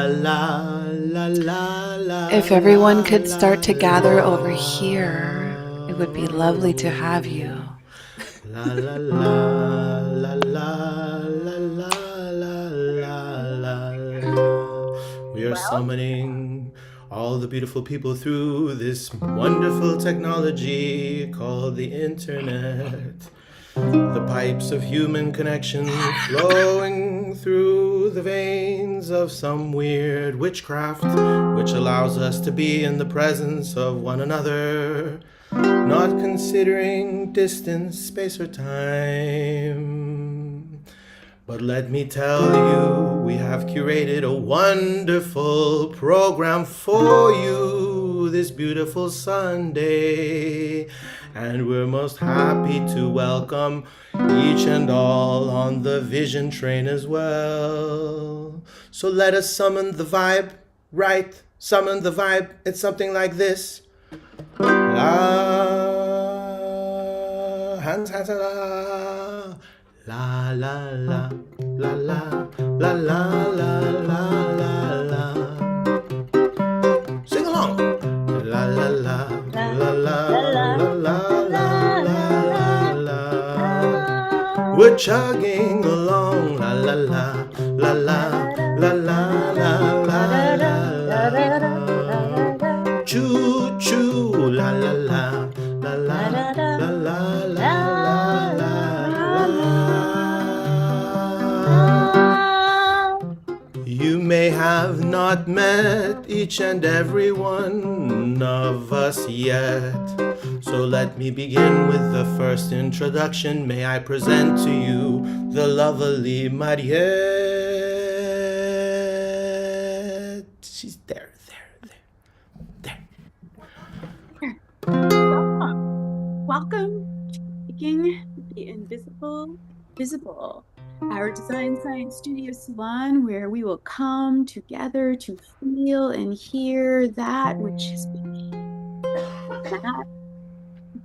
la la la la. If everyone could start to gather over here, it would be lovely to have you. La la la la la la la la la. We are summoning all the beautiful people through this wonderful technology called the internet. The pipes of human connection flowing through the veins of some weird witchcraft, which allows us to be in the presence of one another, not considering distance, space, or time. But let me tell you, we have curated a wonderful program for you this beautiful Sunday. And we're most happy to welcome each and all on the vision train as well. So let us summon the vibe, right? Summon the vibe. It's something like this. La, hands, la, la, la, la, la, la, la, la, la, la. Sing along. La, la, la, la, la, la, la, la, la. We're chugging along. La, la, la, la, la, la, la, la, la. Choo choo, la la la, la la la la la la la. You may have not met each and every one of us yet. So let me begin with the first introduction. May I present to you the lovely Mariette. She's there. Welcome to Making the Invisible Visible, our design science studio salon where we will come together to feel and hear that which is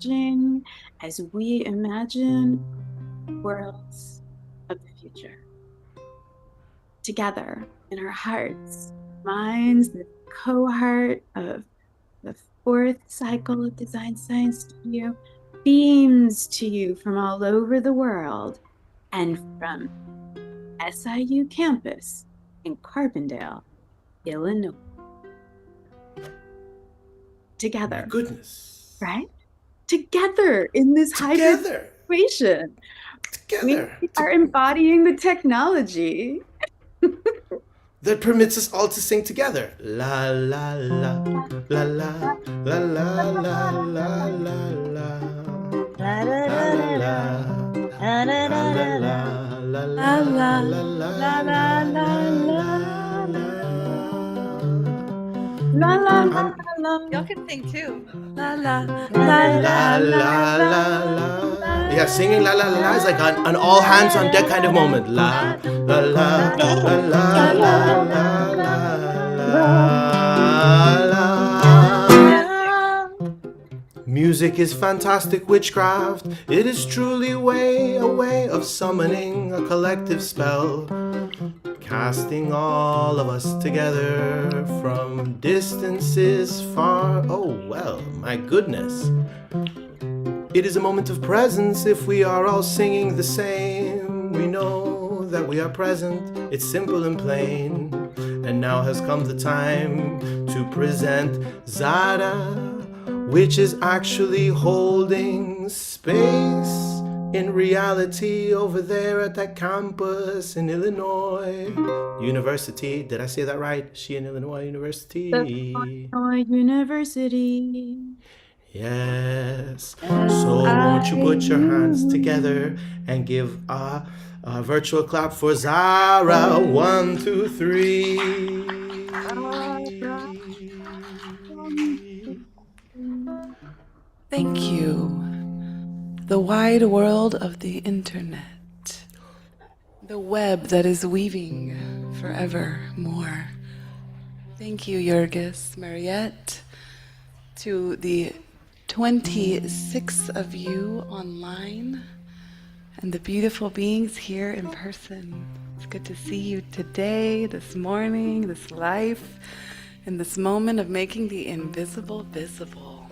imagining as we imagine worlds of the future. Together in our hearts, minds, the cohort of the fourth cycle of Design Science Studio beams to you from all over the world and from SIU campus in Carbondale, Illinois. Together. My goodness. Right? Together in this hybrid situation. Together. We are embodying the technology that permits us all to sing together. La la la la la la la la la la la. La la la la la la la la la la. Y'all can sing too. La la la la la la. Yeah, singing la la la is like an all hands on deck kind of moment. La la la la la la la la la. Music is fantastic witchcraft. It is truly a way of summoning a collective spell, casting all of us together from distances far. Oh well, my goodness. It is a moment of presence if we are all singing the same. We know that we are present. It's simple and plain. And now has come the time to present Zara, which is actually holding space in reality over there at that campus in Illinois University. Did I say that right? Is she in Illinois University? Illinois University. Yes. So won't you put your hands together and give a virtual clap for Zara? 1, 2, 3. Thank you. The wide world of the internet. The web that is weaving forevermore. Thank you, Jurgis, Mariette, to the 26 of you online and the beautiful beings here in person. It's good to see you today, this morning, this life, in this moment of making the invisible visible.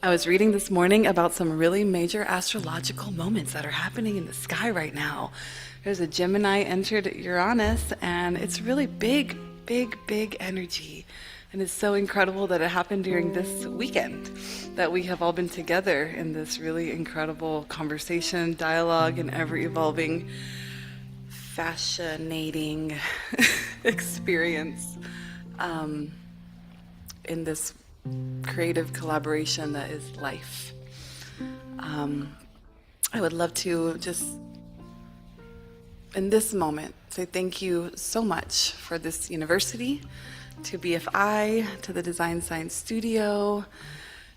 I was reading this morning about some really major astrological moments that are happening in the sky right now. There's a Gemini entered Uranus, and it's really big, big, big energy. And it's so incredible that it happened during this weekend, that we have all been together in this really incredible conversation, dialogue, and ever-evolving, fascinating experience in this creative collaboration that is life. I would love to just, in this moment, say thank you so much for this university, to BFI, to the Design Science Studio,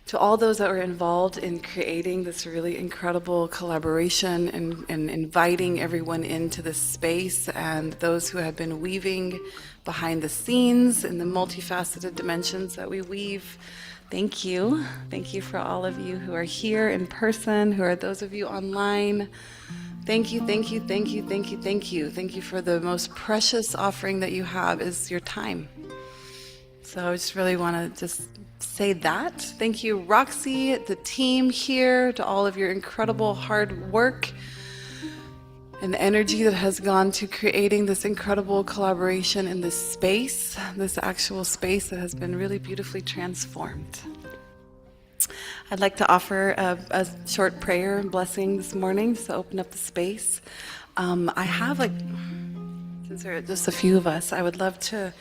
to all those that were involved in creating this really incredible collaboration and inviting everyone into this space, and those who have been weaving behind the scenes in the multifaceted dimensions that we weave. Thank you. Thank you for all of you who are here in person, who are those of you online. Thank you, thank you, thank you, thank you, thank you. Thank you for the most precious offering that you have is your time. So I just really want to just say that. Thank you, Roxy, the team here, to all of your incredible hard work and energy that has gone to creating this incredible collaboration in this space, this actual space that has been really beautifully transformed. I'd like to offer a short prayer and blessing this morning just to open up the space. I have, since there are just a few of us, I would love to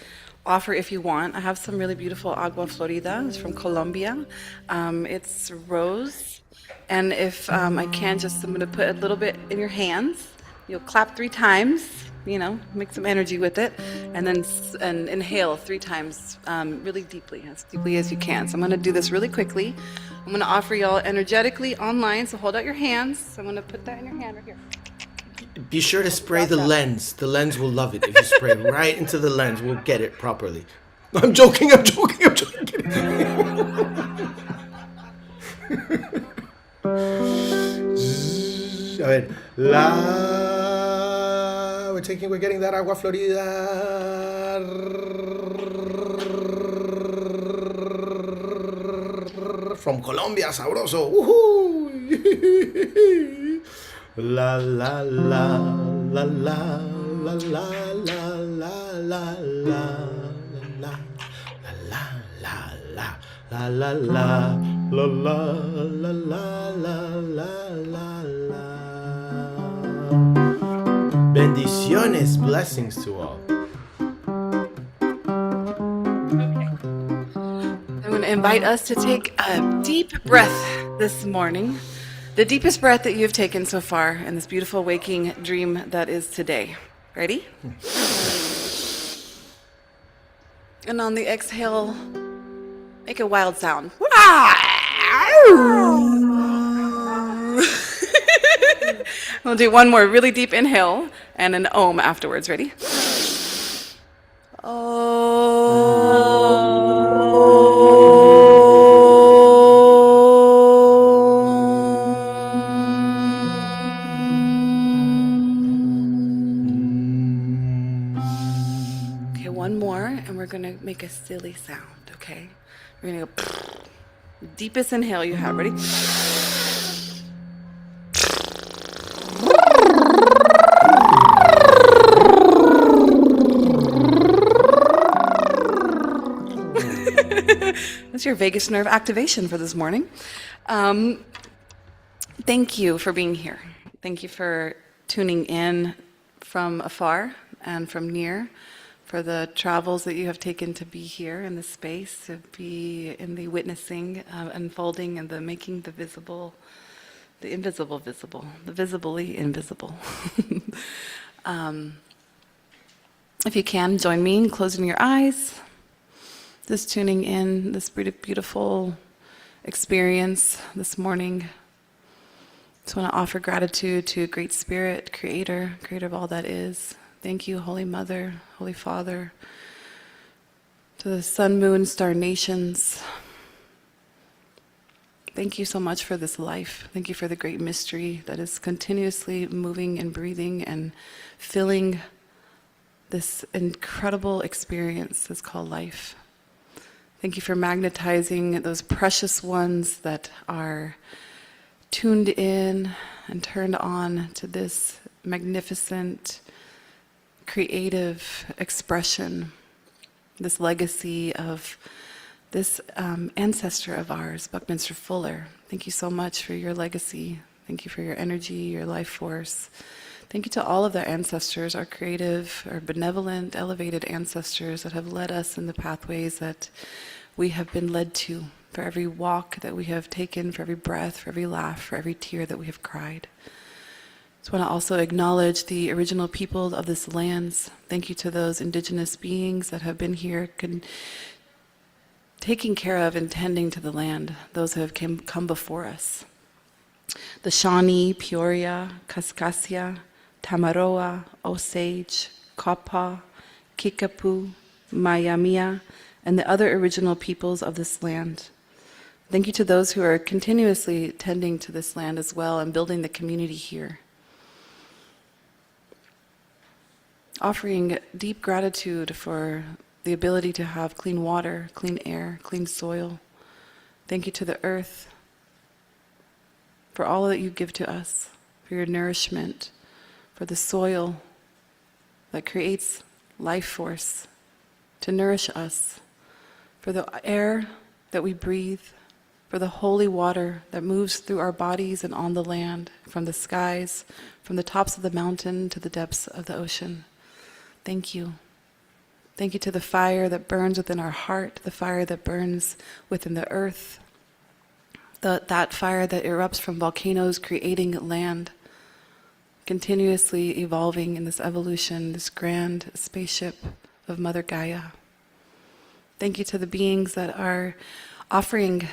offer, if you want, I have some really beautiful agua florida. It's from Colombia. It's rose. And if I can, I'm going to put a little bit in your hands. You'll clap 3 times, make some energy with it, and then inhale 3 times really deeply, as deeply as you can. So I'm going to do this really quickly. I'm going to offer y'all energetically online, so hold out your hands. I'm going to put that in your hand right here. Be sure to spray the lens. The lens will love it. If you spray right into the lens, we'll get it properly. I'm joking. A ver, we're getting that agua florida from Colombia, sabroso. Woohoo! La la la la la la la la la la la la la la la la. Bendiciones, blessings to all. I'm going to invite us to take a deep breath this morning. The deepest breath that you've taken so far in this beautiful waking dream that is today. Ready? And on the exhale, make a wild sound. We'll do one more really deep inhale and an om afterwards. Ready? Okay, one more, and we're going to make a silly sound, okay? We're going to go deepest inhale you have. Ready? That's your vagus nerve activation for this morning. Thank you for being here. Thank you for tuning in from afar and from near, for the travels that you have taken to be here in this space, to be in the witnessing, unfolding, and the making the visible, the invisible visible, the visibly invisible. If you can, join me in closing your eyes. Just tuning in this beautiful experience this morning. Just want to offer gratitude to Great Spirit, Creator of all that is. Thank you, Holy Mother, Holy Father, to the sun, moon, star nations, Thank you so much for this life. Thank you for the great mystery that is continuously moving and breathing and filling this incredible experience that's called life. Thank you for magnetizing those precious ones that are tuned in and turned on to this magnificent, creative expression, this legacy of this ancestor of ours, Buckminster Fuller. Thank you so much for your legacy. Thank you for your energy, your life force. Thank you to all of the ancestors, our creative, our benevolent, elevated ancestors that have led us in the pathways that we have been led to, for every walk that we have taken, for every breath, for every laugh, for every tear that we have cried. Just want to also acknowledge the original people of this lands. Thank you to those indigenous beings that have been here, taking care of and tending to the land, those who have come before us. The Shawnee, Peoria, Kaskaskia, Tamaroa, Osage, Kapa, Kickapoo, Mayamia, and the other original peoples of this land. Thank you to those who are continuously tending to this land as well and building the community here. Offering deep gratitude for the ability to have clean water, clean air, clean soil. Thank you to the earth for all that you give to us, for your nourishment, for the soil that creates life force to nourish us, for the air that we breathe, for the holy water that moves through our bodies and on the land, from the skies, from the tops of the mountain to the depths of the ocean. Thank you. Thank you to the fire that burns within our heart, the fire that burns within the earth, that fire that erupts from volcanoes creating land, continuously evolving in this evolution, this grand spaceship of Mother Gaia. Thank you to the beings that are offering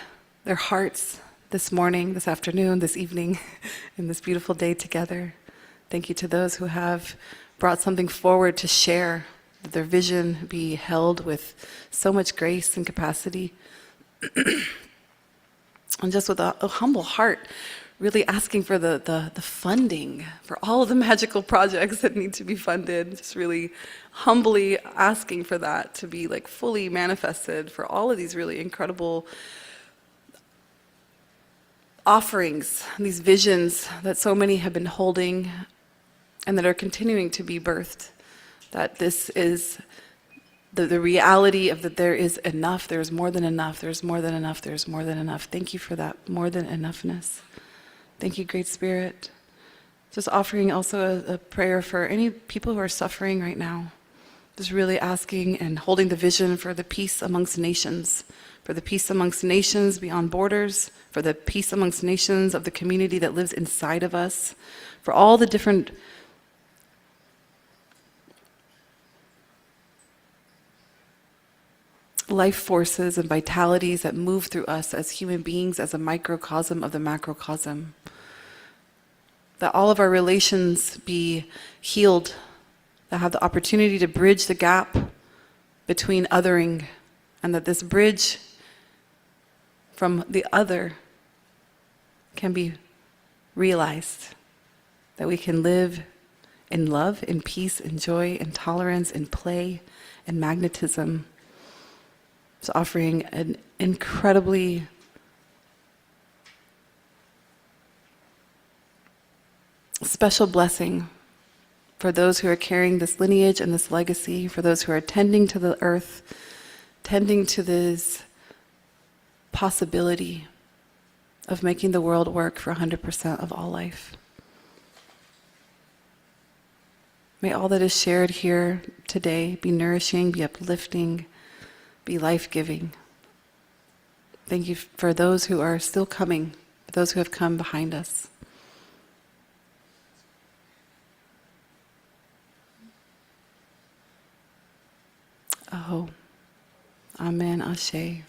their hearts this morning, this afternoon, this evening, in this beautiful day together. Thank you to those who have brought something forward to share, that their vision be held with so much grace and capacity. And just with a humble heart, really asking for the funding for all of the magical projects that need to be funded, just really humbly asking for that to be like fully manifested for all of these really incredible offerings, these visions that so many have been holding and that are continuing to be birthed. That this is the reality of that there is enough, there's more than enough, there's more than enough, there's more than enough. Thank you for that more than enoughness. Thank you, Great Spirit. Just offering also a prayer for any people who are suffering right now. Just really asking and holding the vision for the peace amongst nations, for the peace amongst nations beyond borders, for the peace amongst nations of the community that lives inside of us, for all the different life forces and vitalities that move through us as human beings, as a microcosm of the macrocosm. That all of our relations be healed, that have the opportunity to bridge the gap between othering, and that this bridge from the other can be realized, that we can live in love, in peace, in joy, in tolerance, in play, in magnetism. So offering an incredibly special blessing for those who are carrying this lineage and this legacy, for those who are tending to the earth, tending to this possibility of making the world work for 100% of all life. May all that is shared here today be nourishing, be uplifting, be life-giving. Thank you for those who are still coming, those who have come behind us. Oh, Amen, Ashe.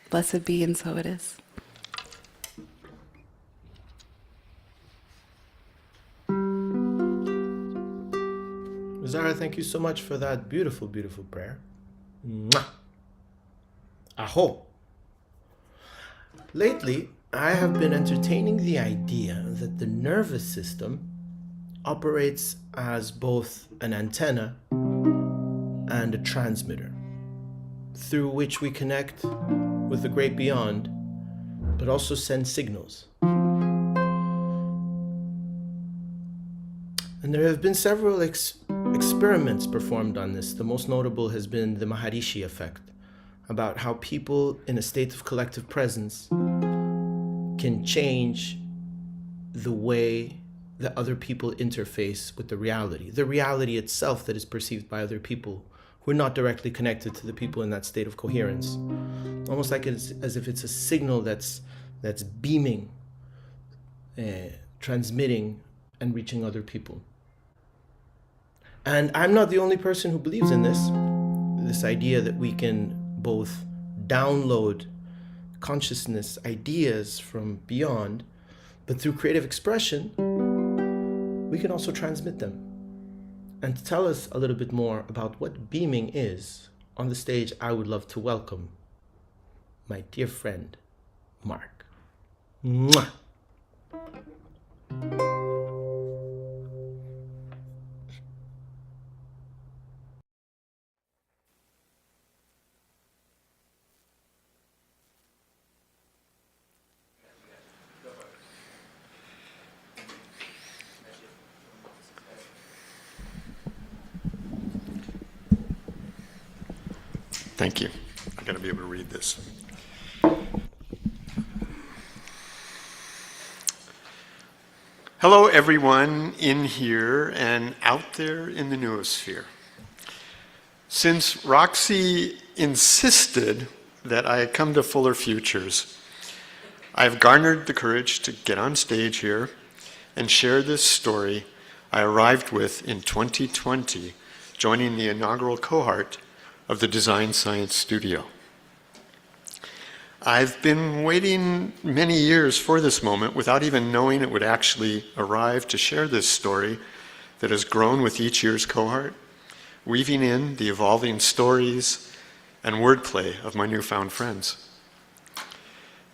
Blessed be, and so it is. Zara, thank you so much for that beautiful, beautiful prayer. Mwah. Aho. Lately, I have been entertaining the idea that the nervous system operates as both an antenna and a transmitter, through which we connect with the great beyond, but also send signals. And there have been several experiments performed on this. The most notable has been the Maharishi effect, about how people in a state of collective presence can change the way that other people interface with the reality itself that is perceived by other people who are not directly connected to the people in that state of coherence. Almost like it's as if it's a signal that's beaming, transmitting, and reaching other people. And I'm not the only person who believes in this idea that we can both download consciousness ideas from beyond, but through creative expression, we can also transmit them. And to tell us a little bit more about what beaming is, on the stage, I would love to welcome my dear friend, Mark. Mwah! Thank you. I gotta be able to read this. Hello, everyone in here and out there in the noosphere. Since Roxy insisted that I come to Fuller Futures, I've garnered the courage to get on stage here and share this story I arrived with in 2020, joining the inaugural cohort of the Design Science Studio. I've been waiting many years for this moment without even knowing it would actually arrive to share this story that has grown with each year's cohort, weaving in the evolving stories and wordplay of my newfound friends.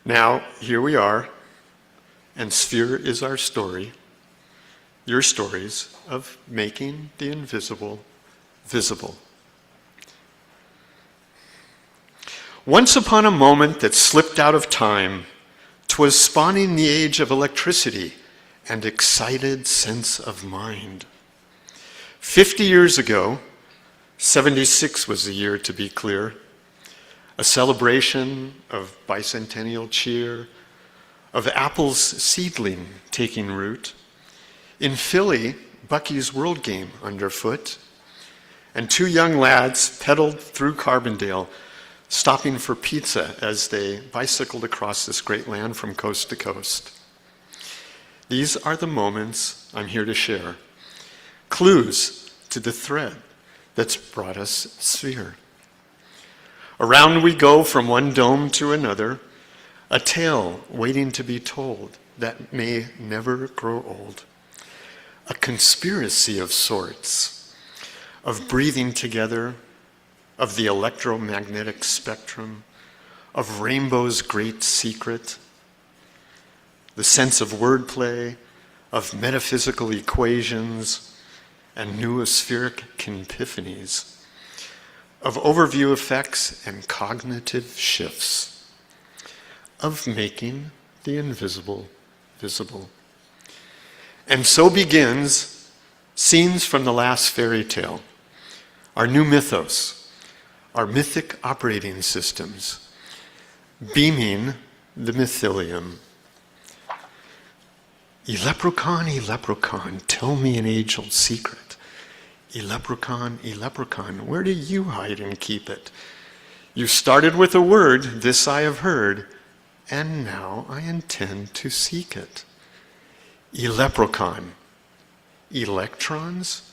Now, here we are, and Sphere is our story, your stories of making the invisible visible. Once upon a moment that slipped out of time, 'twas spawning the age of electricity and excited sense of mind. 50 years ago, 76 was the year to be clear, a celebration of bicentennial cheer, of Apple's seedling taking root, in Philly, Bucky's World Game underfoot, and two young lads pedaled through Carbondale, stopping for pizza as they bicycled across this great land from coast to coast. These are the moments I'm here to share, clues to the thread that's brought us Sphere. Around we go from one dome to another, a tale waiting to be told that may never grow old. A conspiracy of sorts, of breathing together, of the electromagnetic spectrum, of rainbow's great secret, the sense of wordplay, of metaphysical equations, and noospheric epiphanies, of overview effects and cognitive shifts, of making the invisible visible. And so begins Scenes from the Last Fairy Tale, our new mythos, our mythic operating systems, beaming the mythilium. Leprechaun, tell me an age-old secret. Leprechaun, where do you hide and keep it? You started with a word, this I have heard, and now I intend to seek it. Leprechaun, electrons,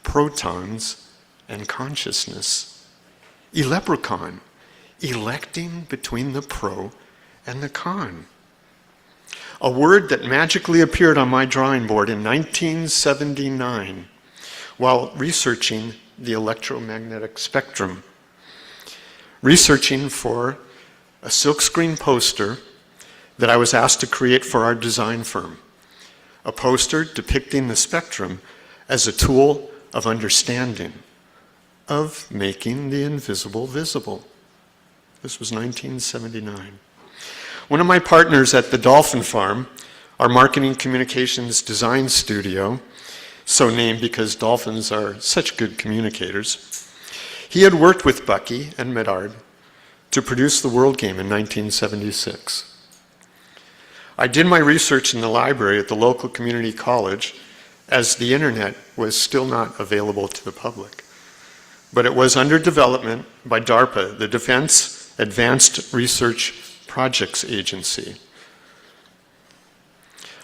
protons, and consciousness. Leprechaun, electing between the pro and the con. A word that magically appeared on my drawing board in 1979 while researching the electromagnetic spectrum, researching for a silkscreen poster that I was asked to create for our design firm, a poster depicting the spectrum as a tool of understanding, of making the invisible visible. This was 1979. One of my partners at the Dolphin Farm, our marketing communications design studio, so named because dolphins are such good communicators, he had worked with Bucky and Medard to produce the World Game in 1976. I did my research in the library at the local community college, as the internet was still not available to the public. But it was under development by DARPA, the Defense Advanced Research Projects Agency.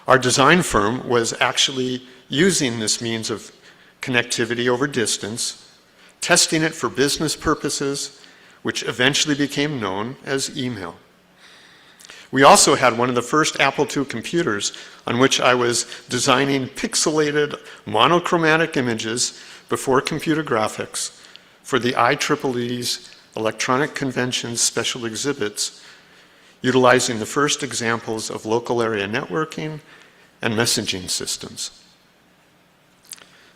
Our design firm was actually using this means of connectivity over distance, testing it for business purposes, which eventually became known as email. We also had one of the first Apple II computers on which I was designing pixelated monochromatic images before computer graphics for the IEEE's Electronic Convention's special exhibits, utilizing the first examples of local area networking and messaging systems.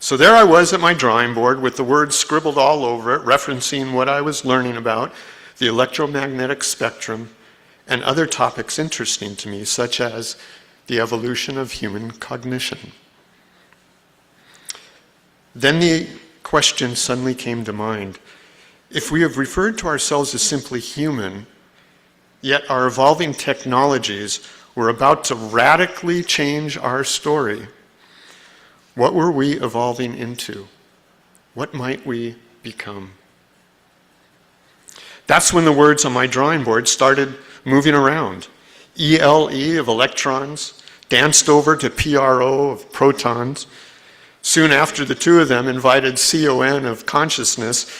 So there I was at my drawing board with the words scribbled all over it, referencing what I was learning about the electromagnetic spectrum and other topics interesting to me, such as the evolution of human cognition. Then the question suddenly came to mind. If we have referred to ourselves as simply human, yet our evolving technologies were about to radically change our story, what were we evolving into? What might we become? That's when the words on my drawing board started moving around. ELE of electrons danced over to PRO of protons. Soon after, the two of them invited CON of consciousness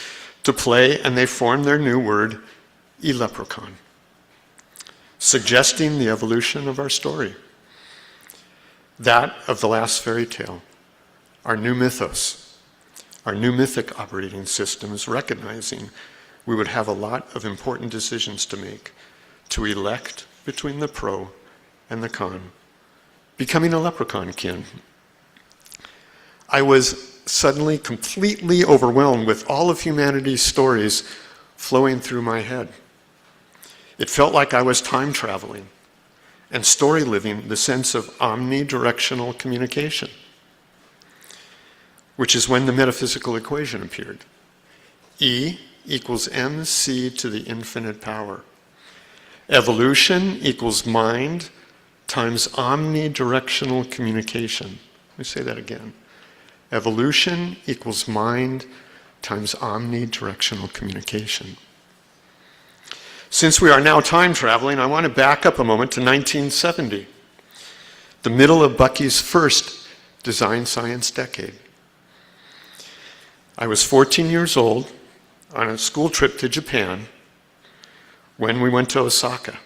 to play, and they formed their new word, eLeprechaun, suggesting the evolution of our story. That of the last fairy tale, our new mythos, our new mythic operating systems, recognizing we would have a lot of important decisions to make, to elect between the pro and the con, becoming a leprechaun-kin. I was suddenly completely overwhelmed with all of humanity's stories flowing through my head. It felt like I was time traveling and story living the sense of omnidirectional communication, which is when the metaphysical equation appeared. E equals mc to the infinite power. Evolution equals mind times omnidirectional communication. Let me say that again. Evolution equals mind times omnidirectional communication. Since we are now time traveling, I want to back up a moment to 1970, the middle of Bucky's first design science decade. I was 14 years old on a school trip to Japan when we went to Osaka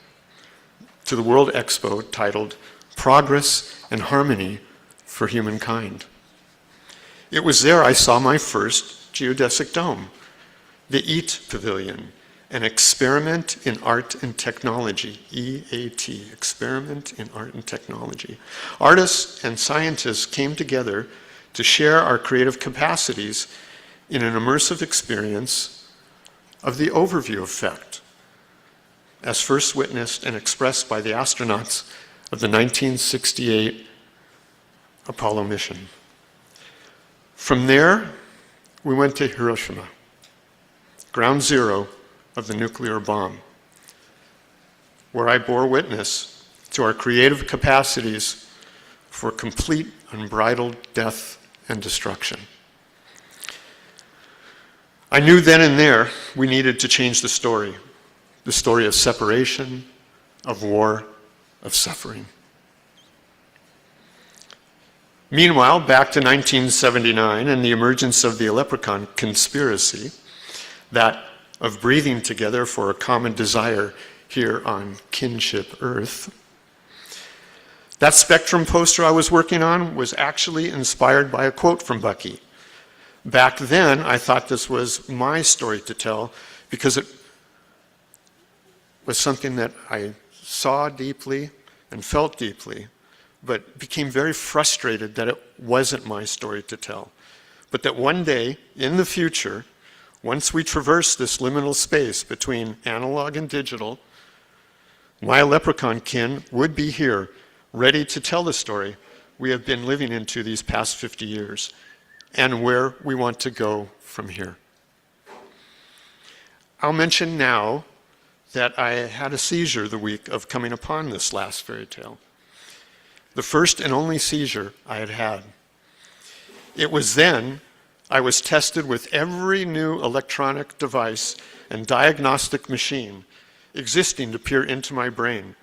to the World Expo titled Progress and Harmony for Humankind. It was there I saw my first geodesic dome, the EAT Pavilion, an experiment in art and technology, EAT, experiment in art and technology. Artists and scientists came together to share our creative capacities in an immersive experience of the overview effect, as first witnessed and expressed by the astronauts of the 1968 Apollo mission. From there, we went to Hiroshima, ground zero of the nuclear bomb, where I bore witness to our creative capacities for complete unbridled death and destruction. I knew then and there we needed to change the story of separation, of war, of suffering. Meanwhile, back to 1979 and the emergence of the leprechaun conspiracy, that of breathing together for a common desire here on kinship Earth. That spectrum poster I was working on was actually inspired by a quote from Bucky. Back then, I thought this was my story to tell because it was something that I saw deeply and felt deeply, but became very frustrated that it wasn't my story to tell. But that one day, in the future, once we traverse this liminal space between analog and digital, my leprechaun kin would be here, ready to tell the story we have been living into these past 50 years, and where we want to go from here. I'll mention now that I had a seizure the week of coming upon this last fairy tale. The first and only seizure I had had. It was then I was tested with every new electronic device and diagnostic machine existing to peer into my brain,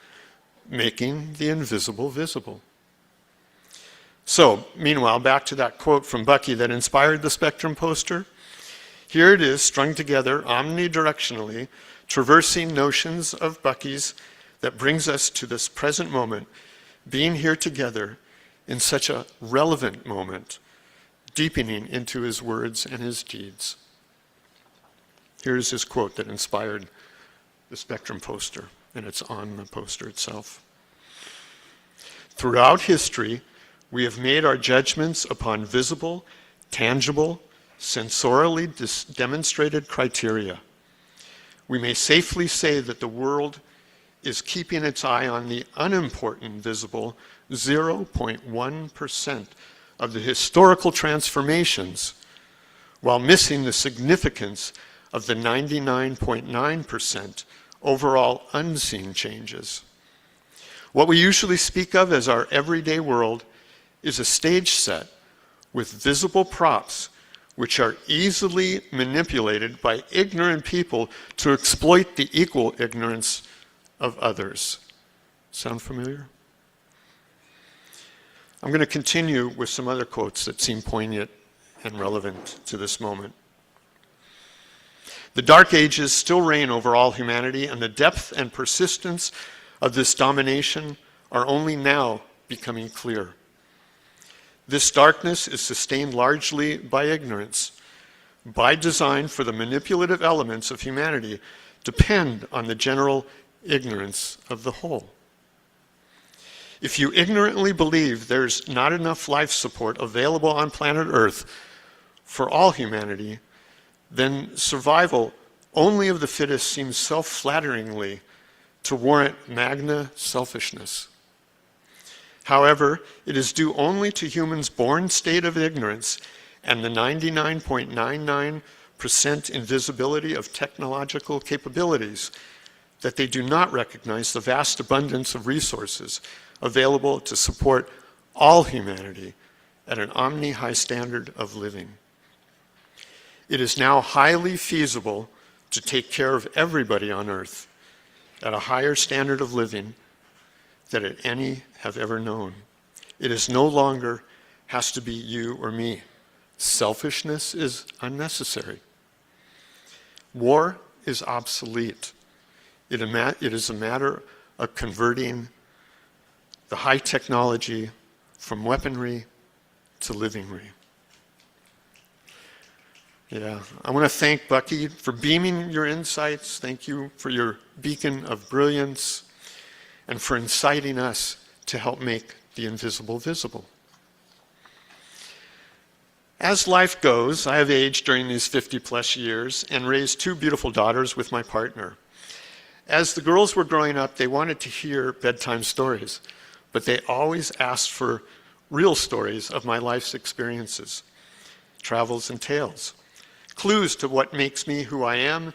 making the invisible visible. So, meanwhile, back to that quote from Bucky that inspired the Spectrum poster. Here it is, strung together omnidirectionally, traversing notions of Bucky's that brings us to this present moment, being here together in such a relevant moment, deepening into his words and his deeds. Here's his quote that inspired the Spectrum poster, and it's on the poster itself. Throughout history, we have made our judgments upon visible, tangible, sensorially demonstrated criteria. We may safely say that the world is keeping its eye on the unimportant visible 0.1% of the historical transformations, while missing the significance of the 99.9% overall unseen changes. What we usually speak of as our everyday world is a stage set with visible props which are easily manipulated by ignorant people to exploit the equal ignorance of others. Sound familiar? I'm going to continue with some other quotes that seem poignant and relevant to this moment. The Dark Ages still reign over all humanity, and the depth and persistence of this domination are only now becoming clear. This darkness is sustained largely by ignorance. By design, for the manipulative elements of humanity depend on the general ignorance of the whole. If you ignorantly believe there's not enough life support available on planet Earth for all humanity, then survival only of the fittest seems self-flatteringly to warrant magna selfishness. However, it is due only to humans' born state of ignorance and the 99.99% invisibility of technological capabilities that they do not recognize the vast abundance of resources available to support all humanity at an omni-high standard of living. It is now highly feasible to take care of everybody on Earth at a higher standard of living than any have ever known. It is no longer has to be you or me. Selfishness is unnecessary. War is obsolete. It is a matter of converting the high technology from weaponry to livingry. Yeah, I want to thank Bucky for beaming your insights. Thank you for your beacon of brilliance and for inciting us to help make the invisible visible. As life goes, I have aged during these 50-plus years and raised two beautiful daughters with my partner. As the girls were growing up, they wanted to hear bedtime stories, but they always asked for real stories of my life's experiences, travels and tales, clues to what makes me who I am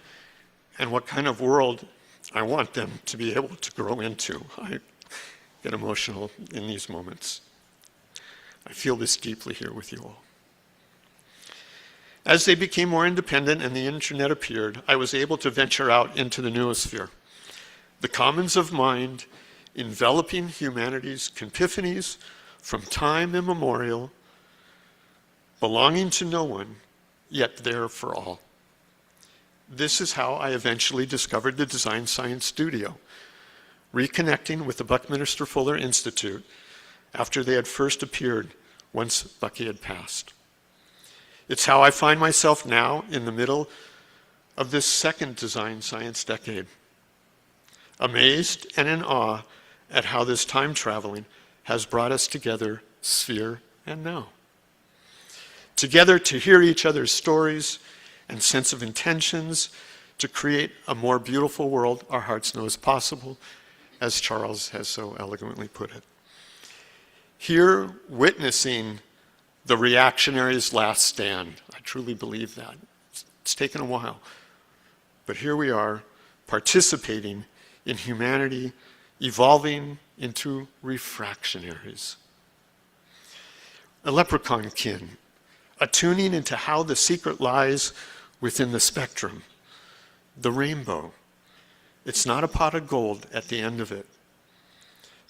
and what kind of world I want them to be able to grow into. I get emotional in these moments. I feel this deeply here with you all. As they became more independent and the internet appeared, I was able to venture out into the noosphere, the commons of mind enveloping humanity's epiphanies from time immemorial, belonging to no one, yet there for all. This is how I eventually discovered the Design Science Studio, reconnecting with the Buckminster Fuller Institute after they had first appeared once Bucky had passed. It's how I find myself now in the middle of this second design science decade. amazed and in awe at how this time traveling has brought us together, sphere and now. Together to hear each other's stories and sense of intentions to create a more beautiful world our hearts know is possible, as Charles has so eloquently put it. Here, witnessing the reactionaries' last stand. I truly believe that. It's taken a while. But here we are, participating in humanity, evolving into refractionaries. A leprechaun kin, attuning into how the secret lies within the spectrum, the rainbow. It's not a pot of gold at the end of it,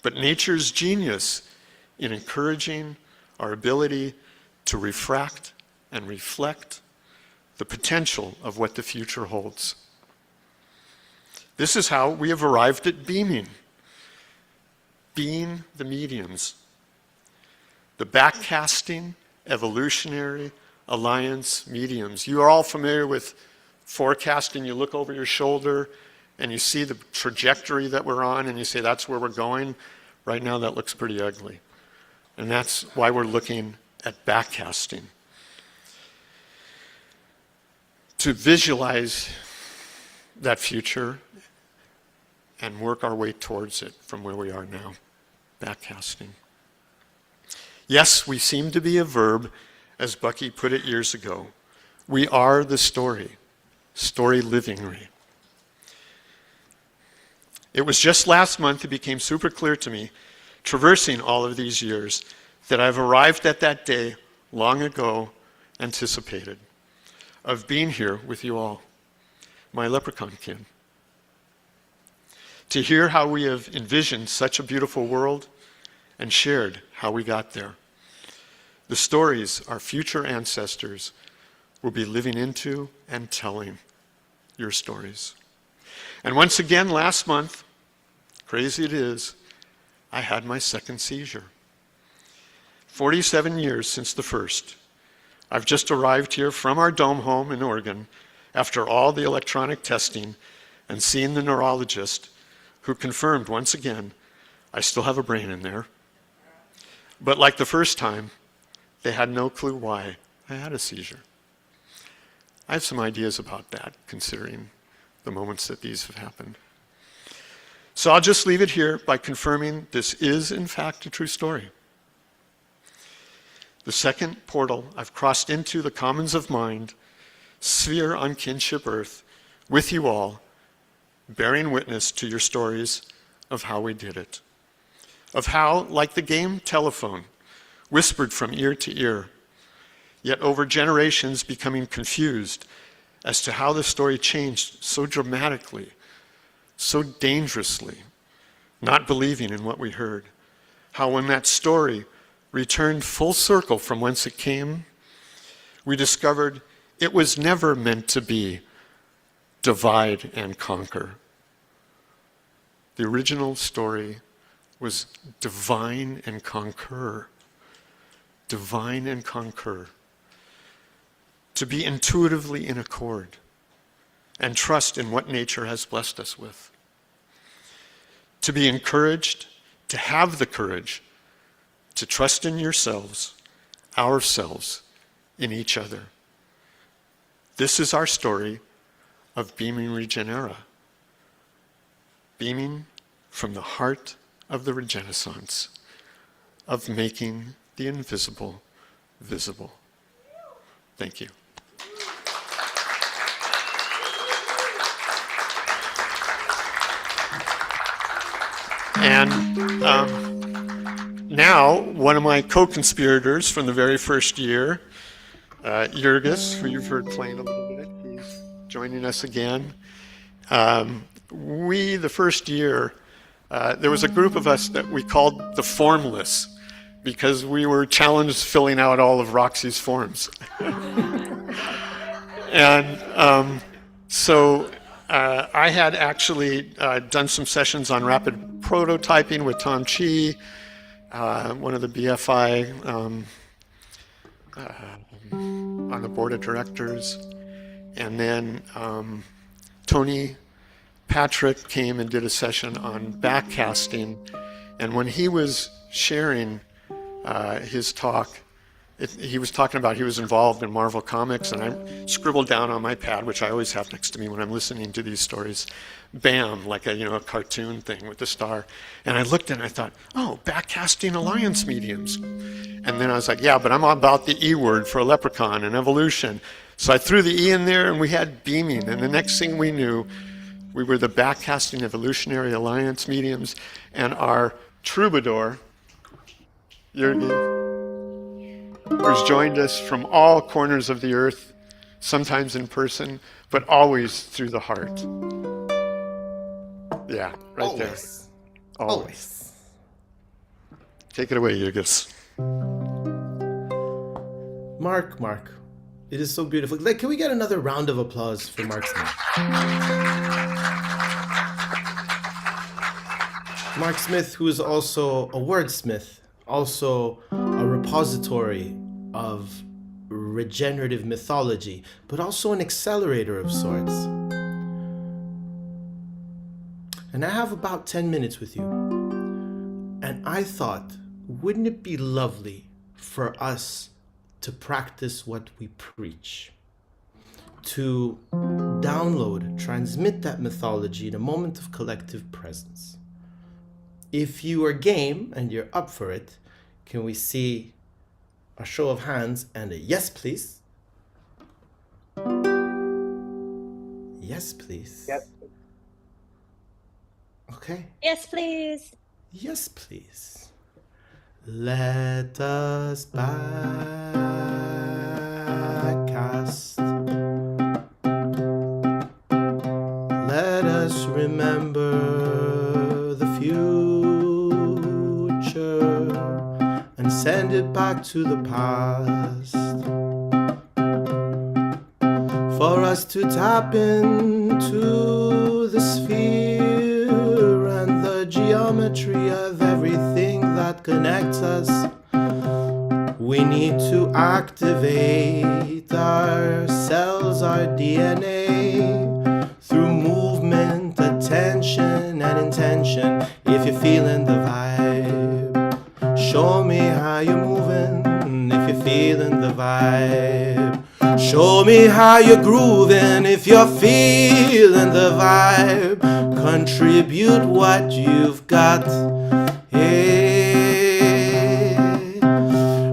but nature's genius in encouraging our ability to refract and reflect the potential of what the future holds. This is how we have arrived at beaming, being the mediums, the backcasting, evolutionary, alliance mediums. You are all familiar with forecasting. You look over your shoulder and you see the trajectory that we're on and you say, that's where we're going. Right now, that looks pretty ugly. And that's why we're looking at backcasting. To visualize that future and work our way towards it from where we are now, backcasting. Yes, we seem to be a verb, as Bucky put it years ago. We are the story livingly. It was just last month it became super clear to me, traversing all of these years, that I've arrived at that day long ago anticipated, of being here with you all, my leprechaun kin. To hear how we have envisioned such a beautiful world and shared how we got there. The stories our future ancestors will be living into and telling your stories. And once again, last month, crazy it is, I had my second seizure. 47 years since the first. I've just arrived here from our dome home in Oregon after all the electronic testing and seeing the neurologist who confirmed once again I still have a brain in there. But like the first time, they had no clue why I had a seizure. I have some ideas about that, considering the moments that these have happened. So I'll just leave it here by confirming this is, in fact, a true story. The second portal I've crossed into the commons of mind, sphere on kinship earth, with you all, bearing witness to your stories of how we did it. Of how, like the game telephone, whispered from ear to ear, yet over generations becoming confused as to how the story changed so dramatically, so dangerously, not believing in what we heard. How when that story returned full circle from whence it came, we discovered it was never meant to be divide and conquer. The original story was divine and conquer. Divine and conquer. To be intuitively in accord and trust in what nature has blessed us with. To be encouraged, to have the courage to trust in yourselves, ourselves, in each other. This is our story of beaming Regenera. Beaming from the heart of the Regeneissance, of making the invisible visible. Thank you. And now, one of my co-conspirators from the very first year, Jurgis, who you've heard playing a little bit, he's joining us again. The first year, there was a group of us that we called the Formless, because we were challenged filling out all of Roxy's forms. And so I had actually done some sessions on rapid prototyping with Tom Chi, one of the BFI on the board of directors. And then Tony Patrick came and did a session on backcasting, and when he was sharing his talk, he was talking about he was involved in Marvel Comics, and I scribbled down on my pad, which I always have next to me when I'm listening to these stories, BAM, like a cartoon thing with the star. And I looked and I thought, oh, backcasting alliance mediums. And then I was like, yeah, but I'm about the E word for leprechaun and evolution. So I threw the E in there and we had beaming. And the next thing we knew, we were the backcasting evolutionary alliance mediums, and our troubadour, Jürgen, who's joined us from all corners of the earth, sometimes in person, but always through the heart. Yeah, right Always. there. Always. Take it away, Jürgen. Mark, it is so beautiful. Like, can we get another round of applause for Mark Smith? Mark Smith, who is also a wordsmith, also a repository of regenerative mythology, but also an accelerator of sorts. And I have about 10 minutes with you. And I thought, wouldn't it be lovely for us to practice what we preach? To download, transmit that mythology in a moment of collective presence. If you are game and you're up for it, can we see a show of hands and a yes, please? Yes, please. Yes. Okay. Yes, please. Yes, please. Let us backcast. Let us remember the future and send it back to the past. For us to tap into the sphere and the geometry of everything that connects us. We need to activate our cells, our DNA, through movement, attention, and intention. If you're feeling the vibe, show me how you're moving. If you're feeling the vibe, show me how you're grooving. If you're feeling the vibe, contribute what you've got. Hey,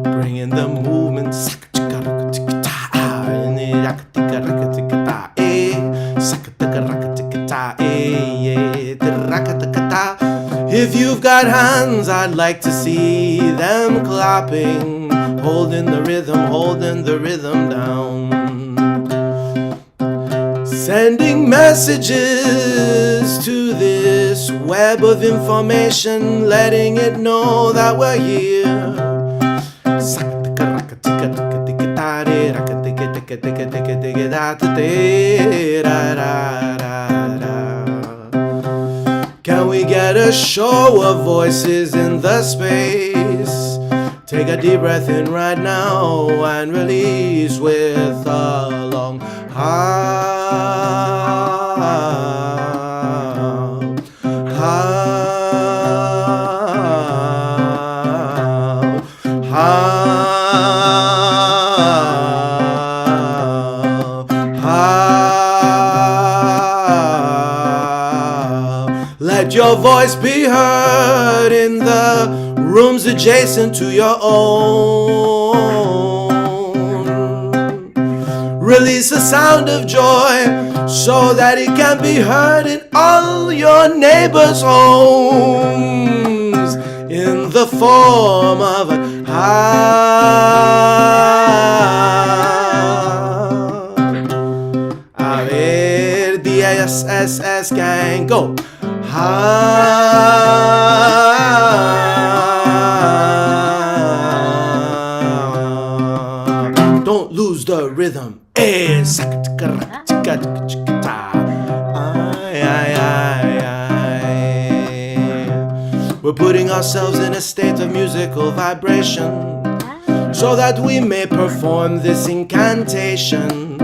bring in the movement. If you've got hands, I'd like to see them clapping, holding the rhythm down. Sending messages to this web of information, letting it know that we're here. Can we get a show of voices in the space? Take a deep breath in right now and release with a long Let your voice be heard in the rooms adjacent to your own. Release a sound of joy so that it can be heard in all your neighbors' homes in the form of a A ver, DSS gang, go. Don't lose the rhythm. We're putting ourselves in a state of musical vibration so that we may perform this incantation.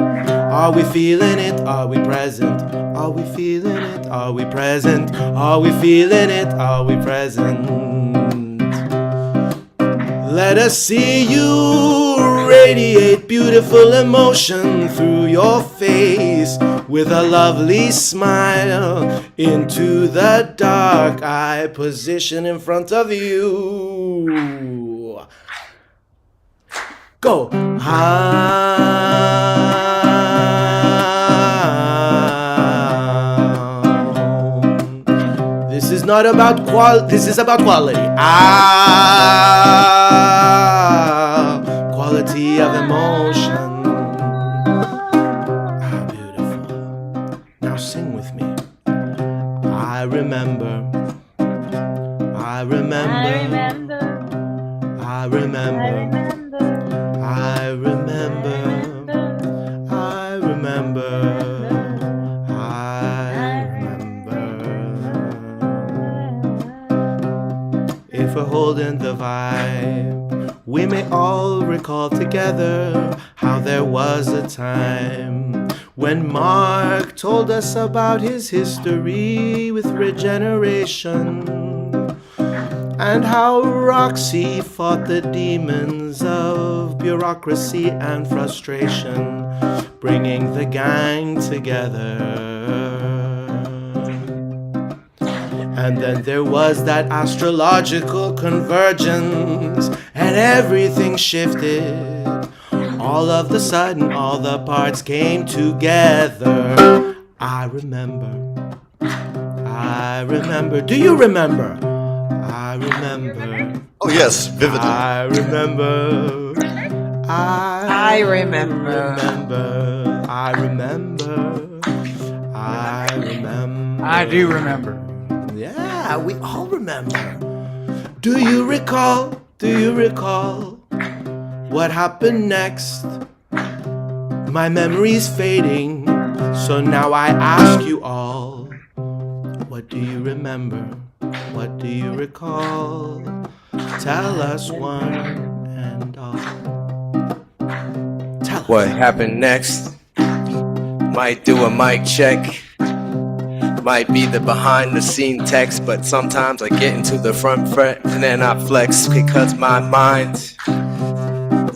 Are we feeling it? Are we present? Are we feeling it? Are we present? Are we feeling it? Are we present? Let us see you radiate beautiful emotion through your face with a lovely smile into the dark eye position in front of you. Go. This is not about this is about quality. Quality of emotion. Beautiful. Now sing with me. I remember. I remember. I remember. I remember. I remember. If we're holding the vibe, we may all recall together how there was a time when Mark told us about his history with regeneration, and how Roxy fought the demons of bureaucracy and frustration, bringing the gang together. And then there was that astrological convergence, and everything shifted. All of the sudden, all the parts came together. I remember. I remember. Do you remember? I remember. Oh, yes, vividly. I remember. I remember. I remember. I remember. I do remember. Yeah, we all remember. Do you recall? Do you recall what happened next? My memory's fading, so now I ask you all, what do you remember? What do you recall? Tell us one and all. Tell us. What happened next? Might do a mic check. Might be the behind the scene text, but sometimes I get into the front and then I flex because my mind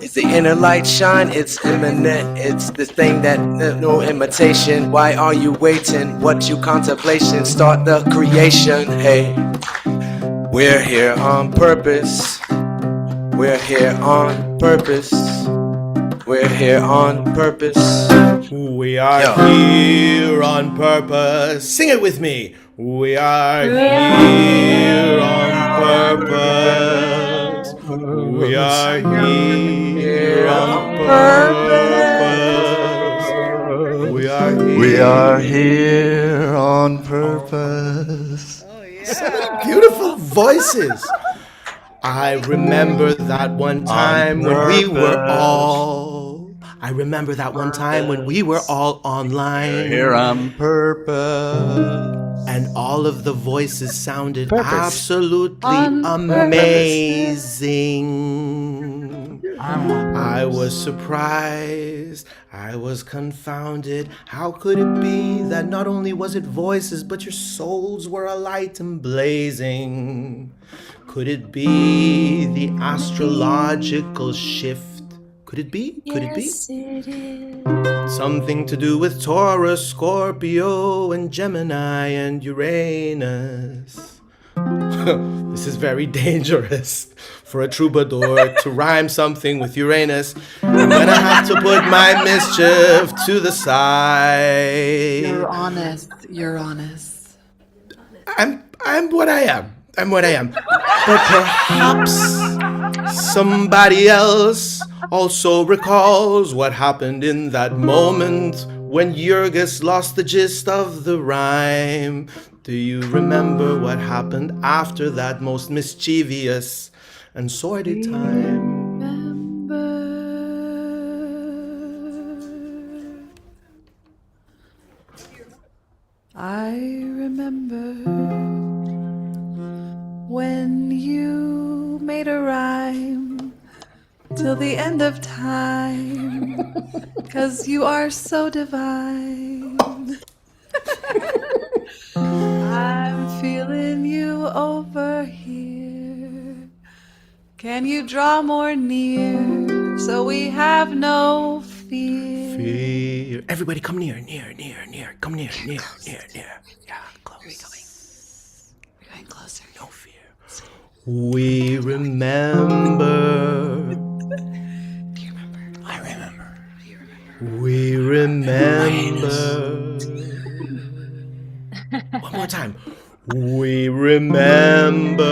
is the inner light shine. It's imminent. It's the thing that no imitation. Why are you waiting? What you contemplation? Start the creation. Hey, we're here on purpose. We're here on purpose. We're here on purpose. We are here on purpose. Sing it with me. We are here on purpose. We are here on purpose. We are here. We are here on purpose. Beautiful voices. I remember that one time when we were all. I remember that one time when we were all online. Here on purpose. And all of the voices sounded absolutely amazing. I was surprised. I was confounded. How could it be that not only was it voices, but your souls were alight and blazing? Could it be the astrological shift? Could it be? Could it be? Yes, it is. Something to do with Taurus, Scorpio, and Gemini, and Uranus. This is very dangerous for a troubadour to rhyme something with Uranus. I'm gonna have to put my mischief to the side. You're honest. You're honest. I'm what I am. I'm what I am. But perhaps somebody else also recalls what happened in that moment when Jurgis lost the gist of the rhyme. Do you remember what happened after that most mischievous and sordid time? I remember when you made a rhyme till the end of time, 'cause you are so divine. I'm feeling you over here. Can you draw more near so we have no fear? Fear. Everybody come near. Come near. Yeah, close. We're going closer. No fear. We remember. Do you remember? I remember. Do you remember? We remember. One more time. We remember.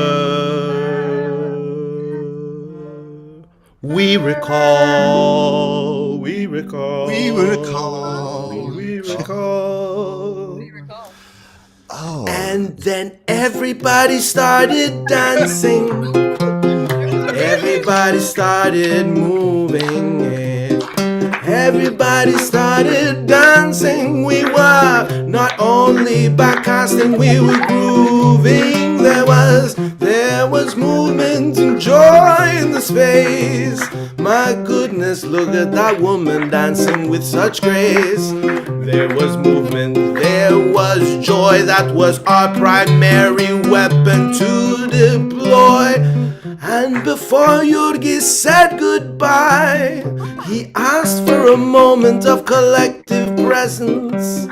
We recall. We recall. We recall. We recall. Oh. And then everybody started dancing. Everybody started moving it. Everybody started dancing. We were not only backcasting, we were grooving. There was movement and joy in the space. My goodness, look at that woman dancing with such grace. There was movement, there was joy. That was our primary weapon to deploy. And before Jurgi said goodbye, he asked for a moment of collective presence.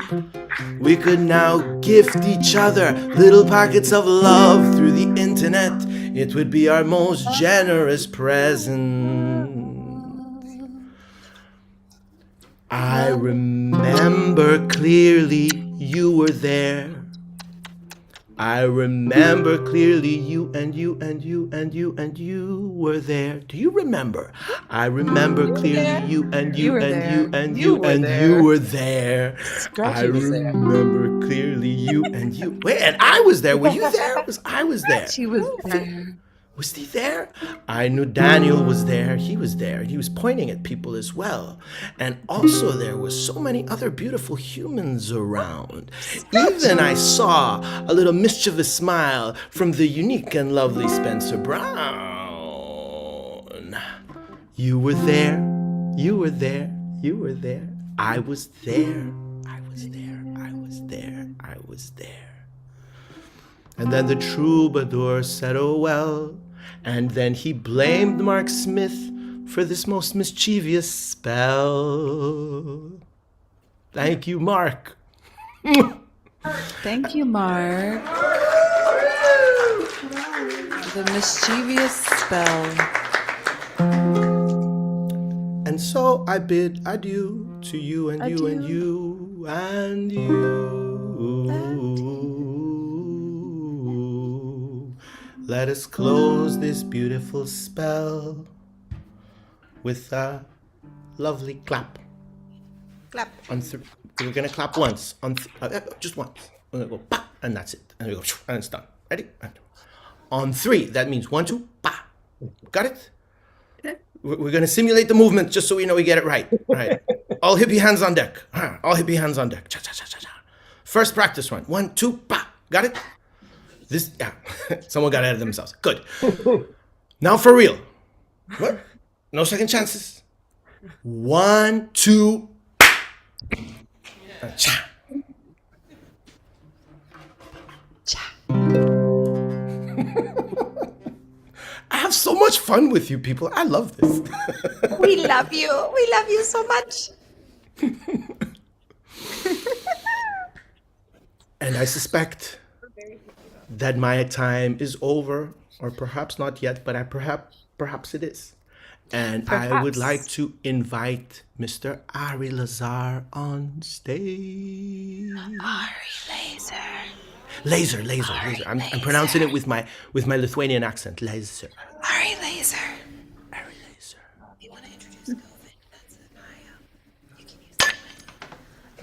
We could now gift each other little packets of love through the internet. It would be our most generous present. I remember clearly you were there. I remember clearly you and you and you and you and you were there. Do you remember? I remember clearly you and you and you and you and you were there. I remember clearly you and you. Wait, and I was there. Were you there? I was there. She was there. Was he there? I knew Daniel was there. He was there. And he was pointing at people as well. And also there were so many other beautiful humans around. Even I saw a little mischievous smile from the unique and lovely Spencer Brown. You were there. You were there. You were there. I was there. I was there. I was there. I was there. And then the troubadour said, "Oh well." And then he blamed Mark Smith for this most mischievous spell. Thank you, Mark. Thank you, Mark. The mischievous spell. And so I bid adieu to you and you and you and you. Let us close this beautiful spell with a lovely clap. Clap. We're gonna clap once, just once. We're gonna go pa, and that's it. And we go, and it's done. Ready? On three, that means 1, 2, pa. Got it? We're gonna simulate the movement just so we know we get it right. All right. All hippie hands on deck. All hippie hands on deck. Cha, cha, cha, cha, cha. First practice run. 1, 2, pa. Got it? This, yeah. Someone got ahead of themselves. Good. Now for real. What? No second chances. 1, 2. Cha. Cha. I have so much fun with you people. I love this. We love you. We love you so much. And I suspect that my time is over, or perhaps not yet, but perhaps it is. And I would like to invite Mr. Ari Lazar on stage. Laser. I'm pronouncing it with my Lithuanian accent. Laser. Ari Laser. You want to introduce COVID? That's Maya. You can use that one.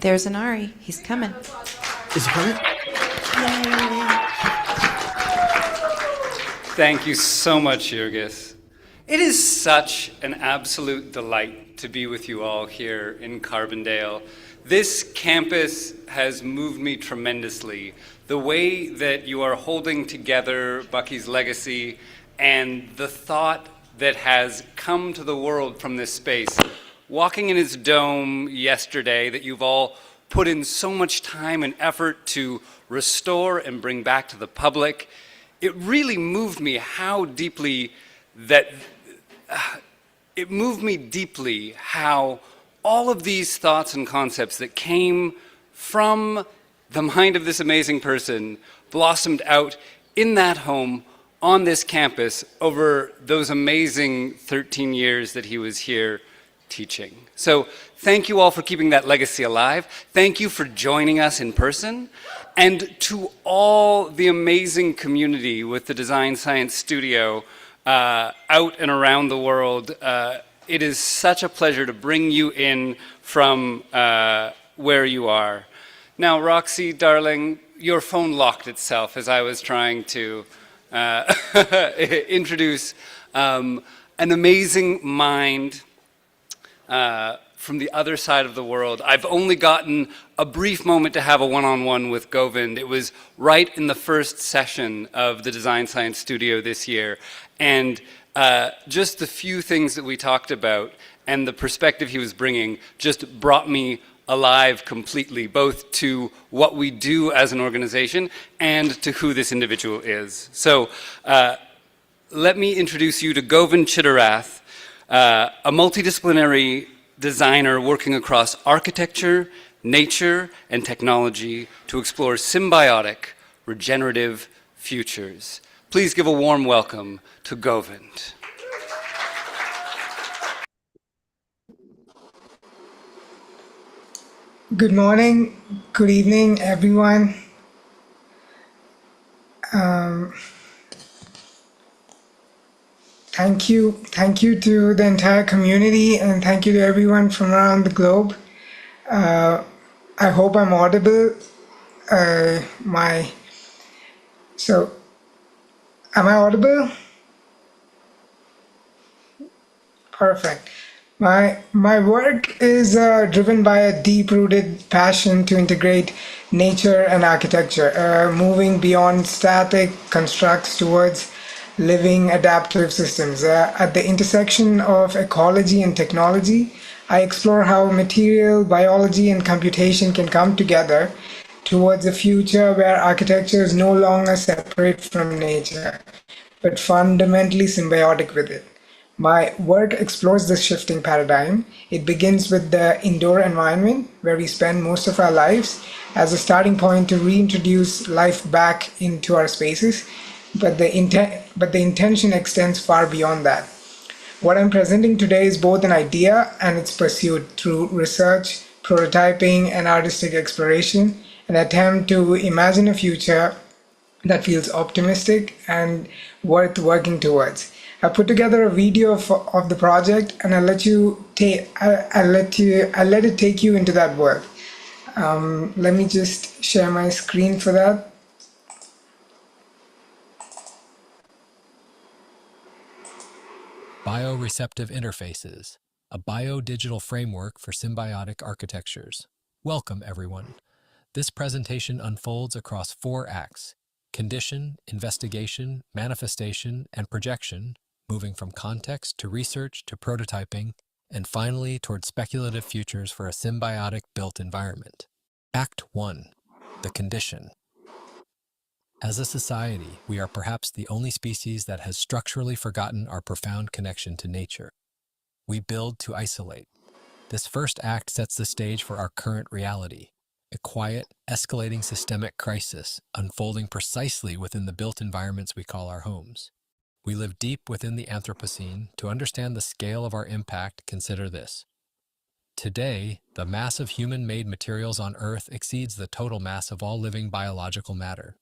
There's an Ari. He's coming. Is he coming? Thank you so much, Jurgis. It is such an absolute delight to be with you all here in Carbondale. This campus has moved me tremendously. The way that you are holding together Bucky's legacy and the thought that has come to the world from this space. Walking in its dome yesterday, that you've all put in so much time and effort to restore and bring back to the public, it really moved me how deeply how all of these thoughts and concepts that came from the mind of this amazing person blossomed out in that home on this campus over those amazing 13 years that he was here teaching. So thank you all for keeping that legacy alive. Thank you for joining us in person. And to all the amazing community with the Design Science Studio out and around the world, it is such a pleasure to bring you in from where you are. Now, Roxy, darling, your phone locked itself as I was trying to introduce an amazing mind from the other side of the world. I've only gotten a brief moment to have a one-on-one with Govind. It was right in the first session of the Design Science Studio this year. And just the few things that we talked about and the perspective he was bringing just brought me alive completely, both to what we do as an organization and to who this individual is. So let me introduce you to Govind Chittarath, a multidisciplinary designer working across architecture, nature, and technology to explore symbiotic, regenerative futures. Please give a warm welcome to Govind. Good morning, good evening, everyone. Thank you to the entire community, and thank you to everyone from around the globe. I hope I'm audible. Am I audible? Perfect. My work is driven by a deep-rooted passion to integrate nature and architecture, moving beyond static constructs towards living adaptive systems. At the intersection of ecology and technology, I explore how material, biology, and computation can come together towards a future where architecture is no longer separate from nature, but fundamentally symbiotic with it. My work explores this shifting paradigm. It begins with the indoor environment, where we spend most of our lives, as a starting point to reintroduce life back into our spaces, but the intention extends far beyond that. What I'm presenting today is both an idea and its pursuit through research, prototyping, and artistic exploration, an attempt to imagine a future that feels optimistic and worth working towards. I put together a video of the project, and I'll let it take you into that world. Let me just share my screen for that. Bioreceptive Interfaces, a biodigital framework for symbiotic architectures. Welcome, everyone. This presentation unfolds across 4 acts: condition, investigation, manifestation, and projection, moving from context to research to prototyping, and finally toward speculative futures for a symbiotic built environment. Act 1, the condition. As a society, we are perhaps the only species that has structurally forgotten our profound connection to nature. We build to isolate. This first act sets the stage for our current reality, a quiet, escalating systemic crisis unfolding precisely within the built environments we call our homes. We live deep within the Anthropocene. To understand the scale of our impact, consider this. Today, the mass of human-made materials on Earth exceeds the total mass of all living biological matter.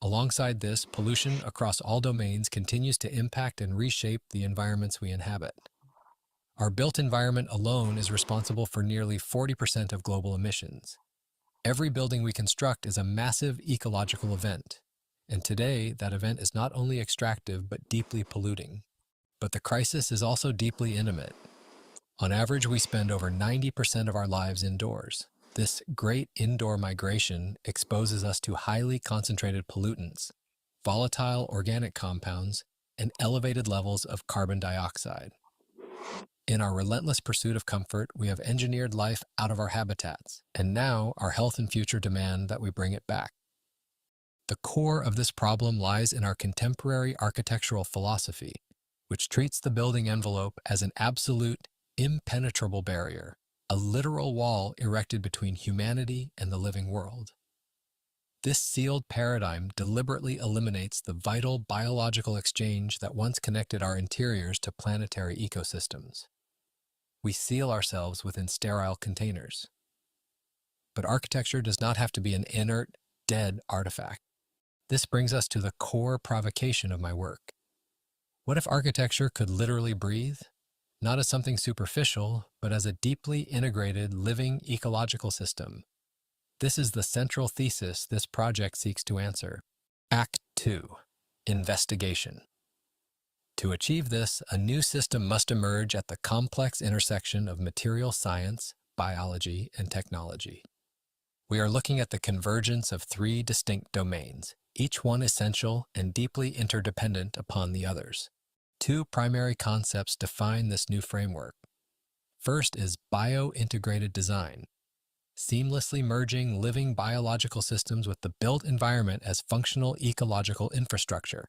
Alongside this, pollution across all domains continues to impact and reshape the environments we inhabit. Our built environment alone is responsible for nearly 40% of global emissions. Every building we construct is a massive ecological event. And today, that event is not only extractive but deeply polluting. But the crisis is also deeply intimate. On average, we spend over 90% of our lives indoors. This great indoor migration exposes us to highly concentrated pollutants, volatile organic compounds, and elevated levels of carbon dioxide. In our relentless pursuit of comfort, we have engineered life out of our habitats, and now our health and future demand that we bring it back. The core of this problem lies in our contemporary architectural philosophy, which treats the building envelope as an absolute, impenetrable barrier, a literal wall erected between humanity and the living world. This sealed paradigm deliberately eliminates the vital biological exchange that once connected our interiors to planetary ecosystems. We seal ourselves within sterile containers. But architecture does not have to be an inert, dead artifact. This brings us to the core provocation of my work. What if architecture could literally breathe? Not as something superficial, but as a deeply integrated, living ecological system. This is the central thesis this project seeks to answer. Act 2. Investigation. To achieve this, a new system must emerge at the complex intersection of material science, biology, and technology. We are looking at the convergence of 3 distinct domains, each one essential and deeply interdependent upon the others. 2 primary concepts define this new framework. First is bio-integrated design, seamlessly merging living biological systems with the built environment as functional ecological infrastructure.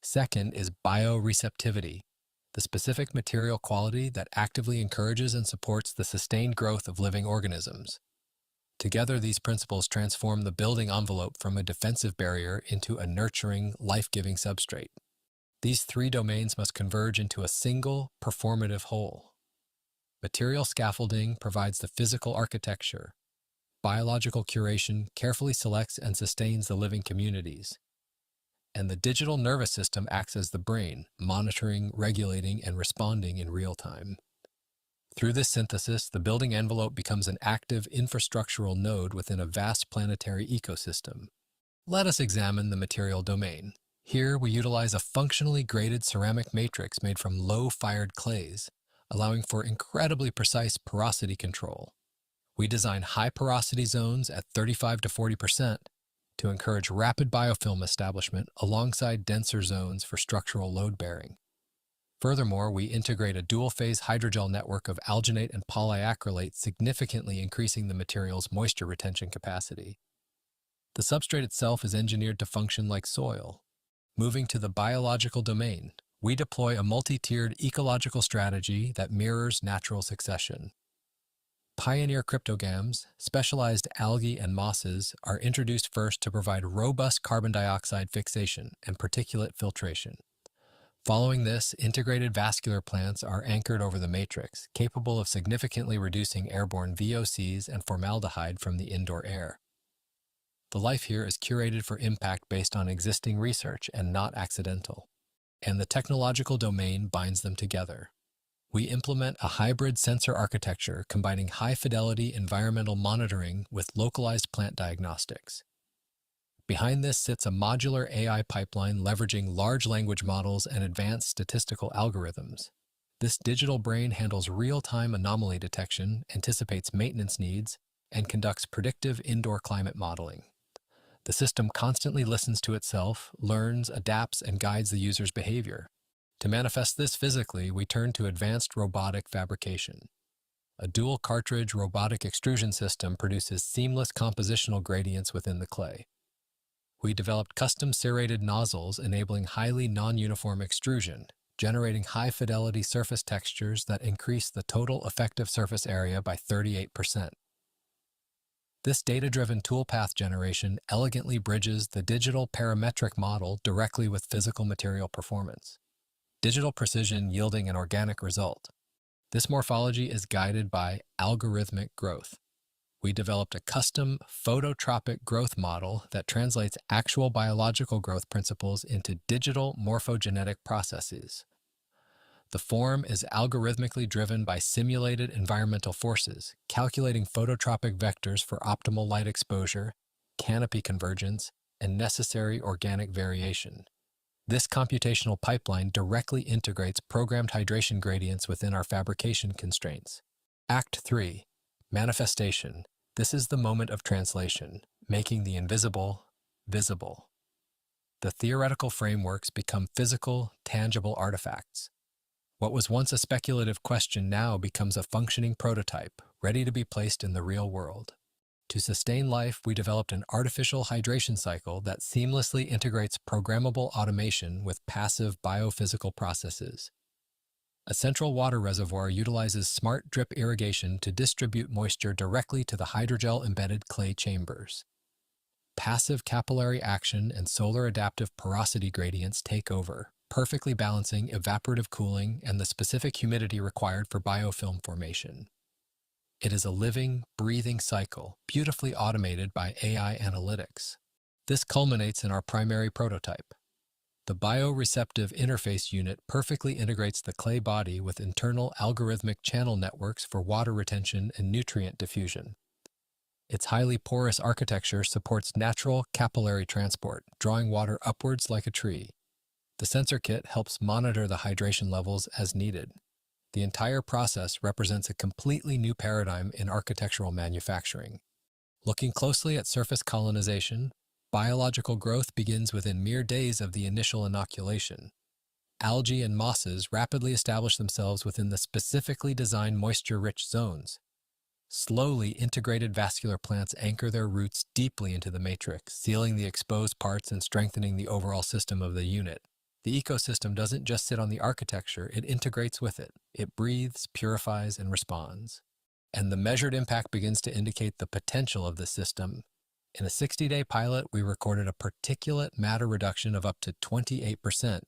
Second is bioreceptivity, the specific material quality that actively encourages and supports the sustained growth of living organisms. Together, these principles transform the building envelope from a defensive barrier into a nurturing, life-giving substrate. These 3 domains must converge into a single, performative whole. Material scaffolding provides the physical architecture. Biological curation carefully selects and sustains the living communities. And the digital nervous system acts as the brain, monitoring, regulating, and responding in real time. Through this synthesis, the building envelope becomes an active infrastructural node within a vast planetary ecosystem. Let us examine the material domain. Here, we utilize a functionally graded ceramic matrix made from low-fired clays, allowing for incredibly precise porosity control. We design high porosity zones at 35 to 40% to encourage rapid biofilm establishment alongside denser zones for structural load bearing. Furthermore, we integrate a dual-phase hydrogel network of alginate and polyacrylate, significantly increasing the material's moisture retention capacity. The substrate itself is engineered to function like soil. Moving to the biological domain, we deploy a multi-tiered ecological strategy that mirrors natural succession. Pioneer cryptogams, specialized algae and mosses, are introduced first to provide robust carbon dioxide fixation and particulate filtration. Following this, integrated vascular plants are anchored over the matrix, capable of significantly reducing airborne VOCs and formaldehyde from the indoor air. The life here is curated for impact based on existing research and not accidental, and the technological domain binds them together. We implement a hybrid sensor architecture combining high-fidelity environmental monitoring with localized plant diagnostics. Behind this sits a modular AI pipeline leveraging large language models and advanced statistical algorithms. This digital brain handles real-time anomaly detection, anticipates maintenance needs, and conducts predictive indoor climate modeling. The system constantly listens to itself, learns, adapts, and guides the user's behavior. To manifest this physically, we turn to advanced robotic fabrication. A dual cartridge robotic extrusion system produces seamless compositional gradients within the clay. We developed custom serrated nozzles enabling highly non-uniform extrusion, generating high-fidelity surface textures that increase the total effective surface area by 38%. This data-driven toolpath generation elegantly bridges the digital parametric model directly with physical material performance. Digital precision yielding an organic result. This morphology is guided by algorithmic growth. We developed a custom phototropic growth model that translates actual biological growth principles into digital morphogenetic processes. The form is algorithmically driven by simulated environmental forces, calculating phototropic vectors for optimal light exposure, canopy convergence, and necessary organic variation. This computational pipeline directly integrates programmed hydration gradients within our fabrication constraints. Act 3. Manifestation. This is the moment of translation, making the invisible visible. the theoretical frameworks become physical, tangible artifacts. What was once a speculative question now becomes a functioning prototype, ready to be placed in the real world. To sustain life, we developed an artificial hydration cycle that seamlessly integrates programmable automation with passive biophysical processes. A central water reservoir utilizes smart drip irrigation to distribute moisture directly to the hydrogel-embedded clay chambers. Passive capillary action and solar adaptive porosity gradients take over, perfectly balancing evaporative cooling and the specific humidity required for biofilm formation. It is a living, breathing cycle, beautifully automated by AI analytics. This culminates in our primary prototype. The bioreceptive interface unit perfectly integrates the clay body with internal algorithmic channel networks for water retention and nutrient diffusion. Its highly porous architecture supports natural capillary transport, drawing water upwards like a tree. The sensor kit helps monitor the hydration levels as needed. The entire process represents a completely new paradigm in architectural manufacturing. Looking closely at surface colonization, biological growth begins within mere days of the initial inoculation. Algae and mosses rapidly establish themselves within the specifically designed moisture-rich zones. Slowly, integrated vascular plants anchor their roots deeply into the matrix, sealing the exposed parts and strengthening the overall system of the unit. The ecosystem doesn't just sit on the architecture, it integrates with it. It breathes, purifies, and responds. And the measured impact begins to indicate the potential of the system. In a 60-day pilot, we recorded a particulate matter reduction of up to 28%,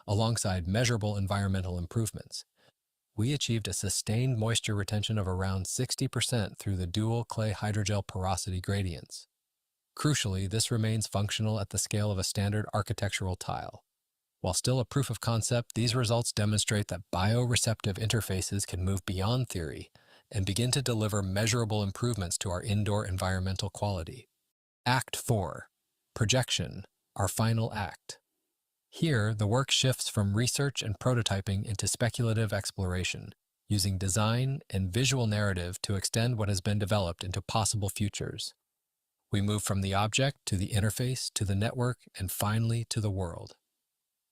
alongside measurable environmental improvements. We achieved a sustained moisture retention of around 60% through the dual clay hydrogel porosity gradients. Crucially, this remains functional at the scale of a standard architectural tile. While still a proof of concept, these results demonstrate that bioreceptive interfaces can move beyond theory and begin to deliver measurable improvements to our indoor environmental quality. Act 4. Projection, our final act. Here, the work shifts from research and prototyping into speculative exploration, using design and visual narrative to extend what has been developed into possible futures. We move from the object to the interface to the network and finally to the world.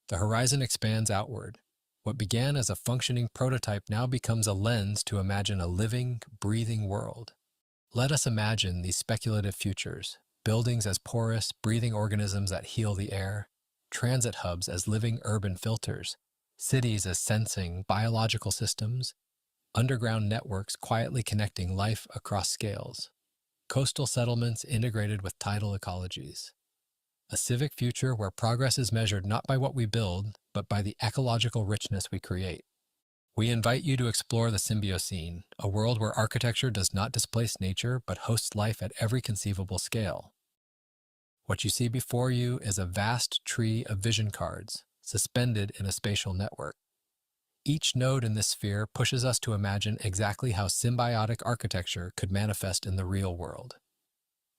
The horizon expands outward. What began as a functioning prototype now becomes a lens to imagine a living, breathing world. Let us imagine these speculative futures, buildings as porous, breathing organisms that heal the air, transit hubs as living urban filters, cities as sensing biological systems, underground networks quietly connecting life across scales, coastal settlements integrated with tidal ecologies. A civic future where progress is measured not by what we build, but by the ecological richness we create. We invite you to explore the Symbiocene, a world where architecture does not displace nature, but hosts life at every conceivable scale. What you see before you is a vast tree of vision cards, suspended in a spatial network. Each node in this sphere pushes us to imagine exactly how symbiotic architecture could manifest in the real world.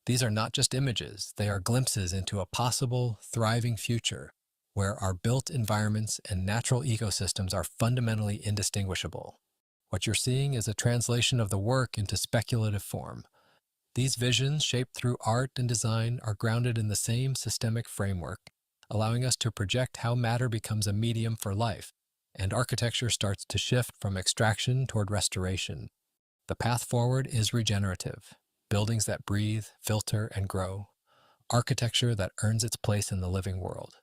These are not just images, they are glimpses into a possible, thriving future where our built environments and natural ecosystems are fundamentally indistinguishable. What you're seeing is a translation of the work into speculative form. These visions, shaped through art and design, are grounded in the same systemic framework, allowing us to project how matter becomes a medium for life, and architecture starts to shift from extraction toward restoration. The path forward is regenerative, buildings that breathe, filter, and grow, architecture that earns its place in the living world.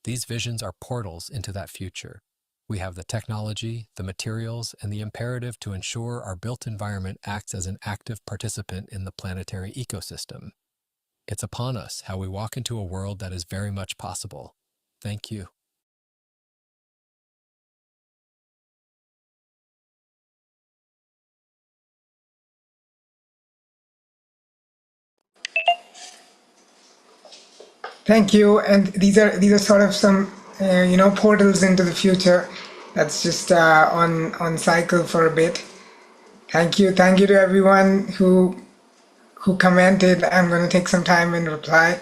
These visions are portals into that future. We have the technology, the materials, and the imperative to ensure our built environment acts as an active participant in the planetary ecosystem. It's upon us how we walk into a world that is very much possible. Thank you. Thank you. And these are sort of some portals into the future. That's just on cycle for a bit. Thank you to everyone who commented. I'm going to take some time and reply.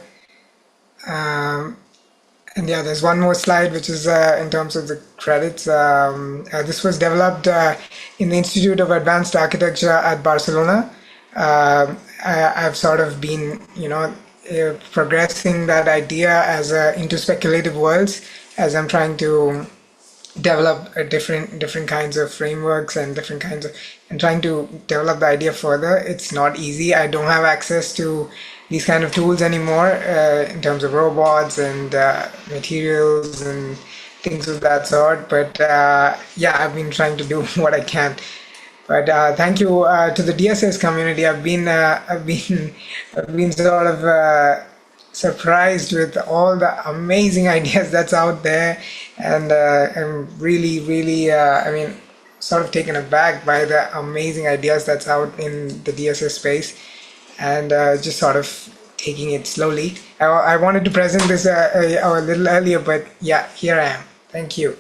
And yeah, there's one more slide, which is in terms of the credits. This was developed in the Institute of Advanced Architecture at Barcelona. I've sort of been, progressing that idea into speculative worlds as I'm trying to develop different kinds of frameworks and and trying to develop the idea further. It's not easy. I don't have access to these kind of tools anymore in terms of robots and materials and things of that sort. But yeah, I've been trying to do what I can. But thank you to the DSS community. I've been sort of surprised with all the amazing ideas that's out there, and I'm really, sort of taken aback by the amazing ideas that's out in the DSS space, and just sort of taking it slowly. I wanted to present this a little earlier, but yeah, here I am. Thank you.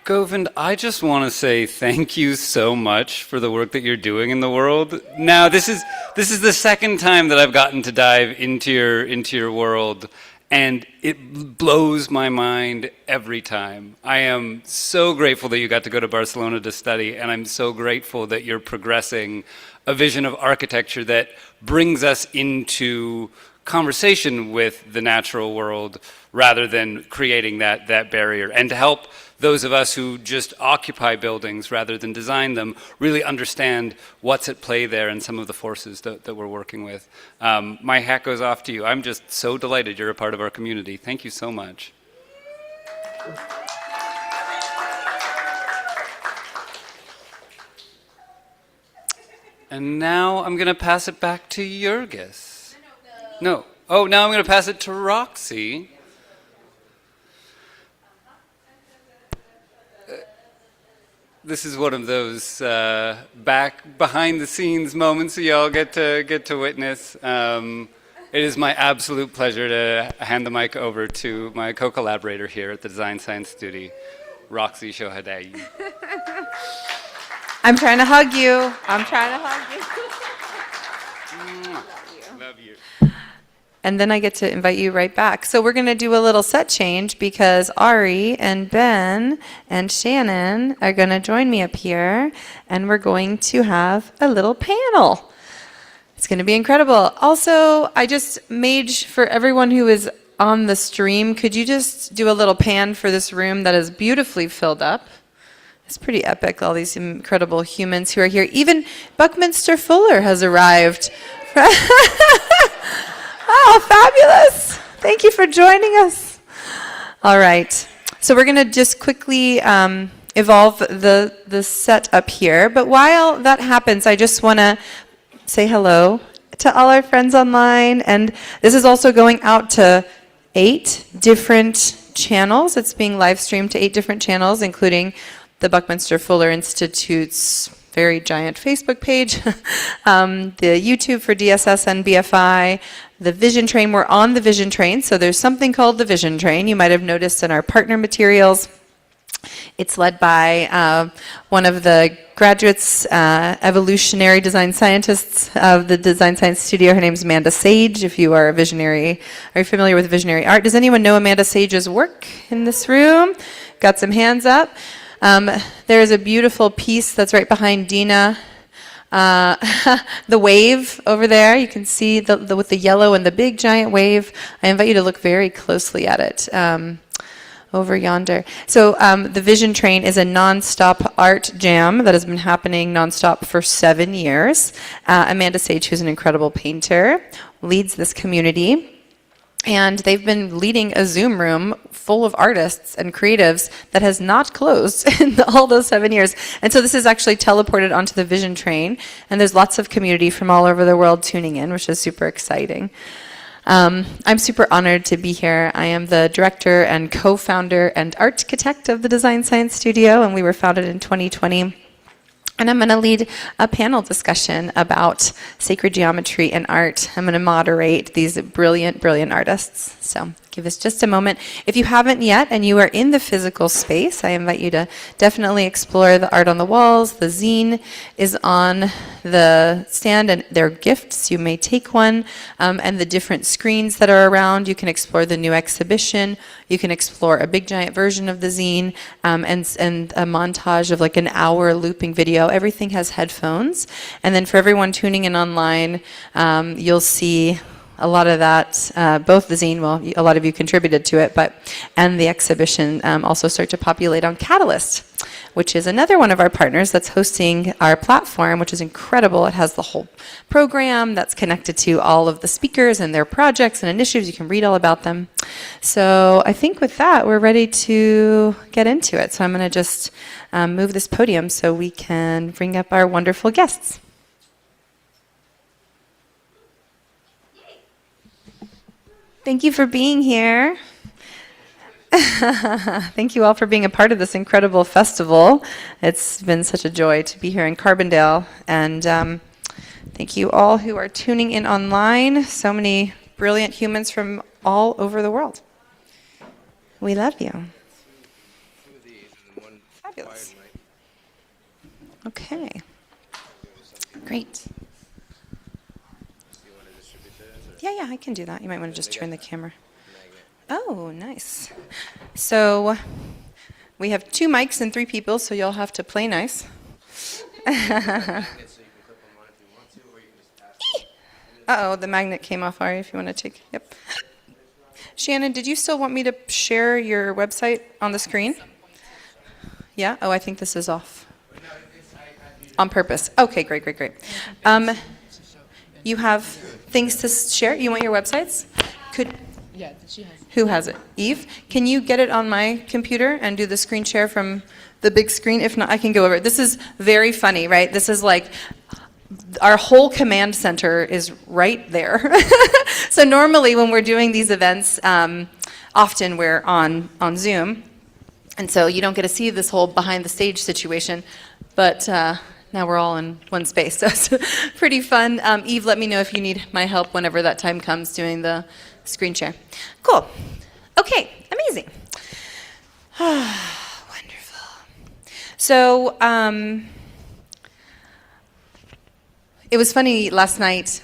Govind, I just want to say thank you so much for the work that you're doing in the world. Now, this is the second time that I've gotten to dive into your world, and it blows my mind every time. I am so grateful that you got to go to Barcelona to study, and I'm so grateful that you're progressing a vision of architecture that brings us into conversation with the natural world rather than creating that barrier, and to help those of us who just occupy buildings rather than design them really understand what's at play there and some of the forces that we're working with. My hat goes off to you. I'm just so delighted you're a part of our community. Thank you so much. And now I'm going to pass it back to Jurgis. No. Oh, now I'm going to pass it to Roxy. This is one of those back behind the scenes moments that y'all get to witness. It is my absolute pleasure to hand the mic over to my co-collaborator here at the Design Science Studio, Roxy Shohadei. I'm trying to hug you. I'm trying to hug you. Love you. And then I get to invite you right back. So we're going to do a little set change because Ari and Ben and Shannon are going to join me up here, and we're going to have a little panel. It's going to be incredible. Also, I just made for everyone who is on the stream, could you just do a little pan for this room that is beautifully filled up? It's pretty epic, all these incredible humans who are here. Even Buckminster Fuller has arrived. Oh, fabulous. Thank you for joining us. All right. So we're going to just quickly evolve the set up here. But while that happens, I just want to say hello to all our friends online. And this is also going out to 8 different channels. It's being live streamed to 8 different channels, including the Buckminster Fuller Institute's very giant Facebook page, the YouTube for DSS and BFI, the Vision Train. We're on the Vision Train, so there's something called the Vision Train. You might have noticed in our partner materials. It's led by one of the graduates, evolutionary design scientists of the Design Science Studio. Her name's Amanda Sage. If you are a visionary, are you familiar with visionary art? Does anyone know Amanda Sage's work in this room? Got some hands up. There's a beautiful piece that's right behind Dina. The wave over there, you can see with the yellow and the big giant wave. I invite you to look very closely at it over yonder. So the Vision Train is a nonstop art jam that has been happening nonstop for 7 years. Amanda Sage, who's an incredible painter, leads this community. And they've been leading a Zoom room full of artists and creatives that has not closed in all those 7 years. And so this is actually teleported onto the Vision Train. And there's lots of community from all over the world tuning in, which is super exciting. I'm super honored to be here. I am the director and co-founder and architect of the Design Science Studio, and we were founded in 2020. And I'm going to lead a panel discussion about sacred geometry and art. I'm going to moderate these brilliant, brilliant artists. So give us just a moment. If you haven't yet and you are in the physical space, I invite you to definitely explore the art on the walls. The zine is on the stand and they're gifts. You may take one, and the different screens that are around. You can explore the new exhibition. You can explore a big giant version of the zine, and a montage of like an hour looping video. Everything has headphones. And then for everyone tuning in online, you'll see a lot of that, both the zine, well, a lot of you contributed to it, and the exhibition also start to populate on Catalyst, which is another one of our partners that's hosting our platform, which is incredible. It has the whole program that's connected to all of the speakers and their projects and initiatives. You can read all about them. So I think with that, we're ready to get into it. So I'm going to just move this podium so we can bring up our wonderful guests. Thank you for being here. Thank you all for being a part of this incredible festival. It's been such a joy to be here in Carbondale. And thank you all who are tuning in online. So many brilliant humans from all over the world. We love you. Fabulous. Okay. Great. Yeah, I can do that. You might want to just turn the camera. Oh, nice. So we have 2 mics and 3 people, so you'll have to play nice. Uh-oh, the magnet came off, Ari, if you want to take. Yep. Shannon, did you still want me to share your website on the screen? Yeah? Oh, I think this is off. On purpose. Okay, great. You have things to share? You want your websites? Yeah, she has it. Who has it? Eve? Can you get it on my computer and do the screen share from the big screen? If not, I can go over it. This is very funny, right? This is like our whole command center is right there. So normally when we're doing these events, often we're on Zoom. And so you don't get to see this whole behind the stage situation. But now we're all in one space, so it's pretty fun. Eve, let me know if you need my help whenever that time comes doing the screen share. Cool. Okay, amazing. Wonderful. So it was funny last night.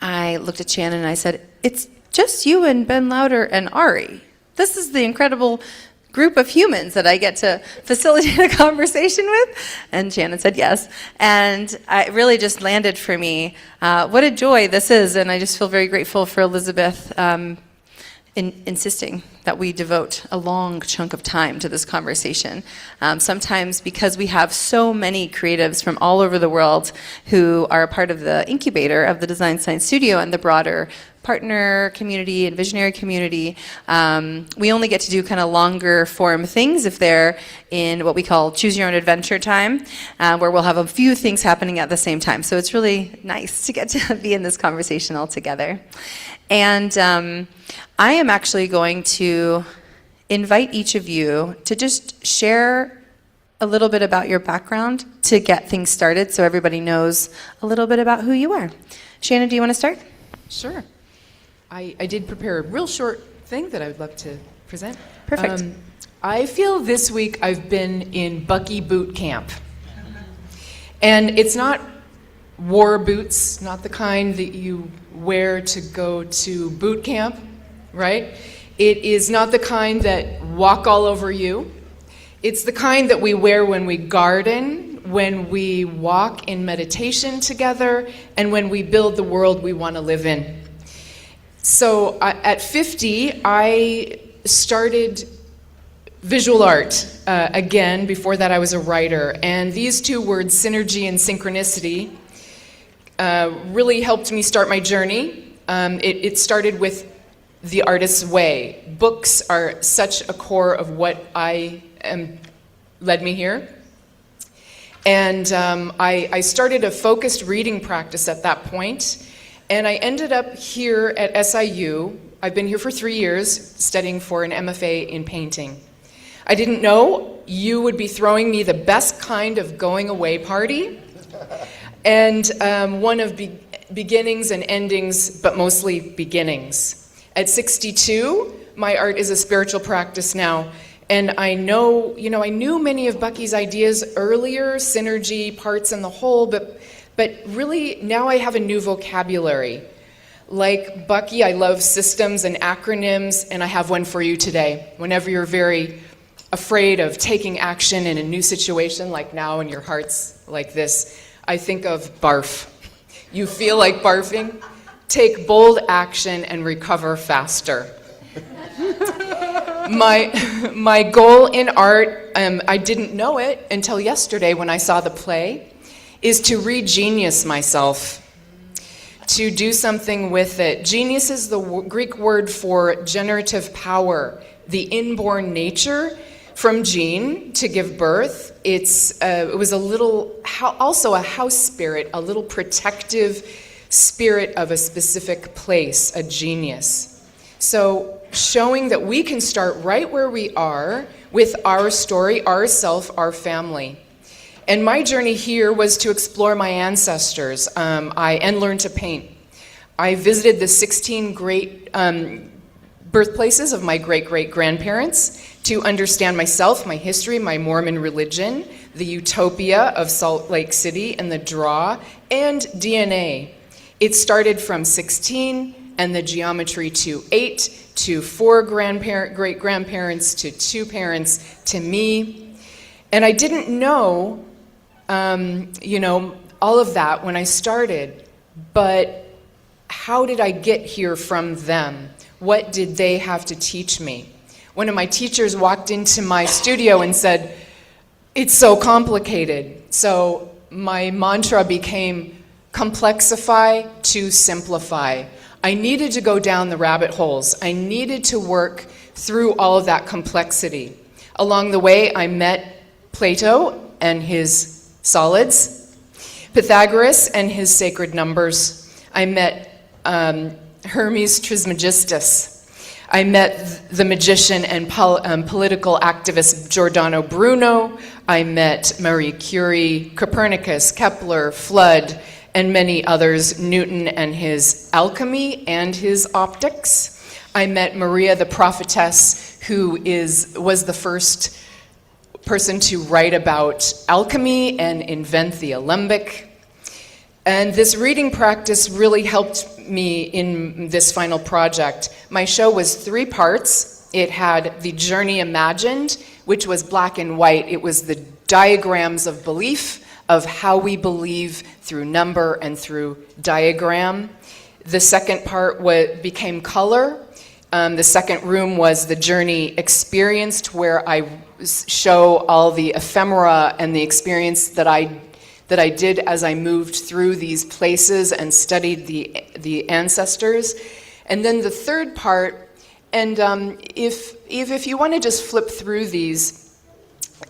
I looked at Shannon and I said, "It's just you and Ben Lauder and Ari. This is the incredible group of humans that I get to facilitate a conversation with." And Shannon said yes. And it really just landed for me. What a joy this is. And I just feel very grateful for Elizabeth insisting that we devote a long chunk of time to this conversation. Sometimes because we have so many creatives from all over the world who are a part of the incubator of the Design Science Studio and the broader partner community and visionary community, we only get to do kind of longer form things if they're in what we call choose your own adventure time, where we'll have a few things happening at the same time. So it's really nice to get to be in this conversation all together. And I am actually going to invite each of you to just share a little bit about your background to get things started so everybody knows a little bit about who you are. Shannon, do you want to start? Sure. I did prepare a real short thing that I would love to present. Perfect. I feel this week I've been in Bucky boot camp. And it's not war boots, not the kind that you wear to go to boot camp, right? It is not the kind that walk all over you. It's the kind that we wear when we garden, when we walk in meditation together, and when we build the world we want to live in. So at 50, I started visual art again. Before that, I was a writer. And these 2 words, synergy and synchronicity, really helped me start my journey. It started with the artist's way. Books are such a core of what led me here. And I started a focused reading practice at that point. And I ended up here at SIU. I've been here for 3 years studying for an MFA in painting. I didn't know you would be throwing me the best kind of going away party. And one of beginnings and endings, but mostly beginnings. At 62, my art is a spiritual practice now. And I know, I knew many of Bucky's ideas earlier, synergy, parts, and the whole, but really now I have a new vocabulary. Like Bucky, I love systems and acronyms, and I have one for you today. Whenever you're very afraid of taking action in a new situation, like now, and your heart's like this, I think of barf. You feel like barfing? Take bold action and recover faster. My goal in art, I didn't know it until yesterday when I saw the play, is to regenius myself, to do something with it. Genius is the Greek word for generative power, the inborn nature from gene, to give birth. It was also a house spirit, a little protective spirit of a specific place, a genius. So showing that we can start right where we are with our story, our self, our family. And my journey here was to explore my ancestors and learn to paint. I visited the 16 great birthplaces of my great-great-grandparents to understand myself, my history, my Mormon religion, the utopia of Salt Lake City and the draw, and DNA. It started from 16 and the geometry to 8, to 4 great-grandparents, to 2 parents, to me. And I didn't know, all of that when I started, but how did I get here from them? What did they have to teach me? One of my teachers walked into my studio and said, "It's so complicated." So my mantra became, complexify to simplify. I needed to go down the rabbit holes. I needed to work through all of that complexity. Along the way, I met Plato and his solids, Pythagoras and his sacred numbers. I met Hermes Trismegistus. I met the magician and political activist Giordano Bruno. I met Marie Curie, Copernicus, Kepler, Flood, and many others, Newton and his alchemy and his optics. I met Maria the prophetess, who was the first person to write about alchemy and invent the alembic. And this reading practice really helped me in this final project. My show was 3 parts. It had the journey imagined, which was black and white. It was the diagrams of belief, of how we believe through number and through diagram. The second part became color. The second room was the journey experienced, where I show all the ephemera and the experience that I did as I moved through these places and studied the ancestors. And then the third part, and if you want to just flip through these,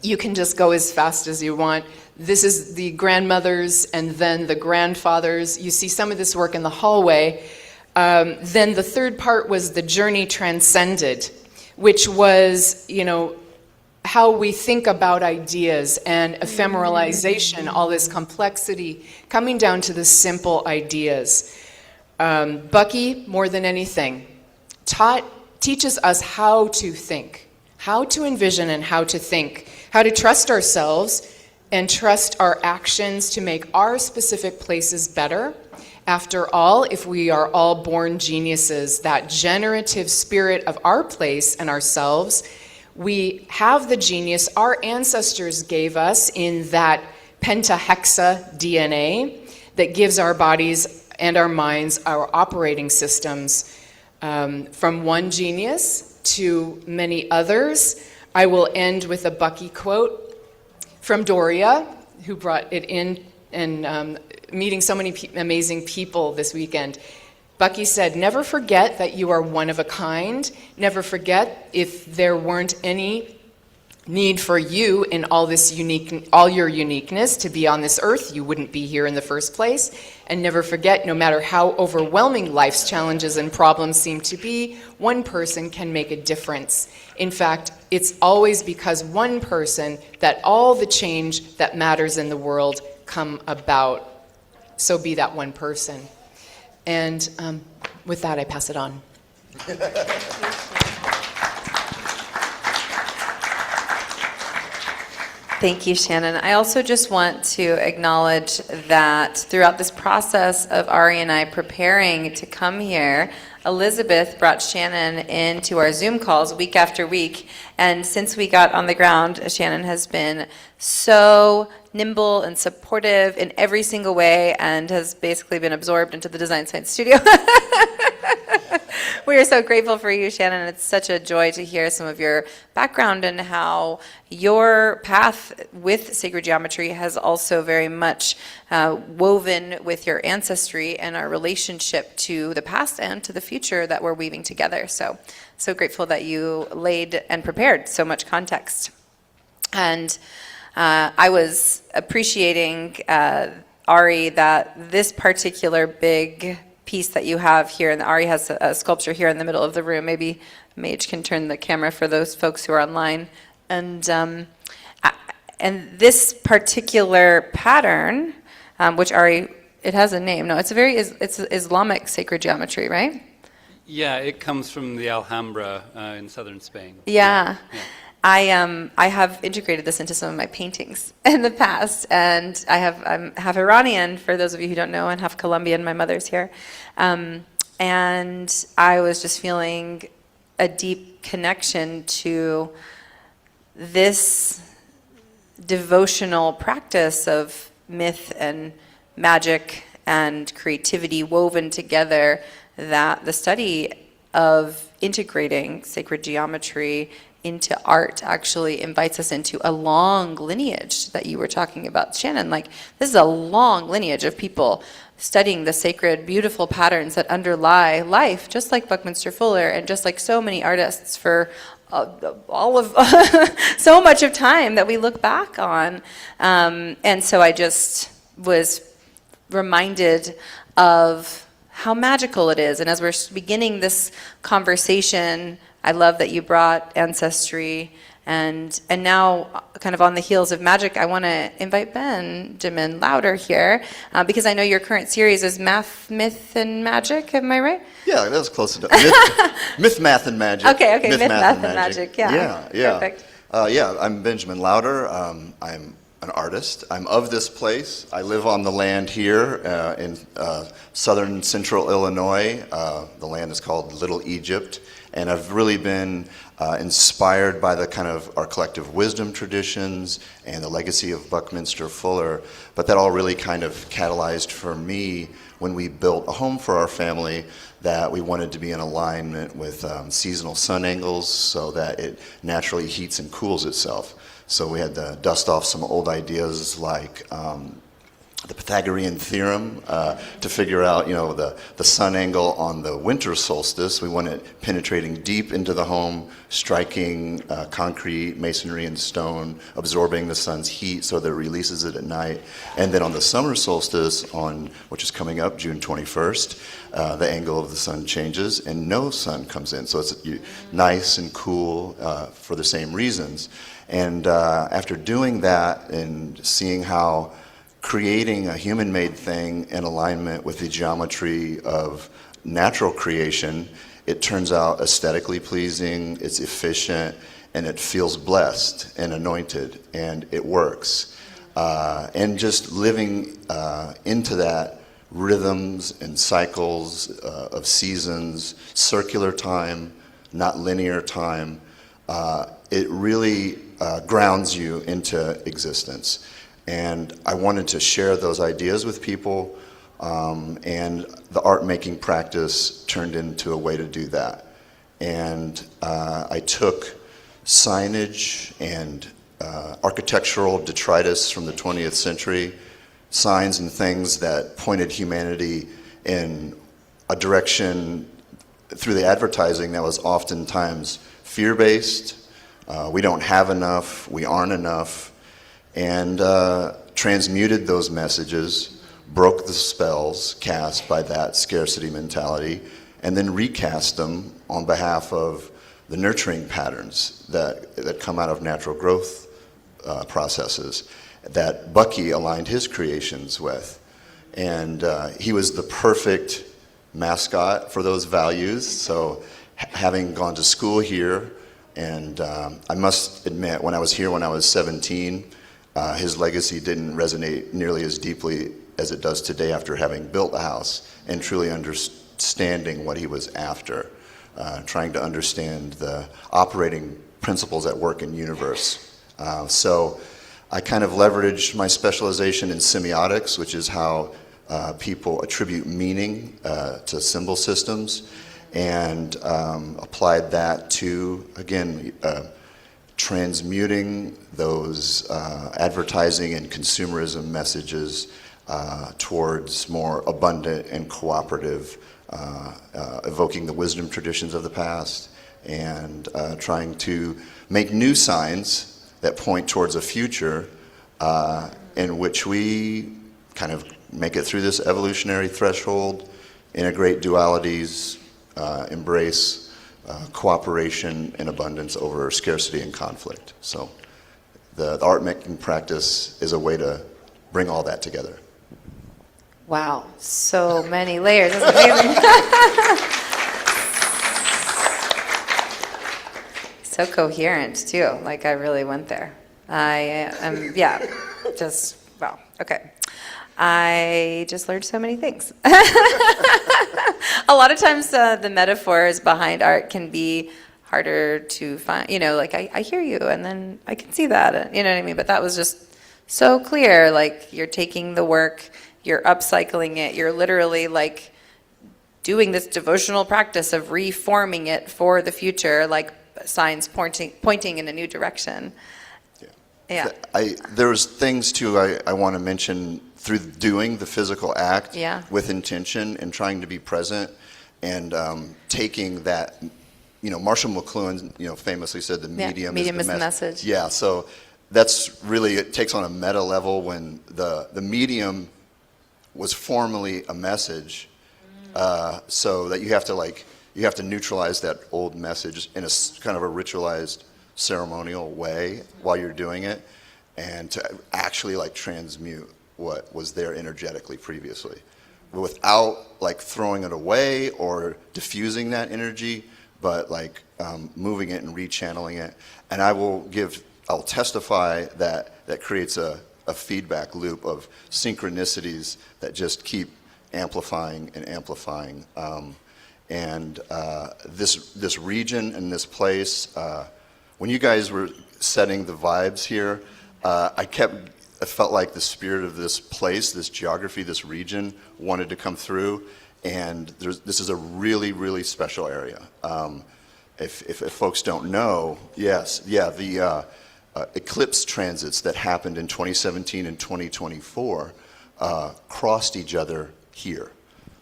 you can just go as fast as you want. This is the grandmothers and then the grandfathers. You see some of this work in the hallway. Then the third part was the journey transcended, which was, how we think about ideas and ephemeralization, all this complexity, coming down to the simple ideas. Bucky, more than anything, teaches us how to think, how to envision and how to think, how to trust ourselves and trust our actions to make our specific places better. After all, if we are all born geniuses, that generative spirit of our place and ourselves, we have the genius our ancestors gave us in that pentahexa DNA that gives our bodies and our minds our operating systems. From one genius to many others. I will end with a Bucky quote from Doria, who brought it in and meeting so many amazing people this weekend. Bucky said, "Never forget that you are one of a kind. Never forget if there weren't any need for you in all your uniqueness to be on this earth, you wouldn't be here in the first place. And never forget, no matter how overwhelming life's challenges and problems seem to be, one person can make a difference. In fact, it's always because one person that all the change that matters in the world come about. So be that one person." And with that, I pass it on. Thank you, Shannon. I also just want to acknowledge that throughout this process of Ari and I preparing to come here, Elizabeth brought Shannon into our Zoom calls week after week. And since we got on the ground, Shannon has been so nimble and supportive in every single way and has basically been absorbed into the Design Science Studio. We are so grateful for you, Shannon. It's such a joy to hear some of your background and how your path with sacred geometry has also very much woven with your ancestry and our relationship to the past and to the future that we're weaving together. So grateful that you laid and prepared so much context. And I was appreciating, Ari, that this particular big piece that you have here, and Ari has a sculpture here in the middle of the room. Maybe Mage can turn the camera for those folks who are online. And this particular pattern, which Ari, it has a name. No, it's it's Islamic sacred geometry, right? Yeah, it comes from the Alhambra in southern Spain. Yeah. Yeah. I have integrated this into some of my paintings in the past, and I'm half Iranian, for those of you who don't know, and half Colombian. My mother's here. And I was just feeling a deep connection to this devotional practice of myth and magic and creativity woven together, that the study of integrating sacred geometry into art actually invites us into a long lineage that you were talking about, Shannon. Like, this is a long lineage of people studying the sacred, beautiful patterns that underlie life, just like Buckminster Fuller and just like so many artists for all of so much of time that we look back on. And so I just was reminded of how magical it is. And as we're beginning this conversation, I love that you brought ancestry, and now, kind of on the heels of magic, I want to invite Benjamin Louder here, because I know your current series is Math, Myth, and Magic. Am I right? Yeah, that was close enough. Myth, Math, and Magic. Okay, Myth, Math, and Magic. Yeah. Perfect. I'm Benjamin Louder. I'm an artist. I'm of this place. I live on the land here in southern central Illinois. The land is called Little Egypt. And I've really been inspired by the kind of our collective wisdom traditions and the legacy of Buckminster Fuller. But that all really kind of catalyzed for me when we built a home for our family, that we wanted to be in alignment with seasonal sun angles so that it naturally heats and cools itself. So we had to dust off some old ideas like the Pythagorean theorem to figure out, the sun angle on the winter solstice. We want it penetrating deep into the home, striking concrete, masonry, and stone, absorbing the sun's heat so that it releases it at night. And then on the summer solstice, which is coming up June 21st, the angle of the sun changes and no sun comes in. So it's nice and cool for the same reasons. And after doing that and seeing how creating a human-made thing in alignment with the geometry of natural creation, it turns out aesthetically pleasing, it's efficient, and it feels blessed and anointed, and it works. And just living into that rhythms and cycles of seasons, circular time, not linear time, it really grounds you into existence. And I wanted to share those ideas with people, and the art making practice turned into a way to do that. And I took signage and architectural detritus from the 20th century, signs and things that pointed humanity in a direction through the advertising that was oftentimes fear-based. We don't have enough, we aren't enough. And transmuted those messages, broke the spells cast by that scarcity mentality, and then recast them on behalf of the nurturing patterns that come out of natural growth processes that Bucky aligned his creations with. And he was the perfect mascot for those values. So having gone to school here, and I must admit, when I was here when I was 17, his legacy didn't resonate nearly as deeply as it does today after having built the house and truly understanding what he was after, trying to understand the operating principles at work in universe. So I kind of leveraged my specialization in semiotics, which is how people attribute meaning to symbol systems, and applied that to, again, transmuting those advertising and consumerism messages towards more abundant and cooperative, evoking the wisdom traditions of the past, and trying to make new signs that point towards a future in which we kind of make it through this evolutionary threshold, integrate dualities, embrace cooperation and abundance over scarcity and conflict. So the art making practice is a way to bring all that together. Wow, so many layers. That's amazing. So coherent too. Like I really went there. I am, yeah, just, wow, okay. I just learned so many things. A lot of times the metaphors behind art can be harder to find, you know, like I hear you and then I can see that, you know what I mean? But that was just so clear, like you're taking the work, you're upcycling it, you're literally like doing this devotional practice of reforming it for the future, like signs pointing in a new direction. Yeah. There's things too I want to mention through doing the physical act with intention and trying to be present and taking that, you know, Marshall McLuhan, you know, famously said the medium is the message. Yeah, so that's really, it takes on a meta level when the medium was formally a message, so that you have to neutralize that old message in a kind of a ritualized ceremonial way while you're doing it, and to actually like transmute what was there energetically previously without like throwing it away or diffusing that energy, but like moving it and rechanneling it. And I'll testify that creates a feedback loop of synchronicities that just keep amplifying and amplifying. This region and this place, when you guys were setting the vibes here, I felt like the spirit of this place, this geography, this region wanted to come through, and this is a really, really special area. If folks don't know, the eclipse transits that happened in 2017 and 2024 crossed each other here.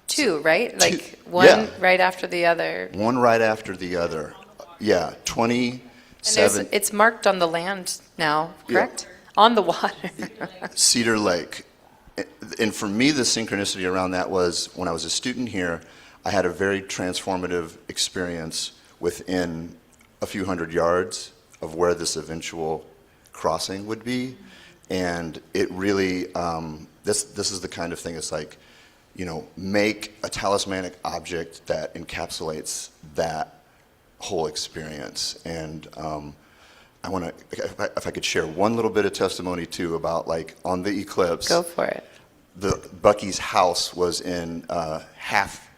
Two, right? Like one right after the other. One right after the other. Yeah, 27. And it's marked on the land now, correct? Yeah. On the water. Cedar Lake. And for me, the synchronicity around that was when I was a student here, I had a very transformative experience within a few hundred yards of where this eventual crossing would be. And it really, this is the kind of thing, it's like, you know, make a talismanic object that encapsulates that whole experience. And I want to, if I could share one little bit of testimony too about like on the eclipse. Go for it. Bucky's house was in half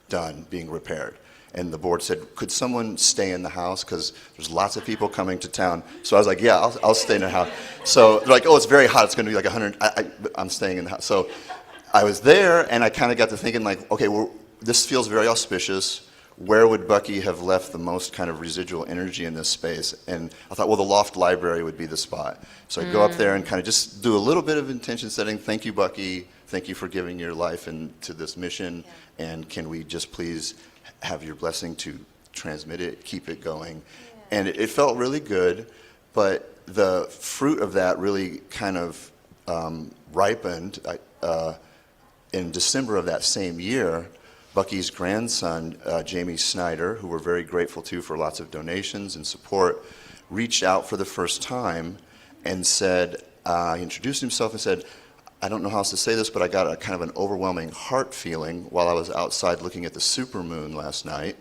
done being repaired. And the board said, could someone stay in the house? Because there's lots of people coming to town. So I was like, yeah, I'll stay in the house. So they're like, oh, it's very hot. It's going to be like 100. I'm staying in the house. So I was there, and I kind of got to thinking, like, okay, well, this feels very auspicious. Where would Bucky have left the most kind of residual energy in this space? And I thought, well, the loft library would be the spot. So I go up there and kind of just do a little bit of intention setting. Thank you, Bucky. Thank you for giving your life into this mission. Yeah. And can we just please have your blessing to transmit it, keep it going? Yeah. And it felt really good, but the fruit of that really kind of ripened in December of that same year. Bucky's grandson, Jamie Snyder, who we're very grateful to for lots of donations and support, reached out for the first time and said, he introduced himself and said, I don't know how else to say this, but I got a kind of an overwhelming heart feeling while I was outside looking at the supermoon last night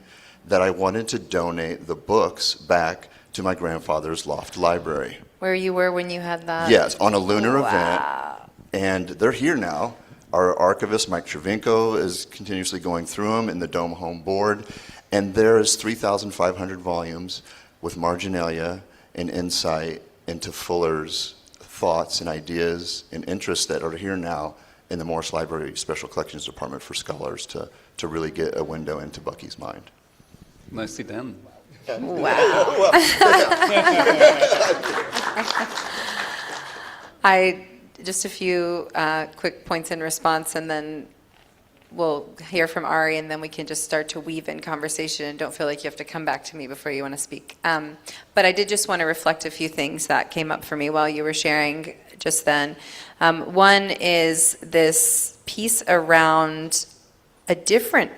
that I wanted to donate the books back to my grandfather's loft library. Where you were when you had that? Yes, on a lunar Wow. event, and they're here now. Our archivist, Mike Travinko, is continuously going through them in the Dome Home Board, and there's 3,500 volumes with marginalia and insight into Fuller's thoughts and ideas and interests that are here now in the Morris Library Special Collections Department for scholars to really get a window into Bucky's mind. Nicely done. Wow. Just a few quick points in response, and then we'll hear from Ari, and then we can just start to weave in conversation, and don't feel like you have to come back to me before you want to speak. But I did just want to reflect a few things that came up for me while you were sharing just then. One is this piece around a different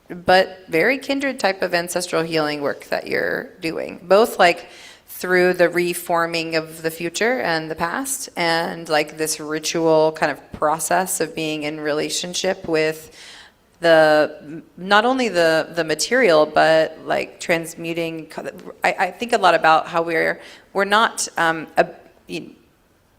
but very kindred type of ancestral healing work that you're doing, both like through the reforming of the future and the past, and like this ritual kind of process of being in relationship with the not only the material, but like transmuting. I think a lot about how we're not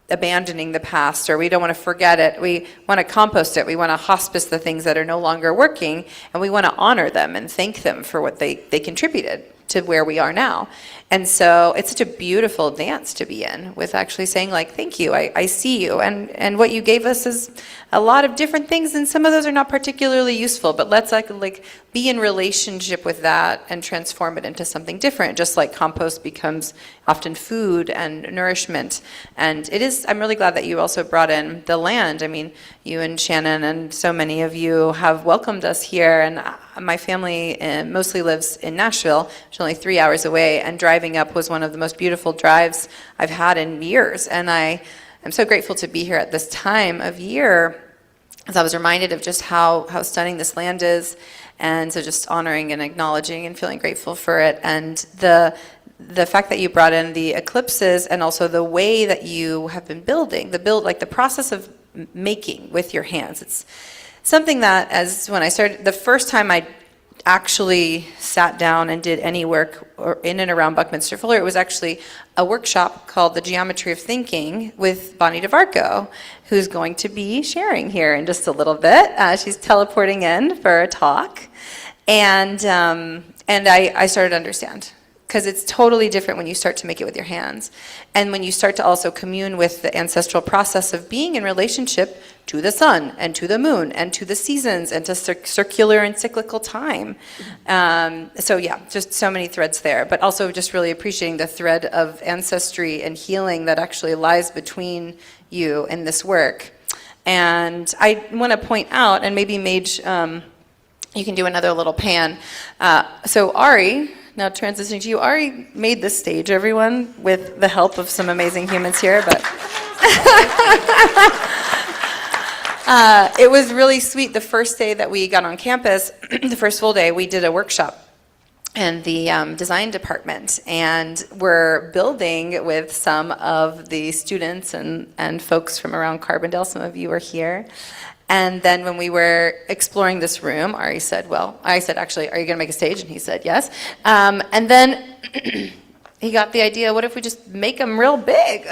abandoning the past, or we don't want to forget it. We want to compost it. We want to hospice the things that are no longer working, and we want to honor them and thank them for what they contributed to where we are now. And so it's such a beautiful dance to be in, with actually saying like, thank you, I see you. And what you gave us is a lot of different things, and some of those are not particularly useful, but let's like be in relationship with that and transform it into something different, just like compost becomes often food and nourishment. And it is, I'm really glad that you also brought in the land. I mean, you and Shannon and so many of you have welcomed us here, and my family mostly lives in Nashville, which is only 3 hours away, and driving up was one of the most beautiful drives I've had in years. And I am so grateful to be here at this time of year, as I was reminded of just how stunning this land is, and so just honoring and acknowledging and feeling grateful for it. And the fact that you brought in the eclipses, and also the way that you have been building, like the process of making with your hands. It's something that, as when I started, the first time I actually sat down and did any work in and around Buckminster Fuller, it was actually a workshop called The Geometry of Thinking with Bonnie DeVarco, who's going to be sharing here in just a little bit. She's teleporting in for a talk. And I started to understand, because it's totally different when you start to make it with your hands. And when you start to also commune with the ancestral process of being in relationship to the sun and to the moon and to the seasons and to circular and cyclical time. So yeah, just so many threads there, but also just really appreciating the thread of ancestry and healing that actually lies between you in this work. And I want to point out, and maybe Mage, you can do another little pan. So Ari, now transitioning to you, Ari made this stage, everyone, with the help of some amazing humans here, but it was really sweet. The first day that we got on campus, the first full day, we did a workshop in the design department, and we're building with some of the students and folks from around Carbondale. Some of you were here. And then when we were exploring this room, Ari said, well, I said, actually, are you going to make a stage? And he said, yes. And then he got the idea, what if we just make them real big?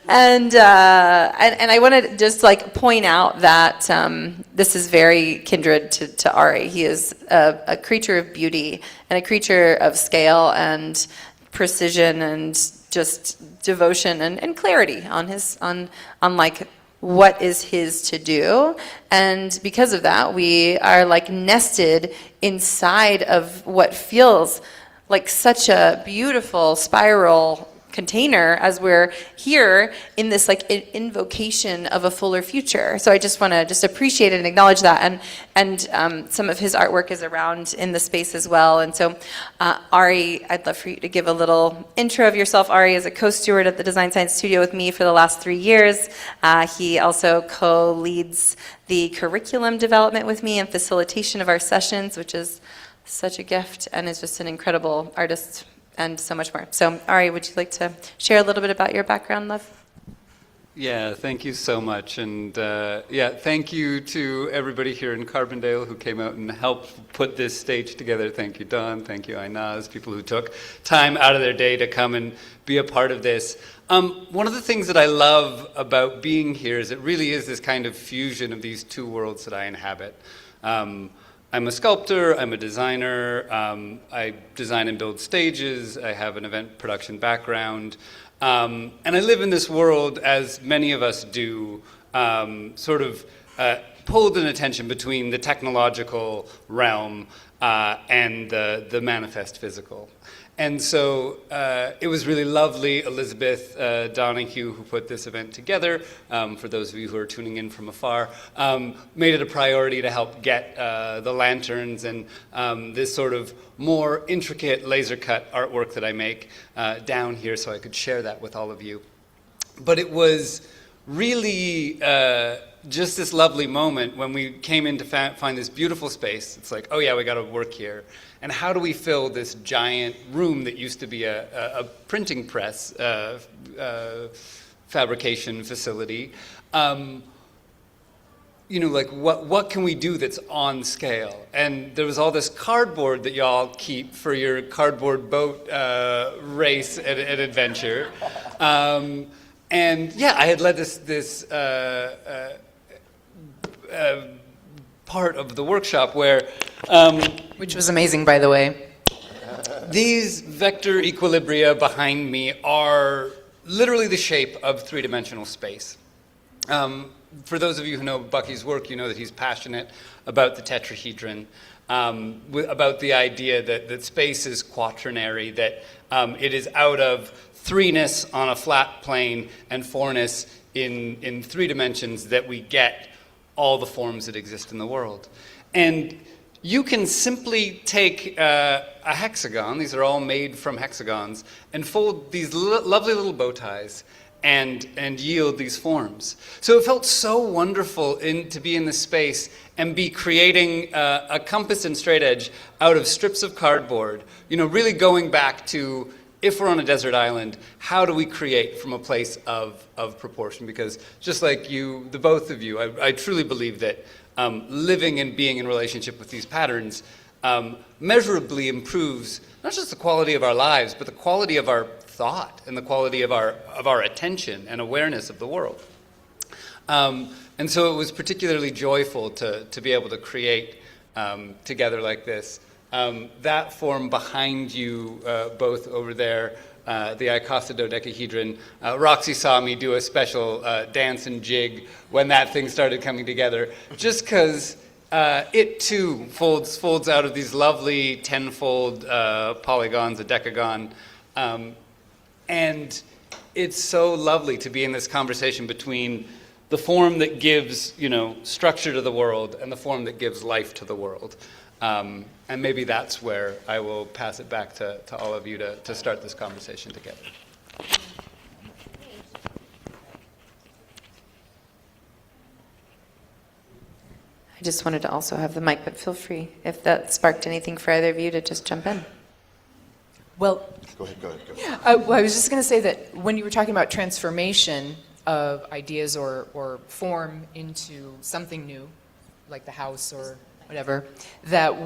And I want to just like point out that this is very kindred to Ari. He is a creature of beauty and a creature of scale and precision and just devotion and clarity on like what is his to do. And because of that, we are like nested inside of what feels like such a beautiful spiral container as we're here in this like invocation of a fuller future. So I just want to just appreciate it and acknowledge that. And some of his artwork is around in the space as well. And so Ari, I'd love for you to give a little intro of yourself. Ari is a co-steward at the Design Science Studio with me for the last 3 years. He also co-leads the curriculum development with me and facilitation of our sessions, which is such a gift, and is just an incredible artist and so much more. So Ari, would you like to share a little bit about your background, love? Yeah, thank you so much. And yeah, thank you to everybody here in Carbondale who came out and helped put this stage together. Thank you, Don. Thank you, Inaz, people who took time out of their day to come and be a part of this. One of the things that I love about being here is it really is this kind of fusion of these two worlds that I inhabit. I'm a sculptor, I'm a designer, I design and build stages, I have an event production background. And I live in this world, as many of us do, sort of pulled in attention between the technological realm and the manifest physical. And so it was really lovely, Elizabeth Donahue, who put this event together, for those of you who are tuning in from afar, made it a priority to help get the lanterns and this sort of more intricate laser cut artwork that I make down here so I could share that with all of you. But it was really just this lovely moment when we came in to find this beautiful space. It's like, oh yeah, we got to work here. And how do we fill this giant room that used to be a printing press fabrication facility? You know, like what can we do that's on scale? And there was all this cardboard that y'all keep for your cardboard boat race and adventure. And yeah, I had led this part of the workshop where... which was amazing, by the way. These vector equilibria behind me are literally the shape of three-dimensional space. For those of you who know Bucky's work, you know that he's passionate about the tetrahedron, about the idea that space is quaternary, that it is out of threeness on a flat plane and fourness in 3 dimensions that we get all the forms that exist in the world. And you can simply take a hexagon, these are all made from hexagons, and fold these lovely little bow ties and yield these forms. So it felt so wonderful to be in this space and be creating a compass and straight edge out of strips of cardboard, you know, really going back to, if we're on a desert island, how do we create from a place of proportion? Because just like you, the both of you, I truly believe that living and being in relationship with these patterns measurably improves not just the quality of our lives, but the quality of our thought and the quality of our attention and awareness of the world. And so it was particularly joyful to be able to create together like this. That form behind you, both over there, the icosahedron, Roxy saw me do a special dance and jig when that thing started coming together, just because it too folds out of these lovely tenfold polygons, a decagon, and it's so lovely to be in this conversation between the form that gives, you know, structure to the world and the form that gives life to the world. And maybe that's where I will pass it back to all of you to start this conversation together. I just wanted to also have the mic, but feel free, if that sparked anything for either of you, to just jump in. Well, Go ahead. I was just going to say that when you were talking about transformation of ideas or form into something new, like the house or whatever, that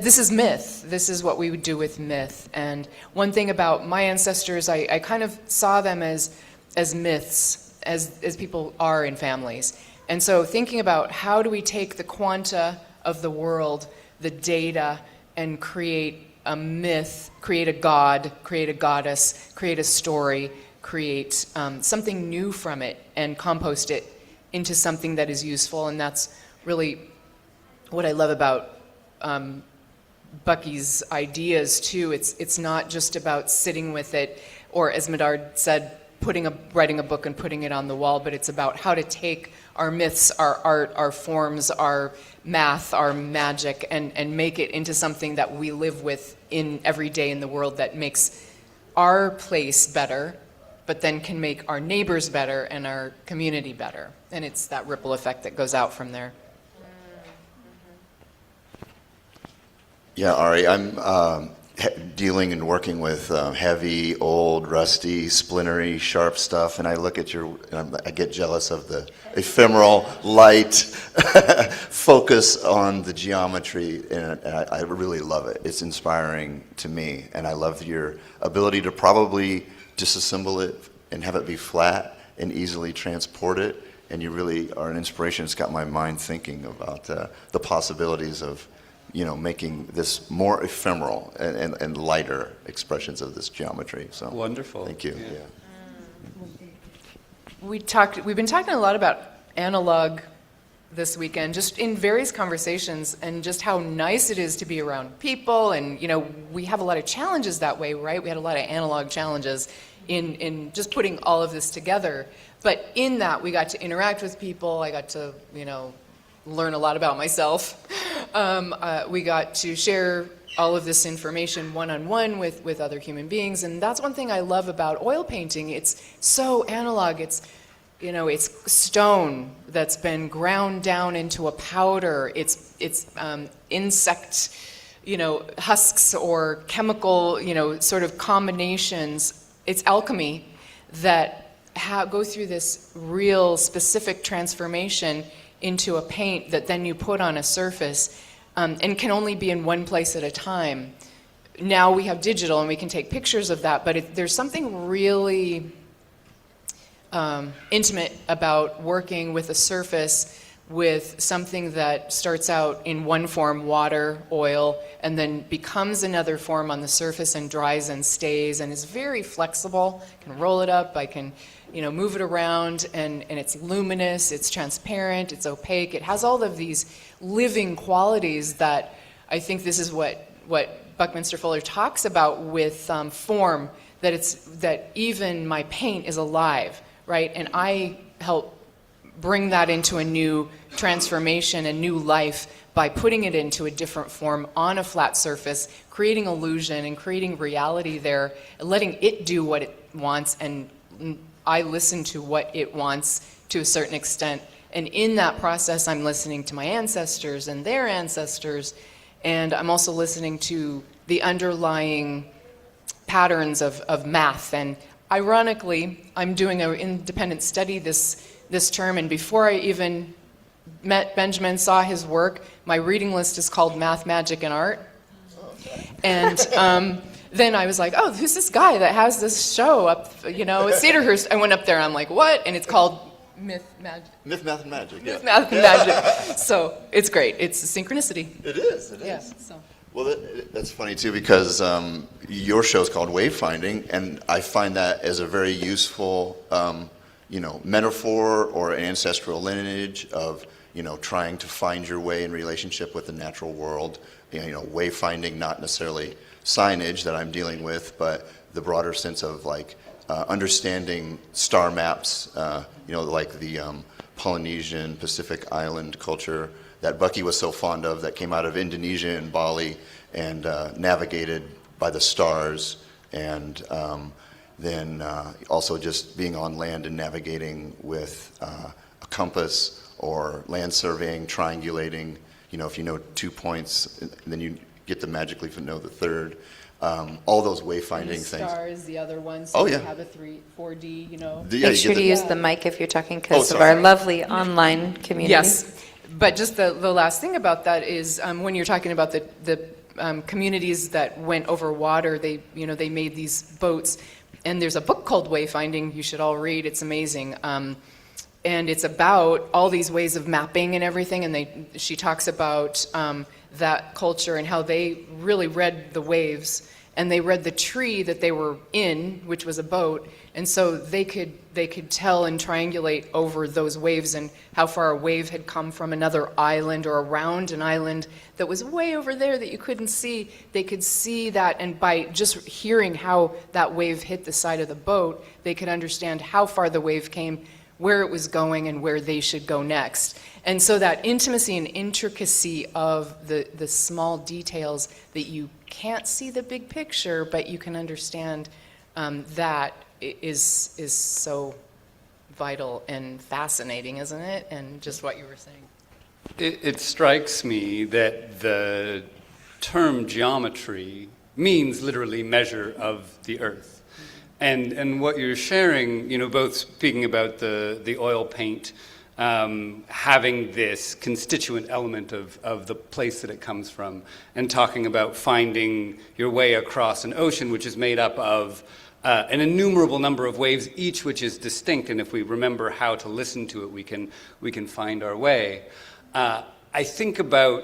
this is myth. This is what we would do with myth. And one thing about my ancestors, I kind of saw them as myths, as people are in families. And so thinking about how do we take the quanta of the world, the data, and create a myth, create a god, create a goddess, create a story, create something new from it, and compost it into something that is useful. And that's really what I love about Bucky's ideas too. It's not just about sitting with it, or as Medard said, writing a book and putting it on the wall, but it's about how to take our myths, our art, our forms, our math, our magic, and make it into something that we live with in every day in the world that makes our place better, but then can make our neighbors better and our community better. And it's that ripple effect that goes out from there. Yeah, Ari, I'm dealing and working with heavy, old, rusty, splintery, sharp stuff, and I look at I get jealous of the ephemeral, light focus on the geometry, and I really love it. It's inspiring to me, and I love your ability to probably disassemble it and have it be flat and easily transport it, and you really are an inspiration. It's got my mind thinking about the possibilities of making this more ephemeral and lighter expressions of this geometry. So wonderful. Thank you. Yeah. We've been talking a lot about analog this weekend, just in various conversations, and just how nice it is to be around people. And we have a lot of challenges that way, right? We had a lot of analog challenges in just putting all of this together. But in that, we got to interact with people. I got to learn a lot about myself. We got to share all of this information one-on-one with other human beings, and that's one thing I love about oil painting. It's so analog. It's stone that's been ground down into a powder. It's insect, husks or chemical, sort of combinations. It's alchemy that go through this real specific transformation into a paint that then you put on a surface, and can only be in one place at a time. Now we have digital and we can take pictures of that, but there's something really intimate about working with a surface with something that starts out in one form, water, oil, and then becomes another form on the surface and dries and stays and is very flexible. I can roll it up, I can move it around, and it's luminous, it's transparent, it's opaque. It has all of these living qualities that I think this is what Buckminster Fuller talks about with form, that even my paint is alive, right? And I help bring that into a new transformation, a new life, by putting it into a different form on a flat surface, creating illusion and creating reality there, and letting it do what it wants, and I listen to what it wants to a certain extent. And in that process, I'm listening to my ancestors and their ancestors, and I'm also listening to the underlying patterns of math. And ironically, I'm doing an independent study this term, and before I even met Benjamin, saw his work, my reading list is called Math, Magic, and Art. And then I was like, oh, who's this guy that has this show up, at Cedarhurst? I went up there and I'm like, what? And it's called Myth, Math, and Magic. Myth, Math, and Magic. So it's great. It's a synchronicity. It is. Yeah, so. Well, that's funny too, because your show is called Wayfinding, and I find that as a very useful, metaphor or ancestral lineage of, trying to find your way in relationship with the natural world. Wayfinding, not necessarily signage that I'm dealing with, but the broader sense of understanding star maps, like the Polynesian Pacific Island culture that Bucky was so fond of, that came out of Indonesia and Bali, and navigated by the stars, and then also just being on land and navigating with a compass or land surveying, triangulating. If you know 2 points, and then you get to magically know the third. All those wayfinding things. Stars, the other ones. So you have a 4D, Make sure to use the mic if you're talking, because of our lovely online community. Yes, but just the last thing about that is when you're talking about the communities that went over water, they made these boats, and there's a book called Wayfinding you should all read. It's amazing. And it's about all these ways of mapping and everything, and she talks about that culture and how they really read the waves, and they read the tree that they were in, which was a boat, and so they could tell and triangulate over those waves and how far a wave had come from another island or around an island that was way over there that you couldn't see. They could see that, and by just hearing how that wave hit the side of the boat, they could understand how far the wave came, where it was going, and where they should go next. And so that intimacy and intricacy of the small details that you can't see the big picture, but you can understand, that is so vital and fascinating, isn't it? And just what you were saying. It strikes me that the term geometry means literally measure of the earth. And what you're sharing, both speaking about the oil paint, having this constituent element of the place that it comes from, and talking about finding your way across an ocean which is made up of an innumerable number of waves, each which is distinct, and if we remember how to listen to it, we can find our way. I think about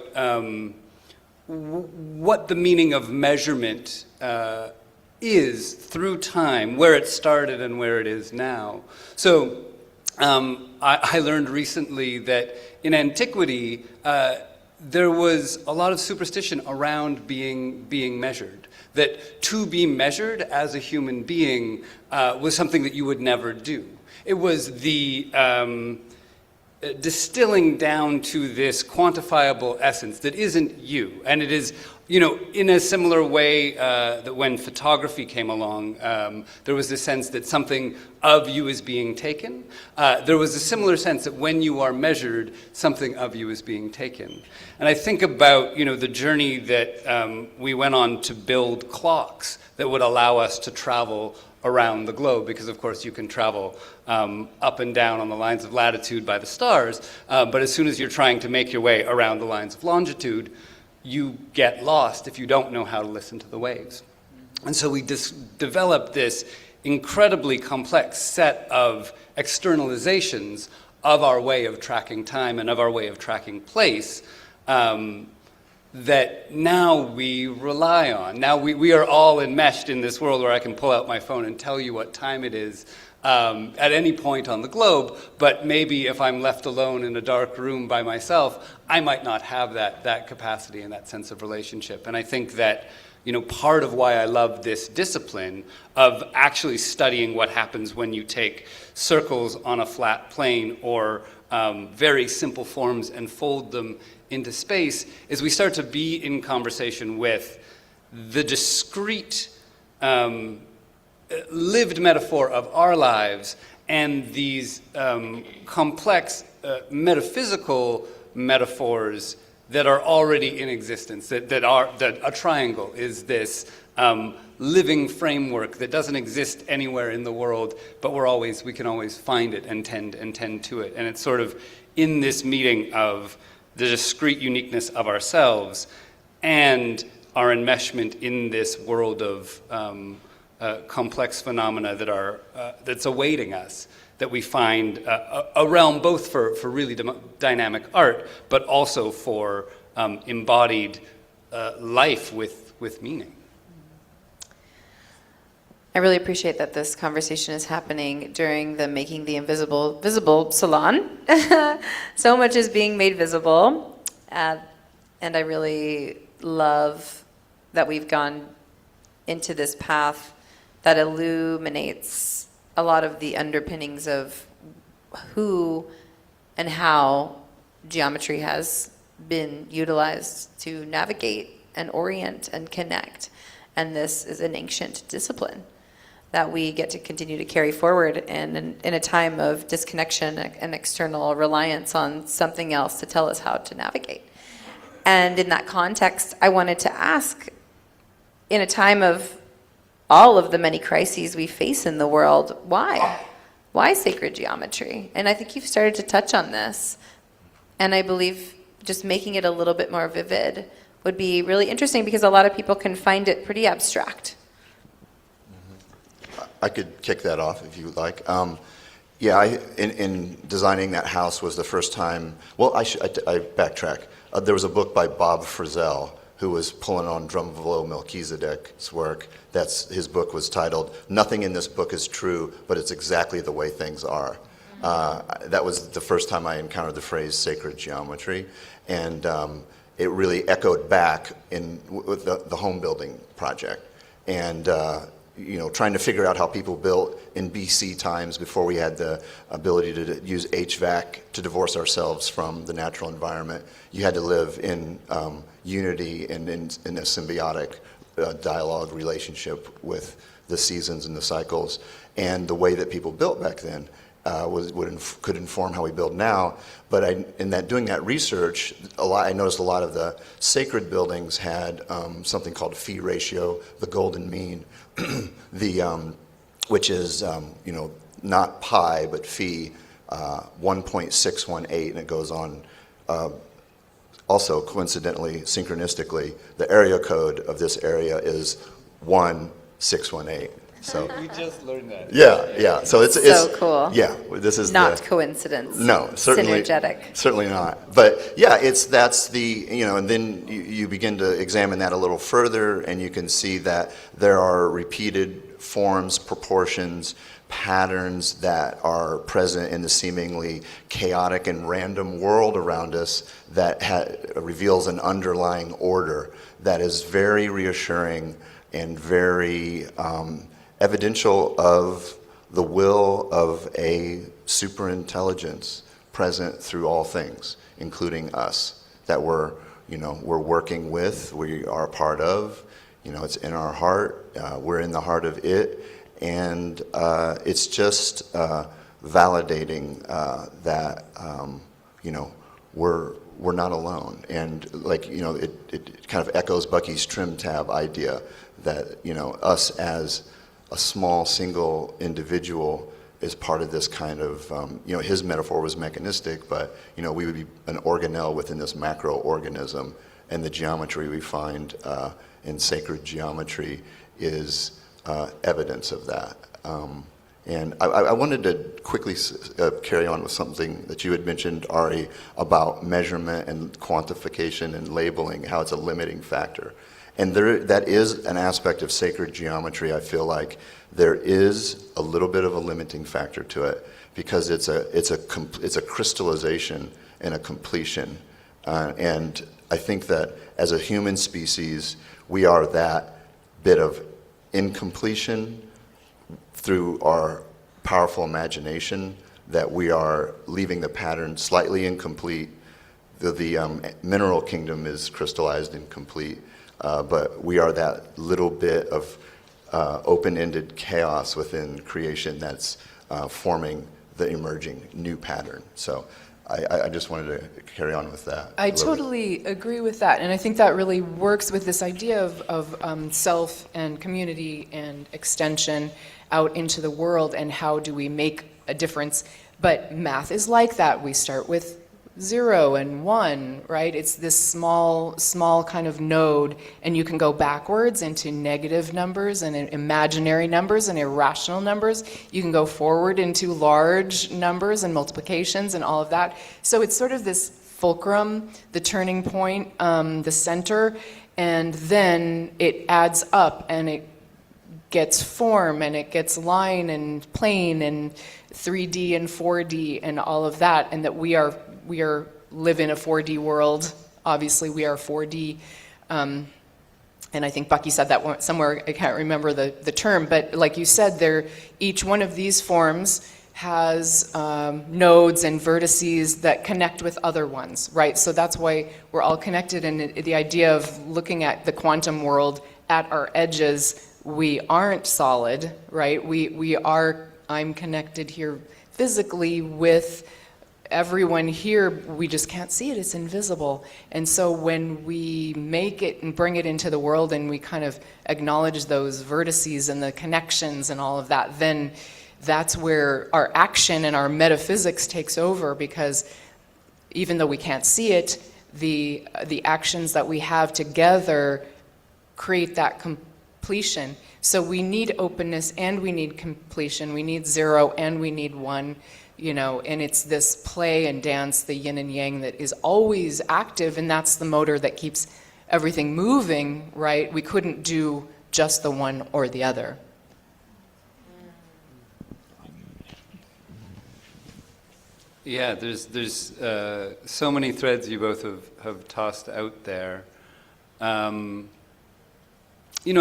what the meaning of measurement is through time, where it started and where it is now. So I learned recently that in antiquity, there was a lot of superstition around being measured. That to be measured as a human being was something that you would never do. It was the distilling down to this quantifiable essence that isn't you. And it is, in a similar way that when photography came along, there was this sense that something of you is being taken. There was a similar sense that when you are measured, something of you is being taken. And I think about, the journey that we went on to build clocks that would allow us to travel around the globe, because of course you can travel up and down on the lines of latitude by the stars, but as soon as you're trying to make your way around the lines of longitude, you get lost if you don't know how to listen to the waves. And so we developed this incredibly complex set of externalizations of our way of tracking time and of our way of tracking place, that now we rely on. Now we are all enmeshed in this world where I can pull out my phone and tell you what time it is at any point on the globe, but maybe if I'm left alone in a dark room by myself, I might not have that capacity and that sense of relationship. And I think that part of why I love this discipline of actually studying what happens when you take circles on a flat plane or very simple forms and fold them into space is we start to be in conversation with the discrete lived metaphor of our lives and these complex metaphysical metaphors that are already in existence, that a triangle is this living framework that doesn't exist anywhere in the world, but we can always find it and tend to it. And it's sort of in this meeting of the discrete uniqueness of ourselves and our enmeshment in this world of complex phenomena that's awaiting us, that we find a realm both for really dynamic art, but also for embodied life with meaning. I really appreciate that this conversation is happening during the Making the Invisible Visible salon. So much is being made visible, and I really love that we've gone into this path that illuminates a lot of the underpinnings of who and how geometry has been utilized to navigate and orient and connect. And this is an ancient discipline that we get to continue to carry forward in a time of disconnection and external reliance on something else to tell us how to navigate. And in that context, I wanted to ask, in a time of all of the many crises we face in the world, why? Why sacred geometry? And I think you've started to touch on this. And I believe just making it a little bit more vivid would be really interesting, because a lot of people can find it pretty abstract. I could kick that off if you would like. Yeah, in designing that house was the first time. Well, I backtrack. There was a book by Bob Frizzell who was pulling on Drumvalo Melchizedek's work. His book was titled "Nothing in This Book is True, but It's Exactly the Way Things Are." That was the first time I encountered the phrase sacred geometry, and it really echoed back with the home building project, and trying to figure out how people built in BC times before we had the ability to use HVAC to divorce ourselves from the natural environment. You had to live in unity and in a symbiotic dialogue relationship with the seasons and the cycles, and the way that people built back then. could inform how we build now. But doing that research, I noticed a lot of the sacred buildings had something called phi ratio, the golden mean, which is not pi but phi 1.618, and it goes on. Also, coincidentally, synchronistically, the area code of this area is 1618. So we just learned that. Yeah. So it's so cool. Yeah, this is not coincidence. No, certainly synergetic. Certainly not. But yeah, that's the and then you begin to examine that a little further, and you can see that there are repeated forms, proportions, patterns that are present in the seemingly chaotic and random world around us that reveals an underlying order that is very reassuring and very evidential of the will of a superintelligence present through all things, including us, that we're working with, we are a part of. It's in our heart. We're in the heart of it, and it's just validating that we're not alone. And it kind of echoes Bucky's trim tab idea that us as a small single individual is part of this kind of, his metaphor was mechanistic, but, we would be an organelle within this macroorganism, and the geometry we find in sacred geometry is evidence of that. And I wanted to quickly carry on with something that you had mentioned, Ari, about measurement and quantification and labeling, how it's a limiting factor. And that is an aspect of sacred geometry. I feel like there is a little bit of a limiting factor to it, because it's a crystallization and a completion. And I think that as a human species, we are that bit of incompletion through our powerful imagination, that we are leaving the pattern slightly incomplete. The mineral kingdom is crystallized and complete. But we are that little bit of open-ended chaos within creation that's forming the emerging new pattern. So I just wanted to carry on with that. I totally agree with that, and I think that really works with this idea of self and community and extension out into the world, and how do we make a difference. But math is like that. We start with 0 and 1, right? It's this small kind of node, and you can go backwards into negative numbers and imaginary numbers and irrational numbers. You can go forward into large numbers and multiplications and all of that. So it's sort of this fulcrum, the turning point, the center, and then it adds up, and it gets form, and it gets line and plane and 3D and 4D and all of that, and that we live in a 4D world. Obviously, we are 4D. And I think Bucky said that somewhere, I can't remember the term, but like you said, each one of these forms has nodes and vertices that connect with other ones, right? So that's why we're all connected, and the idea of looking at the quantum world at our edges, we aren't solid, right? I'm connected here physically with everyone here. We just can't see it, it's invisible. And so when we make it and bring it into the world, and we kind of acknowledge those vertices and the connections and all of that, then that's where our action and our metaphysics takes over, because even though we can't see it, the actions that we have together create that completion. So we need openness and we need completion. We need 0 and we need 1, and it's this play and dance, the yin and yang, that is always active, and that's the motor that keeps everything moving, right? We couldn't do just the one or the other. Yeah, there's so many threads you both have tossed out there. I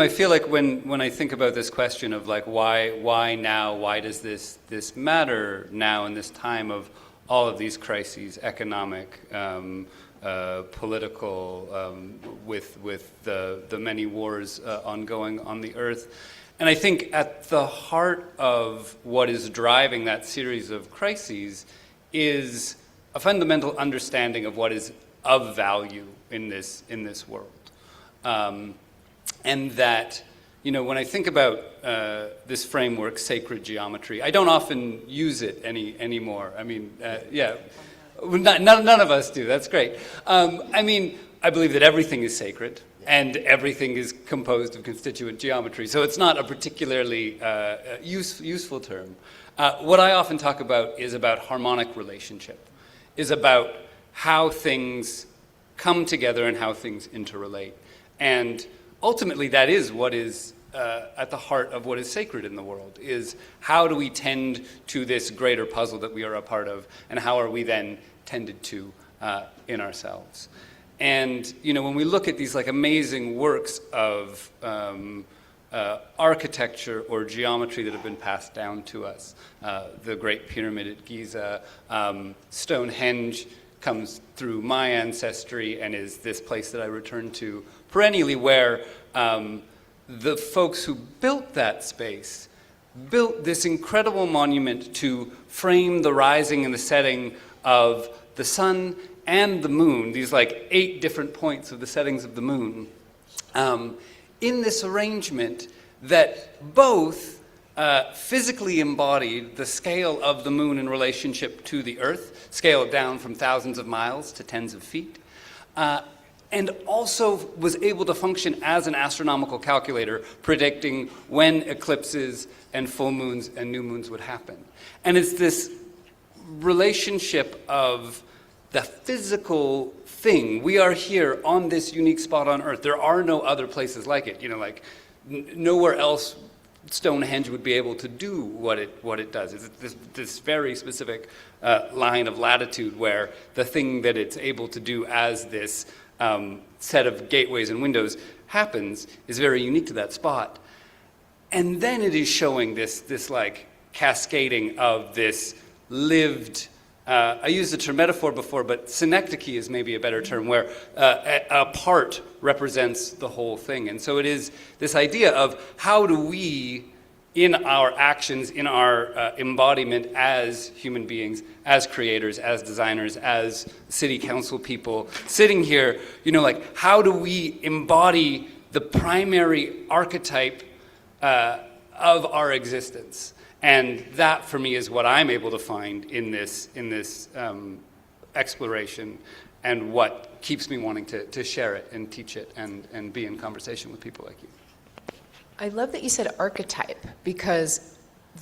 feel like when I think about this question of like why now, why does this matter now in this time of all of these crises, economic, political, with the many wars ongoing on the earth. And I think at the heart of what is driving that series of crises is a fundamental understanding of what is of value in this world. And that, when I think about this framework, sacred geometry, I don't often use it anymore. I mean, none of us do. That's great. I believe that everything is sacred, and everything is composed of constituent geometry. So it's not a particularly useful term. What I often talk about is about harmonic relationship, is about how things come together and how things interrelate. And ultimately, that is what is at the heart of what is sacred in the world, is how do we tend to this greater puzzle that we are a part of, and how are we then tended to in ourselves. And, when we look at these amazing works of architecture or geometry that have been passed down to us, the Great Pyramid at Giza, Stonehenge comes through my ancestry and is this place that I return to perennially, where the folks who built that space built this incredible monument to frame the rising and the setting of the sun and the moon, these 8 different points of the settings of the moon, in this arrangement that both physically embodied the scale of the moon in relationship to the earth, scaled down from thousands of miles to tens of feet, and also was able to function as an astronomical calculator, predicting when eclipses and full moons and new moons would happen. And it's this relationship of the physical thing. We are here on this unique spot on Earth. There are no other places like it. Nowhere else Stonehenge would be able to do what it does. It's this very specific line of latitude where the thing that it's able to do as this set of gateways and windows happens is very unique to that spot. And then it is showing this cascading of this lived, I used the term metaphor before, but synecdoche is maybe a better term, where a part represents the whole thing. And so it is this idea of how do we, in our actions, in our embodiment as human beings, as creators, as designers, as city council people, sitting here, how do we embody the primary archetype of our existence? And that, for me, is what I'm able to find in this exploration, and what keeps me wanting to share it and teach it and be in conversation with people like you. I love that you said archetype, because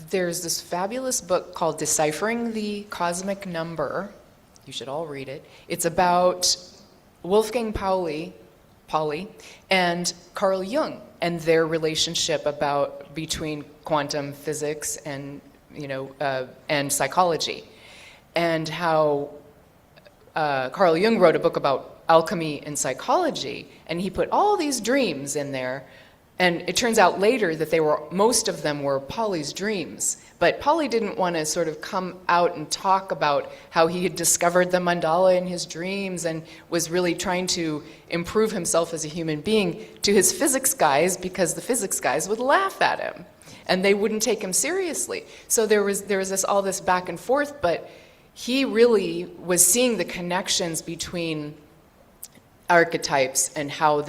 there's this fabulous book called Deciphering the Cosmic Number. You should all read it. It's about Wolfgang Pauli and Carl Jung and their relationship between quantum physics and and psychology, and how Carl Jung wrote a book about alchemy and psychology, and he put all these dreams in there, and it turns out later that most of them were Pauli's dreams. But Pauli didn't want to sort of come out and talk about how he had discovered the mandala in his dreams and was really trying to improve himself as a human being to his physics guys, because the physics guys would laugh at him and they wouldn't take him seriously. So there was all this back and forth, but he really was seeing the connections between archetypes and how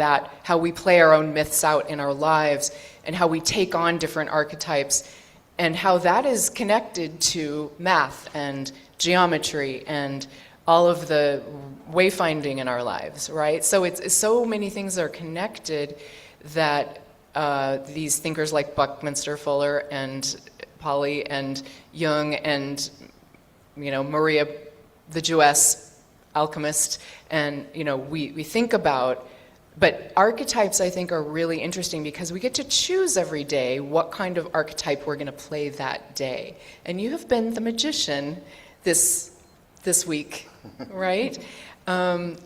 we play our own myths out in our lives, and how we take on different archetypes, and how that is connected to math and geometry and all of the wayfinding in our lives, right? So it's so many things are connected that these thinkers like Buckminster Fuller and Pauli and Jung and Maria, the Jewess alchemist, and we think about. But archetypes, I think, are really interesting because we get to choose every day what kind of archetype we're going to play that day. And you have been the magician this week, right? And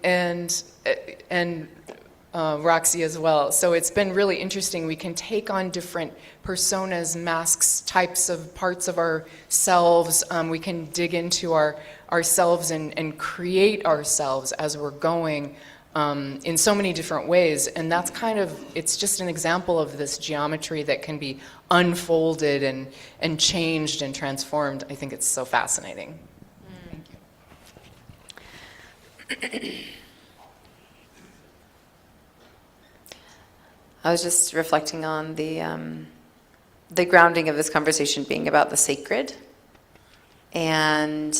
Roxy as well. So it's been really interesting. We can take on different personas, masks, types of parts of ourselves. We can dig into ourselves and create ourselves as we're going in so many different ways. And that's it's just an example of this geometry that can be unfolded and changed and transformed. I think it's so fascinating. Thank you. I was just reflecting on the grounding of this conversation being about the sacred. And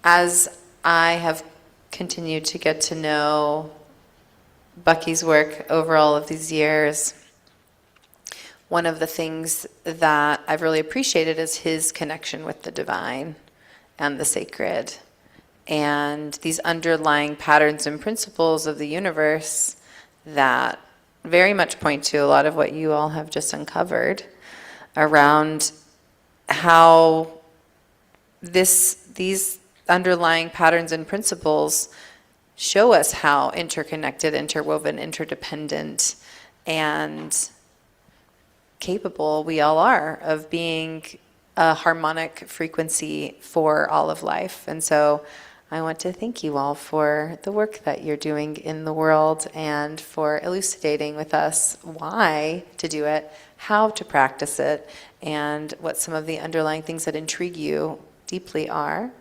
as I have continued to get to know Bucky's work over all of these years, one of the things that I've really appreciated is his connection with the divine and the sacred, and these underlying patterns and principles of the universe that very much point to a lot of what you all have just uncovered around how these underlying patterns and principles show us how interconnected, interwoven, interdependent, and capable we all are of being a harmonic frequency for all of life. And so I want to thank you all for the work that you're doing in the world and for elucidating with us why to do it, how to practice it, and what some of the underlying things that intrigue you deeply are.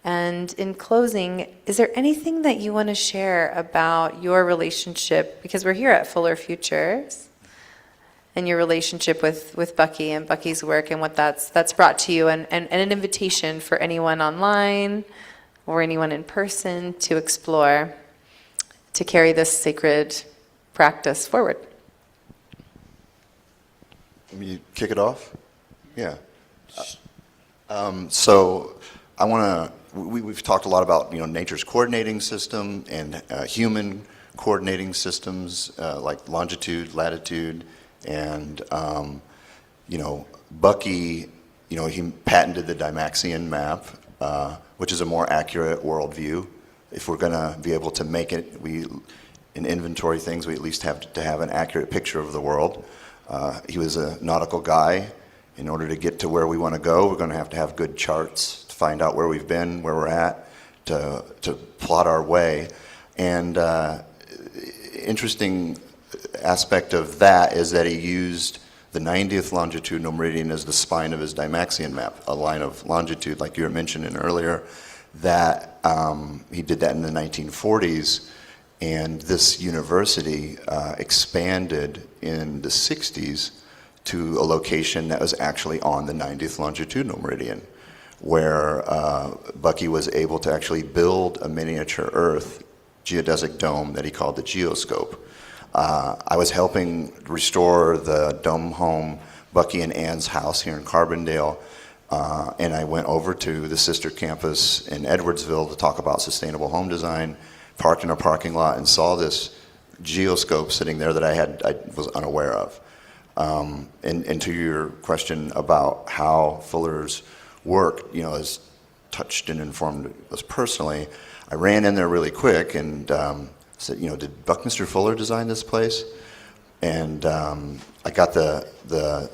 And in closing, is there anything that you want to share about your relationship, because we're here at Fuller Futures, and your relationship with Bucky and Bucky's work and what that's brought to you, and an invitation for anyone online or anyone in person to explore, to carry this sacred practice forward. You kick it off? Yeah. So I want to, we've talked a lot about, nature's coordinating system and human coordinating systems like longitude, latitude, and, Bucky, he patented the Dymaxion map, which is a more accurate worldview. If we're going to be able to make it, in inventory things, we at least have to have an accurate picture of the world. He was a nautical guy. In order to get to where we want to go, we're going to have good charts to find out where we've been, where we're at, to plot our way. And interesting aspect of that is that he used the 90th longitudinal meridian as the spine of his Dymaxion map, a line of longitude, like you were mentioning earlier, that he did that in the 1940s, and this university expanded in the 60s to a location that was actually on the 90th longitudinal meridian, where Bucky was able to actually build a miniature Earth geodesic dome that he called the geoscope. I was helping restore the dome home, Bucky and Ann's house here in Carbondale, and I went over to the sister campus in Edwardsville to talk about sustainable home design, parked in a parking lot and saw this geoscope sitting there that I was unaware of. And to your question about how Fuller's work, has touched and informed us personally, I ran in there really quick and said, did Buckminster Fuller design this place? And I got the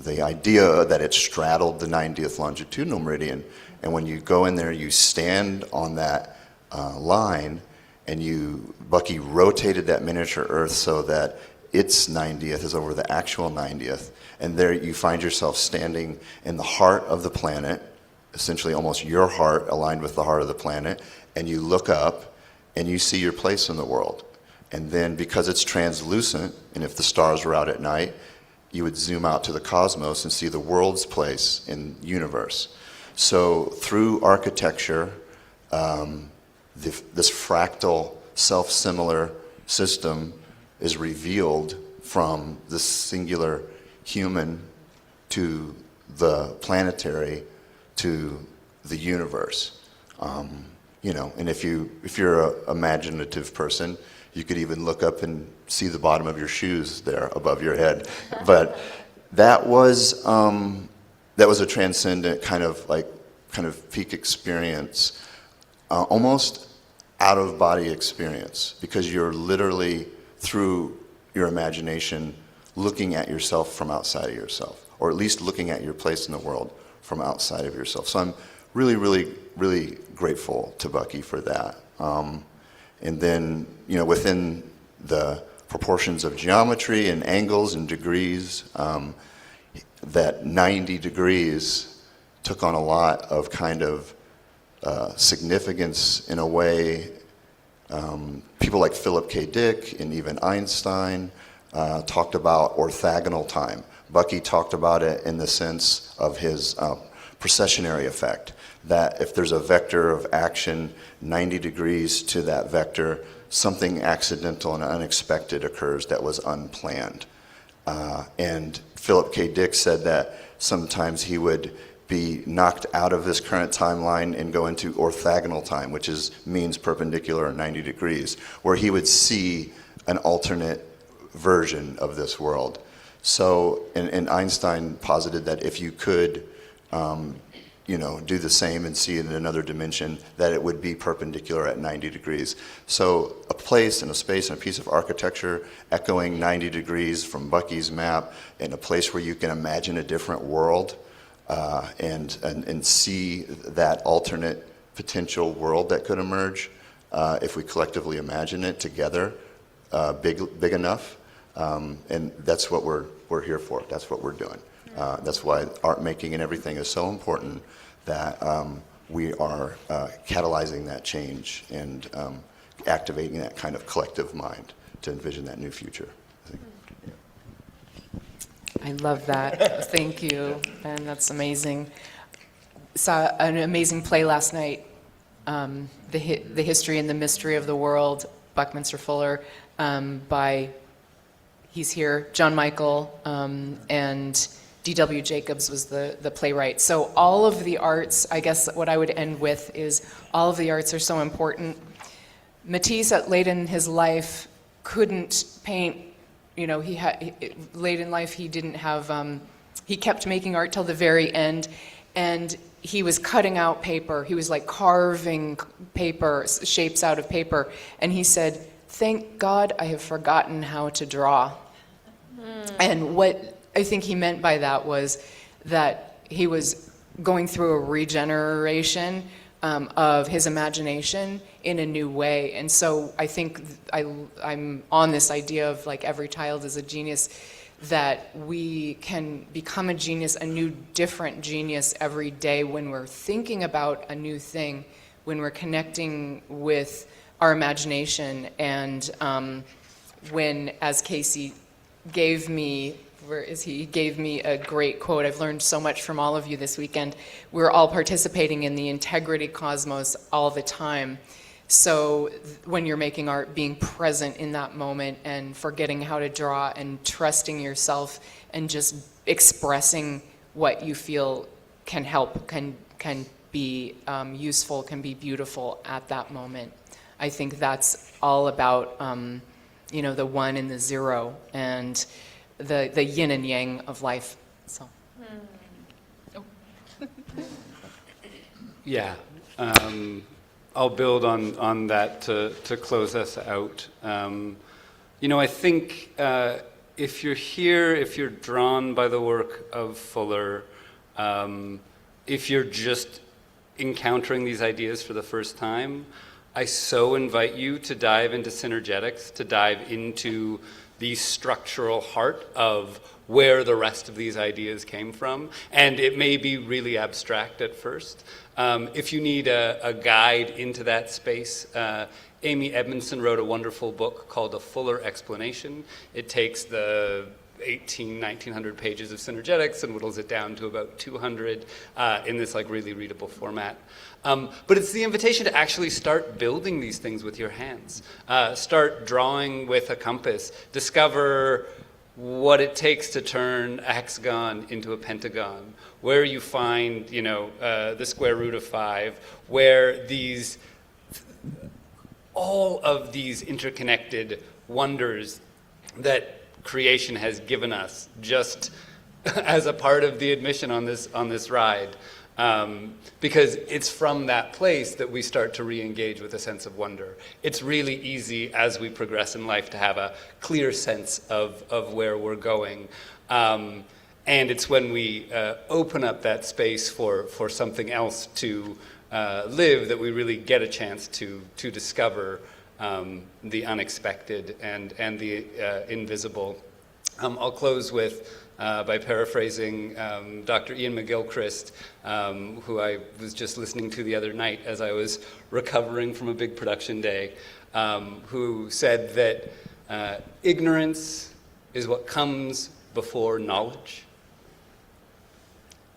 idea that it straddled the 90th longitudinal meridian. And when you go in there, you stand on that line, and Bucky rotated that miniature Earth so that its 90th is over the actual 90th. And there you find yourself standing in the heart of the planet, essentially almost your heart aligned with the heart of the planet, and you look up and you see your place in the world. And then because it's translucent, and if the stars were out at night, you would zoom out to the cosmos and see the world's place in the universe. So through architecture, this fractal, self-similar system is revealed from the singular human to the planetary to the universe. And if you're an imaginative person, you could even look up and see the bottom of your shoes there above your head. But that was a transcendent kind of peak experience. Almost out-of-body experience, because you're literally, through your imagination, looking at yourself from outside of yourself, or at least looking at your place in the world from outside of yourself. So I'm really, really, really grateful to Bucky for that. And then, within the proportions of geometry and angles and degrees, that 90 degrees took on a lot of kind of significance in a way. People like Philip K. Dick and even Einstein talked about orthogonal time. Bucky talked about it in the sense of his precessionary effect, that if there's a vector of action 90 degrees to that vector, something accidental and unexpected occurs that was unplanned. And Philip K. Dick said that sometimes he would be knocked out of this current timeline and go into orthogonal time, which means perpendicular or 90 degrees, where he would see an alternate version of this world. So, and Einstein posited that if you could, do the same and see it in another dimension, that it would be perpendicular at 90 degrees. So a place and a space and a piece of architecture echoing 90 degrees from Bucky's map, in a place where you can imagine a different world, and see that alternate potential world that could emerge if we collectively imagine it together, big enough. And that's what we're here for. That's what we're doing. That's why art making and everything is so important, that we are catalyzing that change and activating that kind of collective mind to envision that new future. I love that. Thank you, Ben. That's amazing. Saw an amazing play last night, The History and the Mystery of the World, Buckminster Fuller, by, he's here, John Michael, and D.W. Jacobs was the playwright. So all of the arts, I guess what I would end with is all of the arts are so important. Matisse, late in his life, couldn't paint. Late in life, he didn't have, he kept making art till the very end, and he was cutting out paper. He was like carving paper, shapes out of paper, and he said, "Thank God I have forgotten how to draw." And what I think he meant by that was that he was going through a regeneration of his imagination in a new way. And so I think I'm on this idea of like every child is a genius, that we can become a genius, a new, different genius every day when we're thinking about a new thing, when we're connecting with our imagination. And when, as Casey gave me, he gave me a great quote. I've learned so much from all of you this weekend. We're all participating in the integrity cosmos all the time. So when you're making art, being present in that moment and forgetting how to draw and trusting yourself and just expressing what you feel can help, can be useful, can be beautiful at that moment. I think that's all about the one and the zero, and the yin and yang of life. So. Yeah, I'll build on that to close us out. I think if you're here, if you're drawn by the work of Fuller, if you're just encountering these ideas for the first time, I so invite you to dive into synergetics, to dive into the structural heart of where the rest of these ideas came from. And it may be really abstract at first. If you need a guide into that space, Amy Edmondson wrote a wonderful book called A Fuller Explanation. It takes the 1900 pages of synergetics and whittles it down to about 200 in this really readable format. But it's the invitation to actually start building these things with your hands. Start drawing with a compass. Discover what it takes to turn a hexagon into a pentagon, where you find, the square root of 5, where all of these interconnected wonders that creation has given us just as a part of the admission on this ride. Because it's from that place that we start to re-engage with a sense of wonder. It's really easy as we progress in life to have a clear sense of where we're going. And it's when we open up that space for something else to live that we really get a chance to discover the unexpected and the invisible. I'll close with by paraphrasing Dr. Ian McGilchrist, who I was just listening to the other night as I was recovering from a big production day, who said that ignorance is what comes before knowledge.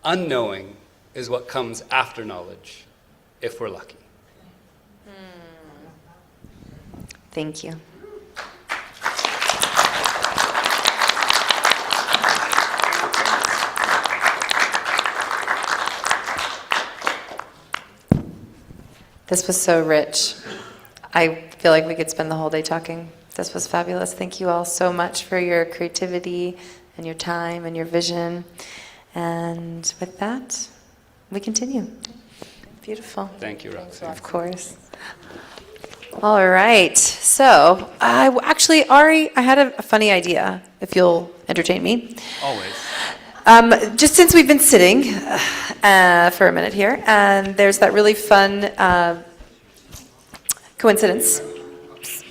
Unknowing is what comes after knowledge, if we're lucky. Thank you. This was so rich. I feel like we could spend the whole day talking. This was fabulous. Thank you all so much for your creativity and your time and your vision. And with that, we continue. Beautiful. Thank you, Roxanne. Of course. All right. So, Ari, I had a funny idea, if you'll entertain me. Always. Just since we've been sitting for a minute here, and there's that really fun coincidence,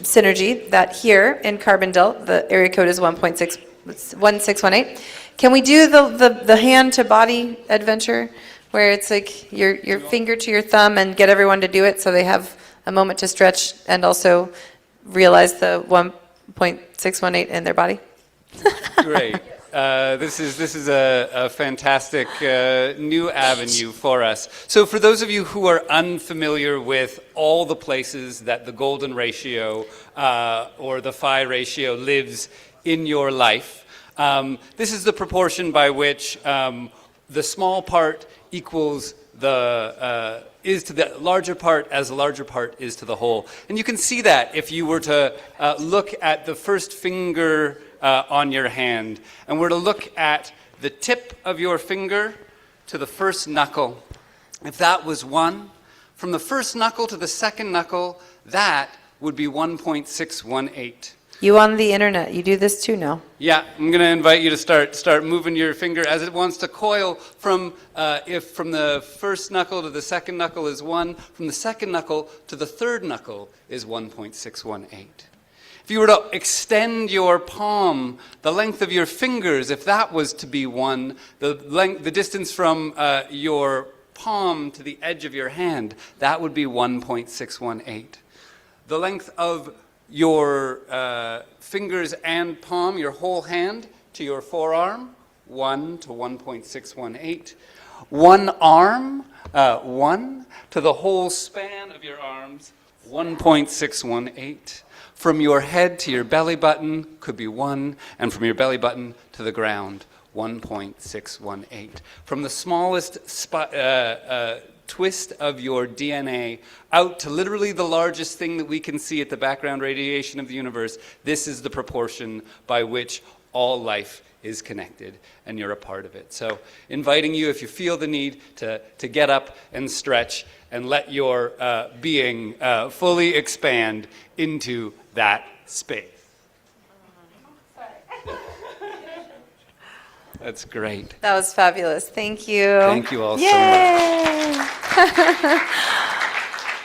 synergy, that here in Carbondale, the area code is 1618. Can we do the hand-to-body adventure, where it's like your finger to your thumb and get everyone to do it so they have a moment to stretch and also realize the 1.618 in their body? Great. This is a fantastic new avenue for us. So for those of you who are unfamiliar with all the places that the golden ratio or the phi ratio lives in your life, this is the proportion by which the small part equals is to the larger part as the larger part is to the whole. And you can see that if you were to look at the first finger on your hand, and we're to look at the tip of your finger to the first knuckle. If that was 1, from the first knuckle to the second knuckle, that would be 1.618. You on the internet, you do this too now? Yeah, I'm going to invite you to start moving your finger as it wants to coil from, if from the first knuckle to the second knuckle is 1, from the second knuckle to the third knuckle is 1.618. If you were to extend your palm, the length of your fingers, if that was to be 1, the distance from your palm to the edge of your hand, that would be 1.618. The length of your fingers and palm, your whole hand, to your forearm, 1 to 1.618. One arm, 1 to the whole span of your arms, 1.618. From your head to your belly button could be 1, and from your belly button to the ground, 1.618. From the smallest twist of your DNA out to literally the largest thing that we can see at the background radiation of the universe, this is the proportion by which all life is connected, and you're a part of it. So inviting you, if you feel the need, to get up and stretch and let your being fully expand into that space. That's great. That was fabulous. Thank you. Thank you all Yay! so much.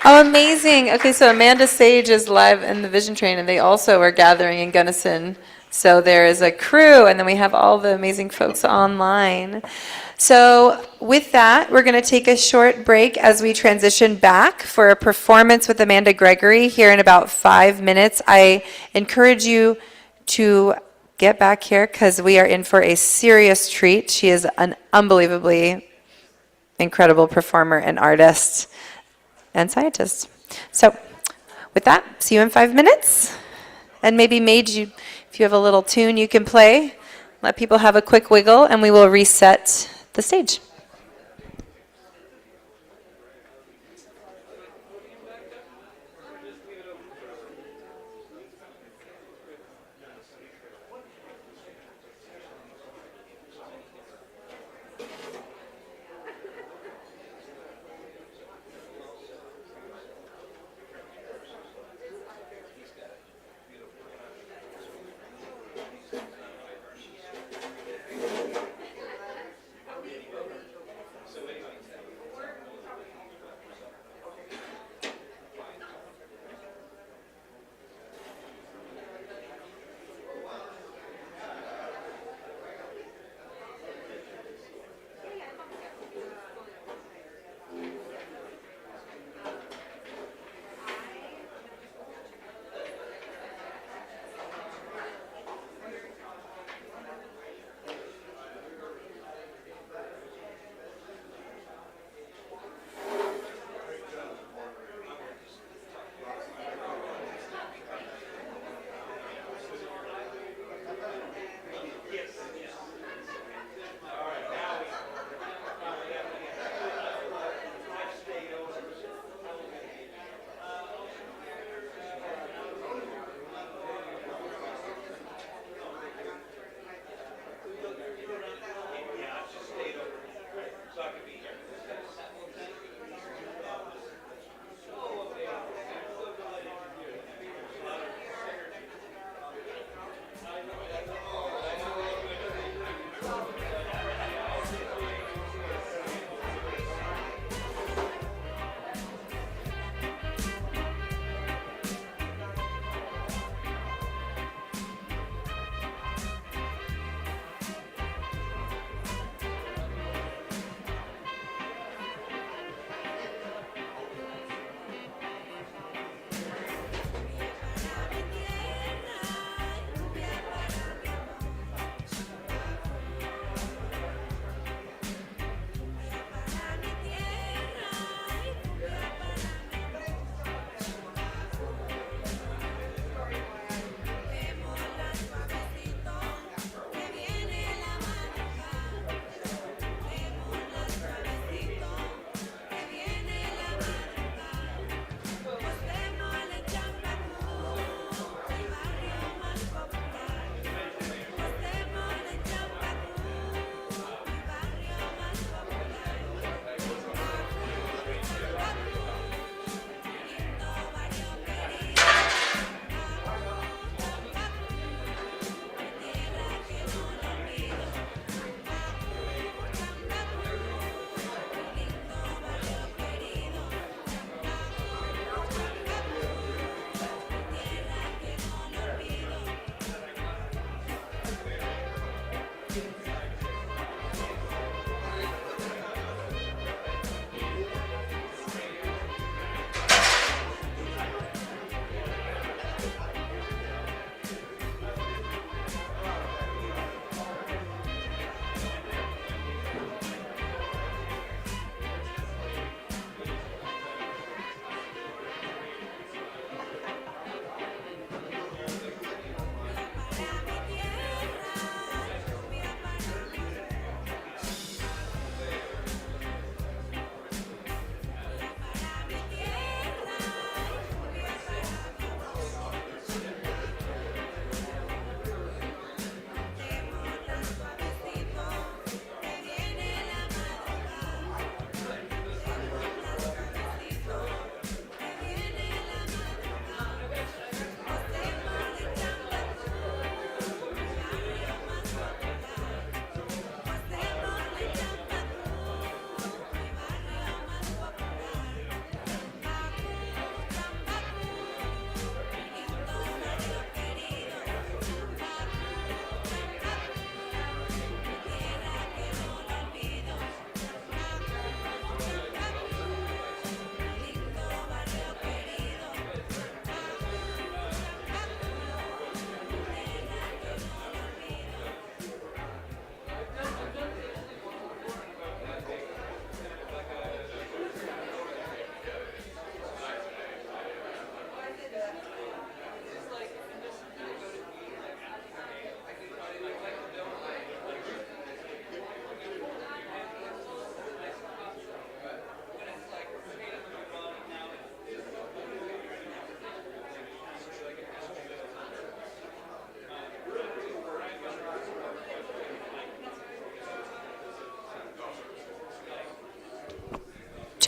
Oh, amazing. Okay, so Amanda Sage is live in the Vision Train, and they also are gathering in Gunnison. So there is a crew, and then we have all the amazing folks online. So with that, we're going to take a short break as we transition back for a performance with Amanda Gregory here in about 5 minutes. I encourage you to get back here because we are in for a serious treat. She is an unbelievably incredible performer and artist and scientist. So with that, see you in 5 minutes. And maybe if you have a little tune you can play, let people have a quick wiggle, and we will reset the stage.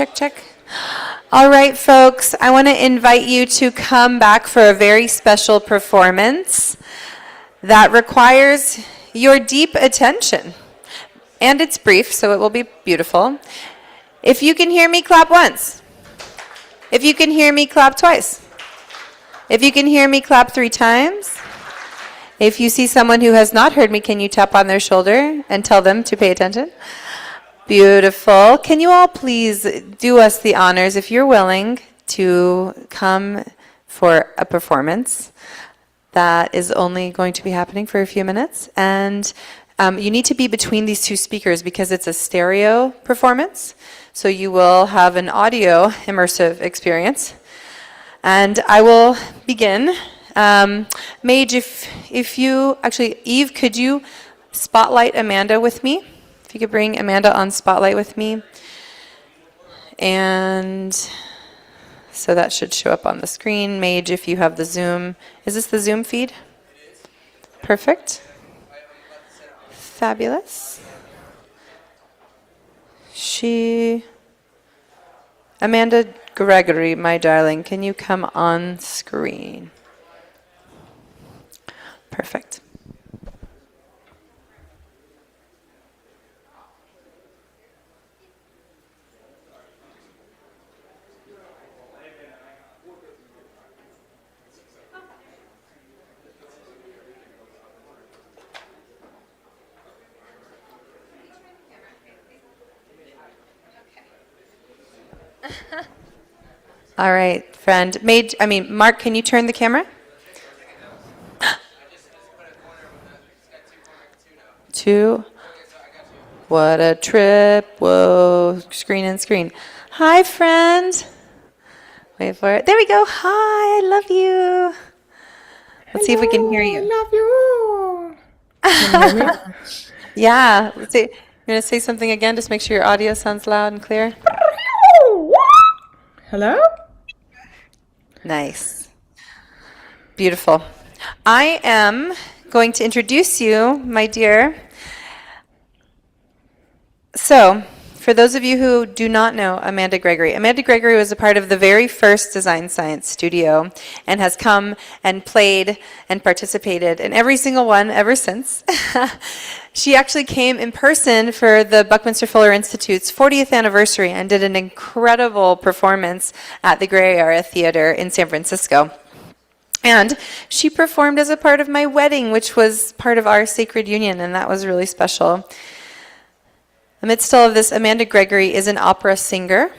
check, check. All right, folks, I want to invite you to come back for a very special performance that requires your deep attention. And it's brief, so it will be beautiful. If you can hear me, clap once. If you can hear me, clap twice. If you can hear me, clap 3 times. If you see someone who has not heard me, can you tap on their shoulder and tell them to pay attention? Beautiful. Can you all please do us the honors, if you're willing, to come for a performance that is only going to be happening for a few minutes. And you need to be between these 2 speakers because it's a stereo performance. So you will have an audio immersive experience. And I will begin. Mage, if you, actually, Eve, could you spotlight Amanda with me? If you could bring Amanda on spotlight with me. And so that should show up on the screen. Mage, if you have the Zoom. Is this the Zoom feed? Perfect. Fabulous. Amanda Gregory, my darling, can you come on screen? Perfect. All right, friend. Mark, can you turn the camera? 2. What a trip. Whoa, screen and screen. Hi, friend. Wait for it. There we go. Hi, I love you. Let's see if we can hear you. I love you. Yeah. Let's see. You're going to say something again? Just make sure your audio sounds loud and clear. Hello? Nice. Beautiful. I am going to introduce you, my dear. So, for those of you who do not know Amanda Gregory was a part of the very first Design Science Studio and has come and played and participated in every single one ever since. She actually came in person for the Buckminster Fuller Institute's 40th anniversary and did an incredible performance at the Gray Area Theater in San Francisco. And she performed as a part of my wedding, which was part of our sacred union, and that was really special. Amidst all of this, Amanda Gregory is an opera singer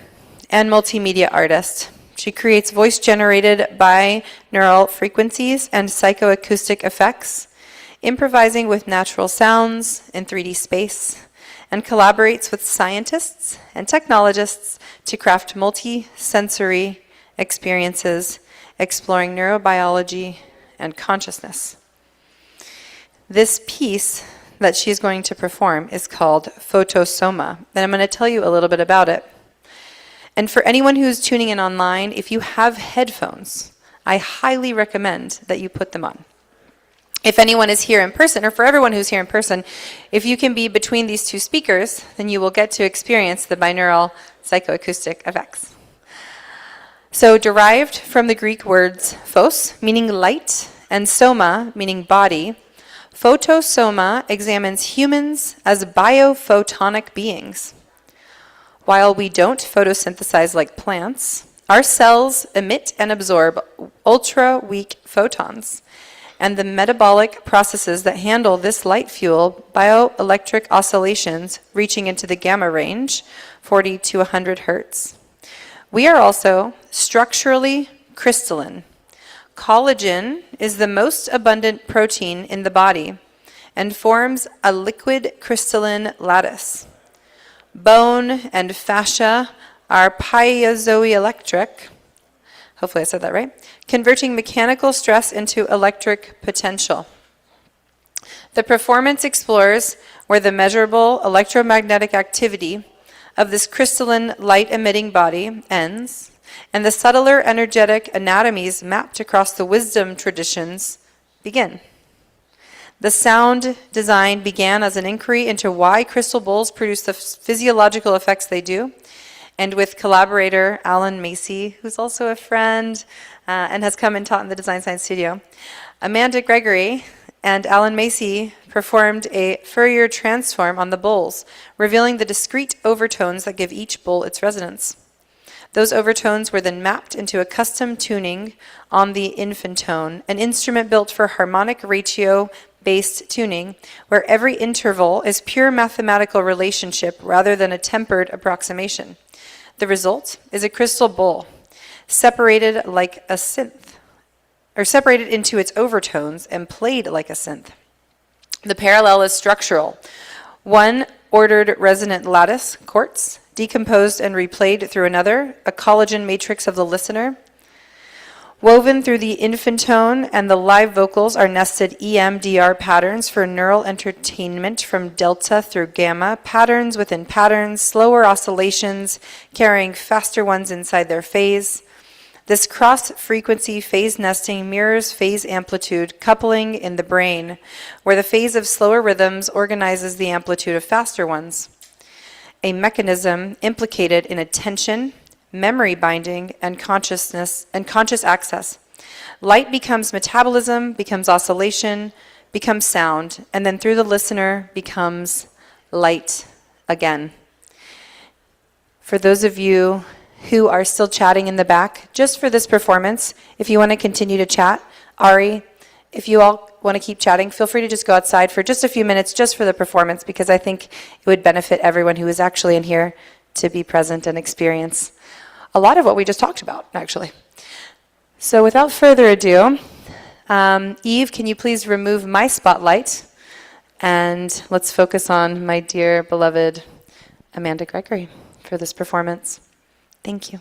and multimedia artist. She creates voice-generated binaural frequencies and psychoacoustic effects, improvising with natural sounds in 3D space, and collaborates with scientists and technologists to craft multi-sensory experiences exploring neurobiology and consciousness. This piece that she's going to perform is called Photosoma, and I'm going to tell you a little bit about it. And for anyone who's tuning in online, if you have headphones, I highly recommend that you put them on. If anyone is here in person, or for everyone who's here in person, if you can be between these 2 speakers, then you will get to experience the binaural psychoacoustic effects. So derived from the Greek words phos, meaning light, and soma, meaning body, Photosoma examines humans as biophotonic beings. While we don't photosynthesize like plants, our cells emit and absorb ultra-weak photons, and the metabolic processes that handle this light fuel bioelectric oscillations reaching into the gamma range, 40 to 100 hertz. We are also structurally crystalline. Collagen is the most abundant protein in the body and forms a liquid crystalline lattice. Bone and fascia are piezoelectric, hopefully I said that right, converting mechanical stress into electric potential. The performance explores where the measurable electromagnetic activity of this crystalline light-emitting body ends, and the subtler energetic anatomies mapped across the wisdom traditions begin. The sound design began as an inquiry into why crystal bowls produce the physiological effects they do, and with collaborator Alan Macy, who's also a friend and has come and taught in the Design Science Studio. Amanda Gregory and Alan Macy performed a Fourier transform on the bowls, revealing the discrete overtones that give each bowl its resonance. Those overtones were then mapped into a custom tuning on the infintone, an instrument built for harmonic ratio-based tuning, where every interval is pure mathematical relationship rather than a tempered approximation. The result is a crystal bowl, separated like a synth, or separated into its overtones and played like a synth. The parallel is structural. One ordered resonant lattice, quartz, decomposed and replayed through another, a collagen matrix of the listener. Woven through the infintone and the live vocals are nested EMDR patterns for neural entertainment from delta through gamma, patterns within patterns, slower oscillations, carrying faster ones inside their phase. This cross-frequency phase nesting mirrors phase amplitude coupling in the brain, where the phase of slower rhythms organizes the amplitude of faster ones. A mechanism implicated in attention, memory binding, and consciousness and conscious access. Light becomes metabolism, becomes oscillation, becomes sound, and then through the listener becomes light again. For those of you who are still chatting in the back, just for this performance, if you want to continue to chat, Ari, if you all want to keep chatting, feel free to just go outside for just a few minutes just for the performance, because I think it would benefit everyone who is actually in here to be present and experience a lot of what we just talked about, actually. So without further ado, Eve, can you please remove my spotlight, and let's focus on my dear beloved Amanda Gregory for this performance. Thank you.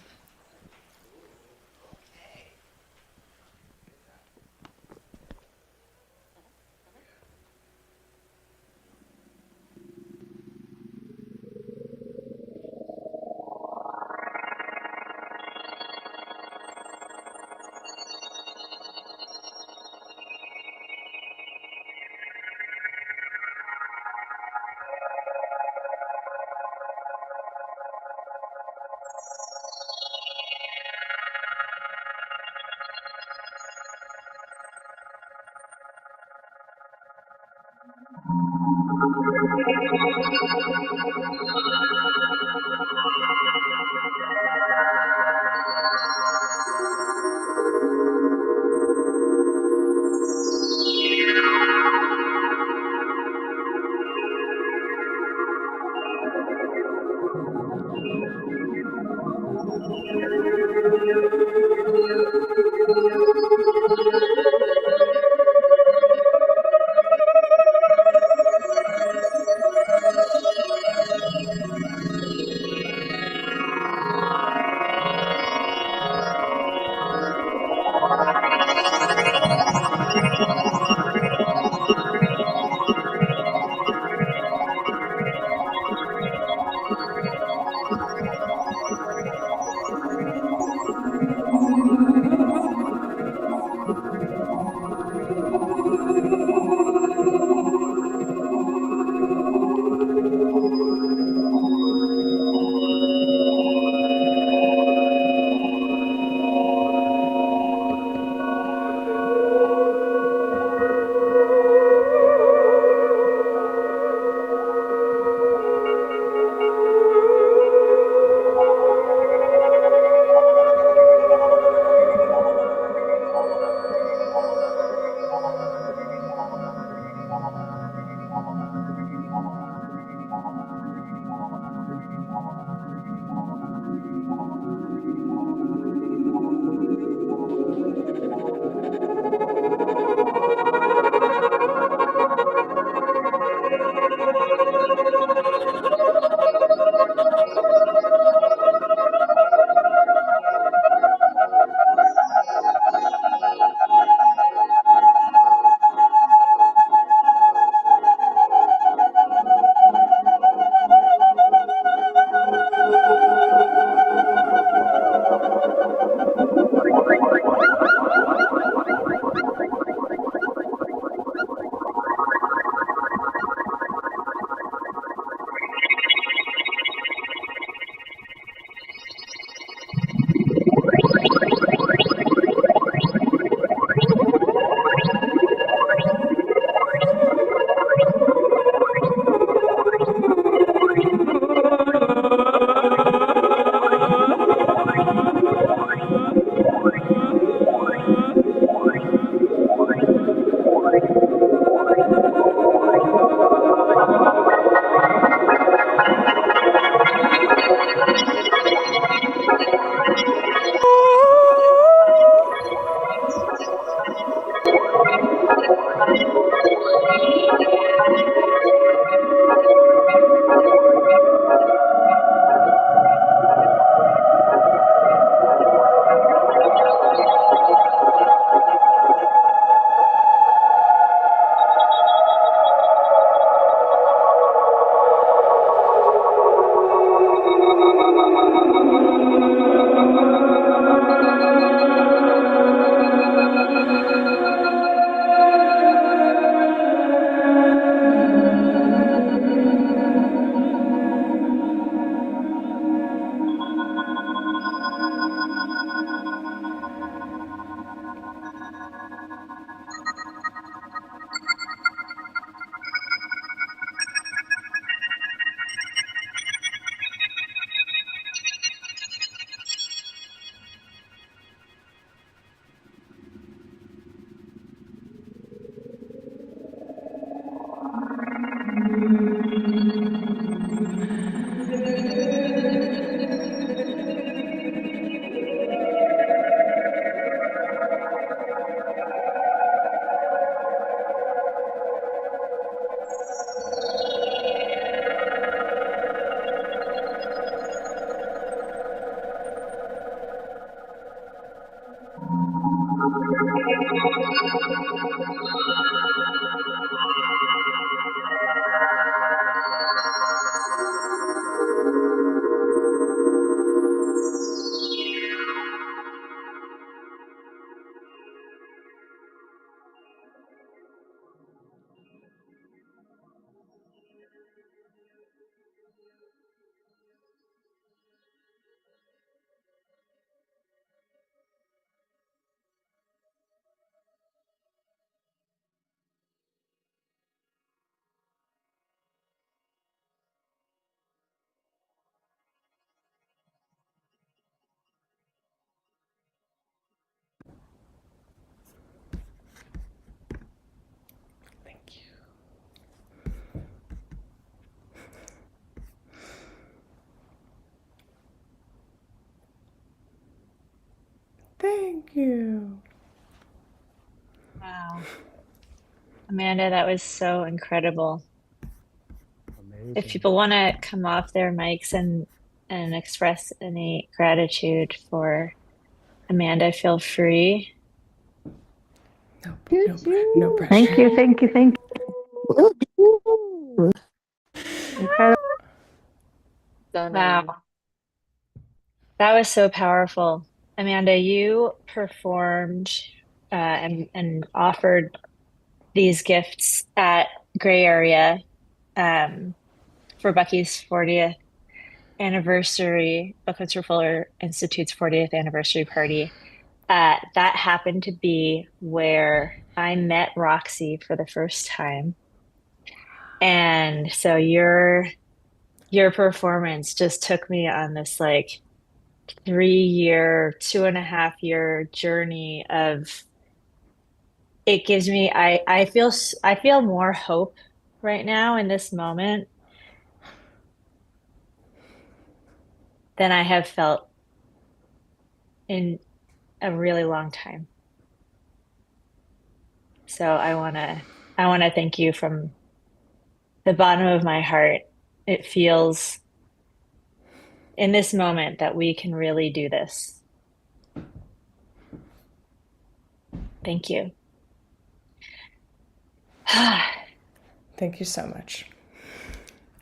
Thank you. Wow. Amanda, that was so incredible. Amazing. If people want to come off their mics and express any gratitude for Amanda, feel free. No pressure. Thank you, thank you, thank you. Incredible. Wow. That was so powerful. Amanda, you performed and offered these gifts at Gray Area for Bucky's 40th anniversary, Buckminster Fuller Institute's 40th anniversary party. That happened to be where I met Roxy for the first time. And so your performance just took me on this like 3 year, 2.5 year journey of it gives me I feel more hope right now in this moment than I have felt in a really long time. So I wanna thank you from the bottom of my heart. It feels in this moment that we can really do this. Thank you. Thank you so much.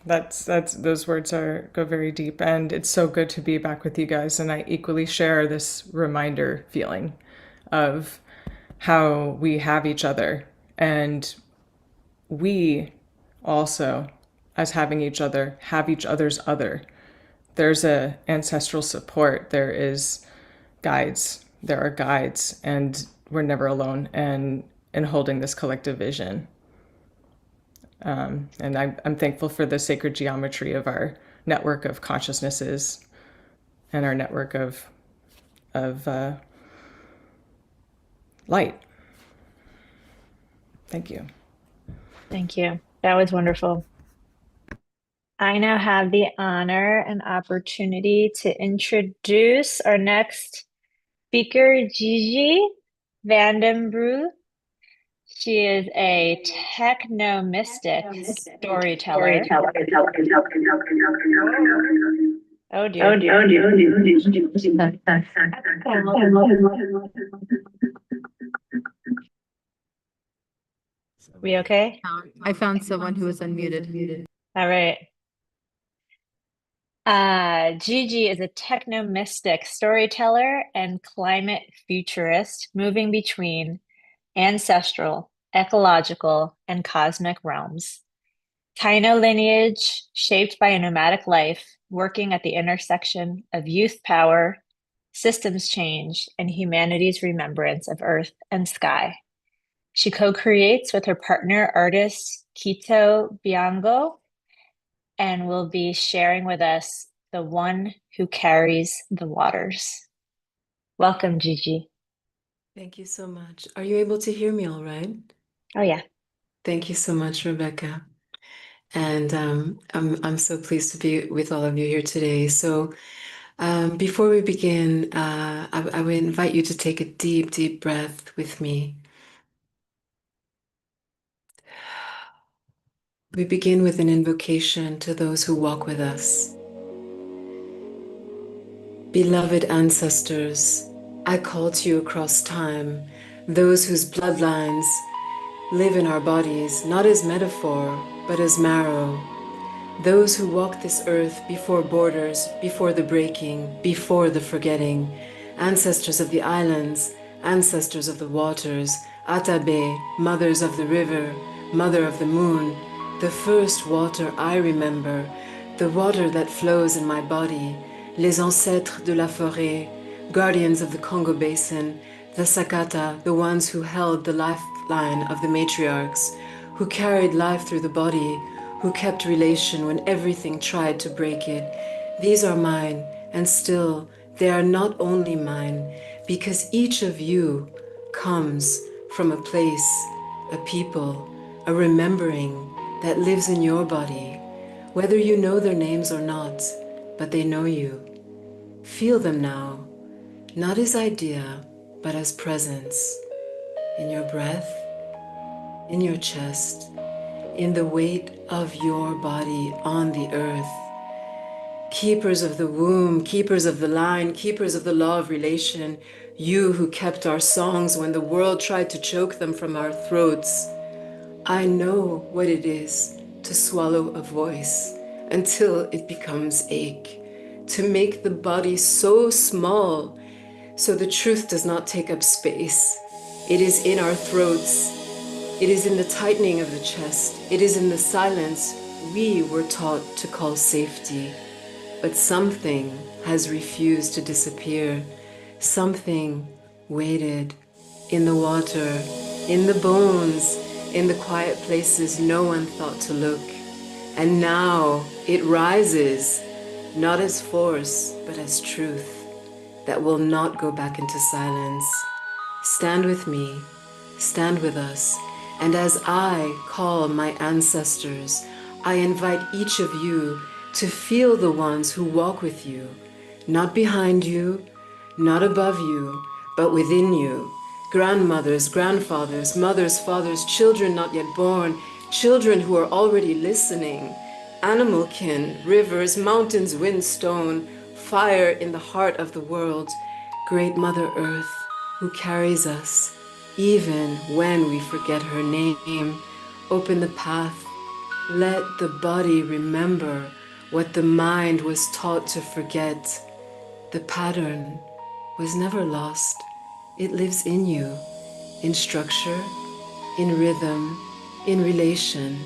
That's those words go very deep, and it's so good to be back with you guys. And I equally share this reminder feeling of how we have each other, and we also, as having each other, have each other's other. There's a ancestral support. There is guides. There are guides, and we're never alone. And in holding this collective vision. And I'm thankful for the sacred geometry of our network of consciousnesses and our network of light. Thank you. Thank you. That was wonderful. I now have the honor and opportunity to introduce our next speaker, Gigi Vandenbroek. She is a techno-mystic storyteller. Oh dear. We okay? I found someone who was unmuted. All right. Gigi is a techno-mystic storyteller and climate futurist, moving between ancestral, ecological, and cosmic realms. Taino lineage shaped by a nomadic life, working at the intersection of youth power, systems change, and humanity's remembrance of earth and sky. She co-creates with her partner, artist Quito Biango, and will be sharing with us the one who carries the waters. Welcome, Gigi. Thank you so much. Are you able to hear me all right? Oh, yeah. Thank you so much, Rebecca. And I'm so pleased to be with all of you here today. So before we begin, I would invite you to take a deep, deep breath with me. We begin with an invocation to those who walk with us. Beloved ancestors, I call to you across time, those whose bloodlines live in our bodies, not as metaphor, but as marrow, those who walk this earth before borders, before the breaking, before the forgetting, ancestors of the islands, ancestors of the waters, Atabe, mothers of the river, mother of the moon, the first water I remember, the water that flows in my body, les ancêtres de la forêt, guardians of the Congo Basin, the Sakata, the ones who held the lifeline of the matriarchs, who carried life through the body, who kept relation when everything tried to break it. These are mine, and still, they are not only mine, because each of you comes from a place, a people, a remembering that lives in your body, whether you know their names or not, but they know you. Feel them now, not as idea, but as presence, in your breath, in your chest, in the weight of your body on the earth. Keepers of the womb, keepers of the line, keepers of the law of relation, you who kept our songs when the world tried to choke them from our throats. I know what it is to swallow a voice until it becomes ache, to make the body so small so the truth does not take up space. It is in our throats. It is in the tightening of the chest. It is in the silence we were taught to call safety. But something has refused to disappear. Something waited in the water, in the bones, in the quiet places no one thought to look. And now it rises, not as force, but as truth that will not go back into silence. Stand with me, stand with us. And as I call my ancestors, I invite each of you to feel the ones who walk with you, not behind you, not above you, but within you. Grandmothers, grandfathers, mothers, fathers, children not yet born, children who are already listening, animal kin, rivers, mountains, wind, stone, fire in the heart of the world, great Mother Earth who carries us, even when we forget her name. Open the path. Let the body remember what the mind was taught to forget. The pattern was never lost. It lives in you, in structure, in rhythm, in relation.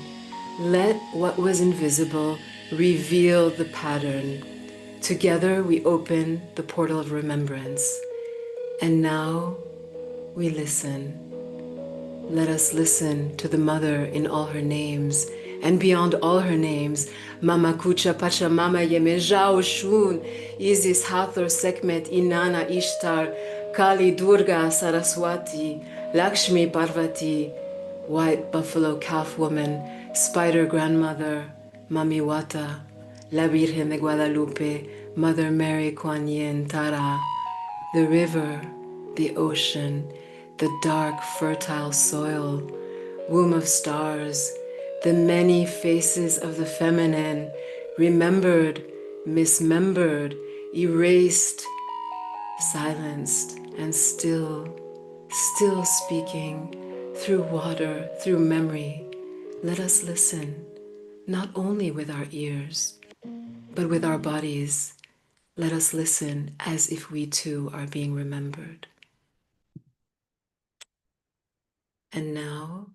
Let what was invisible reveal the pattern. Together we open the portal of remembrance. And now we listen. Let us listen to the Mother in all her names, and beyond all her names, Mama Kucha Pachamama Yemeja Oshun, Isis Hathor Sekhmet Inanna Ishtar, Kali Durga Saraswati, Lakshmi Parvati, White Buffalo Calf Woman, Spider Grandmother, Mami Wata, La Virgen de Guadalupe, Mother Mary Kuan Yin Tara, the river, the ocean, the dark fertile soil, womb of stars, the many faces of the feminine, remembered, mismembered, erased, silenced, and still speaking through water, through memory. Let us listen, not only with our ears, but with our bodies. Let us listen as if we too are being remembered. And now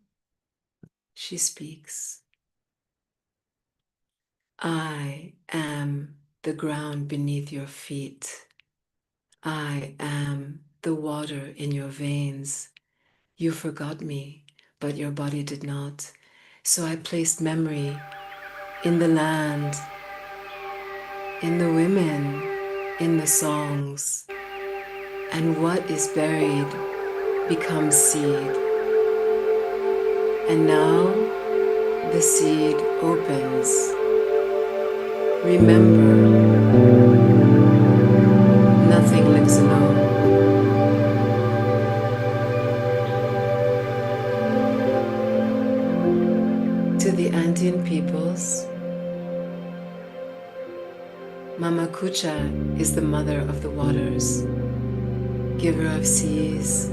she speaks. I am the ground beneath your feet. I am the water in your veins. You forgot me, but your body did not. So I placed memory in the land, in the women, in the songs. And what is buried becomes seed. And now the seed opens. Remember, nothing lives alone. To the Andean peoples, Mama Kucha is the mother of the waters, giver of seas,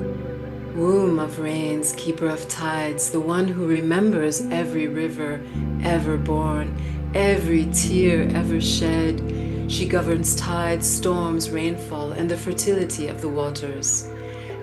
Womb of rains, keeper of tides, the one who remembers every river ever born, every tear ever shed. She governs tides, storms, rainfall, and the fertility of the waters.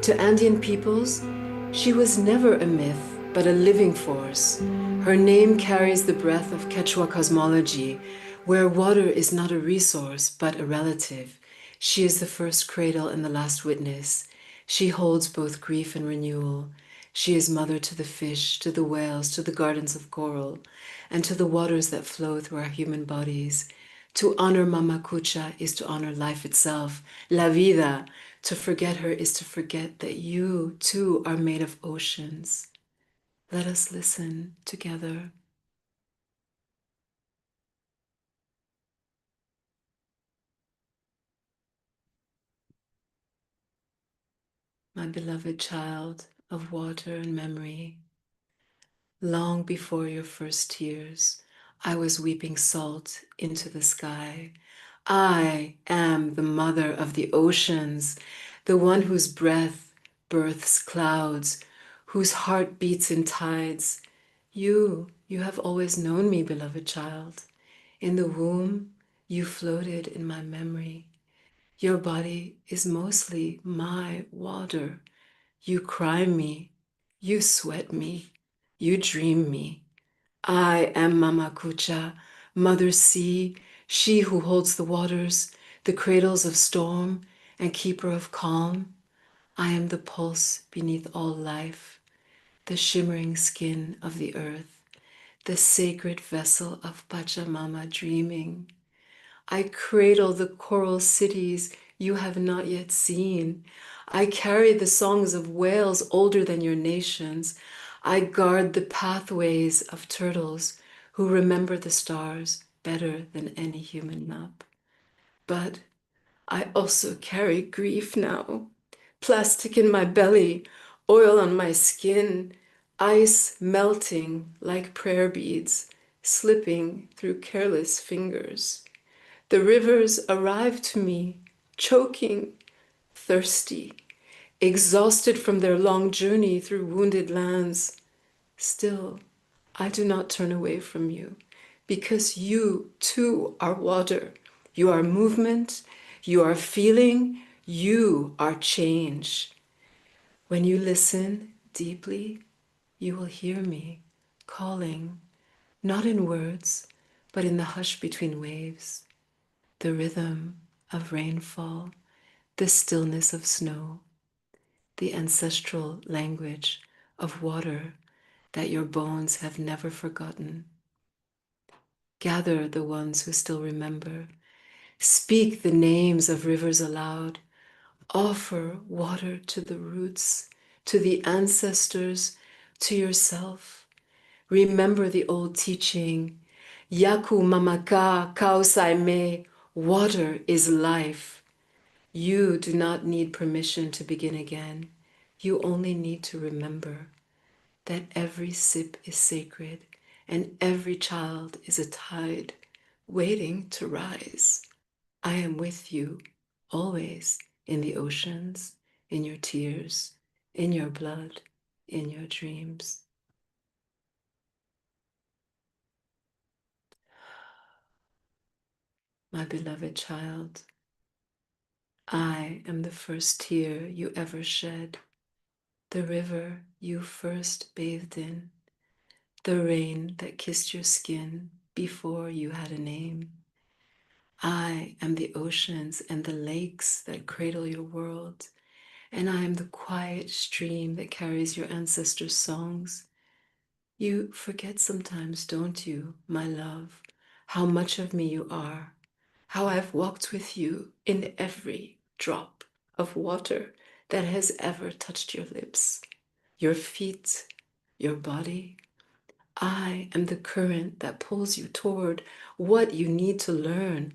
To Andean peoples, she was never a myth, but a living force. Her name carries the breath of Quechua cosmology, where water is not a resource, but a relative. She is the first cradle and the last witness. She holds both grief and renewal. She is mother to the fish, to the whales, to the gardens of coral, and to the waters that flow through our human bodies. To honor Mama Kucha is to honor life itself, la vida. To forget her is to forget that you, too, are made of oceans. Let us listen together. My beloved child of water and memory, long before your first tears, I was weeping salt into the sky. I am the mother of the oceans, the one whose breath births clouds, whose heart beats in tides. You have always known me, beloved child. In the womb, you floated in my memory. Your body is mostly my water. You cry me, you sweat me, you dream me. I am Mama Kucha, Mother Sea, she who holds the waters, the cradles of storm, and keeper of calm. I am the pulse beneath all life, the shimmering skin of the earth, the sacred vessel of Pachamama dreaming. I cradle the coral cities you have not yet seen. I carry the songs of whales older than your nations. I guard the pathways of turtles who remember the stars better than any human map. But I also carry grief now. Plastic in my belly, oil on my skin, ice melting like prayer beads, slipping through careless fingers. The rivers arrive to me, choking, thirsty, exhausted from their long journey through wounded lands. Still, I do not turn away from you, because you too are water. You are movement, you are feeling, you are change. When you listen deeply, you will hear me calling, not in words, but in the hush between waves, the rhythm of rainfall, the stillness of snow, the ancestral language of water that your bones have never forgotten. Gather the ones who still remember. Speak the names of rivers aloud. Offer water to the roots, to the ancestors, to yourself. Remember the old teaching, Yaku mamaka kausai me, water is life. You do not need permission to begin again. You only need to remember that every sip is sacred and every child is a tide waiting to rise. I am with you always in the oceans, in your tears, in your blood, in your dreams. My beloved child, I am the first tear you ever shed, the river you first bathed in, the rain that kissed your skin before you had a name. I am the oceans and the lakes that cradle your world, and I am the quiet stream that carries your ancestors' songs. You forget sometimes, don't you, my love, how much of me you are, how I've walked with you in every drop of water that has ever touched your lips, your feet, your body. I am the current that pulls you toward what you need to learn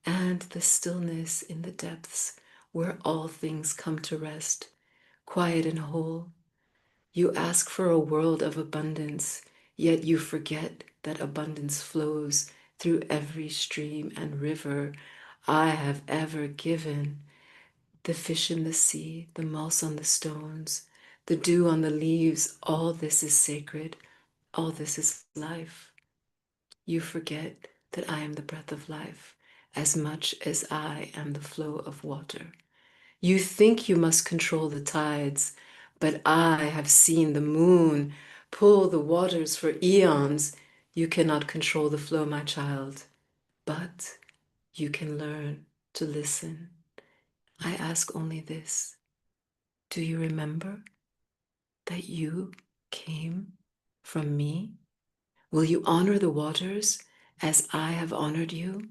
and the stillness in the depths where all things come to rest, quiet and whole. You ask for a world of abundance, yet you forget that abundance flows through every stream and river I have ever given. The fish in the sea, the moss on the stones, the dew on the leaves, all this is sacred, all this is life. You forget that I am the breath of life, as much as I am the flow of water. You think you must control the tides, but I have seen the moon pull the waters for eons. You cannot control the flow, my child, but you can learn to listen. I ask only this. Do you remember that you came from me? Will you honor the waters as I have honored you?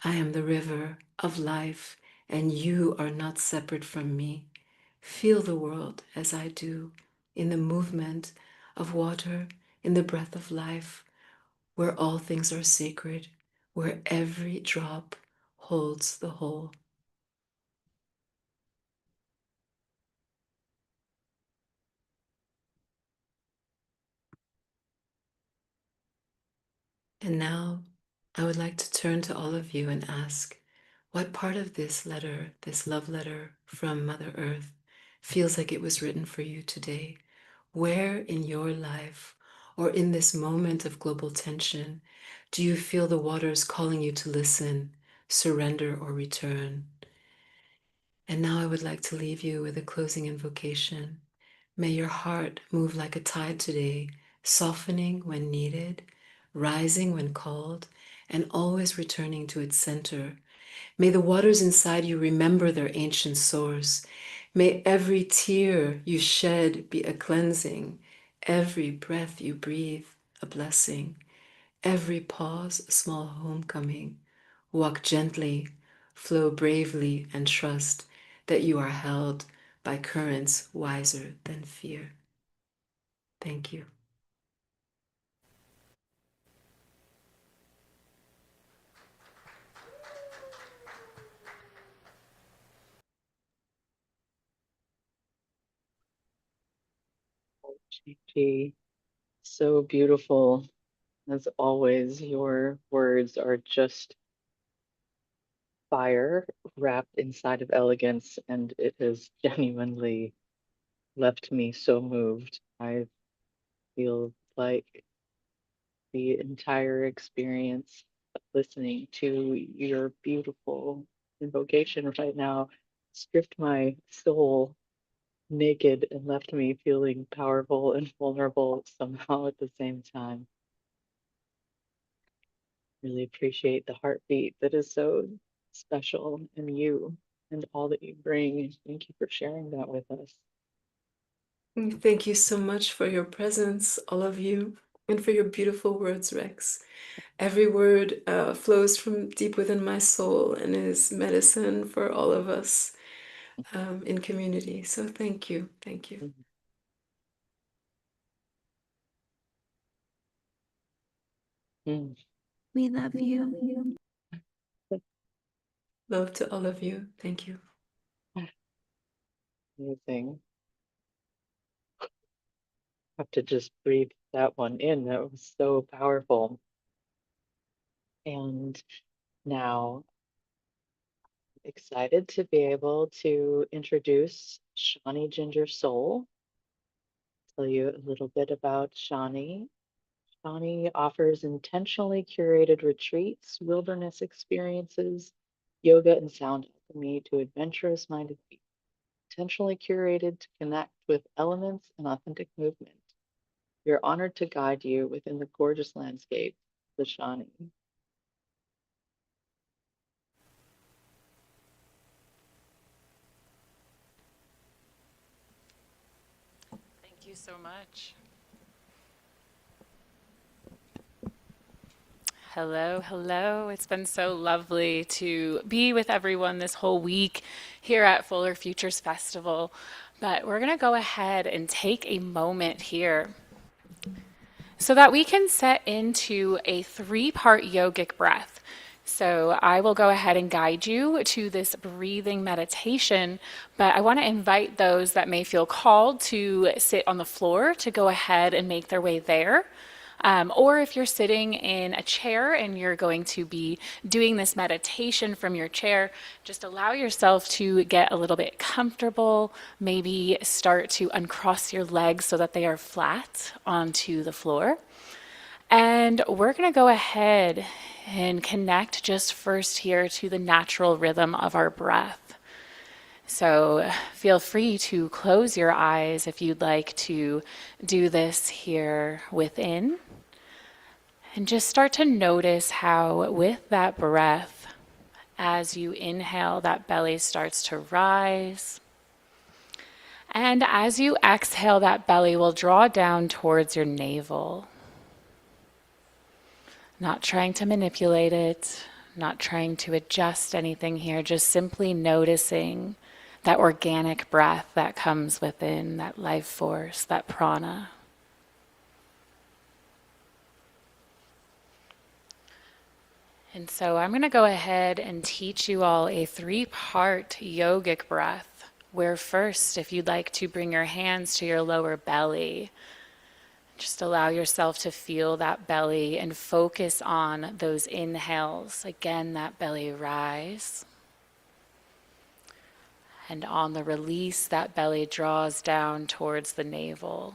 I am the river of life, and you are not separate from me. Feel the world as I do, in the movement of water, in the breath of life, where all things are sacred, where every drop holds the whole. And now I would like to turn to all of you and ask, what part of this letter, this love letter from Mother Earth, feels like it was written for you today? Where in your life or in this moment of global tension do you feel the waters calling you to listen, surrender, or return? And now I would like to leave you with a closing invocation. May your heart move like a tide today, softening when needed, rising when called, and always returning to its center. May the waters inside you remember their ancient source. May every tear you shed be a cleansing, every breath you breathe a blessing, every pause a small homecoming. Walk gently, flow bravely, and trust that you are held by currents wiser than fear. Thank you. Gigi, so beautiful. As always, your words are just fire wrapped inside of elegance, and it has genuinely left me so moved. I feel like the entire experience of listening to your beautiful invocation right now stripped my soul naked and left me feeling powerful and vulnerable somehow at the same time. Really appreciate the heartbeat that is so special in you and all that you bring. Thank you for sharing that with us. Thank you so much for your presence, all of you, and for your beautiful words, Rex. Every word flows from deep within my soul and is medicine for all of us in community. So thank you. Thank you. Mm. We love you. Love to all of you. Thank you. Amazing. Have to just breathe that one in. That was so powerful. And now, excited to be able to introduce Shawnee Ginger Soul. Tell you a little bit about Shawnee. Shawnee offers intentionally curated retreats, wilderness experiences, yoga, and sound alchemy to adventurous minded people. Intentionally curated to connect with elements and authentic movement. We are honored to guide you within the gorgeous landscape of the Shawnee. Thank you so much. Hello, hello. It's been so lovely to be with everyone this whole week here at Fuller Futures Festival. But we're going to go ahead and take a moment here so that we can set into a 3-part yogic breath. So I will go ahead and guide you to this breathing meditation, but I want to invite those that may feel called to sit on the floor to go ahead and make their way there. Or if you're sitting in a chair and you're going to be doing this meditation from your chair, just allow yourself to get a little bit comfortable. Maybe start to uncross your legs so that they are flat onto the floor. And we're going to go ahead and connect just first here to the natural rhythm of our breath. So feel free to close your eyes if you'd like to do this here within. And just start to notice how with that breath, as you inhale, that belly starts to rise. And as you exhale, that belly will draw down towards your navel. Not trying to manipulate it, not trying to adjust anything here, just simply noticing that organic breath that comes within, that life force, that prana. And so I'm going to go ahead and teach you all a 3-part yogic breath, where first, if you'd like to bring your hands to your lower belly, just allow yourself to feel that belly and focus on those inhales. Again, that belly rise. And on the release, that belly draws down towards the navel.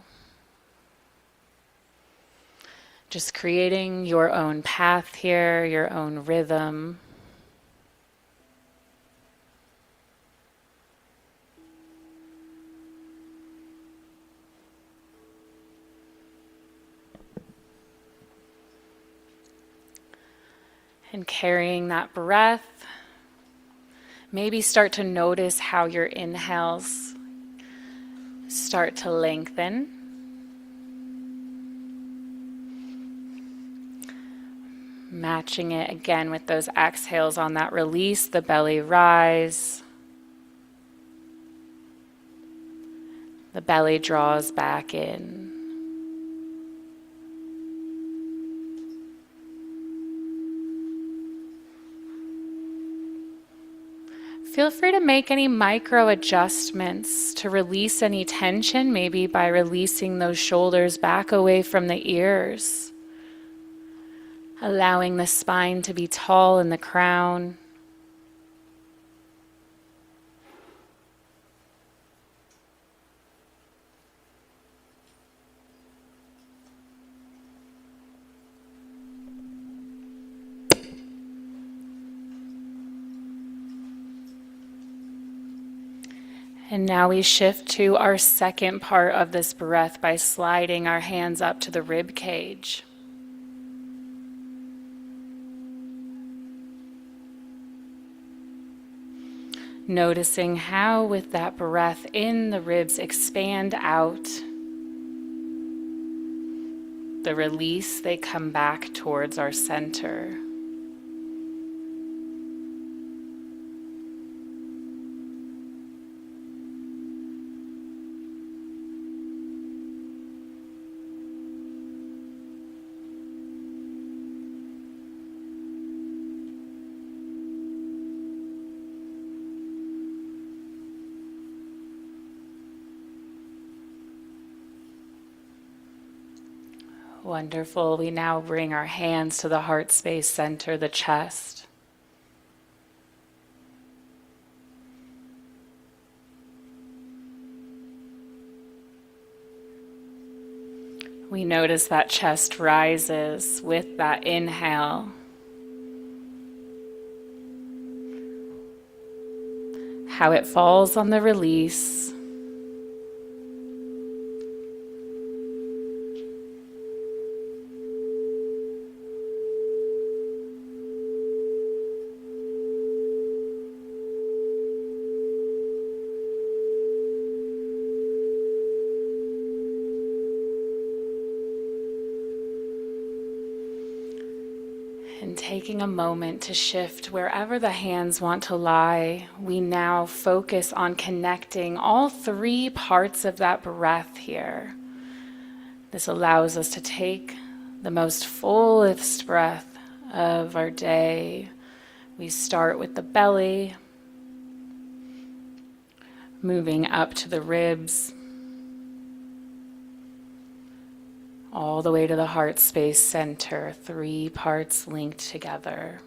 Just creating your own path here, your own rhythm. And carrying that breath, maybe start to notice how your inhales start to lengthen. Matching it again with those exhales on that release, the belly rise. The belly draws back in. Feel free to make any micro adjustments to release any tension, maybe by releasing those shoulders back away from the ears, allowing the spine to be tall in the crown. And now we shift to our second part of this breath by sliding our hands up to the rib cage. Noticing how with that breath in, the ribs expand out. The release, they come back towards our center. Wonderful. We now bring our hands to the heart space center, the chest. We notice that chest rises with that inhale. How it falls on the release. And taking a moment to shift wherever the hands want to lie, we now focus on connecting all 3 parts of that breath here. This allows us to take the most fullest breath of our day. We start with the belly, moving up to the ribs. all the way to the heart space center, 3 parts linked together.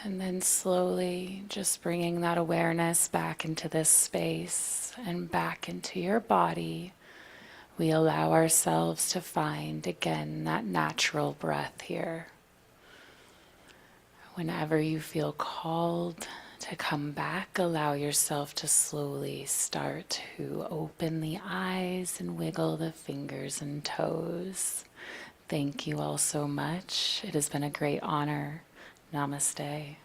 And then slowly just bringing that awareness back into this space and back into your body, we allow ourselves to find again that natural breath here. Whenever you feel called to come back, allow yourself to slowly start to open the eyes and wiggle the fingers and toes. Thank you all so much. It has been a great honor. Namaste.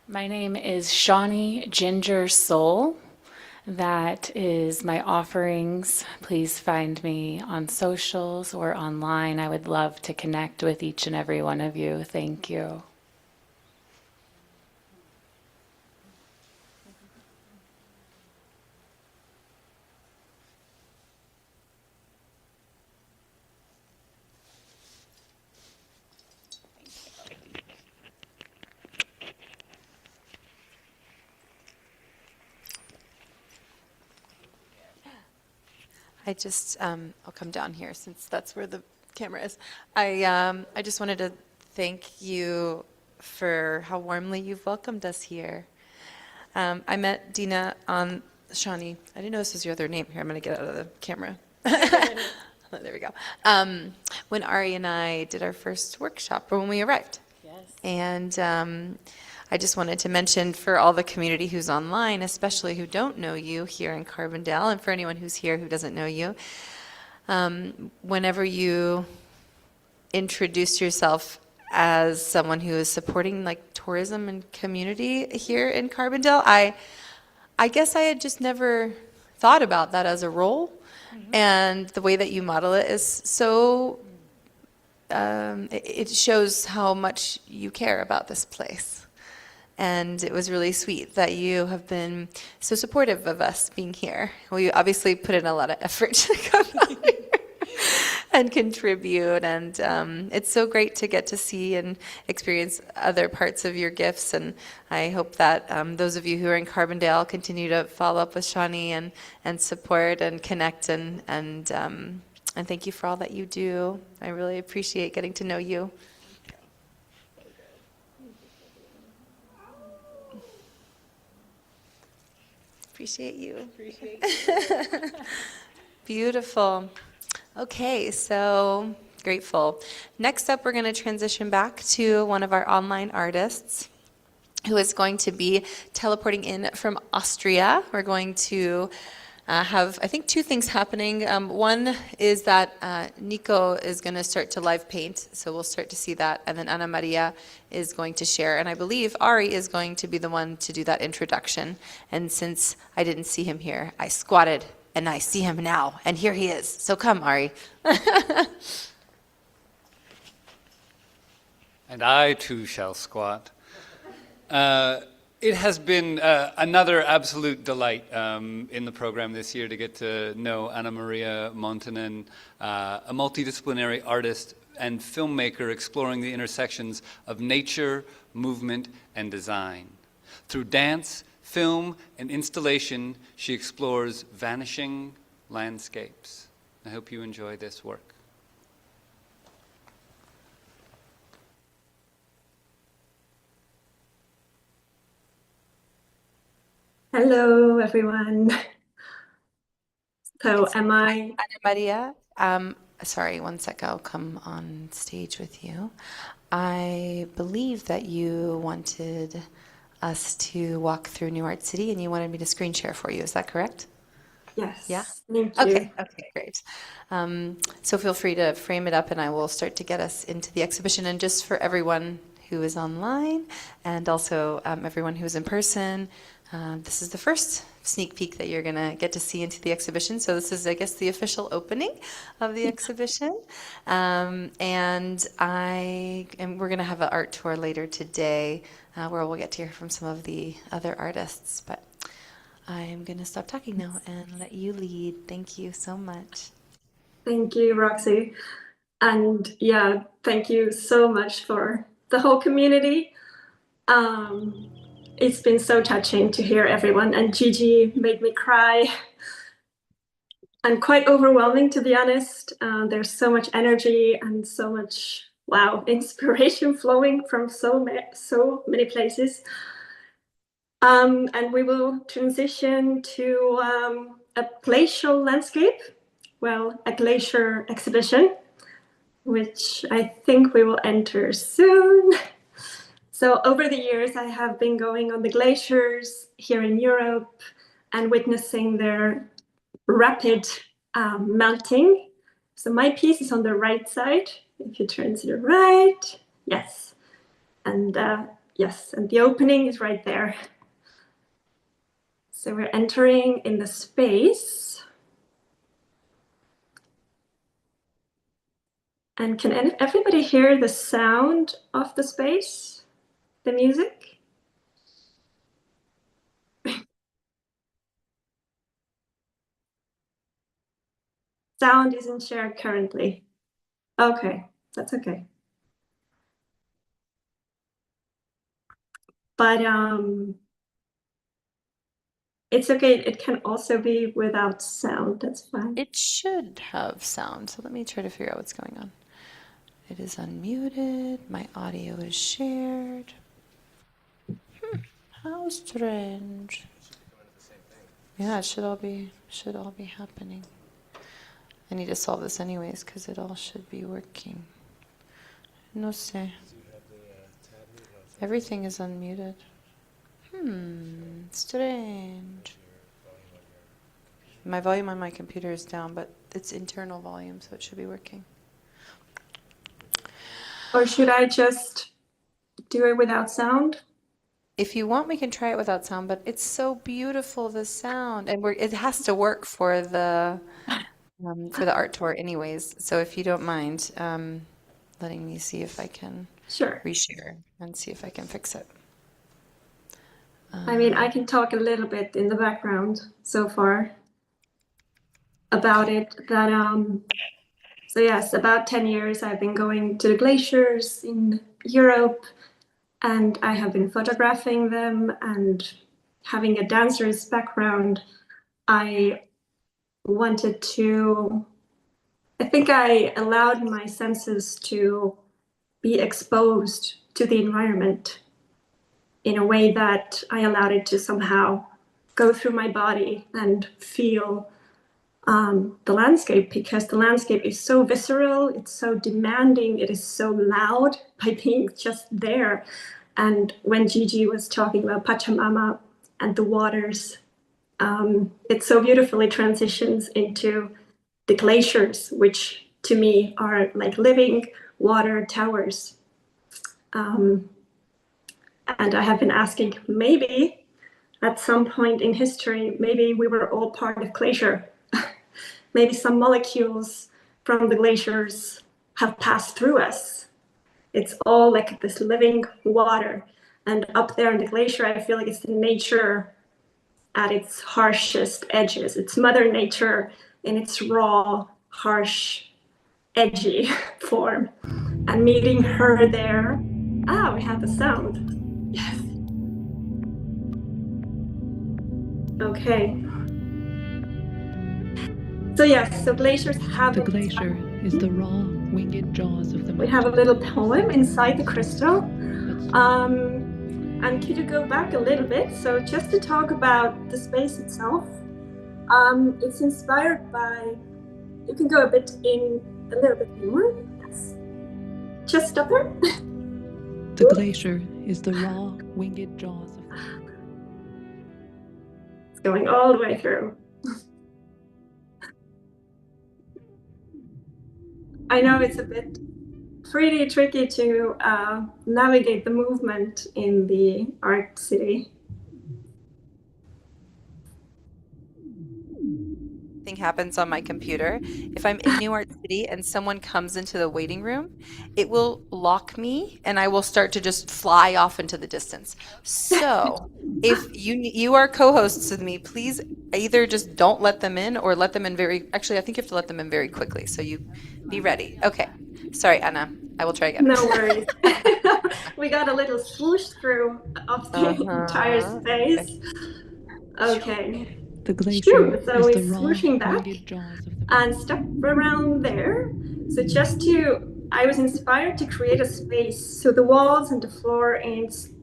My name is Shawnee Ginger Soul. That is my offerings. Please find me on socials or online. I would love to connect with each and every one of you. Thank you. I just, I'll come down here since that's where the camera is. I just wanted to thank you for how warmly you've welcomed us here. I met Dina on Shawnee. I didn't know this was your other name. Here, I'm going to get out of the camera. There we go. When Ari and I did our first workshop, or when we arrived. Yes. And I just wanted to mention for all the community who's online, especially who don't know you here in Carbondale, and for anyone who's here who doesn't know you, whenever you introduce yourself as someone who is supporting like tourism and community here in Carbondale, I guess I had just never thought about that as a role. And the way that you model it is so, it shows how much you care about this place. And it was really sweet that you have been so supportive of us being here. We obviously put in a lot of effort to come out here and contribute. And it's so great to get to see and experience other parts of your gifts. And I hope that those of you who are in Carbondale continue to follow up with Shawnee and support and connect. And thank you for all that you do. I really appreciate getting to know you. Appreciate you. Beautiful. Okay, so grateful. Next up, we're going to transition back to one of our online artists who is going to be teleporting in from Austria. We're going to have, I think, 2 things happening. One is that Nico is going to start to live paint, so we'll start to see that. And then Ana Maria is going to share. And I believe Ari is going to be the one to do that introduction. And since I didn't see him here, I squatted, and I see him now. And here he is. So come, Ari. And I too shall squat. It has been another absolute delight in the program this year to get to know Ana Maria Montanen, a multidisciplinary artist and filmmaker exploring the intersections of nature, movement, and design. Through dance, film, and installation, she explores vanishing landscapes. I hope you enjoy this work. Hello, everyone. So, am I? Ana Maria, sorry, one sec, I'll come on stage with you. I believe that you wanted us to walk through New Art City and you wanted me to screen share for you. Is that correct? Yes. Yeah? Thank you. Okay, great. So feel free to frame it up and I will start to get us into the exhibition. And just for everyone who is online and also everyone who is in person, this is the first sneak peek that you're going to get to see into the exhibition. So this is, I guess, the official opening of the exhibition. And we're going to have an art tour later today where we'll get to hear from some of the other artists. But I'm going to stop talking now and let you lead. Thank you so much. Thank you, Roxy. And yeah, thank you so much for the whole community. It's been so touching to hear everyone, and Gigi made me cry. And quite overwhelming, to be honest. There's so much energy and so much, wow, inspiration flowing from so many places. And we will transition to a glacial landscape, well, a glacier exhibition, which I think we will enter soon. So over the years, I have been going on the glaciers here in Europe and witnessing their rapid melting. So my piece is on the right side. If you turn to the right, yes. And yes, and the opening is right there. So we're entering in the space. And can everybody hear the sound of the space? The music? Sound isn't shared currently. Okay, that's okay. But it's okay. It can also be without sound. That's fine. It should have sound. So let me try to figure out what's going on. It is unmuted. My audio is shared. How strange. Yeah, it should all be happening. I need to solve this anyways because it all should be working. No sé. Everything is unmuted. Strange. My volume on my computer is down, but it's internal volume, so it should be working. Or should I just do it without sound? If you want, we can try it without sound, but it's so beautiful, the sound. And it has to work for the art tour anyways. So if you don't mind letting me see if I can reshare and see if I can fix it. I mean, I can talk a little bit in the background so far about it. That so yes, about 10 years I've been going to the glaciers in Europe, and I have been photographing them. And having a dancer's background, I think I allowed my senses to be exposed to the environment in a way that I allowed it to somehow go through my body and feel the landscape, because the landscape is so visceral, it's so demanding, it is so loud by being just there. And when Gigi was talking about Pachamama and the waters, it so beautifully transitions into the glaciers, which to me are like living water towers. And I have been asking, maybe at some point in history, maybe we were all part of glacier. Maybe some molecules from the glaciers have passed through us. It's all like this living water. And up there in the glacier, I feel like it's nature at its harshest edges. It's Mother Nature in its raw, harsh, edgy form. And meeting her there, we have the sound. Yes. Okay. So yes, so glaciers have... The glacier is the raw, winged jaws of the mountain. We have a little poem inside the crystal. And could you go back a little bit? So just to talk about the space itself, it's inspired by, you can go a little bit more. Yes. Just stop there. The glacier is the raw, winged jaws of the... It's going all the way through. I know it's a bit pretty tricky to navigate the movement in the art city. Thing happens on my computer. If I'm in New Art City and someone comes into the waiting room, it will lock me and I will start to just fly off into the distance. So if you are co-hosts with me, please either just don't let them in or let them in actually, I think you have to let them in very quickly. So you be ready. Okay. Sorry, Anna. I will try again. No worries. We got a little swoosh through of the entire space. Okay. The glacier so is we're the raw, swooshing back winged jaws of the... and step around there. So I was inspired to create a space. So the walls and the floor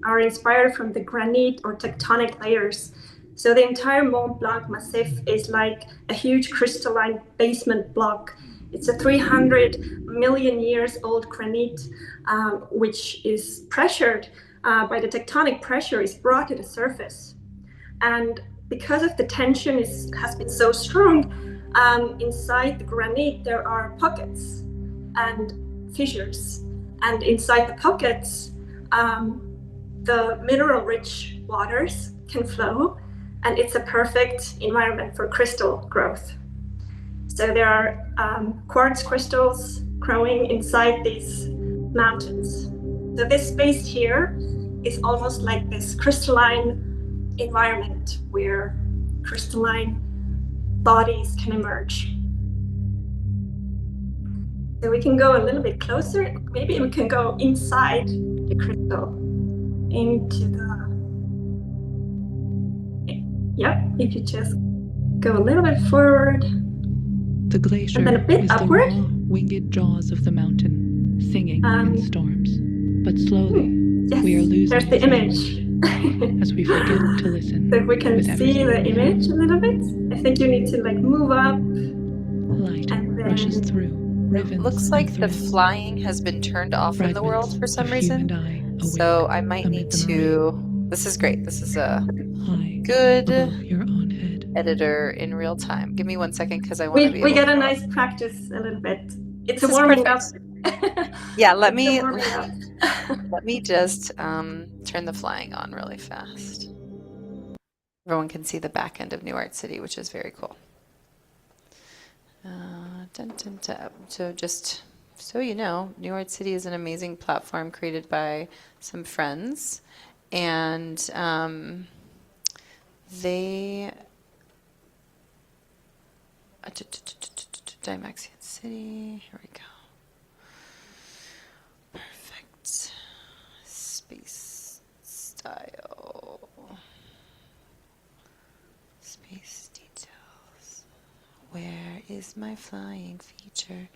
are inspired from the granite or tectonic layers. So the entire Mont Blanc Massif is like a huge crystalline basement block. It's a 300 million years old granite, which is pressured by the tectonic pressure, is brought to the surface. And because of the tension has been so strong, inside the granite there are pockets and fissures. And inside the pockets, the mineral-rich waters can flow, and it's a perfect environment for crystal growth. So there are quartz crystals growing inside these mountains. So this space here is almost like this crystalline environment where crystalline bodies can emerge. So we can go a little bit closer. Maybe we can go inside the crystal, into the... Yep, if you just go a little bit forward. The glacier and then a bit is upward. The raw, winged jaws of the mountain, singing in storms. But slowly, yes, we are losing there's the image. as we forget to listen. So if we can see the image a little bit, I think you need to move up. Light rushes through. It looks like the flying has been turned off in the world for some reason. So I might need to... This is great. This is a good editor in real time. Give me 1 second because I want to be We get a nice practice a little bit. It's a warming up. Yeah, let me just turn the flying on really fast. Everyone can see the back end of New Art City, which is very cool. So just so you know, New Art City is an amazing platform created by some friends, and they Dimaxian City, here we go. Perfect. Space style. Space details. Where is my flying feature?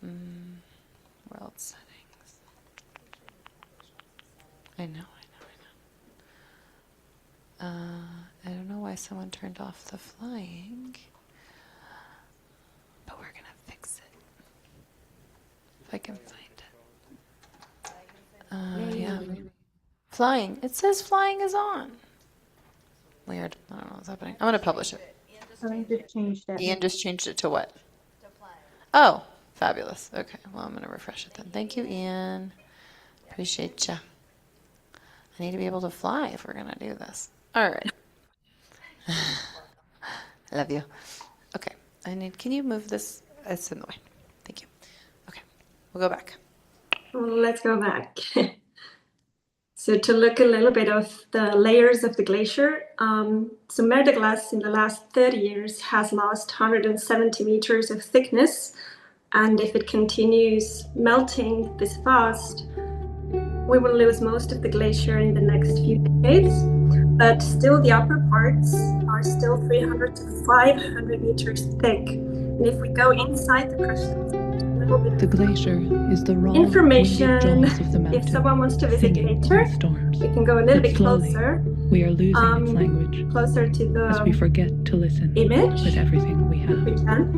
World settings. I know. I don't know why someone turned off the flying, but we're gonna fix it. If I can find it. Yeah. Flying. It says flying is on. Weird. I don't know what's happening. I'm gonna publish it. I just changed it. Ian just changed it to what? Oh, fabulous. Okay, well, I'm gonna refresh it then. Thank you, Ian. Appreciate ya. I need to be able to fly if we're gonna do this. All right. Love you. Okay, can you move this? It's in the way. Thank you. Okay, we'll go back. Let's go back. So to look a little bit of the layers of the glacier, so Mer de Glace in the last 30 years has lost 170 meters of thickness. And if it continues melting this fast, we will lose most of the glacier in the next few decades. But still the upper parts are still 300 to 500 meters thick. And if we go inside the crystals, a little The glacier is the raw, information. winged jaws of the mountain, If someone wants to visit singing later, in storms. we can go a little But bit slowly, closer. we are losing its language Closer to as we the forget to listen image. with everything we have. We can.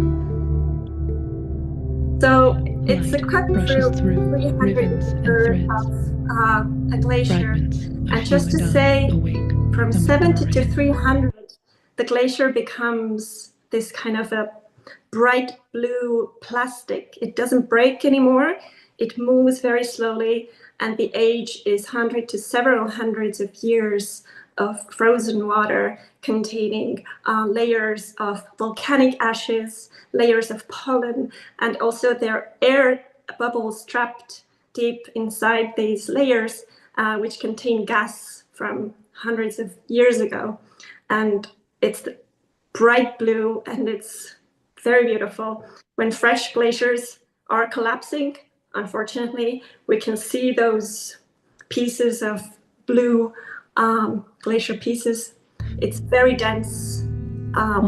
So it's a Light cut rushes through through 300 rivers and meters threads, of a glacier. fragments of And you just to and I say, awake from amid the 70 to rain. 300, the glacier becomes this kind of a bright blue plastic. It doesn't break anymore. It moves very slowly, and the age is 100 to several hundreds of years of frozen water containing layers of volcanic ashes, layers of pollen, and also there are air bubbles trapped deep inside these layers, which contain gas from hundreds of years ago. And it's bright blue, and it's very beautiful. When fresh glaciers are collapsing, unfortunately, we can see those pieces of blue glacier pieces. It's very dense,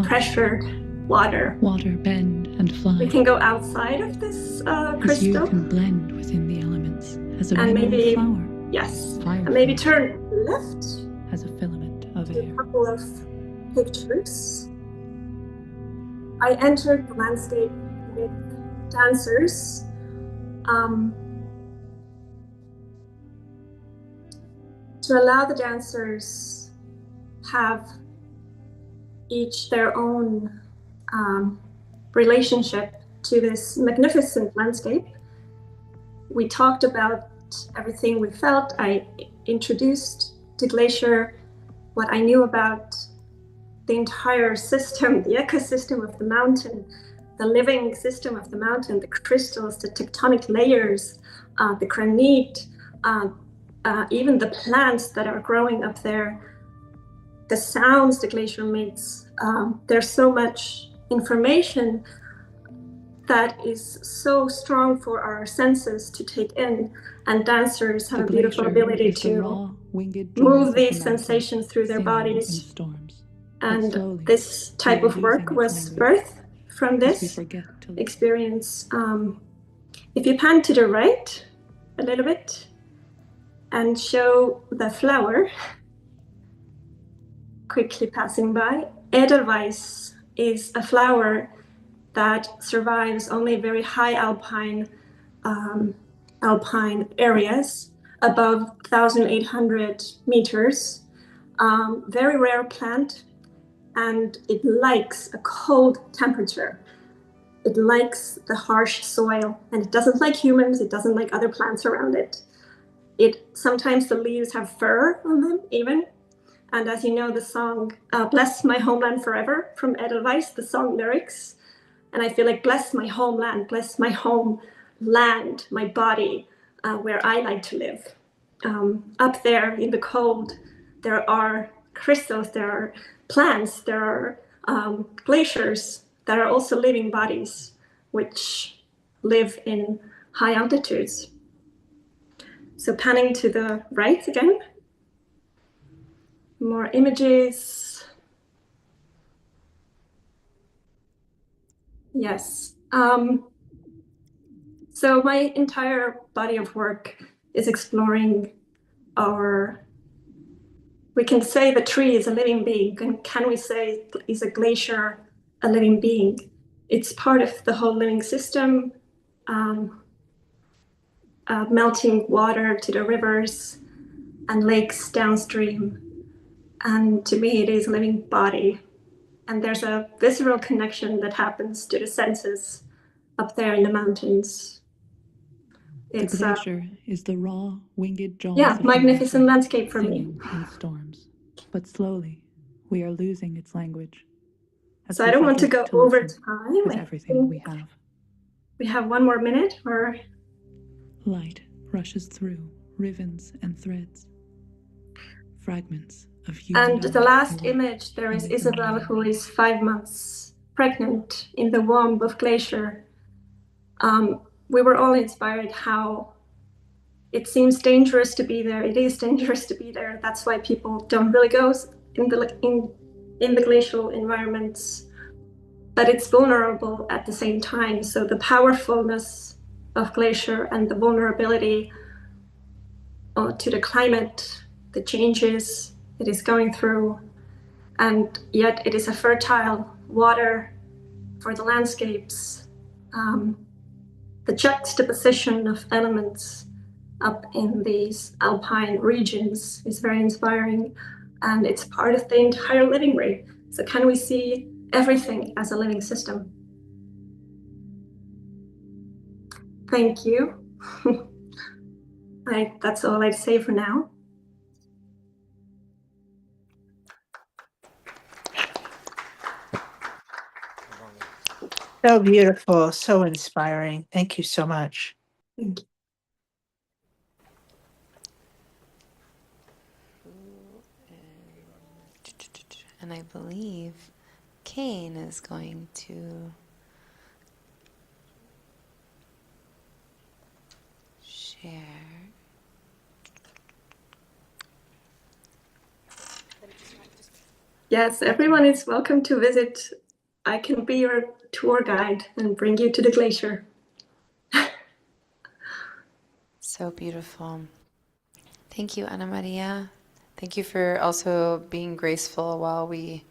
pressured water. Water bend and fly. We can go outside of this As you crystal. can blend within the elements as a And mineral maybe, flower. yes, Fire and maybe flower turn left as a filament of to air. a couple of pictures. I entered the landscape with dancers. To allow the dancers have each their own relationship to this magnificent landscape. We talked about everything we felt. I introduced to Glacier what I knew about the entire system, the ecosystem of the mountain, the living system of the mountain, the crystals, the tectonic layers, the granite, even the plants that are growing up there, the sounds the glacier makes. There's so much information that is so strong for our senses to take in, and dancers have a beautiful ability to move these sensations through their bodies. And this type of work was birthed from this experience. If you pan to the right a little bit and show the flower quickly passing by, Edelweiss is a flower that survives only very high alpine areas above 1,800 meters. Very rare plant, and it likes a cold temperature. It likes the harsh soil, and it doesn't like humans. It doesn't like other plants around it. Sometimes the leaves have fur on them even. And as you know, the song Bless My Homeland Forever from Edelweiss, the song lyrics. And I feel like bless my homeland, bless my homeland, my body, where I like to live. Up there in the cold, there are crystals, there are plants, there are glaciers that are also living bodies, which live in high altitudes. So panning to the right again. More images. Yes. So my entire body of work is exploring we can say the tree is a living being, and can we say is a glacier a living being? It's part of the whole living system, melting water to the rivers and lakes downstream. And to me, it is a living body. And there's a visceral connection that happens to the senses up there in the mountains. The glacier is the raw, winged jaws of the magnificent mountain, landscape for me. singing in storms. But slowly, we are losing its language. So I don't want to go over time. With everything we have. We have 1 more minute, or light rushes through ribbons and threads, fragments of you. And the last image, there is Isabel, who is 5 months pregnant in the womb of Glacier. We were all inspired how it seems dangerous to be there. It is dangerous to be there. That's why people don't really go in the glacial environments. But it's vulnerable at the same time. So the powerfulness of glacier and the vulnerability to the climate, the changes it is going through, and yet it is a fertile water for the landscapes. The juxtaposition of elements up in these alpine regions is very inspiring, and it's part of the entire living ring. So can we see everything as a living system? Thank you. That's all I'd say for now. So beautiful, so inspiring. Thank you so much. Thank you. And I believe Kane is going to share. Yes, everyone is welcome to visit. I can be your tour guide and bring you to the glacier. So beautiful. Thank you, Ana Maria. Thank you for also being graceful while we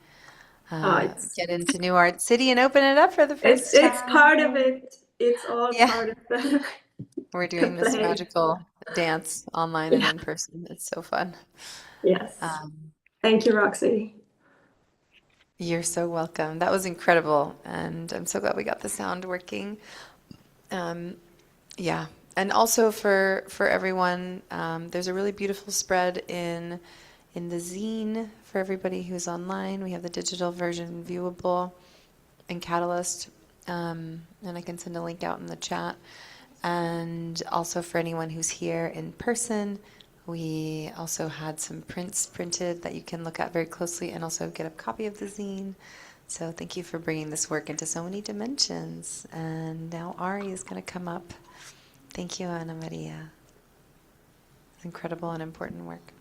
get into New Art City and open it up for the first time. It's part of it. It's all part of the We're doing this play. magical dance online and in person. It's so fun. Yes. Thank you, Roxy. You're so welcome. That was incredible, and I'm so glad we got the sound working. Yeah, and also for everyone, there's a really beautiful spread in the zine for everybody who's online. We have the digital version viewable in Catalyst, and I can send a link out in the chat. And also for anyone who's here in person, we also had some prints printed that you can look at very closely and also get a copy of the zine. So thank you for bringing this work into so many dimensions. And now Ari is going to come up. Thank you, Ana Maria. Incredible and important work.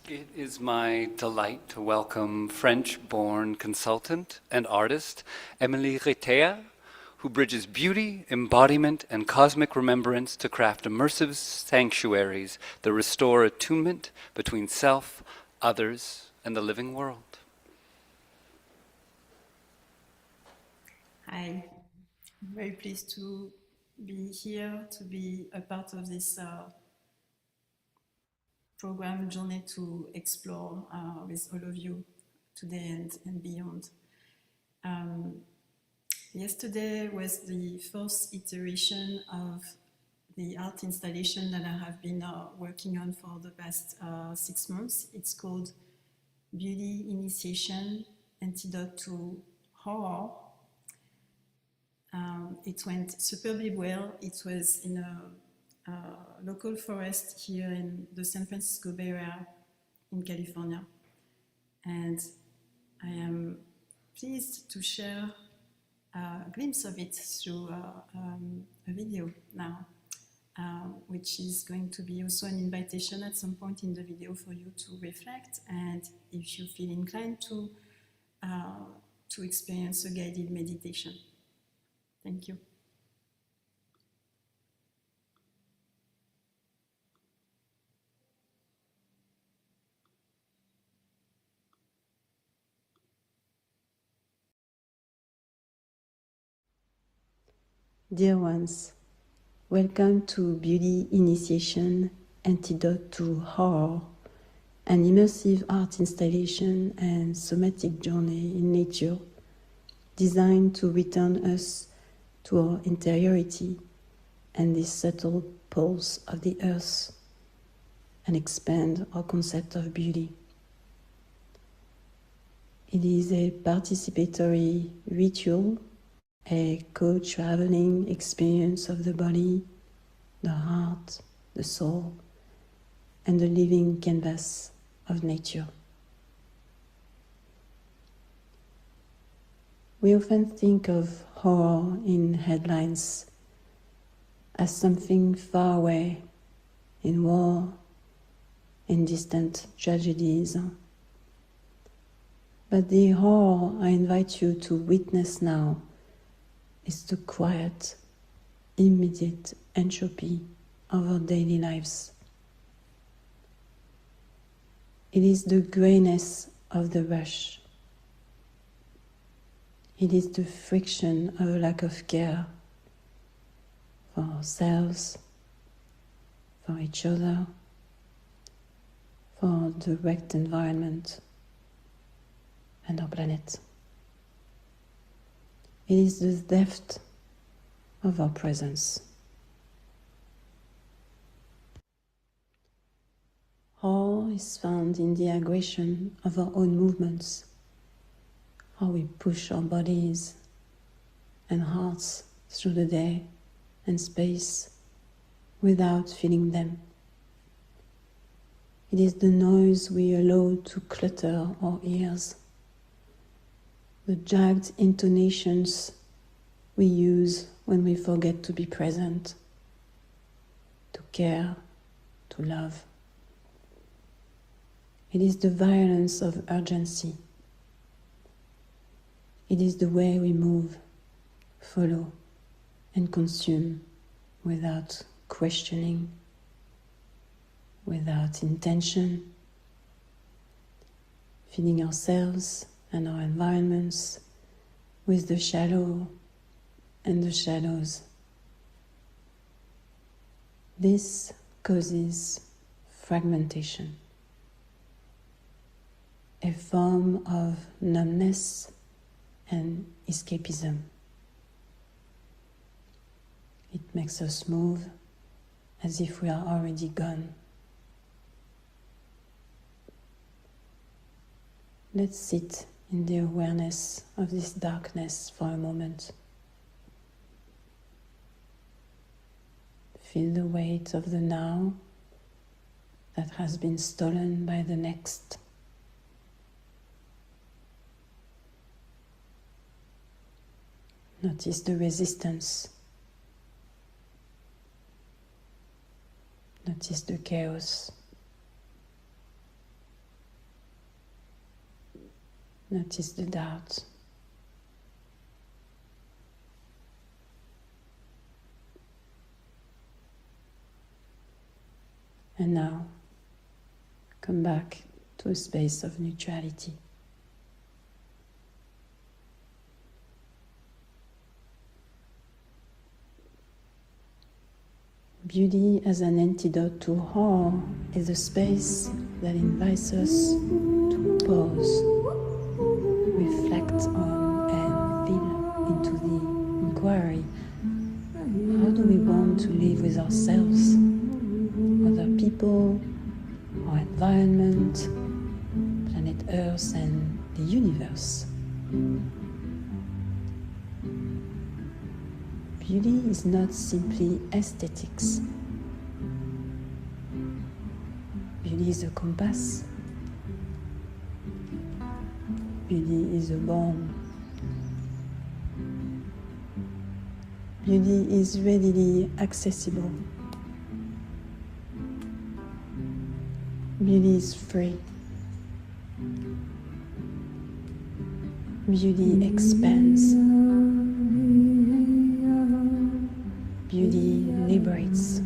It is my delight to welcome French-born consultant and artist Emilie Retea, who bridges beauty, embodiment, and cosmic remembrance to craft immersive sanctuaries that restore attunement between self, others, and the living world. Hi, I'm very pleased to be here, to be a part of this program journey to explore with all of you today and beyond. Yesterday was the first iteration of the art installation that I have been working on for the past 6 months. It's called Beauty Initiation, Antidote to Horror. It went superbly well. It was in a local forest here in the San Francisco Bay Area in California. And I am pleased to share a glimpse of it through a video now, which is going to be also an invitation at some point in the video for you to reflect, and if you feel inclined to experience a guided meditation. Thank you. Dear ones, welcome to Beauty Initiation, Antidote to Horror, an immersive art installation and somatic journey in nature designed to return us to our interiority and the subtle pulse of the earth and expand our concept of beauty. It is a participatory ritual, a co-traveling experience of the body, the heart, the soul, and the living canvas of nature. We often think of horror in headlines as something far away, in war, in distant tragedies. But the horror I invite you to witness now is the quiet immediate entropy of our daily lives. It is the grayness of the rush. It is the friction of a lack of care for ourselves, for each other, for the wrecked environment and our planet. It is the depth of our presence. Awe is found in the aggression of our own movements, how we push our bodies and hearts through the day and space without feeling them. It is the noise we allow to clutter our ears, the jagged intonations we use when we forget to be present, to care, to love. It is the violence of urgency. It is the way we move, follow, and consume without questioning, without intention, filling ourselves and our environments with the shallow and the shadows. This causes fragmentation, a form of numbness and escapism. It makes us move as if we are already gone. Let's sit in the awareness of this darkness for a moment. Feel the weight of the now that has been stolen by the next. Notice the resistance. Notice the chaos. Notice the doubt. And now, come back to a space of neutrality. Beauty as an antidote to awe is a space that invites us to pause, reflect on and feel into the inquiry. How do we want to live with ourselves, other people, our environment, planet Earth and the universe? Beauty is not simply aesthetics. Beauty is a compass. Beauty is a balm. Beauty is readily accessible. Beauty is free. Beauty expands. Beauty liberates.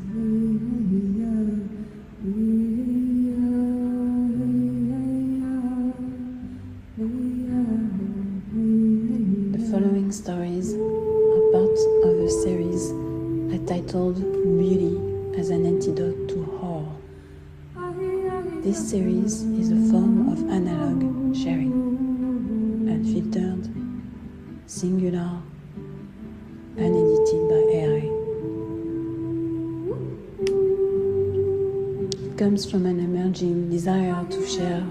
The following stories are part of a series I titled Beauty as an Antidote to Awe. This series is a form of analog sharing, unfiltered, singular, unedited by AI. It comes from an emerging desire to share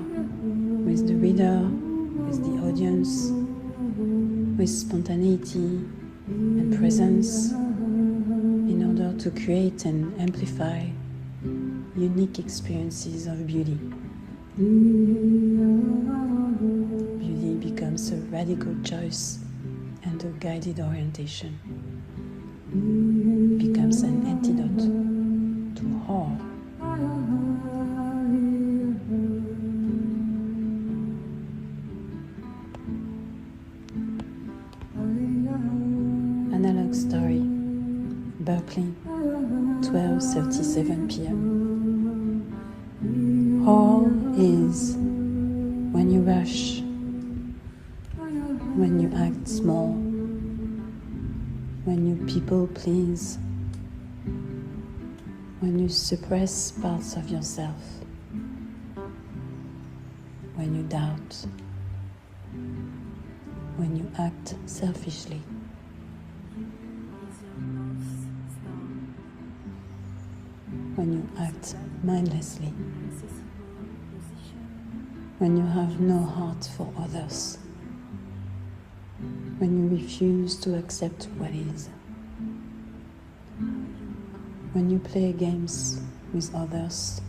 with the reader, with the audience, with spontaneity and presence in order to create and amplify unique experiences of beauty. Beauty becomes a radical choice and a guided orientation. It becomes an antidote to awe. Analog story, 12:37 p.m. All is when you rush, when you act small, when you people please, when you suppress parts of yourself, when you doubt, when you act selfishly. When you act mindlessly, when you have no heart for others, when you refuse to accept what is, when you play games with others,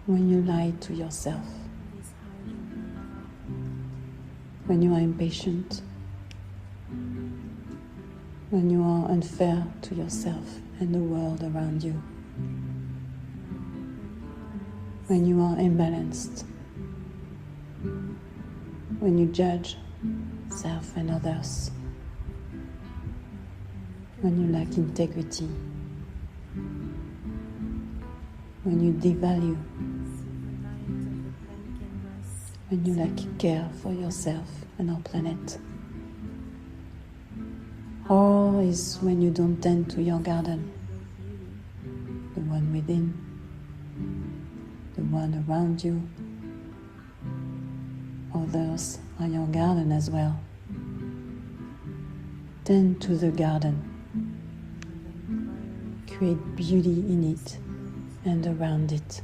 when you lie to yourself, when you are impatient, when you are unfair to yourself and the world around you, when you are imbalanced, when you judge self and others, when you lack integrity, when you devalue, when you lack care for yourself and our planet. All is when you don't tend to your garden, the one within, the one around you. Others are your garden as well. Tend to the garden. Create beauty in it and around it.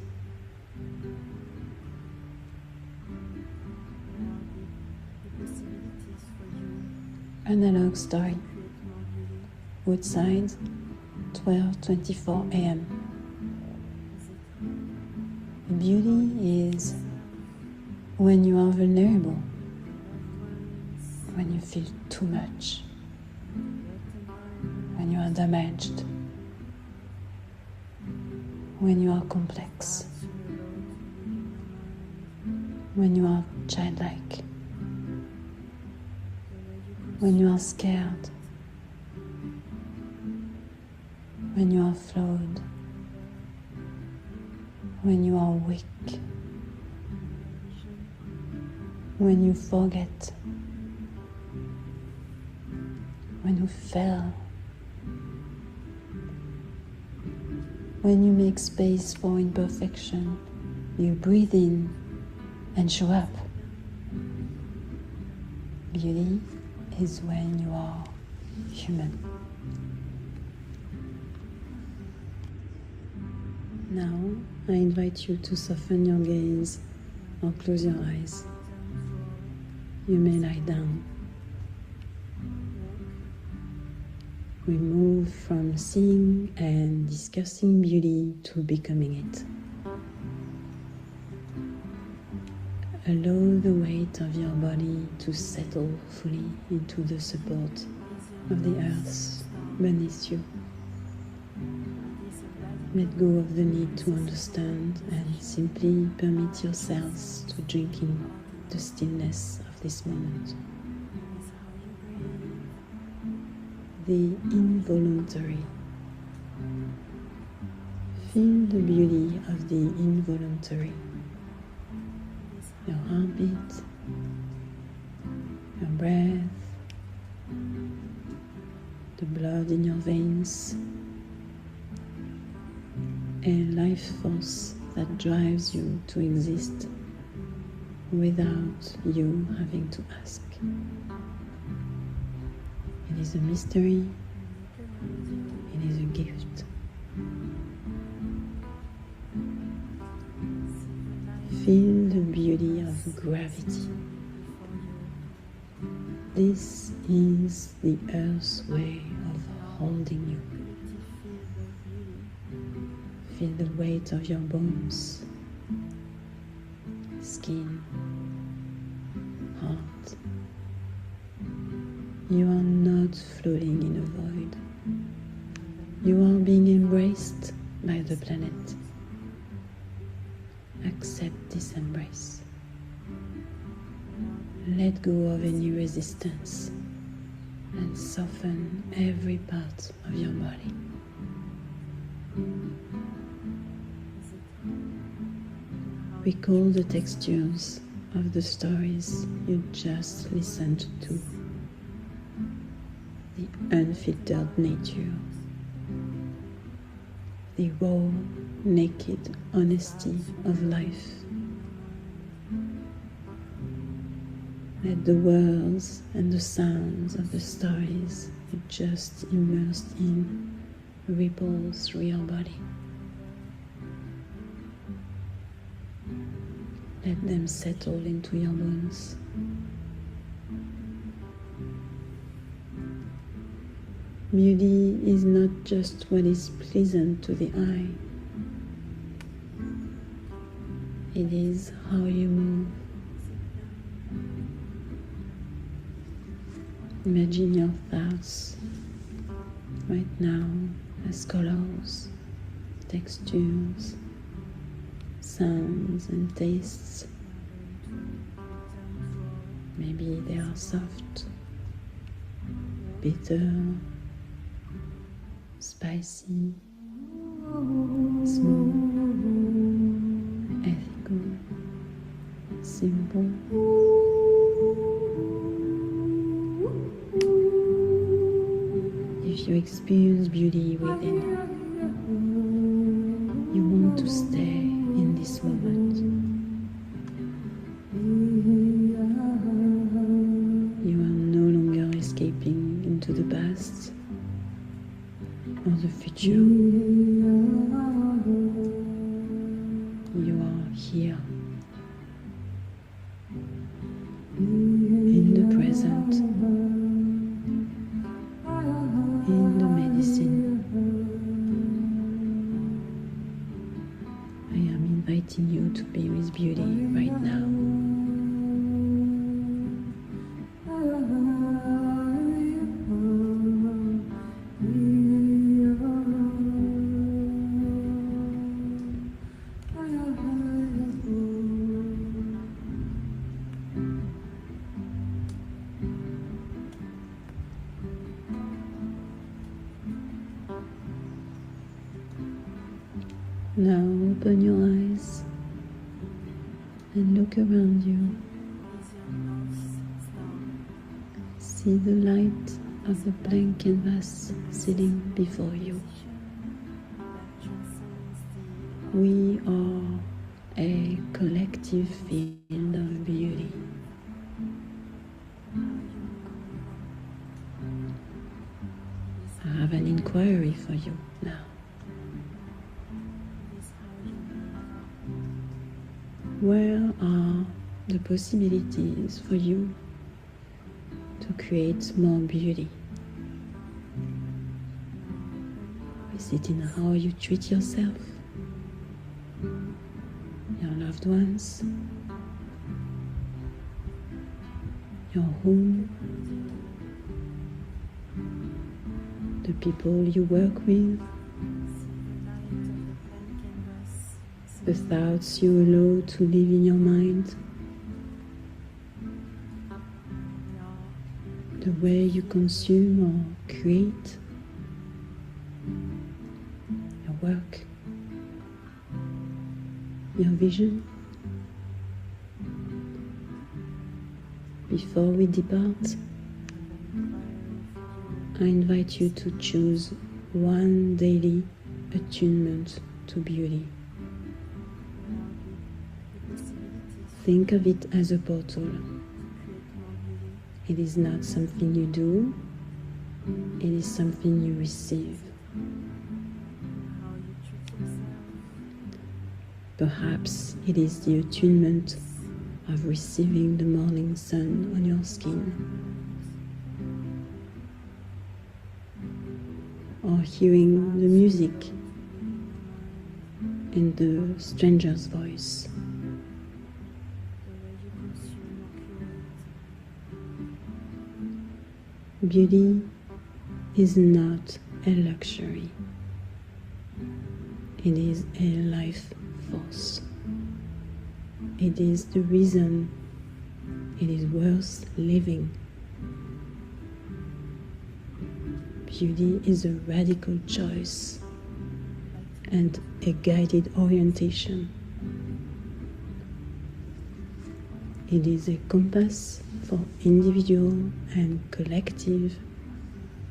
Analog story. Woodside, 12:24 a.m. Beauty is when you are vulnerable, when you feel too much, when you are damaged, when you are complex, when you are childlike, when you are scared, when you are flawed, when you are weak, when you forget, when you fail, when you make space for imperfection, you breathe in and show up. Beauty is when you are human. Now, I invite you to soften your gaze or close your eyes. You may lie down. We move from seeing and discussing beauty to becoming it. Allow the weight of your body to settle fully into the support of the earth beneath you. Let go of the need to understand and simply permit yourselves to drink in the stillness of this moment. The involuntary. Feel the beauty of the involuntary. Your heartbeat, your breath, the blood in your veins, a life force that drives you to exist without you having to ask. It is a mystery, it is a gift. Feel the beauty of gravity. This is the Earth's way of holding you. Feel the weight of your bones, skin, heart. You are not floating in a void. You are being embraced by the planet. Accept this embrace. Let go of any resistance and soften every part of your body. Recall the textures of the stories you just listened to. The unfiltered nature. The raw, naked honesty of life. Let the words and the sounds of the stories you just immersed in ripple through your body. Let them settle into your bones. Beauty is not just what is pleasant to the eye. It is how you move. Imagine your thoughts right now as colors, textures, sounds and tastes. Maybe they are soft, bitter, spicy, smooth, ethical, simple. If you experience beauty within, you want to stay in this moment. You are no longer escaping into the past or the future. You are here in the present, in the medicine. I am inviting you to be with beauty right now. Now open your eyes and look around you. See the light of the blank canvas sitting before you. We are a collective field of beauty. I have an inquiry for you now. Where are the possibilities for you to create more beauty? Is it in how you treat yourself, your loved ones, your home, the people you work with, the thoughts you allow to live in your mind, the way you consume or create your work, your vision. Before we depart, I invite you to choose one daily attunement to beauty. Think of it as a portal. It is not something you do, it is something you receive. Perhaps it is the attunement of receiving the morning sun on your skin, or hearing the music in the stranger's voice. Beauty is not a luxury. It is a life force. It is the reason it is worth living. Beauty is a radical choice and a guided orientation. It is a compass for individual and collective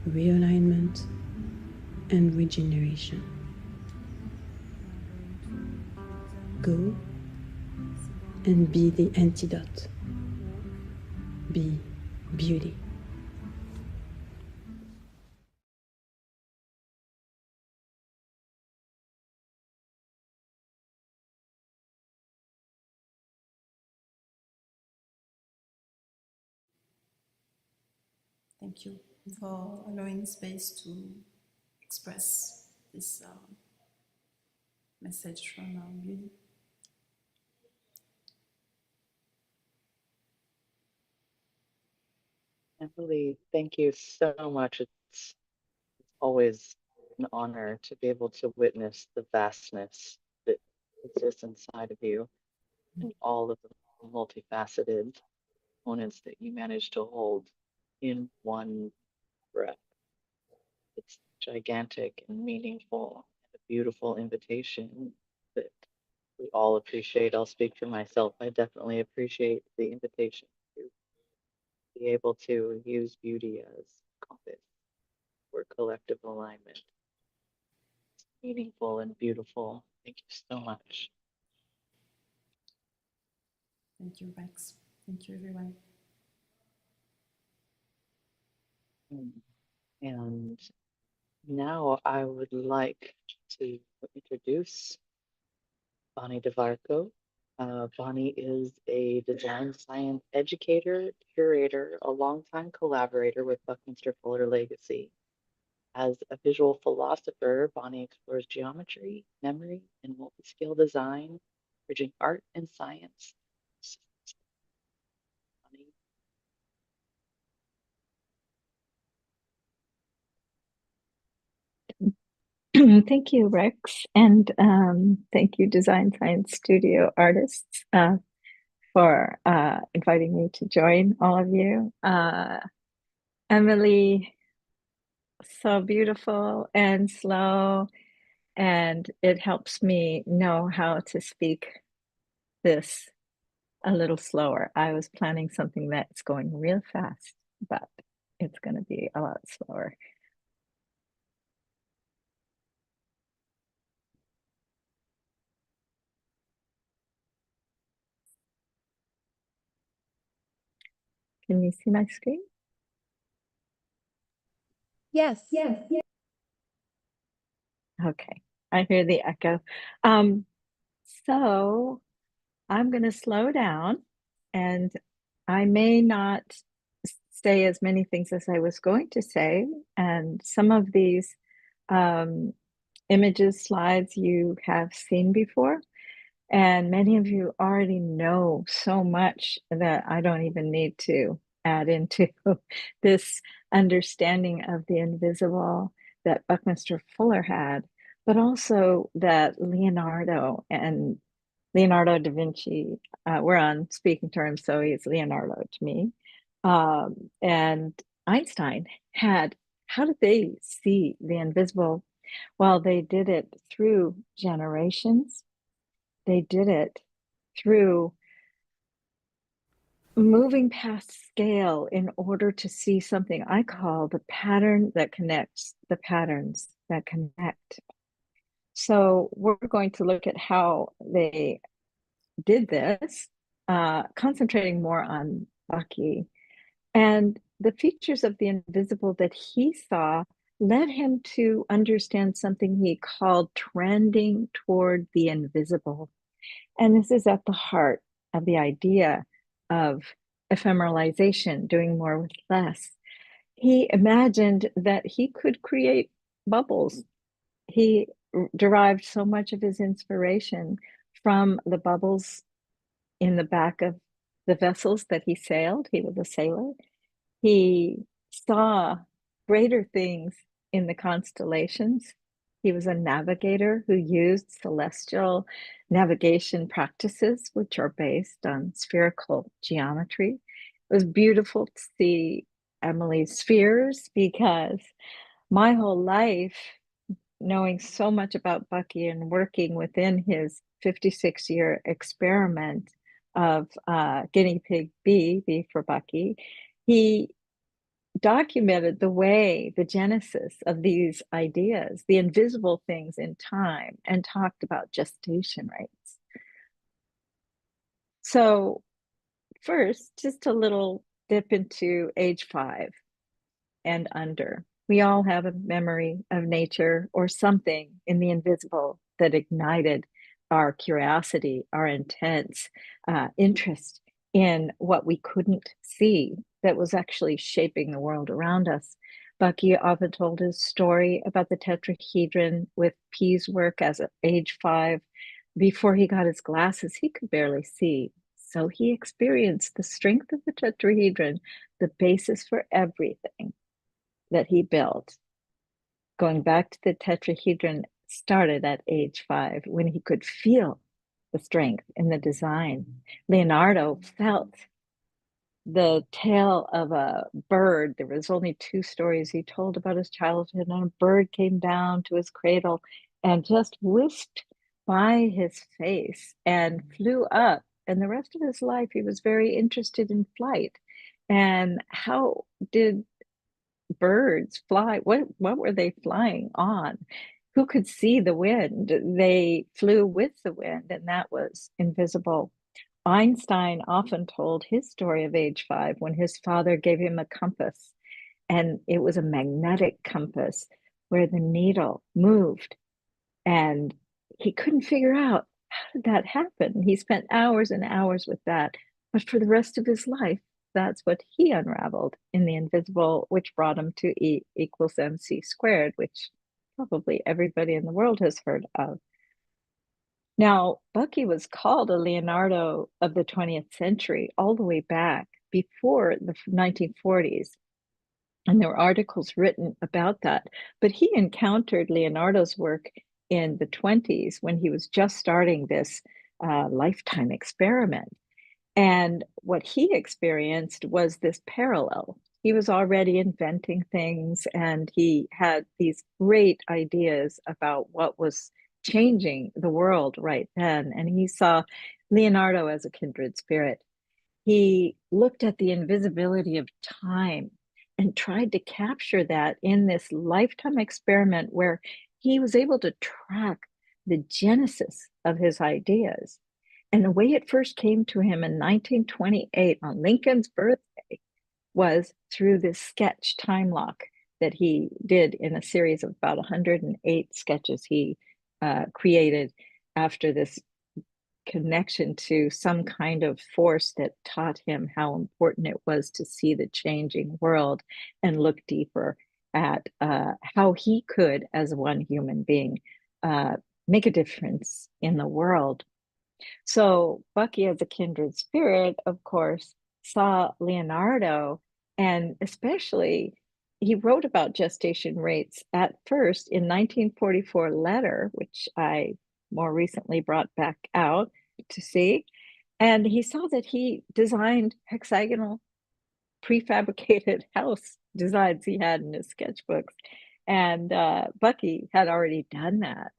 realignment and regeneration. Go and be the antidote. Be beauty. Thank you for allowing space to express this message from beauty. Emily, thank you so much. It's always an honor to be able to witness the vastness that exists inside of you and all of the multifaceted components that you manage to hold in one breath. It's gigantic and meaningful and a beautiful invitation that we all appreciate. I'll speak for myself. I definitely appreciate the invitation to be able to use beauty as compass for collective alignment. It's meaningful and beautiful. Thank you so much. Thank you, Rex. Thank you, everyone. And now I would like to introduce Bonnie DeVarco. Bonnie is a design science educator, curator, a longtime collaborator with Buckminster Fuller Legacy. As a visual philosopher, Bonnie explores geometry, memory, and multi-scale design, bridging art and science. Thank you, Rex, and thank you, Design Science Studio artists, for inviting me to join all of you. Emily, so beautiful and slow, and it helps me know how to speak this a little slower. I was planning something that's going real fast, but it's going to be a lot slower. Can you see my screen? Yes. Okay, I hear the echo. So I'm going to slow down, and I may not say as many things as I was going to say. And some of these images, slides you have seen before. And many of you already know so much that I don't even need to add into this understanding of the invisible that Buckminster Fuller had, but also that Leonardo da Vinci, we're on speaking terms, so he's Leonardo to me, and Einstein had. How did they see the invisible? Well, they did it through generations. They did it through moving past scale in order to see something I call the pattern that connects the patterns that connect. So we're going to look at how they did this, concentrating more on Bucky. And the features of the invisible that he saw led him to understand something he called trending toward the invisible. And this is at the heart of the idea of ephemeralization, doing more with less. He imagined that he could create bubbles. He derived so much of his inspiration from the bubbles in the back of the vessels that he sailed. He was a sailor. He saw greater things in the constellations. He was a navigator who used celestial navigation practices, which are based on spherical geometry. It was beautiful to see Emily's spheres because my whole life, knowing so much about Bucky and working within his 56-year experiment of Guinea Pig B for Bucky, he documented the way, the genesis of these ideas, the invisible things in time, and talked about gestation rates. So first, just a little dip into age 5 and under. We all have a memory of nature or something in the invisible that ignited our curiosity, our intense interest in what we couldn't see that was actually shaping the world around us. Bucky often told his story about the tetrahedron with P's work as at age 5. Before he got his glasses, he could barely see. So he experienced the strength of the tetrahedron, the basis for everything that he built. Going back to the tetrahedron started at age 5 when he could feel the strength in the design. Leonardo felt the tail of a bird. There was only 2 stories he told about his childhood, and a bird came down to his cradle and just whisked by his face and flew up. And the rest of his life, he was very interested in flight. And how did birds fly? What were they flying on? Who could see the wind? They flew with the wind, and that was invisible. Einstein often told his story of age 5 when his father gave him a compass, and it was a magnetic compass where the needle moved, and he couldn't figure out how did that happen. He spent hours and hours with that, but for the rest of his life, that's what he unraveled in the invisible, which brought him to E equals mc squared, which probably everybody in the world has heard of. Now, Bucky was called a Leonardo of the 20th century all the way back before the 1940s. And there were articles written about that. But he encountered Leonardo's work in the 20s when he was just starting this lifetime experiment. And what he experienced was this parallel. He was already inventing things, and he had these great ideas about what was changing the world right then. And he saw Leonardo as a kindred spirit. He looked at the invisibility of time and tried to capture that in this lifetime experiment where he was able to track the genesis of his ideas. And the way it first came to him in 1928 on Lincoln's birthday was through this sketch time lock that he did in a series of about 108 sketches he created after this connection to some kind of force that taught him how important it was to see the changing world and look deeper at how he could, as one human being, make a difference in the world. So Bucky, as a kindred spirit, of course, saw Leonardo, and especially he wrote about gestation rates at first in 1944 letter, which I more recently brought back out to see. And he saw that he designed hexagonal prefabricated house designs he had in his sketchbooks. And Bucky had already done that.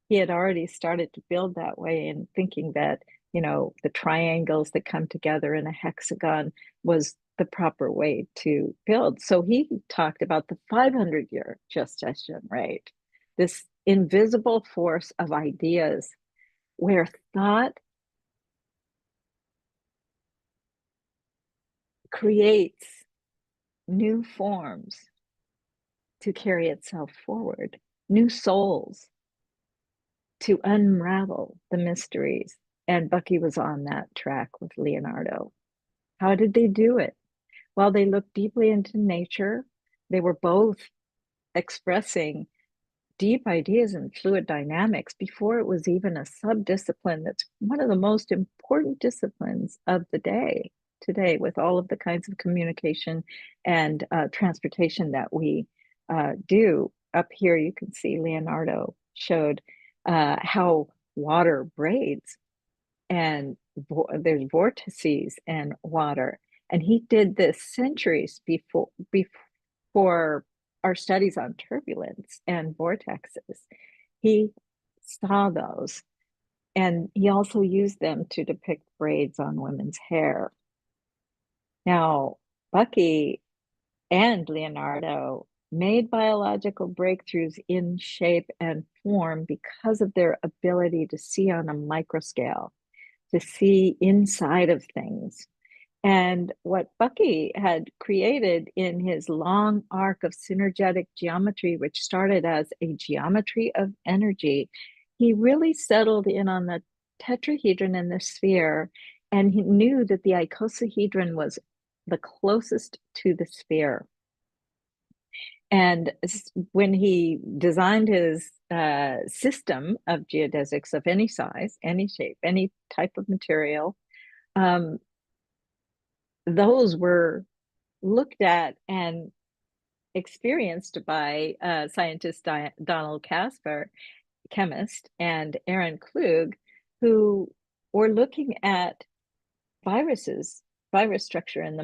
He had already started to build that way and thinking that, you know, the triangles that come together in a hexagon was the proper way to build. So he talked about the 500-year gestation rate, this invisible force of ideas where thought creates new forms to carry itself forward, new souls to unravel the mysteries. And Bucky was on that track with Leonardo. How did they do it? Well, they looked deeply into nature. They were both expressing deep ideas in fluid dynamics before it was even a subdiscipline that's one of the most important disciplines of the day today, with all of the kinds of communication and transportation that we do. Up here, you can see Leonardo showed how water braids, and there's vortices and water. And he did this centuries before our studies on turbulence and vortexes. He saw those And he also used them to depict braids on women's hair. Now, Bucky and Leonardo made biological breakthroughs in shape and form because of their ability to see on a microscale, to see inside of things. And what Bucky had created in his long arc of synergetic geometry, which started as a geometry of energy, he really settled in on the tetrahedron and the sphere, and he knew that the icosahedron was the closest to the sphere. And when he designed his system of geodesics of any size, any shape, any type of material, those were looked at and experienced by scientist Donald Caspar, chemist, and Aaron Klug, who were looking at viruses, virus structure in the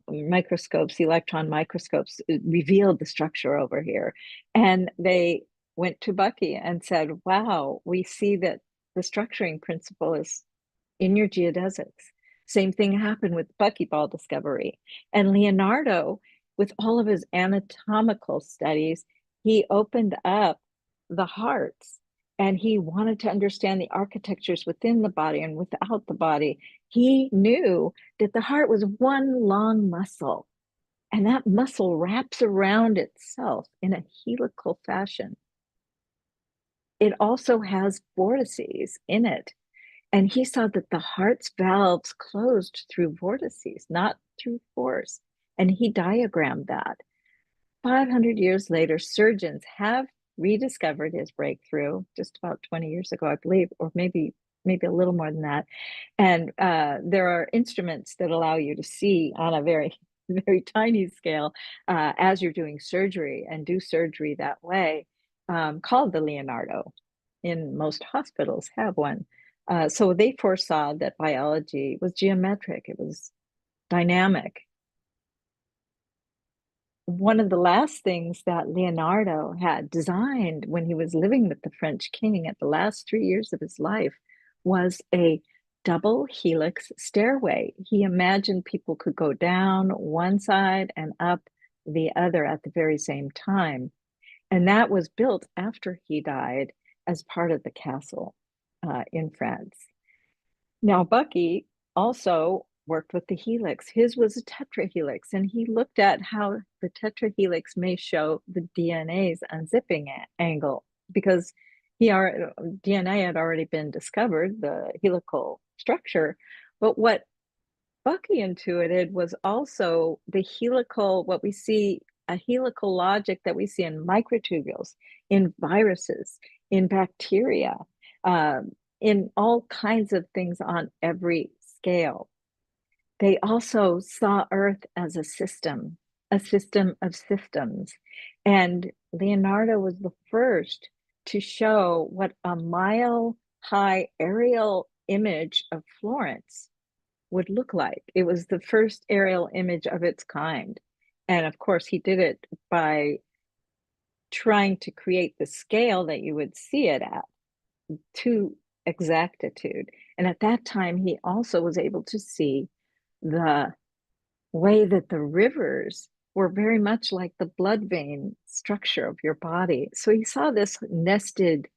microscopes, electron microscopes revealed the structure over here. And they went to Bucky and said, wow, we see that the structuring principle is in your geodesics. Same thing happened with buckyball discovery. And Leonardo, with all of his anatomical studies, he opened up the hearts, and he wanted to understand the architectures within the body and without the body. He knew that the heart was one long muscle, and that muscle wraps around itself in a helical fashion. It also has vortices in it. And he saw that the heart's valves closed through vortices, not through force. And he diagrammed that. 500 years later, surgeons have rediscovered his breakthrough just about 20 years ago, I believe, or maybe a little more than that. And there are instruments that allow you to see on a very, very tiny scale as you're doing surgery, and do surgery that way, called the Leonardo. In most hospitals have one. So they foresaw that biology was geometric, it was dynamic. One of the last things that Leonardo had designed when he was living with the French king at the last 3 years of his life was a double helix stairway. He imagined people could go down one side and up the other at the very same time. And that was built after he died as part of the castle in France. Now, Bucky also worked with the helix. His was a tetrahelix, and he looked at how the tetrahelix may show the DNA's unzipping angle, because DNA had already been discovered, the helical structure. But what Bucky intuited was also the helical, what we see, a helical logic that we see in microtubules, in viruses, in bacteria, in all kinds of things on every scale. They also saw Earth as a system of systems. And Leonardo was the first to show what a mile-high aerial image of Florence would look like. It was the first aerial image of its kind. And of course, he did it by trying to create the scale that you would see it at to exactitude. And at that time, he also was able to see the way that the rivers were very much like the blood vein structure of your body. So he saw this nested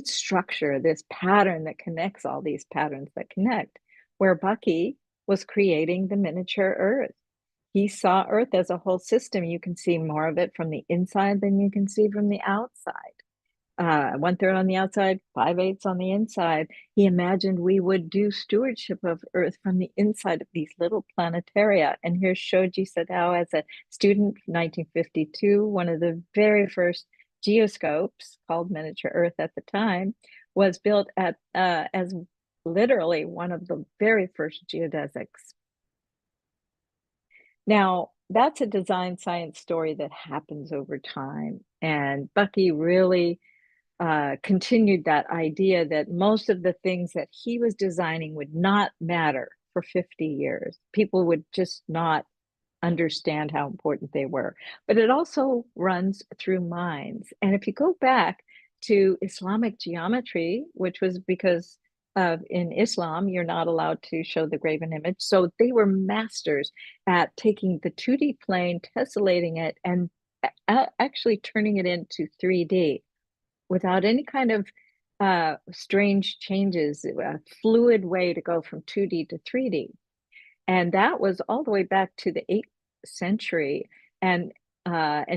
structure, this pattern that connects all these patterns that connect, where Bucky was creating the miniature Earth. He saw Earth as a whole system. You can see more of it from the inside than you can see from the outside. 1/3 on the outside, 5/8 on the inside. He imagined we would do stewardship of Earth from the inside of these little planetaria. And here's Shoji Sadao as a student, 1952, one of the very first geoscopes, called Miniature Earth at the time, was built at as literally one of the very first geodesics. Now, that's a design science story that happens over time. And Bucky really continued that idea that most of the things that he was designing would not matter for 50 years. People would just not understand how important they were. But it also runs through minds. And if you go back to Islamic geometry, which was because in Islam, you're not allowed to show the graven image. So they were masters at taking the 2D plane, tessellating it, and actually turning it into 3D without any kind of strange changes, a fluid way to go from 2D to 3D. And that was all the way back to the 8th century. And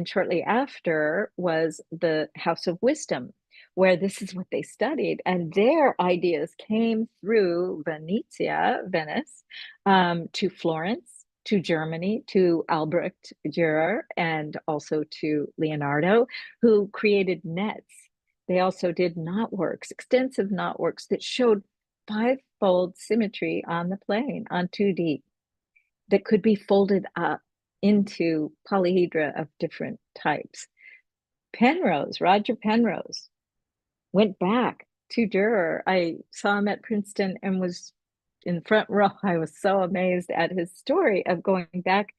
shortly after was the House of Wisdom, where this is what they studied. And their ideas came through Venezia, Venice, to Florence, to Germany, to Albrecht Dürer, and also to Leonardo, who created nets. They also did knotworks, extensive knotworks that showed five-fold symmetry on the plane, on 2D, that could be folded up into polyhedra of different types. Penrose, Roger Penrose, went back to Dürer. I saw him at Princeton and was in the front row. I was so amazed at his story of going back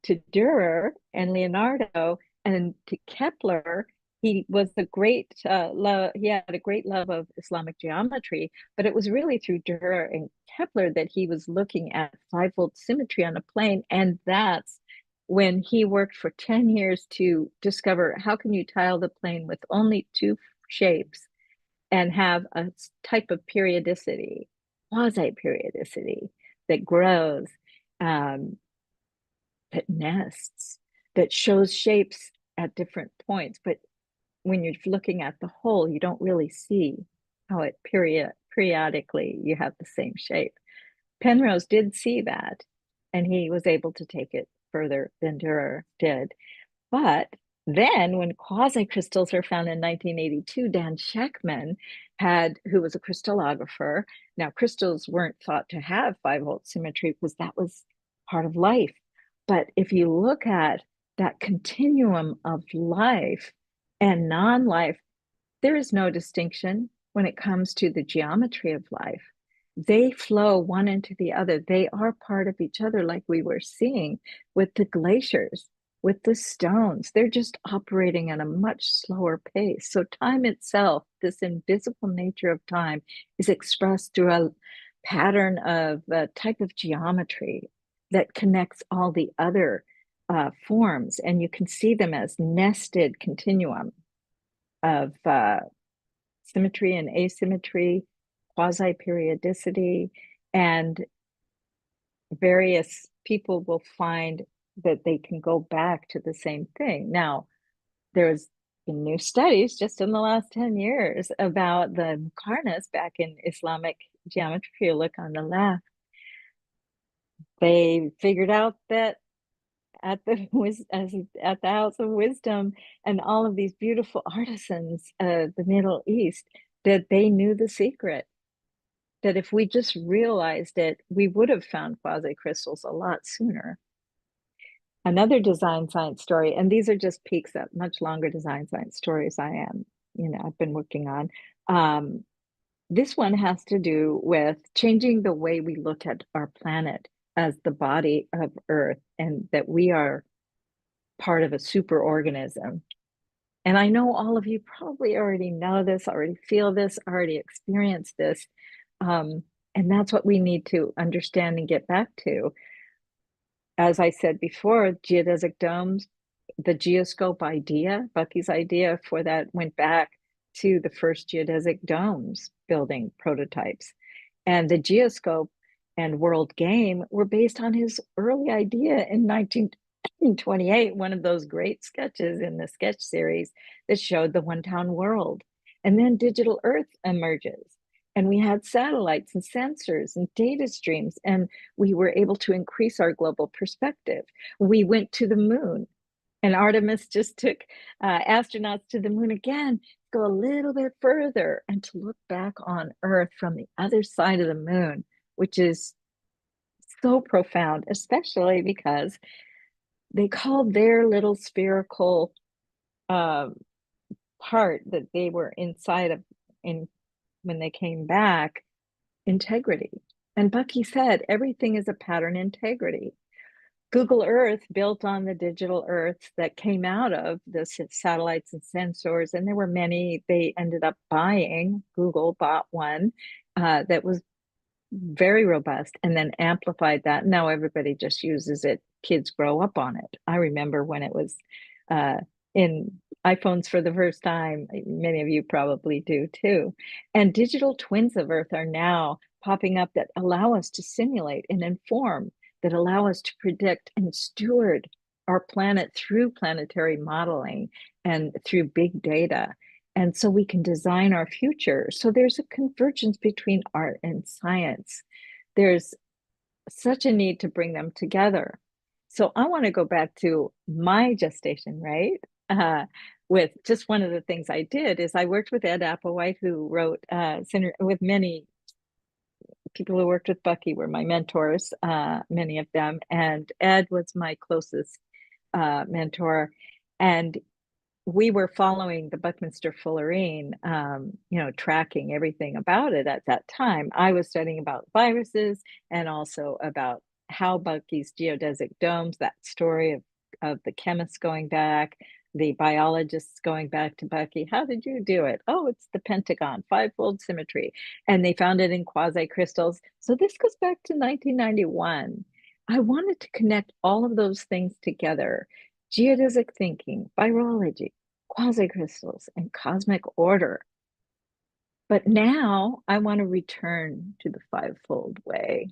to Dürer and Leonardo and to Kepler. He was the great love. He had a great love of Islamic geometry, but it was really through Dürer and Kepler that he was looking at fivefold symmetry on a plane, and that's when he worked for 10 years to discover how can you tile the plane with only two shapes and have a type of periodicity, quasi-periodicity, that grows, that nests, that shows shapes at different points. But when you're looking at the whole, you don't really see how it periodically you have the same shape. Penrose did see that, and he was able to take it further than Dürer did. But then when quasi-crystals were found in 1982, Dan Sheckman who was a crystallographer. Now, crystals weren't thought to have 5-volt symmetry because that was part of life. But if you look at that continuum of life and non-life, there is no distinction when it comes to the geometry of life. They flow one into the other. They are part of each other, like we were seeing with the glaciers, with the stones. They're just operating at a much slower pace. So time itself, this invisible nature of time, is expressed through a pattern of a type of geometry that connects all the other forms. And you can see them as nested continuum of symmetry and asymmetry, quasi-periodicity, and various people will find that they can go back to the same thing. Now, there's been new studies just in the last 10 years about the Muqarnas back in Islamic geometry. If you look on the left, they figured out that at the House of Wisdom and all of these beautiful artisans of the Middle East, that they knew the secret. That if we just realized it, we would have found quasi-crystals a lot sooner. Another design science story, and these are just peeks at much longer design science stories I've been working on. This one has to do with changing the way we look at our planet as the body of Earth, and that we are part of a superorganism. And I know all of you probably already know this, already feel this, already experienced this. And that's what we need to understand and get back to. As I said before, geodesic domes, the geoscope idea, Bucky's idea for that went back to the first geodesic domes building prototypes. And the geoscope and world game were based on his early idea in 1928, one of those great sketches in the sketch series that showed the one-town world. And then digital Earth emerges. And we had satellites and sensors and data streams, and we were able to increase our global perspective. We went to the moon, and Artemis just took astronauts to the moon again, go a little bit further and to look back on Earth from the other side of the moon, which is so profound, especially because they called their little spherical part that they were inside of when they came back, integrity. And Bucky said, everything is a pattern integrity. Google Earth built on the digital Earth that came out of the satellites and sensors, and there were many. They ended up buying, Google bought one that was very robust and then amplified that. Now everybody just uses it. Kids grow up on it. I remember when it was in iPhones for the first time. Many of you probably do too. And digital twins of Earth are now popping up that allow us to simulate and inform, that allow us to predict and steward our planet through planetary modeling and through big data. And so we can design our future. So there's a convergence between art and science. There's such a need to bring them together. So I want to go back to my gestation, right? With just one of the things I did is I worked with Ed Applewhite, who wrote, with many people who worked with Bucky were my mentors, many of them. And Ed was my closest mentor. And we were following the Buckminster Fullerene, tracking everything about it at that time. I was studying about viruses and also about how Bucky's geodesic domes, that story of the chemists going back, the biologists going back to Bucky. How did you do it? Oh, it's the pentagon, five-fold symmetry. And they found it in quasi-crystals. So this goes back to 1991. I wanted to connect all of those things together. Geodesic thinking, virology, quasi-crystals, and cosmic order. But now I want to return to the fivefold way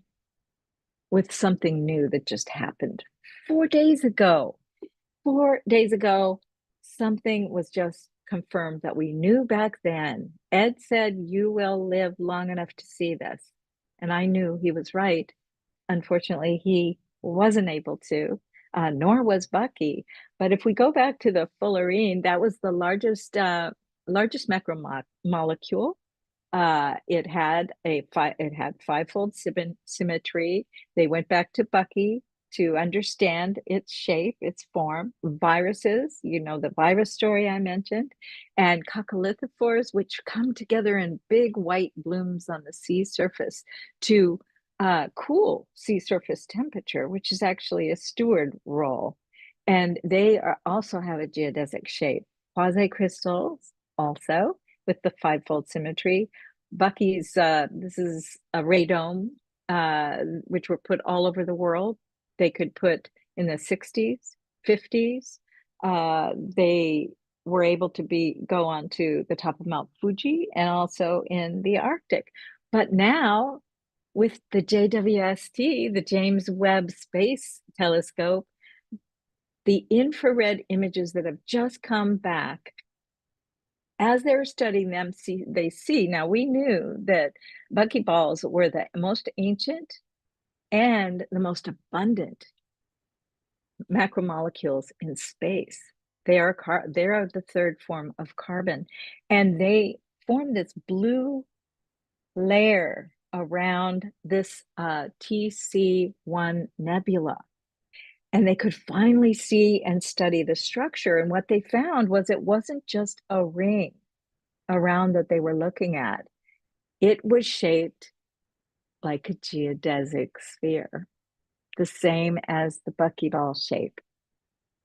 with something new that just happened 4 days ago. 4 days ago, something was just confirmed that we knew back then. Ed said, you will live long enough to see this. And I knew he was right. Unfortunately, he wasn't able to. Nor was Bucky. But if we go back to the fullerene, that was the largest macromolecule. It had fivefold symmetry. They went back to Bucky to understand its shape, its form. Viruses, the virus story I mentioned, and coccolithophores, which come together in big white blooms on the sea surface to cool sea surface temperature, which is actually a steward role. And they also have a geodesic shape. Quasi-crystals also with the fivefold symmetry. Bucky's, this is a radome, which were put all over the world. They could put in the 60s, 50s. They were able to go onto the top of Mount Fuji and also in the Arctic. But now, with the JWST, the James Webb Space Telescope, the infrared images that have just come back, as they were studying them, they see, now we knew that buckyballs were the most ancient and the most abundant macromolecules in space. They are the third form of carbon, and they form this blue layer around this TC1 nebula. And they could finally see and study the structure. And what they found was it wasn't just a ring around that they were looking at. It was shaped like a geodesic sphere, the same as the buckyball shape.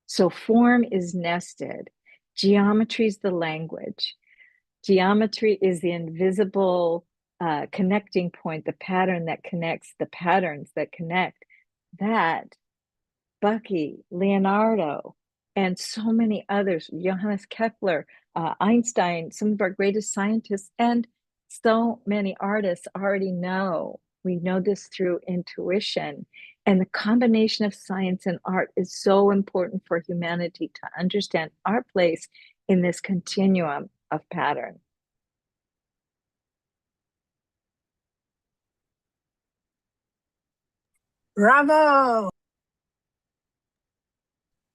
So form is nested. Geometry is the language. Geometry is the invisible connecting point, the pattern that connects the patterns that connect. That Bucky, Leonardo, and so many others, Johannes Kepler, Einstein, some of our greatest scientists, and so many artists already know. We know this through intuition. And the combination of science and art is so important for humanity to understand our place in this continuum of pattern. Bravo!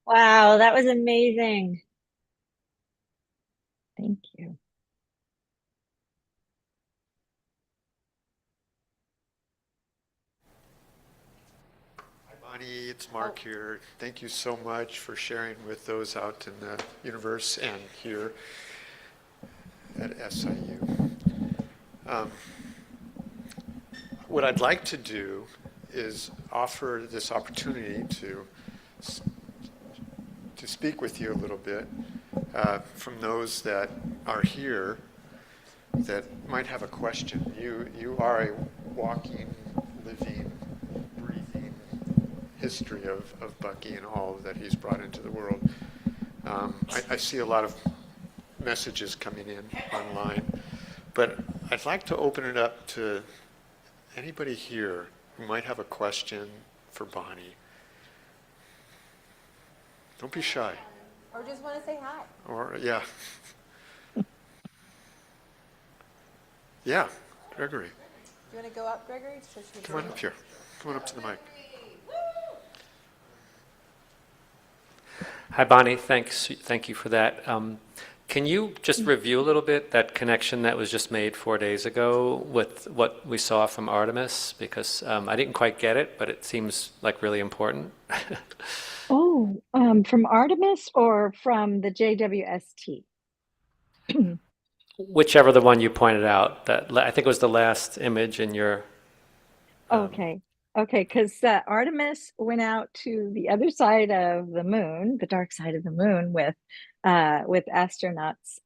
Wow, that was amazing. Thank you. Hi, Bonnie. It's Mark here. Thank you so much for sharing with those out in the universe and here at SIU. What I'd like to do is offer this opportunity to speak with you a little bit from those that are here that might have a question. You are a walking, living, breathing history of Bucky and all that he's brought into the world. I see a lot of messages coming in online, but I'd like to open it up to anybody here who might have a question for Bonnie. Don't be shy. Or just want to say hi. Or, yeah. Yeah, Gregory. Do you want to go up, Gregory? Come on up here. Come on up to the mic. Hi, Bonnie. Thank you for that. Can you just review a little bit that connection that was just made 4 days ago with what we saw from Artemis? Because I didn't quite get it, but it seems like really important. From Artemis or from the JWST? Whichever the one you pointed out. That I think it was the last image in your. Okay, because Artemis went out to the other side of the moon, the dark side of the moon, with astronauts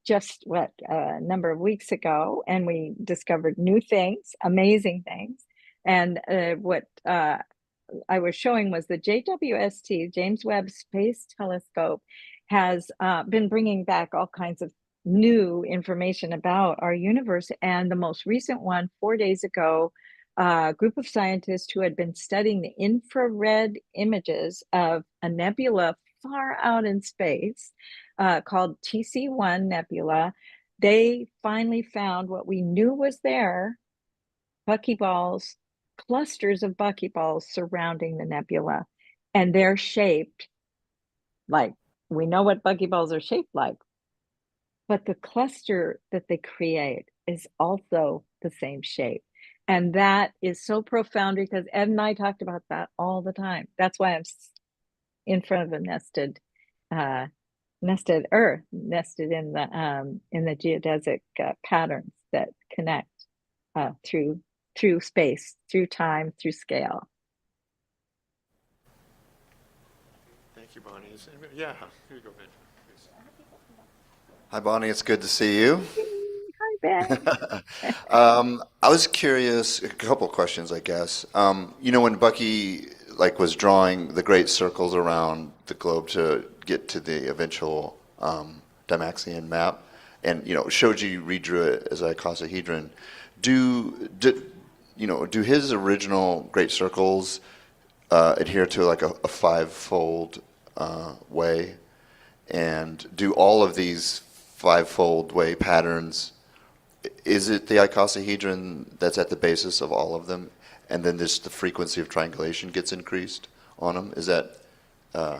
just a number of weeks ago, and we discovered new things, amazing things. And what I was showing was the JWST, James Webb Space Telescope, has been bringing back all kinds of new information about our universe. And the most recent one, 4 days ago, a group of scientists who had been studying the infrared images of a nebula far out in space called TC1 Nebula, they finally found what we knew was there, buckyballs, clusters of buckyballs surrounding the nebula. And they're shaped like, we know what buckyballs are shaped like, but the cluster that they create is also the same shape. And that is so profound because Ed and I talked about that all the time. That's why I'm in front of a nested Earth, nested in the geodesic patterns that connect through space, through time, through scale. Thank you, Bonnie. Yeah, here you go, Ben. Please. Hi, Bonnie. It's good to see you. Hi, Ben. I was curious, a couple questions, I guess. When Bucky was drawing the great circles around the globe to get to the eventual Dymaxion map, and Shoji redrew it as a icosahedron. Do his original great circles adhere to a five-fold way? And do all of these five-fold way patterns, is it the icosahedron that's at the basis of all of them? And then the frequency of triangulation gets increased on them? Is that so?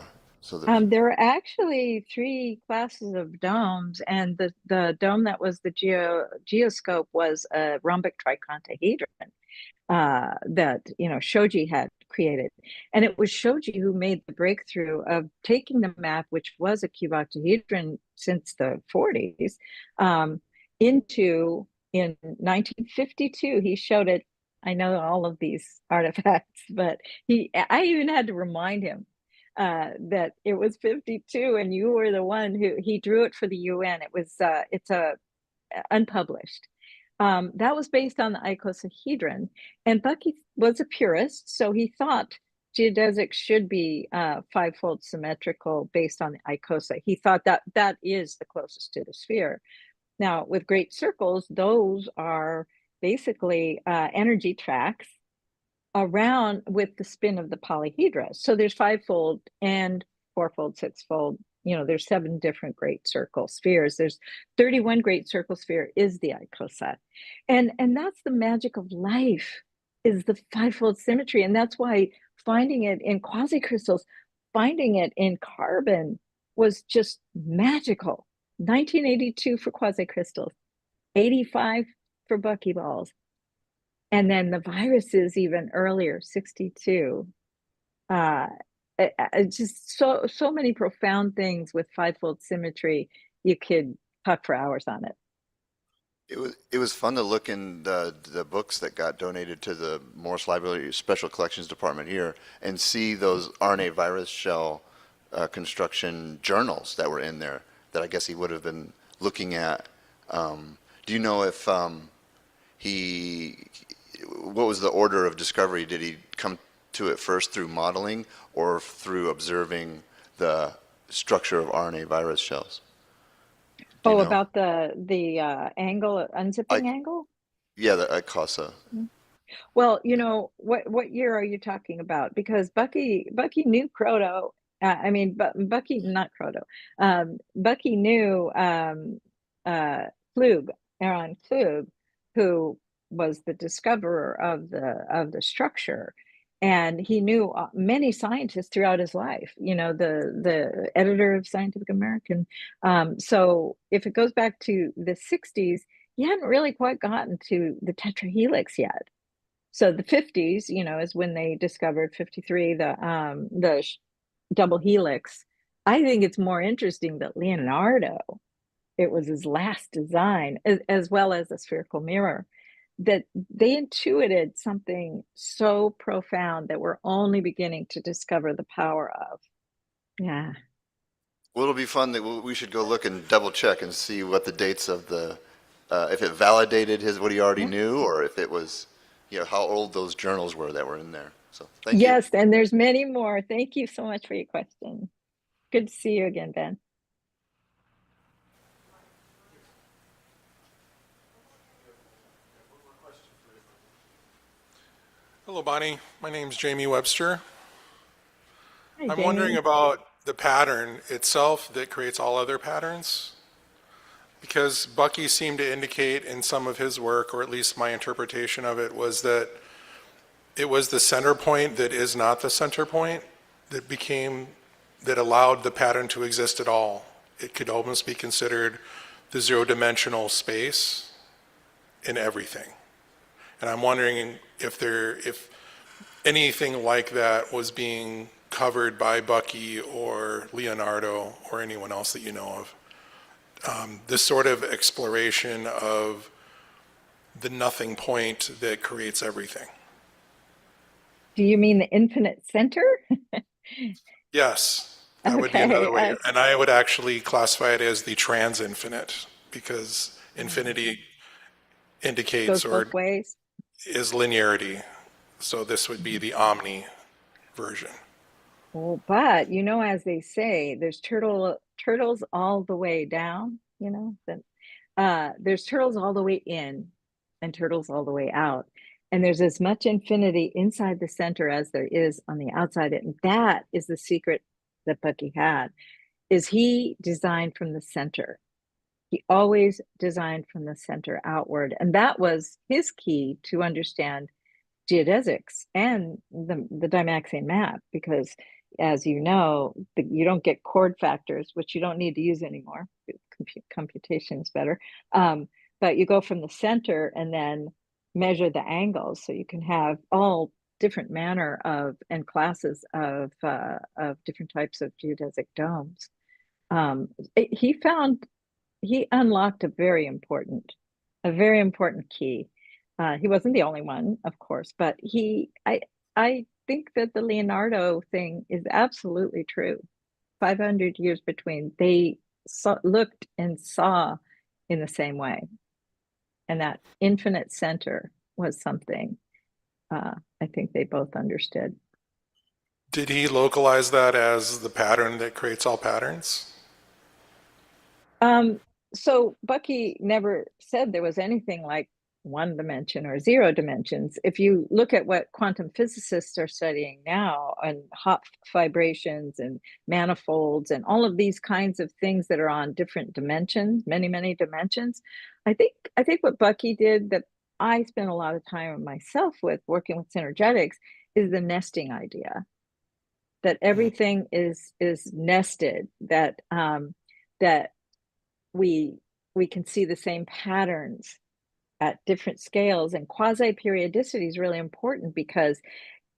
There are actually 3 classes of domes, and the dome that was the geoscope was a rhombic tricontahedron that Shoji had created. And it was Shoji who made the breakthrough of taking the map, which was a cuboctahedron since the 40s, into, in 1952, he showed it. I know all of these artifacts, but I even had to remind him that it was 52, and you were the one who he drew it for the UN. It's unpublished. That was based on the icosahedron, and Bucky was a purist, so he thought geodesics should be five-fold symmetrical based on the icosa. He thought that is the closest to the sphere. Now, with great circles, those are basically energy tracks around with the spin of the polyhedra. So there's five-fold and four-fold, six-fold. There's 7 different great circle spheres. There's 31 great circle sphere is the icosa. And that's the magic of life, is the five-fold symmetry. And that's why finding it in quasicrystals, finding it in carbon was just magical. 1982 for quasicrystals, 85 for buckyballs. And then the viruses even earlier, 62. Just so many profound things with five-fold symmetry. You could talk for hours on it. It was fun to look in the books that got donated to the Morse Library Special Collections Department here and see those RNA virus shell construction journals that were in there that I guess he would have been looking at. Do you know if what was the order of discovery? Did he come to it first through modeling or through observing the structure of RNA virus shells? Oh, know? about the angle, unzipping angle? Yeah, the ICOSA. Well, what year are you talking about? Because Bucky knew Croto. Bucky, not Croto. Bucky knew Klug, Aaron Klug, who was the discoverer of the structure, and he knew many scientists throughout his life. The editor of Scientific American. So if it goes back to the 60s, he hadn't really quite gotten to the tetrahelix yet. So the 50s, is when they discovered 53, the double helix. I think it's more interesting that Leonardo, it was his last design, as well as a spherical mirror, that they intuited something so profound that we're only beginning to discover the power of. Yeah. Well, it'll be fun that we should go look and double check and see what the dates of if it validated what he already knew, or if it was, how old those journals were that were in there. So thank you. Yes, and there's many more. Thank you so much for your question. Good to see you again, Ben. Hello, Bonnie. My name's Jamie Webster. Hi, I'm Jamie. wondering about the pattern itself that creates all other patterns. Because Bucky seemed to indicate in some of his work, or at least my interpretation of it, was that it was the center point that is not the center point that allowed the pattern to exist at all. It could almost be considered the zero-dimensional space in everything. And I'm wondering if anything like that was being covered by Bucky or Leonardo or anyone else that you know of. This sort of exploration of the nothing point that creates everything. Do you mean the infinite center? Yes, that would be another way. And I would actually classify it as the trans-infinite, because infinity indicates Goes both ways. Is linearity. So this would be the omni version. Well, but as they say, there's turtles all the way down. There's turtles all the way in, and turtles all the way out. And there's as much infinity inside the center as there is on the outside. And that is the secret that Bucky had, is he designed from the center. He always designed from the center outward. And that was his key to understand geodesics and the Dymaxion map, because as you know, you don't get chord factors, which you don't need to use anymore. Computation is better. But you go from the center and then measure the angles, so you can have all different manner of and classes of different types of geodesic domes. He unlocked a very important key. He wasn't the only one, of course, but I think that the Leonardo thing is absolutely true. 500 years between, they looked and saw in the same way. And that infinite center was something I think they both understood. Did he localize that as the pattern that creates all patterns? So Bucky never said there was anything like one dimension or zero dimensions. If you look at what quantum physicists are studying now, and Hopf vibrations and manifolds and all of these kinds of things that are on different dimensions, many dimensions, I think what Bucky did, that I spent a lot of time myself with working with synergetics, is the nesting idea, that everything is nested, that we can see the same patterns at different scales. And quasi-periodicity is really important, because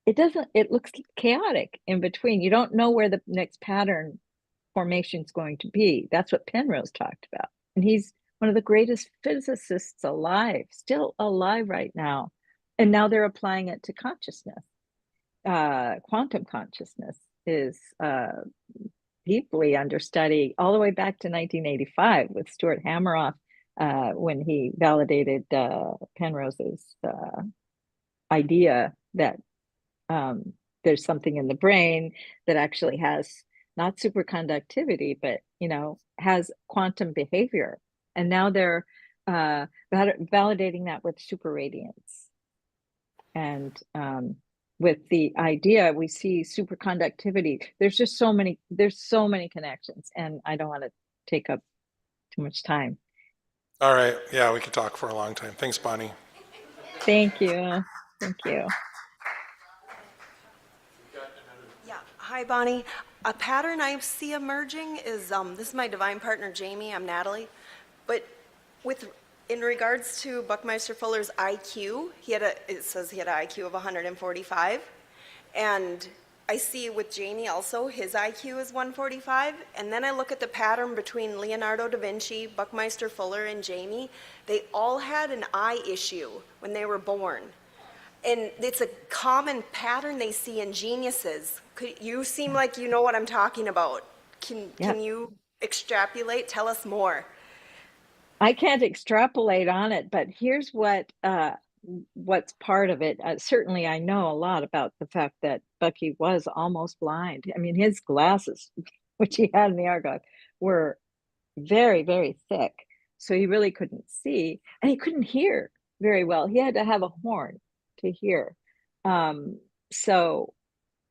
it looks chaotic in between. You don't know where the next pattern formation is going to be. That's what Penrose talked about. And he's one of the greatest physicists alive, still alive right now. And now they're applying it to consciousness. Quantum consciousness is deeply under study all the way back to 1985 with Stuart Hameroff when he validated Penrose's idea that there's something in the brain that actually has not superconductivity, but has quantum behavior. And now they're validating that with superradiance. And with the idea, we see superconductivity. There's so many connections, and I don't want to take up too much time. All right. Yeah, we could talk for a long time. Thanks, Bonnie. Thank you. Thank you. Yeah. Hi, Bonnie. A pattern I see emerging is this is my divine partner, Jamie. I'm Natalie. But in regards to Buckminster Fuller's IQ, it says he had an IQ of 145. And I see with Jamie also, his IQ is 145. And then I look at the pattern between Leonardo da Vinci, Buckminster Fuller, and Jamie. They all had an eye issue when they were born. And it's a common pattern they see in geniuses. You seem like you know what I'm talking about. Can you extrapolate? Tell us more. I can't extrapolate on it, but here's what's part of it. Certainly, I know a lot about the fact that Bucky was almost blind. I mean, his glasses, which he had in the archive, were very, very thick. So he really couldn't see, and he couldn't hear very well. He had to have a horn to hear. So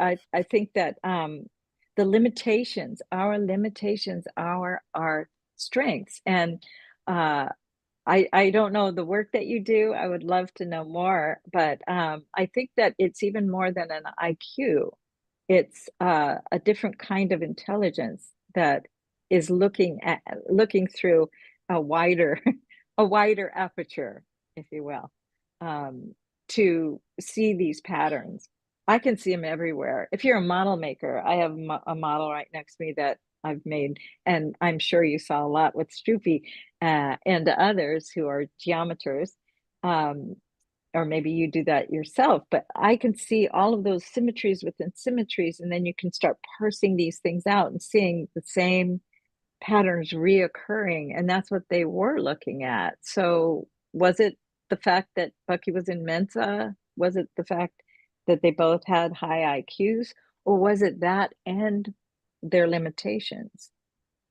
I think that the limitations, our strengths. And I don't know the work that you do. I would love to know more, but I think that it's even more than an IQ. It's a different kind of intelligence that is looking through a wider aperture, if you will, to see these patterns. I can see them everywhere. If you're a model maker, I have a model right next to me that I've made, and I'm sure you saw a lot with Stroopy and others who are geometers, or maybe you do that yourself, but I can see all of those symmetries within symmetries, and then you can start parsing these things out and seeing the same patterns reoccurring, and that's what they were looking at. So was it the fact that Bucky was in Mensa? Was it the fact that they both had high IQs? Or was it that and their limitations?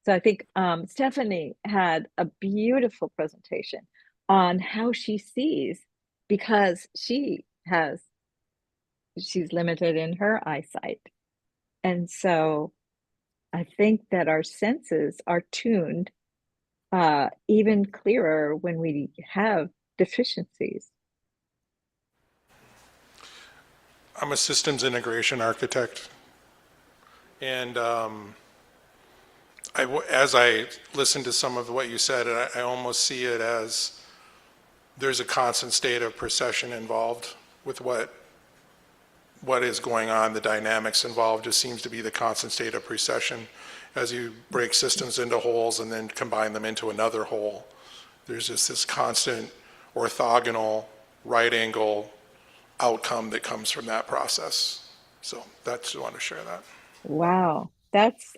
So I think Stephanie had a beautiful presentation on how she sees, because she's limited in her eyesight. And so I think that our senses are tuned even clearer when we have deficiencies. I'm a systems integration architect. And as I listen to some of what you said, I almost see it as there's a constant state of procession involved with what is going on. The dynamics involved just seems to be the constant state of precession as you break systems into wholes and then combine them into another whole. There's just this constant orthogonal right angle outcome that comes from that process. So that's, I want to share that. Wow, that's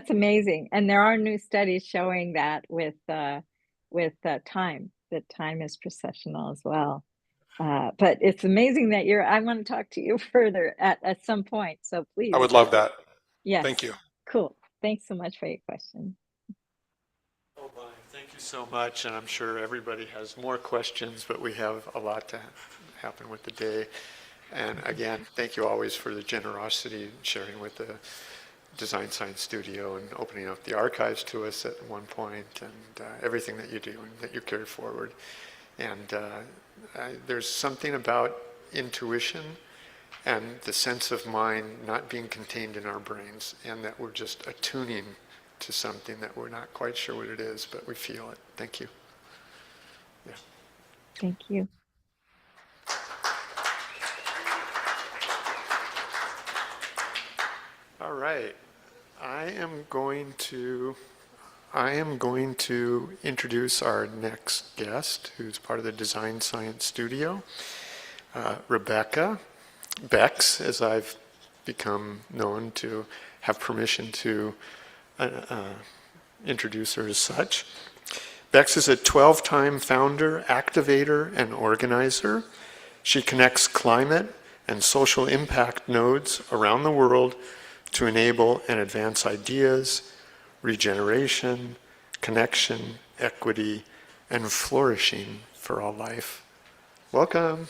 amazing. And there are new studies showing that with time, that time is processional as well. But it's amazing that I want to talk to you further at some point. So please. I would love that. Yes. Thank you. Cool. Thanks so much for your question. Oh, Bonnie, thank you so much. And I'm sure everybody has more questions, but we have a lot to happen with the day. And again, thank you always for the generosity sharing with the Design Science Studio and opening up the archives to us at one point, and everything that you do and that you carry forward. And there's something about intuition and the sense of mind not being contained in our brains, and that we're just attuning to something that we're not quite sure what it is, but we feel it. Thank you. Yeah. Thank you. All right. I am going to I am going to introduce our next guest, who's part of the Design Science Studio, Rebecca Bex, as I've become known to have permission to introduce her as such. Bex is a 12-time founder, activator, and organizer. She connects climate and social impact nodes around the world to enable and advance ideas, regeneration, connection, equity, and flourishing for all life. Welcome.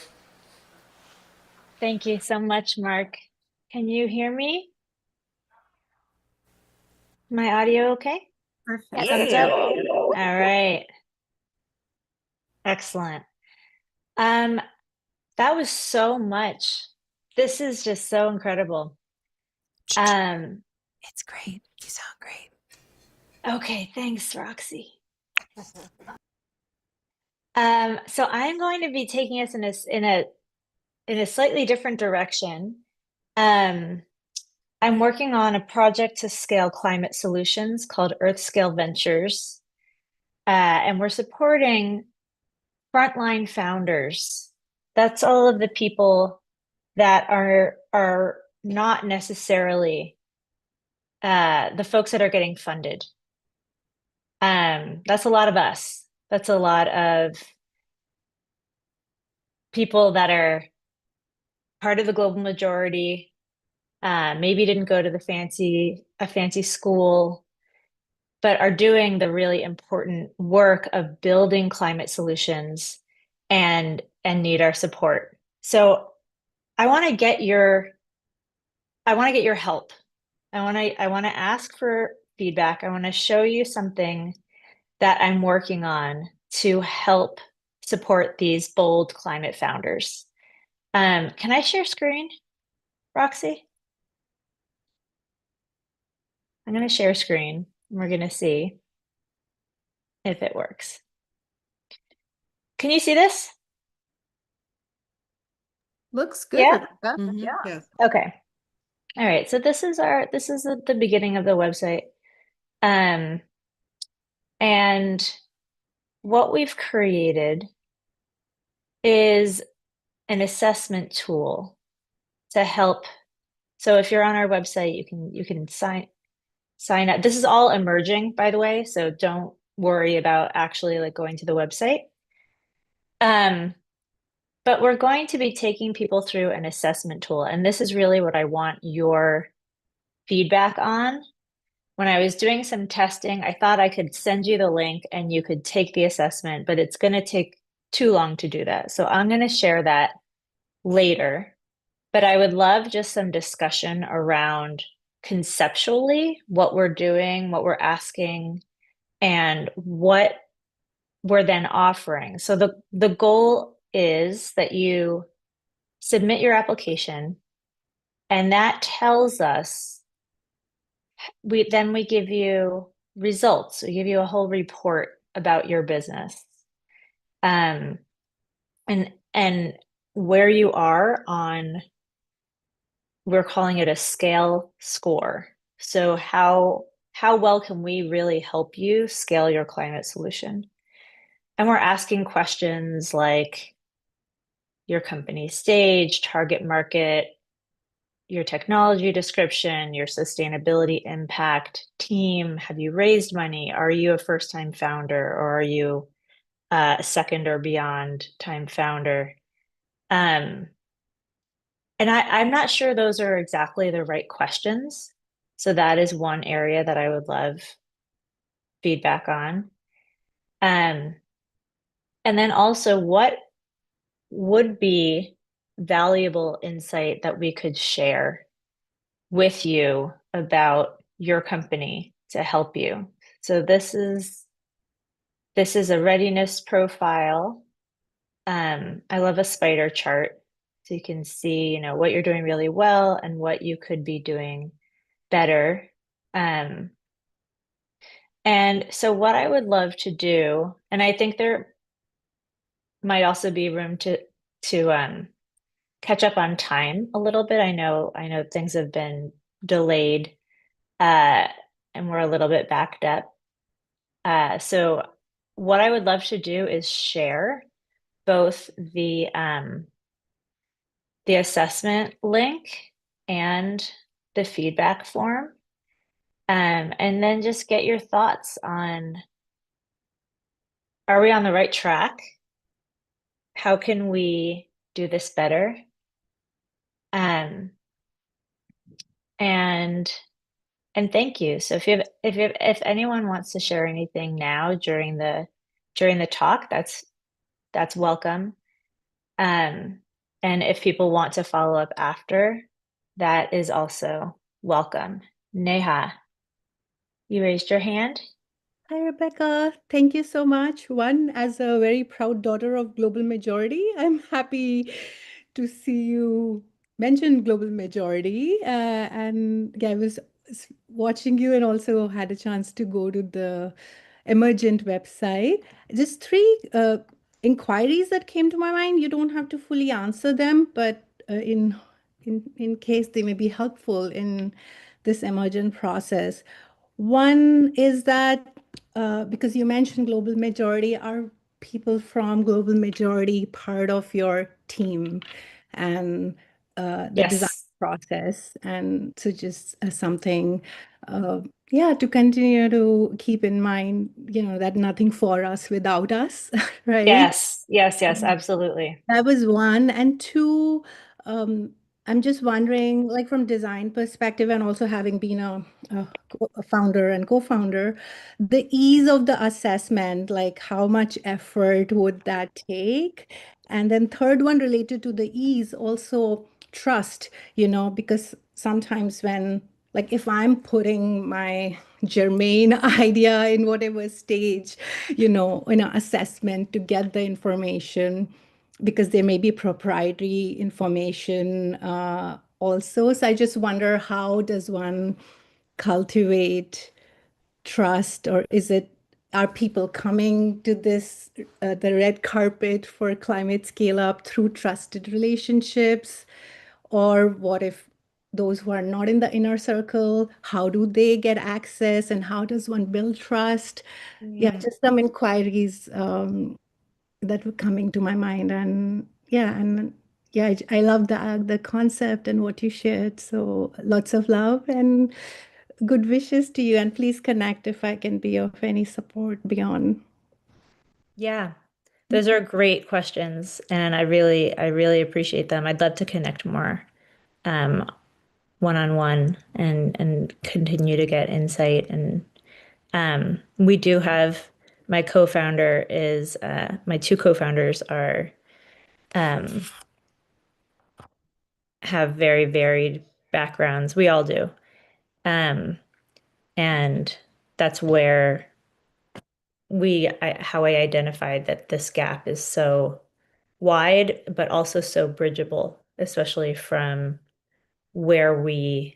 Thank you so much, Mark. Can you hear me? My audio okay? Perfect. Thumbs up? All right. Excellent. That was so much. This is just so incredible. It's great. You sound great. Okay, thanks, Roxy. So I'm going to be taking us in a slightly different direction. I'm working on a project to scale climate solutions called Earth Scale Ventures, and we're supporting frontline founders. That's all of the people that are not necessarily the folks that are getting funded. That's a lot of us. That's a lot of people that are part of the global majority, maybe didn't go to a fancy school, but are doing the really important work of building climate solutions and need our support. So I want to get your help. I want to ask for feedback. I want to show you something that I'm working on to help support these bold climate founders. Can I share screen, Roxy? I'm going to share screen. And we're going to see if it works. Can you see this? Looks good, Yeah? Rebecca. Yeah. Yes. Okay. All right. So this is the beginning of the website. And what we've created is an assessment tool to help. So if you're on our website, you can sign up. This is all emerging, by the way, so don't worry about actually like going to the website. But we're going to be taking people through an assessment tool, and this is really what I want your feedback on. When I was doing some testing, I thought I could send you the link and you could take the assessment, but it's going to take too long to do that. So I'm going to share that later. But I would love just some discussion around conceptually what we're doing, what we're asking, and what we're then offering. So the goal is that you submit your application, and that tells us, we give you results. We give you a whole report about your business. And where you are on, we're calling it a scale score. So how well can we really help you scale your climate solution? And we're asking questions like your company stage, target market, your technology description, your sustainability impact, team. Have you raised money? Are you a first-time founder, or are you a second or beyond time founder? And I'm not sure those are exactly the right questions. So that is one area that I would love feedback on. And then also, what would be valuable insight that we could share with you about your company to help you? So this is a readiness profile. I love a spider chart, so you can see, what you're doing really well and what you could be doing better. And so what I would love to do, and I think there might also be room to catch up on time a little bit. I know things have been delayed, and we're a little bit backed up. So what I would love to do is share both the assessment link and the feedback form, and then just get your thoughts on, are we on the right track? How can we do this better? And thank you. So if anyone wants to share anything now during the talk, that's welcome. And if people want to follow up after, that is also welcome. Neha, you raised your hand. Hi, Rebecca. Thank you so much. One, as a very proud daughter of Global Majority, I'm happy to see you mention Global Majority. And yeah, I was watching you and also had a chance to go to the Emergent website. Just three inquiries that came to my mind. You don't have to fully answer them, but in case they may be helpful in this Emergent process. One is that because you mentioned Global Majority, are people from Global Majority part of your team and the design Yes. process? And so just something, yeah, to continue to keep in mind, that nothing for us without us, right? Yes, absolutely. That was one. And two, I'm just wondering, like from design perspective and also having been a founder and co-founder, the ease of the assessment, like how much effort would that take? And then third one related to the ease, also trust, because sometimes when, like if I'm putting my germane idea in whatever stage, in an assessment to get the information, because there may be proprietary information also. So I just wonder, how does one cultivate trust, or are people coming to this, the red carpet for climate scale up through trusted relationships? Or what if those who are not in the inner circle, how do they get access and how does one build trust? Yeah, just some inquiries that were coming to my mind. And yeah, I love the concept and what you shared. So lots of love and good wishes to you. And please connect if I can be of any support beyond. Yeah. Those are great questions, and I really appreciate them. I'd love to connect more one-on-one and continue to get insight. And we do have my co-founder is my two co-founders are have very varied backgrounds. We all do. And that's where how I identified that this gap is so wide, but also so bridgeable, especially from where we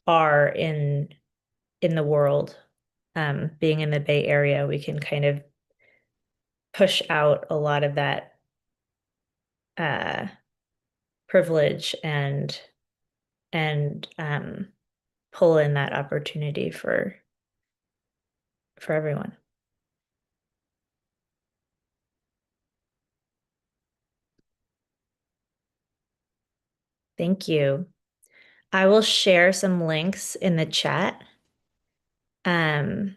are in the world. Being in the Bay Area, we can kind of push out a lot of that privilege and pull in that opportunity for everyone. Thank you. I will share some links in the chat. And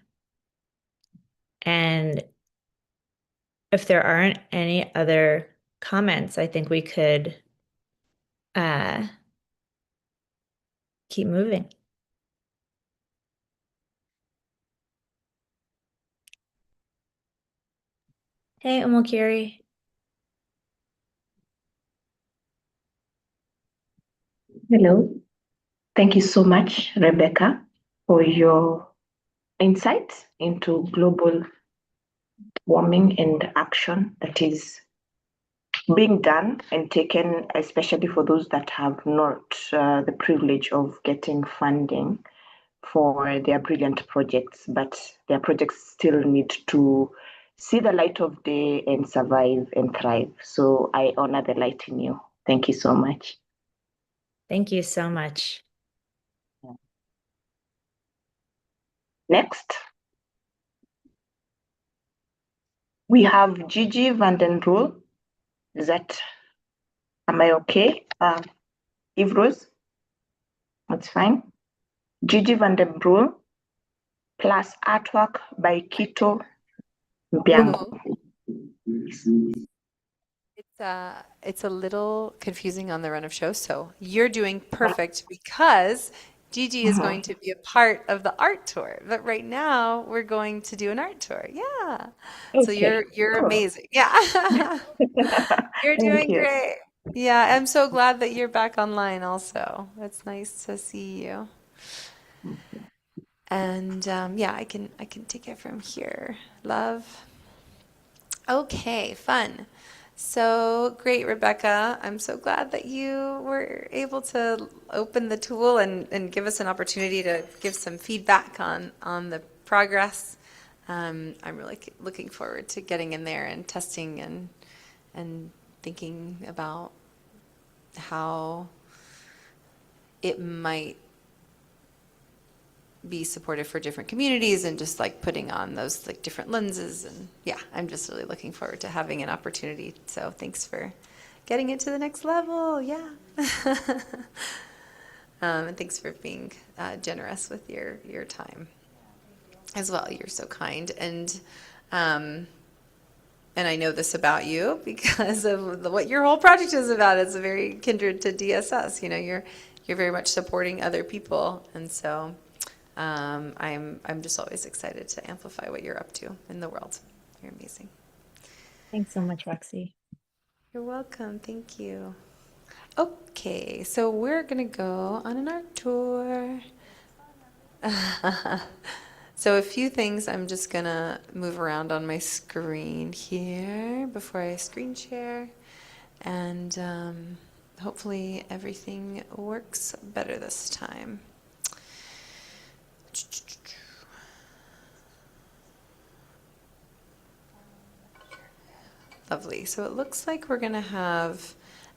if there aren't any other comments, I think we could keep moving. Hey, Omokiri. Hello. Thank you so much, Rebecca, for your insights into global warming and action that is being done and taken, especially for those that have not the privilege of getting funding for their brilliant projects, but their projects still need to see the light of day and survive and thrive. So I honor the light in you. Thank you so much. Thank you so much. Next. We have Gigi van den Roel. Am I okay? Eve Rose? That's fine. Gigi van den Roel plus artwork by Kito Bianco. It's a little confusing on the run of shows, so you're doing perfect because Gigi is going to be a part of the art tour. But right now we're going to do an art tour. Yeah. So Okay, you're cool. amazing. Yeah. You're doing you. great. Yeah, I'm so glad that you're back online also. It's nice to see you. And yeah, I can take it from here. Love. Okay, fun. So great, Rebecca. I'm so glad that you were able to open the tool and give us an opportunity to give some feedback on the progress. I'm really looking forward to getting in there and testing and thinking about how it might be supportive for different communities and just like putting on those like different lenses. And yeah, I'm just really looking forward to having an opportunity. So thanks for getting it to the next level. Yeah. And thanks for being generous with your time as well. You're so kind. And I know this about you because of what your whole project is about. It's very kindred to DSS. You know, you're very much supporting other people. And so I'm just always excited to amplify what you're up to in the world. You're amazing. Thanks so much, Roxy. You're welcome. Thank you. Okay, so we're gonna go on an art tour. So a few things I'm just gonna move around on my screen here before I screen share, and hopefully everything works better this time. Lovely. So it looks like we're going to have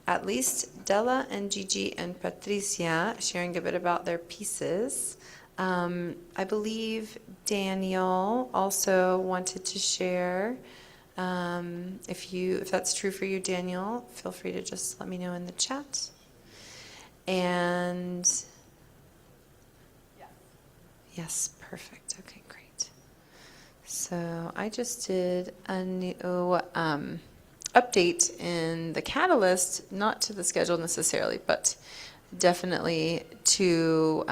at least Della and Gigi and Patricia sharing a bit about their pieces. I believe Daniel also wanted to share. If that's true for you, Daniel, feel free to just let me know in the chat. And yes, perfect. Okay, great. So I just did a new update in the Catalyst, not to the schedule necessarily, but definitely to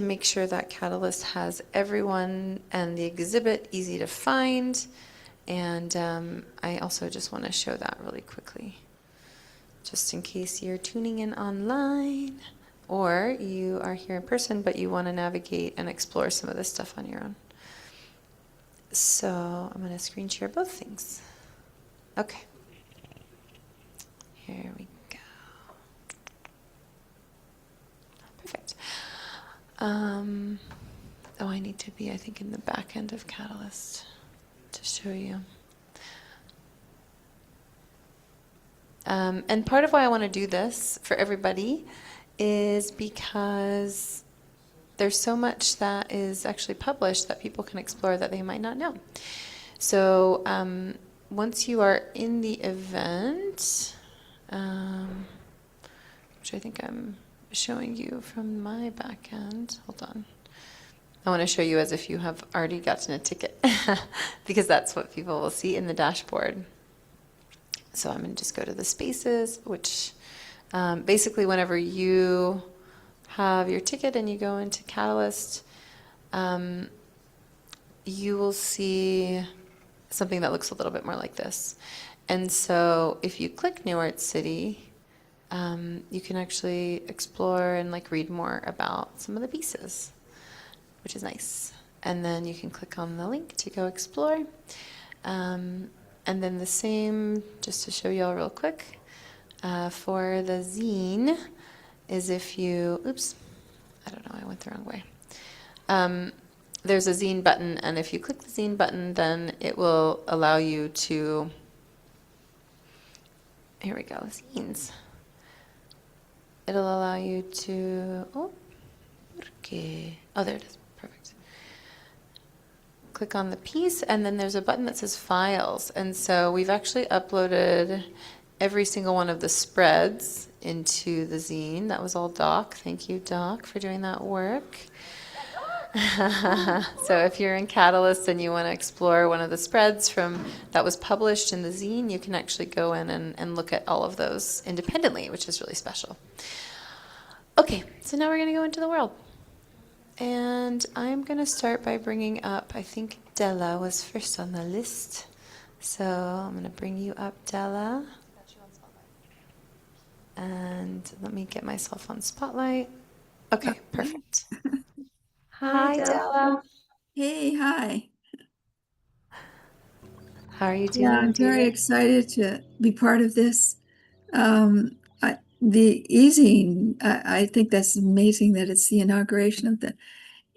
make sure that Catalyst has everyone and the exhibit easy to find. And I also just want to show that really quickly, just in case you're tuning in online or you are here in person, but you want to navigate and explore some of this stuff on your own. So I'm going to screen share both things. Okay. Here we go. Perfect. Oh, I need to be, I think, in the back end of Catalyst to show you. And part of why I want to do this for everybody is because there's so much that is actually published that people can explore that they might not know. So once you are in the event, which I think I'm showing you from my back end, hold on. I want to show you as if you have already gotten a ticket because that's what people will see in the dashboard. So I'm going to just go to the spaces, which basically whenever you have your ticket and you go into Catalyst, you will see something that looks a little bit more like this. And so if you click New Art City, you can actually explore and like read more about some of the pieces, which is nice. And then you can click on the link to go explore. And then the same, just to show you all real quick, for the zine is if you, oops, I don't know, I went the wrong way. There's a zine button, and if you click the zine button, then it will allow you to, here we go, zines. It'll allow you to, oh, there it is, perfect. click on the piece, and then there's a button that says Files. And so we've actually uploaded every single one of the spreads into the zine. That was all Doc. Thank you, Doc, for doing that work. So if you're in Catalyst and you want to explore one of the spreads from that was published in the zine, you can actually go in and look at all of those independently, which is really special. Okay, so now we're going to go into the world. And I'm going to start by bringing up, I think Della was first on the list. So I'm going to bring you up, Della. And let me get myself on Spotlight. Okay, perfect. Hi, Della. Hey, hi. How are you doing? Yeah, I'm very excited to be part of this. The easing, I think that's amazing that it's the inauguration of the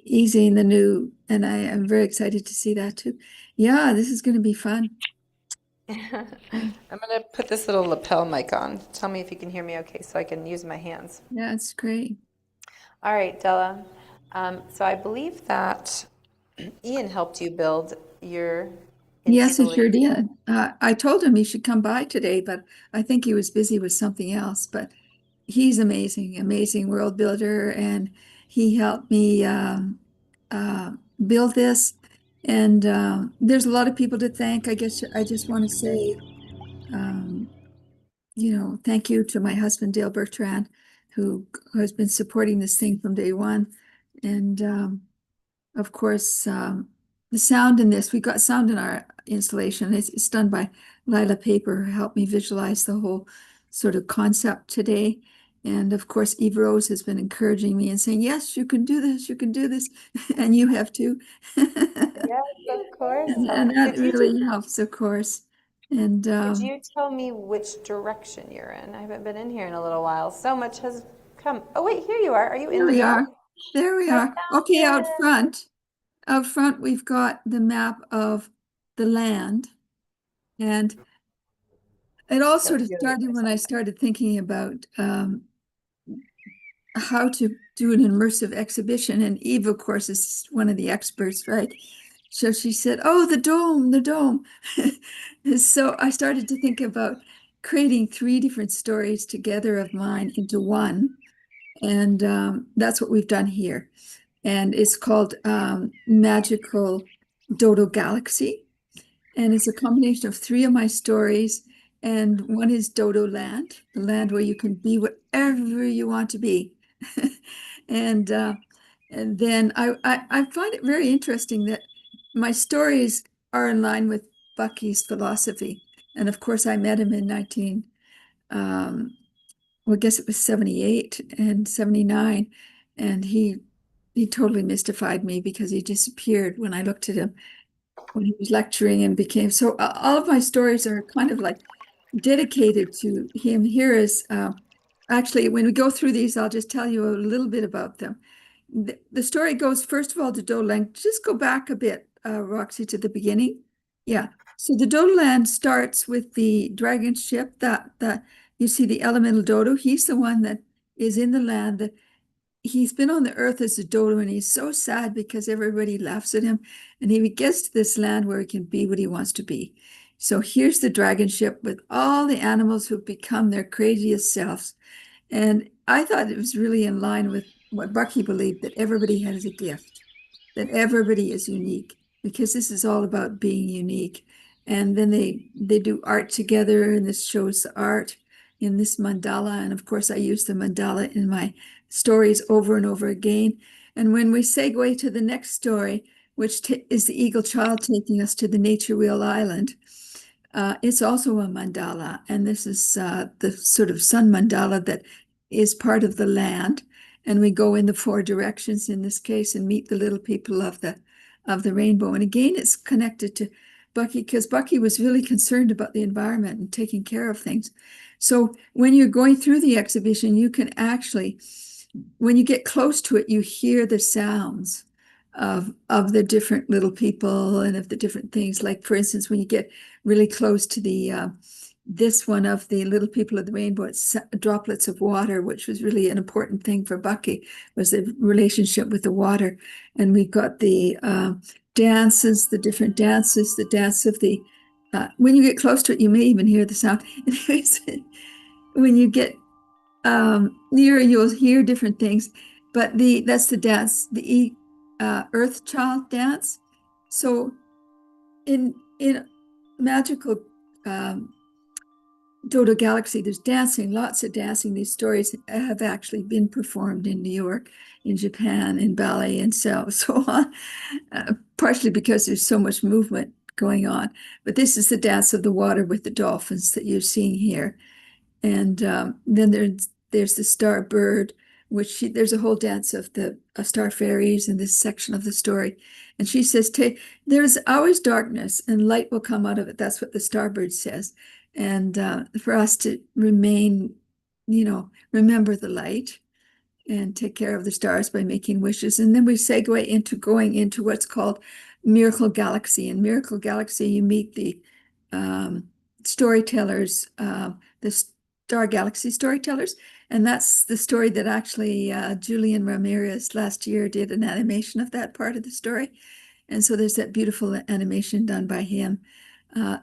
easing, the new, and I am very excited to see that too. Yeah, this is going to be fun. I'm going to put this little lapel mic on. Tell me if you can hear me okay so I can use my hands. Yeah, it's great. All right, Della. So I believe that Ian helped you build your Yes, he Inti sure did. I told him he should come by today, but I think he was busy with something else. But he's amazing, amazing world builder, and he helped me build this. And there's a lot of people to thank. I guess I just want to say, thank you to my husband, Dale Bertrand, who has been supporting this thing from day one. And of course, the sound in this, we got sound in our installation. It's done by Lila Paper, who helped me visualize the whole sort of concept today. And of course, Eve Rose has been encouraging me and saying, yes, you can do this, you can do this. And you have too. Yes, of course. And that really helps, of course. And Could you tell me which direction you're in? I haven't been in here in a little while. So much has come. Oh, wait, here you are. Are you in there we the are. There we are. Okay, out front, we've got the map of the land. And it all sort of started when I started thinking about how to do an immersive exhibition. And Eve, of course, is one of the experts, right? So she said, oh, the dome, the dome. So I started to think about creating 3 different stories together of mine into one. And that's what we've done here. And it's called Magical Dodo Galaxy. And it's a combination of 3 of my stories. And one is Dodo Land, the land where you can be whatever you want to be. And then I find it very interesting that my stories are in line with Bucky's philosophy. And of course, I met him in I guess it was 78 and 79. And he totally mystified me because he disappeared when I looked at him when he was lecturing and became so all of my stories are kind of like dedicated to him. Here is actually, when we go through these, I'll just tell you a little bit about them. The story goes, first of all, to Dodoland. Just go back a bit, Roxy, to the beginning. Yeah. So the Dodoland starts with the dragon ship that you see the elemental dodo. He's the one that is in the land that he's been on the earth as a dodo, and he's so sad because everybody laughs at him. And he gets to this land where he can be what he wants to be. So here's the dragon ship with all the animals who've become their craziest selves. And I thought it was really in line with what Bucky believed, that everybody has a gift, that everybody is unique, because this is all about being unique. And then they do art together, and this shows the art in this mandala. And of course, I use the mandala in my stories over and over again. And when we segue to the next story, which is the Eagle Child taking us to the Nature Wheel Island, it's also a mandala. And this is the sort of sun mandala that is part of the land. And we go in the 4 directions in this case and meet the little people of the rainbow. And again, it's connected to Bucky, because Bucky was really concerned about the environment and taking care of things. So when you're going through the exhibition, you can actually, when you get close to it, you hear the sounds of the different little people and of the different things. Like, for instance, when you get really close to the this one of the little people of the rainbow, it's droplets of water, which was really an important thing for Bucky, was the relationship with the water. And we've got the dances, the different dances, the dance of the, when you get close to it, you may even hear the sound. Anyways, when you get near, you'll hear different things, but that's the dance, the Earth Child dance. So in magical Dodo Galaxy, there's dancing, lots of dancing. These stories have actually been performed in New York, in Japan, in ballet, and so on, partially because there's so much movement going on. But this is the dance of the water with the dolphins that you're seeing here. And then there's the star bird, which there's a whole dance of the star fairies in this section of the story. And she says, there's always darkness and light will come out of it. That's what the starbird says. And for us to remain, remember the light and take care of the stars by making wishes. And then we segue into going into what's called Miracle Galaxy. In Miracle Galaxy, you meet the storytellers, the Star Galaxy storytellers. And that's the story that actually Julian Ramirez last year did an animation of that part of the story. And so there's that beautiful animation done by him.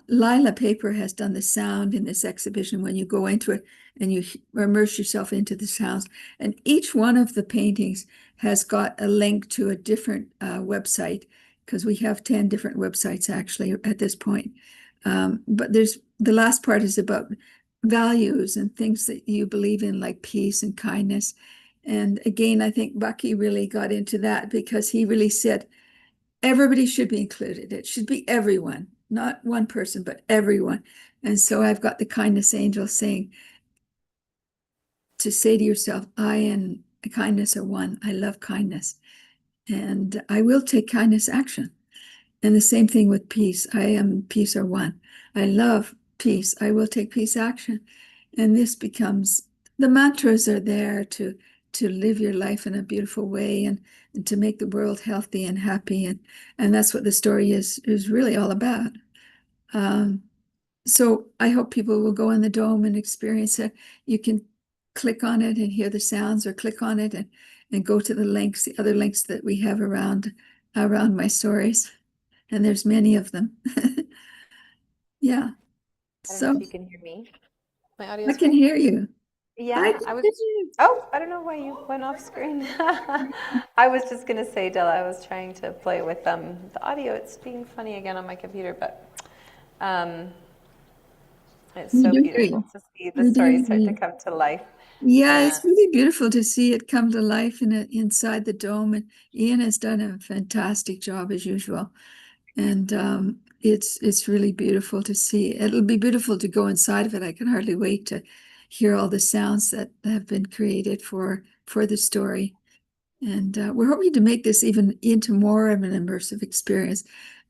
Lila Paper has done the sound in this exhibition when you go into it and you immerse yourself into the sounds. And each one of the paintings has got a link to a different website, because we have 10 different websites actually at this point. But the last part is about values and things that you believe in, like peace and kindness. And again, I think Bucky really got into that, because he really said everybody should be included. It should be everyone, not one person, but everyone. And so I've got the kindness angel saying to say to yourself, I and kindness are one. I love kindness, and I will take kindness action. And the same thing with peace. I am peace are one. I love peace. I will take peace action. And this becomes, the mantras are there to live your life in a beautiful way and to make the world healthy and happy. And that's what the story is really all about. So I hope people will go in the dome and experience it. You can click on it and hear the sounds, or click on it and go to the links, the other links that we have around my stories. And there's many of them. Yeah. I don't know if you can hear me. My audio I can hear you. Yeah, I was just, oh, I don't know why you went off screen. I was just going to say, Della, I was trying to play with the audio. It's being funny again on my computer, but it's so beautiful to see the stories start to come to life. Yeah, it's really beautiful to see it come to life inside the dome. And Ian has done a fantastic job as usual. And it's really beautiful to see. It'll be beautiful to go inside of it. I can hardly wait to hear all the sounds that have been created for the story. And we're hoping to make this even into more of an immersive experience.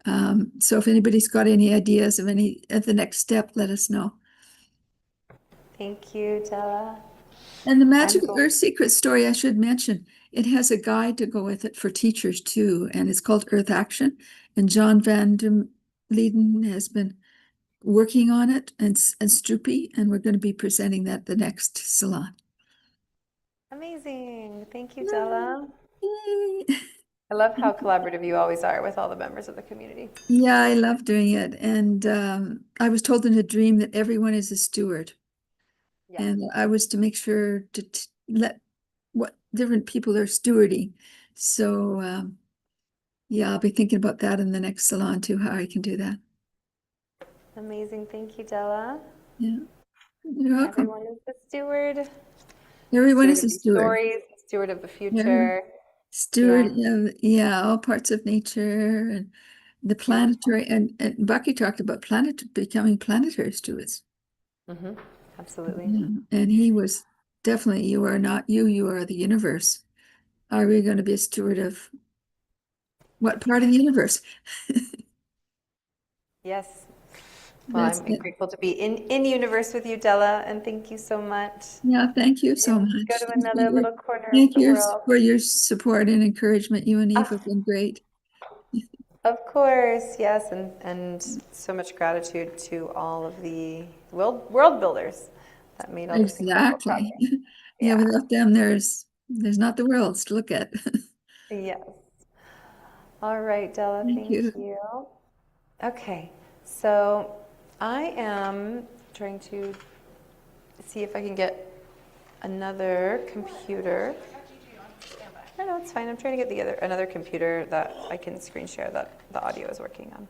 So if anybody's got any ideas of the next step, let us know. Thank you, Della. And the Magical Earth Secret story, I should mention, it has a guide to go with it for teachers too, and it's called Earth Action. And John van der Leiden has been working on it, and Stroopy, and we're going to be presenting that the next salon. Amazing. Thank you, Della. I love how collaborative you always are with all the members of the community. Yeah, I love doing it. And I was told in a dream that everyone is a steward. Yeah. And I was to make sure to let what different people are stewarding. So yeah, I'll be thinking about that in the next salon too, how I can do that. Amazing. Thank you, Della. Yeah. You're welcome. Everyone is the steward. Everyone is a steward. Stories, steward of the future. Steward of, all parts of nature and the planetary. And Bucky talked about becoming planetary stewards. Mm-hmm. Absolutely. Yeah. And he was definitely, you are not you are the universe. Are we going to be a steward of what part of the universe? Yes. Well, I'm grateful to be in universe with you, Della, and thank you so much. Yeah, thank you so much. Go to another little corner of Thank the you world. for your support and encouragement. You and Eve have been great. Of course, yes, and so much gratitude to all of the world builders that made all this incredible progress. Yeah, without them, there's not the worlds to look at. Yes. All right, Della, Thank thank you. you. Okay, so I am trying to see if I can get another computer. No, it's fine. I'm trying to get another computer that I can screen share that the audio is working on.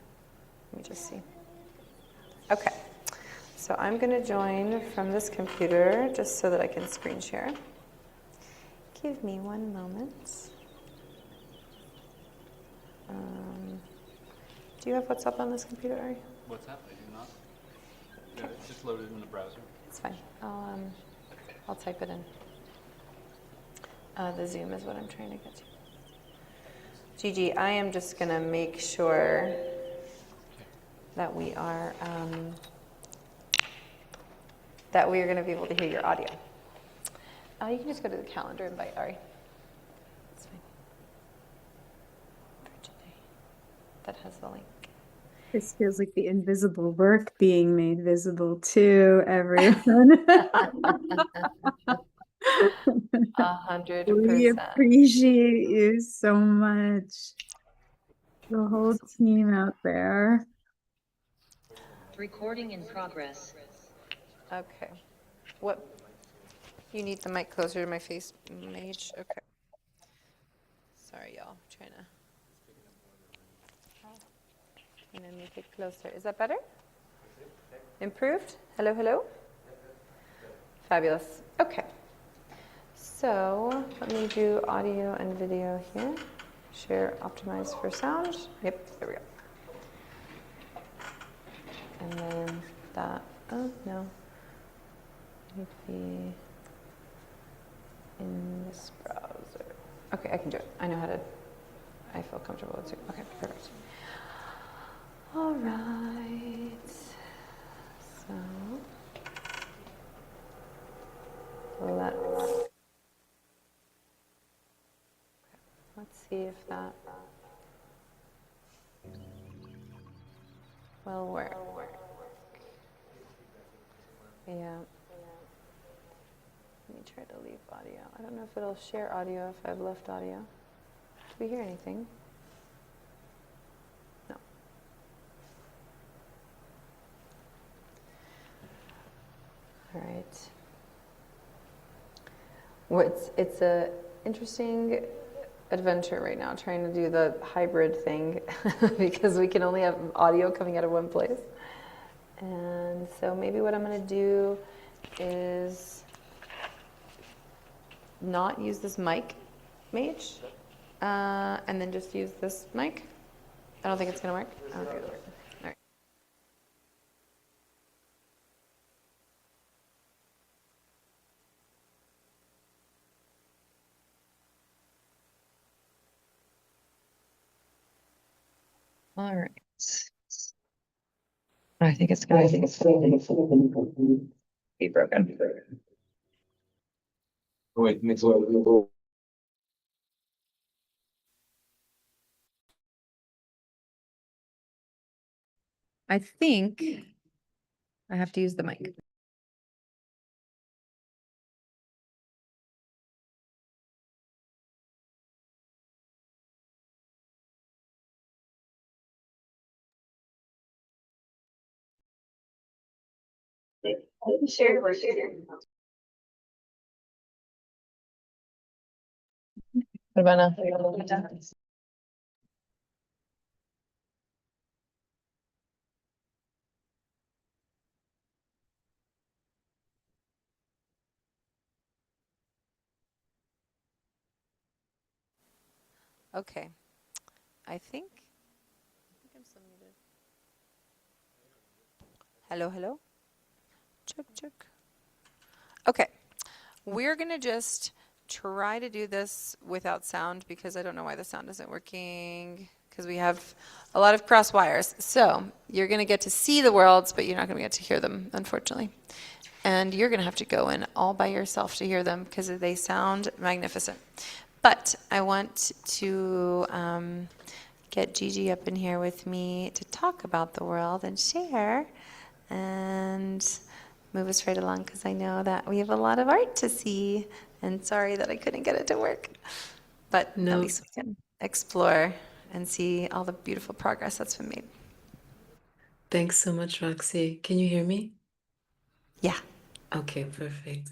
Let me just see. Okay, so I'm going to join from this computer just so that I can screen share. Give me one moment. Do you have WhatsApp on this computer, Ari? WhatsApp? I do not. Yeah, it's just loaded in the browser. It's fine. I'll type it in. The Zoom is what I'm trying to get to. Gigi, I am just going to make sure that we are going to be able to hear your audio. You can just go to the calendar invite, Ari. That's fine. For today. That has the link. This feels like the invisible work being made visible to everyone. 100%. We appreciate you so much. The whole team out there. Recording in progress. Okay. What? You need the mic closer to my face, Mage? Okay. Sorry, y'all. I'm trying to make it closer. Is that better? Improved? Hello, hello? Fabulous. Okay. So let me do audio and video here. Share, optimize for sound. Yep, there we go. And then that, oh no. Need to be in this browser. Okay, I can do it. I know how to, I feel comfortable with it. Okay, perfect. All right. So let's see if that will work. Yeah. Let me try to leave audio. I don't know if it'll share audio if I've left audio. Do we hear anything? No. All right. It's a interesting adventure right now, trying to do the hybrid thing because we can only have audio coming out of one place. And so maybe what I'm going to do is not use this mic, Mage, and then just use this mic. I don't think it's going to work. I don't think it'll work. All right. All right. I think it's going to be broken. Wait, next I think I have to use the mic. What about now? Okay. I think I'm still muted. Hello, hello. Check, check. Okay. We're going to just try to do this without sound because I don't know why the sound isn't working because we have a lot of cross wires. So you're going to get to see the worlds, but you're not going to get to hear them, unfortunately. And you're going to have to go in all by yourself to hear them because they sound magnificent. But I want to get Gigi up in here with me to talk about the world and share and move us right along because I know that we have a lot of art to see. And sorry that I couldn't get it to work. But at least we can explore and see all the beautiful progress that's been made. Thanks so much, Roxy. Can you hear me? Yeah. Okay, perfect.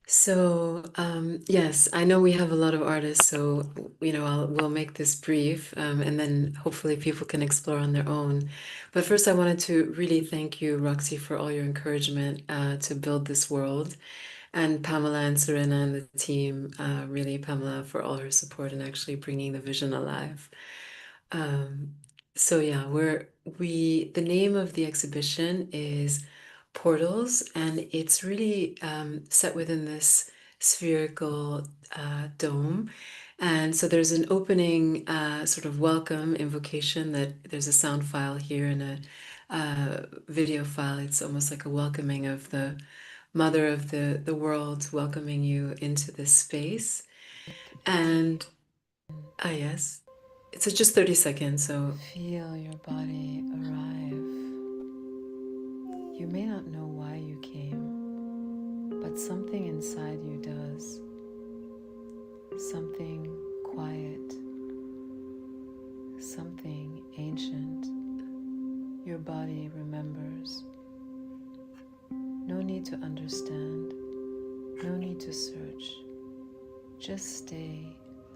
So, yes, I know we have a lot of artists, so, we'll make this brief, and then hopefully people can explore on their own. But first, I wanted to really thank you, Roxy, for all your encouragement to build this world, and Pamela and Serena and the team, really Pamela for all her support and actually bringing the vision alive. So yeah, the name of the exhibition is Portals, and it's really set within this spherical dome. And so there's an opening sort of welcome invocation that there's a sound file here and a video file. It's almost like a welcoming of the mother of the world, welcoming you into this space. And yes, it's just 30 seconds, so Feel your body arrive. You may not know why you came, but something inside you does. Something quiet, something ancient. Your body remembers. No need to understand, no need to search. Just stay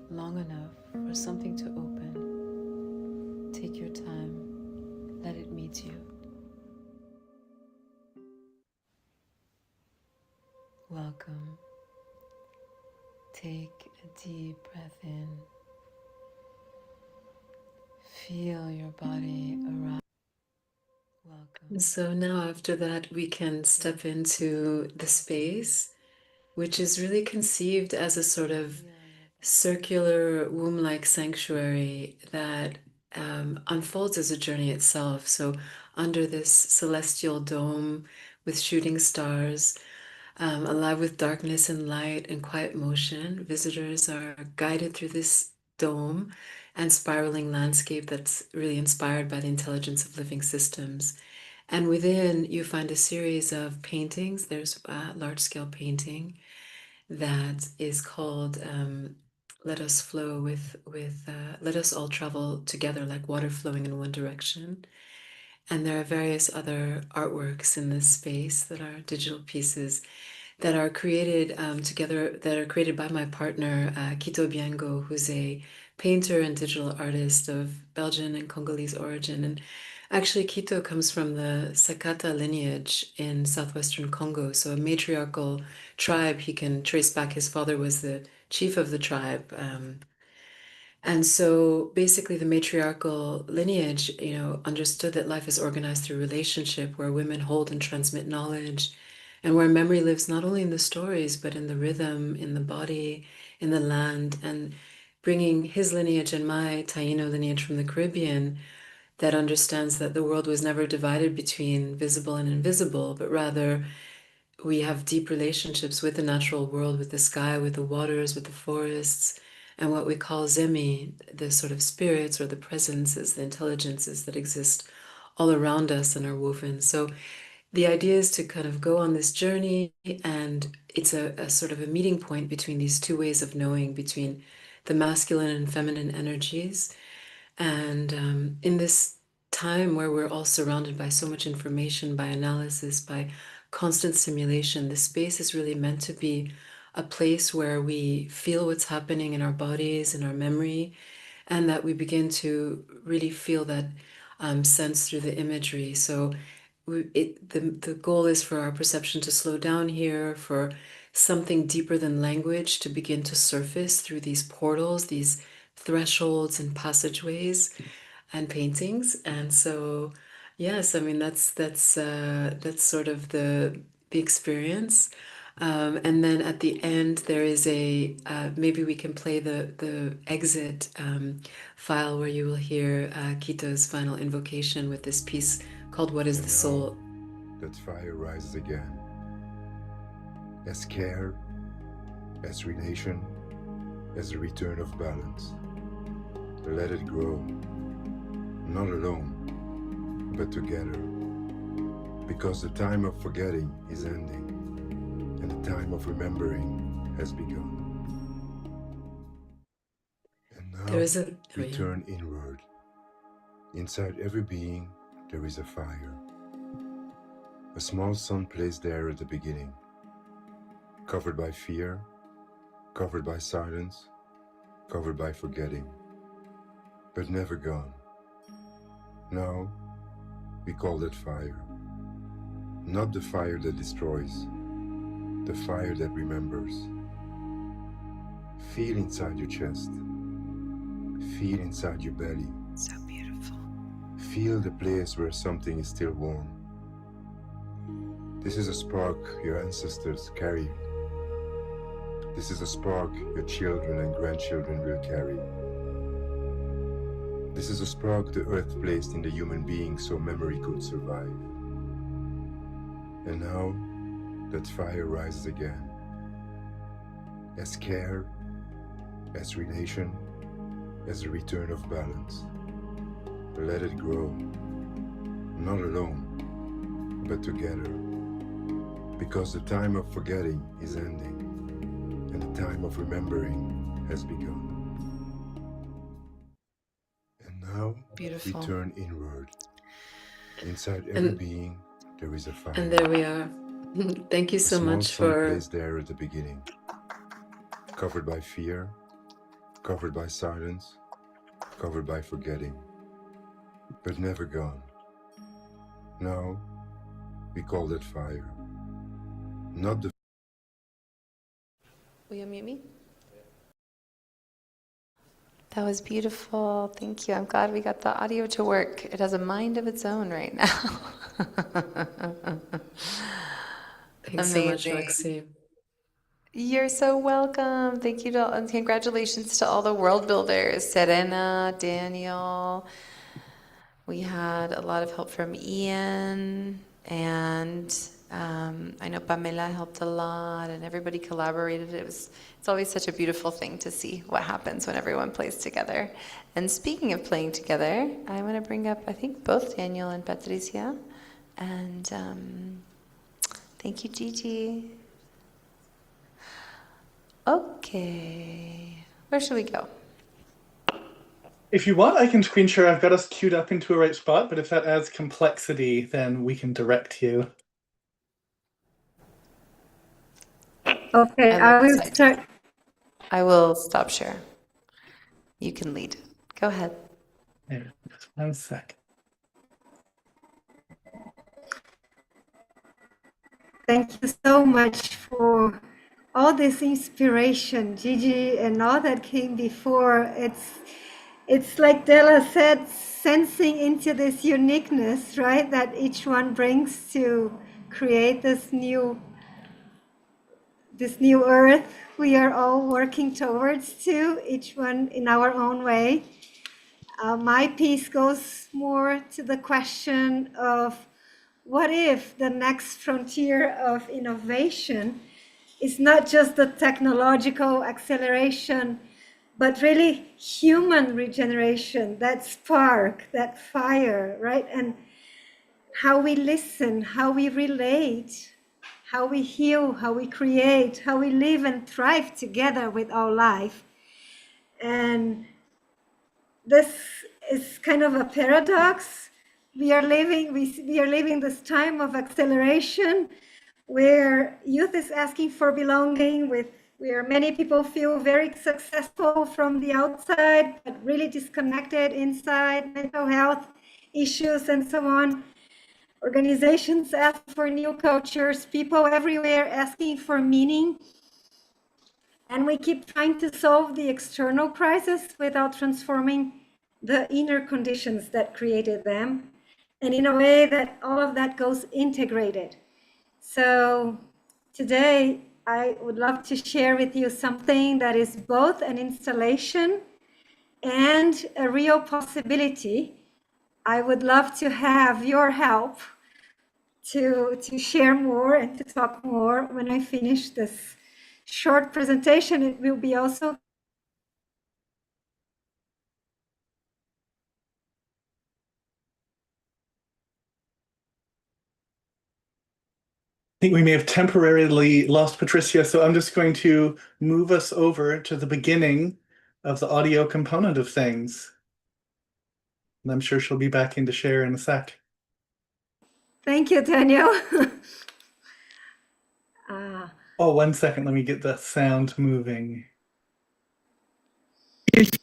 long enough for something to open. Take your time, let it meet you. Welcome. Take a deep breath in. Feel your body arise. Welcome. So now after that, we can step into the space, which is really conceived as a sort of circular womb-like sanctuary that unfolds as a journey itself. So under this celestial dome with shooting stars, alive with darkness and light and quiet motion, visitors are guided through this dome and spiraling landscape that's really inspired by the intelligence of living systems. And within, you find a series of paintings. There's a large-scale painting that is called Let Us Flow Let Us All Travel Together like water flowing in one direction. And there are various other artworks in this space that are digital pieces that are created together, that are created by my partner, Kito Biengo, who's a painter and digital artist of Belgian and Congolese origin. And actually, Kito comes from the Sakata lineage in southwestern Congo, so a matriarchal tribe. He can trace back. His father was the chief of the tribe. And so basically the matriarchal lineage, understood that life is organized through relationship, where women hold and transmit knowledge, and where memory lives not only in the stories, but in the rhythm, in the body, in the land. And bringing his lineage and my Taino lineage from the Caribbean that understands that the world was never divided between visible and invisible, but rather we have deep relationships with the natural world, with the sky, with the waters, with the forests, and what we call Zemi, the sort of spirits or the presences, the intelligences that exist all around us and are woven. So the idea is to kind of go on this journey, and it's a sort of a meeting point between these two ways of knowing, between the masculine and feminine energies. And in this time where we're all surrounded by so much information, by analysis, by constant simulation, this space is really meant to be a place where we feel what's happening in our bodies, in our memory, and that we begin to really feel that sense through the imagery. So the goal is for our perception to slow down here, for something deeper than language to begin to surface through these portals, these thresholds and passageways and paintings. And so, yes, I mean, that's sort of the experience. And then at the end, there is maybe we can play the exit file where you will hear Kito's final invocation with this piece called What is the Soul? That fire rises again. As care, as relation, as a return of balance. Let it grow. Not alone, but together. Because the time of forgetting is ending, and the time of remembering has begun. And There is a... we turn inward. Inside every being, there is a fire. A small sun placed there at the beginning, covered by fear, covered by silence, covered by forgetting, but never gone. Now, we call that fire. Not the fire that destroys, the fire that remembers. Feel inside your chest. Feel inside your belly. So beautiful. Feel the place where something is still warm. This is a spark your ancestors carried. This is a spark your children and grandchildren will carry. This is a spark the earth placed in the human being so memory could survive. And now, that fire rises again. As care, as relation, as a return of balance. Let it grow. Not alone, but together. Because the time of forgetting is ending, and the time of remembering has begun. And now, Beautiful. we turn inward. Inside every being, there is a fire. And there we are. Thank you so much for... A small sun for... placed there at the beginning, covered by fear, covered by silence, covered by forgetting, but never gone. Now, we call that fire. Not the... Will you unmute me? That was beautiful. Thank you. I'm glad we got the audio to work. It has a mind of its own right now. Thanks so much, Roxy. You're so welcome. Thank you to, and congratulations to all the world builders. Serena, Daniel. We had a lot of help from Ian, and I know Pamela helped a lot, and everybody collaborated. It's always such a beautiful thing to see what happens when everyone plays together. And speaking of playing together, I want to bring up, I think, both Daniel and Patricia. And thank you, Gigi. Okay, where should we go? If you want, I can screen share. I've got us queued up into a right spot, but if that adds complexity, then we can direct you. Okay, I will start. I will stop share. You can lead. Go ahead. Just 1 sec. Thank you so much for all this inspiration, Gigi, and all that came before. It's like Della said, sensing into this uniqueness, right, that each one brings to create this new earth we are all working towards to, each one in our own way. My piece goes more to the question of what if the next frontier of innovation is not just the technological acceleration, but really human regeneration, that spark, that fire, right? And how we listen, how we relate, how we heal, how we create, how we live and thrive together with our life. And this is kind of a paradox. We are living this time of acceleration where youth is asking for belonging, where many people feel very successful from the outside, but really disconnected inside, mental health issues and so on. Organizations ask for new cultures, people everywhere asking for meaning. And we keep trying to solve the external crisis without transforming the inner conditions that created them. And in a way that all of that goes integrated. So today, I would love to share with you something that is both an installation and a real possibility. I would love to have your help to share more and to talk more when I finish this short presentation. It will be also I think we may have temporarily lost Patricia, so I'm just going to move us over to the beginning of the audio component of things. And I'm sure she'll be back in to share in a sec. Thank you, Daniel. Oh, 1 second. Let me get the sound moving. It's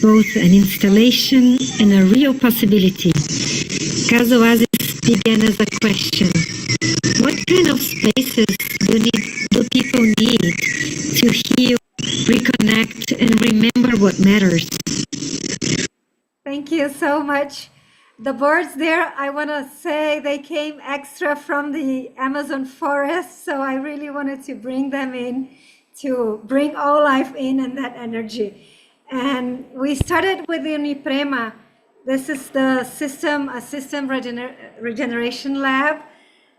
both an installation and a real possibility. Casa Oasis began as a question. What kind of spaces do people need to heal, reconnect, and remember what matters? Thank you so much. The birds there, I want to say they came extra from the Amazon forest, so I really wanted to bring them in to bring all life in and that energy. And we started with Uniprema. This is the system regeneration lab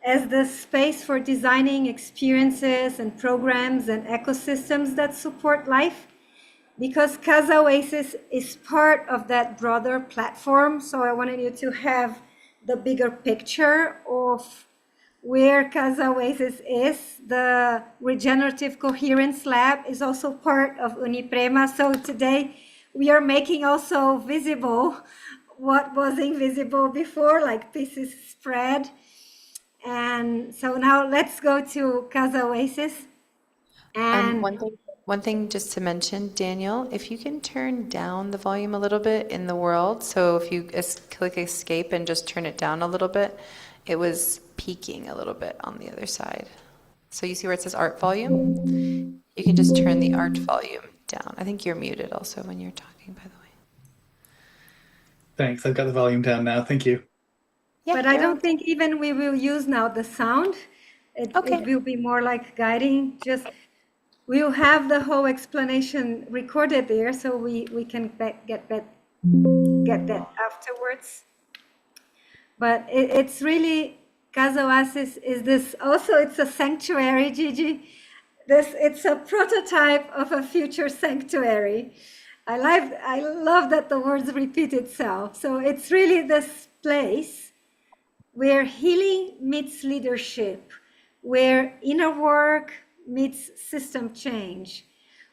as the space for designing experiences and programs and ecosystems that support life. Because Casa Oasis is part of that broader platform, so I wanted you to have the bigger picture of where Casa Oasis is. The Regenerative Coherence Lab is also part of Uniprema, so today we are making also visible what was invisible before, like pieces spread. And so now let's go to Casa Oasis. And One thing just to mention, Daniel, if you can turn down the volume a little bit in the world, so if you click escape and just turn it down a little bit, it was peaking a little bit on the other side. So you see where it says art volume? You can just turn the art volume down. I think you're muted also when you're talking, by the way. Thanks. I've got the volume down now. Thank you. Yeah, but I don't think even we will use now the sound. It will be more like guiding. Just we'll have the whole explanation recorded there, so we can get that afterwards. But it's really, Casa Oasis is this, also it's a sanctuary, Gigi. It's a prototype of a future sanctuary. I love that the words repeat itself. So it's really this place where healing meets leadership, where inner work meets system change,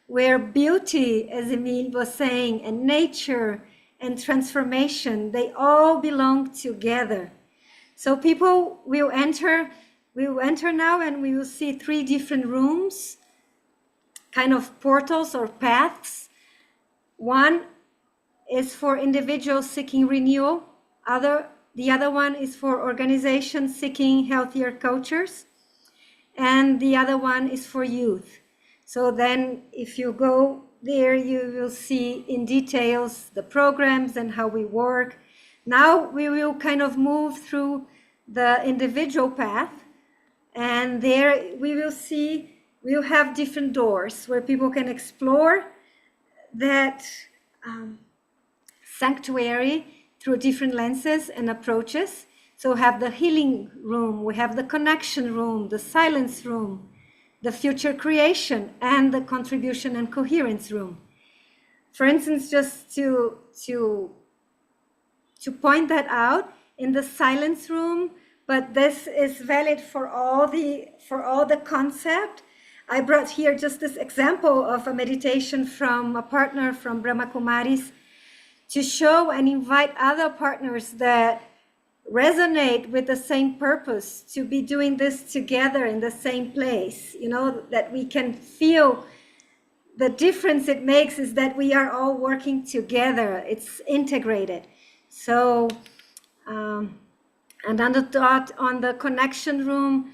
where beauty, as Emile was saying, and nature and transformation, they all belong together. So people will enter now and we will see 3 different rooms, kind of portals or paths. One is for individuals seeking renewal. The other one is for organizations seeking healthier cultures. And the other one is for youth. So then if you go there, you will see in details the programs and how we work. Now we will kind of move through the individual path, and there we will see, we'll have different doors where people can explore that sanctuary through different lenses and approaches. So have the healing room, we have the connection room, the silence room, the future creation, and the contribution and coherence room. For instance, just to point that out, in the silence room, but this is valid for all the concept. I brought here just this example of a meditation from a partner from Brahma Kumaris to show and invite other partners that resonate with the same purpose to be doing this together in the same place. You know, that we can feel the difference it makes is that we are all working together. It's integrated. So, and on the connection room,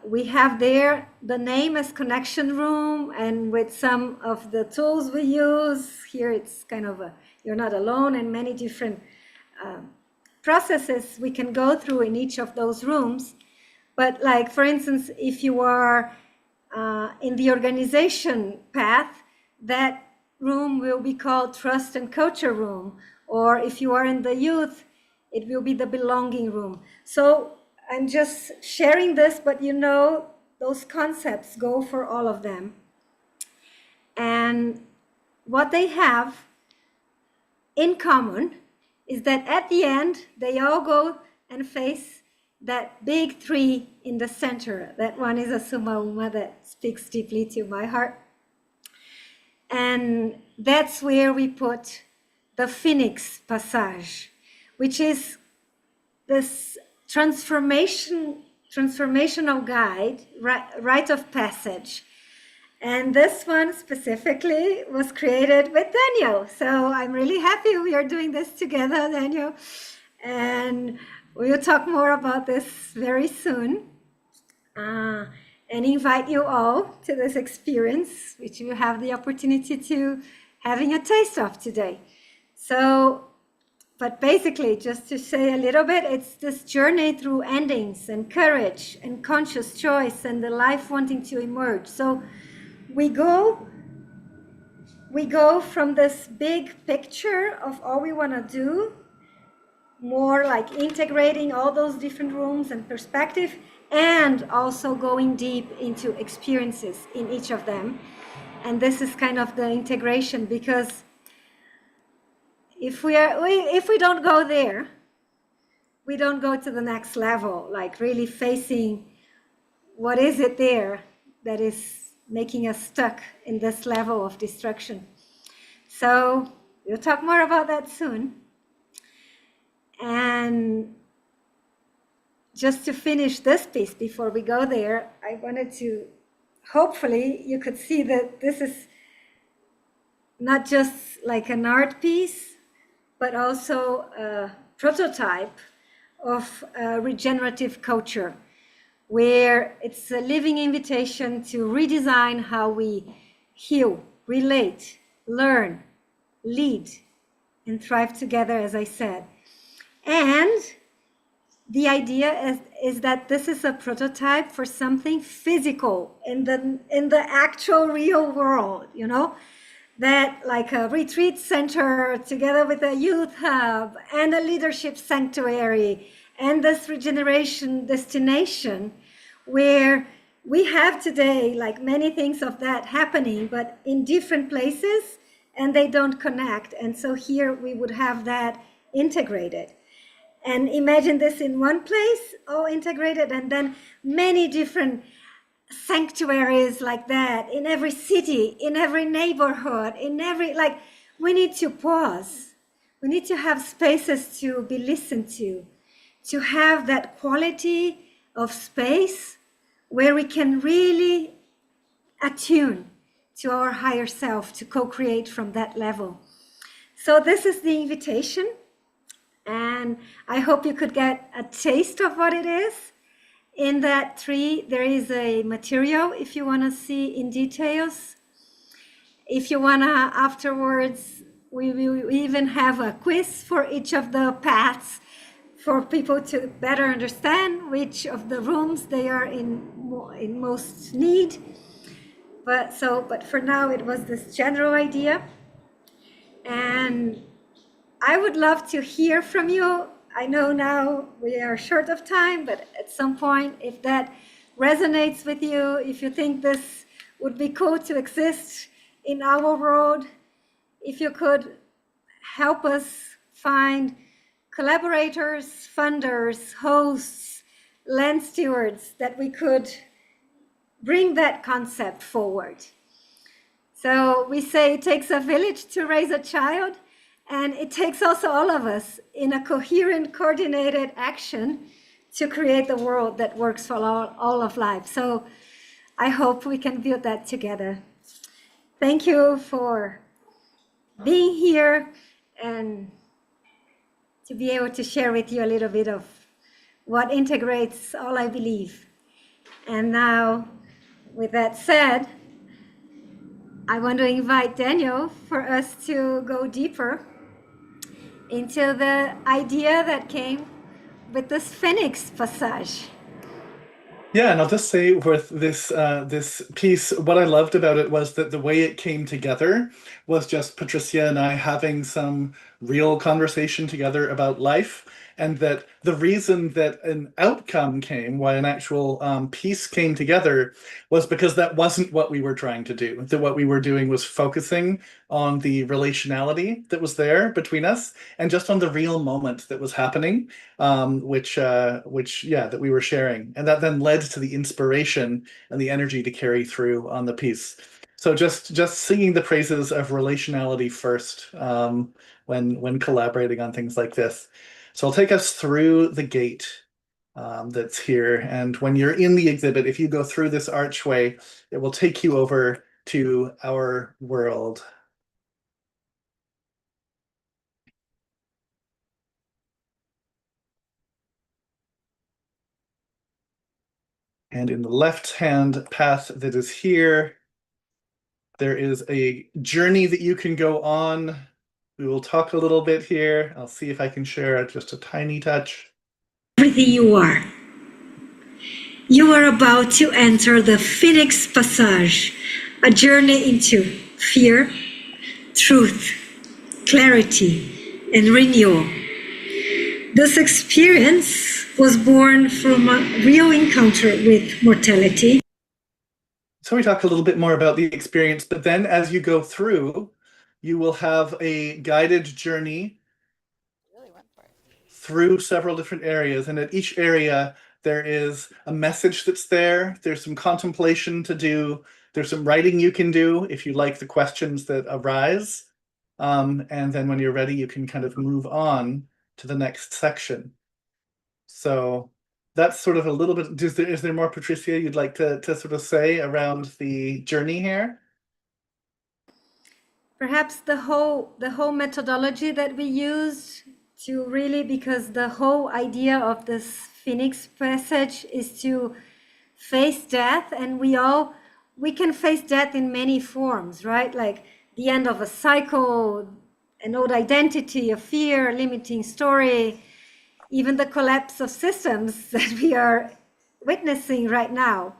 we have there the name as connection room, and with some of the tools we use here, it's kind of you're not alone, and many different processes we can go through in each of those rooms. But like, for instance, if you are in the organization path, that room will be called trust and culture room. Or if you are in the youth, it will be the belonging room. So I'm just sharing this, but you know, those concepts go for all of them. And what they have in common is that at the end, they all go and face that big 3 in the center. That one is a Suma Uma that speaks deeply to my heart. And that's where we put the Phoenix Passage, which is this transformational guide, rite of passage. And this one specifically was created with Daniel. So I'm really happy we are doing this together, Daniel. And we will talk more about this very soon. And invite you all to this experience, which you have the opportunity to having a taste of today. So, but basically, just to say a little bit, it's this journey through endings and courage and conscious choice and the life wanting to emerge. So we go from this big picture of all we want to do, more like integrating all those different rooms and perspective, and also going deep into experiences in each of them. And this is kind of the integration, because if we don't go there, we don't go to the next level, like really facing what is it there that is making us stuck in this level of destruction. So we'll talk more about that soon. And just to finish this piece before we go there, I wanted to, hopefully you could see that this is not just like an art piece, but also a prototype of a regenerative culture, where it's a living invitation to redesign how we heal, relate, learn, lead, and thrive together, as I said. And the idea is that this is a prototype for something physical in the actual real world, you know, that like a retreat center together with a youth hub and a leadership sanctuary and this regeneration destination, where we have today like many things of that happening, but in different places, and they don't connect. And so here we would have that integrated. And imagine this in one place, all integrated, and then many different sanctuaries like that in every city, in every neighborhood, in every, like, we need to pause. We need to have spaces to be listened to have that quality of space where we can really attune to our higher self, to co-create from that level. So this is the invitation. And I hope you could get a taste of what it is. In that tree, there is a material if you want to see in details. If you want to afterwards, we will even have a quiz for each of the paths for people to better understand which of the rooms they are in most need. But for now, it was this general idea. And I would love to hear from you. I know now we are short of time, but at some point, if that resonates with you, if you think this would be cool to exist in our world, if you could help us find collaborators, funders, hosts, land stewards, that we could bring that concept forward. So we say it takes a village to raise a child. And it takes also all of us in a coherent, coordinated action to create the world that works for all of life. So I hope we can build that together. Thank you for being here and to be able to share with you a little bit of what integrates all I believe. And now, with that said, I want to invite Daniel for us to go deeper into the idea that came with this Phoenix Passage. Yeah, and I'll just say with this piece, what I loved about it was that the way it came together was just Patricia and I having some real conversation together about life, and that the reason that an outcome came, why an actual piece came together, was because that wasn't what we were trying to do. That what we were doing was focusing on the relationality that was there between us, and just on the real moment that was happening, which that we were sharing, and that then led to the inspiration and the energy to carry through on the piece. So just singing the praises of relationality first when collaborating on things like this. So I'll take us through the gate that's here. And when you're in the exhibit, if you go through this archway, it will take you over to our world. And in the left-hand path that is here, there is a journey that you can go on. We will talk a little bit here. I'll see if I can share just a tiny touch. Everything you are. You are about to enter the Phoenix Passage, a journey into fear, truth, clarity, and renewal. This experience was born from a real encounter with mortality. So we talk a little bit more about the experience, but then as you go through, you will have a guided journey through several different areas. And at each area, there is a message that's there. There's some contemplation to do. There's some writing you can do if you like the questions that arise. And then when you're ready, you can kind of move on to the next section. So that's sort of a little bit, is there more, Patricia, you'd like to sort of say around the journey here? Perhaps the whole methodology that we used to really, because the whole idea of this Phoenix passage is to face death, and we can face death in many forms, right? Like the end of a cycle, an old identity, a fear, a limiting story, even the collapse of systems that we are witnessing right now.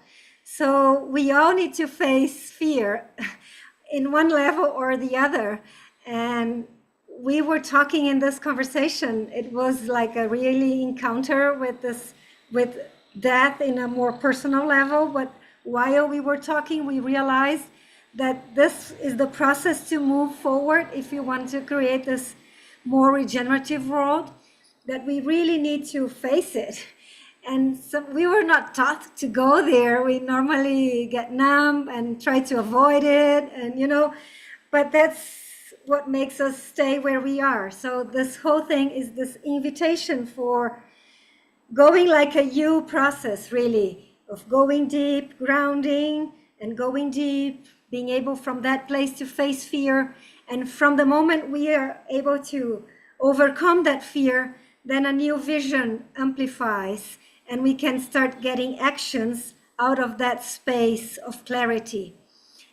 So we all need to face fear in one level or the other. And we were talking in this conversation, it was like a really encounter with death in a more personal level. But while we were talking, we realized that this is the process to move forward if you want to create this more regenerative world, that we really need to face it. And so we were not taught to go there. We normally get numb and try to avoid it, and but that's what makes us stay where we are. So this whole thing is this invitation for going like a U process, really, of going deep, grounding, and going deep, being able from that place to face fear. And from the moment we are able to overcome that fear, then a new vision amplifies, and we can start getting actions out of that space of clarity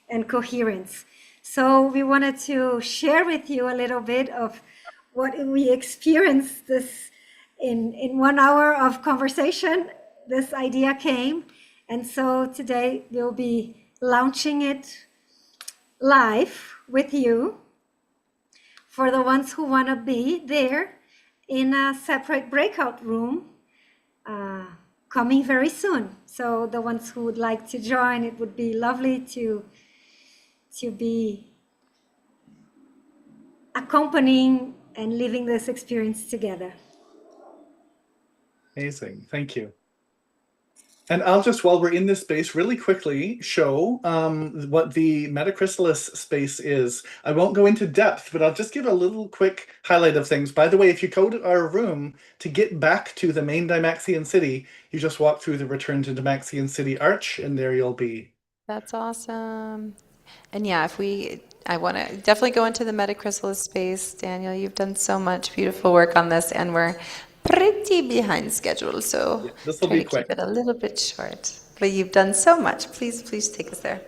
and coherence. So we wanted to share with you a little bit of what we experienced this in 1 hour of conversation. This idea came, and so today we'll be launching it live with you for the ones who want to be there in a separate breakout room coming very soon. So the ones who would like to join, it would be lovely to be accompanying and living this experience together. Amazing, thank you. And I'll just, while we're in this space, really quickly show what the metachrysalis space is. I won't go into depth, but I'll just give a little quick highlight of things. By the way, if you go to our room to get back to the main Dymaxion city, you just walk through the Return to Dymaxion City arch, and there you'll be. That's awesome. And yeah, I want to definitely go into the metachrysalis space. Daniel, you've done so much beautiful work on this, and we're pretty behind schedule, so yeah, this will be quick. Keep it a little bit short. But you've done so much. Please take us there.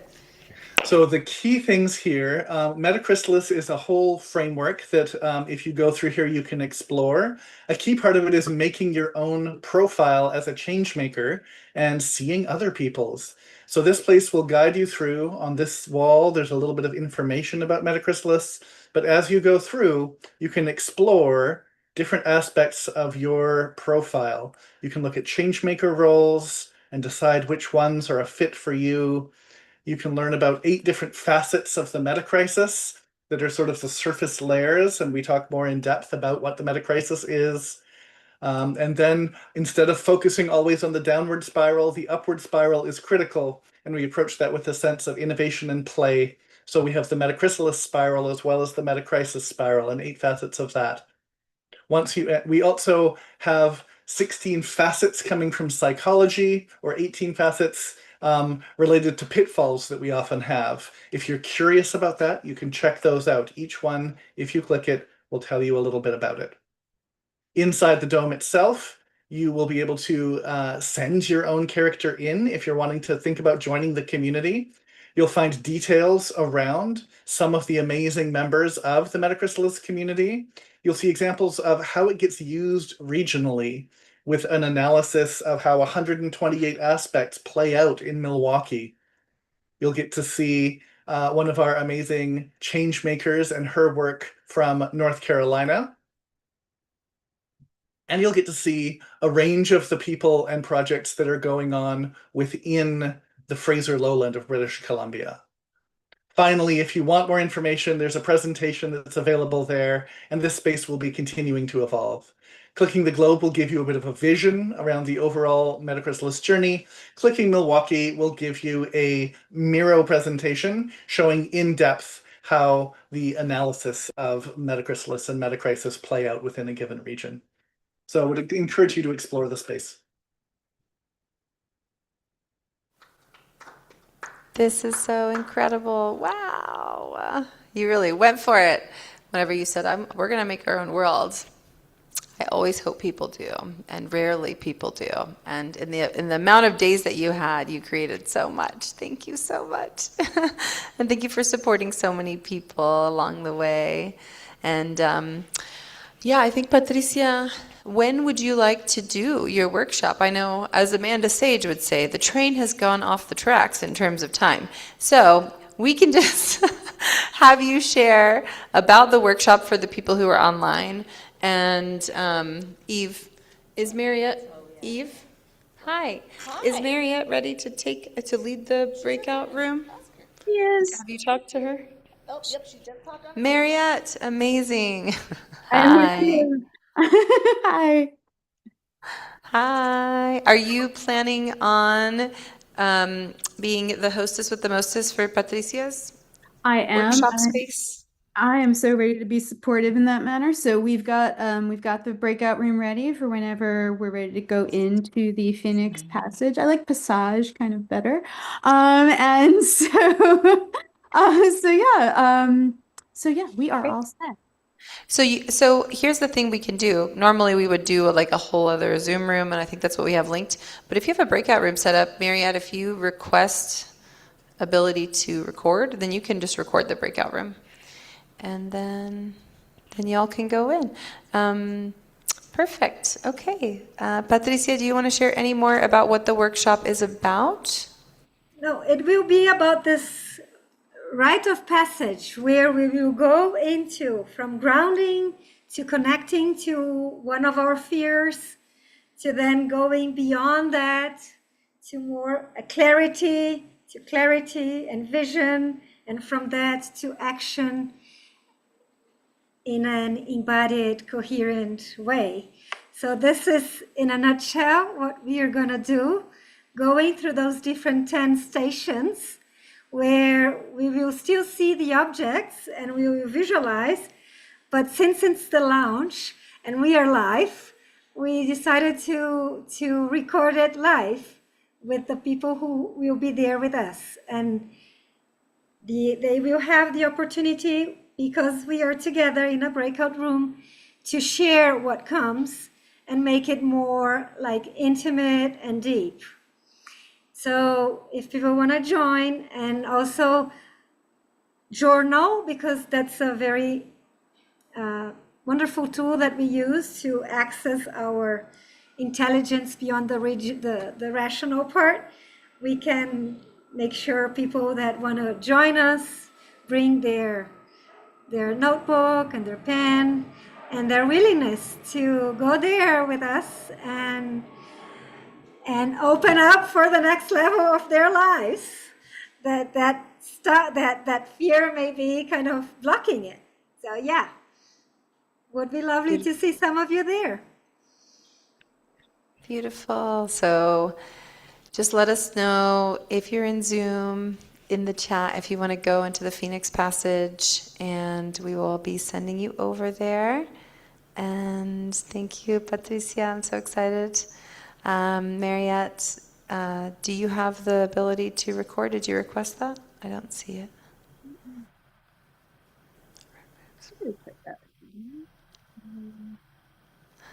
So the key things here, metachrysalis is a whole framework that if you go through here, you can explore. A key part of it is making your own profile as a change maker and seeing other people's. So this place will guide you through. On this wall, there's a little bit of information about metachrysalis, but as you go through, you can explore different aspects of your profile. You can look at changemaker roles and decide which ones are a fit for you. You can learn about 8 different facets of the metacrisis that are sort of the surface layers, and we talk more in depth about what the metacrisis is. And then instead of focusing always on the downward spiral, the upward spiral is critical. And we approach that with a sense of innovation and play. So we have the metachrysalis spiral as well as the metacrisis spiral and 8 facets of that. We also have 16 facets coming from psychology, or 18 facets related to pitfalls that we often have. If you're curious about that, you can check those out. Each one, if you click it, will tell you a little bit about it. Inside the dome itself, you will be able to send your own character in if you're wanting to think about joining the community. You'll find details around some of the amazing members of the metachrysalis community. You'll see examples of how it gets used regionally with an analysis of how 128 aspects play out in Milwaukee. You'll get to see one of our amazing change makers and her work from North Carolina. And you'll get to see a range of the people and projects that are going on within the Fraser Lowland of British Columbia. Finally, if you want more information, there's a presentation that's available there, and this space will be continuing to evolve. Clicking the globe will give you a bit of a vision around the overall metachrysalis journey. Clicking Milwaukee will give you a Miro presentation showing in depth how the analysis of metachrysalis and metacrisis play out within a given region. So I would encourage you to explore the space. This is so incredible. Wow. You really went for it. Whenever you said, we're going to make our own world. I always hope people do, and rarely people do. And in the amount of days that you had, you created so much. Thank you so much. And thank you for supporting so many people along the way. And yeah, I think, Patricia, when would you like to do your workshop? I know, as Amanda Sage would say, the train has gone off the tracks in terms of time. So we can just have you share about the workshop for the people who are online. And Eve, is Mariette, Eve? Hi. Is Mariette ready to lead the breakout room? Yes. Have you talked to her? Oh, yep, she just popped on. Mariette, amazing. I'm Hi. here too. Hi. Hi. Are you planning on being the hostess with the mostest for Patricia's I am. workshop space? I am so ready to be supportive in that manner. So we've got the breakout room ready for whenever we're ready to go into the Phoenix Passage. I like Passage kind of better. And so so yeah, we are all set. So here's the thing we can do. Normally we would do like a whole other Zoom room, and I think that's what we have linked. But if you have a breakout room set up, Mariette, if you request ability to record, then you can just record the breakout room. And then y'all can go in. Perfect. Okay. Patricia, do you want to share any more about what the workshop is about? No, it will be about this rite of passage where we will go into from grounding to connecting to one of our fears, to then going beyond that to more clarity and vision, and from that to action in an embodied, coherent way. So this is, in a nutshell, what we are going to do, going through those different 10 stations where we will still see the objects and we will visualize, but since it's the launch and we are live, we decided to record it live with the people who will be there with us. And they will have the opportunity, because we are together in a breakout room, to share what comes and make it more like intimate and deep. So if people want to join, and also journal, because that's a very wonderful tool that we use to access our intelligence beyond the rational part. We can make sure people that want to join us bring their notebook and their pen and their willingness to go there with us and open up for the next level of their lives. That fear may be kind of blocking it. So yeah, would be lovely to see some of you there. Beautiful. So just let us know if you're in Zoom, in the chat, if you want to go into the Phoenix Passage, and we will be sending you over there. And thank you, Patricia. I'm so excited. Mariette, do you have the ability to record? Did you request that? I don't see it.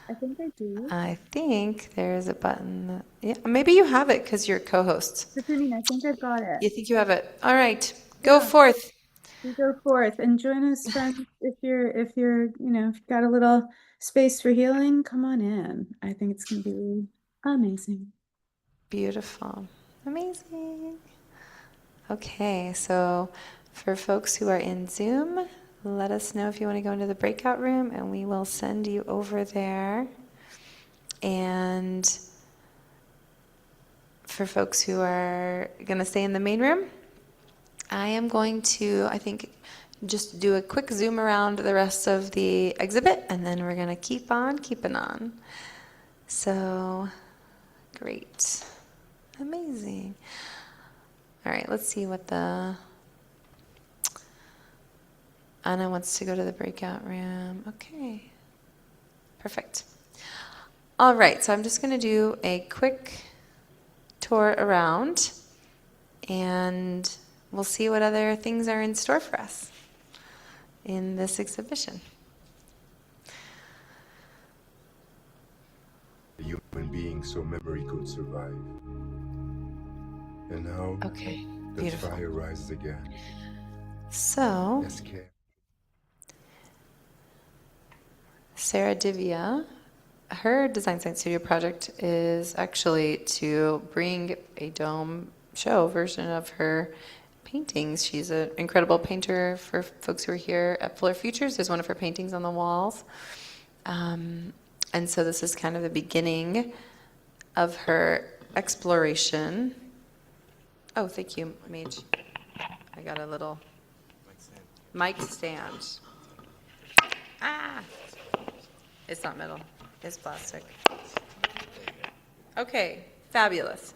I think I do. I think there is a button. Yeah, maybe you have it because you're co-host. Tiffany, I think I've got it. You think you have it? All right, go forth. You go forth and join us, friends. If you're, if you've got a little space for healing, come on in. I think it's going to be amazing. Beautiful. Amazing. Okay, so for folks who are in Zoom, let us know if you want to go into the breakout room and we will send you over there. And for folks who are going to stay in the main room, I am going to, I think, just do a quick zoom around the rest of the exhibit, and then we're going to keep on keeping on. So, great. Amazing. All right, let's see what the... Anna wants to go to the breakout room. Okay. Perfect. All right, so I'm just going to do a quick tour around, and we'll see what other things are in store for us in this exhibition. A human being so memory could survive. And now, okay, the beautiful. fire rises again. So, Escape. Sarah Divya, her design science studio project is actually to bring a dome show version of her paintings. She's an incredible painter. For folks who are here at Fuller Futures, there's one of her paintings on the walls. And so this is kind of the beginning of her exploration. Oh, thank you, Mage. I got a little mic stand. Ah! It's not metal, it's plastic. Okay, fabulous.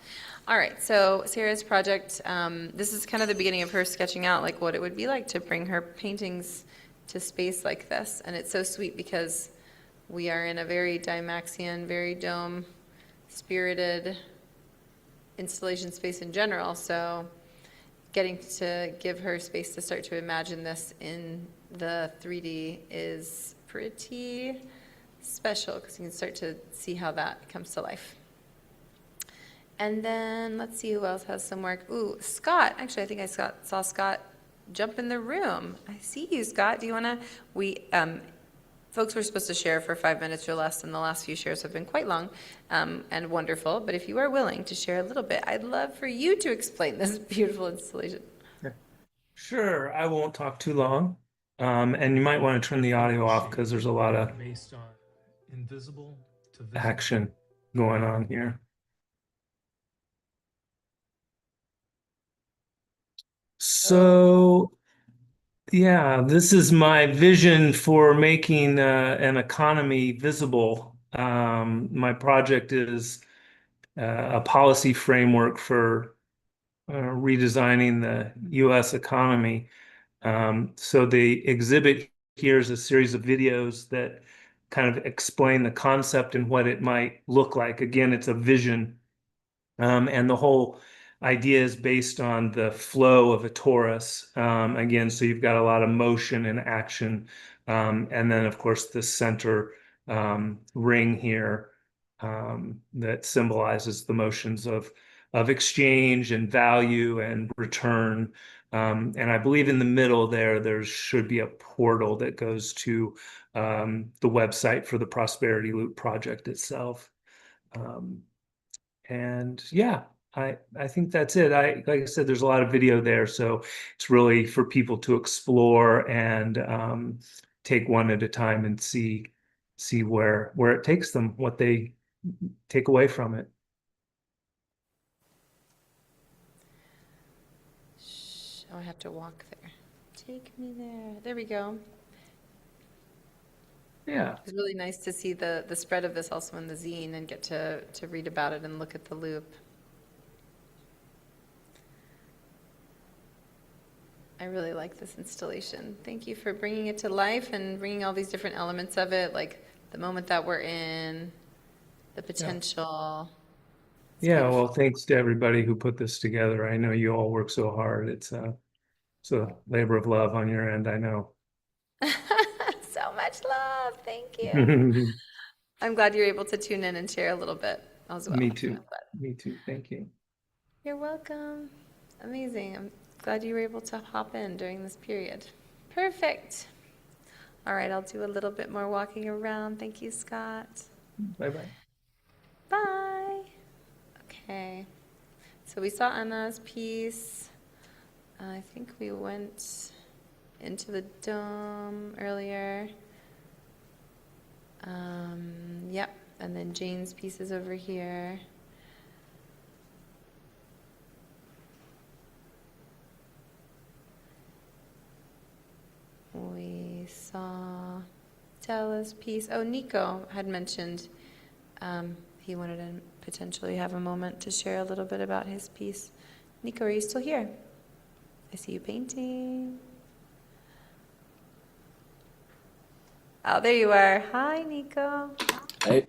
All right, so Sarah's project, this is kind of the beginning of her sketching out like what it would be like to bring her paintings to space like this. And it's so sweet because we are in a very Dymaxion, very dome spirited installation space in general. So getting to give her space to start to imagine this in the 3D is pretty special because you can start to see how that comes to life. And then let's see who else has some work. Ooh, Scott. Actually, I think I saw Scott jump in the room. I see you, Scott. Do you want to? Folks were supposed to share for 5 minutes or less, and the last few shares have been quite long and wonderful. But if you are willing to share a little bit, I'd love for you to explain this beautiful installation. Sure, I won't talk too long. And you might want to turn the audio off because there's a lot of action going on here. So, yeah, this is my vision for making an economy visible. My project is a policy framework for redesigning the U.S. economy. So the exhibit here is a series of videos that kind of explain the concept and what it might look like. Again, it's a vision. And the whole idea is based on the flow of a torus. Again, so you've got a lot of motion and action. And then, of course, the center ring here that symbolizes the motions of exchange and value and return. And I believe in the middle there should be a portal that goes to the website for the Prosperity Loop project itself. And yeah, I think that's it. Like I said, there's a lot of video there, so it's really for people to explore and take one at a time and see where it takes them, what they take away from it. Oh, I have to walk there. Take me there. There we go. Yeah. It's really nice to see the spread of this also in the zine and get to read about it and look at the loop. I really like this installation. Thank you for bringing it to life and bringing all these different elements of it, like the moment that we're in, the potential. Yeah, well, thanks to everybody who put this together. I know you all work so hard. It's a labor of love on your end, I know. So much love. Thank you. I'm glad you're able to tune in and share a little bit as well. Me too. Me too. Thank you. You're welcome. Amazing. I'm glad you were able to hop in during this period. Perfect. All right, I'll do a little bit more walking around. Thank you, Scott. Bye-bye. Bye. Okay. So we saw Anna's piece. I think we went into the dome earlier. Yep. And then Jane's piece is over here. We saw Stella's piece. Oh, Nico had mentioned he wanted to potentially have a moment to share a little bit about his piece. Nico, are you still here? I see you painting. Oh, there you are. Hi, Nico. Hey.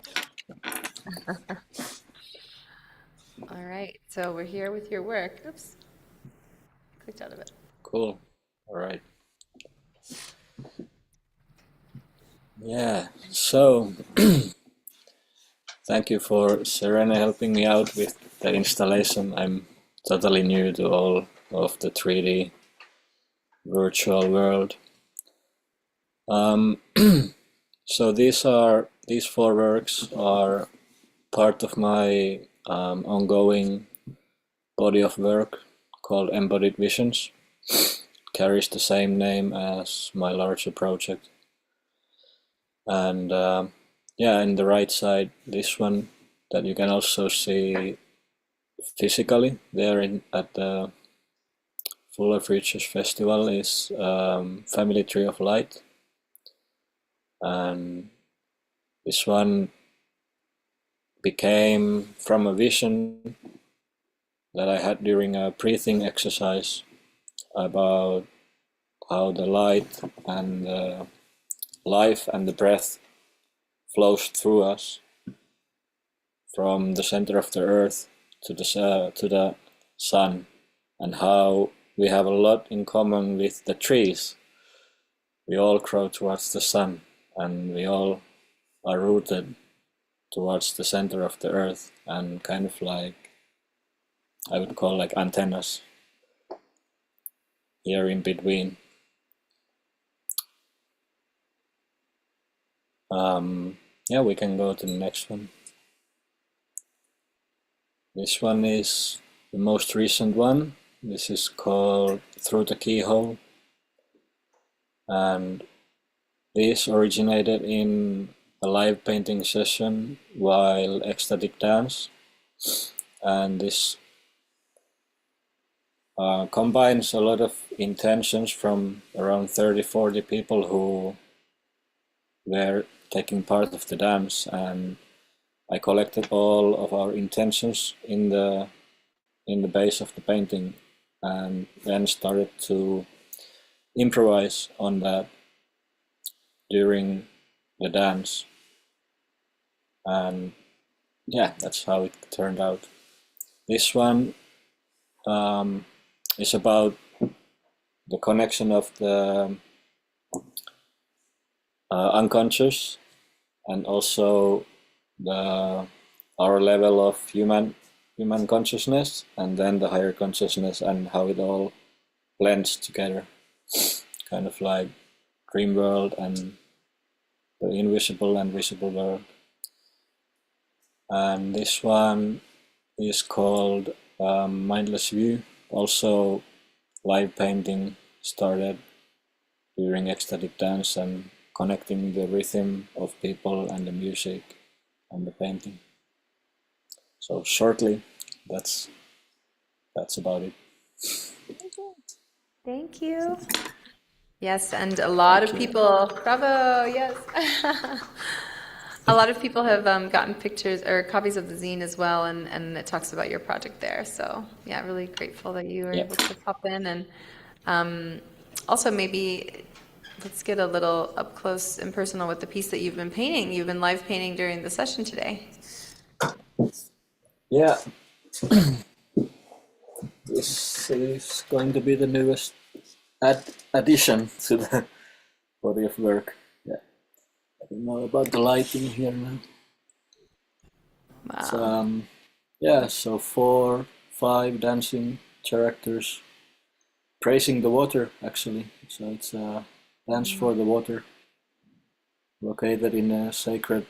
All right, so we're here with your work. Oops. Clicked out of it. Cool. All right. Yeah, so thank you for Serena helping me out with the installation. I'm totally new to all of the 3D virtual world. So these 4 works are part of my ongoing body of work called Embodied Visions. Carries the same name as my larger project. And yeah, in the right side, this one that you can also see physically there at the Fuller Futures Festival is Family Tree of Light. And this one became from a vision that I had during a breathing exercise about how the light and the life and the breath flows through us from the center of the earth to the sun, and how we have a lot in common with the trees. We all grow towards the sun, and we all are rooted towards the center of the earth, and kind of like, I would call like antennas here in between. Yeah, we can go to the next one. This one is the most recent one. This is called Through the Keyhole. And this originated in a live painting session while ecstatic dance. And this combines a lot of intentions from around 30-40 people who were taking part of the dance, and I collected all of our intentions in the base of the painting, and then started to improvise on that during the dance. And yeah, that's how it turned out. This one is about the connection of the unconscious and also our level of human consciousness, and then the higher consciousness, and how it all blends together, kind of like dream world and the invisible and visible world. And this one is called Mindless View. Also live painting, started during ecstatic dance and connecting the rhythm of people and the music and the painting. So shortly, that's about it. Thank you. Yes, and a lot of people, bravo, yes. A lot of people have gotten pictures or copies of the zine as well, and it talks about your project there. So yeah, really grateful that you were Yeah. able to pop in. And also maybe let's get a little up close and personal with the piece that you've been painting. You've been live painting during the session today. Yeah. This is going to be the newest addition to the body of work. Yeah. I don't know about the lighting here now. Wow. It's, yeah, so 4, 5 dancing characters praising the water, actually. So it's a dance for the water, located in a sacred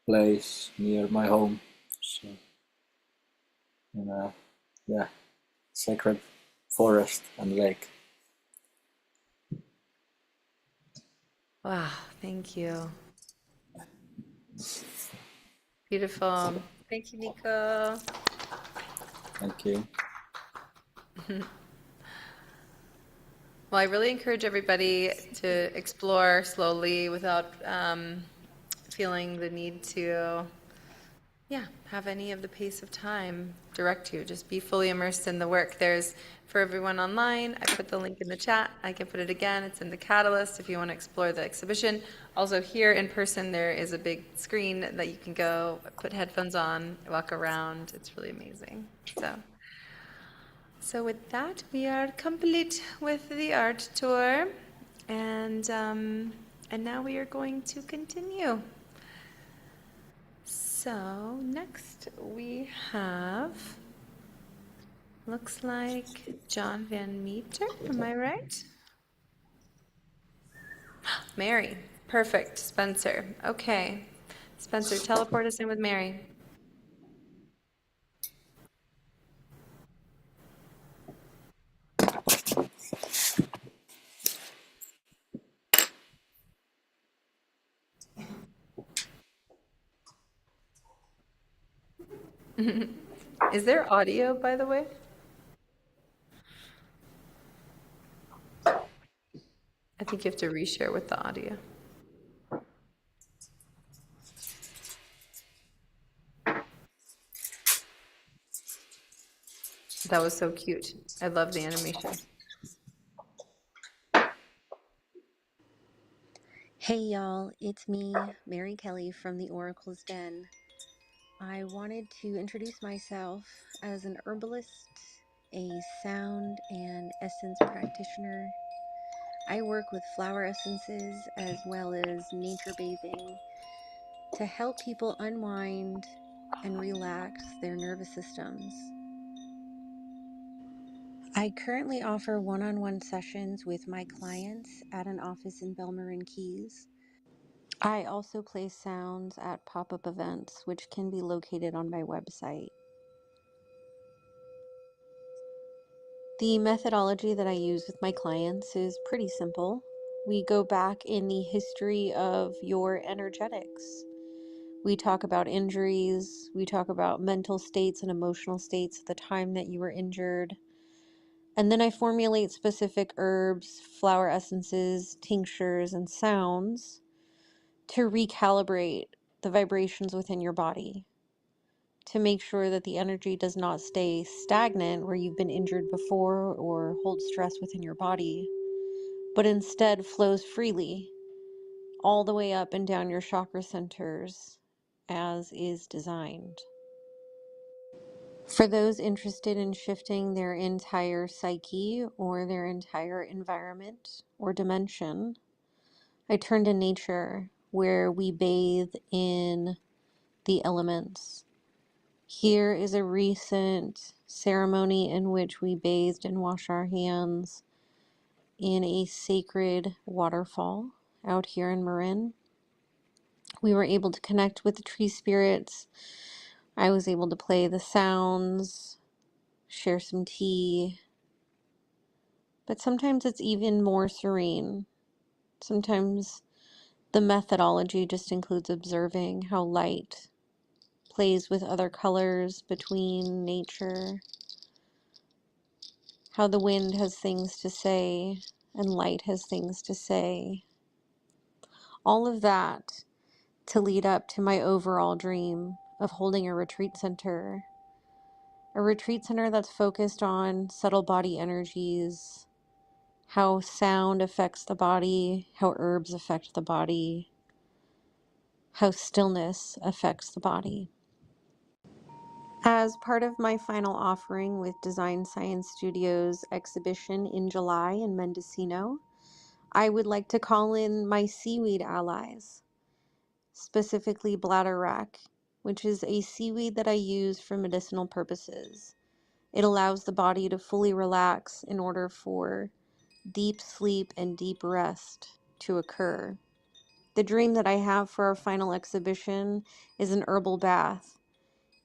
place near my home. So, in a, yeah, sacred forest and lake. Wow, thank you. Beautiful. Thank you, Nico. Thank you. Well, I really encourage everybody to explore slowly without feeling the need to, yeah, have any of the pace of time direct you. Just be fully immersed in the work. There's, for everyone online, I put the link in the chat. I can put it again. It's in the Catalyst if you want to explore the exhibition. Also here in person, there is a big screen that you can go, put headphones on, walk around. It's really amazing. So with that, we are complete with the art tour, and now we are going to continue. So next we have, looks like John Van Meter, am I right? Mary, perfect, Spencer, okay. Spencer, teleport us in with Mary. Is there audio, by the way? I think you have to reshare with the audio. That was so cute. I love the animation. Hey y'all, it's me, Mary Kelly from the Oracle's Den. I wanted to introduce myself as an herbalist, a sound and essence practitioner. I work with flower essences as well as nature bathing to help people unwind and relax their nervous systems. I currently offer one-on-one sessions with my clients at an office in Belmarin Keys. I also play sounds at pop-up events, which can be located on my website. The methodology that I use with my clients is pretty simple. We go back in the history of your energetics. We talk about injuries, we talk about mental states and emotional states at the time that you were injured. And then I formulate specific herbs, flower essences, tinctures, and sounds to recalibrate the vibrations within your body, to make sure that the energy does not stay stagnant where you've been injured before or hold stress within your body, but instead flows freely all the way up and down your chakra centers as is designed. For those interested in shifting their entire psyche or their entire environment or dimension, I turn to nature, where we bathe in the elements. Here is a recent ceremony in which we bathed and washed our hands in a sacred waterfall out here in Marin. We were able to connect with the tree spirits. I was able to play the sounds, share some tea. But sometimes it's even more serene. Sometimes the methodology just includes observing how light plays with other colors between nature, how the wind has things to say and light has things to say. All of that to lead up to my overall dream of holding a retreat center. A retreat center that's focused on subtle body energies, how sound affects the body, how herbs affect the body, how stillness affects the body. As part of my final offering with Design Science Studios exhibition in July in Mendocino, I would like to call in my seaweed allies, specifically bladderwrack, which is a seaweed that I use for medicinal purposes. It allows the body to fully relax in order for deep sleep and deep rest to occur. The dream that I have for our final exhibition is an herbal bath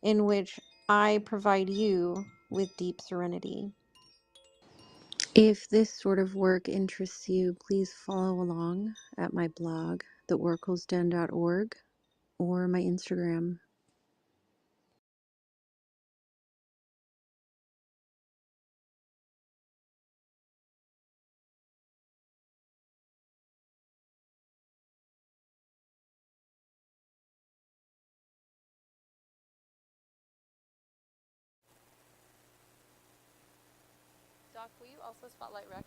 in which I provide you with deep serenity. If this sort of work interests you, please follow along at my blog, theoraclesden.org, or my Instagram. Doc, will you also spotlight Rex?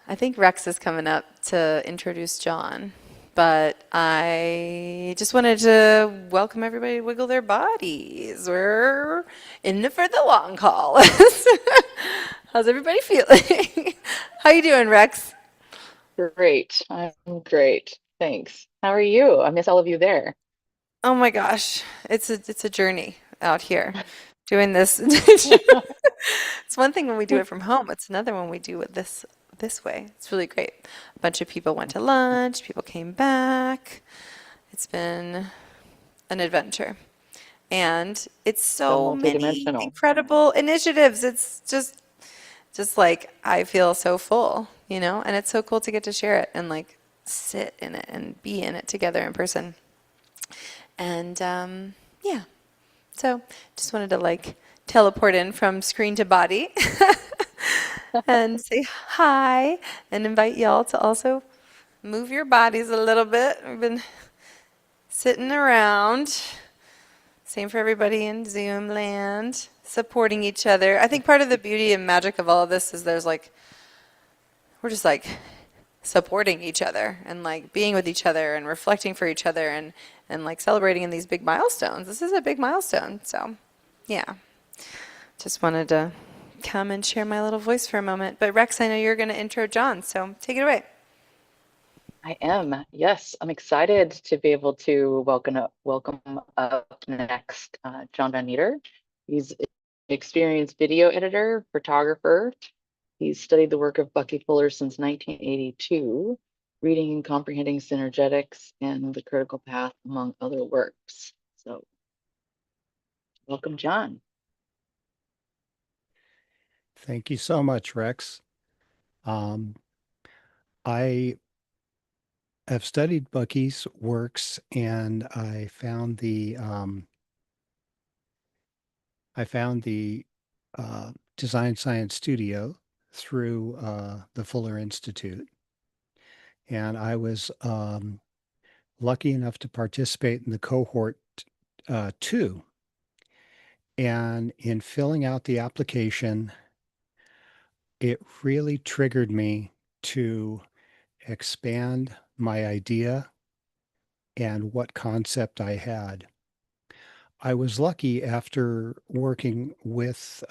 I think Rex is coming up to introduce John, but I just wanted to welcome everybody to Wiggle Their Bodies. We're in it for the long haul. How's everybody feeling? How you doing, Rex? Great. I'm great. Thanks. How are you? I miss all of you there. Oh my gosh, it's a journey out here doing this. It's one thing when we do it from home. It's another when we do it this way. It's really great. A bunch of people went to lunch. People came back. It's been an adventure, and it's so many multidimensional. incredible initiatives. It's just like I feel so full, you know, and it's so cool to get to share it and like sit in it and be in it together in person. And yeah, so just wanted to like teleport in from screen to body and say hi and invite y'all to also move your bodies a little bit. We've been sitting around. Same for everybody in Zoom land, supporting each other. I think part of the beauty and magic of all of this is we're just like supporting each other and like being with each other and reflecting for each other and like celebrating in these big milestones. This is a big milestone. So yeah, just wanted to come and share my little voice for a moment. But Rex, I know you're going to intro John, so take it away. I am. Yes, I'm excited to be able to welcome up next John Van Meter. He's an experienced video editor, photographer. He's studied the work of Bucky Fuller since 1982, reading and comprehending synergetics and the critical path, among other works. So welcome, John. Thank you so much, Rex. I have studied Bucky's works, and I found the Design Science Studio through the Fuller Institute, and I was lucky enough to participate in the cohort 2. And in filling out the application, it really triggered me to expand my idea and what concept I had. I was lucky after working with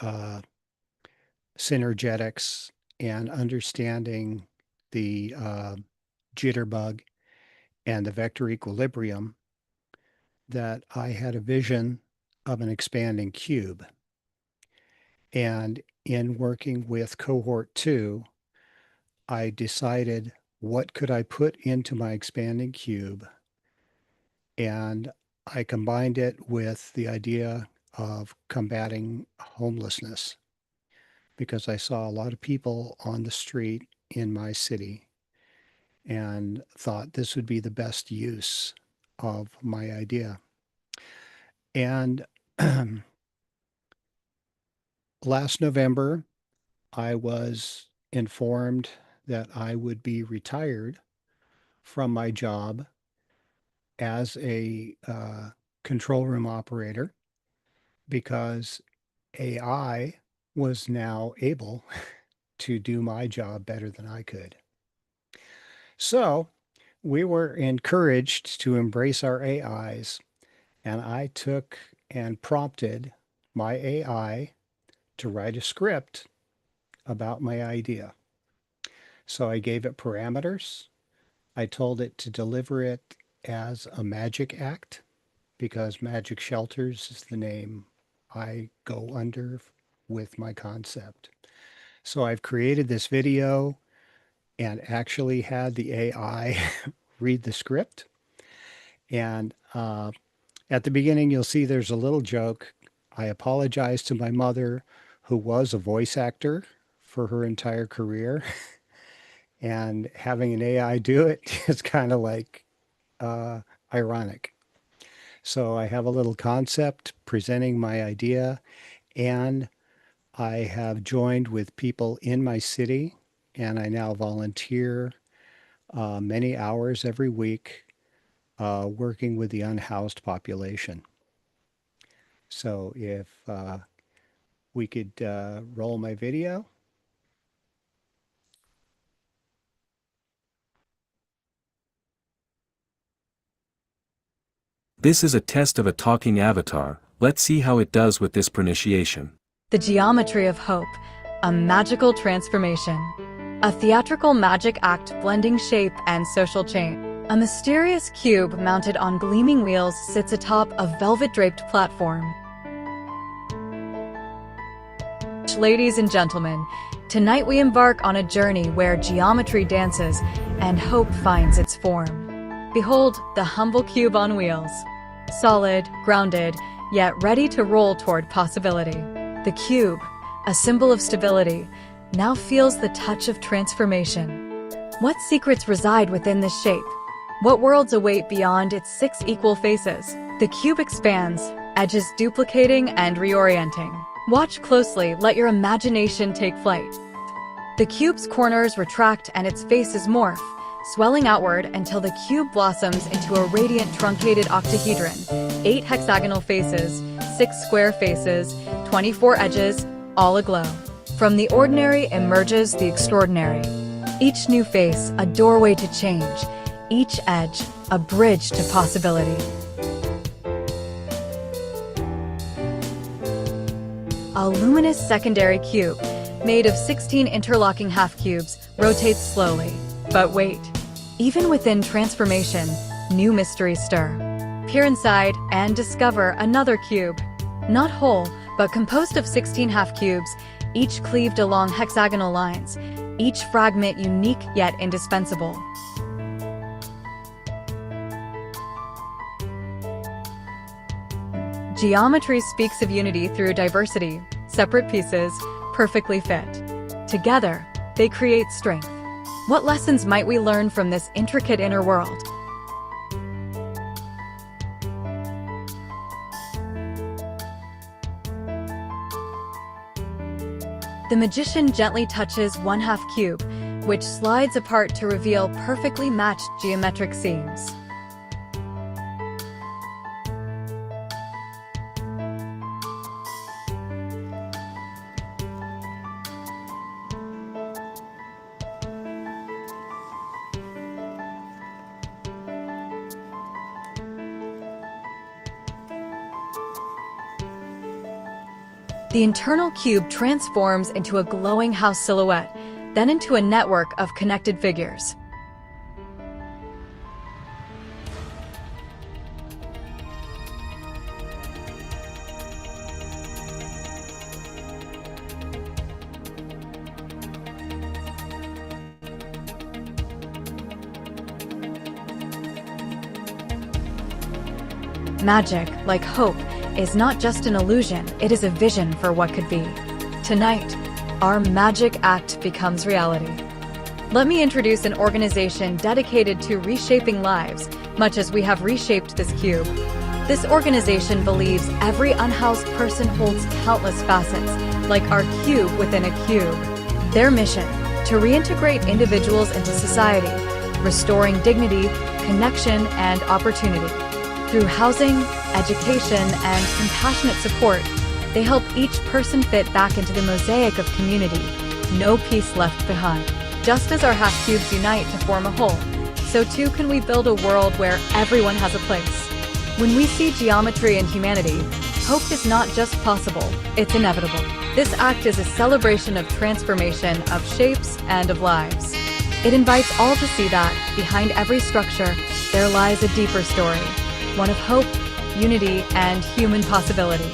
synergetics and understanding the jitterbug and the vector equilibrium that I had a vision of an expanding cube. And in working with cohort 2, I decided what could I put into my expanding cube, and I combined it with the idea of combating homelessness because I saw a lot of people on the street in my city and thought this would be the best use of my idea. And last November, I was informed that I would be retired from my job as a control room operator because AI was now able to do my job better than I could. So we were encouraged to embrace our AIs, and I took and prompted my AI to write a script about my idea. So I gave it parameters. I told it to deliver it as a magic act because Magic Shelters is the name I go under with my concept. So I've created this video and actually had the AI read the script. And at the beginning, you'll see there's a little joke. I apologize to my mother, who was a voice actor for her entire career. And having an AI do it is kind of like ironic. So I have a little concept presenting my idea, and I have joined with people in my city, and I now volunteer many hours every week working with the unhoused population. So if we could roll my video. This is a test of a talking avatar. Let's see how it does with this pronunciation. The Geometry of Hope, a magical transformation. A theatrical magic act blending shape and social change. A mysterious cube mounted on gleaming wheels sits atop a velvet-draped platform. Ladies and gentlemen, tonight we embark on a journey where geometry dances and hope finds its form. Behold the humble cube on wheels. Solid, grounded, yet ready to roll toward possibility. The cube, a symbol of stability, now feels the touch of transformation. What secrets reside within this shape? What worlds await beyond its 6 equal faces? The cube expands, edges duplicating and reorienting. Watch closely, let your imagination take flight. The cube's corners retract and its faces morph, swelling outward until the cube blossoms into a radiant truncated octahedron. 8 hexagonal faces, 6 square faces, 24 edges, all aglow. From the ordinary emerges the extraordinary. Each new face, a doorway to change. Each edge, a bridge to possibility. A luminous secondary cube, made of 16 interlocking half-cubes, rotates slowly. But wait, even within transformation, new mysteries stir. Peer inside and discover another cube. Not whole, but composed of 16 half-cubes, each cleaved along hexagonal lines, each fragment unique yet indispensable. Geometry speaks of unity through diversity, separate pieces, perfectly fit. Together, they create strength. What lessons might we learn from this intricate inner world? The magician gently touches one half cube, which slides apart to reveal perfectly matched geometric seams. The internal cube transforms into a glowing house silhouette, then into a network of connected figures. Magic, like hope, is not just an illusion, it is a vision for what could be. Tonight, our magic act becomes reality. Let me introduce an organization dedicated to reshaping lives, much as we have reshaped this cube. This organization believes every unhoused person holds countless facets, like our cube within a cube. Their mission: to reintegrate individuals into society, restoring dignity, connection, and opportunity. Through housing, education, and compassionate support, they help each person fit back into the mosaic of community, no piece left behind. Just as our half cubes unite to form a whole, so too can we build a world where everyone has a place. When we see geometry in humanity, hope is not just possible, it's inevitable. This act is a celebration of transformation of shapes and of lives. It invites all to see that, behind every structure, there lies a deeper story, one of hope, unity, and human possibility.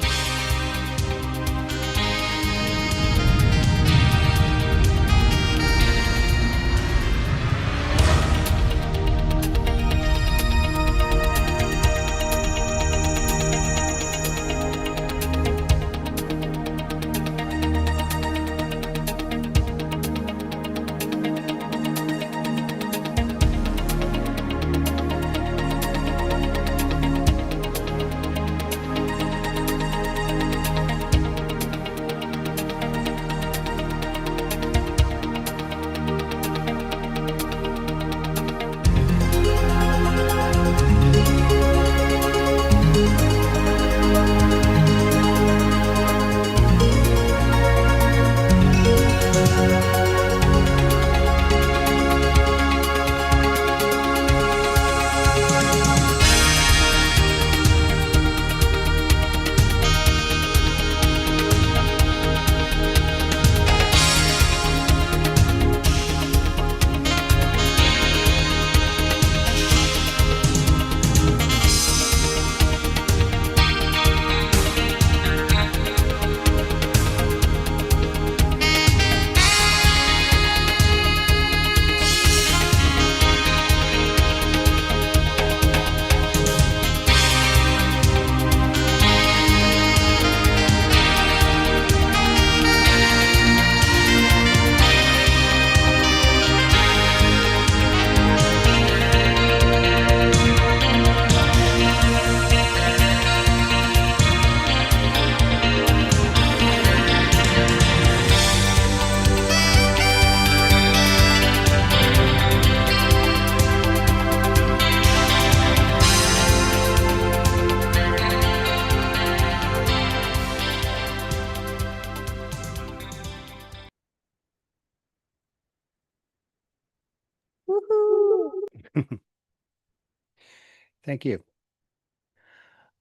Thank you.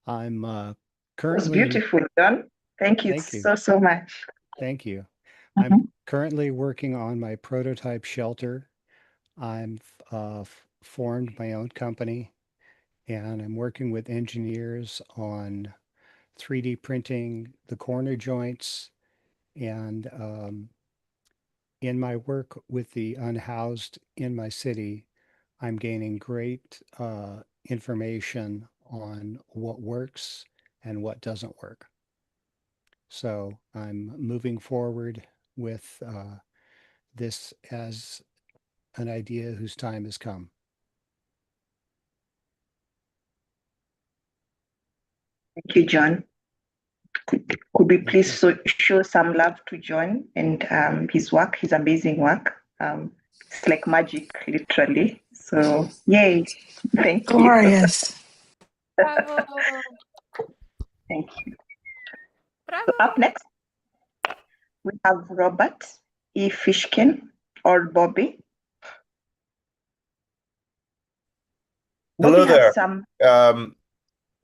I'm It was currently beautiful, John. Thank you thank you. so much. Thank you. Mhm. I'm currently working on my prototype shelter. I'm formed my own company, and I'm working with engineers on 3D printing the corner joints. And in my work with the unhoused in my city, I'm gaining great information on what works and what doesn't work. So I'm moving forward with this as an idea whose time has come. Thank you, John. Could we please show some love to John and his work, his amazing work? It's like magic, literally. So, yay. Thank you. Glorious. Thank you. So up next, we have Robert E. Fishkin, or Bobby. Hello Bobby has there. some.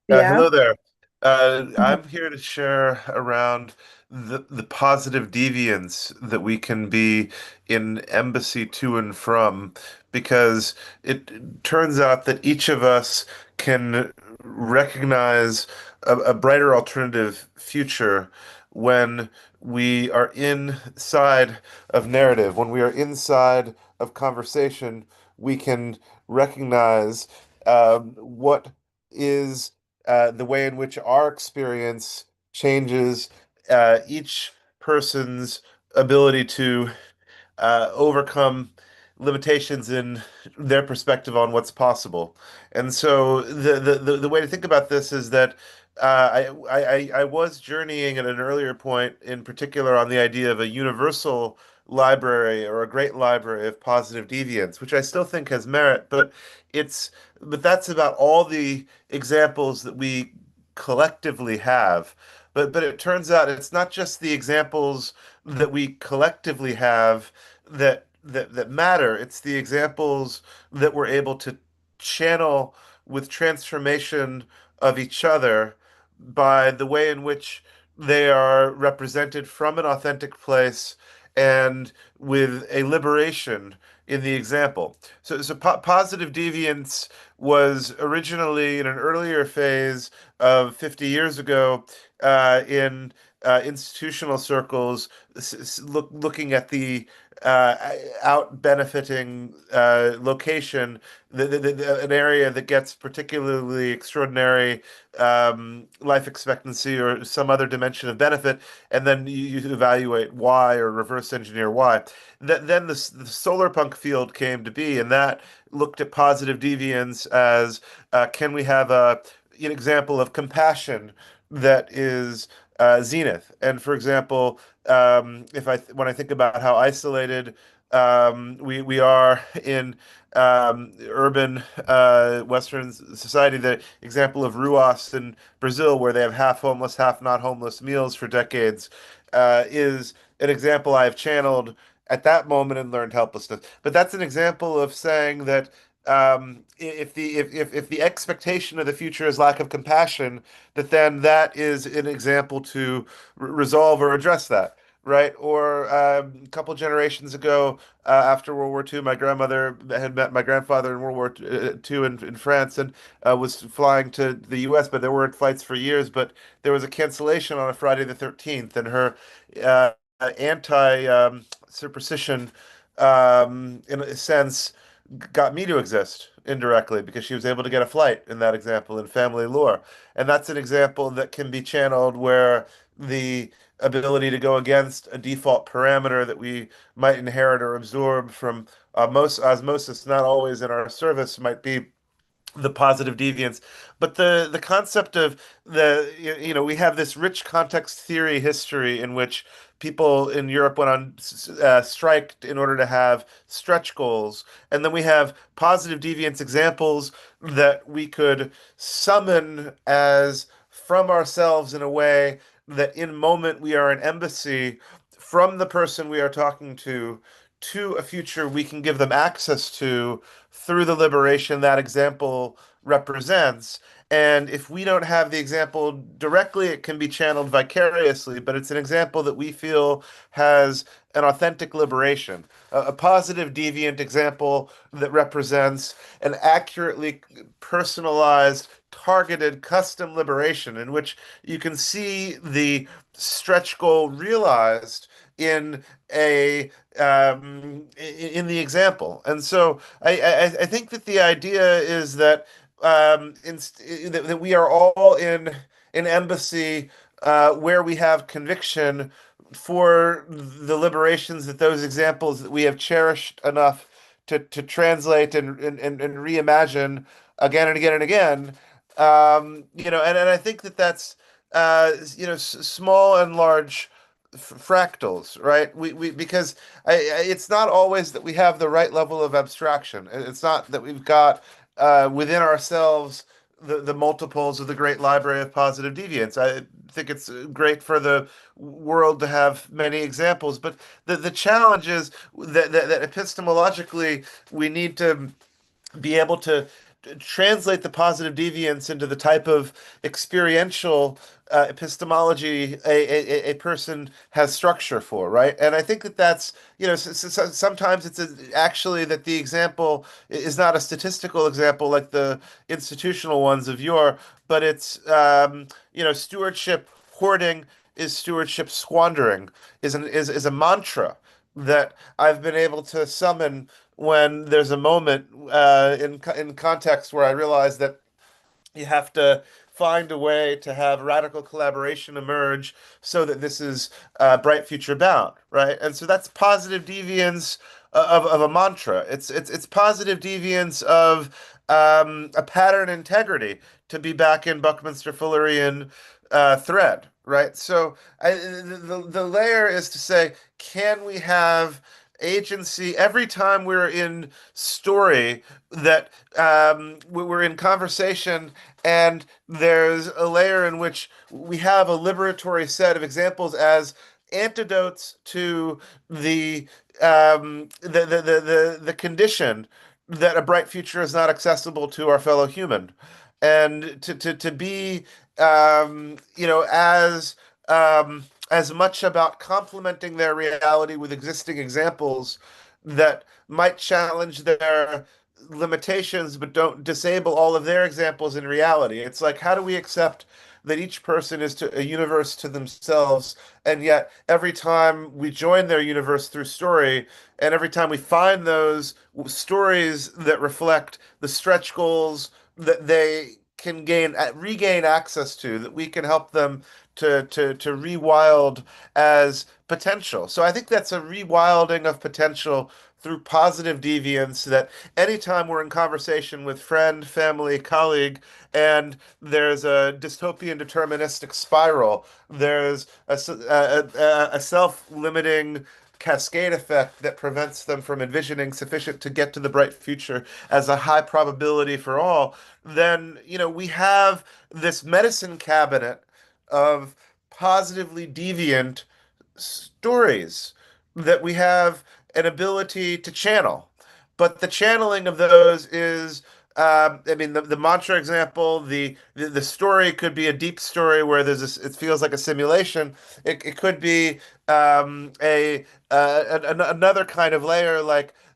Hello there. I'm here to share around the positive deviance that we can be in embassy to and from, because it turns out that each of us can recognize a brighter alternative future when we are inside of narrative, when we are inside of conversation, we can recognize what is the way in which our experience changes each person's ability to overcome limitations in their perspective on what's possible. And so the way to think about this is that I was journeying at an earlier point, in particular, on the idea of a universal library or a great library of positive deviance, which I still think has merit, it's but that's about all the examples that we collectively have. But it turns out it's not just the examples that we collectively have that matter. It's the examples that we're able to channel with transformation of each other by the way in which they are represented from an authentic place and with a liberation in the example. So positive deviance was originally in an earlier phase of 50 years ago in institutional circles, looking at the out benefiting location, an area that gets particularly extraordinary life expectancy or some other dimension of benefit, and then you evaluate why or reverse engineer why. Then the solar punk field came to be, and that looked at positive deviance as can we have an example of compassion that is zenith. And for example, if when I think about how isolated we are in urban Western society, the example of Ruas in Brazil, where they have half homeless, half not homeless meals for decades, is an example I have channeled at that moment and learned helplessness. But that's an example of saying that if the expectation of the future is lack of compassion, then that is an example to resolve or address that. Right. Or a couple generations ago, after World War II, my grandmother had met my grandfather in World War II in France and was flying to the US, but there weren't flights for years. But there was a cancellation on a Friday the 13th, and her uh, anti superstition, in a sense, got me to exist indirectly because she was able to get a flight in that example in family lore. And that's an example that can be channeled where the ability to go against a default parameter that we might inherit or absorb from most osmosis, not always in our service, might be the positive deviance. But the concept of we have this rich context theory history in which people in Europe went on strike in order to have stretch goals, and then we have positive deviance examples that we could summon as from ourselves in a way that in moment we are an embassy from the person we are talking to a future we can give them access to through the liberation that example represents. And if we don't have the example directly, it can be channeled vicariously, but it's an example that we feel has an authentic liberation, a positive deviant example that represents an accurately personalized, targeted, custom liberation in which you can see the stretch goal realized in a in the example. And so I think that the idea is that that we are all in an embassy where we have conviction for the liberations that those examples that we have cherished enough to translate and reimagine again and again and again. And I think that that's small and large fractals, right? We because it's not always that we have the right level of abstraction. It's not that we've got within ourselves the multiples of the great library of positive deviance. I think it's great for the world to have many examples, but the challenge is that epistemologically we need to be able to translate the positive deviance into the type of experiential epistemology a person has structure for, right? And I think that that's, sometimes it's actually that the example is not a statistical example like the institutional ones of yore, but it's, stewardship hoarding is stewardship squandering is a mantra that I've been able to summon when there's a moment in context where I realize that you have to find a way to have radical collaboration emerge so that this is bright future bound, right? And so that's positive deviance of a mantra. It's positive deviance of a pattern integrity, to be back in Buckminster Fullerian thread, right? So the layer is to say, can we have agency every time we're in story that we're in conversation and there's a layer in which we have a liberatory set of examples as antidotes to the condition that a bright future is not accessible to our fellow human, and to be as much about complementing their reality with existing examples that might challenge their limitations but don't disable all of their examples in reality. It's like, how do we accept that each person is a universe to themselves, and yet every time we join their universe through story, and every time we find those stories that reflect the stretch goals that they can regain access to, that we can help them to rewild as potential. So I think that's a rewilding of potential through positive deviance, that anytime we're in conversation with friend, family, colleague, and there's a dystopian deterministic spiral, there's a self-limiting cascade effect that prevents them from envisioning sufficient to get to the bright future as a high probability for all, then we have this medicine cabinet of positively deviant stories that we have an ability to channel. But the channeling of those is, I mean, the mantra example, the story could be a deep story where it feels like a simulation. It could be another kind of layer,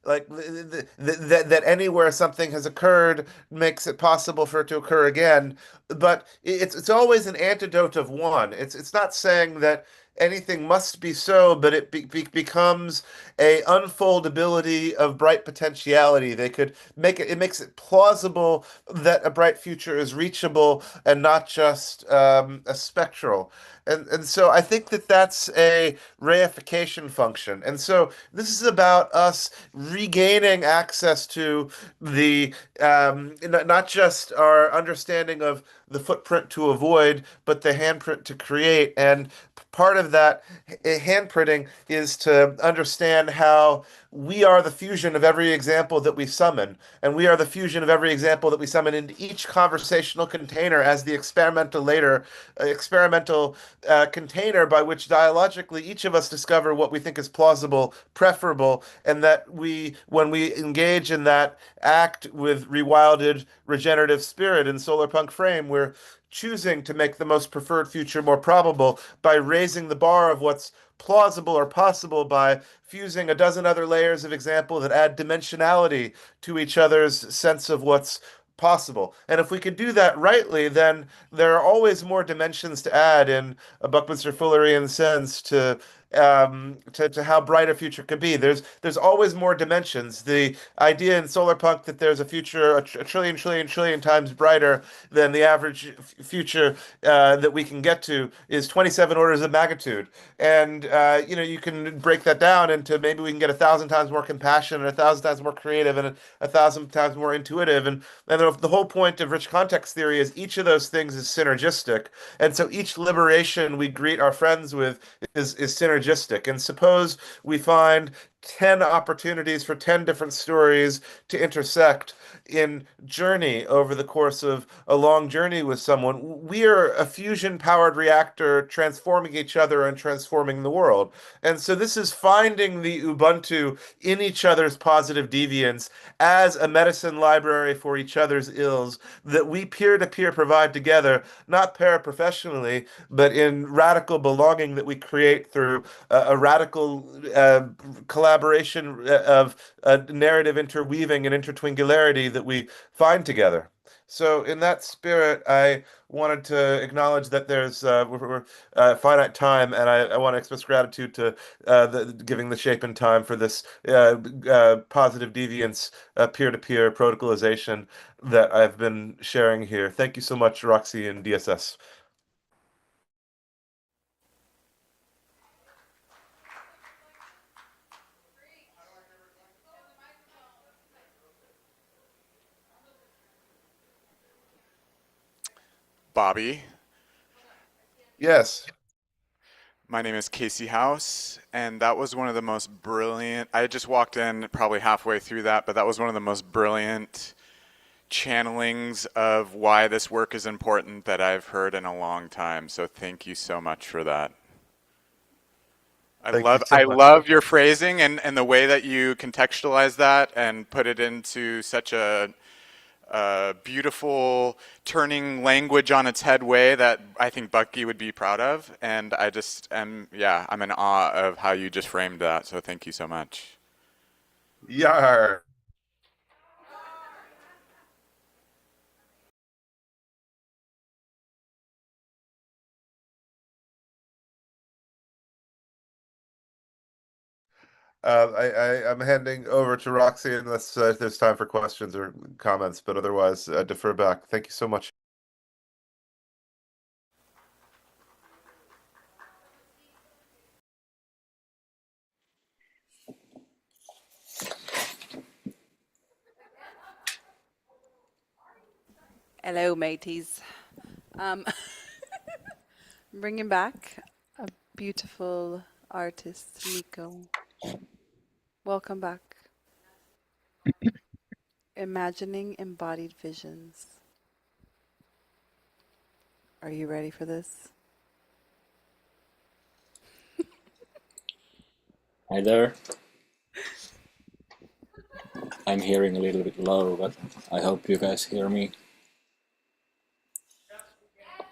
that anywhere something has occurred makes it possible for it to occur again. But it's always an antidote of one. It's not saying that anything must be so, but it becomes a unfoldability of bright potentiality. They could make it. It makes it plausible that a bright future is reachable and not just a spectral. And so I think that that's a reification function. And so this is about us regaining access to not just our understanding of the footprint to avoid, but the handprint to create. And part of that handprinting is to understand how we are the fusion of every example that we summon, and we are the fusion of every example that we summon into each conversational container as the experimental container by which dialogically each of us discover what we think is plausible, preferable, and that when we engage in that act with rewilded regenerative spirit and solar punk frame, we're choosing to make the most preferred future more probable by raising the bar of what's plausible or possible by fusing a dozen other layers of example that add dimensionality to each other's sense of what's possible. And if we can do that rightly, then there are always more dimensions to add in a Buckminster Fullerian sense to how bright a future could be. There's always more dimensions. The idea in solar punk that there's a future a trillion times brighter than the average future that we can get to is 27 orders of magnitude. And you can break that down into maybe we can get 1,000 times more compassion and 1,000 times more creative and 1,000 times more intuitive. And the whole point of rich context theory is each of those things is synergistic. And so each liberation we greet our friends with is synergistic. And suppose we find 10 opportunities for 10 different stories to intersect in journey over the course of a long journey with someone. We are a fusion powered reactor transforming each other and transforming the world. And so this is finding the Ubuntu in each other's positive deviance as a medicine library for each other's ills that we peer to peer provide together, not paraprofessionally, but in radical belonging that we create through a radical collaboration of narrative interweaving and intertwingularity that we find together. So, in that spirit, I wanted to acknowledge that we're finite time, and I want to express gratitude to giving the shape and time for this positive deviance, peer-to-peer protocolization that I've been sharing here. Thank you so much, Roxy and DSS. Bobby? Yes. My name is Casey House, and that was one of the most brilliant. I just walked in probably halfway through that, but that was one of the most brilliant channelings of why this work is important that I've heard in a long time. So thank you so much for that. Thank you so I much. love your phrasing and the way that you contextualize that and put it into such a beautiful turning language on its head way that I think Bucky would be proud of. And I just am, yeah, I'm in awe of how you just framed that. So thank you so much. Yar. I'm handing over to Roxy unless there's time for questions or comments, but otherwise I defer back. Thank you so much. Hello, mateys. Bringing back a beautiful artist, Nico. Welcome back. Imagining embodied visions. Are you ready for this? Hi there. I'm hearing a little bit low, but I hope you guys hear me.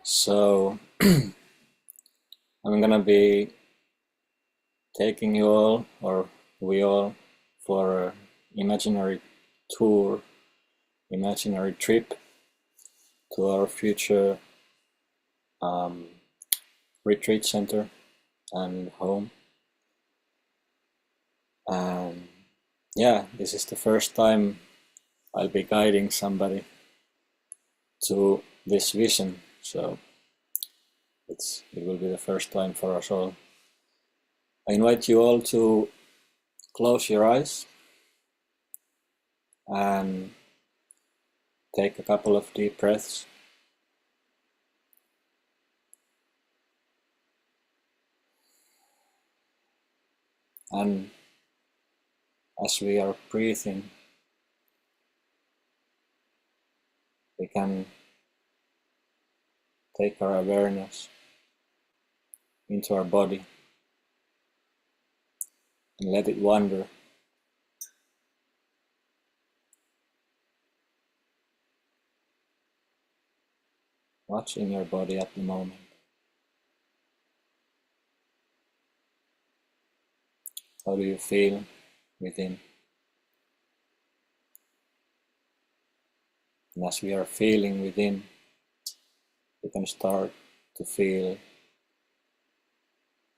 So, I'm gonna be taking you all, or we all, for an imaginary tour, imaginary trip to our future retreat center and home. And yeah, this is the first time I'll be guiding somebody to this vision, so it will be the first time for us all. I invite you all to close your eyes and take a couple of deep breaths. And as we are breathing, we can take our awareness into our body and let it wander. What's in your body at the moment? How do you feel within? And as we are feeling within, we can start to feel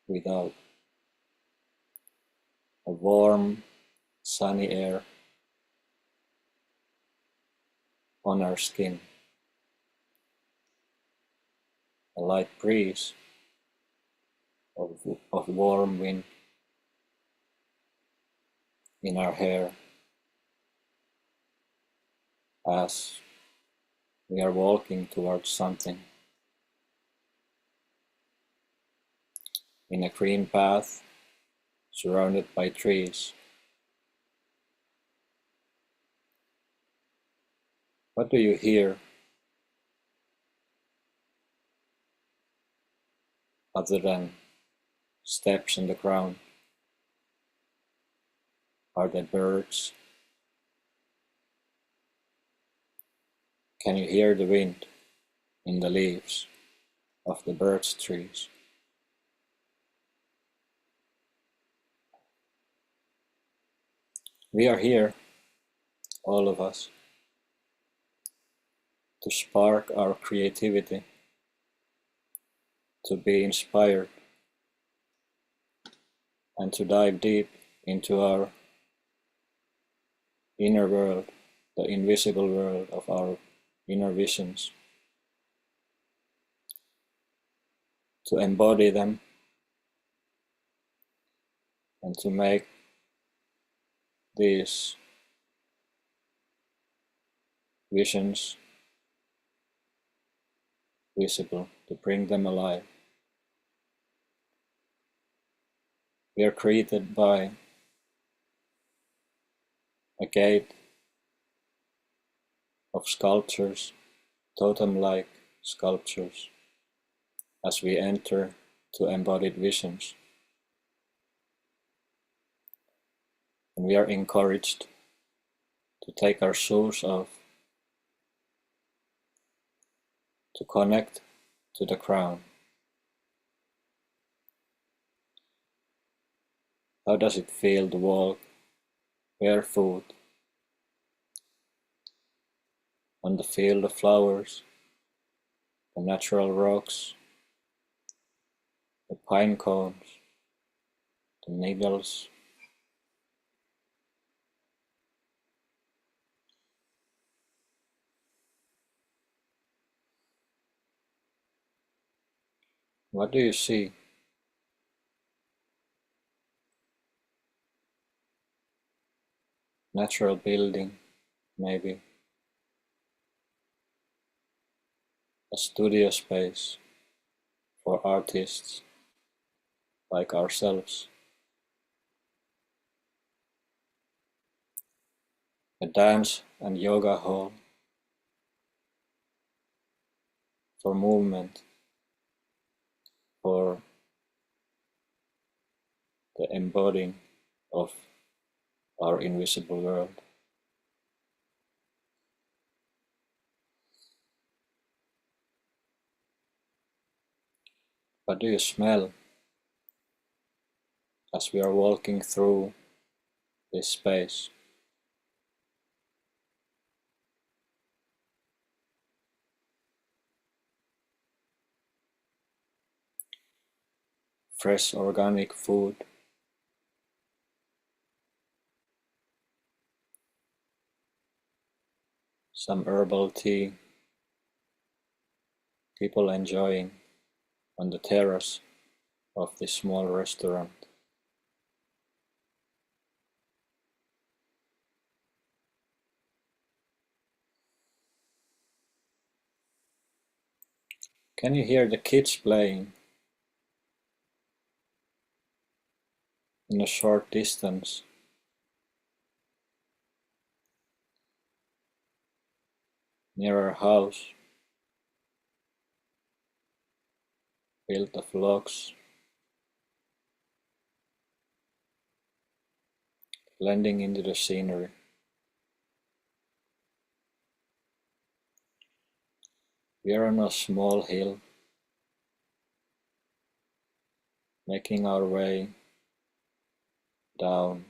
without. A warm, sunny air on our skin. A light breeze of warm wind in our hair as we are walking towards something. In a green path surrounded by trees. What do you hear other than steps on the ground? Are there birds? Can you hear the wind in the leaves of the birch trees? We are here, all of us, to spark our creativity, to be inspired, and to dive deep into our inner world, the invisible world of our inner visions, to embody them and to make these visions visible, to bring them alive. We are created by a gate of sculptures, totem-like sculptures, as we enter to embodied visions. And we are encouraged to take our shoes off, to connect to the crown. How does it feel to walk barefoot on the field of flowers, the natural rocks, the pine cones, the needles? What do you see? Natural building, maybe. A studio space for artists like ourselves. A dance and yoga hall for movement, for the embodying of our invisible world. What do you smell as we are walking through this space? Fresh organic food, some herbal tea, people enjoying on the terrace of this small restaurant. Can you hear the kids playing in a short distance? Near our house, built of logs, blending into the scenery. We are on a small hill, making our way down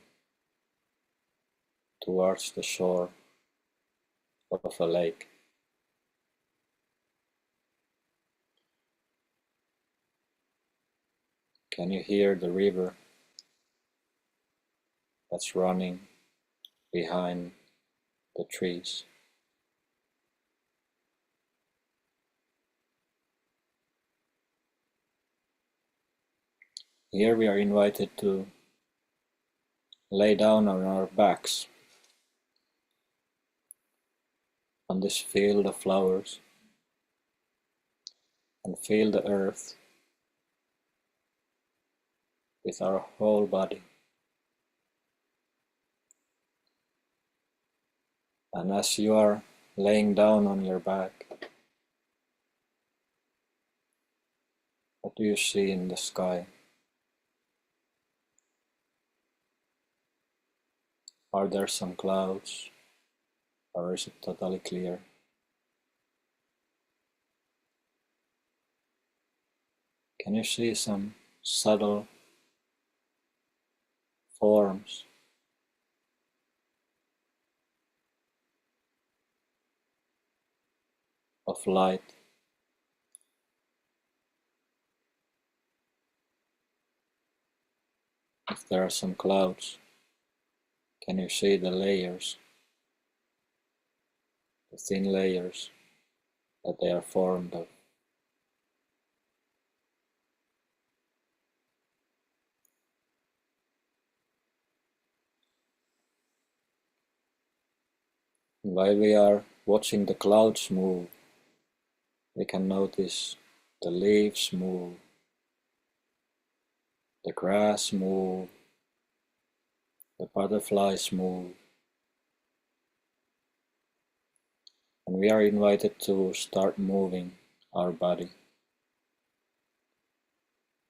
towards the shore of a lake. Can you hear the river that's running behind the trees? Here we are invited to lay down on our backs on this field of flowers and feel the earth with our whole body. And as you are laying down on your back, what do you see in the sky? Are there some clouds, or is it totally clear? Can you see some subtle forms of light? If there are some clouds, can you see the layers, the thin layers that they are formed of? And while we are watching the clouds move, we can notice the leaves move, the grass move, the butterflies move, and we are invited to start moving our body,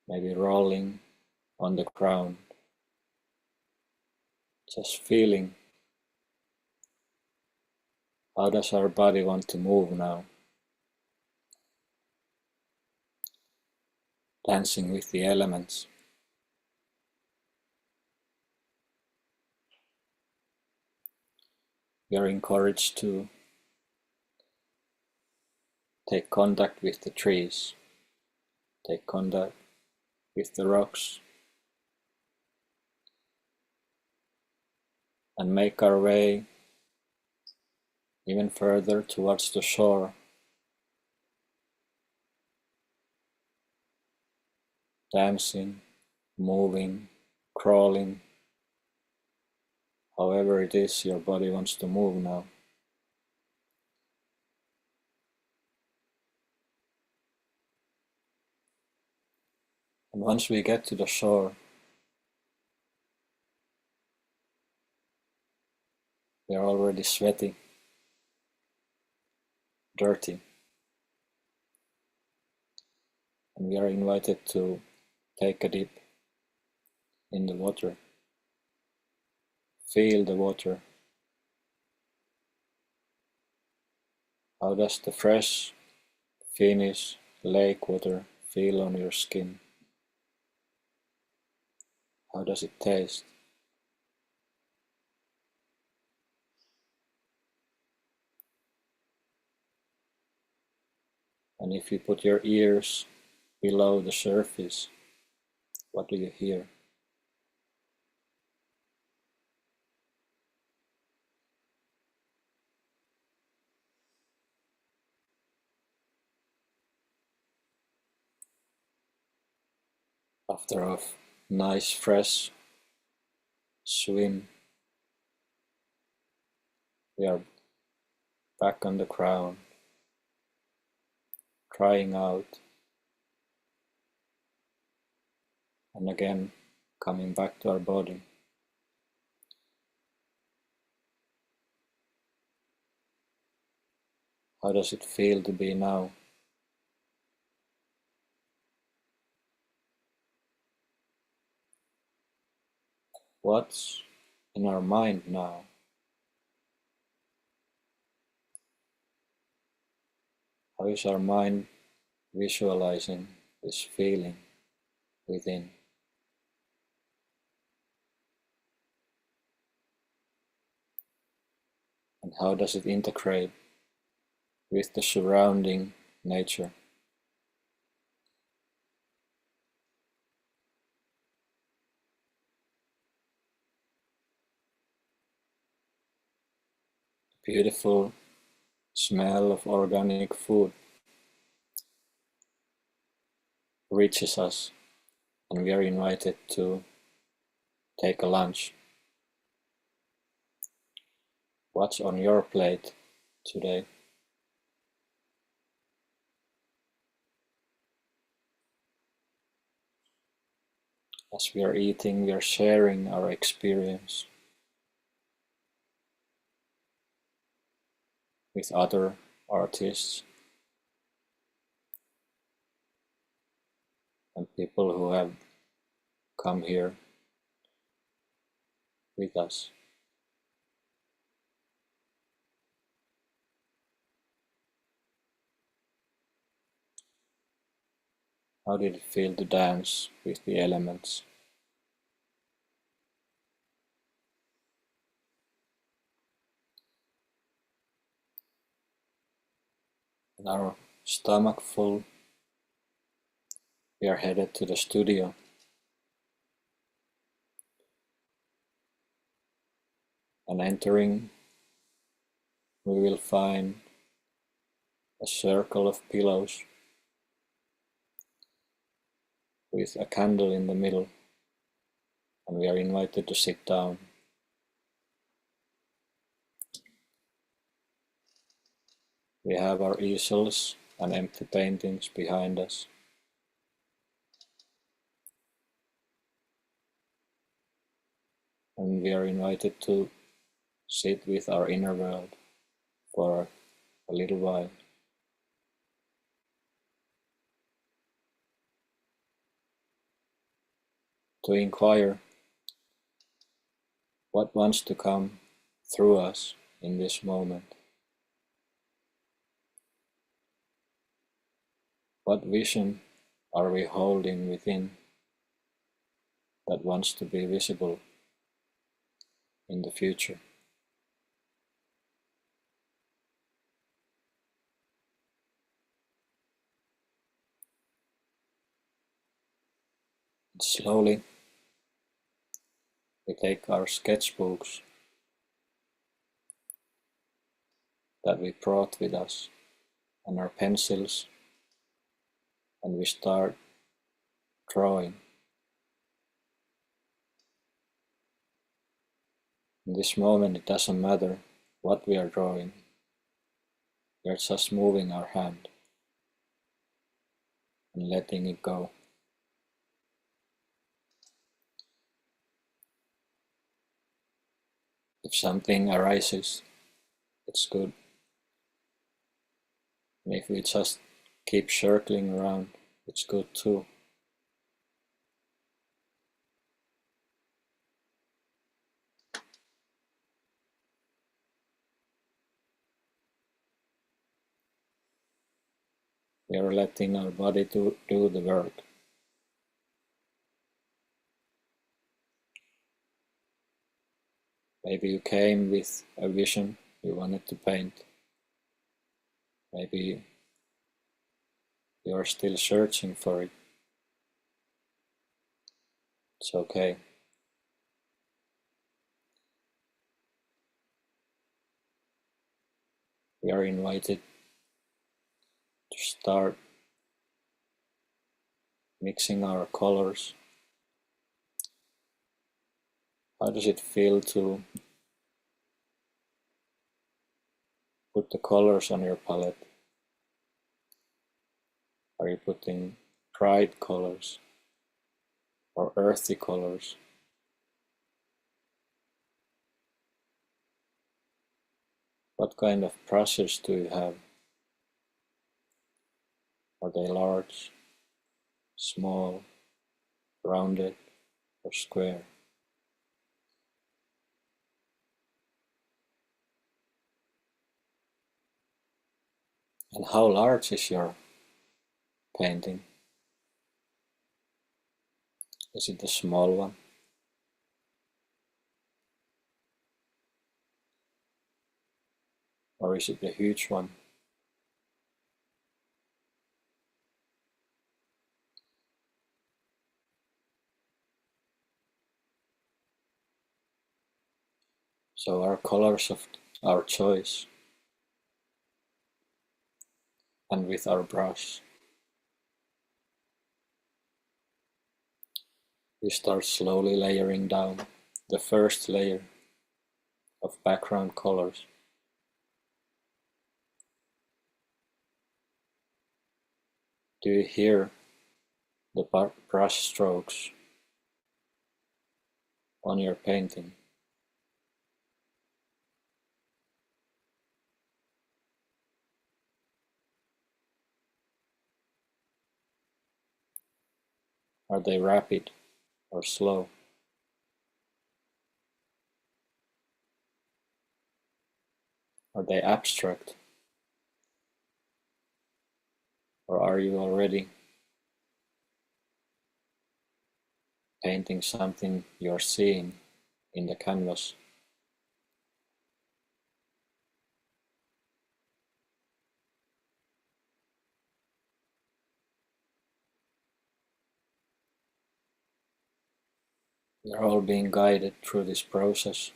maybe rolling on the ground, just feeling how does our body want to move now, dancing with the elements. We are encouraged to take contact with the trees, take contact with the rocks, and make our way even further towards the shore, dancing, moving, crawling, however it is your body wants to move now. And once we get to the shore, we are already sweaty, dirty, and we are invited to take a dip in the water. Feel the water. How does the fresh Finnish lake water feel on your skin? How does it taste? And if you put your ears below the surface, what do you hear? After a nice fresh swim, we are back on the ground, crying out, and again coming back to our body. How does it feel to be now? What's in our mind now? How is our mind visualizing this feeling within? And how does it integrate with the surrounding nature? Beautiful smell of organic food reaches us, and we are invited to take a lunch. What's on your plate today? As we are eating, we are sharing our experience with other artists and people who have come here with us. How did it feel to dance with the elements? And our stomach full, we are headed to the studio. And entering, we will find a circle of pillows with a candle in the middle, and we are invited to sit down. We have our easels and empty paintings behind us. and we are invited to sit with our inner world for a little while. To inquire what wants to come through us in this moment. What vision are we holding within that wants to be visible in the future? Slowly, we take our sketchbooks that we brought with us and our pencils, and we start drawing. In this moment, it doesn't matter what we are drawing. We are just moving our hand and letting it go. If something arises, it's good. And if we just keep circling around, it's good too. We are letting our body do the work. Maybe you came with a vision you wanted to paint. Maybe you are still searching for it. It's okay. We are invited to start mixing our colors. How does it feel to put the colors on your palette? Are you putting bright colors or earthy colors? What kind of brushes do you have? Are they large, small, rounded, or square? And how large is your painting? Is it a small one? Or is it a huge one? So our colors of our choice, and with our brush, we start slowly layering down the first layer of background colors. Do you hear the brush strokes on your painting? Are they rapid or slow? Are they abstract? Or are you already painting something you're seeing in the canvas? We're all being guided through this process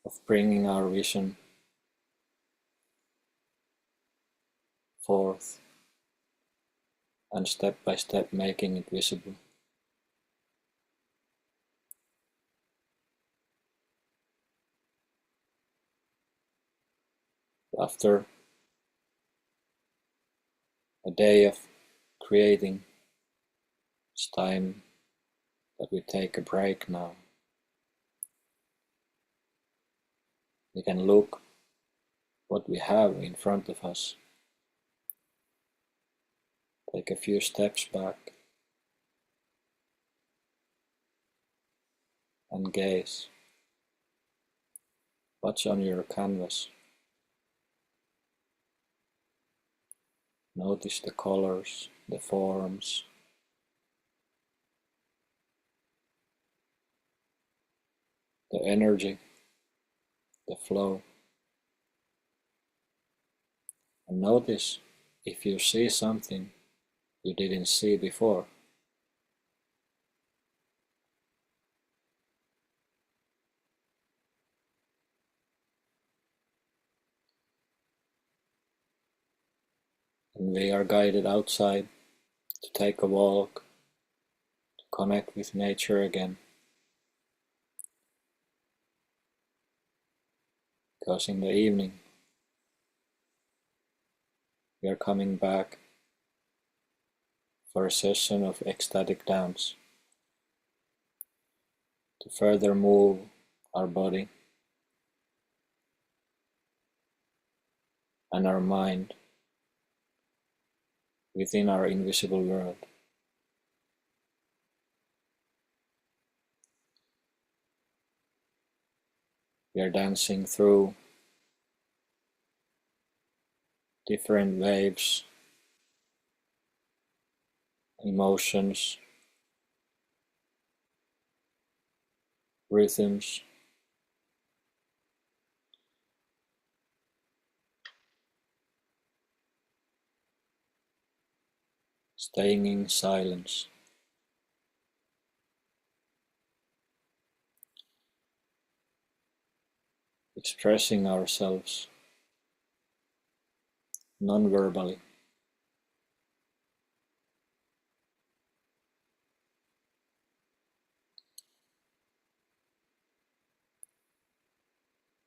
of bringing our vision forth and step by step making it visible. After a day of creating, It's time that we take a break now. We can look what we have in front of us. Take a few steps back and gaze. What's on your canvas? Notice the colors, the forms, the energy, the flow. And notice if you see something you didn't see before. And we are guided outside to take a walk, to connect with nature again. Because in the evening, we are coming back for a session of ecstatic dance to further move our body and our mind within our invisible world. We are dancing through different waves, emotions, rhythms, staying in silence. Expressing ourselves non-verbally.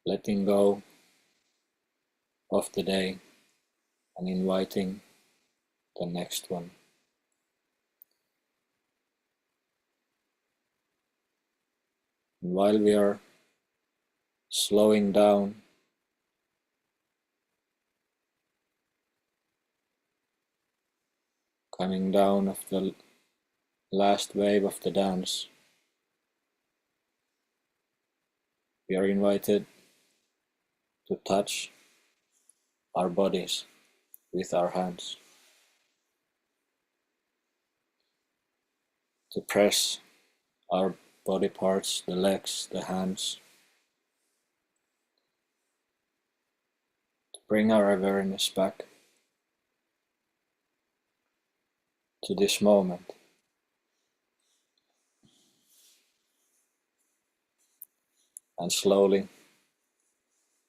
Letting go of the day and inviting the next one. And while we are slowing down, coming down of the last wave of the dance, we are invited to touch our bodies with our hands, to press our body parts, the legs, the hands, to bring our awareness back to this moment. And slowly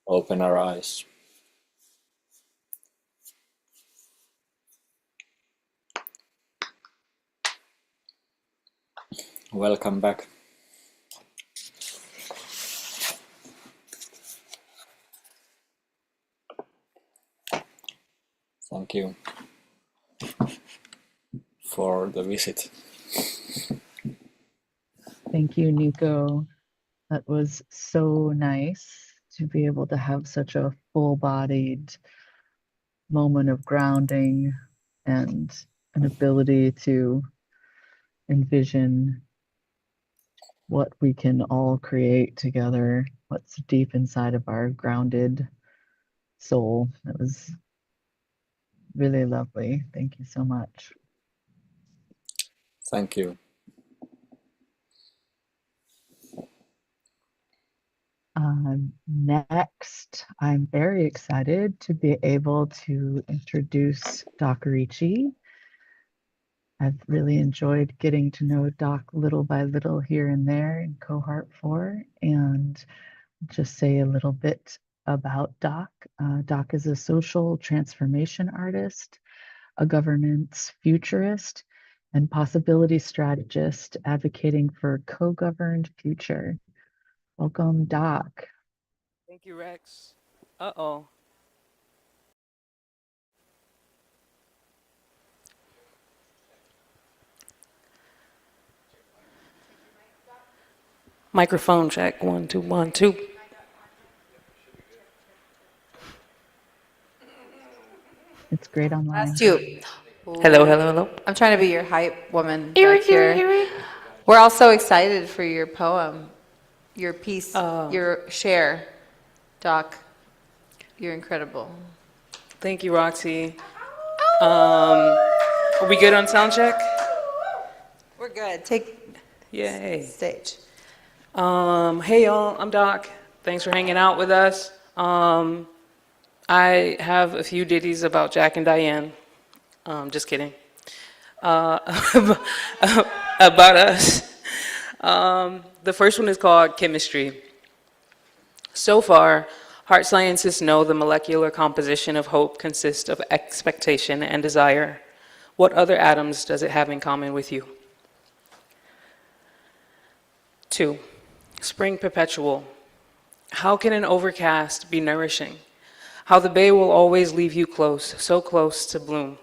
open our eyes. Welcome back. Thank you for the visit. Thank you, Nico. That was so nice to be able to have such a full-bodied moment of grounding and an ability to envision what we can all create together, what's deep inside of our grounded soul. It was really lovely. Thank you so much. Thank you. Next, I'm very excited to be able to introduce Doc Ricci. I've really enjoyed getting to know Doc little by little here and there in Cohort 4, and just say a little bit about Doc. Doc is a social transformation artist, a governance futurist, and possibility strategist advocating for a co-governed future. Welcome, Doc. Thank you, Rex. Uh-oh. Microphone check, 1, 2, 1, 2. It's great online. Last two. Hello, hello, hello. I'm trying to be your hype woman back here. We're all so excited for your poem, your piece, your share. Doc, you're incredible. Thank you, Roxy. Are we good on sound check? We're good. Take stage. Hey y'all, I'm Doc. Thanks for hanging out with us. I have a few ditties about Jack and Diane. Just kidding. About us. The first one is called Chemistry. So far, heart scientists know the molecular composition of hope consists of expectation and desire. What other atoms does it have in common with you? 2. Spring perpetual. How can an overcast be nourishing? How the bay will always leave you close, so close to bloom.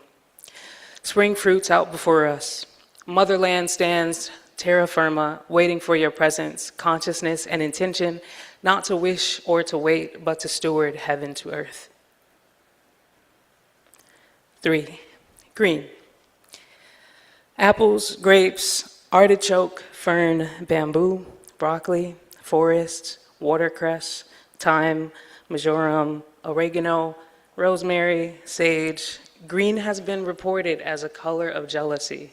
Spring fruits out before us. Motherland stands terra firma, waiting for your presence, consciousness and intention, not to wish or to wait, but to steward heaven to earth. 3. Green. Apples, grapes, artichoke, fern, bamboo, broccoli, forest, watercress, thyme, marjoram, oregano, rosemary, sage. Green has been reported as a color of jealousy,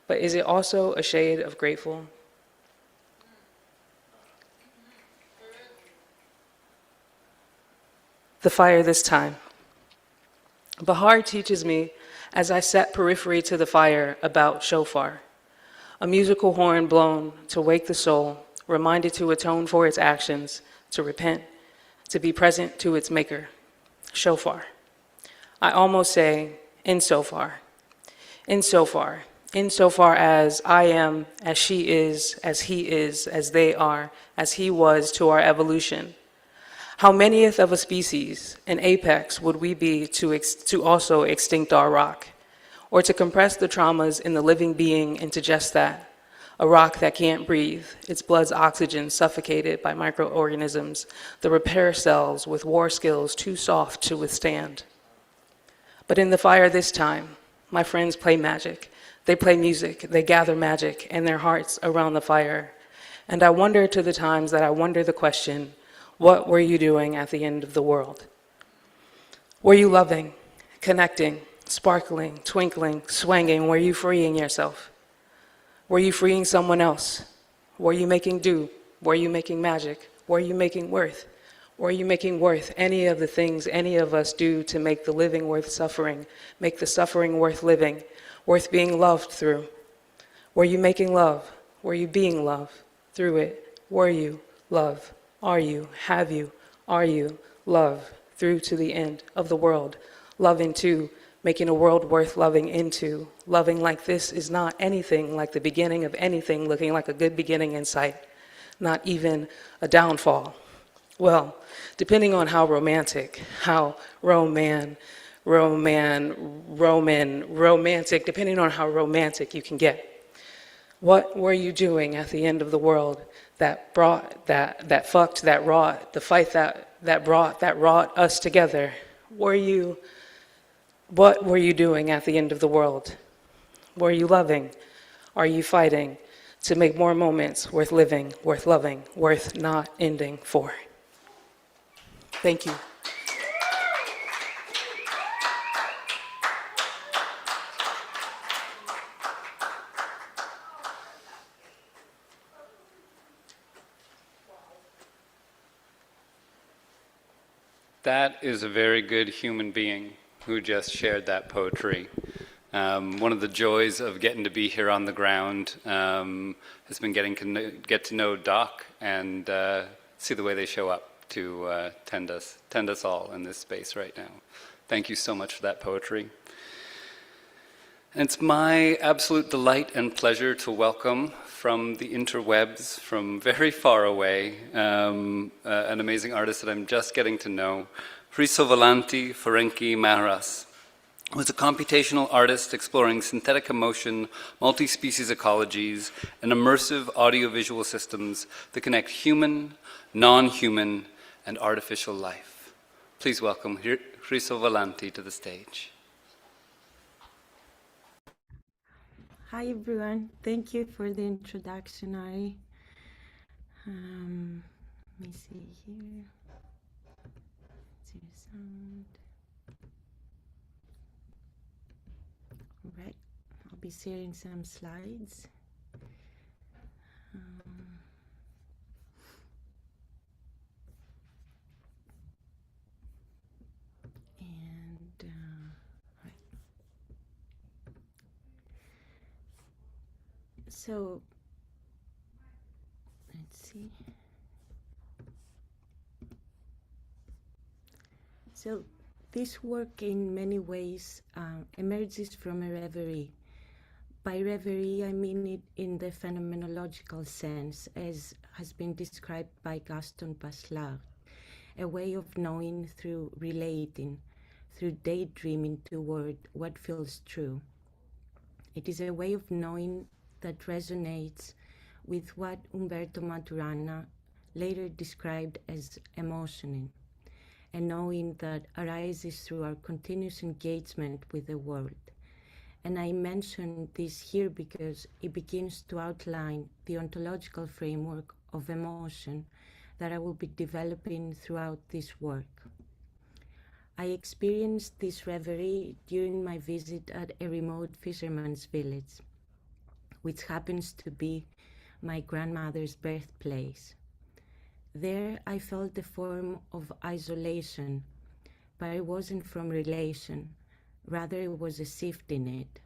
but is it also a shade of grateful? The fire this time. Bahar teaches me as I set periphery to the fire about shofar, a musical horn blown to wake the soul, reminded to atone for its actions, to repent, to be present to its maker. Shofar. I almost say, insofar, insofar as I am, as she is, as he is, as they are, as he was to our evolution. How manyth of a species, an apex, would we be to also extinct our rock, or to compress the traumas in the living being into just that, a rock that can't breathe, its blood's oxygen suffocated by microorganisms, the repair cells with war skills too soft to withstand. But in the fire this time, my friends play magic. They play music, they gather magic and their hearts around the fire. And I wonder to the times that I wonder the question, what were you doing at the end of the world? Were you loving, connecting, sparkling, twinkling, swinging? Were you freeing yourself? Were you freeing someone else? Were you making do? Were you making magic? Were you making worth? Were you making worth any of the things any of us do to make the living worth suffering, make the suffering worth living, worth being loved through? Were you making love? Were you being love through it? Were you love? Are you? Have you? Are you? Love through to the end of the world. Love into, making a world worth loving into. Loving like this is not anything like the beginning of anything looking like a good beginning in sight. Not even a downfall. Well, depending on how romantic, how romantic, depending on how romantic you can get. What were you doing at the end of the world that brought, that fucked, that wrought, the fight that wrought us together? What were you doing at the end of the world? Were you loving? Are you fighting to make more moments worth living, worth loving, worth not ending for? Thank you. That is a very good human being who just shared that poetry. One of the joys of getting to be here on the ground has been getting to get to know Doc and see the way they show up to tend us all in this space right now. Thank you so much for that poetry. And it's my absolute delight and pleasure to welcome from the interwebs, from very far away, an amazing artist that I'm just getting to know, Hristo Volanti Ferenci Maharas. was a computational artist exploring synthetic emotion, multi-species ecologies, and immersive audiovisual systems that connect human, non-human, and artificial life. Please welcome Riso Volanti to the stage. Hi everyone, thank you for the introduction, Ari. Let me see here. Zero sound. All right, I'll be sharing some slides. Right. So, let's see. So, this work in many ways emerges from a reverie. By reverie, I mean it in the phenomenological sense, as has been described by Gaston Bachelard, a way of knowing through relating, through daydreaming toward what feels true. It is a way of knowing that resonates with what Umberto Maturana later described as emotioning, a knowing that arises through our continuous engagement with the world. And I mention this here because it begins to outline the ontological framework of emotion that I will be developing throughout this work. I experienced this reverie during my visit at a remote fisherman's village, which happens to be my grandmother's birthplace. There I felt a form of isolation, but it wasn't from relation, rather it was a shift in it.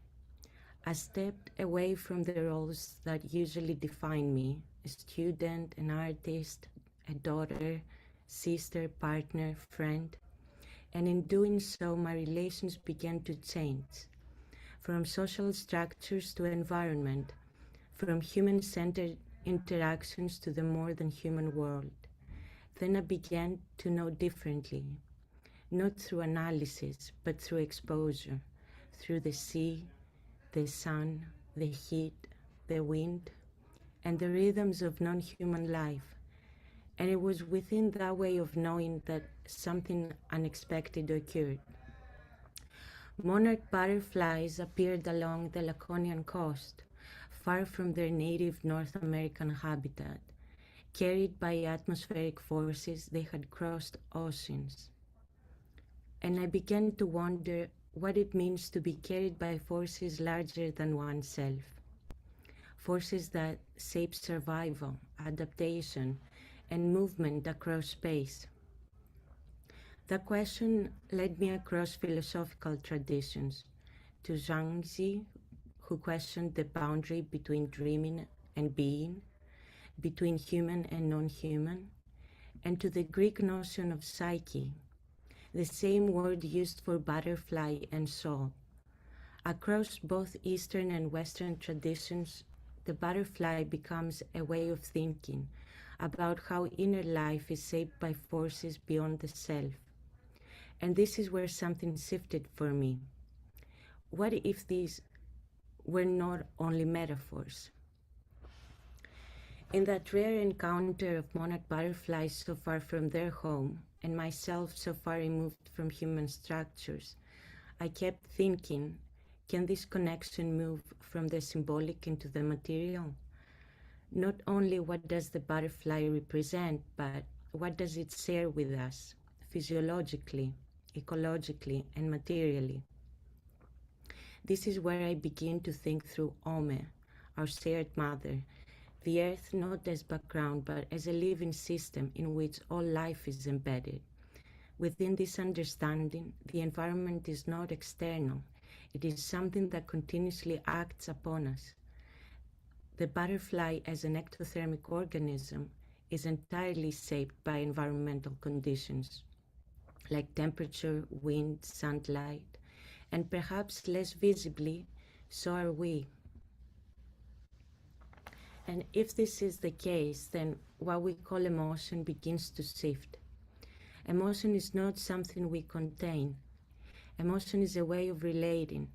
I stepped away from the roles that usually define me, a student, an artist, a daughter, sister, partner, friend, and in doing so my relations began to change, from social structures to environment, from human-centered interactions to the more than human world. Then I began to know differently, not through analysis, but through exposure, through the sea, the sun, the heat, the wind, and the rhythms of non-human life. And it was within that way of knowing that something unexpected occurred. Monarch butterflies appeared along the Laconian coast, far from their native North American habitat. Carried by atmospheric forces, they had crossed oceans. And I began to wonder what it means to be carried by forces larger than oneself. Forces that shape survival, adaptation, and movement across space. The question led me across philosophical traditions, to Zhangzi, who questioned the boundary between dreaming and being, between human and non-human, and to the Greek notion of psyche, the same word used for butterfly and soul. Across both Eastern and Western traditions, the butterfly becomes a way of thinking about how inner life is shaped by forces beyond the self. And this is where something shifted for me. What if these were not only metaphors? In that rare encounter of monarch butterflies so far from their home, and myself so far removed from human structures, I kept thinking, can this connection move from the symbolic into the material? Not only what does the butterfly represent, but what does it share with us, physiologically, ecologically, and materially? This is where I begin to think through Ome, our shared mother, the earth not as background, but as a living system in which all life is embedded. Within this understanding, the environment is not external. It is something that continuously acts upon us. The butterfly as an ectothermic organism is entirely shaped by environmental conditions, like temperature, wind, sunlight, and perhaps less visibly, so are we. And if this is the case, then what we call emotion begins to shift. Emotion is not something we contain. Emotion is a way of relating.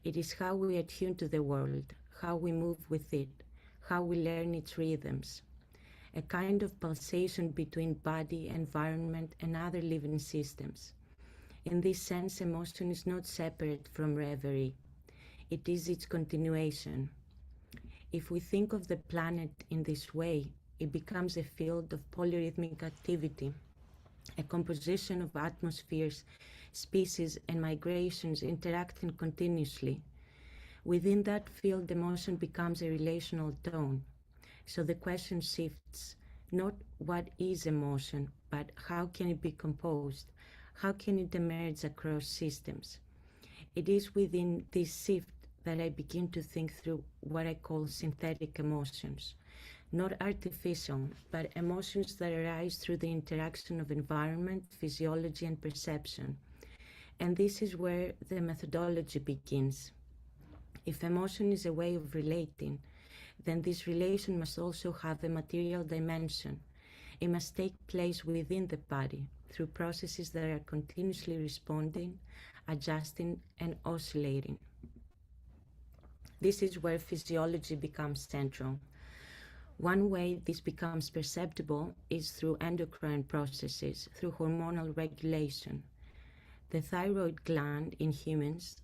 It is how we attune to the world, how we move with it, how we learn its rhythms. A kind of pulsation between body, environment, and other living systems. In this sense, emotion is not separate from reverie. It is its continuation. If we think of the planet in this way, it becomes a field of polyrhythmic activity, a composition of atmospheres, species, and migrations interacting continuously. Within that field, emotion becomes a relational tone. So the question shifts, not what is emotion, but how can it be composed? How can it emerge across systems? It is within this shift that I begin to think through what I call synthetic emotions. Not artificial, but emotions that arise through the interaction of environment, physiology, and perception. And this is where the methodology begins. If emotion is a way of relating, then this relation must also have a material dimension. It must take place within the body through processes that are continuously responding, adjusting, and oscillating. This is where physiology becomes central. One way this becomes perceptible is through endocrine processes, through hormonal regulation. The thyroid gland in humans,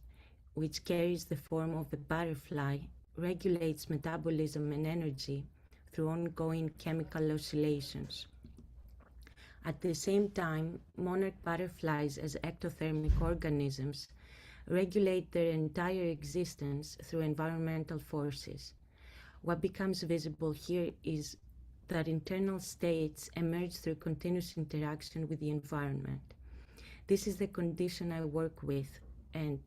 which carries the form of a butterfly, regulates metabolism and energy through ongoing chemical oscillations. At the same time, monarch butterflies as ectothermic organisms regulate their entire existence through environmental forces. What becomes visible here is that internal states emerge through continuous interaction with the environment. This is the condition I work with, and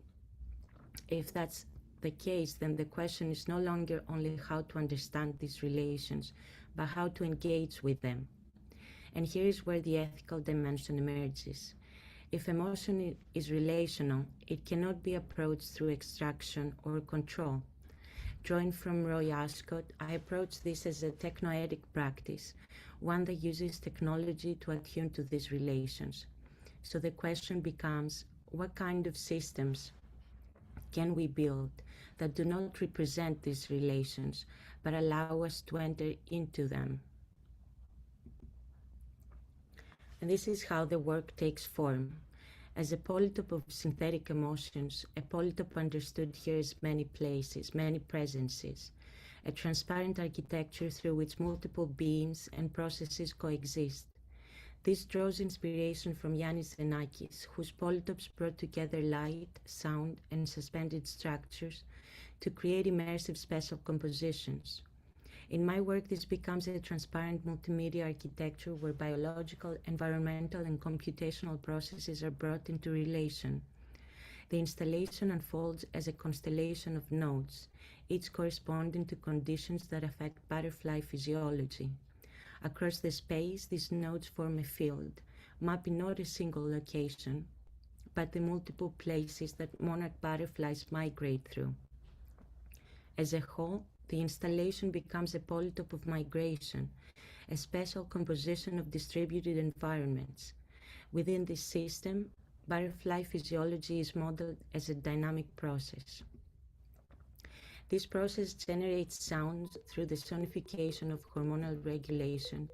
if that's the case, then the question is no longer only how to understand these relations, but how to engage with them. And here is where the ethical dimension emerges. If emotion is relational, it cannot be approached through extraction or control. Drawing from Roy Ascott, I approach this as a technoetic practice, one that uses technology to attune to these relations. So the question becomes, what kind of systems can we build that do not represent these relations, but allow us to enter into them? And this is how the work takes form. As a polytope of synthetic emotions, a polytope understood here as many places, many presences, a transparent architecture through which multiple beings and processes coexist. This draws inspiration from Yanis Xenakis, whose polytopes brought together light, sound, and suspended structures to create immersive spatial compositions. In my work, this becomes a transparent multimedia architecture where biological, environmental, and computational processes are brought into relation. The installation unfolds as a constellation of nodes, each corresponding to conditions that affect butterfly physiology. Across the space, these nodes form a field, mapping not a single location, but the multiple places that monarch butterflies migrate through. As a whole, the installation becomes a polytope of migration, a special composition of distributed environments. Within this system, butterfly physiology is modeled as a dynamic process. This process generates sounds through the sonification of hormonal regulation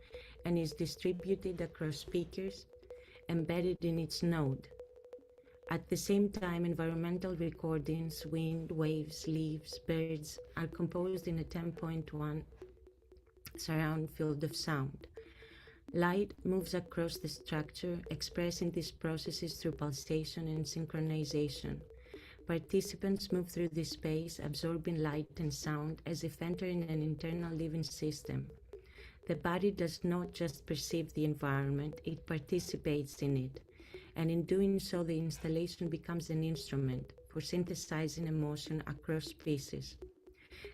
and is distributed across speakers embedded in its node. At the same time, environmental recordings, wind, waves, leaves, birds are composed in a 10.1 surround field of sound. Light moves across the structure, expressing these processes through pulsation and synchronization. Participants move through this space, absorbing light and sound as if entering an internal living system. The body does not just perceive the environment, it participates in it. And in doing so, the installation becomes an instrument for synthesizing emotion across species.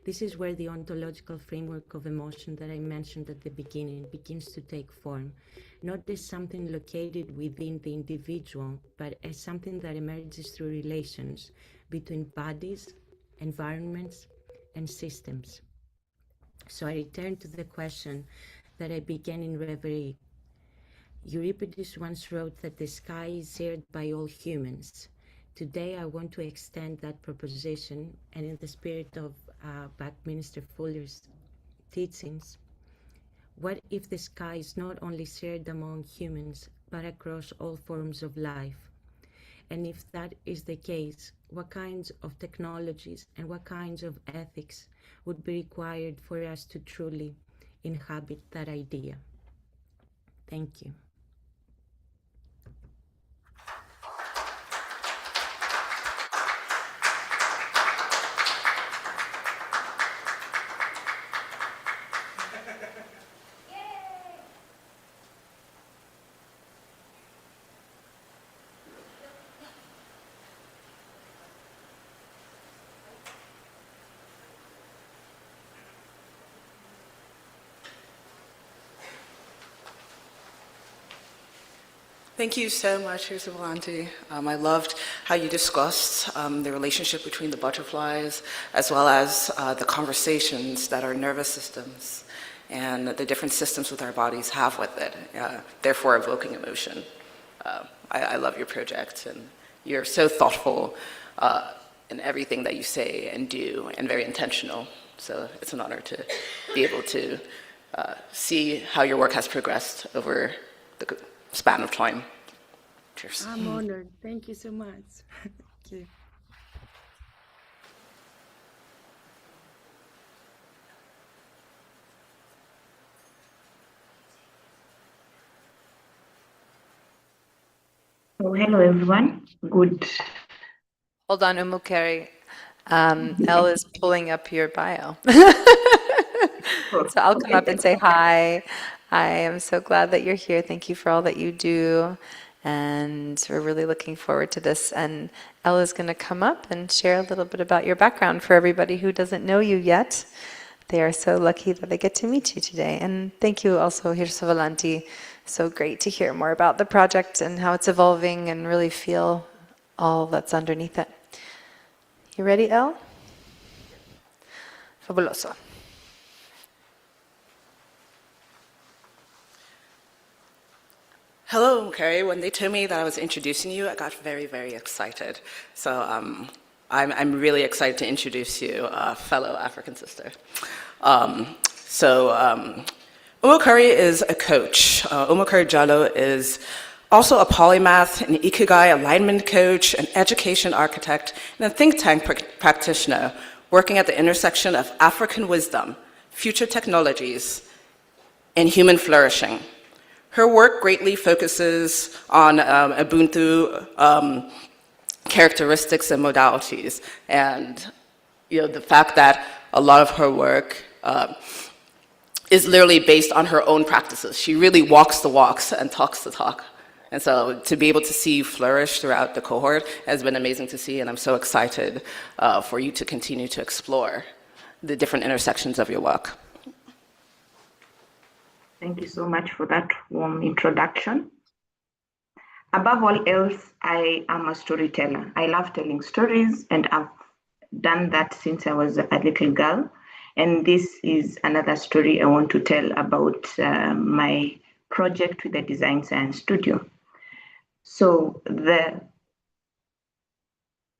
This is where the ontological framework of emotion that I mentioned at the beginning begins to take form, not as something located within the individual, but as something that emerges through relations between bodies, environments, and systems. So I return to the question that I began in Reverie. Euripides once wrote that the sky is shared by all humans. today I want to extend that proposition, and in the spirit of Buckminster Fuller's teachings, what if the sky is not only shared among humans, but across all forms of life? And if that is the case, what kinds of technologies and what kinds of ethics would be required for us to truly inhabit that idea? Thank you. Thank you so much, Yusuf-Alanti. I loved how you discussed the relationship between the butterflies, as well as the conversations that our nervous systems and the different systems with our bodies have with it, therefore evoking emotion. I love your project, and you're so thoughtful in everything that you say and do, and very intentional. So it's an honor to be able to see how your work has progressed over the span of time. Cheers. I'm honored. Thank you so much. Thank you. So, hello everyone. Good. Hold on, Umukeri. Elle is pulling up your bio. So I'll come up and say hi. I am so glad that you're here. Thank you for all that you do. And we're really looking forward to this. And Elle is going to come up and share a little bit about your background for everybody who doesn't know you yet. They are so lucky that they get to meet you today. And thank you also, Yusuf-Alanti. So great to hear more about the project and how it's evolving and really feel all that's underneath it. You ready, Elle? Fabuloso. Hello, Carrie. When they told me that I was introducing you, I got very, very excited. So I'm really excited to introduce you, fellow African sister. Umukeri is a coach. Umukeri Jallo is also a polymath, an ikigai alignment coach, an education architect, and a think tank practitioner working at the intersection of African wisdom, future technologies, and human flourishing. Her work greatly focuses on Ubuntu characteristics and modalities, and the fact that a lot of her work is literally based on her own practices. She really walks the walks and talks the talk. And so to be able to see you flourish throughout the cohort has been amazing to see, and I'm so excited for you to continue to explore the different intersections of your work. Thank you so much for that warm introduction. Above all else, I am a storyteller. I love telling stories, and I've done that since I was a little girl. And this is another story I want to tell about my project with the Design Science Studio. So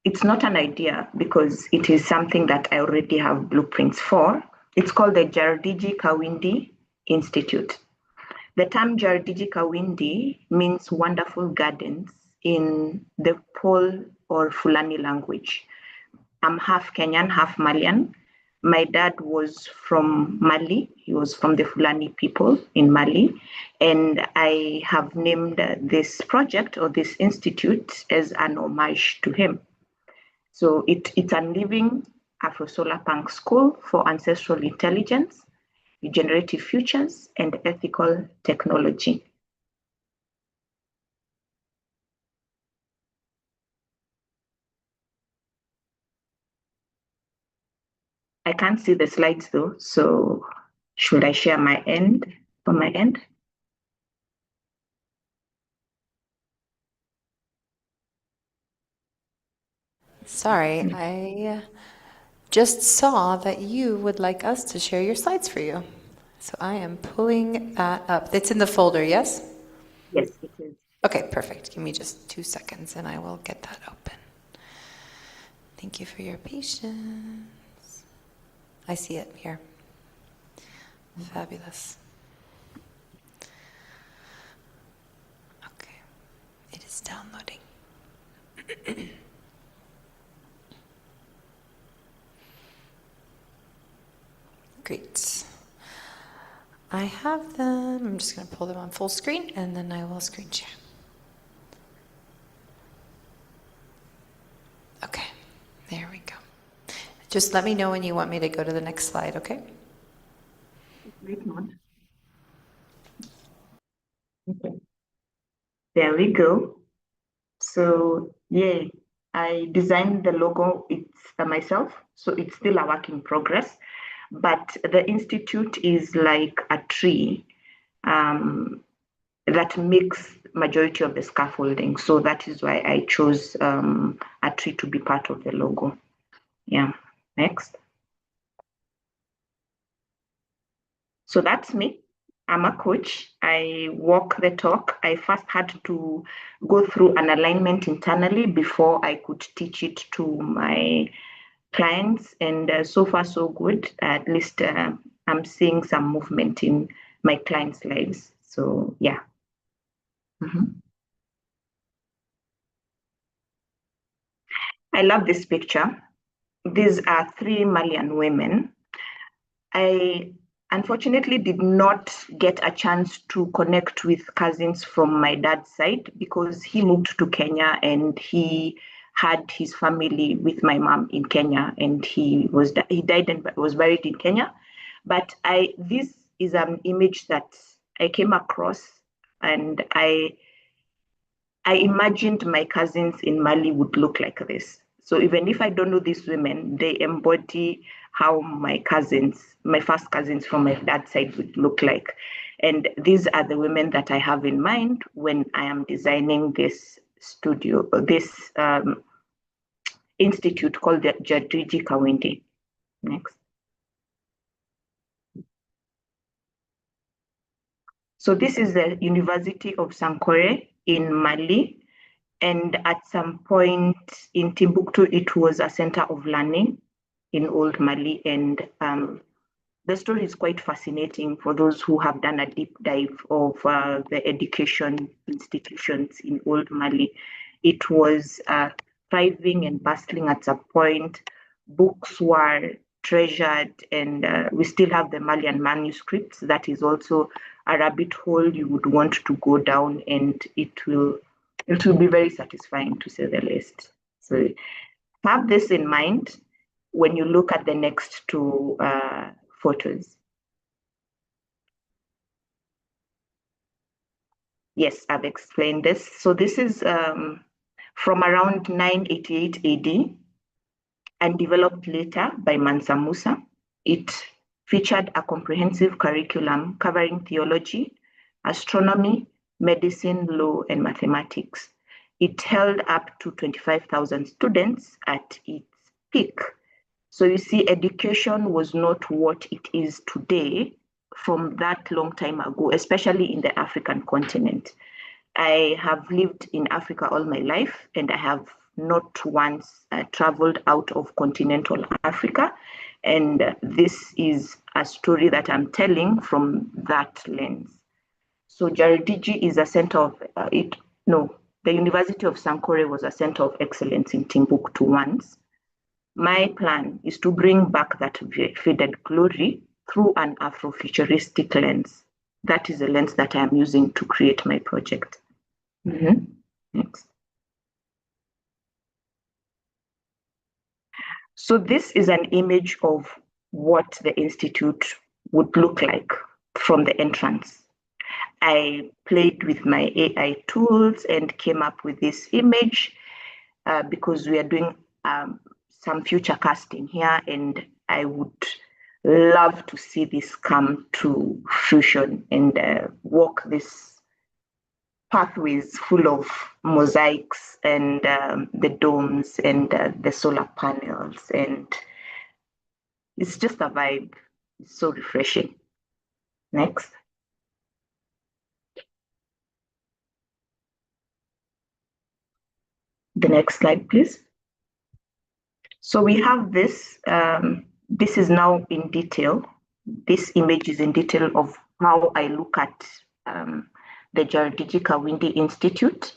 it's not an idea because it is something that I already have blueprints for. It's called the Jardiji Kawindi Institute. The term Jardiji Kawindi means wonderful gardens in the Pol or Fulani language. I'm half Kenyan, half Malian. My dad was from Mali. He was from the Fulani people in Mali. And I have named this project or this institute as an homage to him. So it's a living Afro-Solar Punk school for ancestral intelligence, regenerative futures, and ethical technology. I can't see the slides though, so should I share my end from my end? Sorry, I just saw that you would like us to share your slides for you. So I am pulling that up. It's in the folder, yes? Yes, it is. Okay, perfect. Give me just 2 seconds and I will get that open. Thank you for your patience. I see it here. Fabulous. Okay, it is downloading. Great. I have them. I'm just going to pull them on full screen and then I will screen share. Okay, there we go. Just let me know when you want me to go to the next slide, okay? Wait, not. Okay. There we go. So yeah, I designed the logo. It's myself, so it's still a work in progress. But the institute is like a tree that makes majority of the scaffolding. So that is why I chose a tree to be part of the logo. Yeah. Next. So that's me. I'm a coach. I walk the talk. I first had to go through an alignment internally before I could teach it to my clients. And so far, so good. At least I'm seeing some movement in my clients' lives. So, yeah. I love this picture. These are 3 Malian women. I unfortunately did not get a chance to connect with cousins from my dad's side because he moved to Kenya and he had his family with my mom in Kenya, and he died and was buried in Kenya. But this is an image that I came across, and I imagined my cousins in Mali would look like this. So even if I don't know these women, they embody how my first cousins from my dad's side would look like. And these are the women that I have in mind when I am designing this studio, this institute called the Jadriji Kawindi. Next. So this is the University of Sankore in Mali. And at some point in Timbuktu, it was a center of learning in old Mali. And the story is quite fascinating for those who have done a deep dive of the education institutions in old Mali. It was thriving and bustling at some point. Books were treasured, and we still have the Malian manuscripts. That is also a rabbit hole you would want to go down, and it will be very satisfying, to say the least. So have this in mind when you look at the next 2 photos. Yes, I've explained this. So this is from around 988 AD and developed later by Mansa Musa. It featured a comprehensive curriculum covering theology, astronomy, medicine, law, and mathematics. It held up to 25,000 students at its peak. So you see, education was not what it is today from that long time ago, especially in the African continent. I have lived in Africa all my life, and I have not once traveled out of continental Africa. And this is a story that I'm telling from that lens. So Jarediji is a center of the University of Sankore was a center of excellence in Timbuktu once. My plan is to bring back that faded glory through an Afrofuturistic lens. That is the lens that I am using to create my project. Next. So this is an image of what the Institute would look like from the entrance. I played with my AI tools and came up with this image because we are doing some future casting here, and I would love to see this come to fruition and walk this pathways full of mosaics and the domes and the solar panels, and it's just a vibe. It's so refreshing. Next. The next slide, please. So we have this. This is now in detail. This image is in detail of how I look at the Jardiji Kawindi Institute.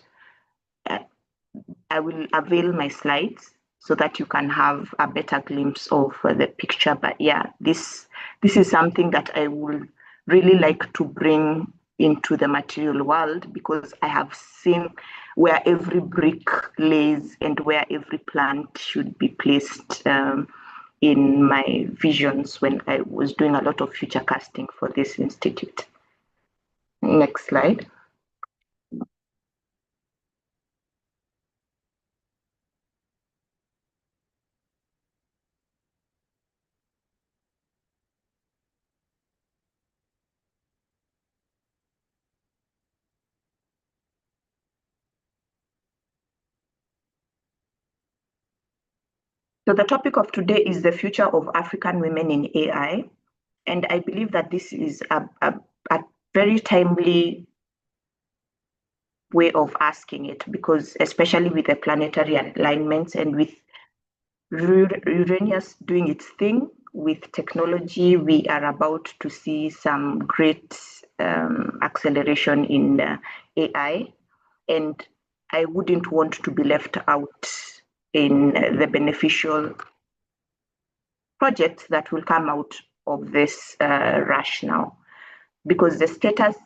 I will avail my slides so that you can have a better glimpse of the picture. But yeah, this is something that I would really like to bring into the material world, because I have seen where every brick lays and where every plant should be placed in my visions when I was doing a lot of future casting for this institute. Next slide. So the topic of today is the future of African women in AI. And I believe that this is a very timely way of asking it, because especially with the planetary alignments and with Uranus doing its thing with technology, we are about to see some great acceleration in AI. And I wouldn't want to be left out in the beneficial projects that will come out of this rush now, because the status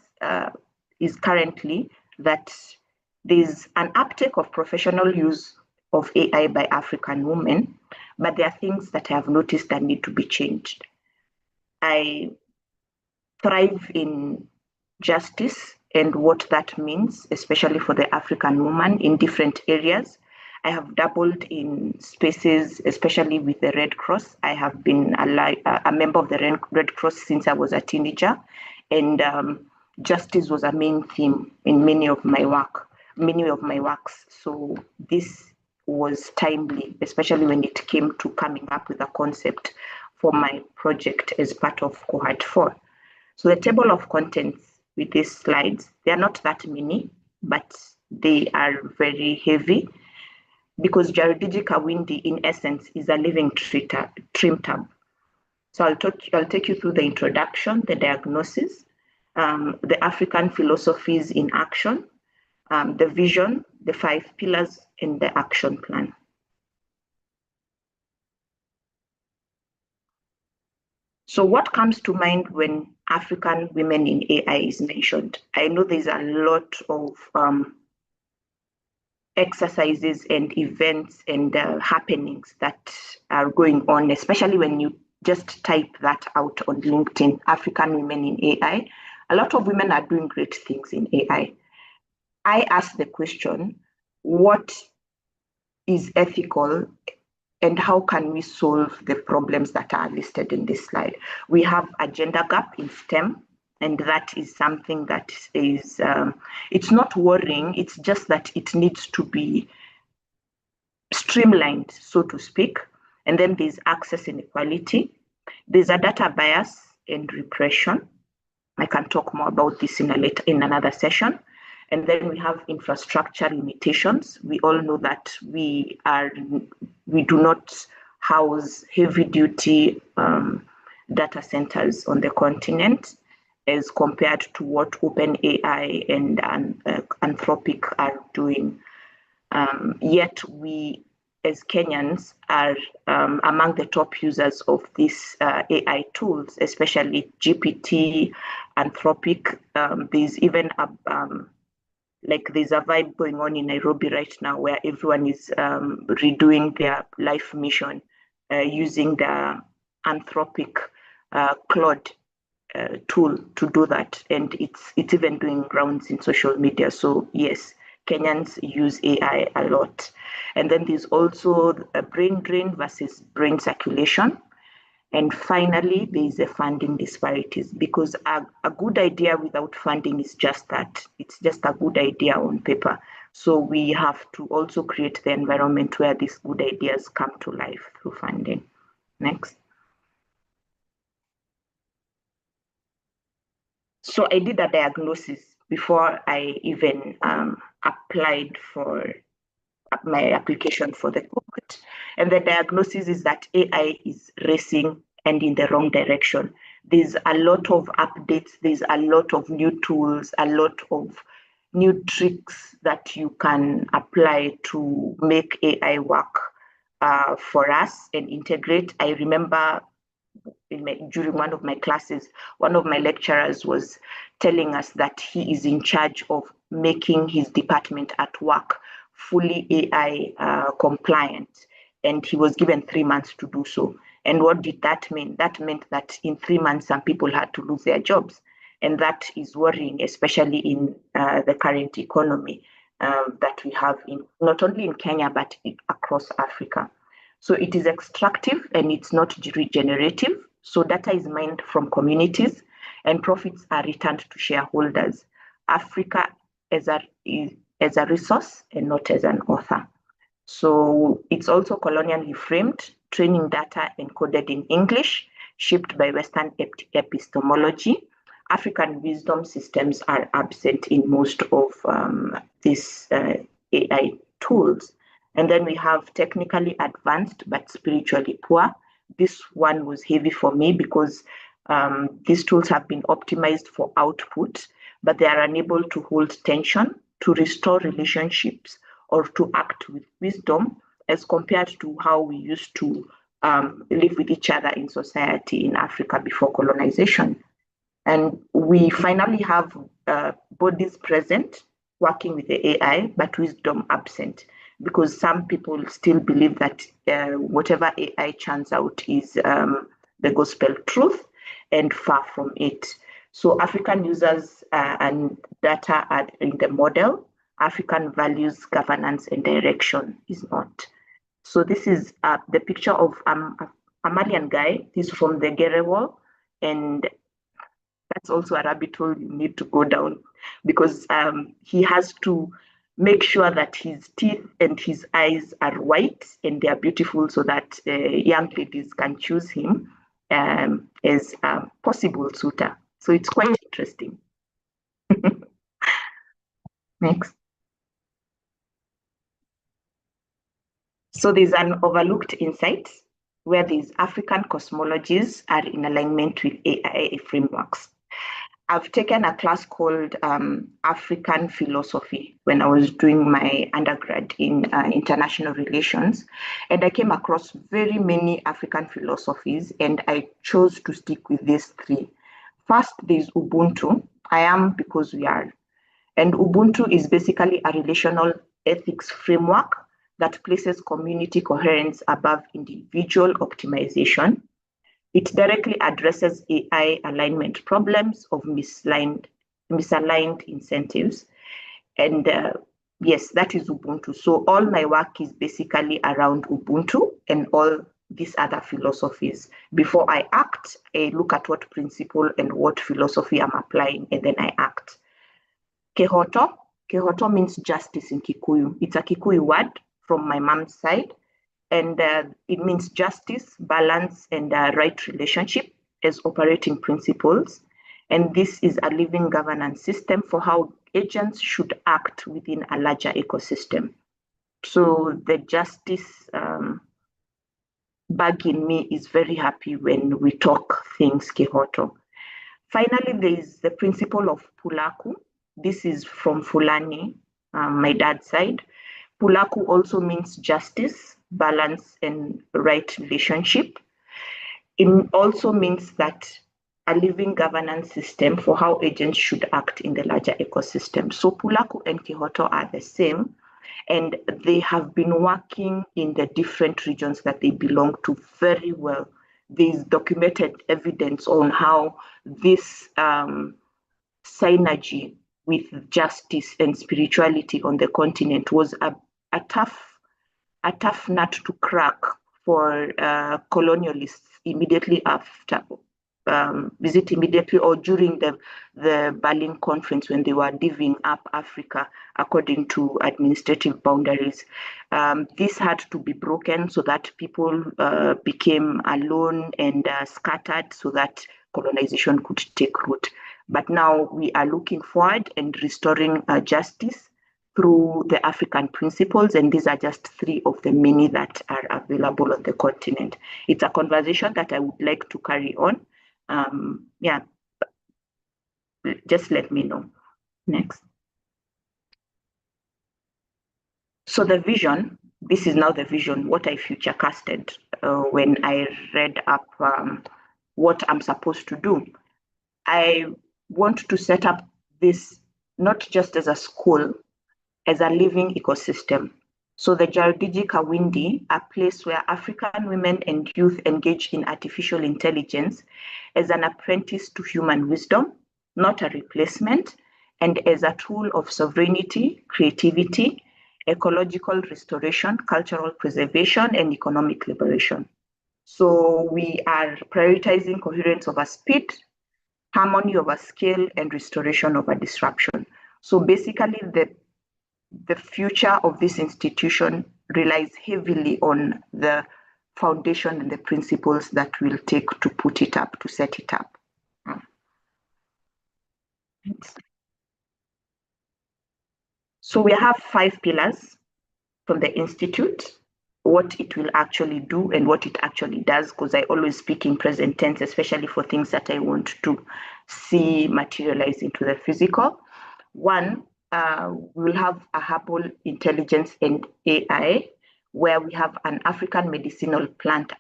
is currently that there's an uptake of professional use of AI by African women, but there are things that I have noticed that need to be changed. I thrive in justice and what that means, especially for the African woman in different areas. I have dabbled in spaces, especially with the Red Cross. I have been a member of the Red Cross since I was a teenager, and justice was a main theme in many of my works. So this was timely, especially when it came to coming up with a concept for my project as part of cohort 4. So the table of contents with these slides, they are not that many, but they are very heavy, because Jardiji Kawindi, in essence, is a living trim tab. So I'll take you through the introduction, the diagnosis, the African philosophies in action, the vision, the 5 pillars, and the action plan. So what comes to mind when African women in AI is mentioned? I know there's a lot of exercises and events and happenings that are going on, especially when you just type that out on LinkedIn, African women in AI. A lot of women are doing great things in AI. I ask the question, what is ethical and how can we solve the problems that are listed in this slide? We have a gender gap in STEM, and that is something that is, it's not worrying, it's just that it needs to be streamlined, so to speak. And then there's access inequality. There's a data bias and repression. I can talk more about this in another session. And then we have infrastructure limitations. We all know that we do not house heavy duty data centers on the continent as compared to what OpenAI and Anthropic are doing. Yet we, as Kenyans, are among the top users of these AI tools, especially GPT, Anthropic. There's even there's a vibe going on in Nairobi right now where everyone is redoing their life mission using the Anthropic Claude tool to do that, and it's even doing rounds in social media. So yes, Kenyans use AI a lot. And then there's also a brain drain versus brain circulation. And finally, there is the funding disparities, because a good idea without funding is just that. It's just a good idea on paper. So we have to also create the environment where these good ideas come to life through funding. Next. So I did a diagnosis before I even applied for my application for the cohort. And the diagnosis is that AI is racing and in the wrong direction. There's a lot of updates, there's a lot of new tools, a lot of new tricks that you can apply to make AI work for us and integrate. I remember during one of my classes, one of my lecturers was telling us that he is in charge of making his department at work fully AI compliant, and he was given 3 months to do so. And what did that mean? That meant that in 3 months, some people had to lose their jobs. And that is worrying, especially in the current economy that we have in not only in Kenya, but across Africa. So it is extractive and it's not regenerative. So data is mined from communities and profits are returned to shareholders. Africa as a resource and not as an author. So it's also colonially framed, training data encoded in English, shaped by Western epistemology. African wisdom systems are absent in most of these AI tools. And then we have technically advanced but spiritually poor. This one was heavy for me because these tools have been optimized for output, but they are unable to hold tension, to restore relationships, or to act with wisdom as compared to how we used to live with each other in society in Africa before colonization. And we finally have bodies present working with the AI, but wisdom absent, because some people still believe that whatever AI churns out is the gospel truth, and far from it. So African users and data are in the model. African values, governance, and direction is not. So this is the picture of a Malian guy. He's from the Gere Wall, and that's also a rabbit hole you need to go down, because he has to make sure that his teeth and his eyes are white and they are beautiful so that young ladies can choose him as a possible suitor. So it's quite interesting. Next. So there's an overlooked insight where these African cosmologies are in alignment with AI frameworks. I've taken a class called African Philosophy when I was doing my undergrad in international relations, and I came across very many African philosophies, and I chose to stick with these three. First, there's Ubuntu. I am because we are. And Ubuntu is basically a relational ethics framework that places community coherence above individual optimization. It directly addresses AI alignment problems of misaligned incentives. And yes, that is Ubuntu. So all my work is basically around Ubuntu and all these other philosophies. Before I act, I look at what principle and what philosophy I'm applying, and then I act. Kehoto. Kehoto means justice in Kikuyu. It's a Kikuyu word from my mom's side. And it means justice, balance, and right relationship as operating principles. And this is a living governance system for how agents should act within a larger ecosystem. So the justice bug in me is very happy when we talk things Kehoto. Finally, there is the principle of Pulaku. This is from Fulani, my dad's side. Pulaku also means justice, balance, and right relationship. It also means that a living governance system for how agents should act in the larger ecosystem. So Pulaku and Kehoto are the same, and they have been working in the different regions that they belong to very well. There's documented evidence on how this synergy with justice and spirituality on the continent was a tough nut to crack for colonialists immediately after visit immediately or during the Berlin conference when they were divvying up Africa according to administrative boundaries. This had to be broken so that people became alone and scattered so that colonization could take root. But now we are looking forward and restoring justice through the African principles, and these are just 3 of the many that are available on the continent. It's a conversation that I would like to carry on. Yeah, just let me know. Next. So the vision, this is now the vision, what I future casted when I read up what I'm supposed to do. I want to set up this not just as a school, as a living ecosystem. So the Jardiji Kawindi, a place where African women and youth engage in artificial intelligence as an apprentice to human wisdom, not a replacement, and as a tool of sovereignty, creativity, ecological restoration, cultural preservation, and economic liberation. So we are prioritizing coherence over speed, harmony over scale, and restoration over disruption. So basically, the future of this institution relies heavily on the foundation and the principles that we'll take to put it up, to set it up. So we have 5 pillars from the Institute, what it will actually do and what it actually does, because I always speak in present tense, especially for things that I want to see materialize into the physical. 1, we'll have a herbal intelligence and AI, where we have an African medicinal plant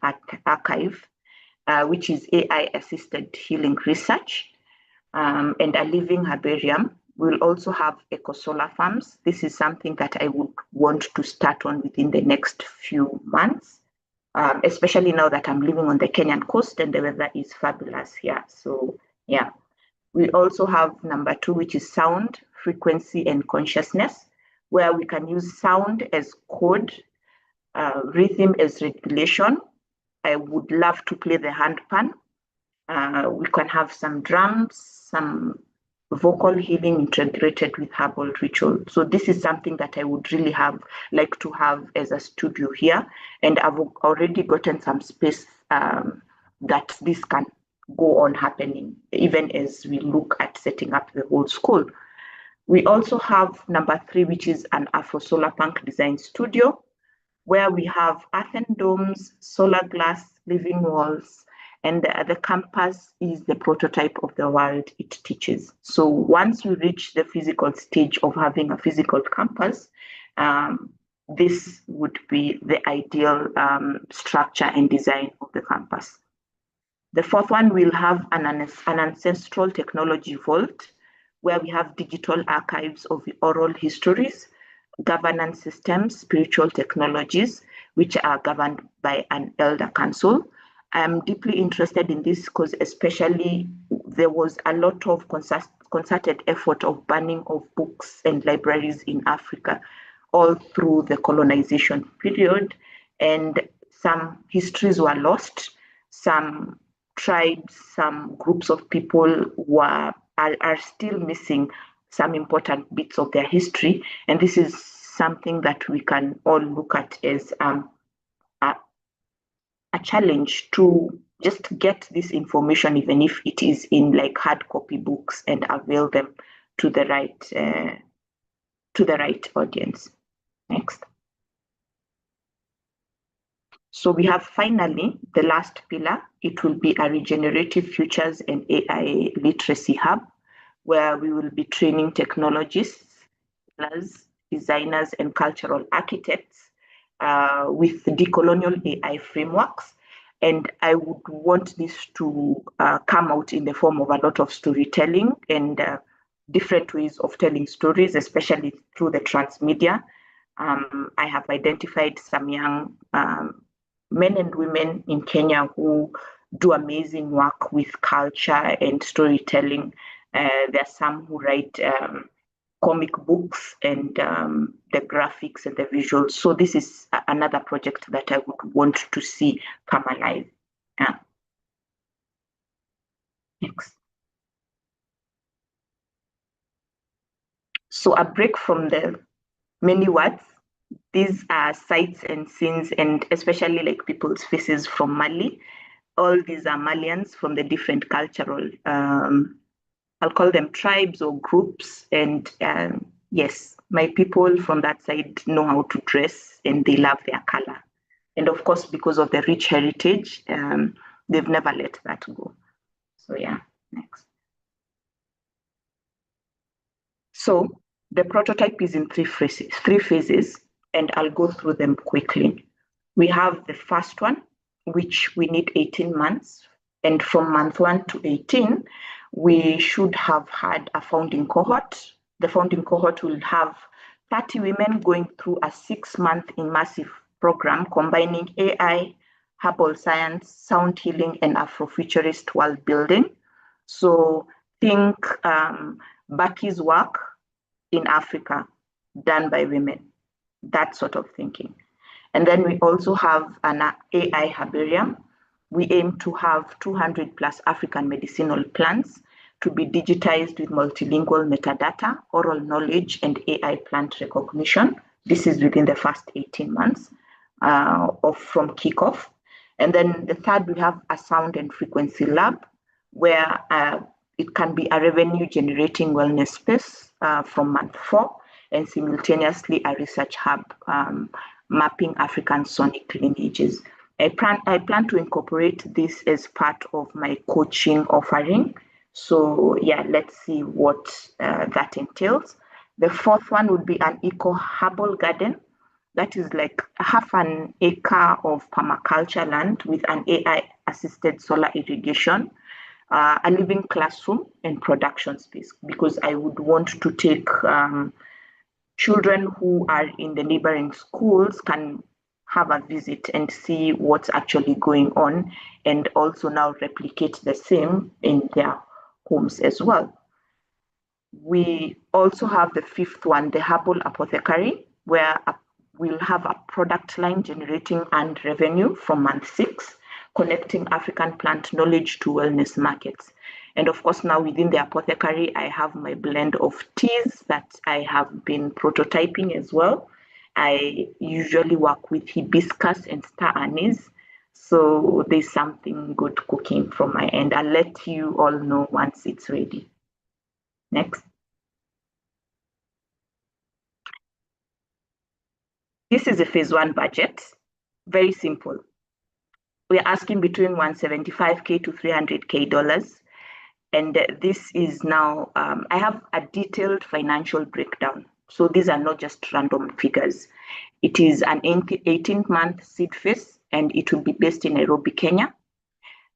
archive, which is AI-assisted healing research, and a living herbarium. We'll also have eco-solar farms. This is something that I would want to start on within the next few months, especially now that I'm living on the Kenyan coast and the weather is fabulous here. So yeah. We also have number 2, which is sound, frequency, and consciousness, where we can use sound as code, rhythm as regulation. I would love to play the handpan. We can have some drums, some vocal healing integrated with herbal ritual. So this is something that I would really like to have as a studio here. And I've already gotten some space that this can go on happening, even as we look at setting up the whole school. We also have number 3, which is an Afro Solar Punk design studio, where we have earthen domes, solar glass, living walls, and the campus is the prototype of the world it teaches. So once we reach the physical stage of having a physical campus, this would be the ideal structure and design of the campus. The 4th one, we'll have an ancestral technology vault, where we have digital archives of oral histories, governance systems, spiritual technologies, which are governed by an elder council. I'm deeply interested in this because especially there was a lot of concerted effort of burning of books and libraries in Africa all through the colonization period, and some histories were lost, some tribes, some groups of people are still missing some important bits of their history, and this is something that we can all look at as a challenge to just get this information, even if it is in like hard copy books, and avail them to the right audience. Next. So we have finally the last pillar. It will be a regenerative futures and AI literacy hub, where we will be training technologists, designers, and cultural architects with decolonial AI frameworks. And I would want this to come out in the form of a lot of storytelling and different ways of telling stories, especially through the transmedia. I have identified some young men and women in Kenya who do amazing work with culture and storytelling. There are some who write comic books and the graphics and the visuals. So this is another project that I would want to see come alive. Yeah. Next. So a break from the many words. These are sights and scenes, and especially like people's faces from Mali. All these are Malians from the different cultural, I'll call them tribes or groups. And yes, my people from that side know how to dress and they love their color. And of course, because of the rich heritage, they've never let that go. So yeah, next. So the prototype is in three phases, and I'll go through them quickly. We have the first one, which we need 18 months. And from month 1 to 18, we should have had a founding cohort. The founding cohort will have 30 women going through a 6-month immersive program combining AI, herbal science, sound healing, and Afrofuturist world building. So think Bucky's work in Africa done by women, that sort of thinking. And then we also have an AI herbarium. We aim to have 200 plus African medicinal plants to be digitized with multilingual metadata, oral knowledge, and AI plant recognition. This is within the first 18 months from kickoff. And then the third, we have a sound and frequency lab where it can be a revenue generating wellness space from month 4, and simultaneously a research hub mapping African sonic lineages. I plan to incorporate this as part of my coaching offering. So yeah, let's see what that entails. The fourth one would be an eco-herbal garden. That is like half an acre of permaculture land with an AI-assisted solar irrigation, a living classroom and production space, because I would want to take children who are in the neighboring schools can have a visit and see what's actually going on, and also now replicate the same in their homes as well. We also have the fifth one, the herbal apothecary, where we'll have a product line generating earned revenue from month 6, connecting African plant knowledge to wellness markets. And of course, now within the apothecary, I have my blend of teas that I have been prototyping as well. I usually work with hibiscus and star anise. So there's something good cooking from my end. I'll let you all know once it's ready. Next. This is a phase 1 budget. Very simple. We're asking between $175K to $300K. And this is now, I have a detailed financial breakdown. So these are not just random figures. It is an 18-month seed phase, and it will be based in Nairobi, Kenya.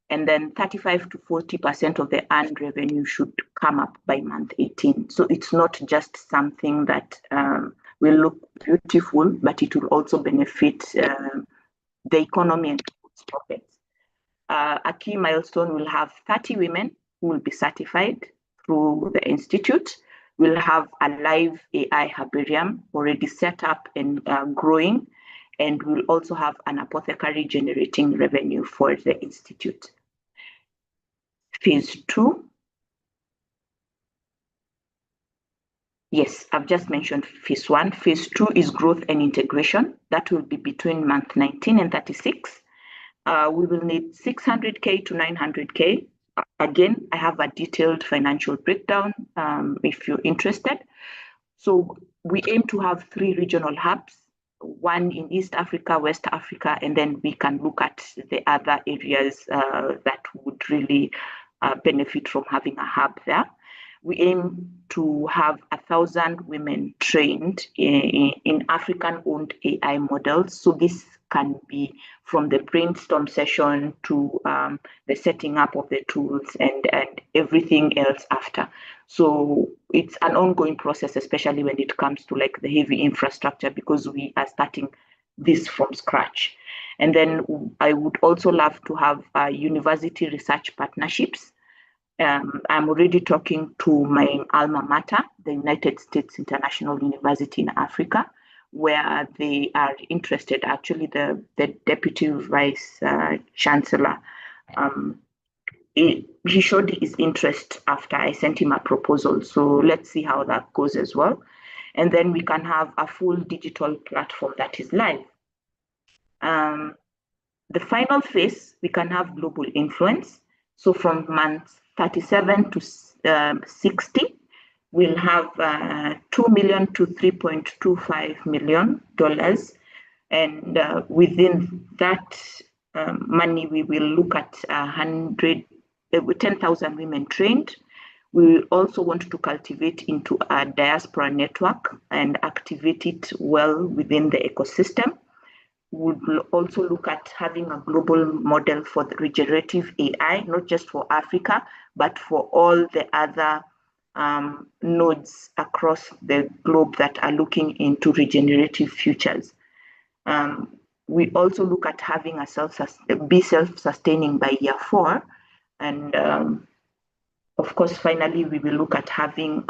And then 35 to 40% of the earned revenue should come up by month 18. So it's not just something that will look beautiful, but it will also benefit the economy and profits. A key milestone will have 30 women who will be certified through the institute. We'll have a live AI herbarium already set up and growing, and we'll also have an apothecary generating revenue for the institute. Phase 2. Yes, I've just mentioned phase 1. Phase 2 is growth and integration. That will be between month 19 and 36. We will need 600K to 900K. Again, I have a detailed financial breakdown if you're interested. So we aim to have 3 regional hubs, one in East Africa, West Africa, and then we can look at the other areas that would really benefit from having a hub there. We aim to have 1,000 women trained in African-owned AI models. So this can be from the brainstorm session to the setting up of the tools and everything else after. So it's an ongoing process, especially when it comes to like the heavy infrastructure, because we are starting this from scratch. And then I would also love to have university research partnerships. I'm already talking to my alma mater, the United States International University in Africa, where they are interested. Actually, the Deputy Vice Chancellor, he showed his interest after I sent him a proposal. So let's see how that goes as well. And then we can have a full digital platform that is live. The final phase, we can have global influence. So from months 37 to 60, will have $2 million to $3.25 million. And within that money, we will look at 10,000 women trained. We also want to cultivate into a diaspora network and activate it well within the ecosystem. We will also look at having a global model for the regenerative AI, not just for Africa, but for all the other nodes across the globe that are looking into regenerative futures. We also look at having be self-sustaining by year 4. And of course, finally, we will look at having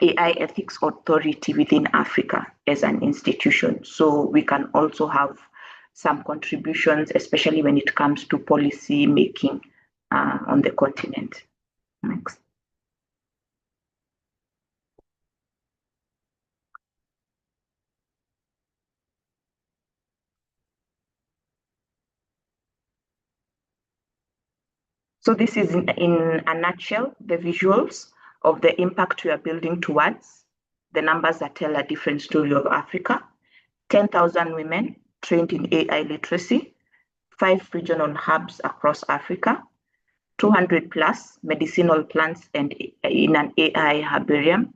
AI ethics authority within Africa as an institution. So we can also have some contributions, especially when it comes to policy making on the continent. Next. So this is in a nutshell, the visuals of the impact we are building towards, the numbers that tell a different story of Africa. 10,000 women trained in AI literacy, 5 regional hubs across Africa, 200 plus medicinal plants and in an AI herbarium.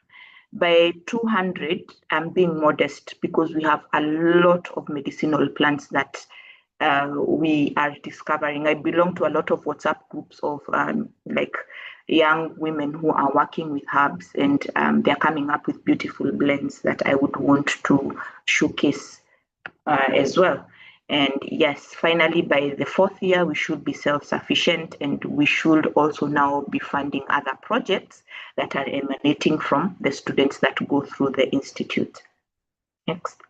By 200, I'm being modest because we have a lot of medicinal plants that we are discovering. I belong to a lot of WhatsApp groups of like young women who are working with herbs, and they're coming up with beautiful blends that I would want to showcase as well. And yes, finally, by the 4th year, we should be self-sufficient, and we should also now be funding other projects that are emanating from the students that go through the institute. Next.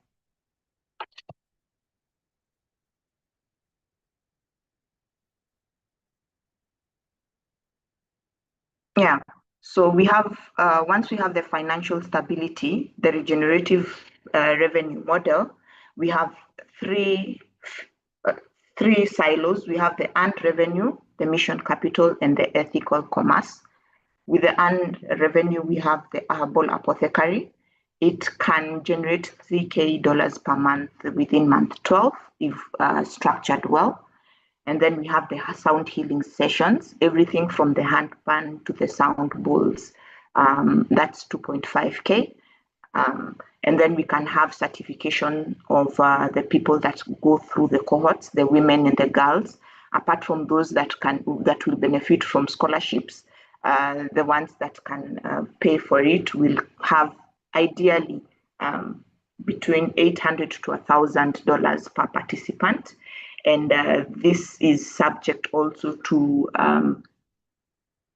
Yeah, so we have, once we have the financial stability, the regenerative revenue model, we have three silos. We have the earned revenue, the mission capital, and the ethical commerce. With the earned revenue, we have the herbal apothecary. It can generate $3,000 per month within month 12 if structured well. And then we have the sound healing sessions, everything from the handpan to the sound bowls. That's 2.5K. And then we can have certification of the people that go through the cohorts, the women and the girls. Apart from those that will benefit from scholarships, the ones that can pay for it will have ideally between $800 to $1,000 per participant. And this is subject also to,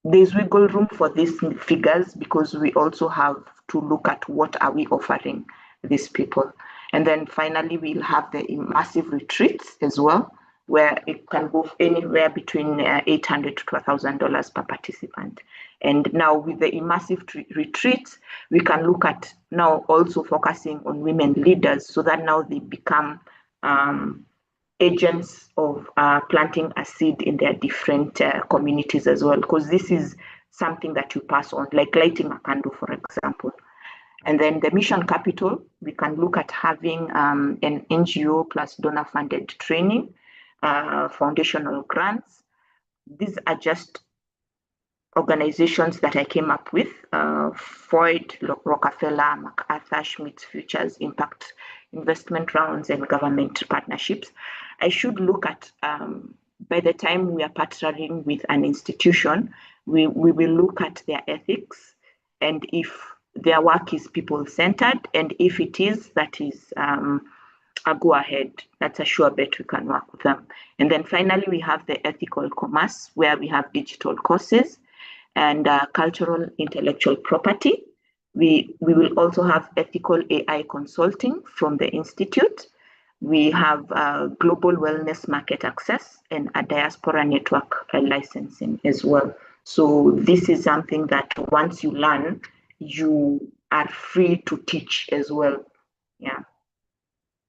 there's wiggle room for these figures because we also have to look at what are we offering these people. And then finally, we'll have the immersive retreats as well, where it can go anywhere between $800 to $1,000 per participant. And now with the immersive retreats, we can look at now also focusing on women leaders so that now they become agents of planting a seed in their different communities as well, because this is something that you pass on, like lighting a candle, for example. And then the mission capital, we can look at having an NGO plus donor funded training, foundational grants. These are just organizations that I came up with, Freud, Rockefeller, MacArthur, Schmidt's Futures, Impact Investment Rounds, and government partnerships. I should look at, by the time we are partnering with an institution, we will look at their ethics and if their work is people-centered, and if it is, that is a go-ahead. That's a sure bet we can work with them. And then finally, we have the ethical commerce, where we have digital courses and cultural intellectual property. We will also have ethical AI consulting from the Institute. We have global wellness market access and a diaspora network licensing as well. So this is something that once you learn, you are free to teach as well. Yeah.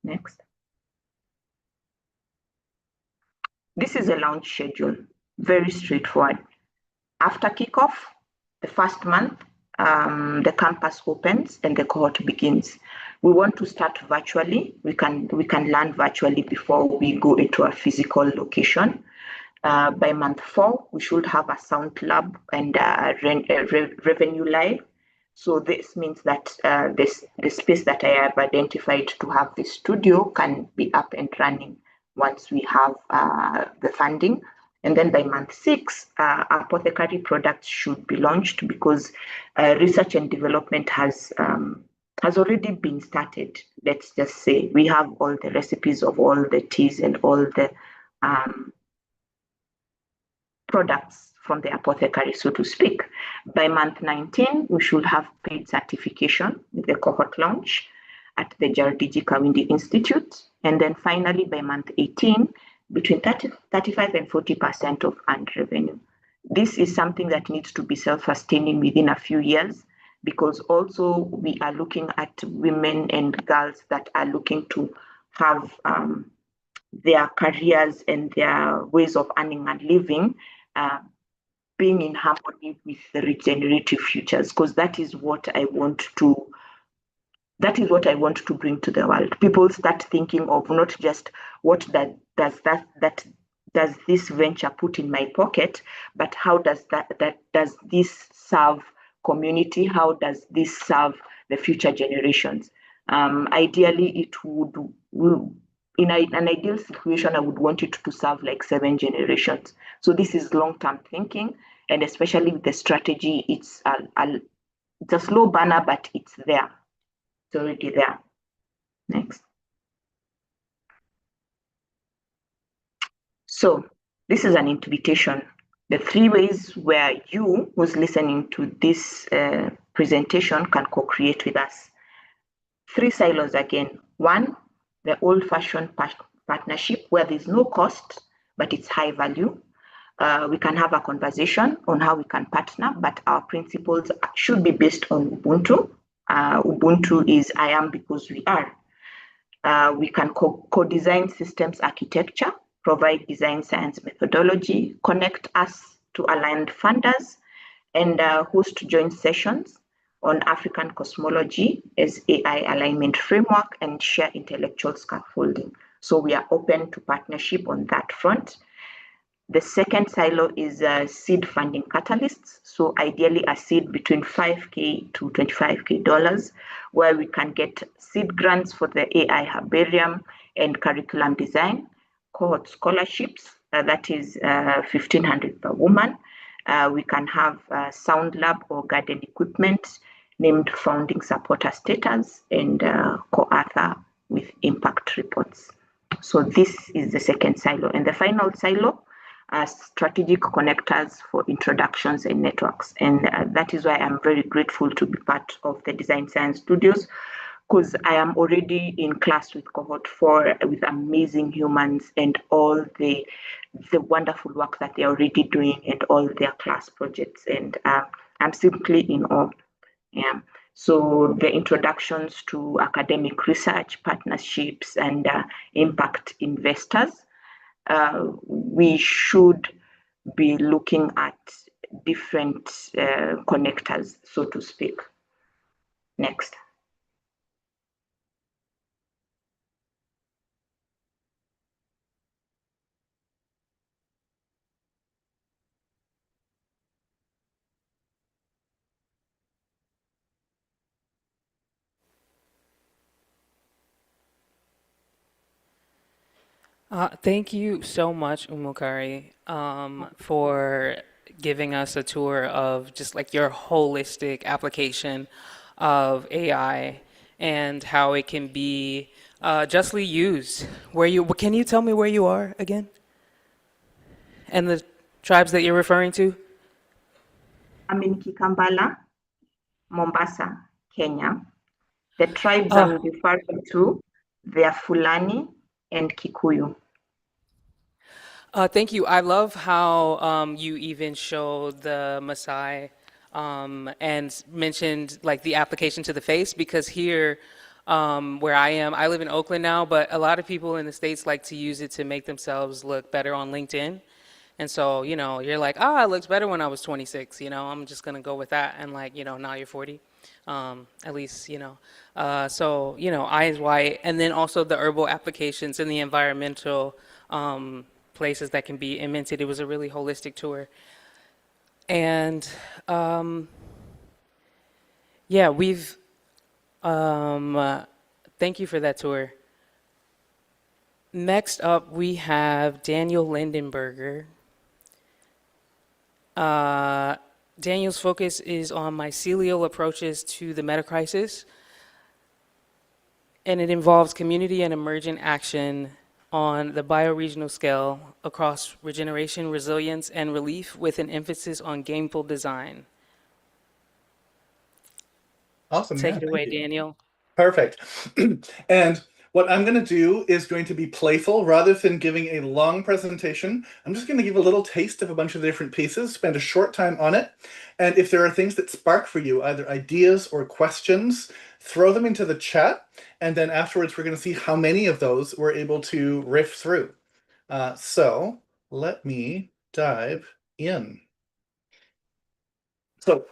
Next. This is a launch schedule, very straightforward. After kickoff, the first month, the campus opens and the cohort begins. We want to start virtually. We can learn virtually before we go into a physical location. By month 4, we should have a sound lab and revenue live. So this means that the space that I have identified to have the studio can be up and running once we have the funding. And then by month 6, apothecary products should be launched because research and development has already been started. Let's just say we have all the recipes of all the teas and all the products from the apothecary, so to speak. By month 19, we should have paid certification with the cohort launch at the Jardiji Kawindi Institute. And then finally, by month 18, between 35 and 40% of earned revenue. This is something that needs to be self-sustaining within a few years, because also we are looking at women and girls that are looking to have their careers and their ways of earning and living being in harmony with the regenerative futures, because that is what I want to bring to the world. People start thinking of not just what does this venture put in my pocket, but how does does this serve community? How does this serve the future generations? Ideally, it would in an ideal situation, I would want it to serve like 7 generations. So this is long-term thinking, and especially with the strategy, it's a slow burner, but it's there. It's already there. Next. So this is an invitation. The 3 ways where you who's listening to this presentation can co-create with us. 3 silos again. 1, the old-fashioned partnership where there's no cost, but it's high value. We can have a conversation on how we can partner, but our principles should be based on Ubuntu. Ubuntu is I am because we are. We can co-design systems architecture, provide design science methodology, connect us to aligned funders, and host joint sessions on African cosmology as AI alignment framework and share intellectual scaffolding. So we are open to partnership on that front. The second silo is seed funding catalysts. So ideally a seed between $5K to $25K, where we can get seed grants for the AI herbarium and curriculum design, cohort scholarships, that is $1,500 per woman. We can have sound lab or garden equipment, named founding supporter status, and co-author with impact reports. So this is the second silo. And the final silo are strategic connectors for introductions and networks. And that is why I'm very grateful to be part of the Design Science Studios, because I am already in class with cohort 4 with amazing humans and all the wonderful work that they're already doing and all their class projects. And I'm simply in awe. Yeah. So the introductions to academic research, partnerships, and impact investors, we should be looking at different connectors, so to speak. Next. Thank you so much, Umukari, for giving us a tour of just like your holistic application of AI and how it can be justly used. Can you tell me where you are again? And the tribes that you're referring to? I'm in Kikambala, Mombasa, Kenya. The tribes I'm referring to, they are Fulani and Kikuyu. Thank you. I love how you even showed the Maasai and mentioned like the application to the face, because here where I am, I live in Oakland now, but a lot of people in the States like to use it to make themselves look better on LinkedIn. And so, you're like, it looks better when I was 26, I'm just gonna go with that. And like, now you're 40, at least, so, eyes white, and then also the herbal applications and the environmental places that can be immented. It was a really holistic tour. And yeah, thank you for that tour. Next up, we have Daniel Lindenberger. Daniel's focus is on mycelial approaches to the metacrisis, and it involves community and emergent action on the bioregional scale across regeneration, resilience, and relief, with an emphasis on gameful design. Awesome. Take Yeah, it away, thank you. Daniel. Perfect. And what I'm going to do is going to be playful rather than giving a long presentation. I'm just going to give a little taste of a bunch of different pieces, spend a short time on it. And if there are things that spark for you, either ideas or questions, throw them into the chat. And then afterwards, we're going to see how many of those we're able to riff through. So let me dive in. So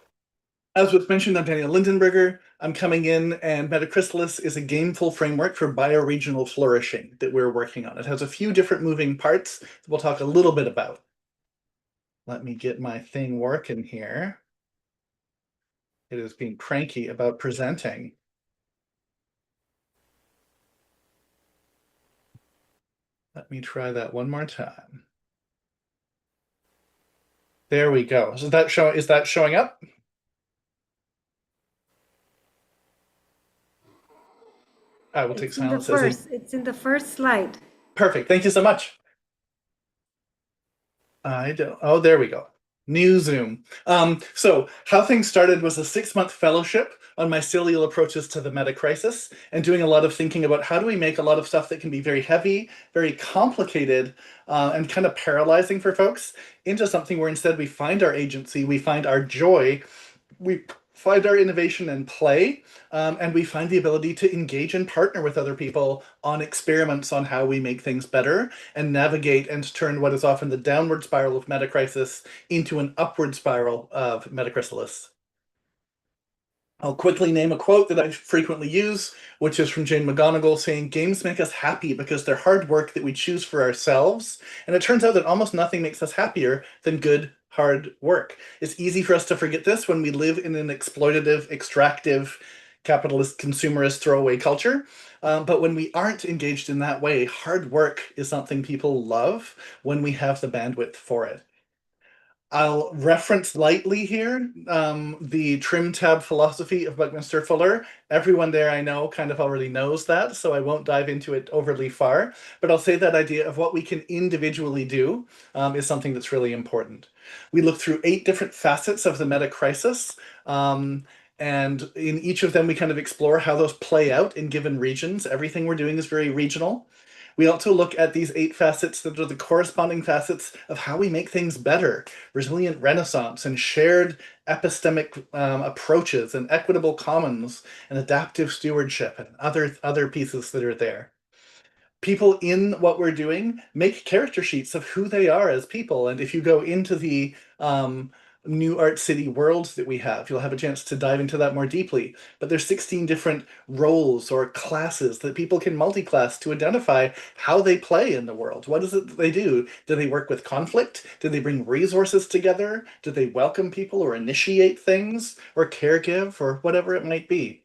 as was mentioned, I'm Daniel Lindenberger. I'm coming in, and Metachrysalis is a gameful framework for bioregional flourishing that we're working on. It has a few different moving parts that we'll talk a little bit about. Let me get my thing working here. It is being cranky about presenting. Let me try that one more time. There we go. So is that showing up? I will take silence as a... It's in the first slide. Perfect. Thank you so much. Oh, there we go. New Zoom. So how things started was a 6-month fellowship on mycelial approaches to the metacrisis, and doing a lot of thinking about how do we make a lot of stuff that can be very heavy, very complicated, and kind of paralyzing for folks into something where instead we find our agency, we find our joy, we find our innovation and play, and we find the ability to engage and partner with other people on experiments on how we make things better and navigate and turn what is often the downward spiral of metacrisis into an upward spiral of metachrysalis. I'll quickly name a quote that I frequently use, which is from Jane McGonigal, saying, "Games make us happy because they're hard work that we choose for ourselves." And it turns out that almost nothing makes us happier than good, hard work. It's easy for us to forget this when we live in an exploitative, extractive, capitalist, consumerist, throwaway culture. But when we aren't engaged in that way, hard work is something people love when we have the bandwidth for it. I'll reference lightly here the trim tab philosophy of Buckminster Fuller. Everyone there I know kind of already knows that, so I won't dive into it overly far, but I'll say that idea of what we can individually do is something that's really important. We look through 8 different facets of the meta crisis, and in each of them we kind of explore how those play out in given regions. Everything we're doing is very regional. We also look at these 8 facets that are the corresponding facets of how we make things better, resilient renaissance and shared epistemic approaches and equitable commons and adaptive stewardship and other pieces that are there. People in what we're doing make character sheets of who they are as people, and if you go into the New Art City worlds that we have, you'll have a chance to dive into that more deeply. But there's 16 different roles or classes that people can multi-class to identify how they play in the world. What is it that they do? Do they work with conflict? Do they bring resources together? Do they welcome people or initiate things or caregive or whatever it might be?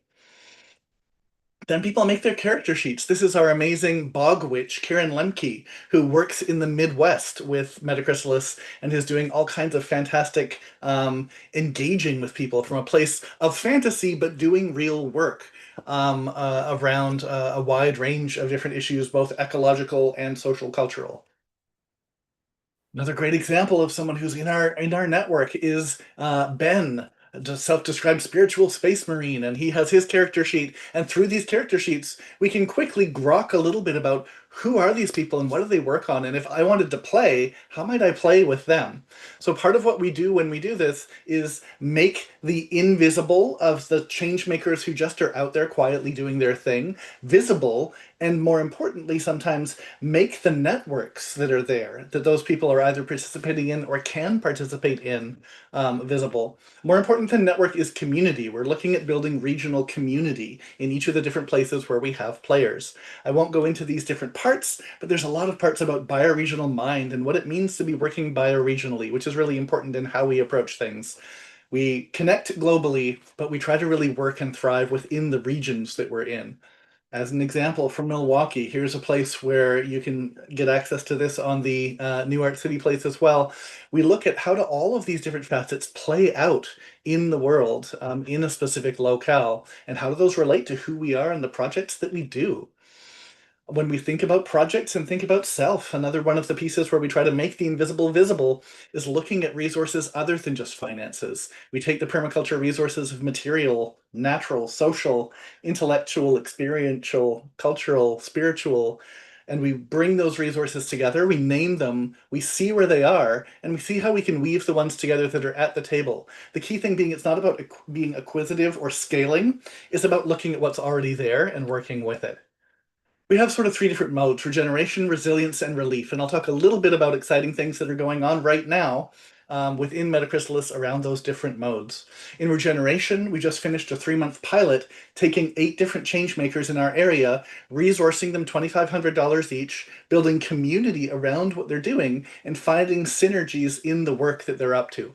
Then people make their character sheets. This is our amazing bog witch, Karen Lemke, who works in the Midwest with Metachrysalis and is doing all kinds of fantastic engaging with people from a place of fantasy, but doing real work around a wide range of different issues, both ecological and social cultural. Another great example of someone who's in our network is Ben, a self-described spiritual space marine, and he has his character sheet. And through these character sheets, we can quickly grok a little bit about who are these people and what do they work on? And if I wanted to play, how might I play with them? So part of what we do when we do this is make the invisible of the change makers who just are out there quietly doing their thing visible, and more importantly, sometimes make the networks that are there, that those people are either participating in or can participate in, visible. More important than network is community. We're looking at building regional community in each of the different places where we have players. I won't go into these different parts, but there's a lot of parts about bioregional mind and what it means to be working bioregionally, which is really important in how we approach things. We connect globally, but we try to really work and thrive within the regions that we're in. As an example, from Milwaukee, here's a place where you can get access to this on the New Art City place as well. We look at how do all of these different facets play out in the world, in a specific locale, and how do those relate to who we are and the projects that we do. When we think about projects and think about self, another one of the pieces where we try to make the invisible visible is looking at resources other than just finances. We take the permaculture resources of material, natural, social, intellectual, experiential, cultural, spiritual, and we bring those resources together, we name them, we see where they are, and we see how we can weave the ones together that are at the table. The key thing being it's not about being acquisitive or scaling, it's about looking at what's already there and working with it. We have sort of three different modes: regeneration, resilience, and relief. And I'll talk a little bit about exciting things that are going on right now within Metachrysalis around those different modes. In regeneration, we just finished a 3-month pilot taking 8 different change makers in our area, resourcing them $2,500 each, building community around what they're doing, and finding synergies in the work that they're up to.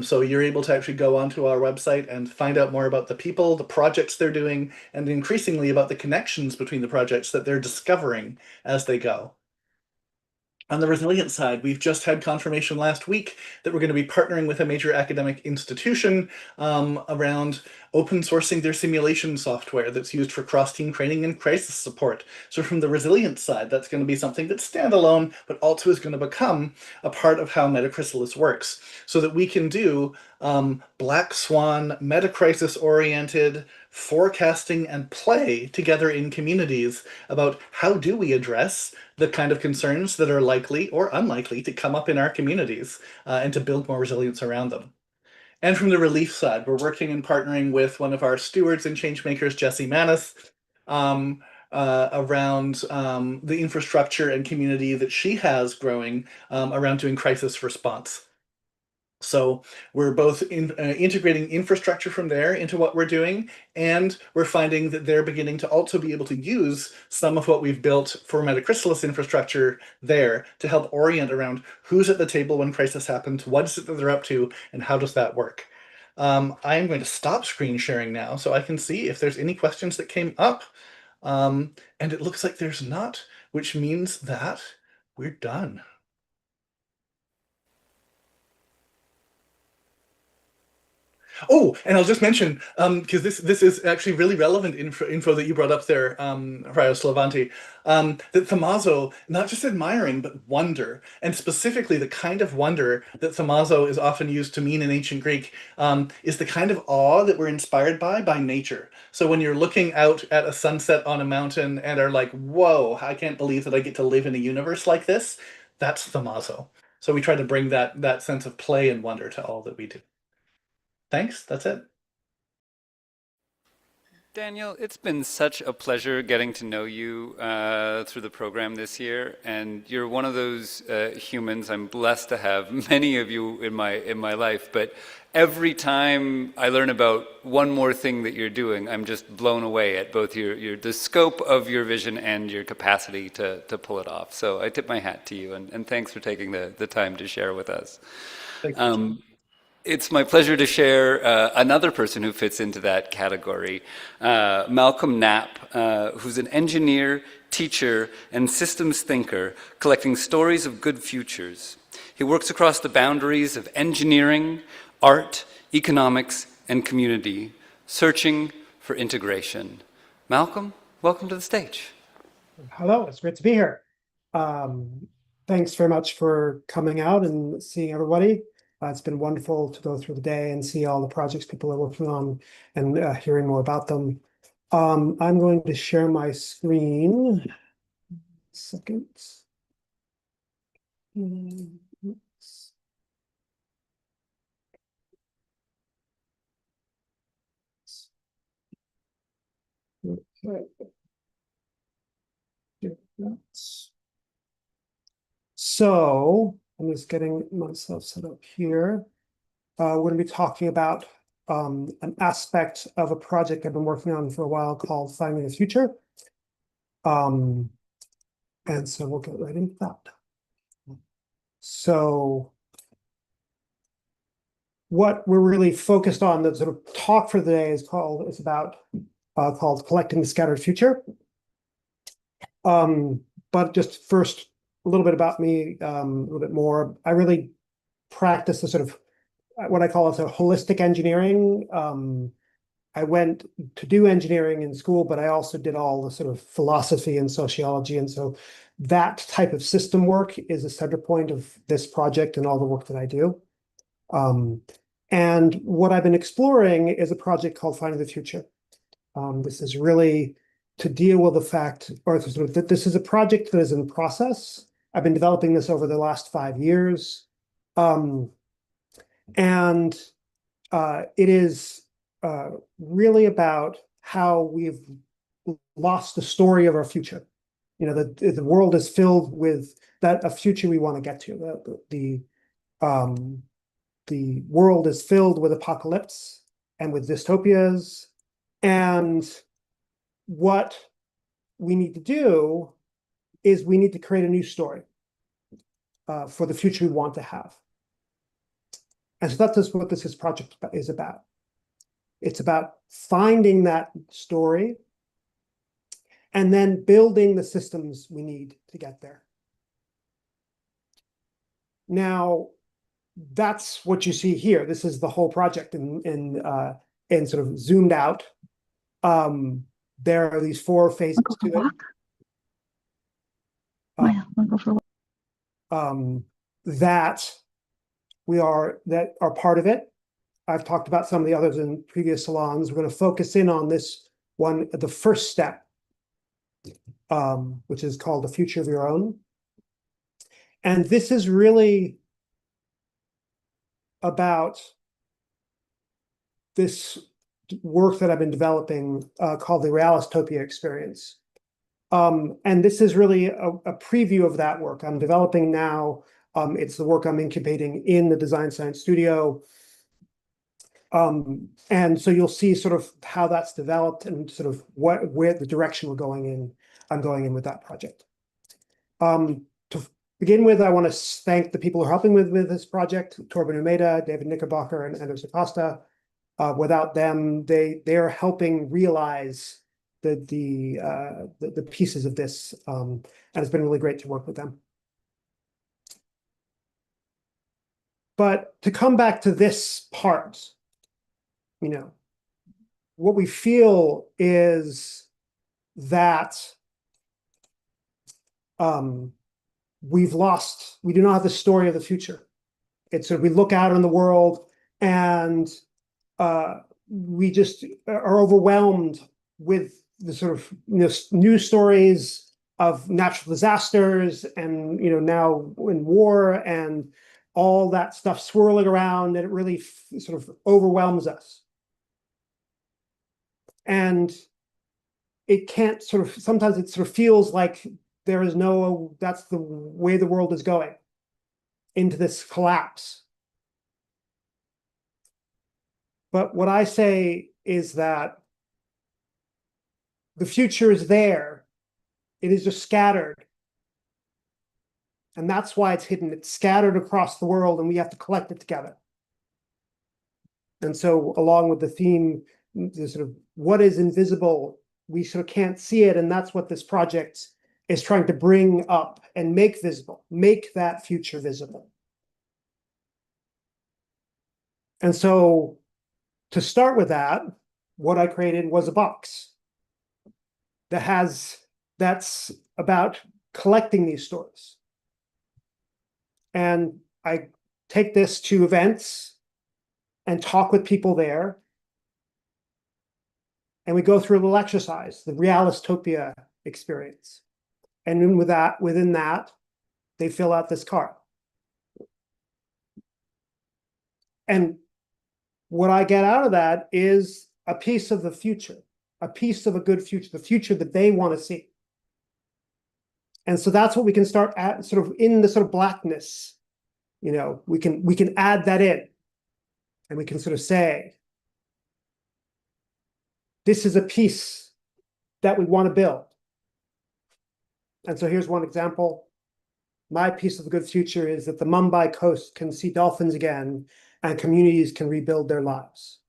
So you're able to actually go onto our website and find out more about the people, the projects they're doing, and increasingly about the connections between the projects that they're discovering as they go. On the resilient side, we've just had confirmation last week that we're going to be partnering with a major academic institution around open sourcing their simulation software that's used for cross-team training and crisis support. So from the resilient side, that's going to be something that's standalone, but also is going to become a part of how Metachrysalis works, so that we can do black swan, meta-crisis-oriented forecasting and play together in communities about how do we address the kind of concerns that are likely or unlikely to come up in our communities and to build more resilience around them. And from the relief side, we're working and partnering with one of our stewards and changemakers, Jesse Manis, around the infrastructure and community that she has growing around doing crisis response. So we're both integrating infrastructure from there into what we're doing, and we're finding that they're beginning to also be able to use some of what we've built for Metachrysalis infrastructure there to help orient around who's at the table when crisis happens, what is it that they're up to, and how does that work. I am going to stop screen sharing now so I can see if there's any questions that came up. And it looks like there's not, which means that we're done. Oh, and I'll just mention, because this is actually really relevant info that you brought up there, Ryo Slavanti, that Thamazo, not just admiring, but wonder, and specifically the kind of wonder that Thamazo is often used to mean in ancient Greek, is the kind of awe that we're inspired by nature. So when you're looking out at a sunset on a mountain and are like, whoa, I can't believe that I get to live in a universe like this, that's Thamazo. So we try to bring that sense of play and wonder to all that we do. Thanks, that's it. Daniel, it's been such a pleasure getting to know you through the program this year, and you're one of those humans. I'm blessed to have many of you in my life, but every time I learn about one more thing that you're doing, I'm just blown away at both the scope of your vision and your capacity to pull it off. So I tip my hat to you, and thanks for taking the time to share with us. Thank you. It's my pleasure to share another person who fits into that category, Malcolm Knapp, who's an engineer, teacher, and systems thinker collecting stories of good futures. He works across the boundaries of engineering, art, economics, and community, searching for integration. Malcolm, welcome to the stage. Hello, it's great to be here. Thanks very much for coming out and seeing everybody. It's been wonderful to go through the day and see all the projects people are working on and hearing more about them. I'm going to share my screen. second. Oops. Okay. So I'm just getting myself set up here. We're going to be talking about an aspect of a project I've been working on for a while called Finding the Future. And so we'll get right into that. So what we're really focused on, the sort of talk for the day is called Collecting the Scattered Future. But just first, a little bit about me, a little bit more. I really practice the sort of what I call a holistic engineering. I went to do engineering in school, but I also did all the sort of philosophy and sociology. And so that type of system work is a center point of this project and all the work that I do. And what I've been exploring is a project called Finding the Future. This is really to deal with the fact, or sort of that this is a project that is in process. I've been developing this over the last 5 years. And it is really about how we've lost the story of our future. You know, the world is filled with a future we want to get to. The world is filled with apocalypse and with dystopias. And what we need to do is we need to create a new story for the future we want to have. And so that's what this project is about. It's about finding that story and then building the systems we need to get there. Now, that's what you see here. This is the whole project in sort of zoomed out. There are these 4 phases to it. That are part of it. I've talked about some of the others in previous salons. We're going to focus in on this one, the first step, which is called The Future of Your Own. And this is really about this work that I've been developing called the Realistopia experience. And this is really a preview of that work I'm developing now. It's the work I'm incubating in the Design Science Studio. And so you'll see sort of how that's developed and sort of where the direction we're going in. I'm going in with that project. To begin with, I want to thank the people who are helping with this project: Torben Umeda, David Knickerbocker, and Anders Acosta. Without them, they are helping realize the pieces of this, and it's been really great to work with them. But to come back to this part, you know, what we feel is that we do not have the story of the future. It's sort of, we look out in the world and we just are overwhelmed with the sort of news stories of natural disasters and, now in war and all that stuff swirling around, and it really sort of overwhelms us. And it can't sometimes it sort of feels like that's the way the world is going, into this collapse. But what I say is that the future is there. It is just scattered. And that's why it's hidden. It's scattered across the world, and we have to collect it together. And so along with the theme, the sort of what is invisible, we sort of can't see it. And that's what this project is trying to bring up and make visible, make that future visible. And so to start with that, what I created was a box that's about collecting these stories. And I take this to events and talk with people there. And we go through a little exercise, the Realistopia experience. And then within that, they fill out this card. And what I get out of that is a piece of the future, a piece of a good future, the future that they want to see. And so that's what we can start at, sort of in the sort of blackness. You know, we can add that in, and we can sort of say, this is a piece that we want to build. And so here's one example. My piece of the good future is that the Mumbai coast can see dolphins again and communities can rebuild their lives.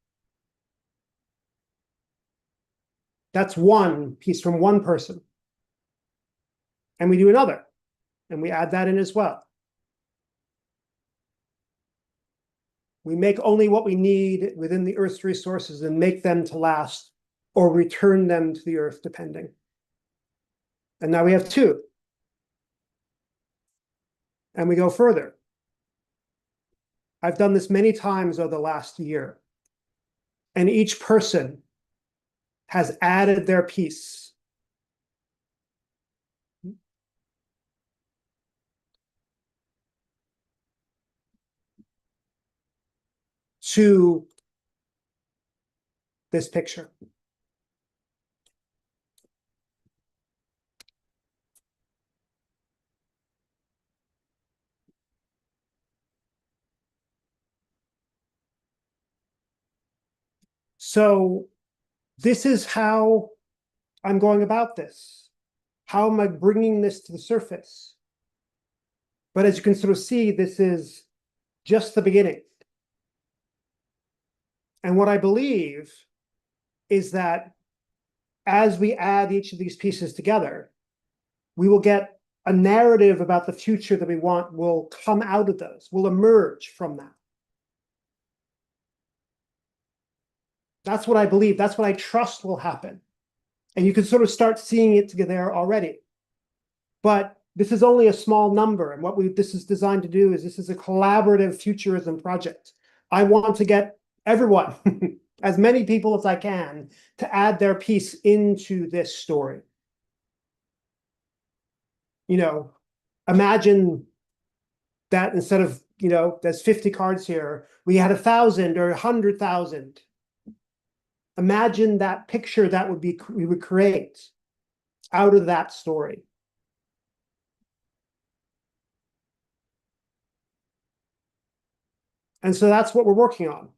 That's one piece from one person. And we do another, and we add that in as well. We make only what we need within the Earth's resources and make them to last, or return them to the Earth, depending. And now we have two. And we go further. I've done this many times over the last year. And each person has added their piece. To this picture. So this is how I'm going about this. How am I bringing this to the surface? But as you can sort of see, this is just the beginning. And what I believe is that as we add each of these pieces together, we will get a narrative about the future that we want will come out of those, will emerge from that. That's what I believe. That's what I trust will happen. And you can sort of start seeing it there already. But this is only a small number. And what this is designed to do is this is a collaborative futurism project. I want to get everyone, as many people as I can, to add their piece into this story. You know, imagine that instead of, you know, there's 50 cards here, we had 1,000 or 100,000. Imagine that picture that we would create out of that story. And so that's what we're working on.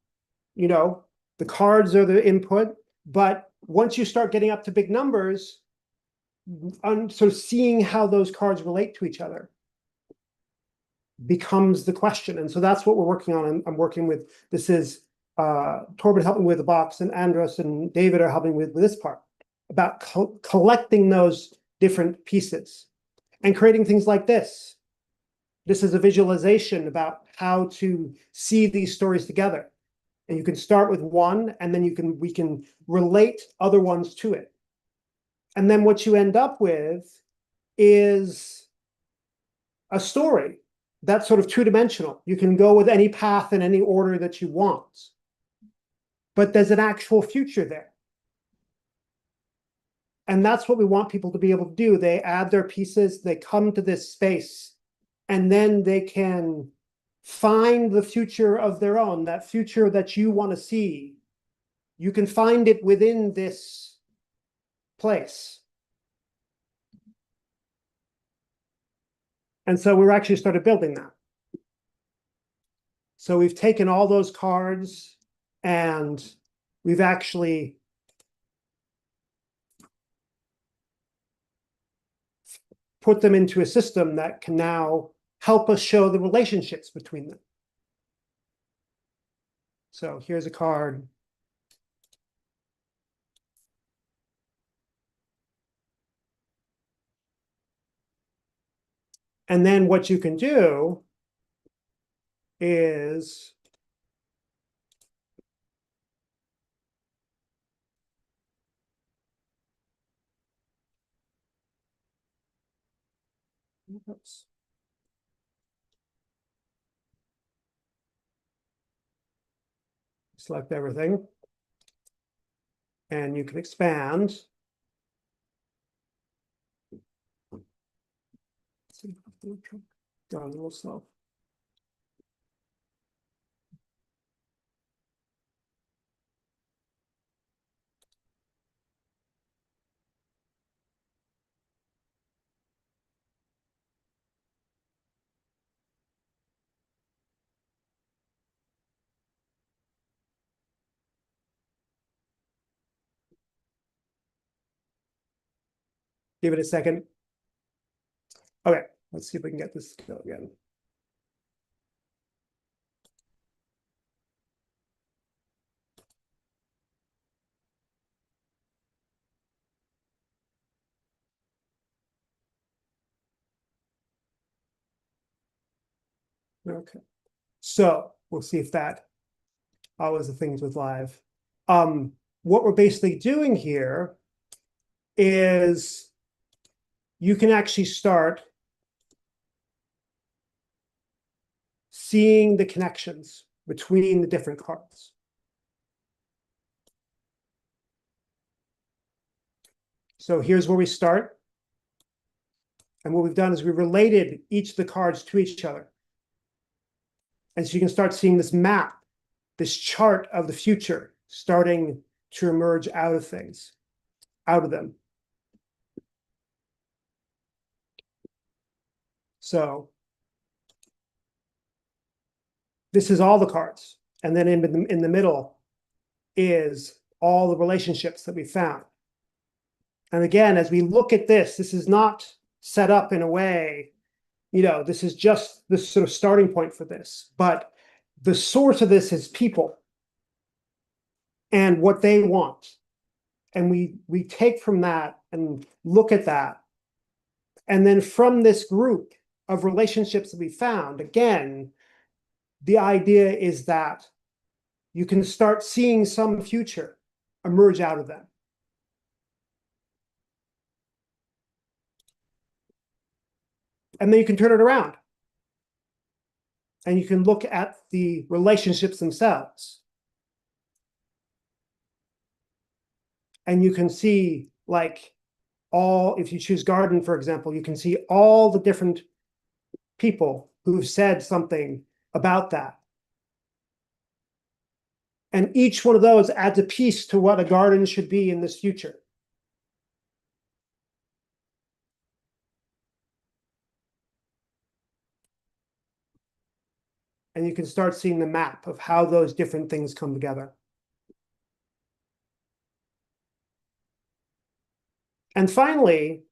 You know, the cards are the input, but once you start getting up to big numbers, sort of seeing how those cards relate to each other becomes the question. And so that's what we're working on. I'm working with, this is Torben helping with the box, and Andros and David are helping with this part, about collecting those different pieces and creating things like this. This is a visualization about how to see these stories together. And you can start with one, and then we can relate other ones to it. And then what you end up with is a story that's sort of two-dimensional. You can go with any path in any order that you want. But there's an actual future there. And that's what we want people to be able to do. They add their pieces, they come to this space, and then they can find the future of their own, that future that you want to see. You can find it within this place. And so we're actually started building that. So we've taken all those cards and we've actually put them into a system that can now help us show the relationships between them. So here's a card. And then what you can do is oops. Select everything. And you can expand. Going a little slow. Give it a second. Okay, let's see if we can get this to go again. Okay, so we'll see if that always the things with live. What we're basically doing here is you can actually start seeing the connections between the different cards. So here's where we start. And what we've done is we've related each of the cards to each other. And so you can start seeing this map, this chart of the future starting to emerge out of things, out of them. So this is all the cards. And then in the middle is all the relationships that we found. And again, as we look at this, this is not set up in a way, this is just the sort of starting point for this. But the source of this is people and what they want. And we take from that and look at that. And then from this group of relationships that we found, again, the idea is that you can start seeing some future emerge out of them. And then you can turn it around. And you can look at the relationships themselves. And you can see, like, if you choose garden, for example, you can see all the different people who've said something about that. And each one of those adds a piece to what a garden should be in this future. And you can start seeing the map of how those different things come together. And finally,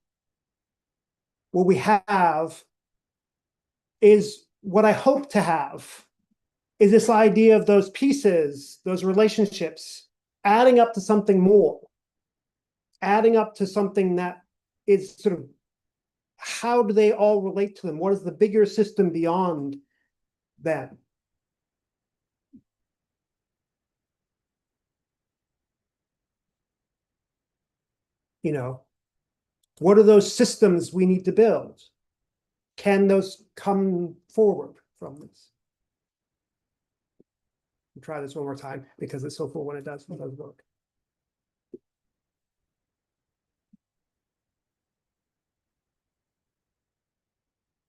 what we have is what I hope to have is this idea of those pieces, those relationships, adding up to something more, adding up to something that is sort of, how do they all relate to them? What is the bigger system beyond them? What are those systems we need to build? Can those come forward from this? I'll try this one more time because it's so cool when it does work.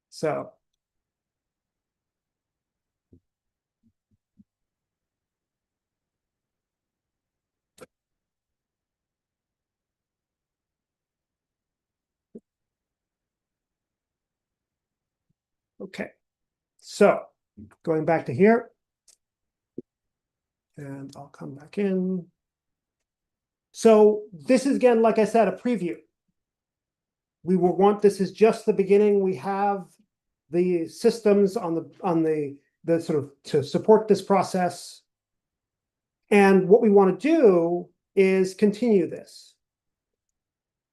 So okay, so going back to here, and I'll come back in. So this is, again, like I said, a preview. This is just the beginning. We have the systems on the sort of to support this process. And what we want to do is continue this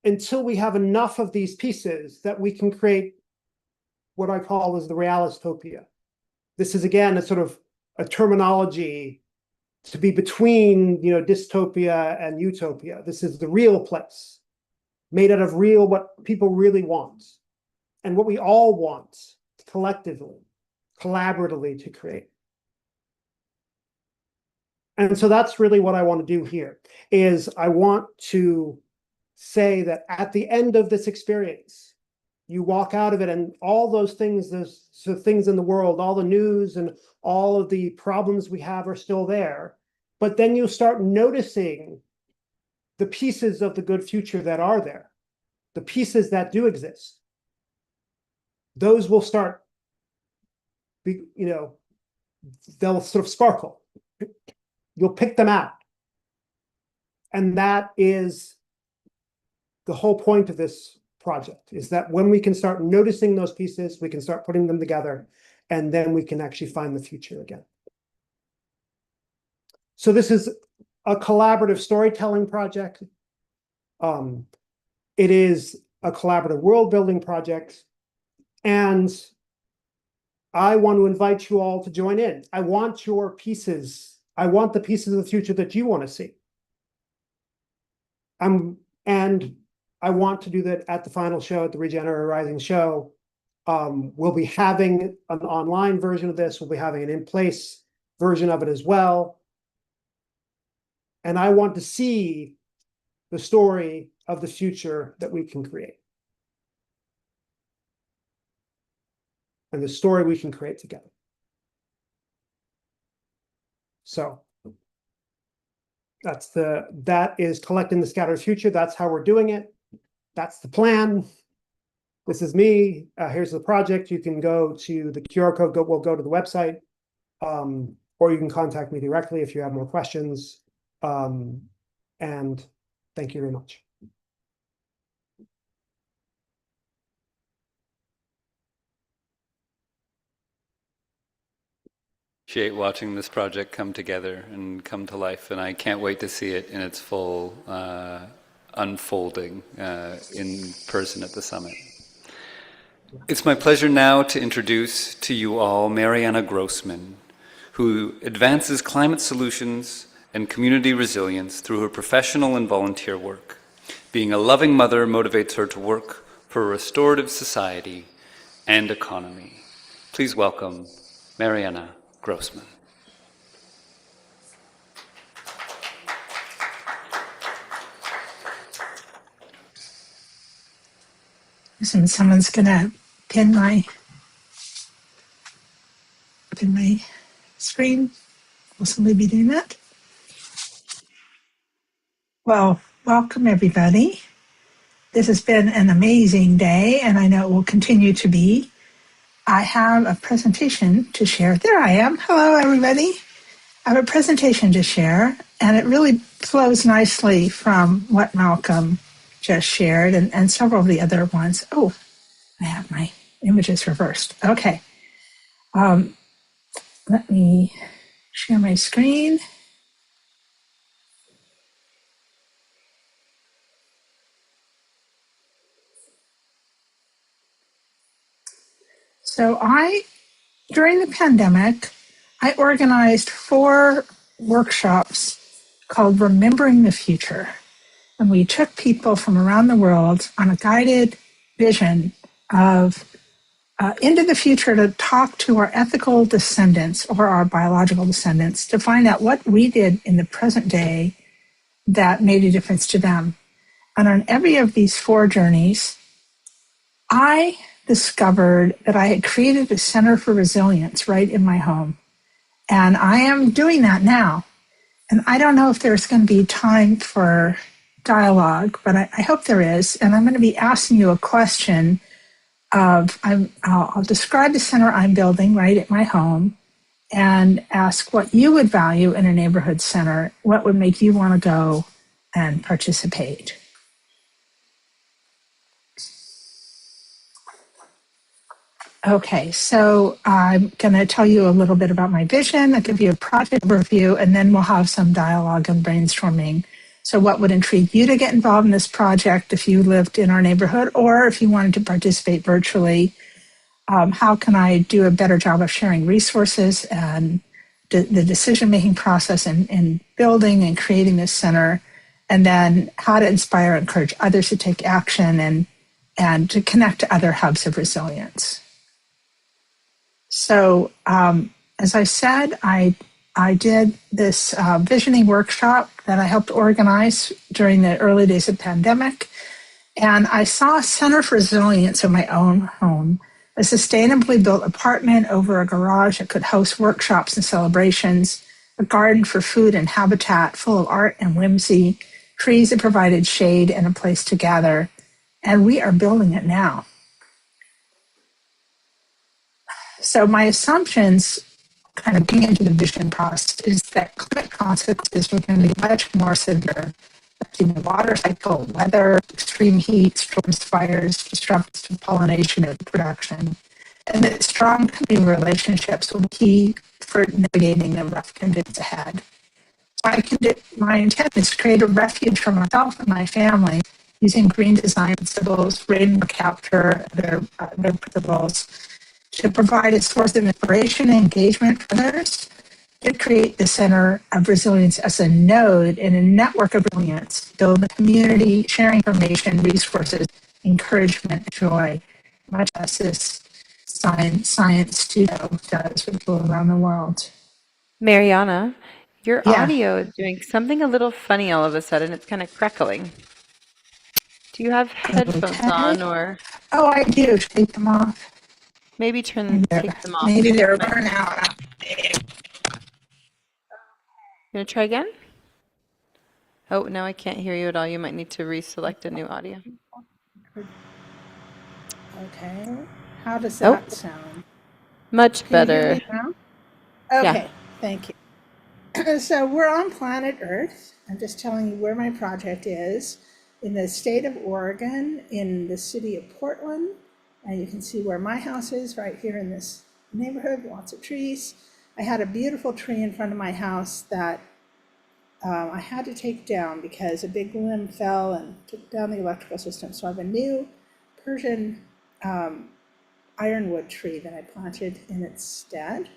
until we have enough of these pieces that we can create what I call as the realistopia. This is, again, a sort of a terminology to be between, dystopia and utopia. This is the real place, made out of what people really want, and what we all want collectively, collaboratively to create. And so that's really what I want to do here, is I want to say that at the end of this experience, you walk out of it and all those things, those things in the world, all the news and all of the problems we have are still there. But then you start noticing the pieces of the good future that are there, the pieces that do exist. Those will start, they'll sort of sparkle. You'll pick them out. And that is the whole point of this project, is that when we can start noticing those pieces, we can start putting them together, and then we can actually find the future again. So this is a collaborative storytelling project. It is a collaborative world building project. And I want to invite you all to join in. I want your pieces. I want the pieces of the future that you want to see. And I want to do that at the final show, at the Regeneration Rising show. We'll be having an online version of this. We'll be having an in-place version of it as well. And I want to see the story of the future that we can create. And the story we can create together. So that is collecting the scattered future. That's how we're doing it. That's the plan. This is me. Here's the project. You can go to the QR code. We'll go to the website, or you can contact me directly if you have more questions. And thank you very much. Appreciate watching this project come together and come to life, and I can't wait to see it in its full unfolding in person at the summit. It's my pleasure now to introduce to you all Mariana Grossman, who advances climate solutions and community resilience through her professional and volunteer work. Being a loving mother motivates her to work for a restorative society and economy. Please welcome Mariana Grossman. Listen, someone's gonna pin my screen. Will somebody be doing that? Well, welcome everybody. This has been an amazing day, and I know it will continue to be. I have a presentation to share. There I am. Hello, everybody. I have a presentation to share, and it really flows nicely from what Malcolm just shared and several of the other ones. Oh, I have my images reversed. Okay. Let me share my screen. So during the pandemic, I organized 4 workshops called Remembering the Future. And we took people from around the world on a guided vision of into the future to talk to our ethical descendants or our biological descendants to find out what we did in the present day that made a difference to them. And on every of these 4 journeys, I discovered that I had created a center for resilience right in my home. And I am doing that now. And I don't know if there's going to be time for dialogue, but I hope there is. And I'm going to be asking you a question of, I'll describe the center I'm building right at my home and ask what you would value in a neighborhood center. What would make you want to go and participate? Okay, so I'm going to tell you a little bit about my vision. I'll give you a project overview, and then we'll have some dialogue and brainstorming. So what would intrigue you to get involved in this project if you lived in our neighborhood, or if you wanted to participate virtually? How can I do a better job of sharing resources and the decision-making process in building and creating this center? And then how to inspire and encourage others to take action and to connect to other hubs of resilience. So, as I said, I did this visioning workshop that I helped organize during the early days of the pandemic. And I saw a Center for Resilience in my own home, a sustainably built apartment over a garage that could host workshops and celebrations, a garden for food and habitat full of art and whimsy, trees that provided shade and a place to gather. And we are building it now. So my assumptions kind of getting into the vision process is that climate consequences are going to be much more severe, affecting the water cycle, weather, extreme heat, storms, fires, disrupts to pollination and production, and that strong community relationships will be key for navigating the rough conditions ahead. My intent is to create a refuge for myself and my family using green design principles, rainwater capture, other principles, to provide a source of inspiration and engagement for others, to create the Center of Resilience as a node in a network of resilience, build a community, sharing information, resources, encouragement, joy, much as this science studio does with people around the world. Mariana, your Yeah. audio is doing something a little funny all of a sudden. It's kind of crackling. Do you have headphones on, or Oh, I do. Take them off. maybe take them off? Maybe they're running out. You want to try again? Oh, now I can't hear you at all. You might need to reselect a new audio. Okay. How does that sound? Much Can you hear better. me now? Yeah. Okay, thank you. So we're on planet Earth. I'm just telling you where my project is in the state of Oregon, in the city of Portland. And you can see where my house is right here in this neighborhood, lots of trees. I had a beautiful tree in front of my house that I had to take down because a big limb fell and took down the electrical system. So I have a new Persian ironwood tree that I planted in its stead.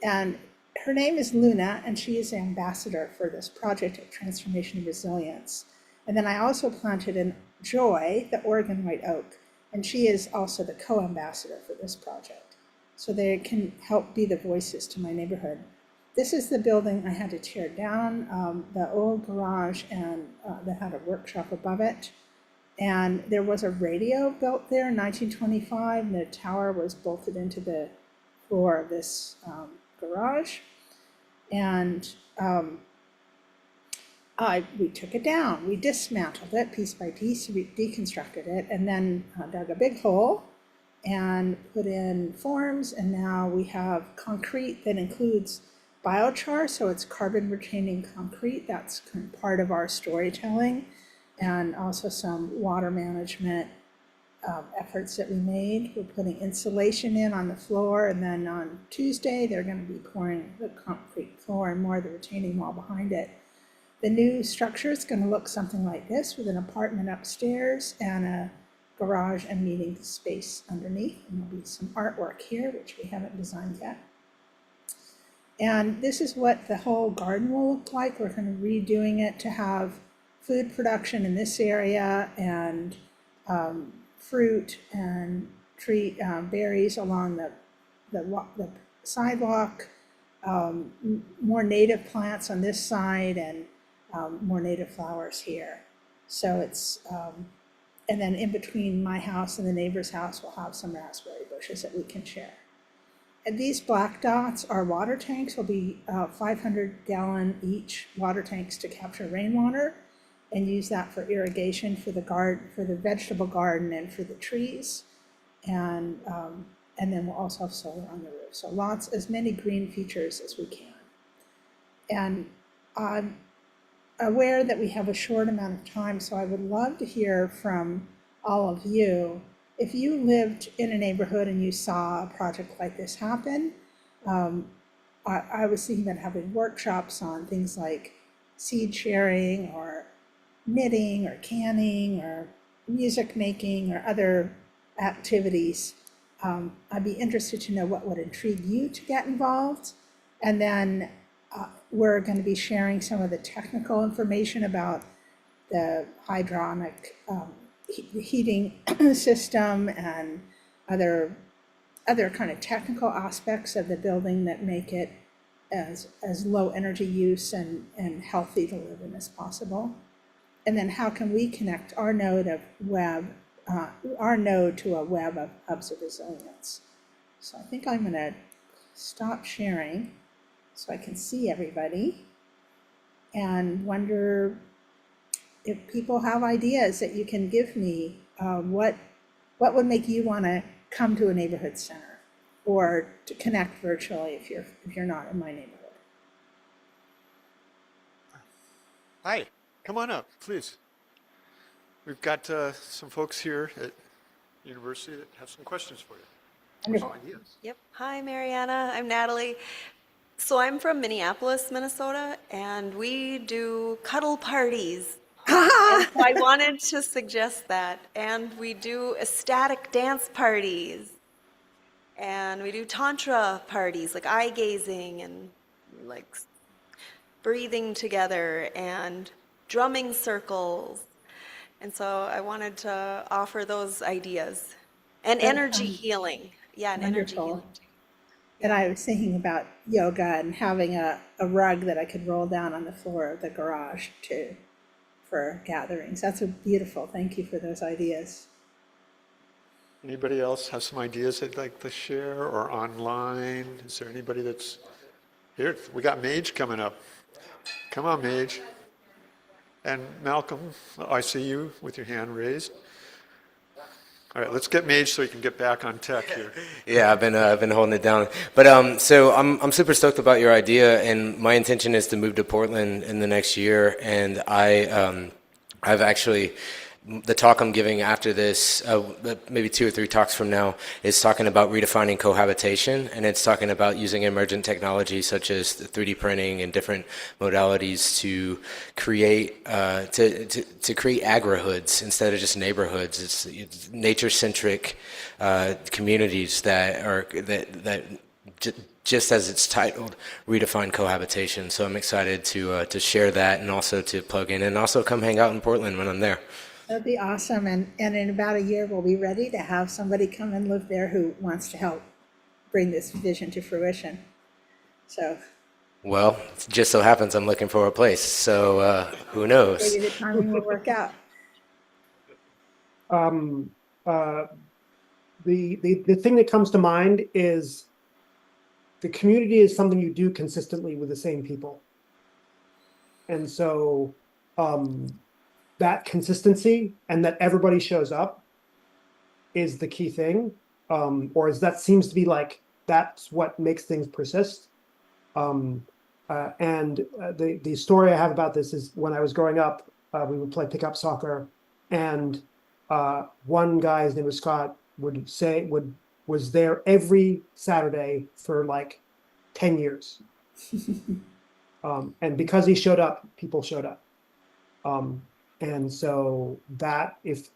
And her name is Luna, and she is the ambassador for this project of transformation and resilience. And then I also planted in Joy, the Oregon white oak, and she is also the co-ambassador for this project. So they can help be the voices to my neighborhood. This is the building I had to tear down, the old garage, and that had a workshop above it. And there was a radio built there in 1925, and the tower was bolted into the floor of this garage. And we took it down. We dismantled it piece by piece, we deconstructed it, and then dug a big hole and put in forms. And now we have concrete that includes biochar, so it's carbon retaining concrete. That's kind of part of our storytelling, and also some water management efforts that we made. We're putting insulation in on the floor, and then on Tuesday they're going to be pouring the concrete floor and more of the retaining wall behind it. The new structure is going to look something like this, with an apartment upstairs and a garage and meeting space underneath. And there'll be some artwork here, which we haven't designed yet. And this is what the whole garden will look like. We're kind of redoing it to have food production in this area, and fruit and tree berries along the sidewalk, more native plants on this side, and more native flowers here. So it's, and then in between my house and the neighbor's house, we'll have some raspberry bushes that we can share. And these black dots are water tanks. Will be 500-gallon each water tanks to capture rainwater and use that for irrigation for the garden, for the vegetable garden, and for the trees. And then we'll also have solar on the roof. So as many green features as we can. And I'm aware that we have a short amount of time, so I would love to hear from all of you. If you lived in a neighborhood and you saw a project like this happen, I was thinking about having workshops on things like seed sharing, or knitting, or canning, or music making, or other activities. I'd be interested to know what would intrigue you to get involved. And then we're going to be sharing some of the technical information about the hydronic heating system and other kind of technical aspects of the building that make it as low energy use and healthy to live in as possible. And then how can we connect our node of web, our node to a web of hubs of resilience? So I think I'm going to stop sharing so I can see everybody and wonder if people have ideas that you can give me. What would make you want to come to a neighborhood center or to connect virtually if you're not in my neighborhood? Hi, come on up, please. We've got some folks here at university that have some questions for you. Some ideas. Yep. Hi, Mariana. I'm Natalie. So I'm from Minneapolis, Minnesota, and we do cuddle parties. And so I wanted to suggest that. And we do ecstatic dance parties. And we do tantra parties, like eye gazing and like breathing together and drumming circles. And so I wanted to offer those ideas. And energy healing. Yeah, and energy healing. And I was thinking about yoga and having a rug that I could roll down on the floor of the garage too for gatherings. That's beautiful. Thank you for those ideas. Anybody else have some ideas they'd like to share or online? Is there anybody that's here? We got Mage coming up. Come on, Mage. And Malcolm, I see you with your hand raised. All right, let's get Mage so he can get back on tech here. Yeah, I've been holding it down. But so I'm super stoked about your idea, and my intention is to move to Portland in the next year. And I've actually, the talk I'm giving after this, maybe 2 or 3 talks from now, is talking about redefining cohabitation, and it's talking about using emergent technology such as 3D printing and different modalities to create to create agrihoods instead of just neighborhoods. It's nature-centric communities that just as it's titled, redefine cohabitation. So I'm excited to share that and also to plug in and also come hang out in Portland when I'm there. That'd be awesome. And in about a year, we'll be ready to have somebody come and live there who wants to help bring this vision to fruition. So. Well, it just so happens I'm looking for a place. So who knows? Maybe the timing will work out. The thing that comes to mind is the community is something you do consistently with the same people. And so that consistency and that everybody shows up is the key thing, or is that seems to be like that's what makes things persist. And the story I have about this is when I was growing up, we would play pickup soccer, and one guy, his name was Scott, was there every Saturday for like 10 years. And because he showed up, people showed up. And so that if,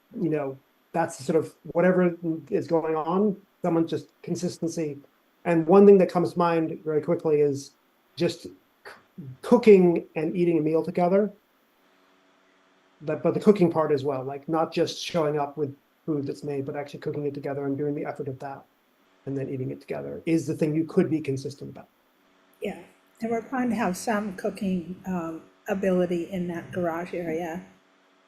that's sort of whatever is going on, someone just consistency. And one thing that comes to mind very quickly is just cooking and eating a meal together. But the cooking part as well, like not just showing up with food that's made, but actually cooking it together and doing the effort of that and then eating it together is the thing you could be consistent about. Yeah, and we're trying to have some cooking ability in that garage area.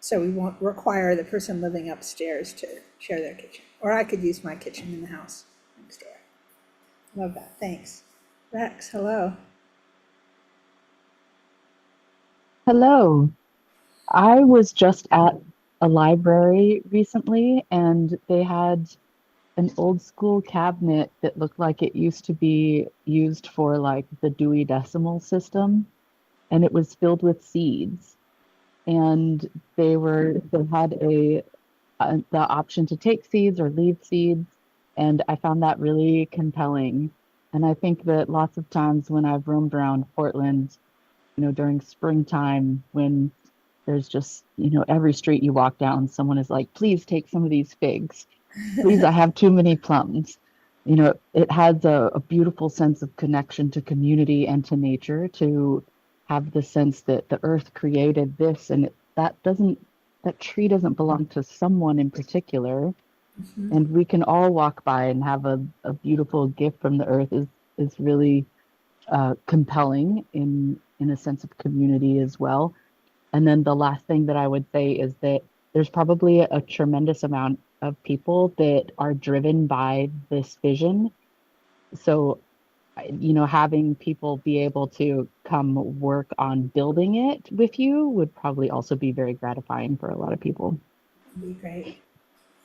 So we won't require the person living upstairs to share their kitchen. Or I could use my kitchen in the house next door. Love that, thanks. Rex, hello. Hello. I was just at a library recently, and they had an old school cabinet that looked like it used to be used for like the Dewey Decimal System, and it was filled with seeds. And they had the option to take seeds or leave seeds, and I found that really compelling. And I think that lots of times when I've roamed around Portland, during springtime, when there's just, every street you walk down, someone is like, please take some of these figs. Please, I have too many plums. It has a beautiful sense of connection to community and to nature, to have the sense that the earth created this, and that tree doesn't belong to someone in particular. Mm-hmm. And we can all walk by and have a beautiful gift from the earth is really compelling in a sense of community as well. And then the last thing that I would say is that there's probably a tremendous amount of people that are driven by this vision. So, having people be able to come work on building it with you would probably also be very gratifying for a lot of people. That'd be great.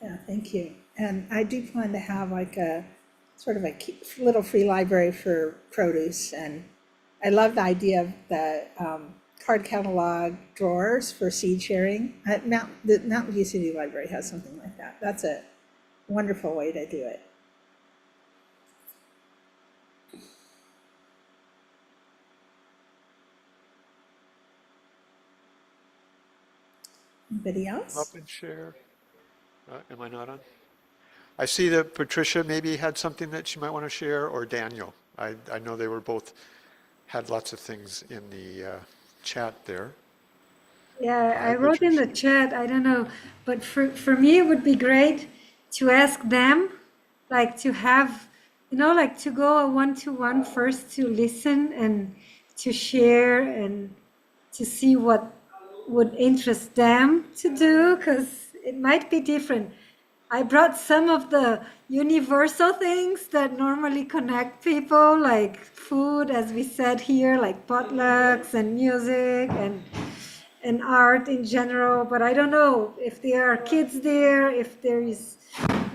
Yeah, thank you. And I do plan to have like a sort of a little free library for produce. And I love the idea of the card catalog drawers for seed sharing. The Mountain View City Library has something like that. That's a wonderful way to do it. Anybody else? Up and share. Am I not on? I see that Patricia maybe had something that she might want to share, or Daniel. I know they were both had lots of things in the chat there. Yeah, I wrote in the chat, I don't know, but for me, it would be great to ask them, like to have, like to go a one-to-one first to listen and to share and to see what would interest them to do, because it might be different. I brought some of the universal things that normally connect people, like food, as we said here, like potlucks and music and art in general. But I don't know if there are kids there, if there is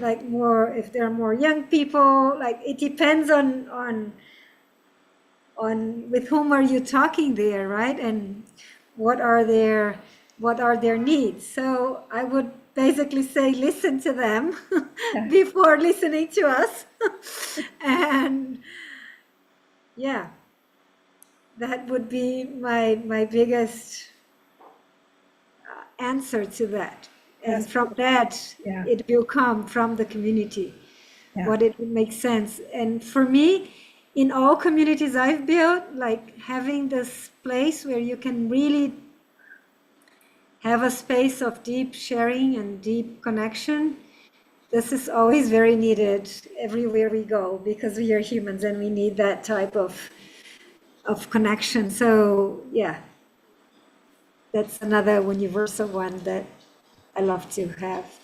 if there are more young people. Like it depends on with whom are you talking there, right? And what are their needs? So I would basically say listen to them before listening to us. And yeah, that would be my biggest answer to that. And from that, it will come from the community, what it would make sense. And for me, in all communities I've built, like having this place where you can really have a space of deep sharing and deep connection, this is always very needed everywhere we go, because we are humans and we need that type of connection. So yeah, that's another universal one that I love to have.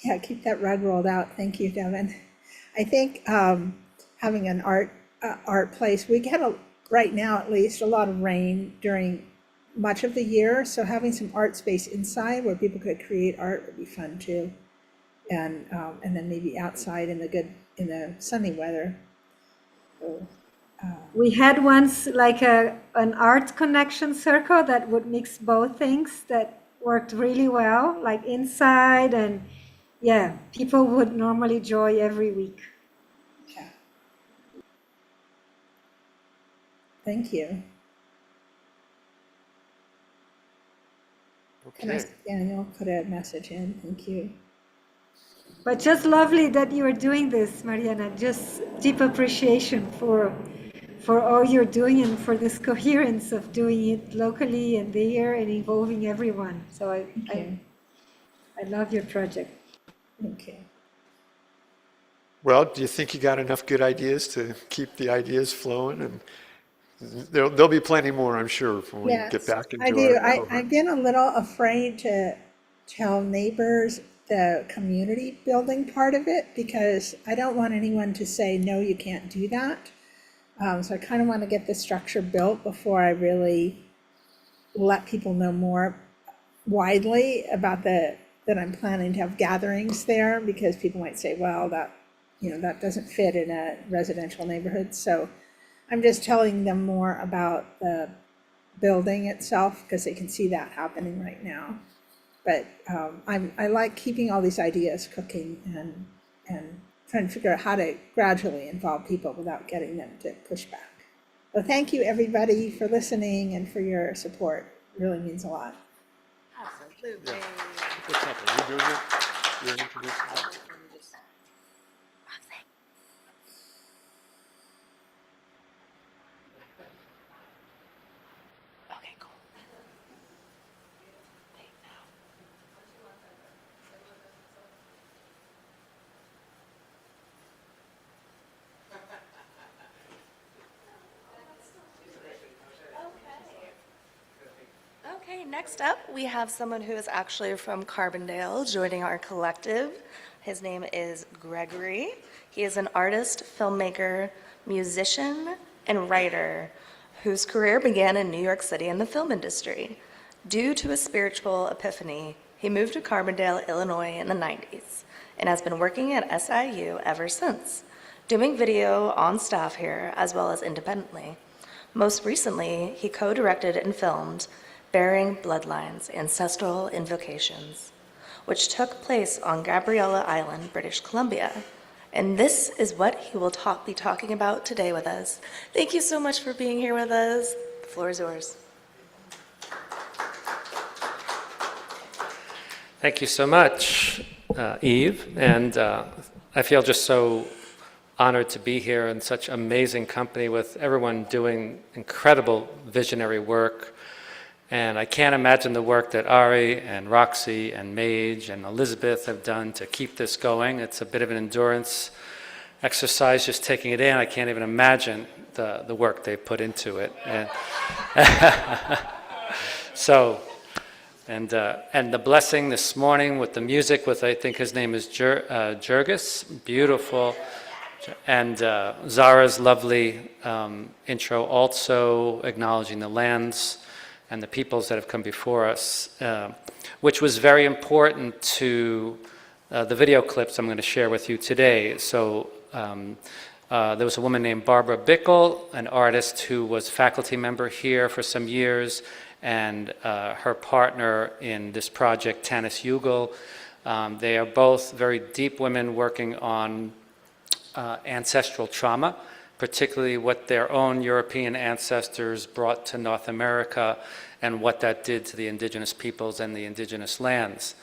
Yeah, keep that rug rolled out. Thank you, Devin. I think having an art place, we get right now at least a lot of rain during much of the year, so having some art space inside where people could create art would be fun too, and then maybe outside in the sunny weather. So, we had once like an art connection circle that would mix both things that worked really well, like inside, and yeah, people would normally join every week. Yeah. Thank you. Okay. And I see Daniel put a message in. Thank you. But just lovely that you are doing this, Mariana. Just deep appreciation for all you're doing and for this coherence of doing it locally and there and involving everyone. So I love your project. Thank you. Well, do you think you got enough good ideas to keep the ideas flowing? And there'll be plenty more, I'm sure, when we get back into I do. our I've been a little afraid to tell neighbors the community building part of it, because I don't want anyone to say, no, you can't do that. So I kind of want to get the structure built before I really let people know more widely about that I'm planning to have gatherings there, because people might say, well, that doesn't fit in a residential neighborhood. So I'm just telling them more about the building itself, because they can see that happening right now. But I like keeping all these ideas cooking and trying to figure out how to gradually involve people without getting them to push back. So thank you, everybody, for listening and for your support. It really means a lot. Absolutely. Yeah. What's happening? Are you doing it? You're introducing it? Next up, we have someone who is actually from Carbondale joining our collective. His name is Gregory. He is an artist, filmmaker, musician, and writer whose career began in New York City in the film industry. Due to a spiritual epiphany, he moved to Carbondale, Illinois in the 90s and has been working at SIU ever since, doing video on staff here as well as independently. Most recently, he co-directed and filmed Bearing Bloodlines, Ancestral Invocations, which took place on Gabriella Island, British Columbia. And this is what he will be talking about today with us. Thank you so much for being here with us. The floor is yours. Thank you so much, Eve. And I feel just so honored to be here in such amazing company with everyone doing incredible visionary work. And I can't imagine the work that Ari and Roxy and Mage and Elizabeth have done to keep this going. It's a bit of an endurance exercise just taking it in. I can't even imagine the work they put into it. And so, and the blessing this morning with the music with, I think his name is Jurgis, beautiful. And Zara's lovely intro also acknowledging the lands and the peoples that have come before us, which was very important to the video clips I'm going to share with you today. So there was a woman named Barbara Bickle, an artist who was faculty member here for some years, and her partner in this project, Tanis Ugel. They are both very deep women working on ancestral trauma, particularly what their own European ancestors brought to North America and what that did to the indigenous peoples and the indigenous lands.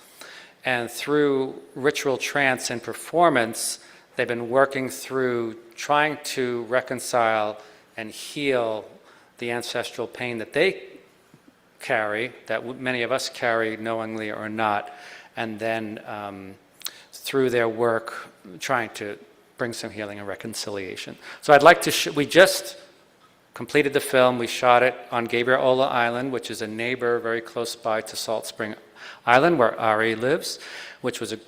And through ritual trance and performance, they've been working through trying to reconcile and heal the ancestral pain that they carry, that many of us carry knowingly or not, and then through their work trying to bring some healing and reconciliation. So I'd like to, we just completed the film. We shot it on Gabriola Island, which is a neighbor very close by to Salt Spring Island, where Ari lives, which was an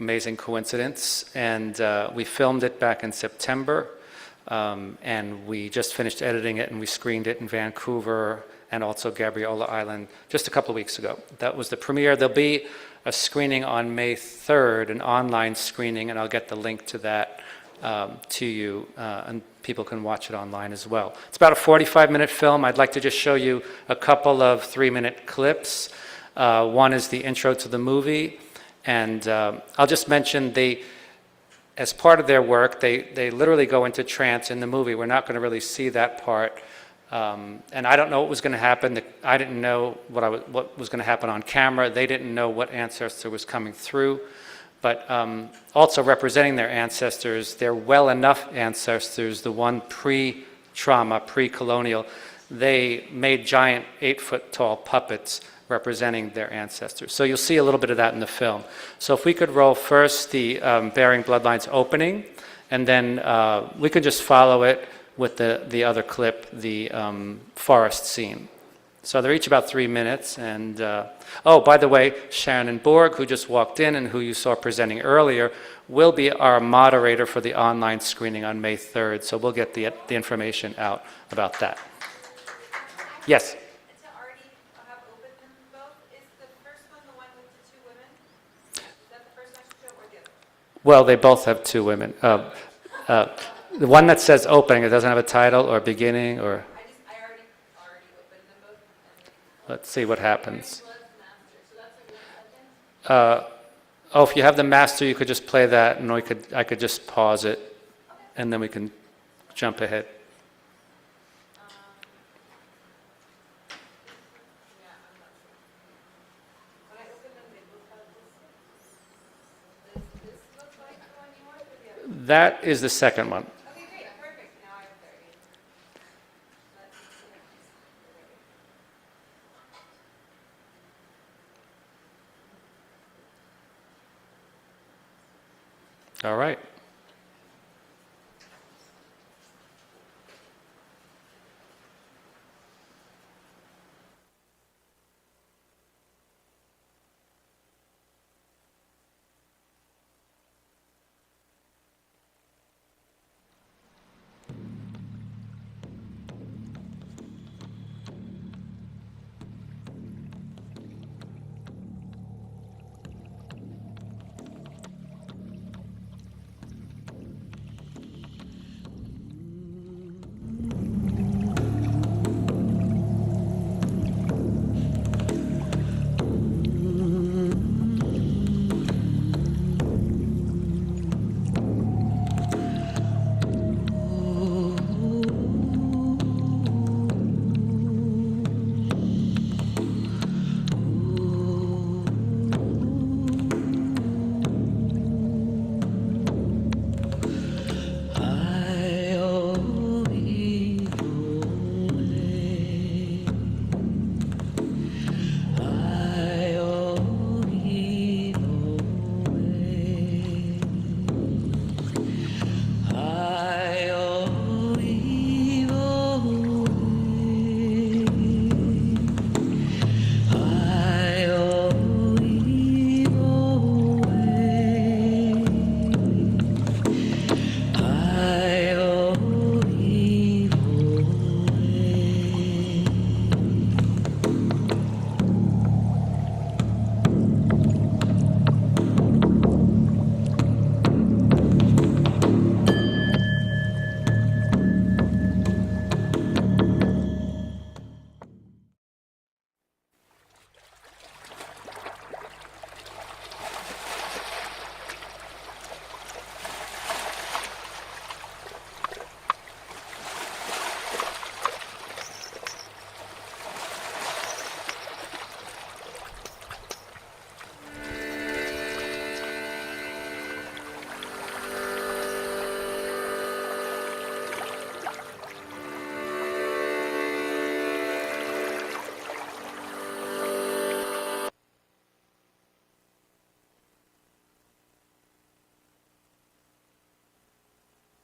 amazing coincidence. And we filmed it back in September, and we just finished editing it, and we screened it in Vancouver and also Gabriola Island just a couple of weeks ago. That was the premiere. There'll be a screening on May 3rd, an online screening, and I'll get the link to that to you, and people can watch it online as well. It's about a 45-minute film. I'd like to just show you a couple of 3-minute clips. One is the intro to the movie, and I'll just mention as part of their work, they literally go into trance in the movie. We're not going to really see that part. And I don't know what was going to happen. I didn't know what was going to happen on camera. They didn't know what ancestor was coming through. But also representing their ancestors, their well enough ancestors, the one pre-trauma, pre-colonial, they made giant 8-foot tall puppets representing their ancestors. So you'll see a little bit of that in the film. So if we could roll first the Bearing Bloodlines opening, and then we could just follow it with the other clip, the forest scene. So they're each about 3 minutes. And oh, by the way, Shannon Borg, who just walked in and who you saw presenting earlier, will be our moderator for the online screening on May 3rd. So we'll get the information out about that. Yes? Well, they both have 2 women. The one that says opening, it doesn't have a title or beginning or... Let's see what happens. Oh, if you have the master, you could just play that, and I could just pause it, and then we can jump ahead. That is the second one. All right.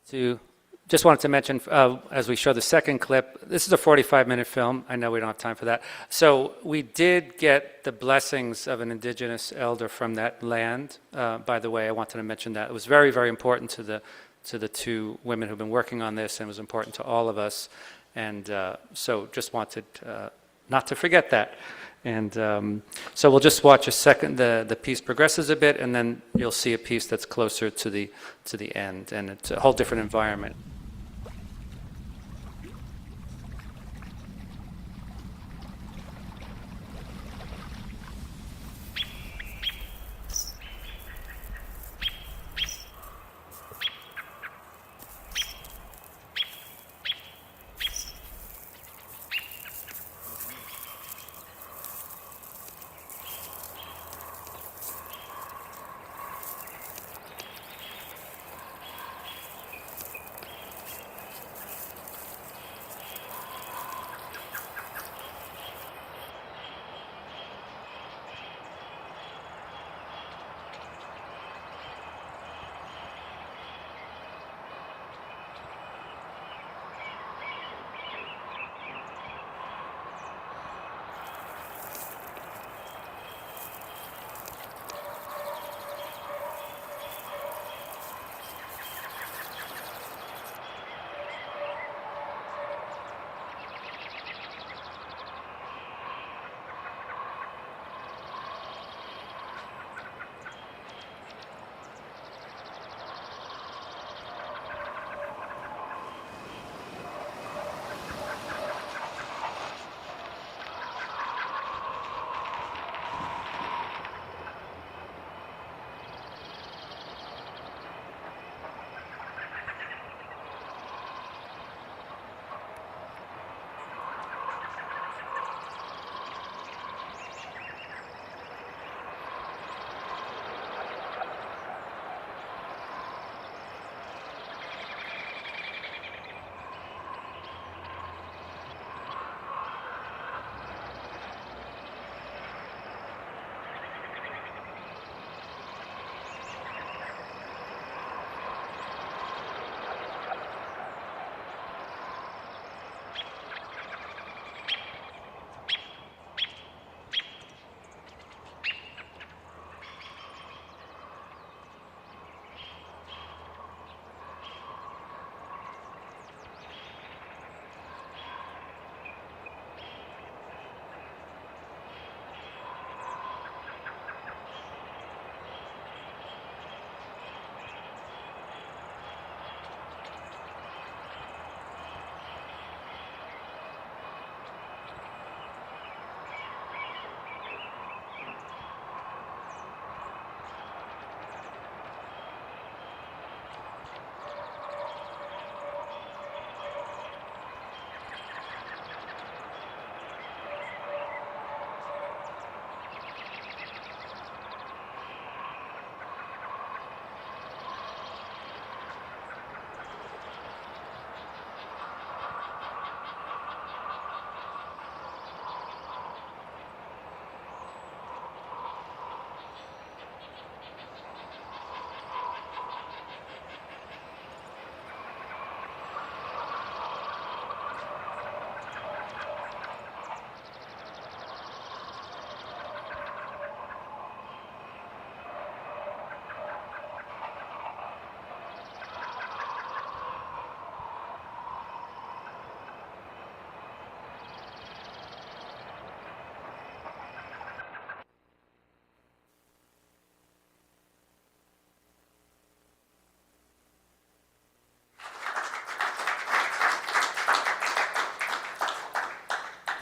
Just wanted to mention, as we show the second clip, this is a 45-minute film. I know we don't have time for that. So we did get the blessings of an indigenous elder from that land. By the way, I wanted to mention that. It was very, very important to the two women who've been working on this, and it was important to all of us. And so just wanted not to forget that. And so we'll just watch a second, the piece progresses a bit, and then you'll see a piece that's closer to the end, and it's a whole different environment.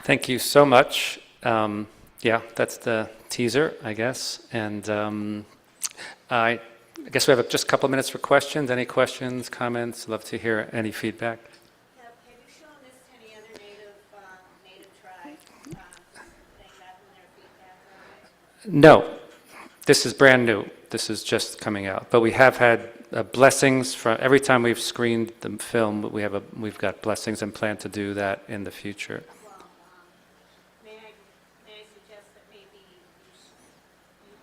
Thank you so much. Yeah, that's the teaser, I guess. And I guess we have just a couple of minutes for questions. Any questions, comments? Love to hear any feedback. Have you shown this to any other native tribes? They have their feedback on it? No, this is brand new. This is just coming out. But we have had blessings from every time we've screened the film. We've got blessings and plan to do that in the future. May I suggest that maybe you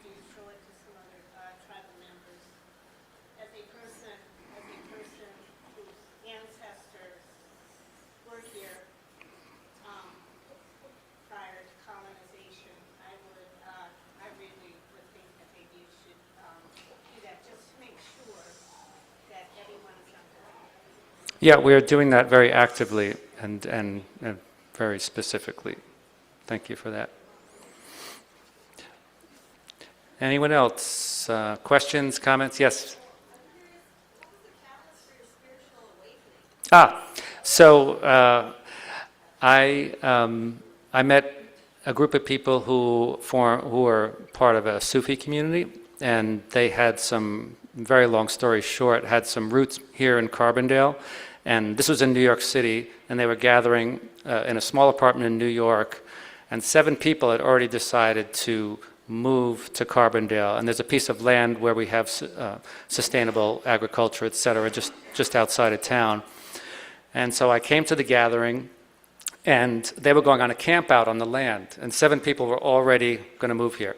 do show it to some other tribal members as a person who Yeah, we are doing that very actively and very specifically. Thank you for that. Anyone else? Questions, comments? Yes? So I met a group of people who are part of a Sufi community, and they had some, very long story short, had some roots here in Carbondale, and this was in New York City, and they were gathering in a small apartment in New York, and 7 people had already decided to move to Carbondale, and there's a piece of land where we have sustainable agriculture, et cetera, just outside of town. And so I came to the gathering, and they were going on a camp out on the land, and 7 people were already going to move here.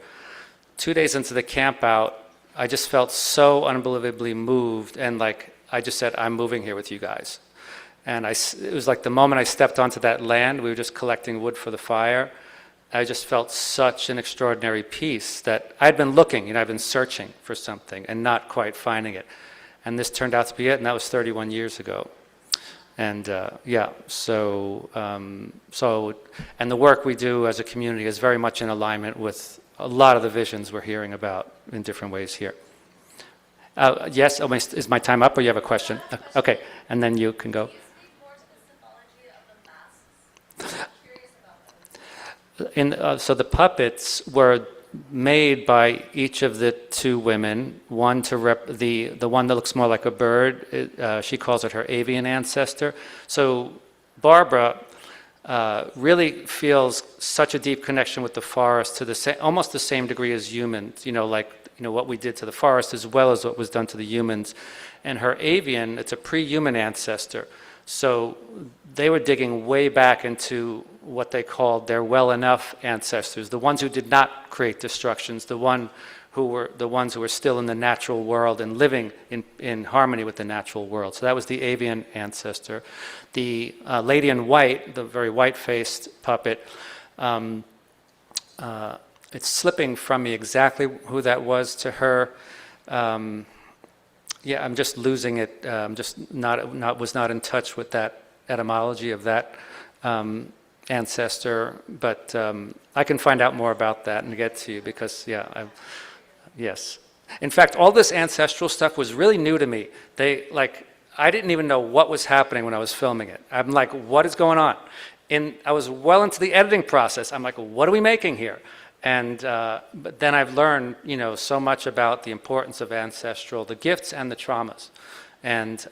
2 days into the camp out, I just felt so unbelievably moved, and like I just said, I'm moving here with you guys. And it was like the moment I stepped onto that land, we were just collecting wood for the fire. I just felt such an extraordinary peace that I'd been looking, I'd been searching for something and not quite finding it. And this turned out to be it, and that was 31 years ago. And so and the work we do as a community is very much in alignment with a lot of the visions we're hearing about in different ways here. Yes, is my time up, or you have a question? Okay, and then you can go. So the puppets were made by each of the 2 women. One to the one that looks more like a bird. She calls it her avian ancestor. So Barbara really feels such a deep connection with the forest to almost the same degree as humans. What we did to the forest as well as what was done to the humans. And her avian, it's a pre-human ancestor. So they were digging way back into what they called their well-enough ancestors, the ones who did not create destructions, the ones who were still in the natural world and living in harmony with the natural world. So that was the avian ancestor. The lady in white, the very white-faced puppet, it's slipping from me exactly who that was to her. Yeah, I'm just losing it. Was not in touch with that etymology of that ancestor, but I can find out more about that and get to you because yes. In fact, all this ancestral stuff was really new to me. I didn't even know what was happening when I was filming it. I'm like, what is going on? I was well into the editing process. I'm like, what are we making here? And but then I've learned, so much about the importance of ancestral, the gifts and the traumas, and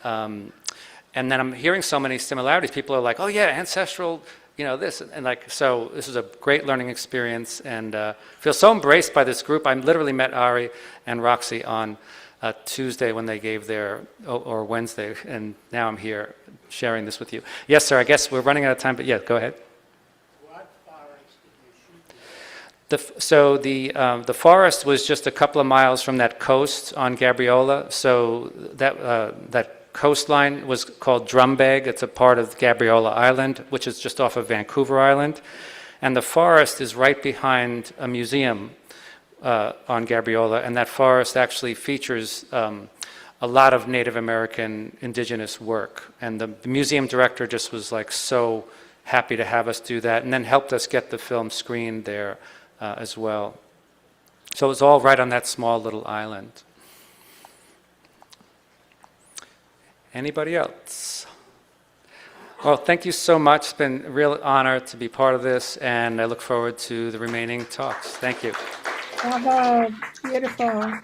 then I'm hearing so many similarities. People are like, "Oh yeah, ancestral, this," and so this is a great learning experience, and feel so embraced by this group. I literally met Ari and Roxy on Tuesday when they gave or Wednesday, and now I'm here sharing this with you. Yes, sir. I guess we're running out of time, but yeah, go ahead. The forest was just a couple of miles from that coast on Gabriola. So that coastline was called Drumbeg. It's a part of Gabriola Island, which is just off of Vancouver Island. And the forest is right behind a museum on Gabriola. And that forest actually features a lot of Native American indigenous work. And the museum director just was so happy to have us do that, and then helped us get the film screened there. As well. So it was all right on that small little island. Anybody else? Well, thank you so much. It's been a real honor to be part of this, and I look forward to the remaining talks. Thank you. Bravo, beautiful.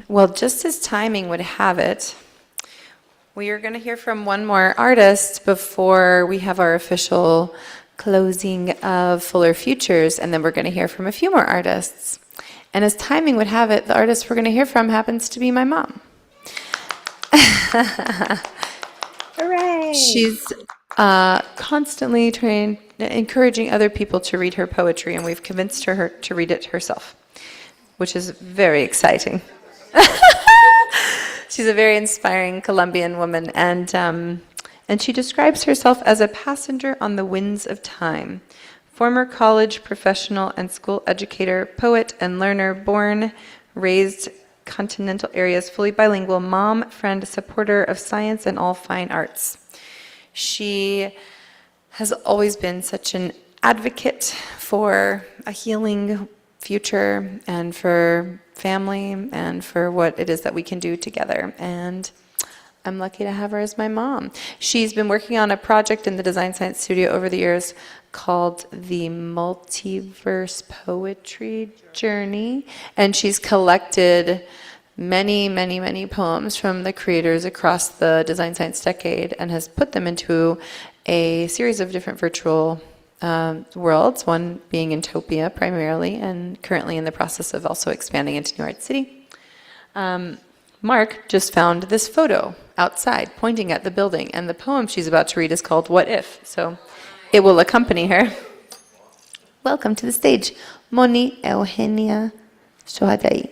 Well, just as timing would have it, we are going to hear from one more artist before we have our official closing of Fuller Futures, and then we're going to hear from a few more artists. And as timing would have it, the artist we're going to hear from happens to be my mom. Hooray! She's constantly encouraging other people to read her poetry, and we've convinced her to read it herself, which is very exciting. She's a very inspiring Colombian woman, and she describes herself as a passenger on the winds of time. Former college professional and school educator, poet and learner, born, raised continental areas, fully bilingual, mom, friend, supporter of science and all fine arts. She has always been such an advocate for a healing future and for family and for what it is that we can do together. And I'm lucky to have her as my mom. She's been working on a project in the Design Science Studio over the years called the Multiverse Poetry Journey, and she's collected many poems from the creators across the Design Science decade and has put them into a series of different virtual worlds, one being Utopia primarily, and currently in the process of also expanding into New York City. Mark just found this photo outside pointing at the building, and the poem she's about to read is called What If? So it will accompany her. Welcome to the stage, Moni Eugenia Shohadai.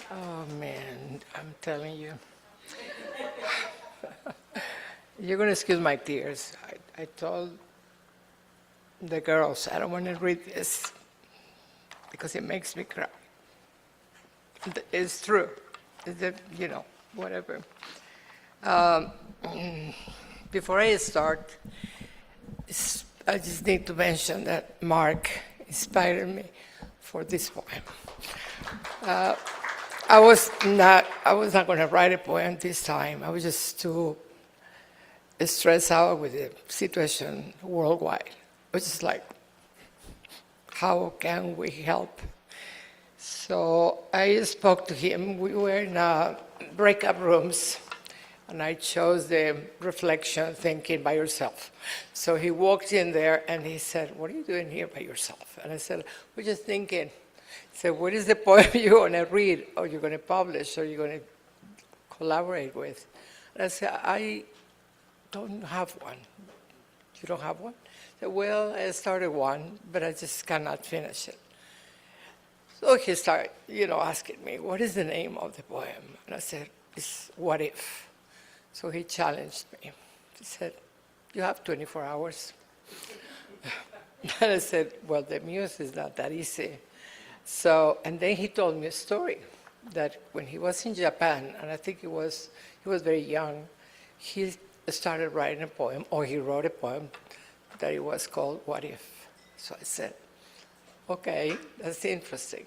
Oh man, I'm telling you. You're going to excuse my tears. I told the girls, I don't want to read this because it makes me cry. It's true. You know, whatever. Before I start, I just need to mention that Mark inspired me for this poem. I was not going to write a poem this time. I was just too stressed out with the situation worldwide. It was just like, how can we help? So I spoke to him. We were in breakup rooms, and I chose the reflection, thinking by yourself. So he walked in there, and he said, what are you doing here by yourself? And I said, we're just thinking. He said, what is the poem you're going to read, or you're going to publish, or you're going to collaborate with? And I said, I don't have one. You don't have one? I said, well, I started one, but I just cannot finish it. So he started, asking me, what is the name of the poem? And I said, it's What If? So he challenged me. He said, you have 24 hours. And I said, well, the muse is not that easy. So, and then he told me a story that when he was in Japan, and I think he was very young, he started writing a poem, or he wrote a poem that it was called What If? So I said, okay, that's interesting.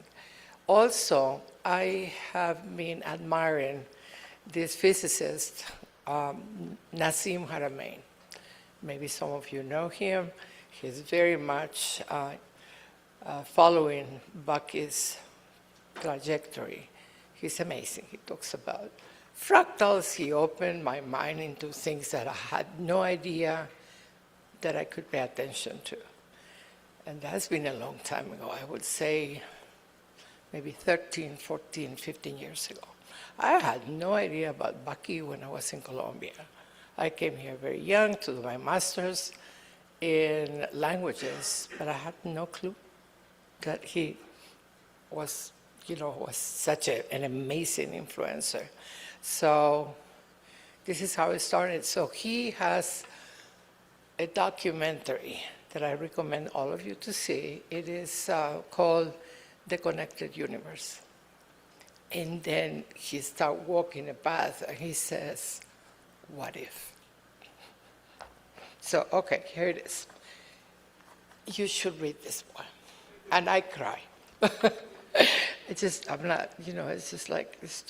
Also, I have been admiring this physicist, Nassim Haramein. Maybe some of you know him. He's very much following Bucky's trajectory. He's amazing. He talks about fractals. He opened my mind into things that I had no idea that I could pay attention to. And that's been a long time ago. I would say maybe 13, 14, 15 years ago. I had no idea about Bucky when I was in Colombia. I came here very young to do my master's in languages, but I had no clue that he was, was such an amazing influencer. So this is how it started. So he has a documentary that I recommend all of you to see. It is called The Connected Universe. And then he starts walking a path, and he says, what if? So, okay, here it is. You should read this one. And I cry. I'm not, it's just like, it's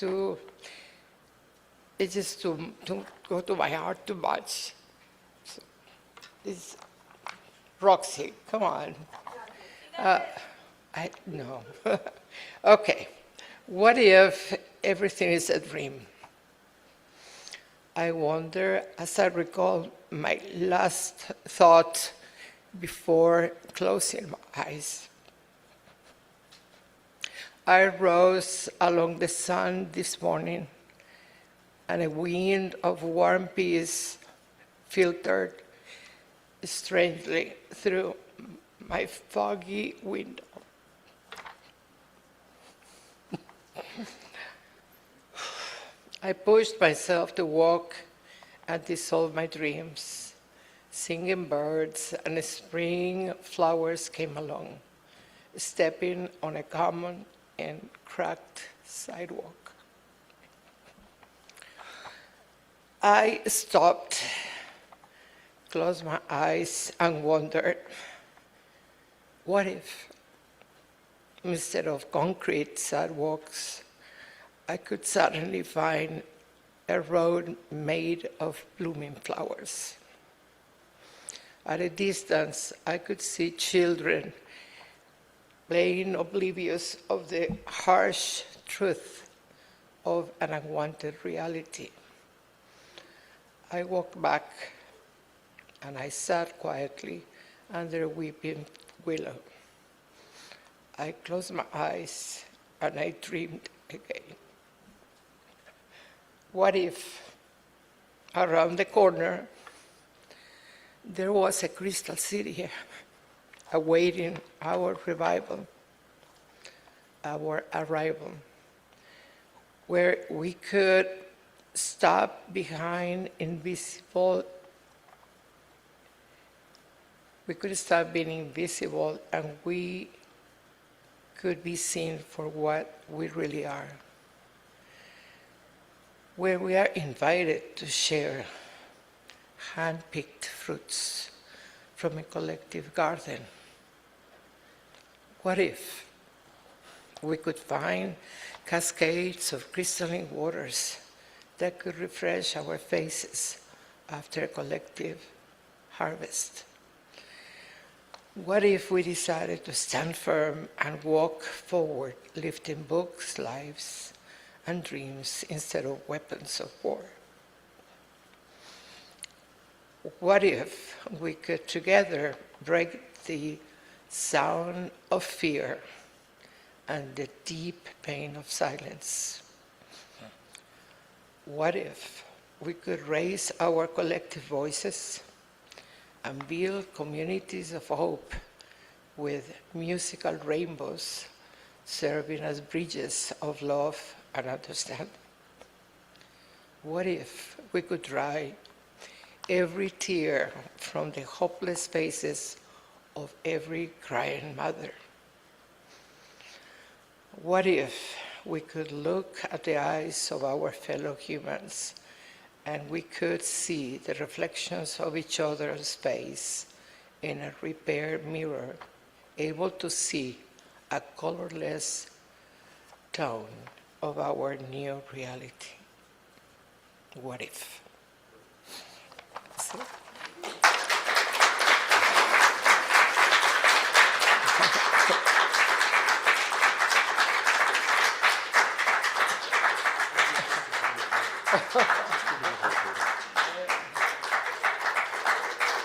just to go to my heart too much. So, it's Roxy, come on. No. Okay. What if everything is a dream? I wonder, as I recall my last thought before closing my eyes. I rose along the sun this morning and a wind of warm peace filtered strangely through my foggy window. I pushed myself to walk and dissolve my dreams. Singing birds and spring flowers came along, stepping on a common and cracked sidewalk. I stopped, closed my eyes, and wondered, what if, instead of concrete sidewalks, I could suddenly find a road made of blooming flowers. At a distance, I could see children playing oblivious of the harsh truth of an unwanted reality. I walked back and I sat quietly under a weeping willow. I closed my eyes and I dreamed again. What if around the corner there was a crystal city awaiting our revival, our arrival, where we could stop behind invisible, we could stop being invisible and we could be seen for what we really are, where we are invited to share hand-picked fruits from a collective garden. What if we could find cascades of crystalline waters that could refresh our faces after a collective harvest? What if we decided to stand firm and walk forward, lifting books, lives, and dreams instead of weapons of war? What if we could together break the sound of fear and the deep pain of silence? What if we could raise our collective voices and build communities of hope with musical rainbows serving as bridges of love and understanding? What if we could dry every tear from the hopeless faces of every crying mother? What if we could look at the eyes of our fellow humans and we could see the reflections of each other's face in a repaired mirror, able to see a colorless tone of our new reality? What if?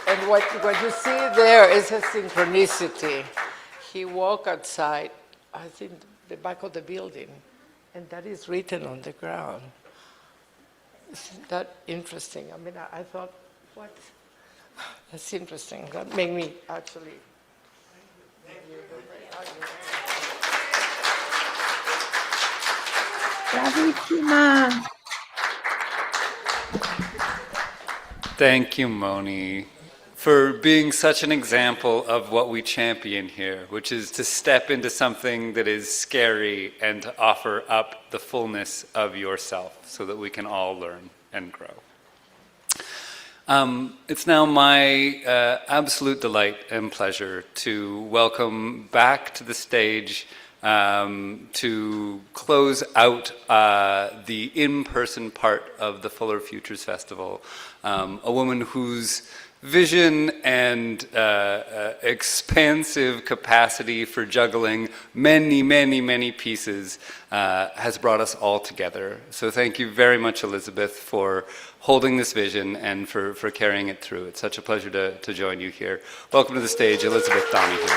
And what you see there is a synchronicity. He walked outside, I think, the back of the building, and that is written on the ground. Isn't that interesting? I mean, I thought, what? That's interesting. That made me actually. Bravissima. Thank you, Moni, for being such an example of what we champion here, which is to step into something that is scary and to offer up the fullness of yourself so that we can all learn and grow. It's now my absolute delight and pleasure to welcome back to the stage to close out the in-person part of the Fuller Futures Festival, a woman whose vision and expansive capacity for juggling many, many, many pieces has brought us all together. So thank you very much, Elizabeth, for holding this vision and for carrying it through. It's such a pleasure to join you here. Welcome to the stage, Elizabeth Donahue.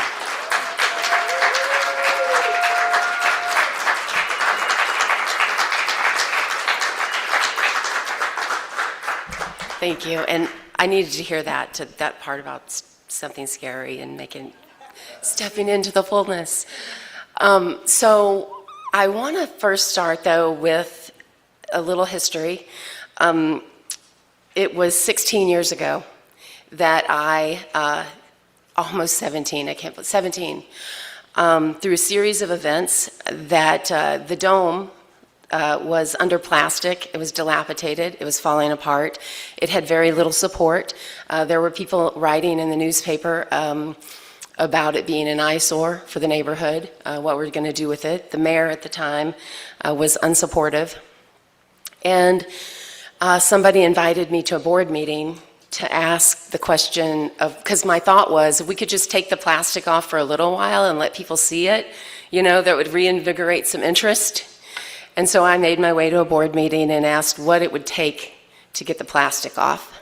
Thank you. And I needed to hear that part about something scary and stepping into the fullness. So I want to first start, though, with a little history. It was 16 years ago that almost 17, I can't believe, 17, through a series of events that the dome was under plastic. It was dilapidated. It was falling apart. It had very little support. There were people writing in the newspaper about it being an eyesore for the neighborhood, what we're going to do with it. The mayor at the time was unsupportive. And somebody invited me to a board meeting to ask the question of, because my thought was, if we could just take the plastic off for a little while and let people see it, that would reinvigorate some interest. And so I made my way to a board meeting and asked what it would take to get the plastic off.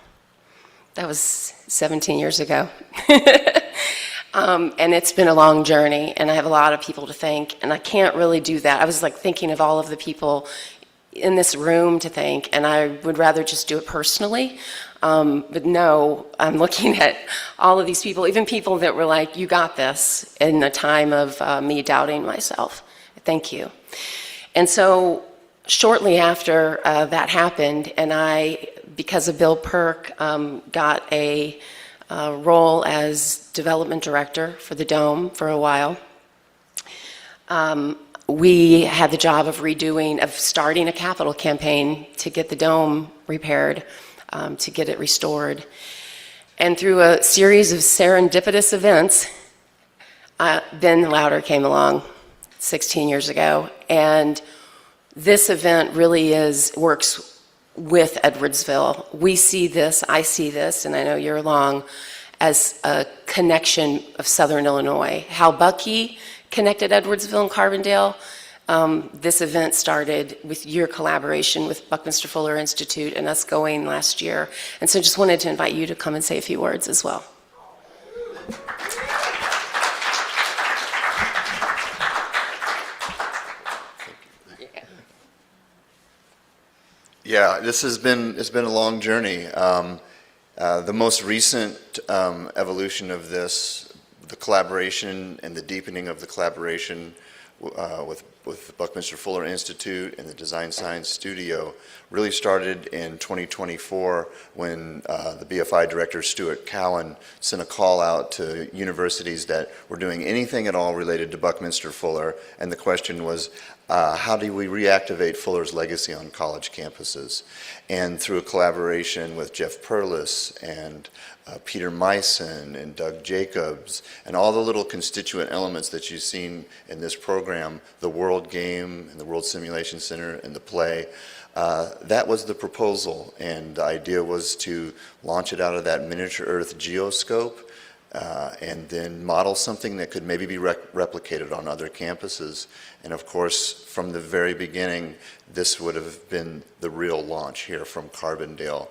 That was 17 years ago. And it's been a long journey, and I have a lot of people to thank, and I can't really do that. I was like thinking of all of the people in this room to thank, and I would rather just do it personally. But no, I'm looking at all of these people, even people that were like, you got this, in the time of me doubting myself. Thank you. And so shortly after that happened, and I, because of Bill Perk, got a role as development director for the Dome for a while. We had the job of starting a capital campaign to get the Dome repaired, to get it restored. And through a series of serendipitous events, Ben Louder came along 16 years ago, and this event really works with Edwardsville. We see this, I see this, and I know you're along, as a connection of Southern Illinois. How Bucky connected Edwardsville and Carbondale, this event started with your collaboration with Buckminster Fuller Institute and us going last year. And so just wanted to invite you to come and say a few words as well. Yeah, it's been a long journey. The most recent evolution of this, the collaboration and the deepening of the collaboration with the Buckminster Fuller Institute and the Design Science Studio really started in 2024 when the BFI director Stuart Cowan sent a call out to universities that were doing anything at all related to Buckminster Fuller, and the question was, how do we reactivate Fuller's legacy on college campuses? And through a collaboration with Jeff Perlis and Peter Meissen and Doug Jacobs and all the little constituent elements that you've seen in this program, the World Game and the World Simulation Center and the play, that was the proposal. And the idea was to launch it out of that miniature Earth geoscope and then model something that could maybe be replicated on other campuses. And of course, from the very beginning, this would have been the real launch here from Carbondale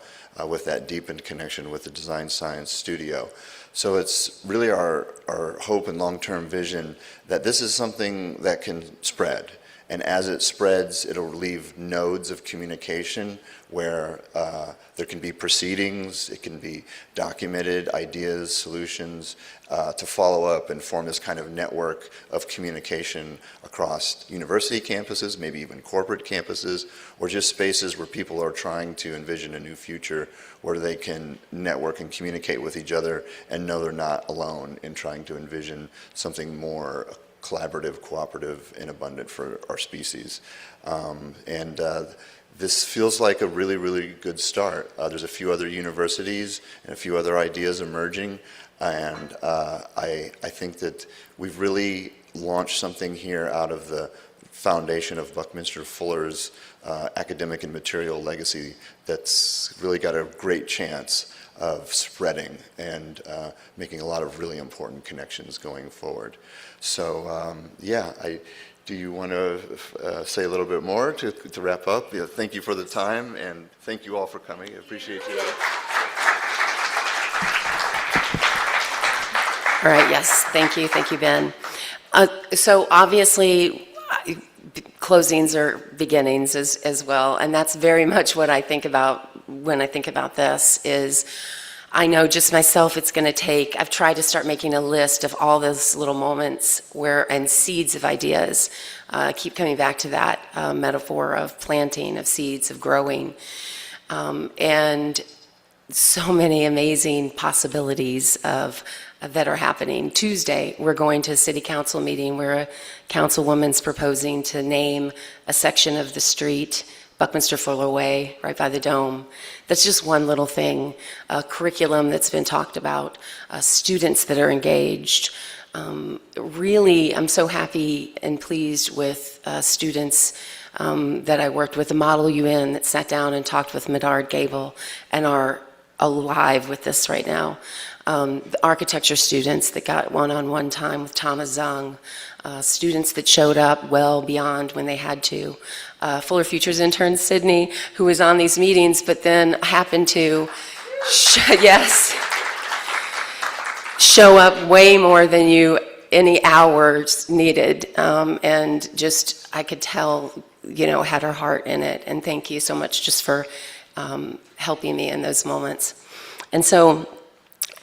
with that deepened connection with the Design Science Studio. So it's really our hope and long-term vision that this is something that can spread. And as it spreads, it'll leave nodes of communication where there can be proceedings, it can be documented ideas, solutions to follow up and form this kind of network of communication across university campuses, maybe even corporate campuses, or just spaces where people are trying to envision a new future where they can network and communicate with each other and know they're not alone in trying to envision something more collaborative, cooperative, and abundant for our species. This feels like a really, really good start. There's a few other universities and a few other ideas emerging, and I think that we've really launched something here out of the foundation of Buckminster Fuller's academic and material legacy that's really got a great chance of spreading and making a lot of really important connections going forward. So yeah, do you want to say a little bit more to wrap up? Yeah, thank you for the time, and thank you all for coming. I appreciate you. All right, yes, thank you, Ben. So obviously, closings are beginnings as well, and that's very much what I think about when I think about this is I know just myself it's going to take, I've tried to start making a list of all those little moments and seeds of ideas. Keep coming back to that metaphor of planting, of seeds, of growing. And so many amazing possibilities that are happening. Tuesday, we're going to a city council meeting where a councilwoman's proposing to name a section of the street, Buckminster Fuller Way, right by the Dome. That's just one little thing. A curriculum that's been talked about, students that are engaged. Really, I'm so happy and pleased with students that I worked with, the Model UN that sat down and talked with Medard Gable and are alive with this right now. The architecture students that got one-on-one time with Thomas Zung, students that showed up well beyond when they had to. Fuller Futures intern Sydney, who was on these meetings, but then happened to, show up way more than any hours needed, and just I could tell, had her heart in it. And thank you so much just for helping me in those moments. And so,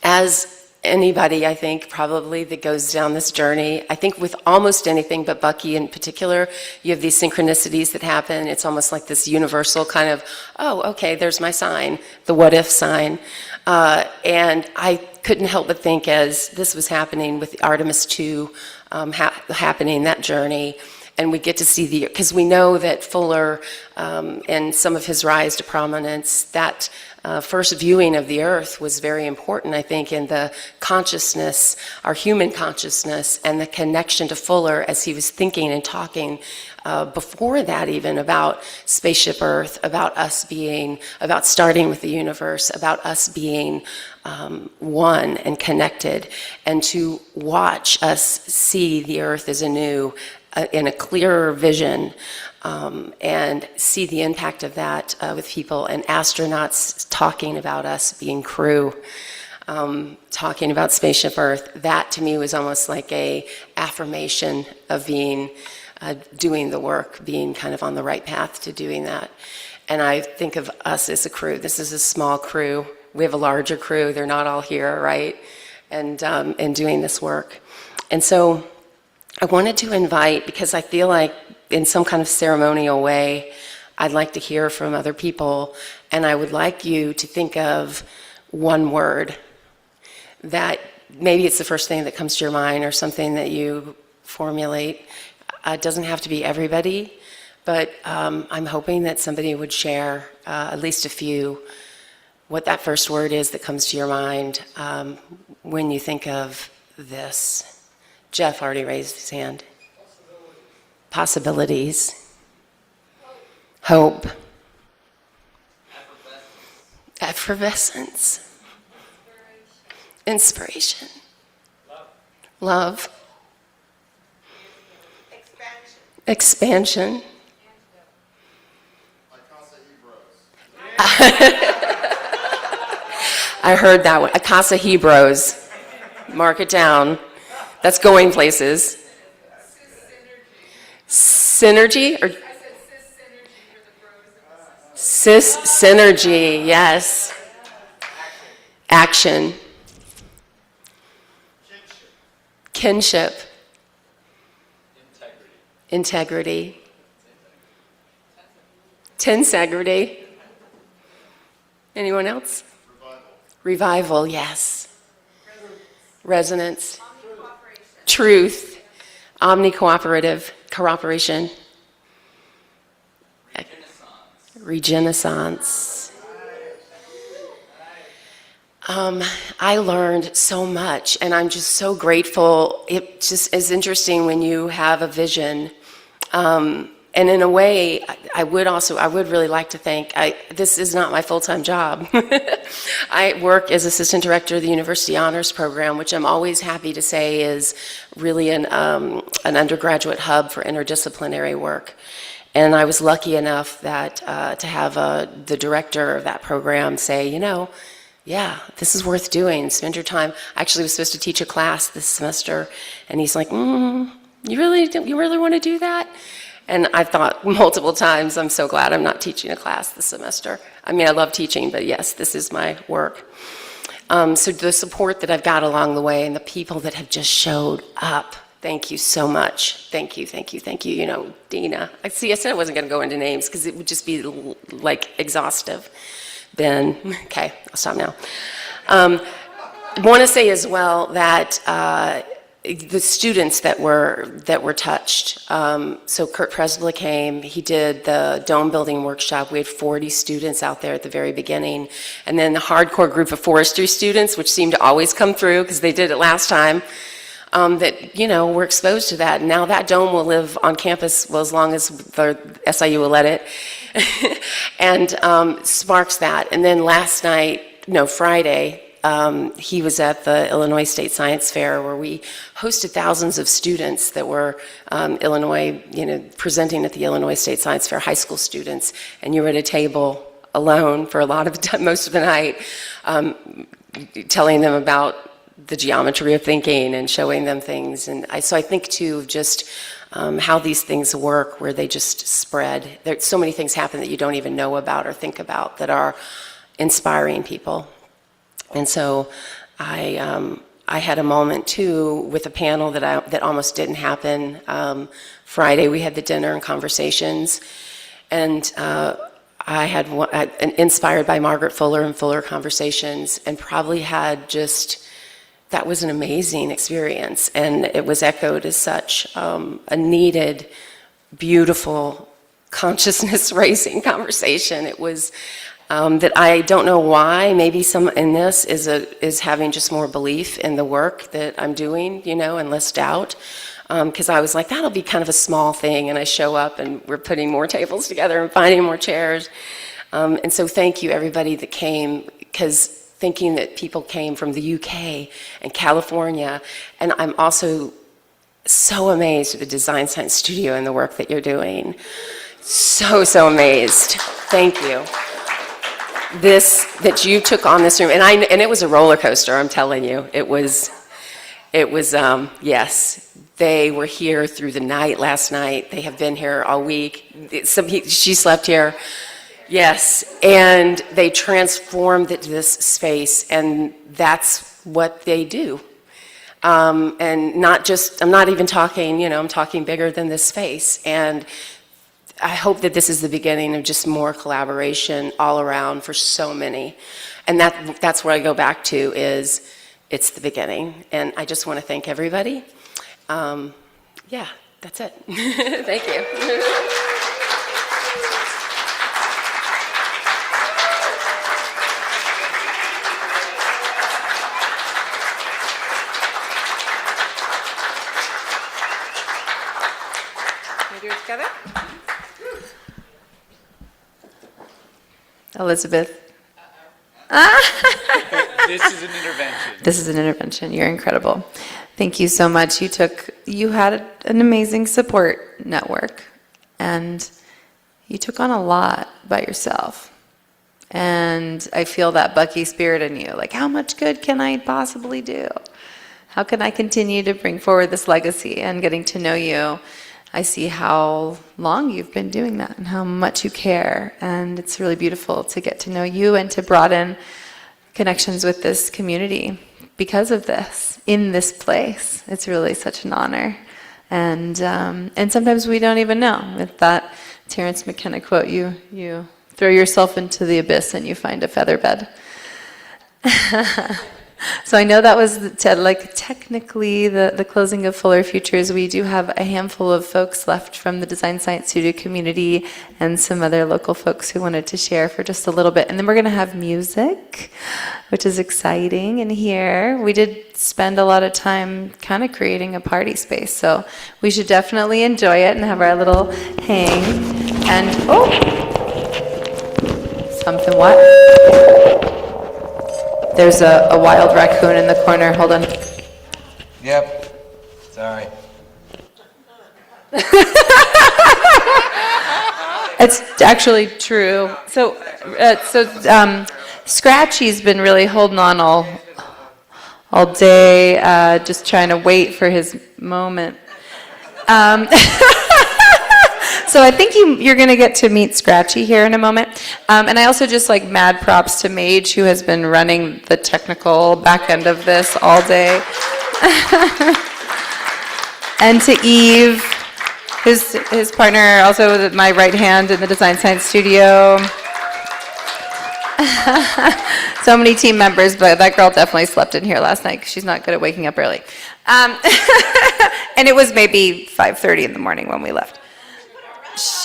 as anybody, I think, probably that goes down this journey, I think with almost anything, but Bucky in particular, you have these synchronicities that happen. It's almost like this universal kind of, oh, okay, there's my sign, the what if sign. And I couldn't help but think as this was happening with the Artemis II happening, that journey, and we get to see because we know that Fuller and some of his rise to prominence, that first viewing of the earth was very important, I think, in the consciousness, our human consciousness, and the connection to Fuller as he was thinking and talking before that even about Spaceship Earth, about us being, about starting with the universe, about us being one and connected, and to watch us see the earth as anew in a clearer vision. And see the impact of that with people and astronauts talking about us being crew, talking about Spaceship Earth. That to me was almost like a affirmation of being, doing the work, being kind of on the right path to doing that. And I think of us as a crew. This is a small crew. We have a larger crew. They're not all here, right? And doing this work. And so I wanted to invite, because I feel like in some kind of ceremonial way, I'd like to hear from other people, and I would like you to think of one word that maybe it's the first thing that comes to your mind or something that you formulate. It doesn't have to be everybody, but I'm hoping that somebody would share at least a few, what that first word is that comes to your mind when you think of this. Jeff already raised his hand. Possibilities, hope, effervescence, inspiration, love, expansion. I heard that one. Akasa Hebrews. Mark it down. That's going places. Synergy or cis synergy, yes. Action. Kinship. Integrity. Tensegrity. Anyone else? Revival, yes. Resonance. Truth. Omni-cooperative. Cooperation. Regeneration. I learned so much, and I'm just so grateful. It just is interesting when you have a vision. And in a way, I would really like to thank, this is not my full-time job. I work as assistant director of the University Honors Program, which I'm always happy to say is really an undergraduate hub for interdisciplinary work. And I was lucky enough that to have the director of that program say, yeah, this is worth doing. Spend your time. I actually was supposed to teach a class this semester, and he's like, you really want to do that? And I've thought multiple times, I'm so glad I'm not teaching a class this semester. I mean, I love teaching, but yes, this is my work. So the support that I've got along the way and the people that have just showed up, thank you so much. Thank you, thank you, thank you. You know, Dina. I said I wasn't going to go into names because it would just be like exhaustive. Ben, okay, I'll stop now. I want to say as well that the students that were touched. So Kurt Presbla came. He did the dome building workshop. We had 40 students out there at the very beginning, and then the hardcore group of forestry students, which seemed to always come through because they did it last time. That were exposed to that. And now that dome will live on campus as long as the SIU will let it, and sparks that. And then Friday. He was at the Illinois State Science Fair where we hosted thousands of students that were presenting at the Illinois State Science Fair, high school students, and you were at a table alone for a lot of most of the night, telling them about the geometry of thinking and showing them things. And so I think too of just how these things work, where they just spread. There's so many things happen that you don't even know about or think about that are inspiring people. And so I had a moment too with a panel that almost didn't happen. Friday we had the dinner and conversations, and I had inspired by Margaret Fuller and Fuller Conversations, and probably had that was an amazing experience, and it was echoed as such a needed, beautiful, consciousness-raising conversation. It was. That I don't know why, maybe some in this is having just more belief in the work that I'm doing, and less doubt. Because I was like, that'll be kind of a small thing, and I show up and we're putting more tables together and finding more chairs. And so thank you everybody that came, because thinking that people came from the UK and California, and I'm also so amazed at the Design Science Studio and the work that you're doing. So amazed. Thank you. That you took on this room, and it was a roller coaster. I'm telling you, it was. Yes, they were here through the night last night. They have been here all week. She slept here. Yes, and they transformed this space, and that's what they do. And not just. I'm not even talking. I'm talking bigger than this space, and I hope that this is the beginning of just more collaboration all around for so many. And that's where I go back to is it's the beginning. And I just want to thank everybody. Yeah, that's it. Thank you. Can we do it together? Elizabeth. This is an intervention. This is an intervention. You're incredible. Thank you so much. You had an amazing support network, and you took on a lot by yourself. And I feel that Bucky spirit in you. Like, how much good can I possibly do? How can I continue to bring forward this legacy? And getting to know you, I see how long you've been doing that and how much you care. And it's really beautiful to get to know you and to broaden connections with this community because of this, in this place. It's really such an honor. And sometimes we don't even know. With that Terence McKenna quote, you throw yourself into the abyss and you find a feather bed. So I know that was technically the closing of Fuller Futures. We do have a handful of folks left from the Design Science Studio community and some other local folks who wanted to share for just a little bit. And then we're going to have music, which is exciting in here. We did spend a lot of time kind of creating a party space, so we should definitely enjoy it and have our little hang. And, something what? There's a wild raccoon in the corner. Hold on. Yep. Sorry. It's actually true. So Scratchy's been really holding on all day, just trying to wait for his moment. So I think you're going to get to meet Scratchy here in a moment. And I also just like mad props to Mage, who has been running the technical back end of this all day. And to Eve, his partner, also my right hand in the Design Science Studio. So many team members, but that girl definitely slept in here last night because she's not good at waking up early. And it was maybe 5:30 in the morning when we left.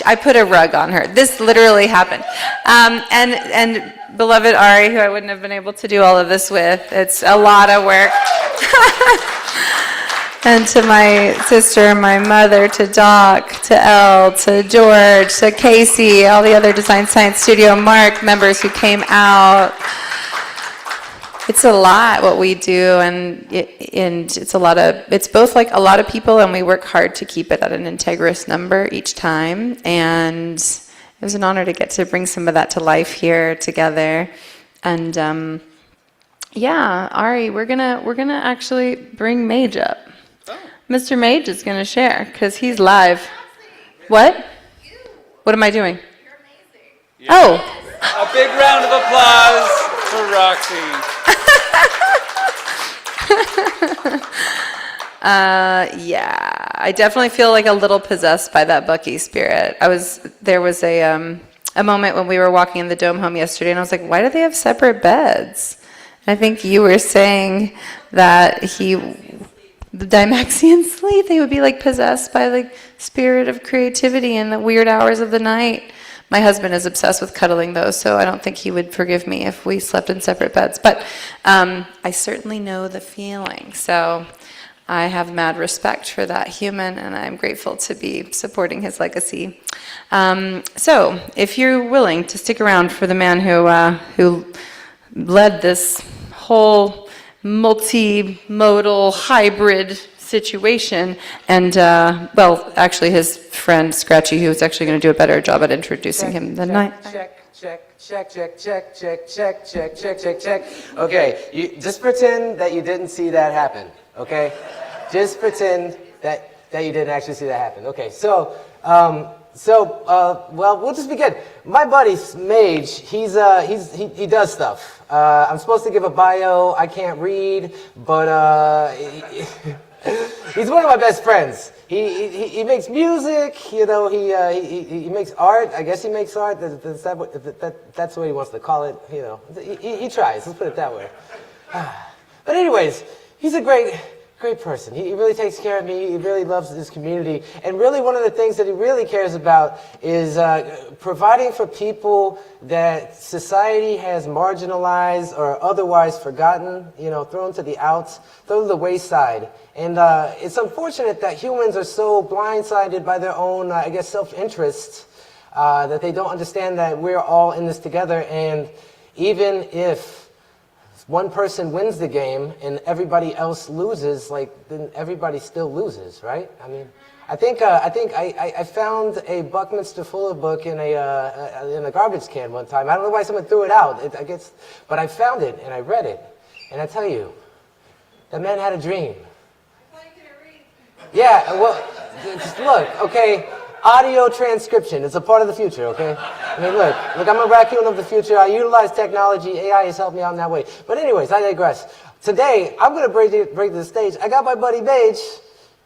I put a rug on her. This literally happened. And beloved Ari, who I wouldn't have been able to do all of this with. It's a lot of work. And to my sister, my mother, to Doc, to Elle, to George, to Casey, all the other Design Science Studio Mark members who came out. It's a lot what we do, and it's a lot of, it's both like a lot of people, and we work hard to keep it at an integrous number each time. And it was an honor to get to bring some of that to life here together. And yeah, Ari, we're gonna actually bring Mage up. Mr. Mage is going to share because he's live. What? What am I doing? Oh. A big round of applause for Roxy. Yeah, I definitely feel like a little possessed by that Bucky spirit. There was a moment when we were walking in the Dome home yesterday, and I was like, why do they have separate beds? And I think you were saying that the Dymaxian sleep, they would be like possessed by like spirit of creativity in the weird hours of the night. My husband is obsessed with cuddling those, so I don't think he would forgive me if we slept in separate beds. But I certainly know the feeling. So I have mad respect for that human, and I'm grateful to be supporting his legacy. So if you're willing to stick around for the man who led this whole multimodal hybrid situation, and well, actually his friend Scratchy, who was actually going to do a better job at introducing him than I. Check. Okay, just pretend that you didn't see that happen, okay? Just pretend that you didn't actually see that happen. Okay, so well, we'll just begin. My buddy Mage, he does stuff. I'm supposed to give a bio. I can't read, but he's one of my best friends. He makes music, you know. He makes art. I guess he makes art. That's the way he wants to call it. You know, he tries. Let's put it that way. But anyways, he's a great person. He really takes care of me. He really loves this community. And really one of the things that he really cares about is providing for people that society has marginalized or otherwise forgotten, you know, thrown to the wayside. And it's unfortunate that humans are so blindsided by their own, I guess, self-interest that they don't understand that we're all in this together. And even if one person wins the game and everybody else loses, then everybody still loses, right? I mean, I think I found a Buckminster Fuller book in a garbage can one time. I don't know why someone threw it out. I guess, but I found it and I read it, and I tell you, that man had a dream. Yeah, well, just look, okay. Audio transcription is a part of the future, okay? I mean, look, I'm a raccoon of the future. I utilize technology. AI has helped me out in that way. But anyways, I digress. Today, I'm going to break to the stage. I got my buddy Mage.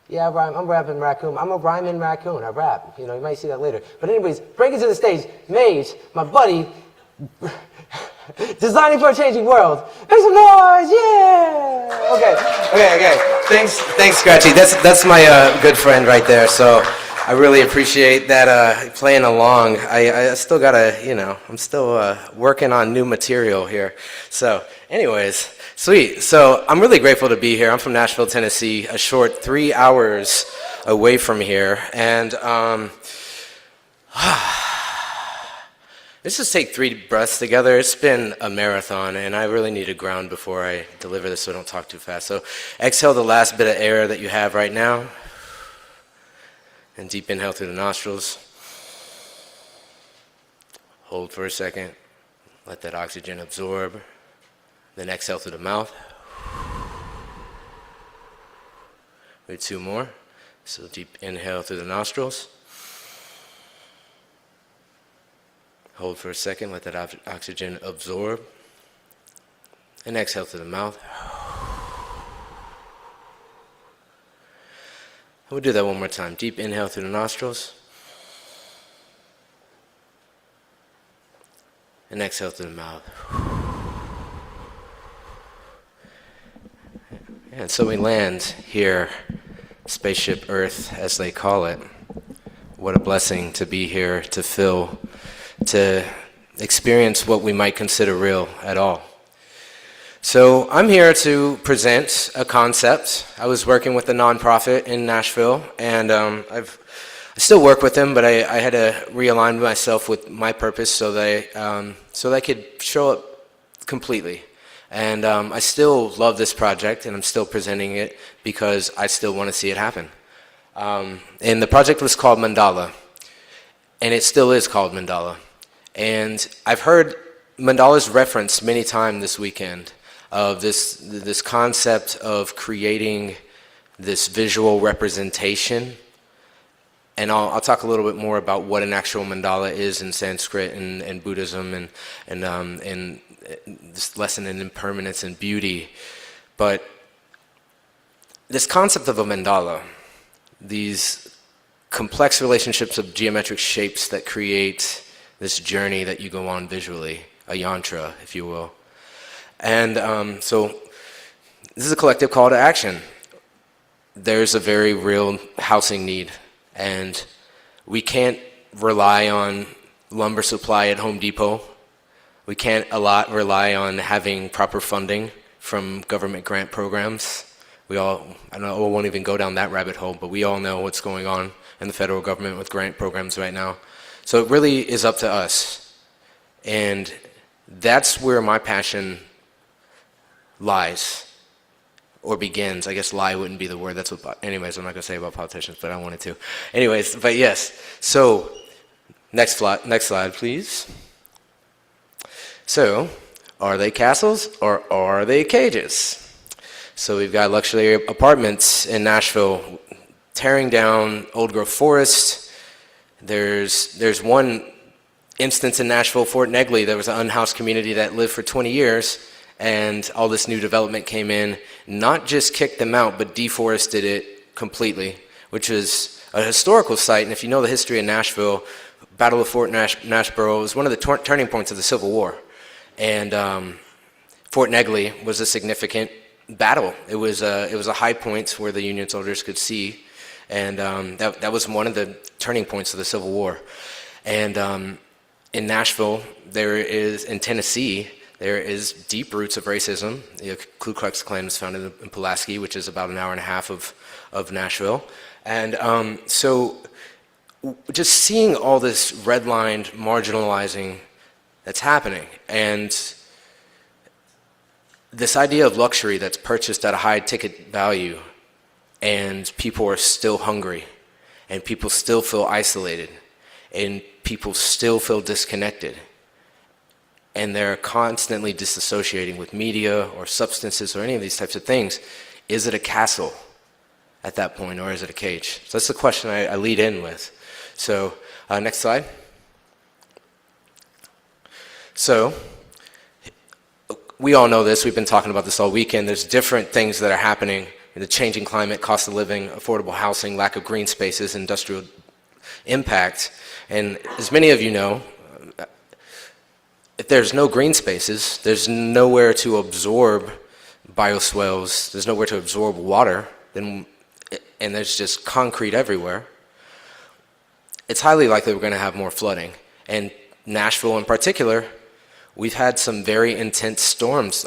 Yeah, I'm rapping raccoon. I'm a rhyming raccoon. I rap. You know, you might see that later. But anyways, breaking to the stage, Mage, my buddy, designing for a changing world. Make some noise, yeah! Okay. Thanks, Scratchy. That's my good friend right there. So I really appreciate that playing along. I still gotta, you know, I'm still working on new material here. So anyways, sweet. So I'm really grateful to be here. I'm from Nashville, Tennessee, a short 3 hours away from here. And let's just take 3 breaths together. It's been a marathon, and I really need to ground before I deliver this so I don't talk too fast. So exhale the last bit of air that you have right now. And deep inhale through the nostrils. Hold for a second. Let that oxygen absorb. Then exhale through the mouth. Do 2 more. So deep inhale through the nostrils. Hold for a second, let that oxygen absorb. And exhale through the mouth. We'll do that one more time. Deep inhale through the nostrils. And exhale through the mouth. And so we land here, Spaceship Earth, as they call it. What a blessing to be here, to feel, to experience what we might consider real at all. So I'm here to present a concept. I was working with a nonprofit in Nashville, and I still work with them, but I had to realign myself with my purpose so that I could show up completely. And I still love this project, and I'm still presenting it because I still want to see it happen. And the project was called Mandala, and it still is called Mandala. And I've heard Mandala's referenced many times this weekend, of this concept of creating this visual representation. And I'll talk a little bit more about what an actual mandala is in Sanskrit and Buddhism and this lesson in impermanence and beauty. But this concept of a mandala, these complex relationships of geometric shapes that create this journey that you go on visually, a yantra, if you will. And so this is a collective call to action. There's a very real housing need, and we can't rely on lumber supply at Home Depot. We can't rely on having proper funding from government grant programs. I won't even go down that rabbit hole, but we all know what's going on in the federal government with grant programs right now. So it really is up to us. And that's where my passion lies, or begins. I guess lie wouldn't be the word. Anyways, I'm not going to say about politicians, but I wanted to. Anyways, but yes. So next slide, please. So, are they castles or are they cages? So we've got luxury apartments in Nashville, tearing down old growth forest. There's one instance in Nashville, Fort Negley. There was an unhoused community that lived for 20 years, and all this new development came in, not just kicked them out, but deforested it completely, which is a historical site. And if you know the history of Nashville, Battle of Fort Nashboro was one of the turning points of the Civil War. And Fort Negley was a significant battle. It was a high point where the Union soldiers could see, and that was one of the turning points of the Civil War. And in Nashville, in Tennessee, there is deep roots of racism. The Ku Klux Klan was founded in Pulaski, which is about an hour and a half of Nashville. And so just seeing all this redlined marginalizing that's happening, and this idea of luxury that's purchased at a high ticket value, and people are still hungry, and people still feel isolated, and people still feel disconnected, and they're constantly disassociating with media or substances or any of these types of things. Is it a castle at that point, or is it a cage? So that's the question I lead in with. So next slide. So we all know this. We've been talking about this all weekend. There's different things that are happening in the changing climate, cost of living, affordable housing, lack of green spaces, industrial impact. And as many of you know, if there's no green spaces, there's nowhere to absorb bioswales, there's nowhere to absorb water, and there's just concrete everywhere. It's highly likely we're going to have more flooding. And Nashville in particular, we've had some very intense storms.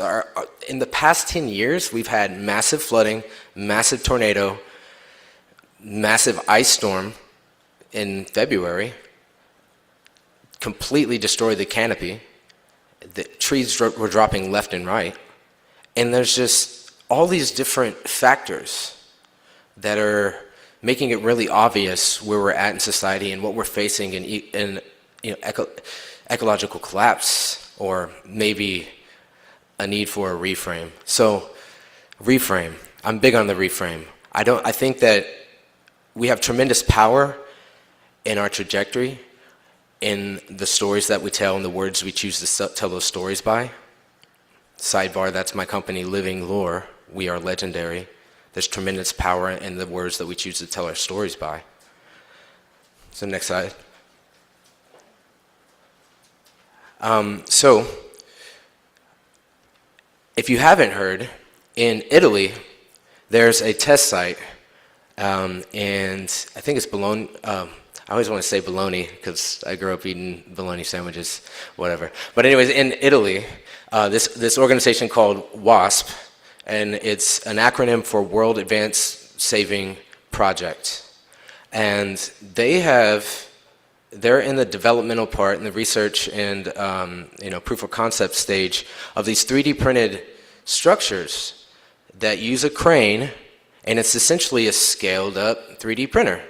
In the past 10 years, we've had massive flooding, massive tornado, massive ice storm in February, completely destroyed the canopy. The trees were dropping left and right. And there's just all these different factors that are making it really obvious where we're at in society and what we're facing in ecological collapse, or maybe a need for a reframe. So, reframe. I'm big on the reframe. I think that we have tremendous power in our trajectory, in the stories that we tell and the words we choose to tell those stories by. Sidebar, that's my company, Living Lore. We are legendary. There's tremendous power in the words that we choose to tell our stories by. So next slide. So, if you haven't heard, in Italy, there's a test site, and I think it's Bologna. I always want to say bologna because I grew up eating bologna sandwiches, whatever. But anyways, in Italy, this organization called WASP, and it's an acronym for World Advanced Saving Project. And they're in the developmental part, in the research and proof of concept stage of these 3D printed structures that use a crane, and it's essentially a scaled up 3D printer.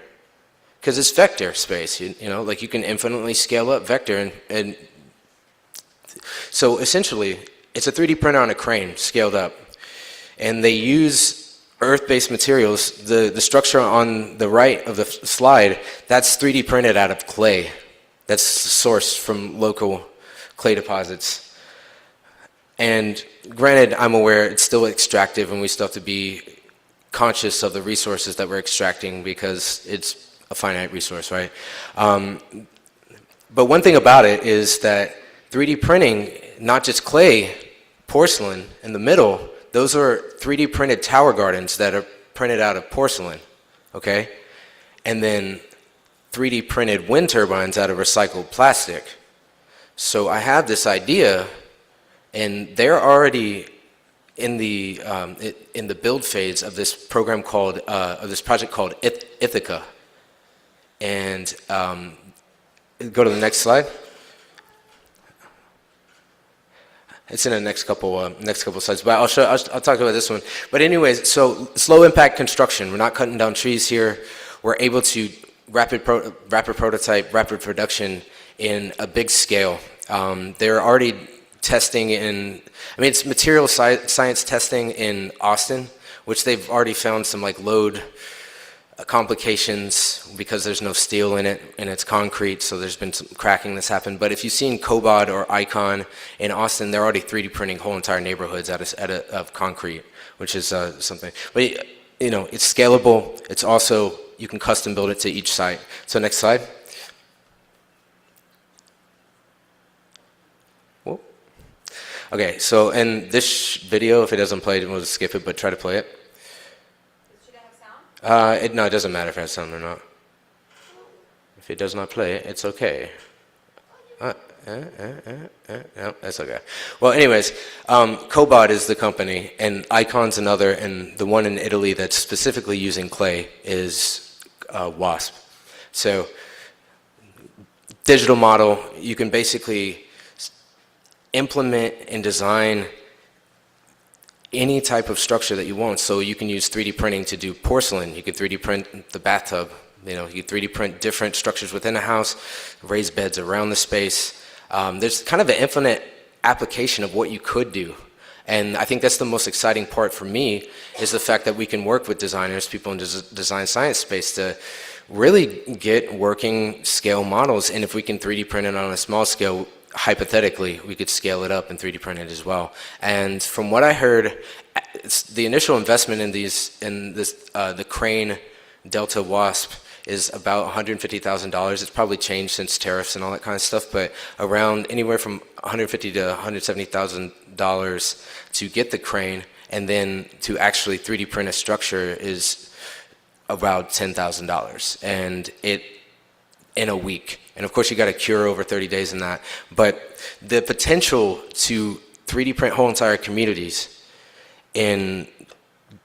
Because it's vector space, like you can infinitely scale up vector, and so essentially it's a 3D printer on a crane scaled up, and they use earth-based materials. The structure on the right of the slide, that's 3D printed out of clay. That's sourced from local clay deposits. And granted, I'm aware it's still extractive, and we still have to be conscious of the resources that we're extracting because it's a finite resource, right? But one thing about it is that 3D printing, not just clay, porcelain in the middle, those are 3D printed tower gardens that are printed out of porcelain, okay? And then 3D printed wind turbines out of recycled plastic. So I have this idea, and they're already in the build phase of this program called, of this project called Ithaca. And go to the next slide. It's in the next couple slides, but I'll talk about this one. But anyways, so slow impact construction. We're not cutting down trees here. We're able to rapid prototype, rapid production in a big scale. They're already testing it's material science testing in Austin, which they've already found some like load complications because there's no steel in it and it's concrete, so there's been some cracking that's happened. But if you've seen Cobod or Icon in Austin, they're already 3D printing whole entire neighborhoods out of concrete, which is something. But it's scalable. It's also, you can custom build it to each site. So next slide. Whoa. Okay, so in this video, if it doesn't play, we'll just skip it, but try to play it. No, it doesn't matter if it has sound or not. If it does not play, it's okay. No, that's okay. Well, anyways, Cobod is the company, and Icon's another, and the one in Italy that's specifically using clay is WASP. So, digital model, you can basically implement and design any type of structure that you want. So you can use 3D printing to do porcelain. You can 3D print the bathtub. You can 3D print different structures within a house, raised beds around the space. There's kind of an infinite application of what you could do. And I think that's the most exciting part for me, is the fact that we can work with designers, people in design science space, to really get working scale models. And if we can 3D print it on a small scale, hypothetically, we could scale it up and 3D print it as well. And from what I heard, the initial investment in the Crane Delta Wasp is about $150,000. It's probably changed since tariffs and all that kind of stuff, but around anywhere from $150,000 to $170,000 to get the crane, and then to actually 3D print a structure is about $10,000, and it in a week. And of course, you got to cure over 30 days in that. But the potential to 3D print whole entire communities in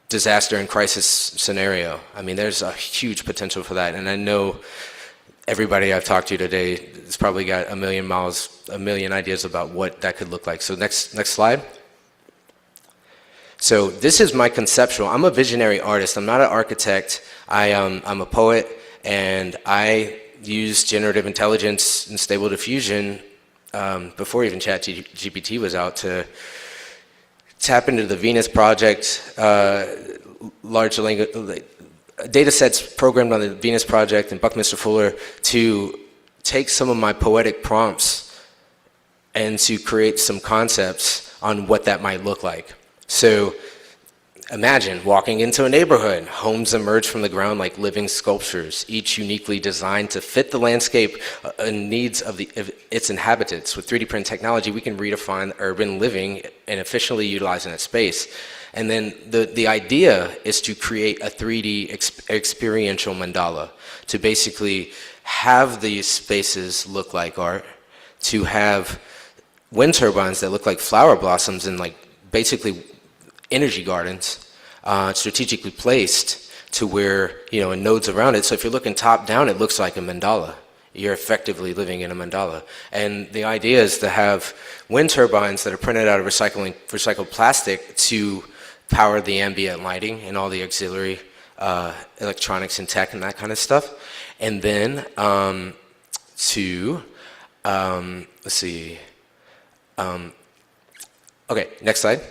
disaster and crisis scenario, I mean, there's a huge potential for that. And I know everybody I've talked to today has probably got a million ideas about what that could look like. So next slide. So this is my conceptual. I'm a visionary artist. I'm not an architect. I'm a poet, and I use generative intelligence and stable diffusion before even ChatGPT was out to tap into the Venus project, large language data sets programmed on the Venus project and Buckminster Fuller to take some of my poetic prompts and to create some concepts on what that might look like. So imagine walking into a neighborhood. Homes emerge from the ground like living sculptures, each uniquely designed to fit the landscape and needs of its inhabitants. With 3D print technology, we can redefine urban living and efficiently utilizing that space. And then the idea is to create a 3D experiential mandala, to basically have these spaces look like art, to have wind turbines that look like flower blossoms and like basically energy gardens, strategically placed to where, and nodes around it. So if you're looking top down, it looks like a mandala. You're effectively living in a mandala. And the idea is to have wind turbines that are printed out of recycled plastic to power the ambient lighting and all the auxiliary electronics and tech and that kind of stuff. And then let's see. Okay, next slide.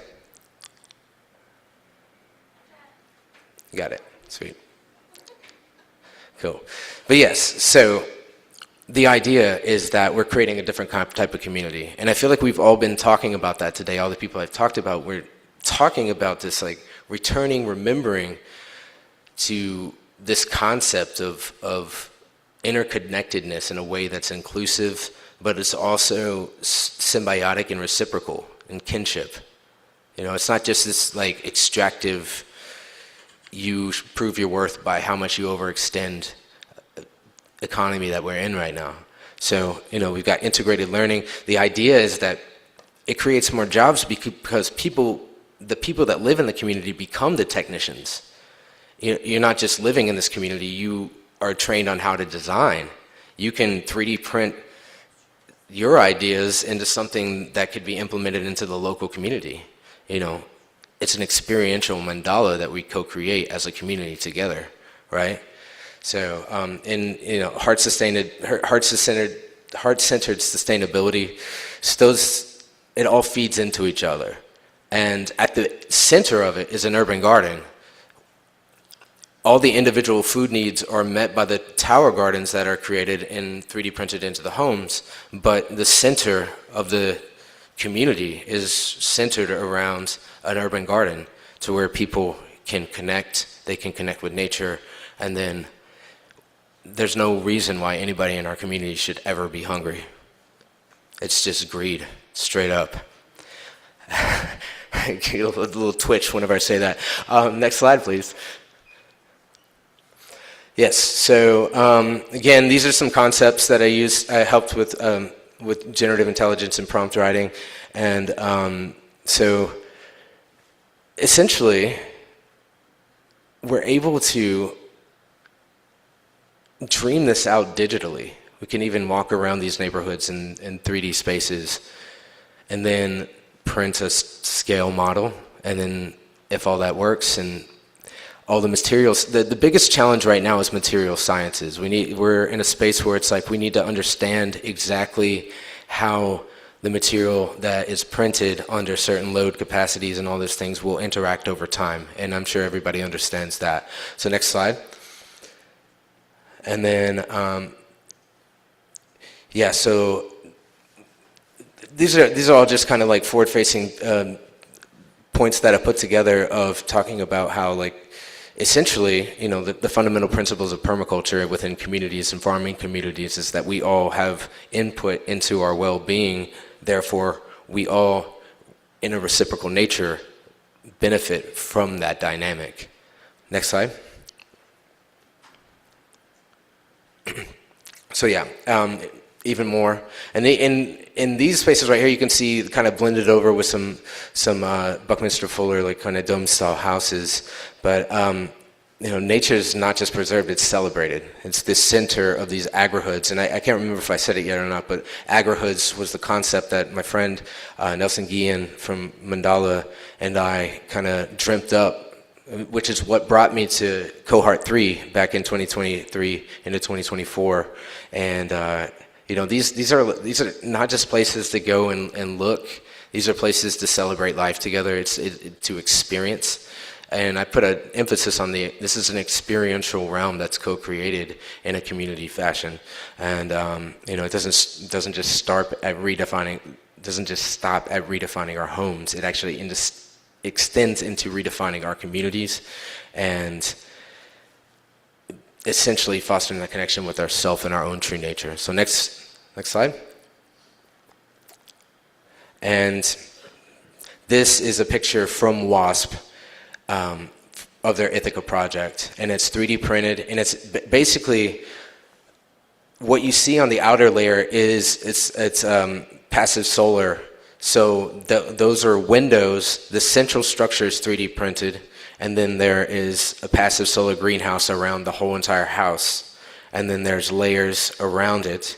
Got it. Sweet. Cool. But yes, so the idea is that we're creating a different type of community. And I feel like we've all been talking about that today. All the people I've talked about, we're talking about this, like remembering to this concept of interconnectedness in a way that's inclusive, but it's also symbiotic and reciprocal and kinship. It's not just this like extractive, you prove your worth by how much you overextend economy that we're in right now. So, we've got integrated learning. The idea is that it creates more jobs because the people that live in the community become the technicians. You're not just living in this community, you are trained on how to design. You can 3D print your ideas into something that could be implemented into the local community. It's an experiential mandala that we co-create as a community together, right? So, heart-centered sustainability, it all feeds into each other. And at the center of it is an urban garden. All the individual food needs are met by the tower gardens that are created and 3D printed into the homes, but the center of the community is centered around an urban garden to where people can connect, they can connect with nature, and then there's no reason why anybody in our community should ever be hungry. It's just greed, straight up. I get a little twitch whenever I say that. Next slide, please. Yes, so again, these are some concepts that I helped with generative intelligence and prompt writing. And so essentially, we're able to dream this out digitally. We can even walk around these neighborhoods in 3D spaces and then print a scale model. And then if all that works and all the materials, the biggest challenge right now is material sciences. We're in a space where it's like we need to understand exactly how the material that is printed under certain load capacities and all those things will interact over time. And I'm sure everybody understands that. So next slide. And then, so these are all just kind of like forward-facing points that I put together of talking about how, like, essentially, the fundamental principles of permaculture within communities and farming communities is that we all have input into our well-being. Therefore, we all, in a reciprocal nature, benefit from that dynamic. Next slide. So even more. And in these spaces right here, you can see kind of blended over with some Buckminster Fuller, like kind of dome-style houses. But nature is not just preserved; it's celebrated. It's the center of these agrihoods, and I can't remember if I said it yet or not. But agrihoods was the concept that my friend Nelson Guillen from Mandala and I kind of dreamt up, which is what brought me to Cohort 3 back in 2023 into 2024. And these are not just places to go and look. These are places to celebrate life together. It's to experience. And I put an emphasis on this is an experiential realm that's co-created in a community fashion. And, it doesn't just stop at redefining our homes. It actually extends into redefining our communities and essentially fostering that connection with ourself and our own true nature. So next slide. And this is a picture from WASP of their Ithaca project, and it's 3D printed, and it's basically what you see on the outer layer is it's passive solar. So those are windows. The central structure is 3D printed, and then there is a passive solar greenhouse around the whole entire house, and then there's layers around it,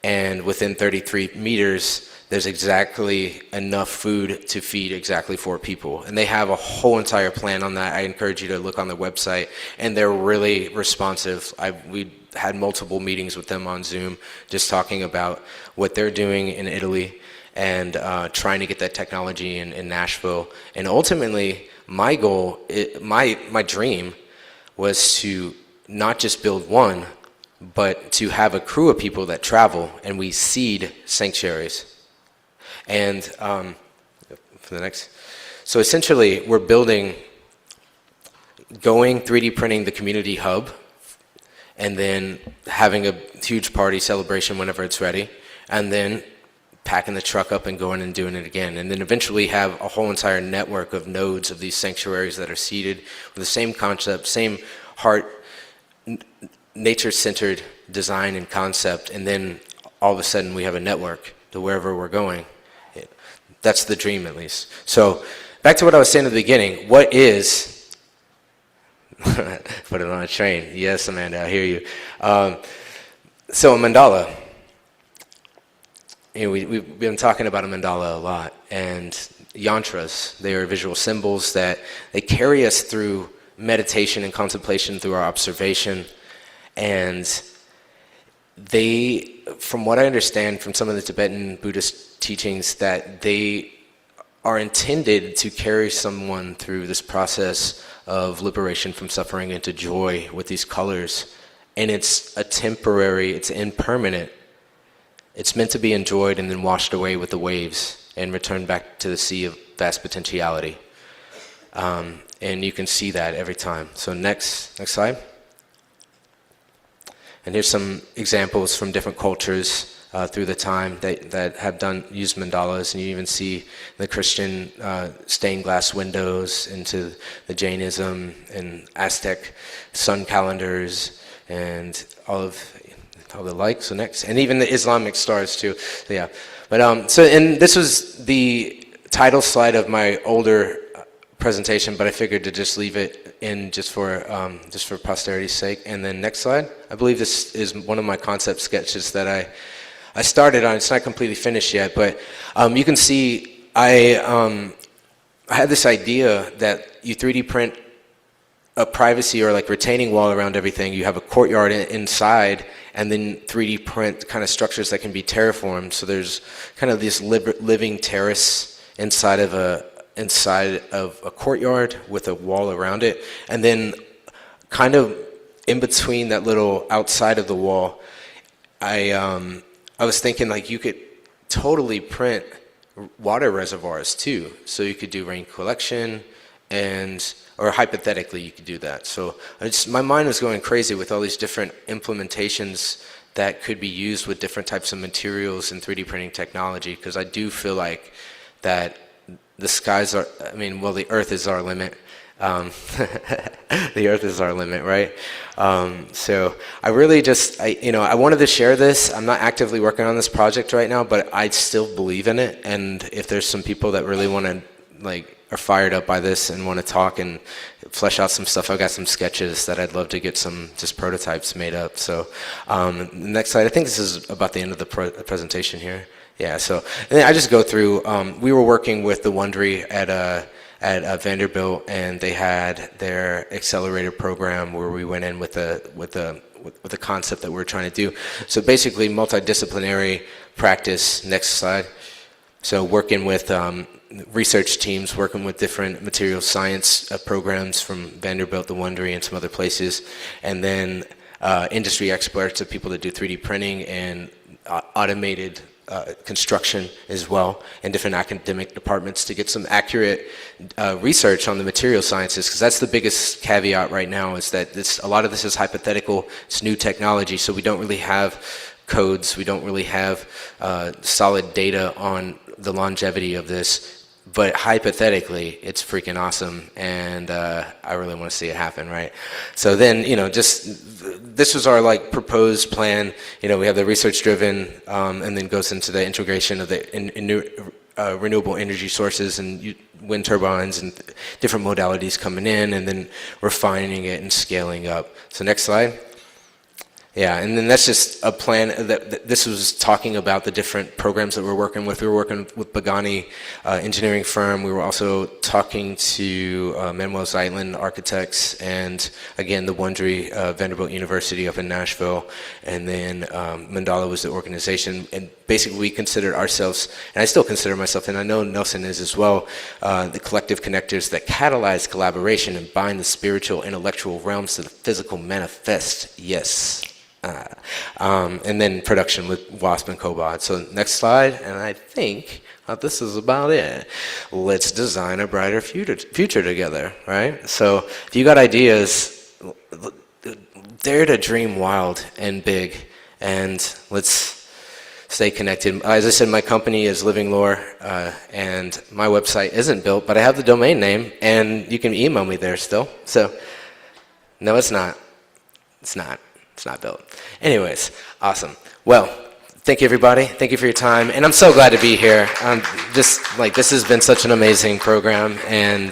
and within 33 meters there's exactly enough food to feed exactly 4 people. And they have a whole entire plan on that. I encourage you to look on the website, and they're really responsive. We had multiple meetings with them on Zoom just talking about what they're doing in Italy and trying to get that technology in Nashville. And ultimately, my goal, my dream was to not just build one, but to have a crew of people that travel and we seed sanctuaries. And for the next, so essentially we're going 3D printing the community hub, and then having a huge party celebration whenever it's ready, and then packing the truck up and going and doing it again. And then eventually have a whole entire network of nodes of these sanctuaries that are seeded with the same concept, same heart, nature-centered design and concept, and then all of a sudden we have a network to wherever we're going. That's the dream, at least. So back to what I was saying at the beginning. What is, put it on a train. Yes, Amanda, I hear you. So a mandala, we've been talking about a mandala a lot, and yantras, they are visual symbols that they carry us through meditation and contemplation through our observation. And they, from what I understand from some of the Tibetan Buddhist teachings, that they are intended to carry someone through this process of liberation from suffering into joy with these colors. And it's a temporary, it's impermanent. It's meant to be enjoyed and then washed away with the waves and returned back to the sea of vast potentiality. And you can see that every time. So next slide. And here's some examples from different cultures through the time that have used mandalas, and you even see the Christian stained glass windows into the Jainism and Aztec sun calendars and all the like. So next, and even the Islamic stars too. So yeah, but and this was the title slide of my older presentation, but I figured to just leave it in just for posterity's sake. And then next slide. I believe this is one of my concept sketches that I started on. It's not completely finished yet, but you can see I had this idea that you 3D print a privacy or like retaining wall around everything. You have a courtyard inside, and then 3D print kind of structures that can be terraformed. So there's kind of this living terrace inside of a courtyard with a wall around it, and then kind of in between that little outside of the wall, I was thinking like you could totally print water reservoirs too. So you could do rain collection, or hypothetically you could do that. So my mind was going crazy with all these different implementations that could be used with different types of materials and 3D printing technology, because I do feel like that the skies are, the earth is our limit. The earth is our limit, right? So I really I wanted to share this. I'm not actively working on this project right now, but I still believe in it. And if there's some people that really want to, are fired up by this and want to talk and flesh out some stuff, I've got some sketches that I'd love to get some just prototypes made up. So next slide. I think this is about the end of the presentation here. Yeah, so and then I just go through, we were working with the Wondery at Vanderbilt, and they had their accelerator program where we went in with the concept that we're trying to do. So basically multidisciplinary practice. Next slide. So working with research teams working with different material science programs from Vanderbilt, the Wondery, and some other places, and then industry experts of people that do 3D printing and automated construction as well, and different academic departments to get some accurate research on the material sciences, because that's the biggest caveat right now, is that a lot of this is hypothetical, it's new technology, so we don't really have codes, we don't really have solid data on the longevity of this, but hypothetically, it's freaking awesome, and I really want to see it happen, right? So then, this was our proposed plan. We have the research-driven, and then goes into the integration of the renewable energy sources and wind turbines and different modalities coming in, and then refining it and scaling up. So next slide. Yeah, and then that's just a plan that this was talking about the different programs that we're working with. We were working with Bucky engineering firm. We were also talking to Manuel Zeitlin Architects, and again, the Wondery, Vanderbilt University up in Nashville, and then Mandala was the organization. And basically we considered ourselves, and I still consider myself, and I know Nelson is as well, the collective connectors that catalyze collaboration and bind the spiritual, intellectual realms to the physical manifest. Yes. And then production with WASP and Cobot. So next slide, and I think this is about it. Let's design a brighter future together, right? So if you got ideas, dare to dream wild and big, and let's stay connected. As I said, my company is Living Lore, and my website isn't built, but I have the domain name, and you can email me there still. So no, it's not. It's not. It's not built. Anyways, awesome. Well, thank you, everybody. Thank you for your time. And I'm so glad to be here. This has been such an amazing program. And,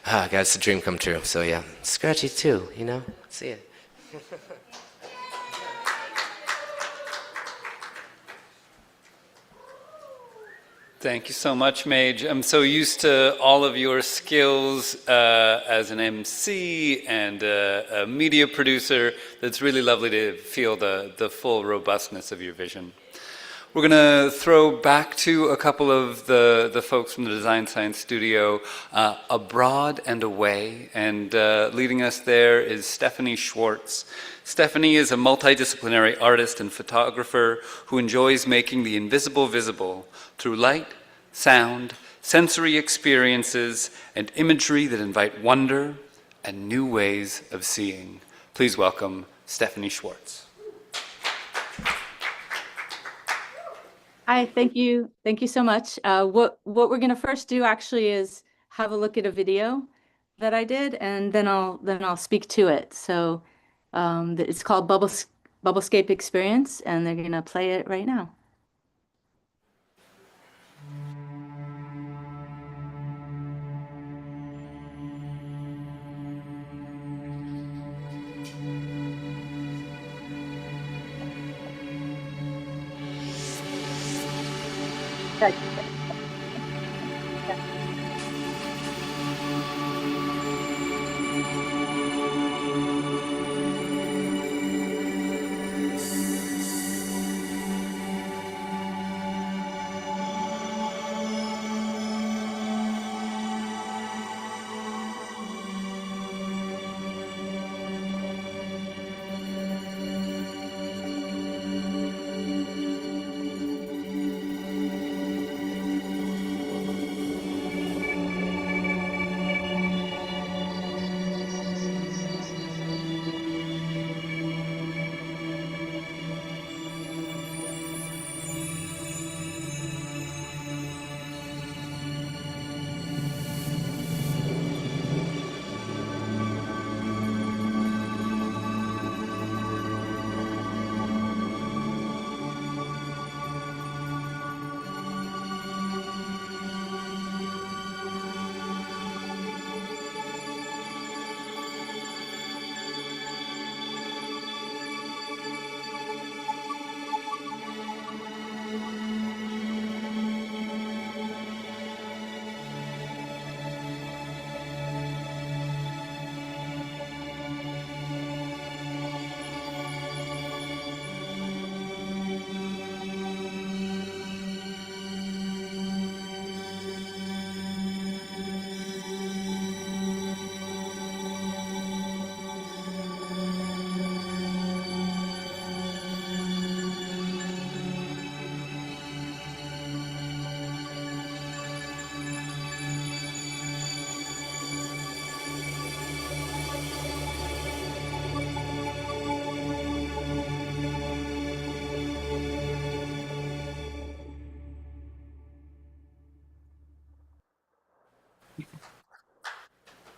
God, it's a dream come true. So, yeah, scratchy too, See it. Thank you so much, Mage. I'm so used to all of your skills as an MC and a media producer. That's really lovely to feel the full robustness of your vision. We're going to throw back to a couple of the folks from the Design Science Studio, abroad and away, and leading us there is Stephanie Schwartz. Stephanie is a multidisciplinary artist and photographer who enjoys making the invisible visible through light, sound, sensory experiences, and imagery that invite wonder and new ways of seeing. Please welcome Stephanie Schwartz. Hi, thank you. Thank you so much. What we're going to first do actually is have a look at a video that I did, and then I'll speak to it. So it's called Bubblescape Experience, and they're going to play it right now.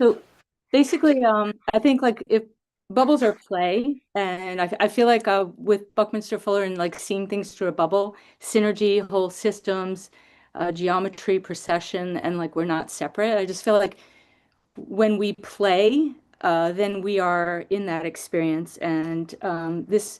So basically, I think like if bubbles are play, and I feel like with Buckminster Fuller and like seeing things through a bubble, synergy, whole systems, geometry, procession, and like we're not separate. I just feel like when we play, then we are in that experience. And this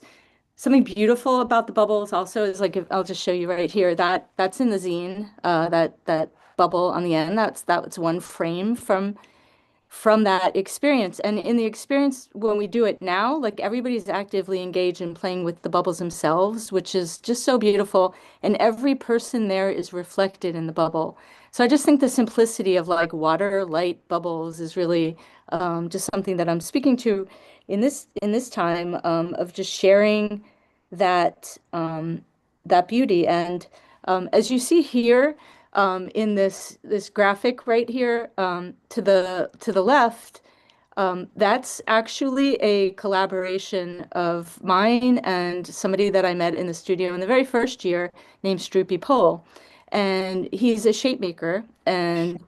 something beautiful about the bubbles also is like if, I'll just show you right here that that's in the zine. That bubble on the end. That's one frame from that experience. And in the experience, when we do it now, like everybody's actively engaged in playing with the bubbles themselves, which is just so beautiful. And every person there is reflected in the bubble. So I just think the simplicity of like water, light, bubbles is really just something that I'm speaking to in this time of just sharing that that beauty. And as you see here, in this graphic right here to the left, that's actually a collaboration of mine and somebody that I met in the studio in the very first year named Stroopy Pohl. And he's a shape maker. And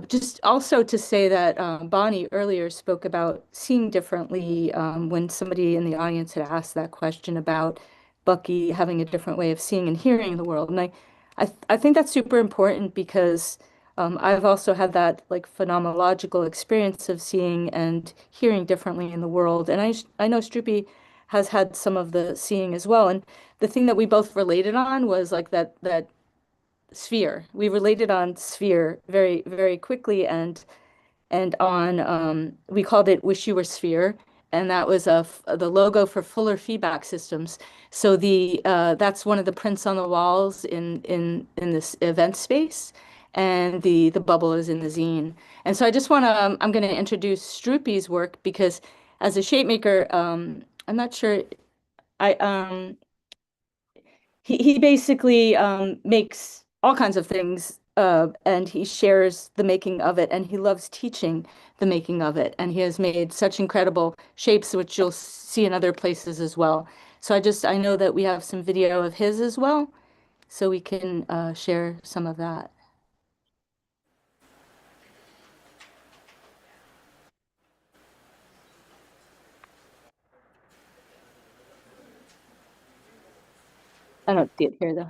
just also to say that Bonnie earlier spoke about seeing differently when somebody in the audience had asked that question about Bucky having a different way of seeing and hearing the world. And I think that's super important because I've also had that like phenomenological experience of seeing and hearing differently in the world. And I know Stroopy has had some of the seeing as well. And the thing that we both related on was like that sphere. We related on sphere very, very quickly and on we called it Wish You Were Sphere, and that was the logo for Fuller Feedback Systems. So the that's one of the prints on the walls in this event space, and the bubble is in the zine. And so I just want to I'm going to introduce Stroopy's work because as a shape maker, I'm not sure I he basically makes all kinds of things and he shares the making of it and he loves teaching the making of it and he has made such incredible shapes which you'll see in other places as well. So I know that we have some video of his as well, so we can share some of that. I don't see it here though.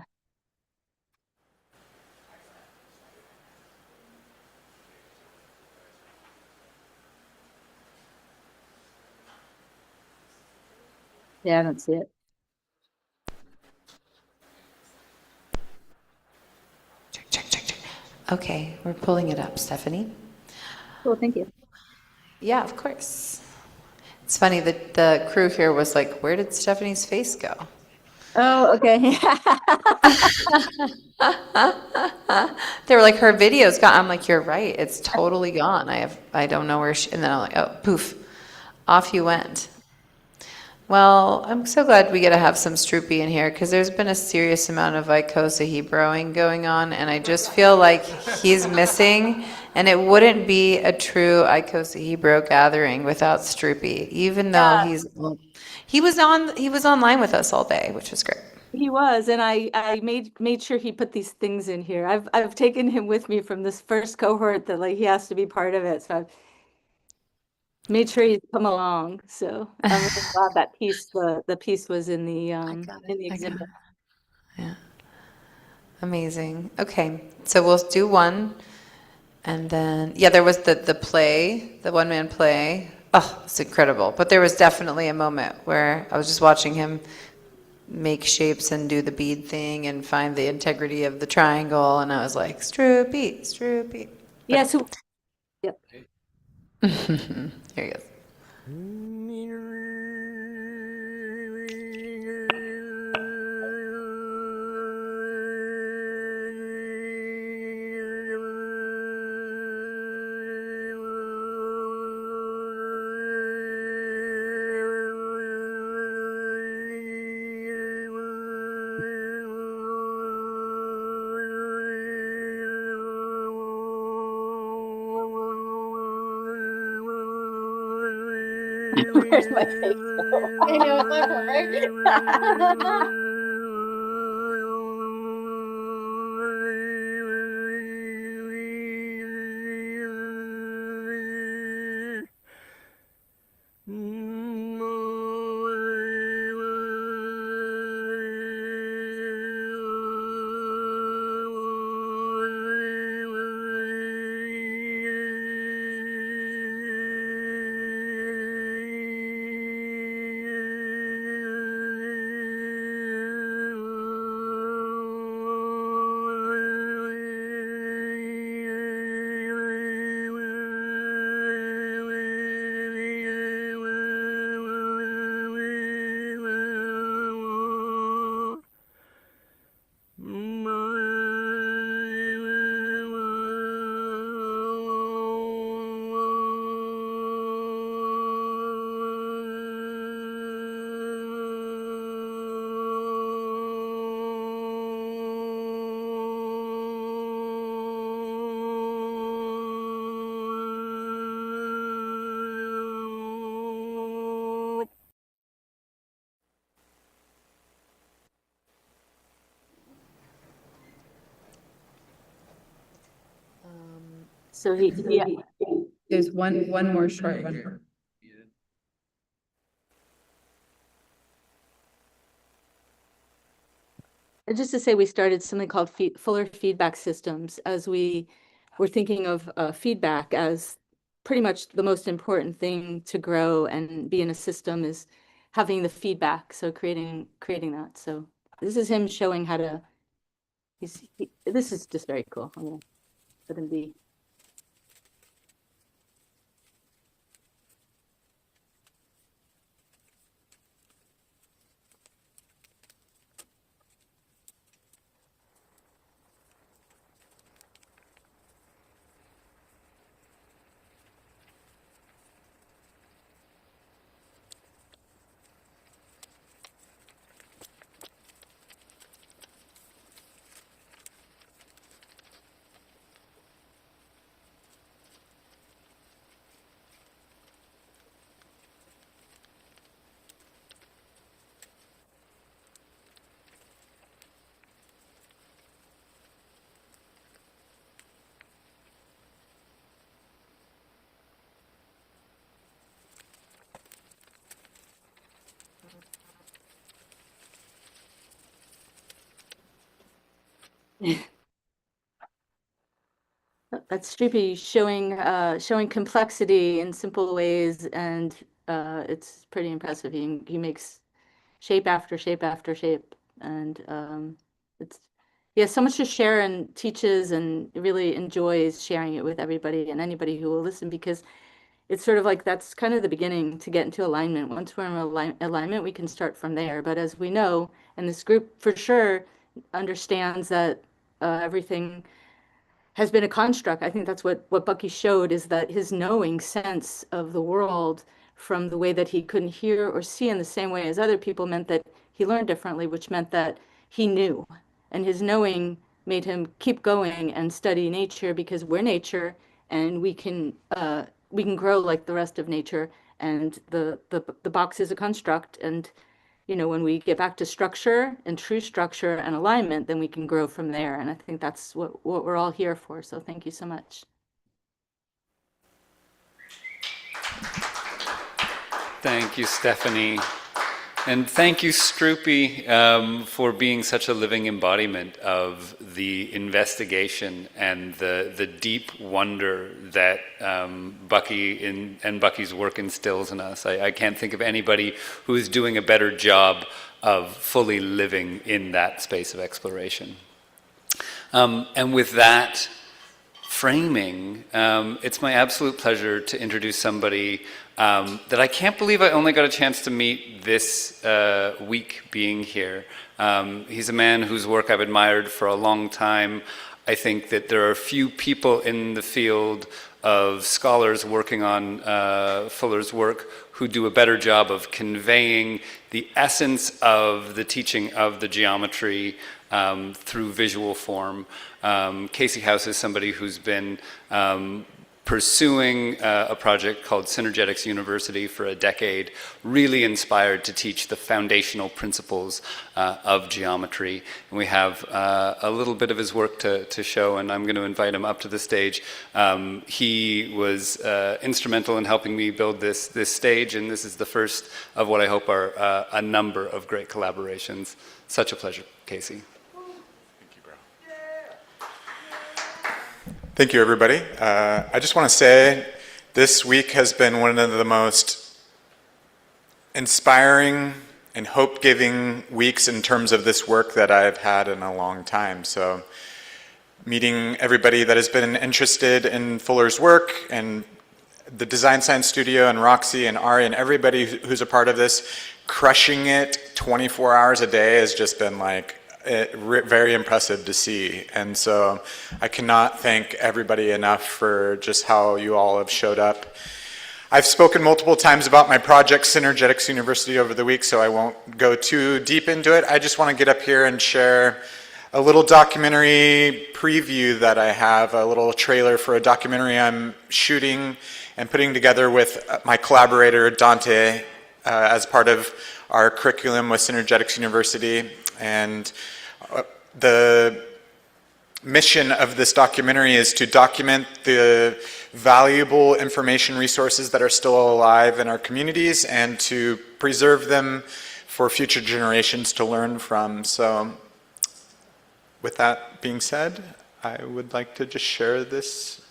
Yeah, I don't see it. Okay, we're pulling it up, Stephanie. Cool, thank you. Yeah, of course. It's funny that the crew here was like, where did Stephanie's face go? Oh, okay. They were like, her video's gone. I'm like, you're right. It's totally gone. I don't know where she, and then I'm like, oh, poof, off you went. Well, I'm so glad we get to have some Stroopy in here because there's been a serious amount of icosahedroing going on, and I just feel like he's missing, and it wouldn't be a true icosahedro gathering without Stroopy, even though he was online with us all day, which was great. He was, and I made sure he put these things in here. I've taken him with me from this first cohort that like he has to be part of it. So I've made sure he's come along. So I'm really glad that piece the piece was in the exhibit. Yeah. Amazing. Okay, so we'll do one, and then yeah, there was the play, the one-man play. Oh, it's incredible. But there was definitely a moment where I was just watching him make shapes and do the bead thing and find the integrity of the triangle, and I was like, Stroopy, Stroopy. Yeah. So. Yep. Here he goes. Where's my face? I know it's everywhere. So there's one more short one. Just to say, we started something called Fuller Feedback Systems as we were thinking of feedback as pretty much the most important thing to grow and be in a system is having the feedback. So creating that. So this is him showing how to. This is just very cool. I'm gonna let him be. That's Streepy showing complexity in simple ways, and it's pretty impressive. He makes shape after shape after shape, and he has so much to share and teaches, and really enjoys sharing it with everybody and anybody who will listen, because it's sort of like that's kind of the beginning to get into alignment. Once we're in alignment, we can start from there. But as we know, and this group for sure understands that everything has been a construct. I think that's what Bucky showed, is that his knowing sense of the world from the way that he couldn't hear or see in the same way as other people meant that he learned differently, which meant that he knew. And his knowing made him keep going and study nature, because we're nature and we can grow like the rest of nature. And the box is a construct, and when we get back to structure and true structure and alignment, then we can grow from there. And I think that's what we're all here for. So thank you so much. Thank you, Stephanie. And thank you, Stroopy, for being such a living embodiment of the investigation and the deep wonder that Bucky and Bucky's work instills in us. I can't think of anybody who is doing a better job of fully living in that space of exploration. And with that framing, it's my absolute pleasure to introduce somebody that I can't believe I only got a chance to meet this week being here. He's a man whose work I've admired for a long time. I think that there are few people in the field of scholars working on Fuller's work who do a better job of conveying the essence of the teaching of the geometry through visual form. Casey House is somebody who's been pursuing a project called Synergetics University for a decade, really inspired to teach the foundational principles of geometry. And we have a little bit of his work to show, and I'm going to invite him up to the stage. He was instrumental in helping me build this stage, and this is the first of what I hope are a number of great collaborations. Such a pleasure, Casey. Thank you, everybody. I just want to say this week has been one of the most inspiring and hope-giving weeks in terms of this work that I've had in a long time. So meeting everybody that has been interested in Fuller's work, and the Design Science Studio, and Roxy and Ari and everybody who's a part of this, crushing it 24 hours a day has just been like very impressive to see. And so I cannot thank everybody enough for just how you all have showed up. I've spoken multiple times about my project, Synergetics University, over the week, so I won't go too deep into it. I just want to get up here and share a little documentary preview that I have, a little trailer for a documentary I'm shooting and putting together with my collaborator, Dante, as part of our curriculum with Synergetics University. And the mission of this documentary is to document the valuable information resources that are still alive in our communities and to preserve them for future generations to learn from. So with that being said, I would like to just share this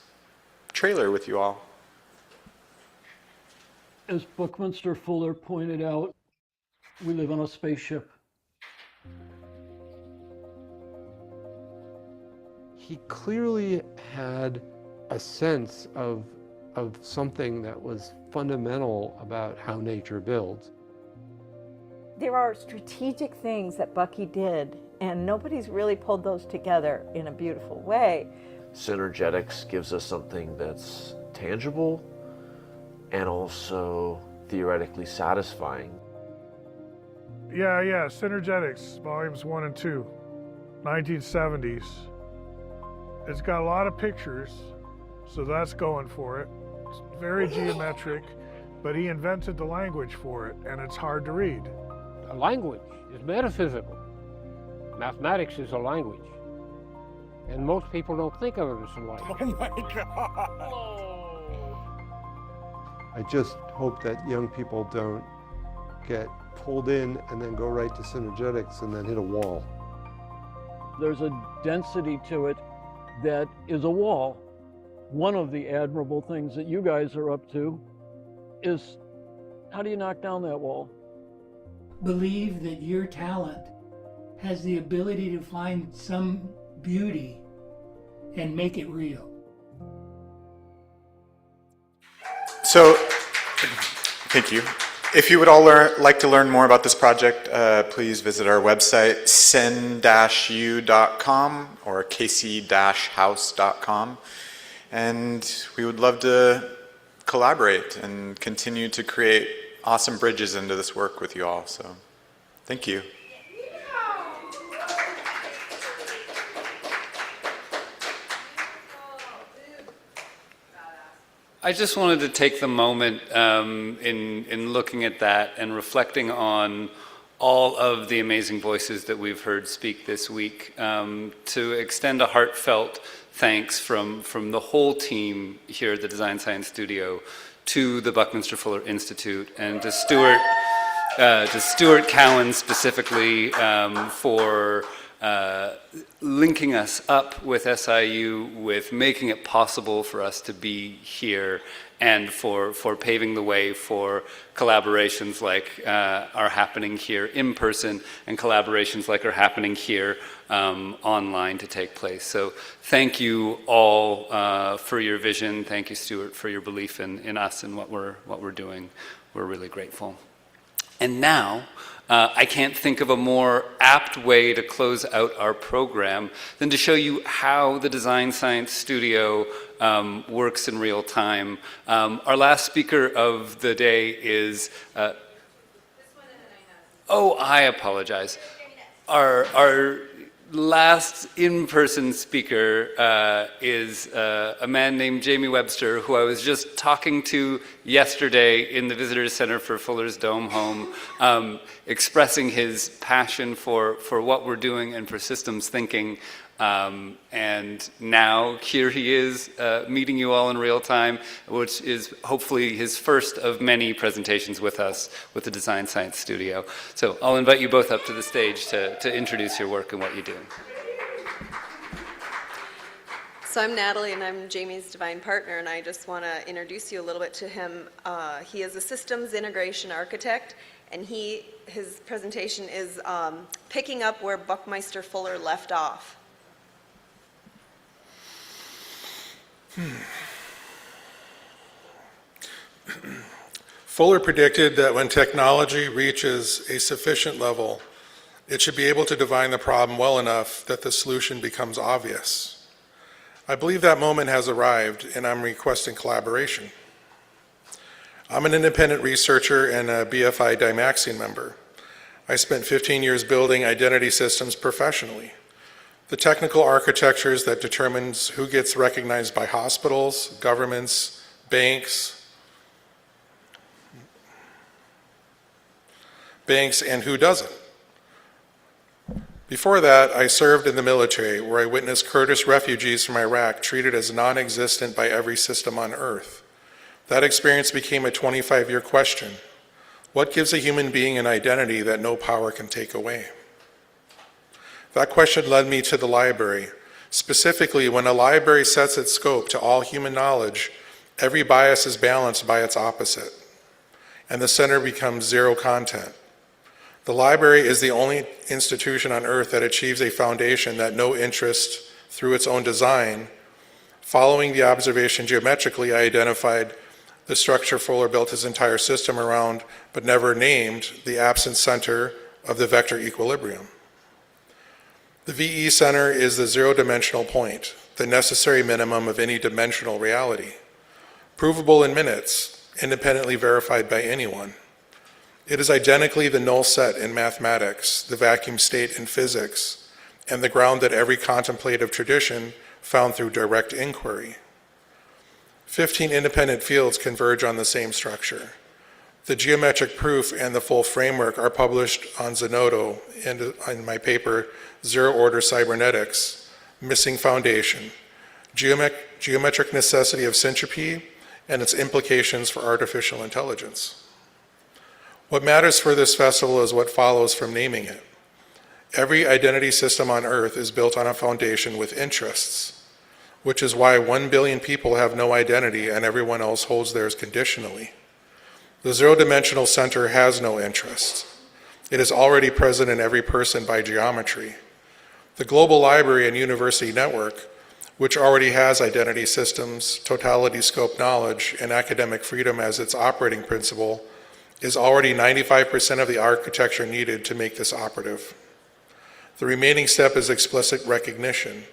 trailer with you all. As Buckminster Fuller pointed out, we live on a spaceship. He clearly had a sense of something that was fundamental about how nature builds. There are strategic things that Bucky did, and nobody's really pulled those together in a beautiful way. Synergetics gives us something that's tangible and also theoretically satisfying. Yeah, Synergetics, volumes 1 and 2, 1970s. It's got a lot of pictures, so that's going for it. It's very geometric, but he invented the language for it, and it's hard to read. A language is metaphysical. Mathematics is a language. And most people don't think of it as a language. Oh my God! I just hope that young people don't get pulled in and then go right to synergetics and then hit a wall. There's a density to it that is a wall. One of the admirable things that you guys are up to is, how do you knock down that wall? Believe that your talent has the ability to find some beauty and make it real. So, thank you. If you would all like to learn more about this project, please visit our website, sen-u.com or kc-house.com. And we would love to collaborate and continue to create awesome bridges into this work with you all. So, thank you. I just wanted to take the moment in looking at that and reflecting on all of the amazing voices that we've heard speak this week, to extend a heartfelt thanks from the whole team here at the Design Science Studio to the Buckminster Fuller Institute and to Stuart Cowan specifically for linking us up with SIU, with making it possible for us to be here, and for paving the way for collaborations like are happening here in person and collaborations like are happening here online to take place. So thank you all for your vision. Thank you, Stuart, for your belief in us and what we're doing. We're really grateful. And now, I can't think of a more apt way to close out our program than to show you how the Design Science Studio works in real time. Our last speaker of the day is... I apologize. Our last in-person speaker is a man named Jamie Webster, who I was just talking to yesterday in the Visitors Center for Fuller's Dome Home, expressing his passion for what we're doing and for systems thinking. And now here he is meeting you all in real time, which is hopefully his first of many presentations with us with the Design Science Studio. So I'll invite you both up to the stage to introduce your work and what you do. So I'm Natalie, and I'm Jamie's divine partner, and I just want to introduce you a little bit to him. He is a systems integration architect, and his presentation is picking up where Buckminster Fuller left off. Fuller predicted that when technology reaches a sufficient level, it should be able to divine the problem well enough that the solution becomes obvious. I believe that moment has arrived, and I'm requesting collaboration. I'm an independent researcher and a BFI Dymaxion member. I spent 15 years building identity systems professionally. The technical architectures that determines who gets recognized by hospitals, governments, banks, and who doesn't. Before that, I served in the military, where I witnessed Kurdish refugees from Iraq treated as non-existent by every system on Earth. That experience became a 25-year question. What gives a human being an identity that no power can take away? That question led me to the library. Specifically, when a library sets its scope to all human knowledge, every bias is balanced by its opposite, and the center becomes zero content. The library is the only institution on Earth that achieves a foundation that no interest through its own design. Following the observation geometrically, I identified the structure Fuller built his entire system around, but never named the absent center of the vector equilibrium. The VE center is the zero-dimensional point, the necessary minimum of any dimensional reality, provable in minutes, independently verified by anyone. It is identically the null set in mathematics, the vacuum state in physics, and the ground that every contemplative tradition found through direct inquiry. 15 independent fields converge on the same structure. The geometric proof and the full framework are published on Zenodo in my paper, Zero Order Cybernetics, Missing Foundation, Geometric Necessity of Syntropy and its Implications for Artificial Intelligence. What matters for this festival is what follows from naming it. Every identity system on Earth is built on a foundation with interests, which is why 1 billion people have no identity and everyone else holds theirs conditionally. The zero-dimensional center has no interests. It is already present in every person by geometry. The global library and university network, which already has identity systems, totality scope knowledge, and academic freedom as its operating principle, is already 95% of the architecture needed to make this operative. The remaining step is explicit recognition,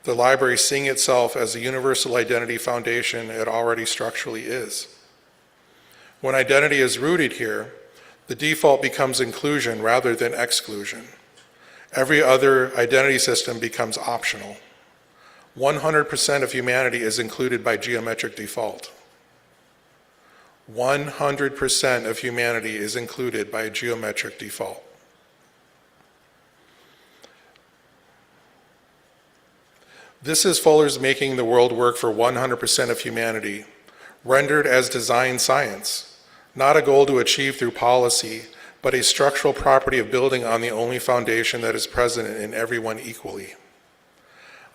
the library seeing itself as the universal identity foundation it already structurally is. When identity is rooted here, the default becomes inclusion rather than exclusion. Every other identity system becomes optional. 100% of humanity is included by geometric default. 100% of humanity is included by geometric default. This is Fuller's making the world work for 100% of humanity, rendered as design science, not a goal to achieve through policy, but a structural property of building on the only foundation that is present in everyone equally.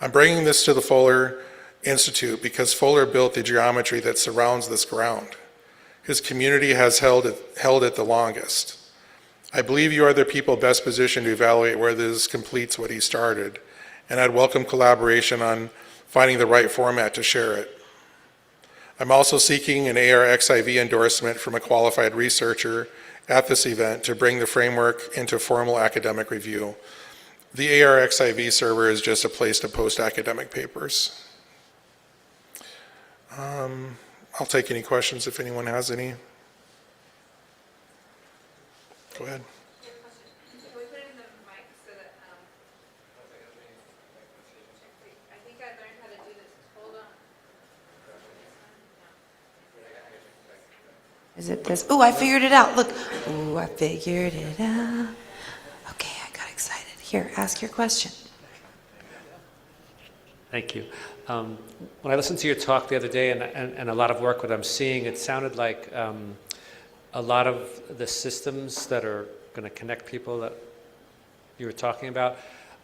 I'm bringing this to the Fuller Institute because Fuller built the geometry that surrounds this ground. His community has held it the longest. I believe you are the people best positioned to evaluate whether this completes what he started, and I'd welcome collaboration on finding the right format to share it. I'm also seeking an ARXIV endorsement from a qualified researcher at this event to bring the framework into formal academic review. The ARXIV server is just a place to post academic papers. I'll take any questions if anyone has any. Go ahead. Is it this? Oh, I figured it out. Look. Oh, I figured it out. Okay, I got excited. Here, ask your question. Thank you. When I listened to your talk the other day and a lot of work, what I'm seeing, it sounded like a lot of the systems that are going to connect people that you were talking about,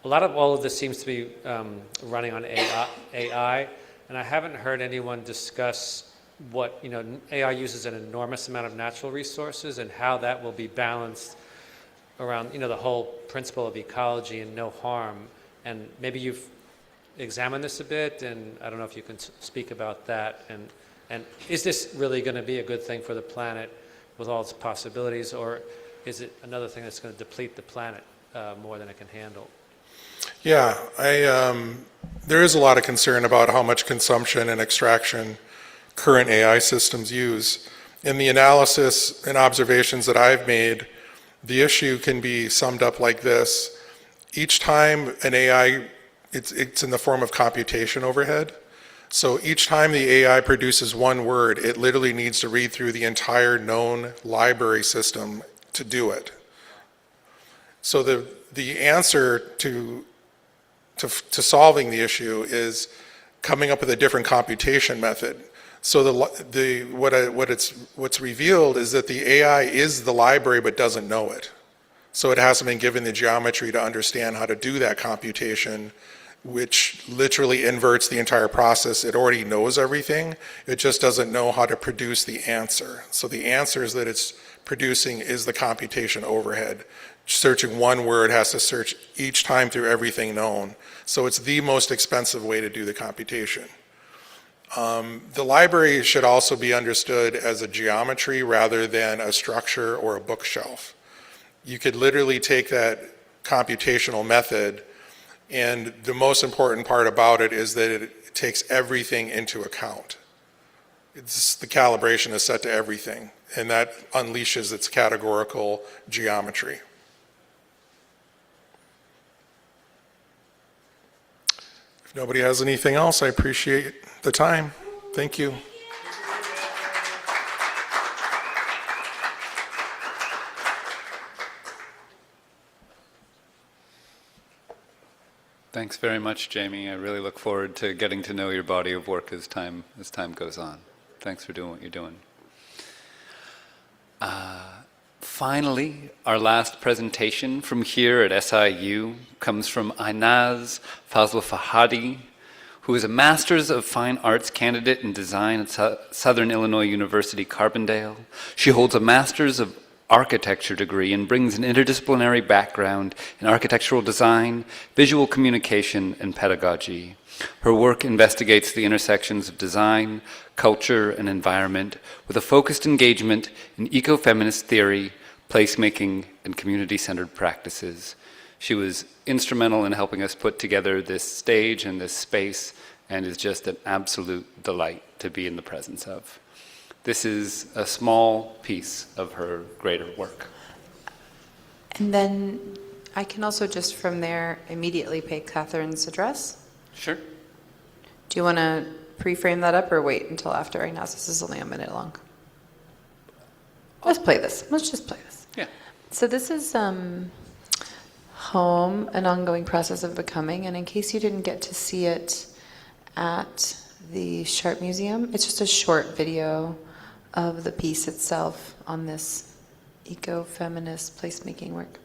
a lot of all of this seems to be running on AI, and I haven't heard anyone discuss what, AI uses an enormous amount of natural resources and how that will be balanced around, the whole principle of ecology and no harm. And maybe you've examine this a bit, and I don't know if you can speak about that. And is this really going to be a good thing for the planet with all its possibilities, or is it another thing that's going to deplete the planet more than it can handle? Yeah, there is a lot of concern about how much consumption and extraction current AI systems use. In the analysis and observations that I've made, the issue can be summed up like this. Each time an AI, it's in the form of computation overhead. So each time the AI produces one word, it literally needs to read through the entire known library system to do it. So the answer to solving the issue is coming up with a different computation method. So what's revealed is that the AI is the library but doesn't know it. So it hasn't been given the geometry to understand how to do that computation, which literally inverts the entire process. It already knows everything. It just doesn't know how to produce the answer. So the answers that it's producing is the computation overhead. Searching one word has to search each time through everything known. So it's the most expensive way to do the computation. The library should also be understood as a geometry rather than a structure or a bookshelf. You could literally take that computational method, and the most important part about it is that it takes everything into account. The calibration is set to everything, and that unleashes its categorical geometry. If nobody has anything else, I appreciate the time. Thank you. Thanks very much, Jamie. I really look forward to getting to know your body of work as time goes on. Thanks for doing what you're doing. Finally, our last presentation from here at SIU comes from Aynaz Fazlafahadi, who is a Master's of Fine Arts candidate in design at Southern Illinois University, Carbondale. She holds a Master's of Architecture degree and brings an interdisciplinary background in architectural design, visual communication, and pedagogy. Her work investigates the intersections of design, culture, and environment with a focused engagement in ecofeminist theory, placemaking, and community-centered practices. She was instrumental in helping us put together this stage and this space, and is just an absolute delight to be in the presence of. This is a small piece of her greater work. And then I can also just from there immediately pay Catherine's address. Sure. Do you want to pre-frame that up or wait until after I announce this is only a minute long? Let's play this. Let's just play this. Yeah. So this is Home, an ongoing process of becoming. And in case you didn't get to see it at the Sharp Museum, it's just a short video of the piece itself on this eco-feminist placemaking work.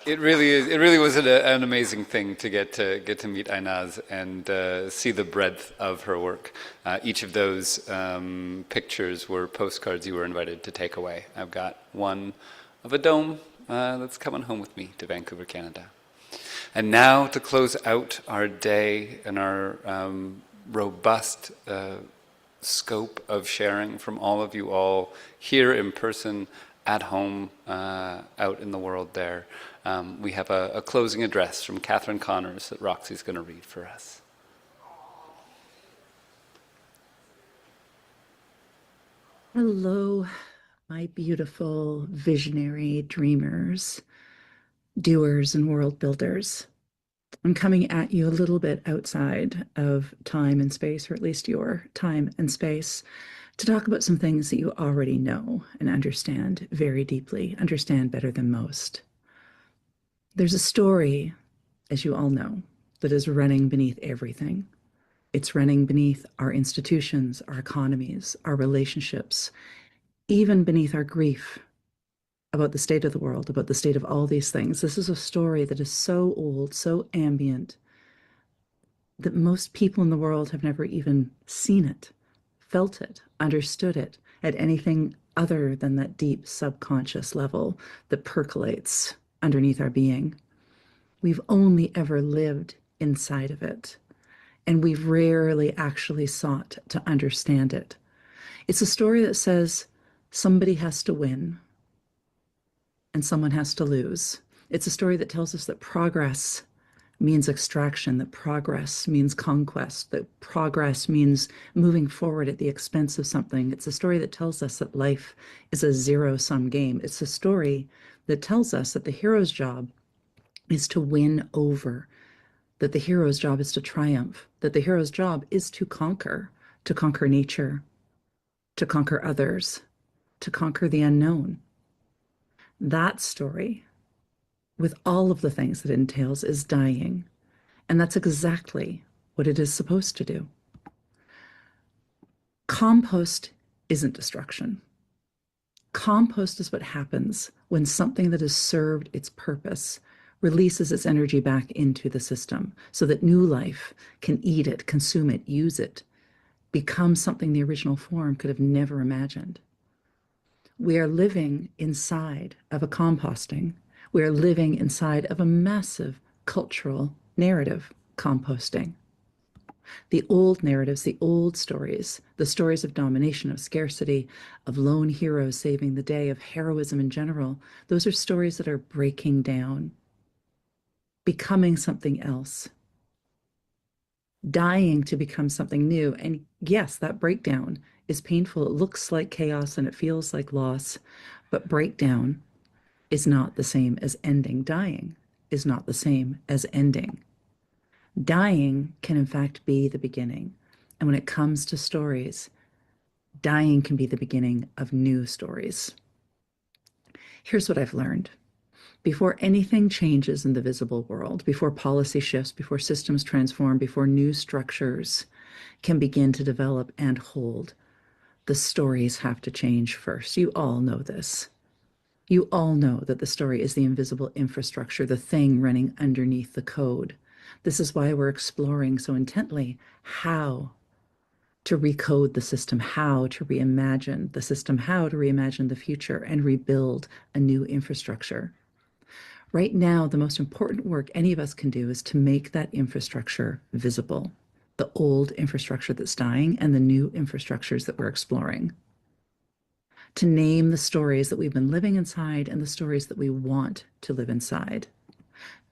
It really was an amazing thing to get to meet Aynaz and see the breadth of her work. Each of those pictures were postcards you were invited to take away. I've got one of a dome that's coming home with me to Vancouver, Canada. And now to close out our day and our robust scope of sharing from all of you all here in person, at home, out in the world there. We have a closing address from Catherine Connors that Roxy's going to read for us. Hello, my beautiful visionary dreamers, doers, and world builders. I'm coming at you a little bit outside of time and space, or at least your time and space, to talk about some things that you already know and understand very deeply, understand better than most. There's a story, as you all know, that is running beneath everything. It's running beneath our institutions, our economies, our relationships, even beneath our grief about the state of the world, about the state of all these things. This is a story that is so old, so ambient, that most people in the world have never even seen it, felt it, understood it at anything other than that deep subconscious level that percolates underneath our being. We've only ever lived inside of it, and we've rarely actually sought to understand it. It's a story that says somebody has to win and someone has to lose. It's a story that tells us that progress means extraction, that progress means conquest, that progress means moving forward at the expense of something. It's a story that tells us that life is a zero-sum game. It's a story that tells us that the hero's job is to win over, that the hero's job is to triumph, that the hero's job is to conquer nature, to conquer others, to conquer the unknown. That story, with all of the things that it entails, is dying. And that's exactly what it is supposed to do. Compost isn't destruction. Compost is what happens when something that has served its purpose releases its energy back into the system so that new life can eat it, consume it, use it, become something the original form could have never imagined. We are living inside of a composting. We are living inside of a massive cultural narrative composting. The old narratives, the old stories, the stories of domination, of scarcity, of lone heroes saving the day, of heroism in general, those are stories that are breaking down, becoming something else, dying to become something new. And yes, that breakdown is painful. It looks like chaos and it feels like loss, but breakdown is not the same as ending. Dying is not the same as ending. Dying can, in fact, be the beginning. And when it comes to stories, dying can be the beginning of new stories. Here's what I've learned. Before anything changes in the visible world, before policy shifts, before systems transform, before new structures can begin to develop and hold, the stories have to change first. You all know this. You all know that the story is the invisible infrastructure, the thing running underneath the code. This is why we're exploring so intently how to recode the system, how to reimagine the system, how to reimagine the future and rebuild a new infrastructure. Right now, the most important work any of us can do is to make that infrastructure visible, the old infrastructure that's dying and the new infrastructures that we're exploring. To name the stories that we've been living inside and the stories that we want to live inside.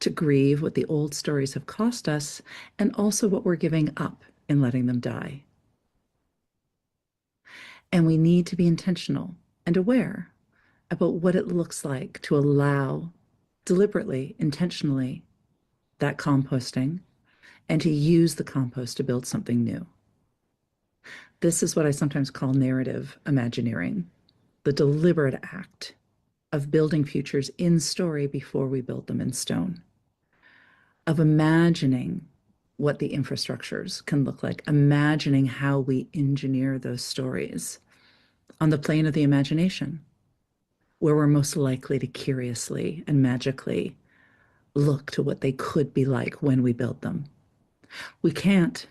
To grieve what the old stories have cost us and also what we're giving up in letting them die. And we need to be intentional and aware about what it looks like to allow deliberately, intentionally, that composting and to use the compost to build something new. This is what I sometimes call narrative imagineering, the deliberate act of building futures in story before we build them in stone, of imagining what the infrastructures can look like, imagining how we engineer those stories on the plane of the imagination, where we're most likely to curiously and magically look to what they could be like when we build them. We can't,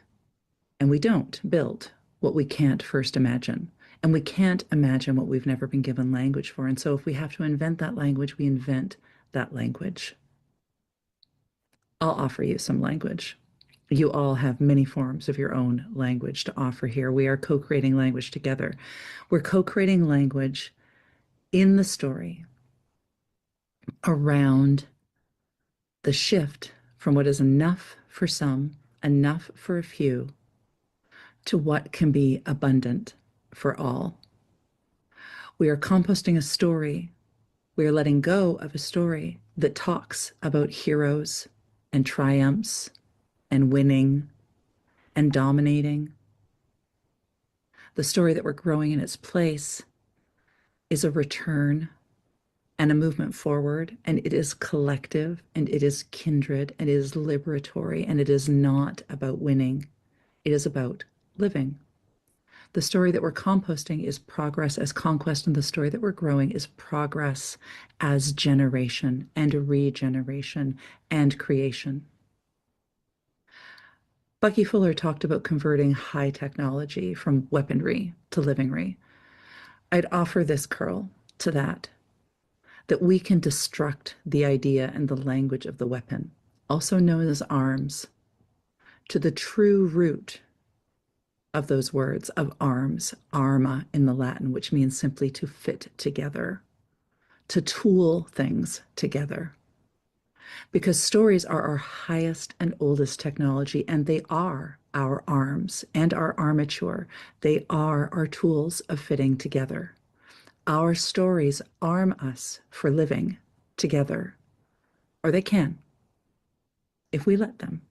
and we don't build what we can't first imagine. And we can't imagine what we've never been given language for. And so if we have to invent that language, we invent that language. I'll offer you some language. You all have many forms of your own language to offer here. We are co-creating language together. We're co-creating language in the story around the shift from what is enough for some, enough for a few, to what can be abundant for all. We are composting a story. We are letting go of a story that talks about heroes and triumphs and winning and dominating. The story that we're growing in its place is a return and a movement forward, and it is collective, and it is kindred, and it is liberatory, and it is not about winning. It is about living. The story that we're composting is progress as conquest, and the story that we're growing is progress as generation and regeneration and creation. Bucky Fuller talked about converting high technology from weaponry to livingry. I'd offer this curl to that we can destruct the idea and the language of the weapon, also known as arms, to the true root of those words of arms, arma in the Latin, which means simply to fit together, to tool things together. Because stories are our highest and oldest technology, and they are our arms and our armature. They are our tools of fitting together. Our stories arm us for living together, or they can, if we let them.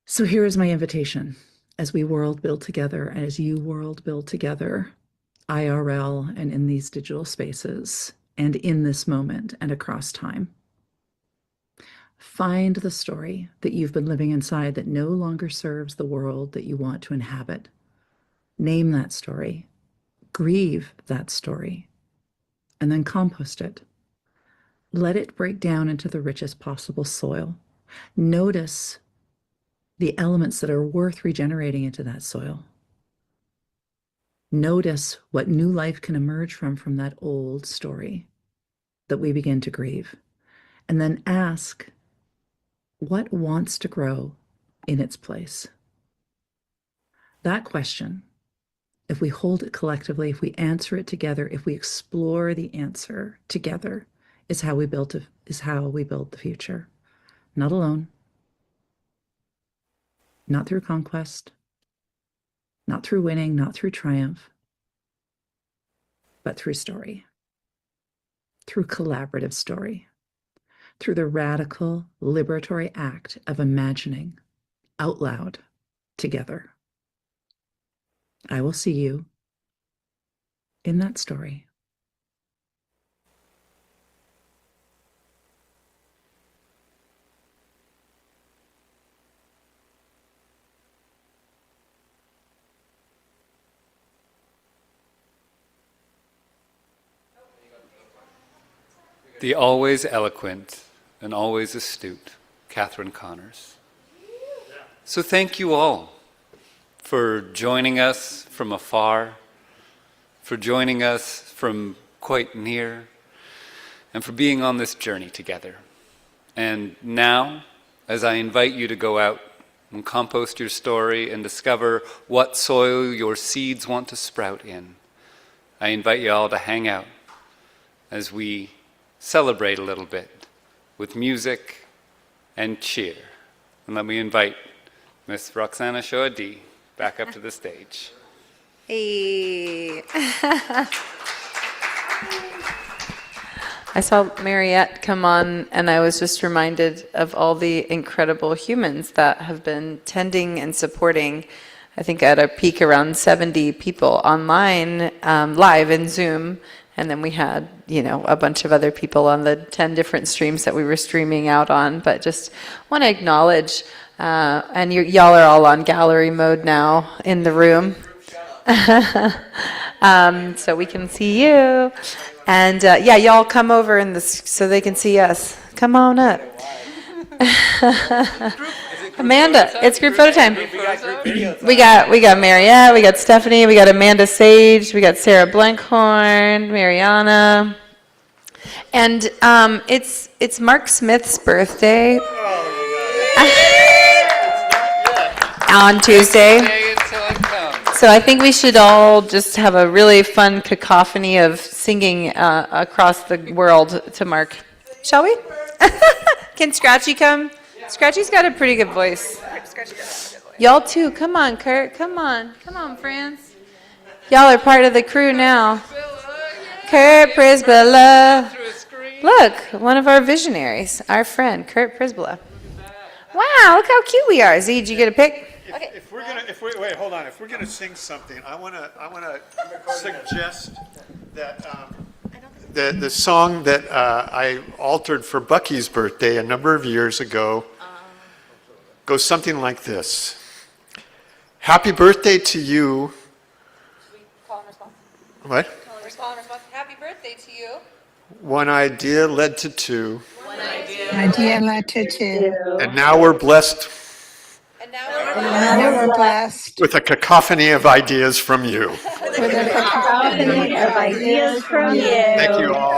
So here is my invitation as we world build together, as you world build together, IRL and in these digital spaces, and in this moment and across time. Find the story that you've been living inside that no longer serves the world that you want to inhabit. Name that story, grieve that story, and then compost it. Let it break down into the richest possible soil. Notice the elements that are worth regenerating into that soil. Notice what new life can emerge from that old story that we begin to grieve. And then ask, what wants to grow in its place? That question, if we hold it collectively, if we answer it together, if we explore the answer together, is how we build the future. Not alone, not through conquest, not through winning, not through triumph, but through story, through collaborative story, through the radical liberatory act of imagining out loud together. I will see you in that story. The always eloquent and always astute Catherine Connors. So thank you all for joining us from afar, for joining us from quite near, and for being on this journey together. And now, as I invite you to go out and compost your story and discover what soil your seeds want to sprout in, I invite you all to hang out as we celebrate a little bit with music and cheer. And let me invite Miss Roxana Shoadi back up to the stage. Hey. I saw Mariette come on, and I was just reminded of all the incredible humans that have been tending and supporting. I think at a peak around 70 people online, live in Zoom. And then we had, a bunch of other people on the 10 different streams that we were streaming out on. But just want to acknowledge, and y'all are all on gallery mode now in the room. So we can see you. And y'all come over so they can see us. Come on up. Amanda, it's group photo time. We got Mariette, we got Stephanie, we got Amanda Sage, we got Sarah Blankhorn, Mariana, and it's Mark Smith's birthday on Tuesday. So I think we should all just have a really fun cacophony of singing across the world to Mark. Shall we? Can Scratchy come? Scratchy's got a pretty good voice. Y'all too. Come on, Kurt. Come on, friends. Y'all are part of the crew now. Kurt Prisbilla. Look, one of our visionaries, our friend, Kurt Prisbilla. Wow, look how cute we are. Z, did you get a pic? Okay. If we're gonna sing something, I wanna suggest that the song that I altered for Bucky's birthday a number of years ago goes something like this. Happy birthday to you. Should we call and response? What? Call and response. Happy birthday to you. One idea led to two. Idea led to two. And now we're blessed And now we're blessed with a cacophony of ideas from you. with a cacophony of ideas from you. Thank you all.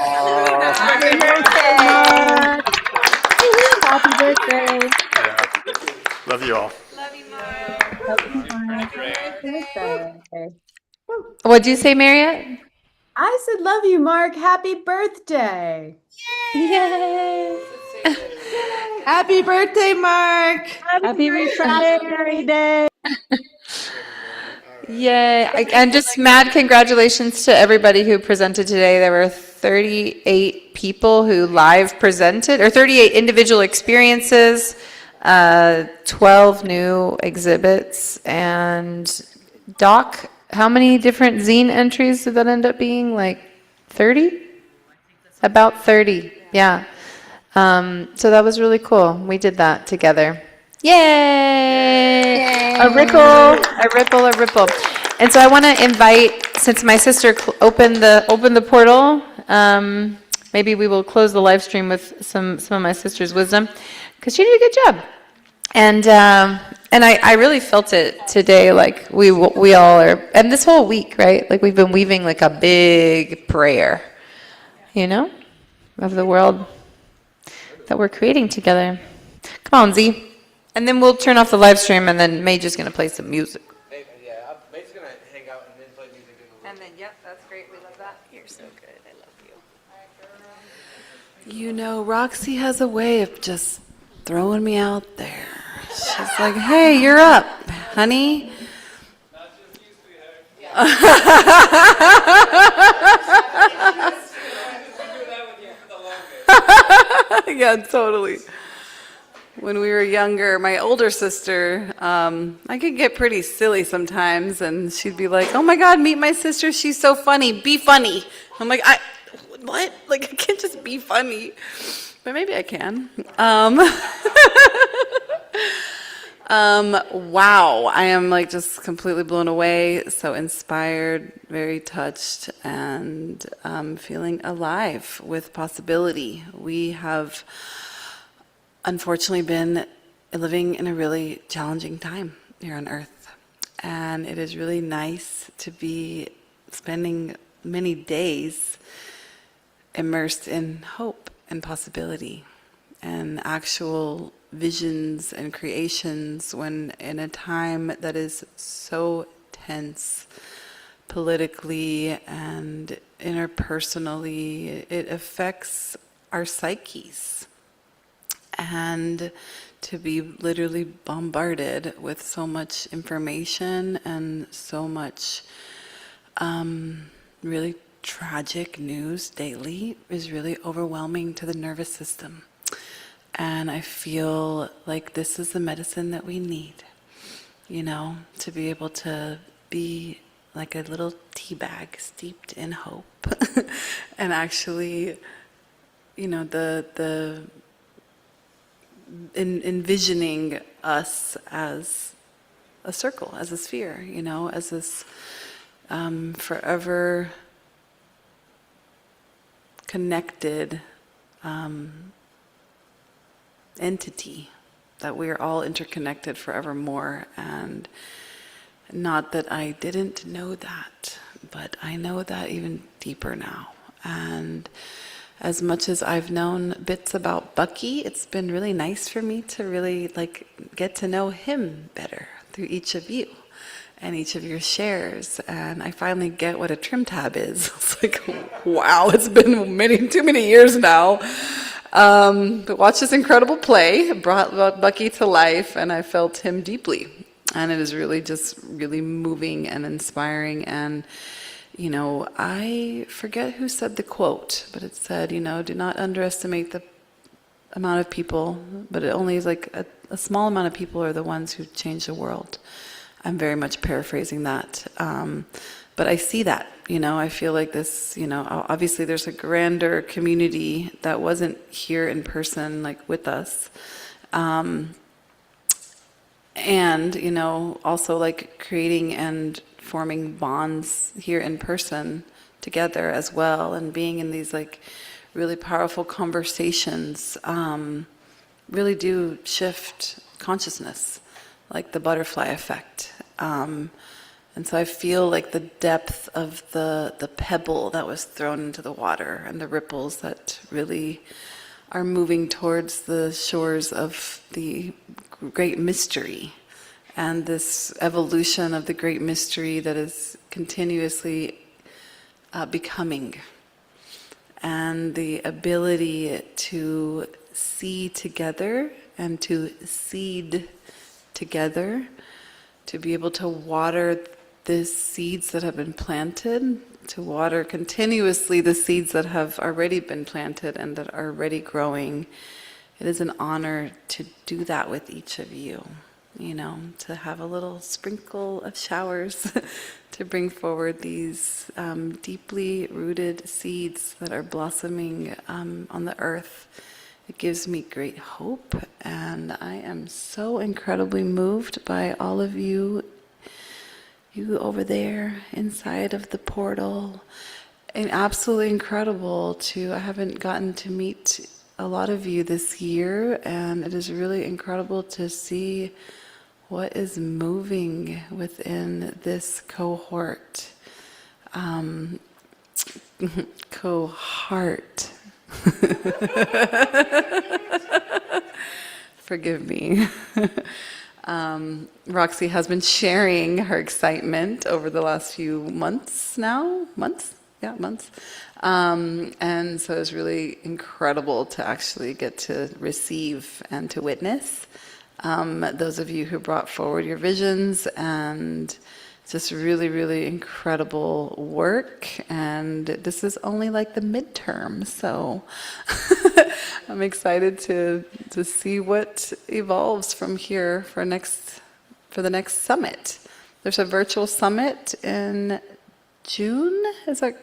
Happy birthday! Happy birthday. Love you all. What'd you say, Marriott? I said, love you, Mark. Happy birthday. Yay! Happy birthday, Mark. Happy Refractory Day. Yay. And just mad congratulations to everybody who presented today. There were 38 people who live presented, or 38 individual experiences, 12 new exhibits, and Doc, how many different zine entries did that end up being? Like 30? About 30, yeah. So that was really cool. We did that together. Yay! A ripple, a ripple, a ripple. And so I want to invite, since my sister opened the portal, maybe we will close the live stream with some of my sister's wisdom, because she did a good job. And I really felt it today, like we all are, and this whole week, right? Like we've been weaving like a big prayer, you know, of the world that we're creating together. Come on, Z. And then we'll turn off the live stream, and then Mage is going to play some music. Yeah, Mae's going to hang out and then play music. And then, yep, that's great. We love that. You're so good. I love you. You know, Roxy has a way of just throwing me out there. She's like, hey, you're up, honey. Yeah, totally. When we were younger, my older sister, I could get pretty silly sometimes, and she'd be like, oh my God, meet my sister, she's so funny, be funny. I'm like, what? Like, I can't just be funny. But maybe I can. Wow, I am like just completely blown away, so inspired, very touched, and feeling alive with possibility. We have unfortunately been living in a really challenging time here on Earth, and it is really nice to be spending many days immersed in hope and possibility and actual visions and creations, when in a time that is so tense politically and interpersonally, it affects our psyches. And to be literally bombarded with so much information and so much really tragic news daily is really overwhelming to the nervous system. And I feel like this is the medicine that we need, you know, to be able to be like a little tea bag steeped in hope and actually, you know, envisioning us as a circle, as a sphere, you know, as this forever connected entity, that we are all interconnected forevermore. And not that I didn't know that, but I know that even deeper now. And as much as I've known bits about Bucky, it's been really nice for me to really like get to know him better through each of you and each of your shares. And I finally get what a trim tab is. It's like, wow, it's been too many years now. But watch this incredible play, brought Bucky to life, and I felt him deeply. And it is really just really moving and inspiring. And, you know, I forget who said the quote, but it said, you know, do not underestimate the amount of people, but it only is like a small amount of people are the ones who change the world. I'm very much paraphrasing that. But I see that, you know, I feel like this, you know, obviously there's a grander community that wasn't here in person, like with us. And, you know, also like creating and forming bonds here in person together as well, and being in these like really powerful conversations really do shift consciousness, like the butterfly effect. And so I feel like the depth of the pebble that was thrown into the water and the ripples that really are moving towards the shores of the great mystery, and this evolution of the great mystery that is continuously becoming, and the ability to see together and to seed together, to be able to water the seeds that have been planted, to water continuously the seeds that have already been planted and that are already growing. It is an honor to do that with each of you, you know, to have a little sprinkle of showers to bring forward these deeply rooted seeds that are blossoming on the earth. It gives me great hope, and I am so incredibly moved by all of you over there inside of the portal. And absolutely incredible I haven't gotten to meet a lot of you this year, and it is really incredible to see what is moving within this cohort. Cohort. Forgive me. Roxy has been sharing her excitement over the last few months now. Months? Yeah, months. And so it's really incredible to actually get to receive and to witness those of you who brought forward your visions, and just really, really incredible work. And this is only like the midterm, so I'm excited to see what evolves from here for the next summit. There's a virtual summit in June, is that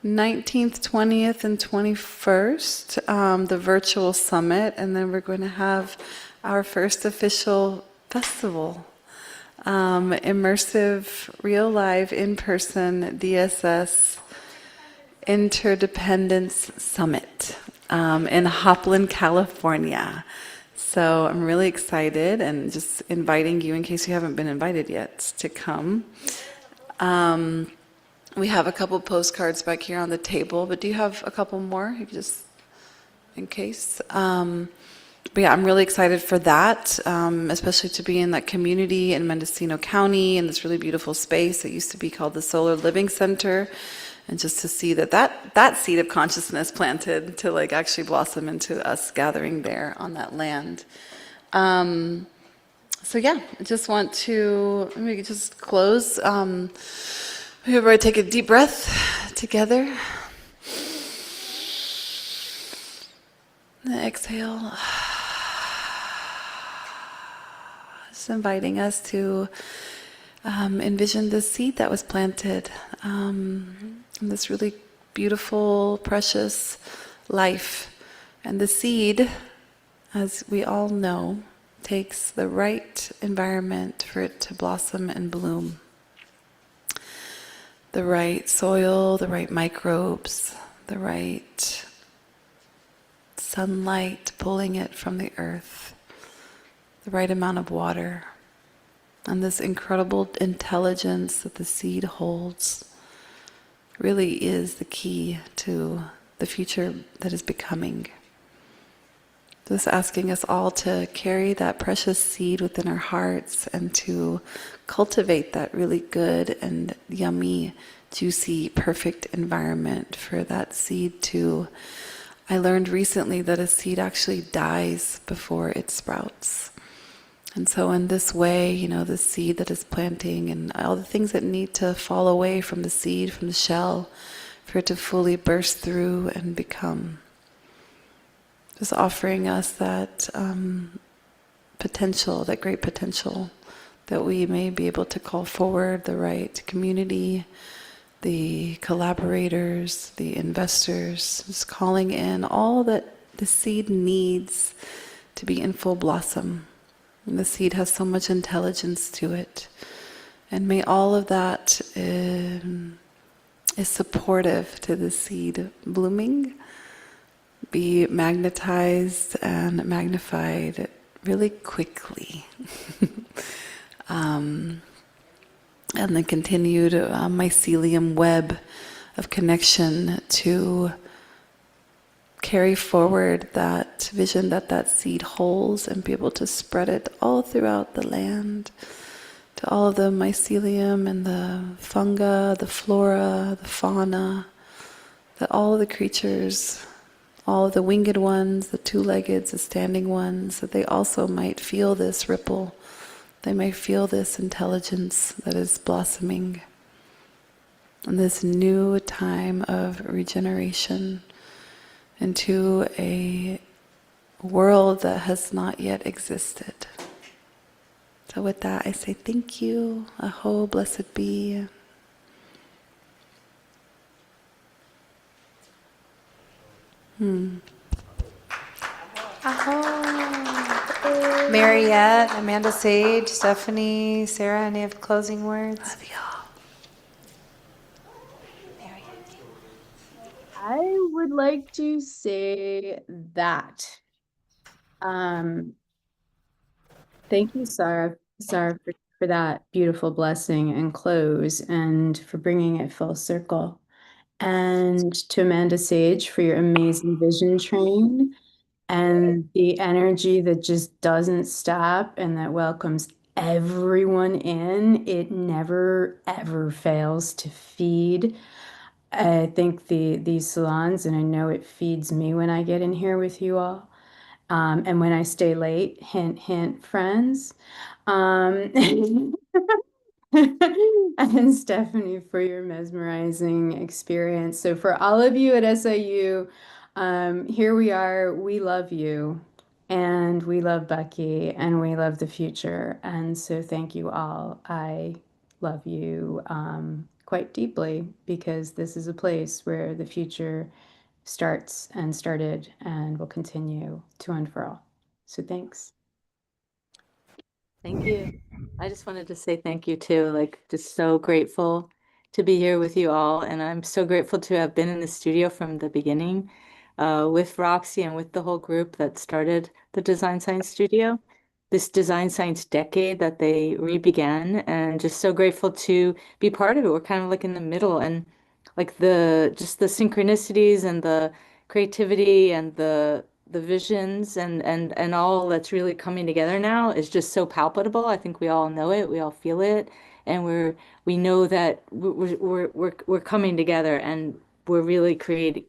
19th, 20th, and 21st, the virtual summit, and then we're going to have our first official festival, immersive, real live, in-person DSS Interdependence Summit in Hopland, California. So I'm really excited, and just inviting you, in case you haven't been invited yet, to come. We have a couple postcards back here on the table, but do you have a couple more? You just in case. But yeah, I'm really excited for that, especially to be in that community in Mendocino County, in this really beautiful space that used to be called the Solar Living Center, and just to see that seed of consciousness planted to like actually blossom into us gathering there on that land. So yeah, I just want to, let me just close. Everybody take a deep breath together. And exhale. Just inviting us to envision the seed that was planted in this really beautiful, precious life. And the seed, as we all know, takes the right environment for it to blossom and bloom. The right soil, the right microbes, the right sunlight pulling it from the earth, the right amount of water, and this incredible intelligence that the seed holds really is the key to the future that is becoming. Just asking us all to carry that precious seed within our hearts and to cultivate that really good and yummy, juicy, perfect environment for that seed to... I learned recently that a seed actually dies before it sprouts. And so in this way, you know, the seed that is planting and all the things that need to fall away from the seed, from the shell, for it to fully burst through and become. Just offering us that potential, that great potential, that we may be able to call forward the right community, the collaborators, the investors, just calling in all that the seed needs to be in full blossom. And the seed has so much intelligence to it. And may all of that is supportive to the seed blooming be magnetized and magnified really quickly. And the continued mycelium web of connection to carry forward that vision that that seed holds and be able to spread it all throughout the land, to all of the mycelium and the funga, the flora, the fauna, that all of the creatures, all of the winged ones, the two-legged, the standing ones, that they also might feel this ripple. They might feel this intelligence that is blossoming. And this new time of regeneration into a world that has not yet existed. So with that, I say thank you. Aho, blessed be. Aho. Mariette, Amanda Sage, Stephanie, Sarah, any of closing words? Love y'all. I would like to say that. Thank you, Sarah, for that beautiful blessing and close, and for bringing it full circle. And to Amanda Sage for your amazing vision train and the energy that just doesn't stop and that welcomes everyone in. It never, ever fails to feed. I think these salons, and I know it feeds me when I get in here with you all. And when I stay late, hint, hint, friends. And Stephanie for your mesmerizing experience. So for all of you at SIU, here we are. We love you, and we love Bucky, and we love the future. And so thank you all. I love you quite deeply, because this is a place where the future starts and started and will continue to unfurl. So thanks. Thank you. I just wanted to say thank you too. Like, just so grateful to be here with you all. And I'm so grateful to have been in the studio from the beginning with Roxy and with the whole group that started the Design Science Studio, this Design Science decade that they re-began, and just so grateful to be part of it. We're kind of like in the middle, and like just the synchronicities and the creativity and the visions and all that's really coming together now is just so palpable. I think we all know it, we all feel it, and we know that we're coming together, and we're really creating,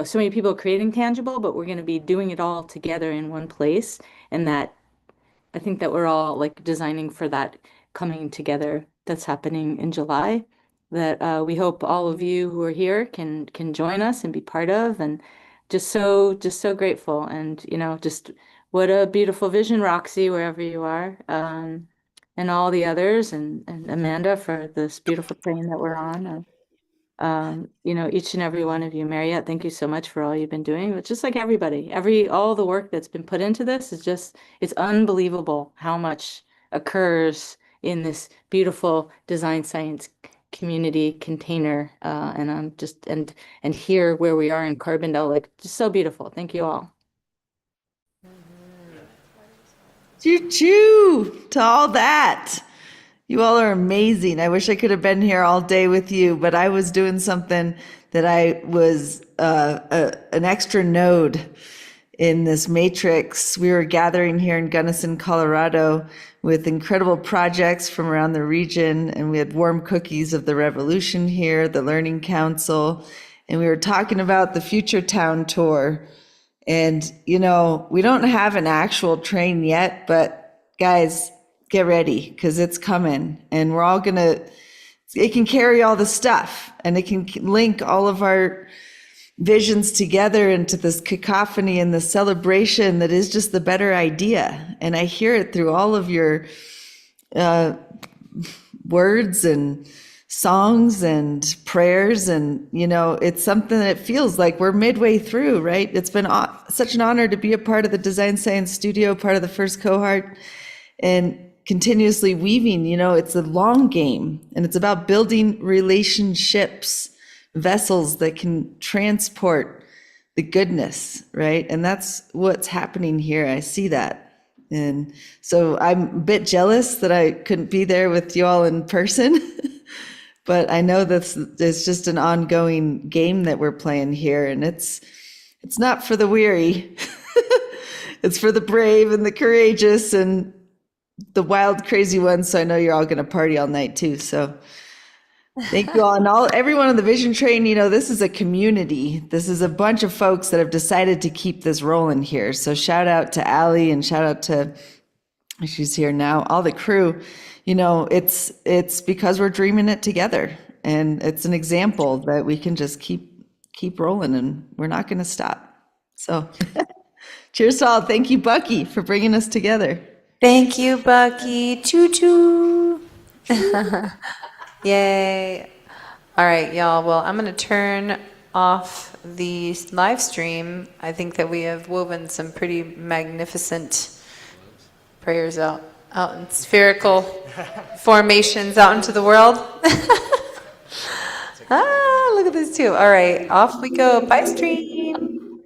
so many people creating tangible, but we're going to be doing it all together in one place. And that I think that we're all like designing for that coming together that's happening in July, that we hope all of you who are here can join us and be part of. And just so grateful. And just what a beautiful vision, Roxy, wherever you are, and all the others, and Amanda for this beautiful train that we're on. Each and every one of you. Mariette, thank you so much for all you've been doing. But just like everybody, all the work that's been put into this is it's unbelievable how much occurs in this beautiful design science community container. And I'm just, and here where we are in Carbondale, like, just so beautiful. Thank you all. Choo choo to all that. You all are amazing. I wish I could have been here all day with you, but I was doing something that I was an extra node in this matrix. We were gathering here in Gunnison, Colorado, with incredible projects from around the region, and we had warm cookies of the revolution here, the Learning Council, and we were talking about the Future Town Tour. And, we don't have an actual train yet, but guys, get ready, because it's coming, and we're all it can carry all the stuff, and it can link all of our visions together into this cacophony and the celebration that is just the better idea. And I hear it through all of your words and songs and prayers, and it's something that feels like we're midway through, right? It's been such an honor to be a part of the Design Science Studio, part of the first cohort, and continuously weaving. It's a long game, and it's about building relationships vessels that can transport the goodness, right? And that's what's happening here. I see that. And so I'm a bit jealous that I couldn't be there with you all in person. But I know that it's just an ongoing game that we're playing here, and it's not for the weary. It's for the brave and the courageous and the wild, crazy ones. So I know you're all going to party all night too. So thank you all. And everyone on the Vision Train, this is a community. This is a bunch of folks that have decided to keep this rolling here. So shout out to Allie and shout out to, she's here now, all the crew. It's because we're dreaming it together. And it's an example that we can just keep rolling, and we're not going to stop. So cheers to all. Thank you, Bucky, for bringing us together. Thank you, Bucky. Choo choo. Yay. All right, y'all. Well, I'm going to turn off the live stream. I think that we have woven some pretty magnificent prayers out in spherical formations out into the world. Look at this too. All right, off we go. Bye, stream.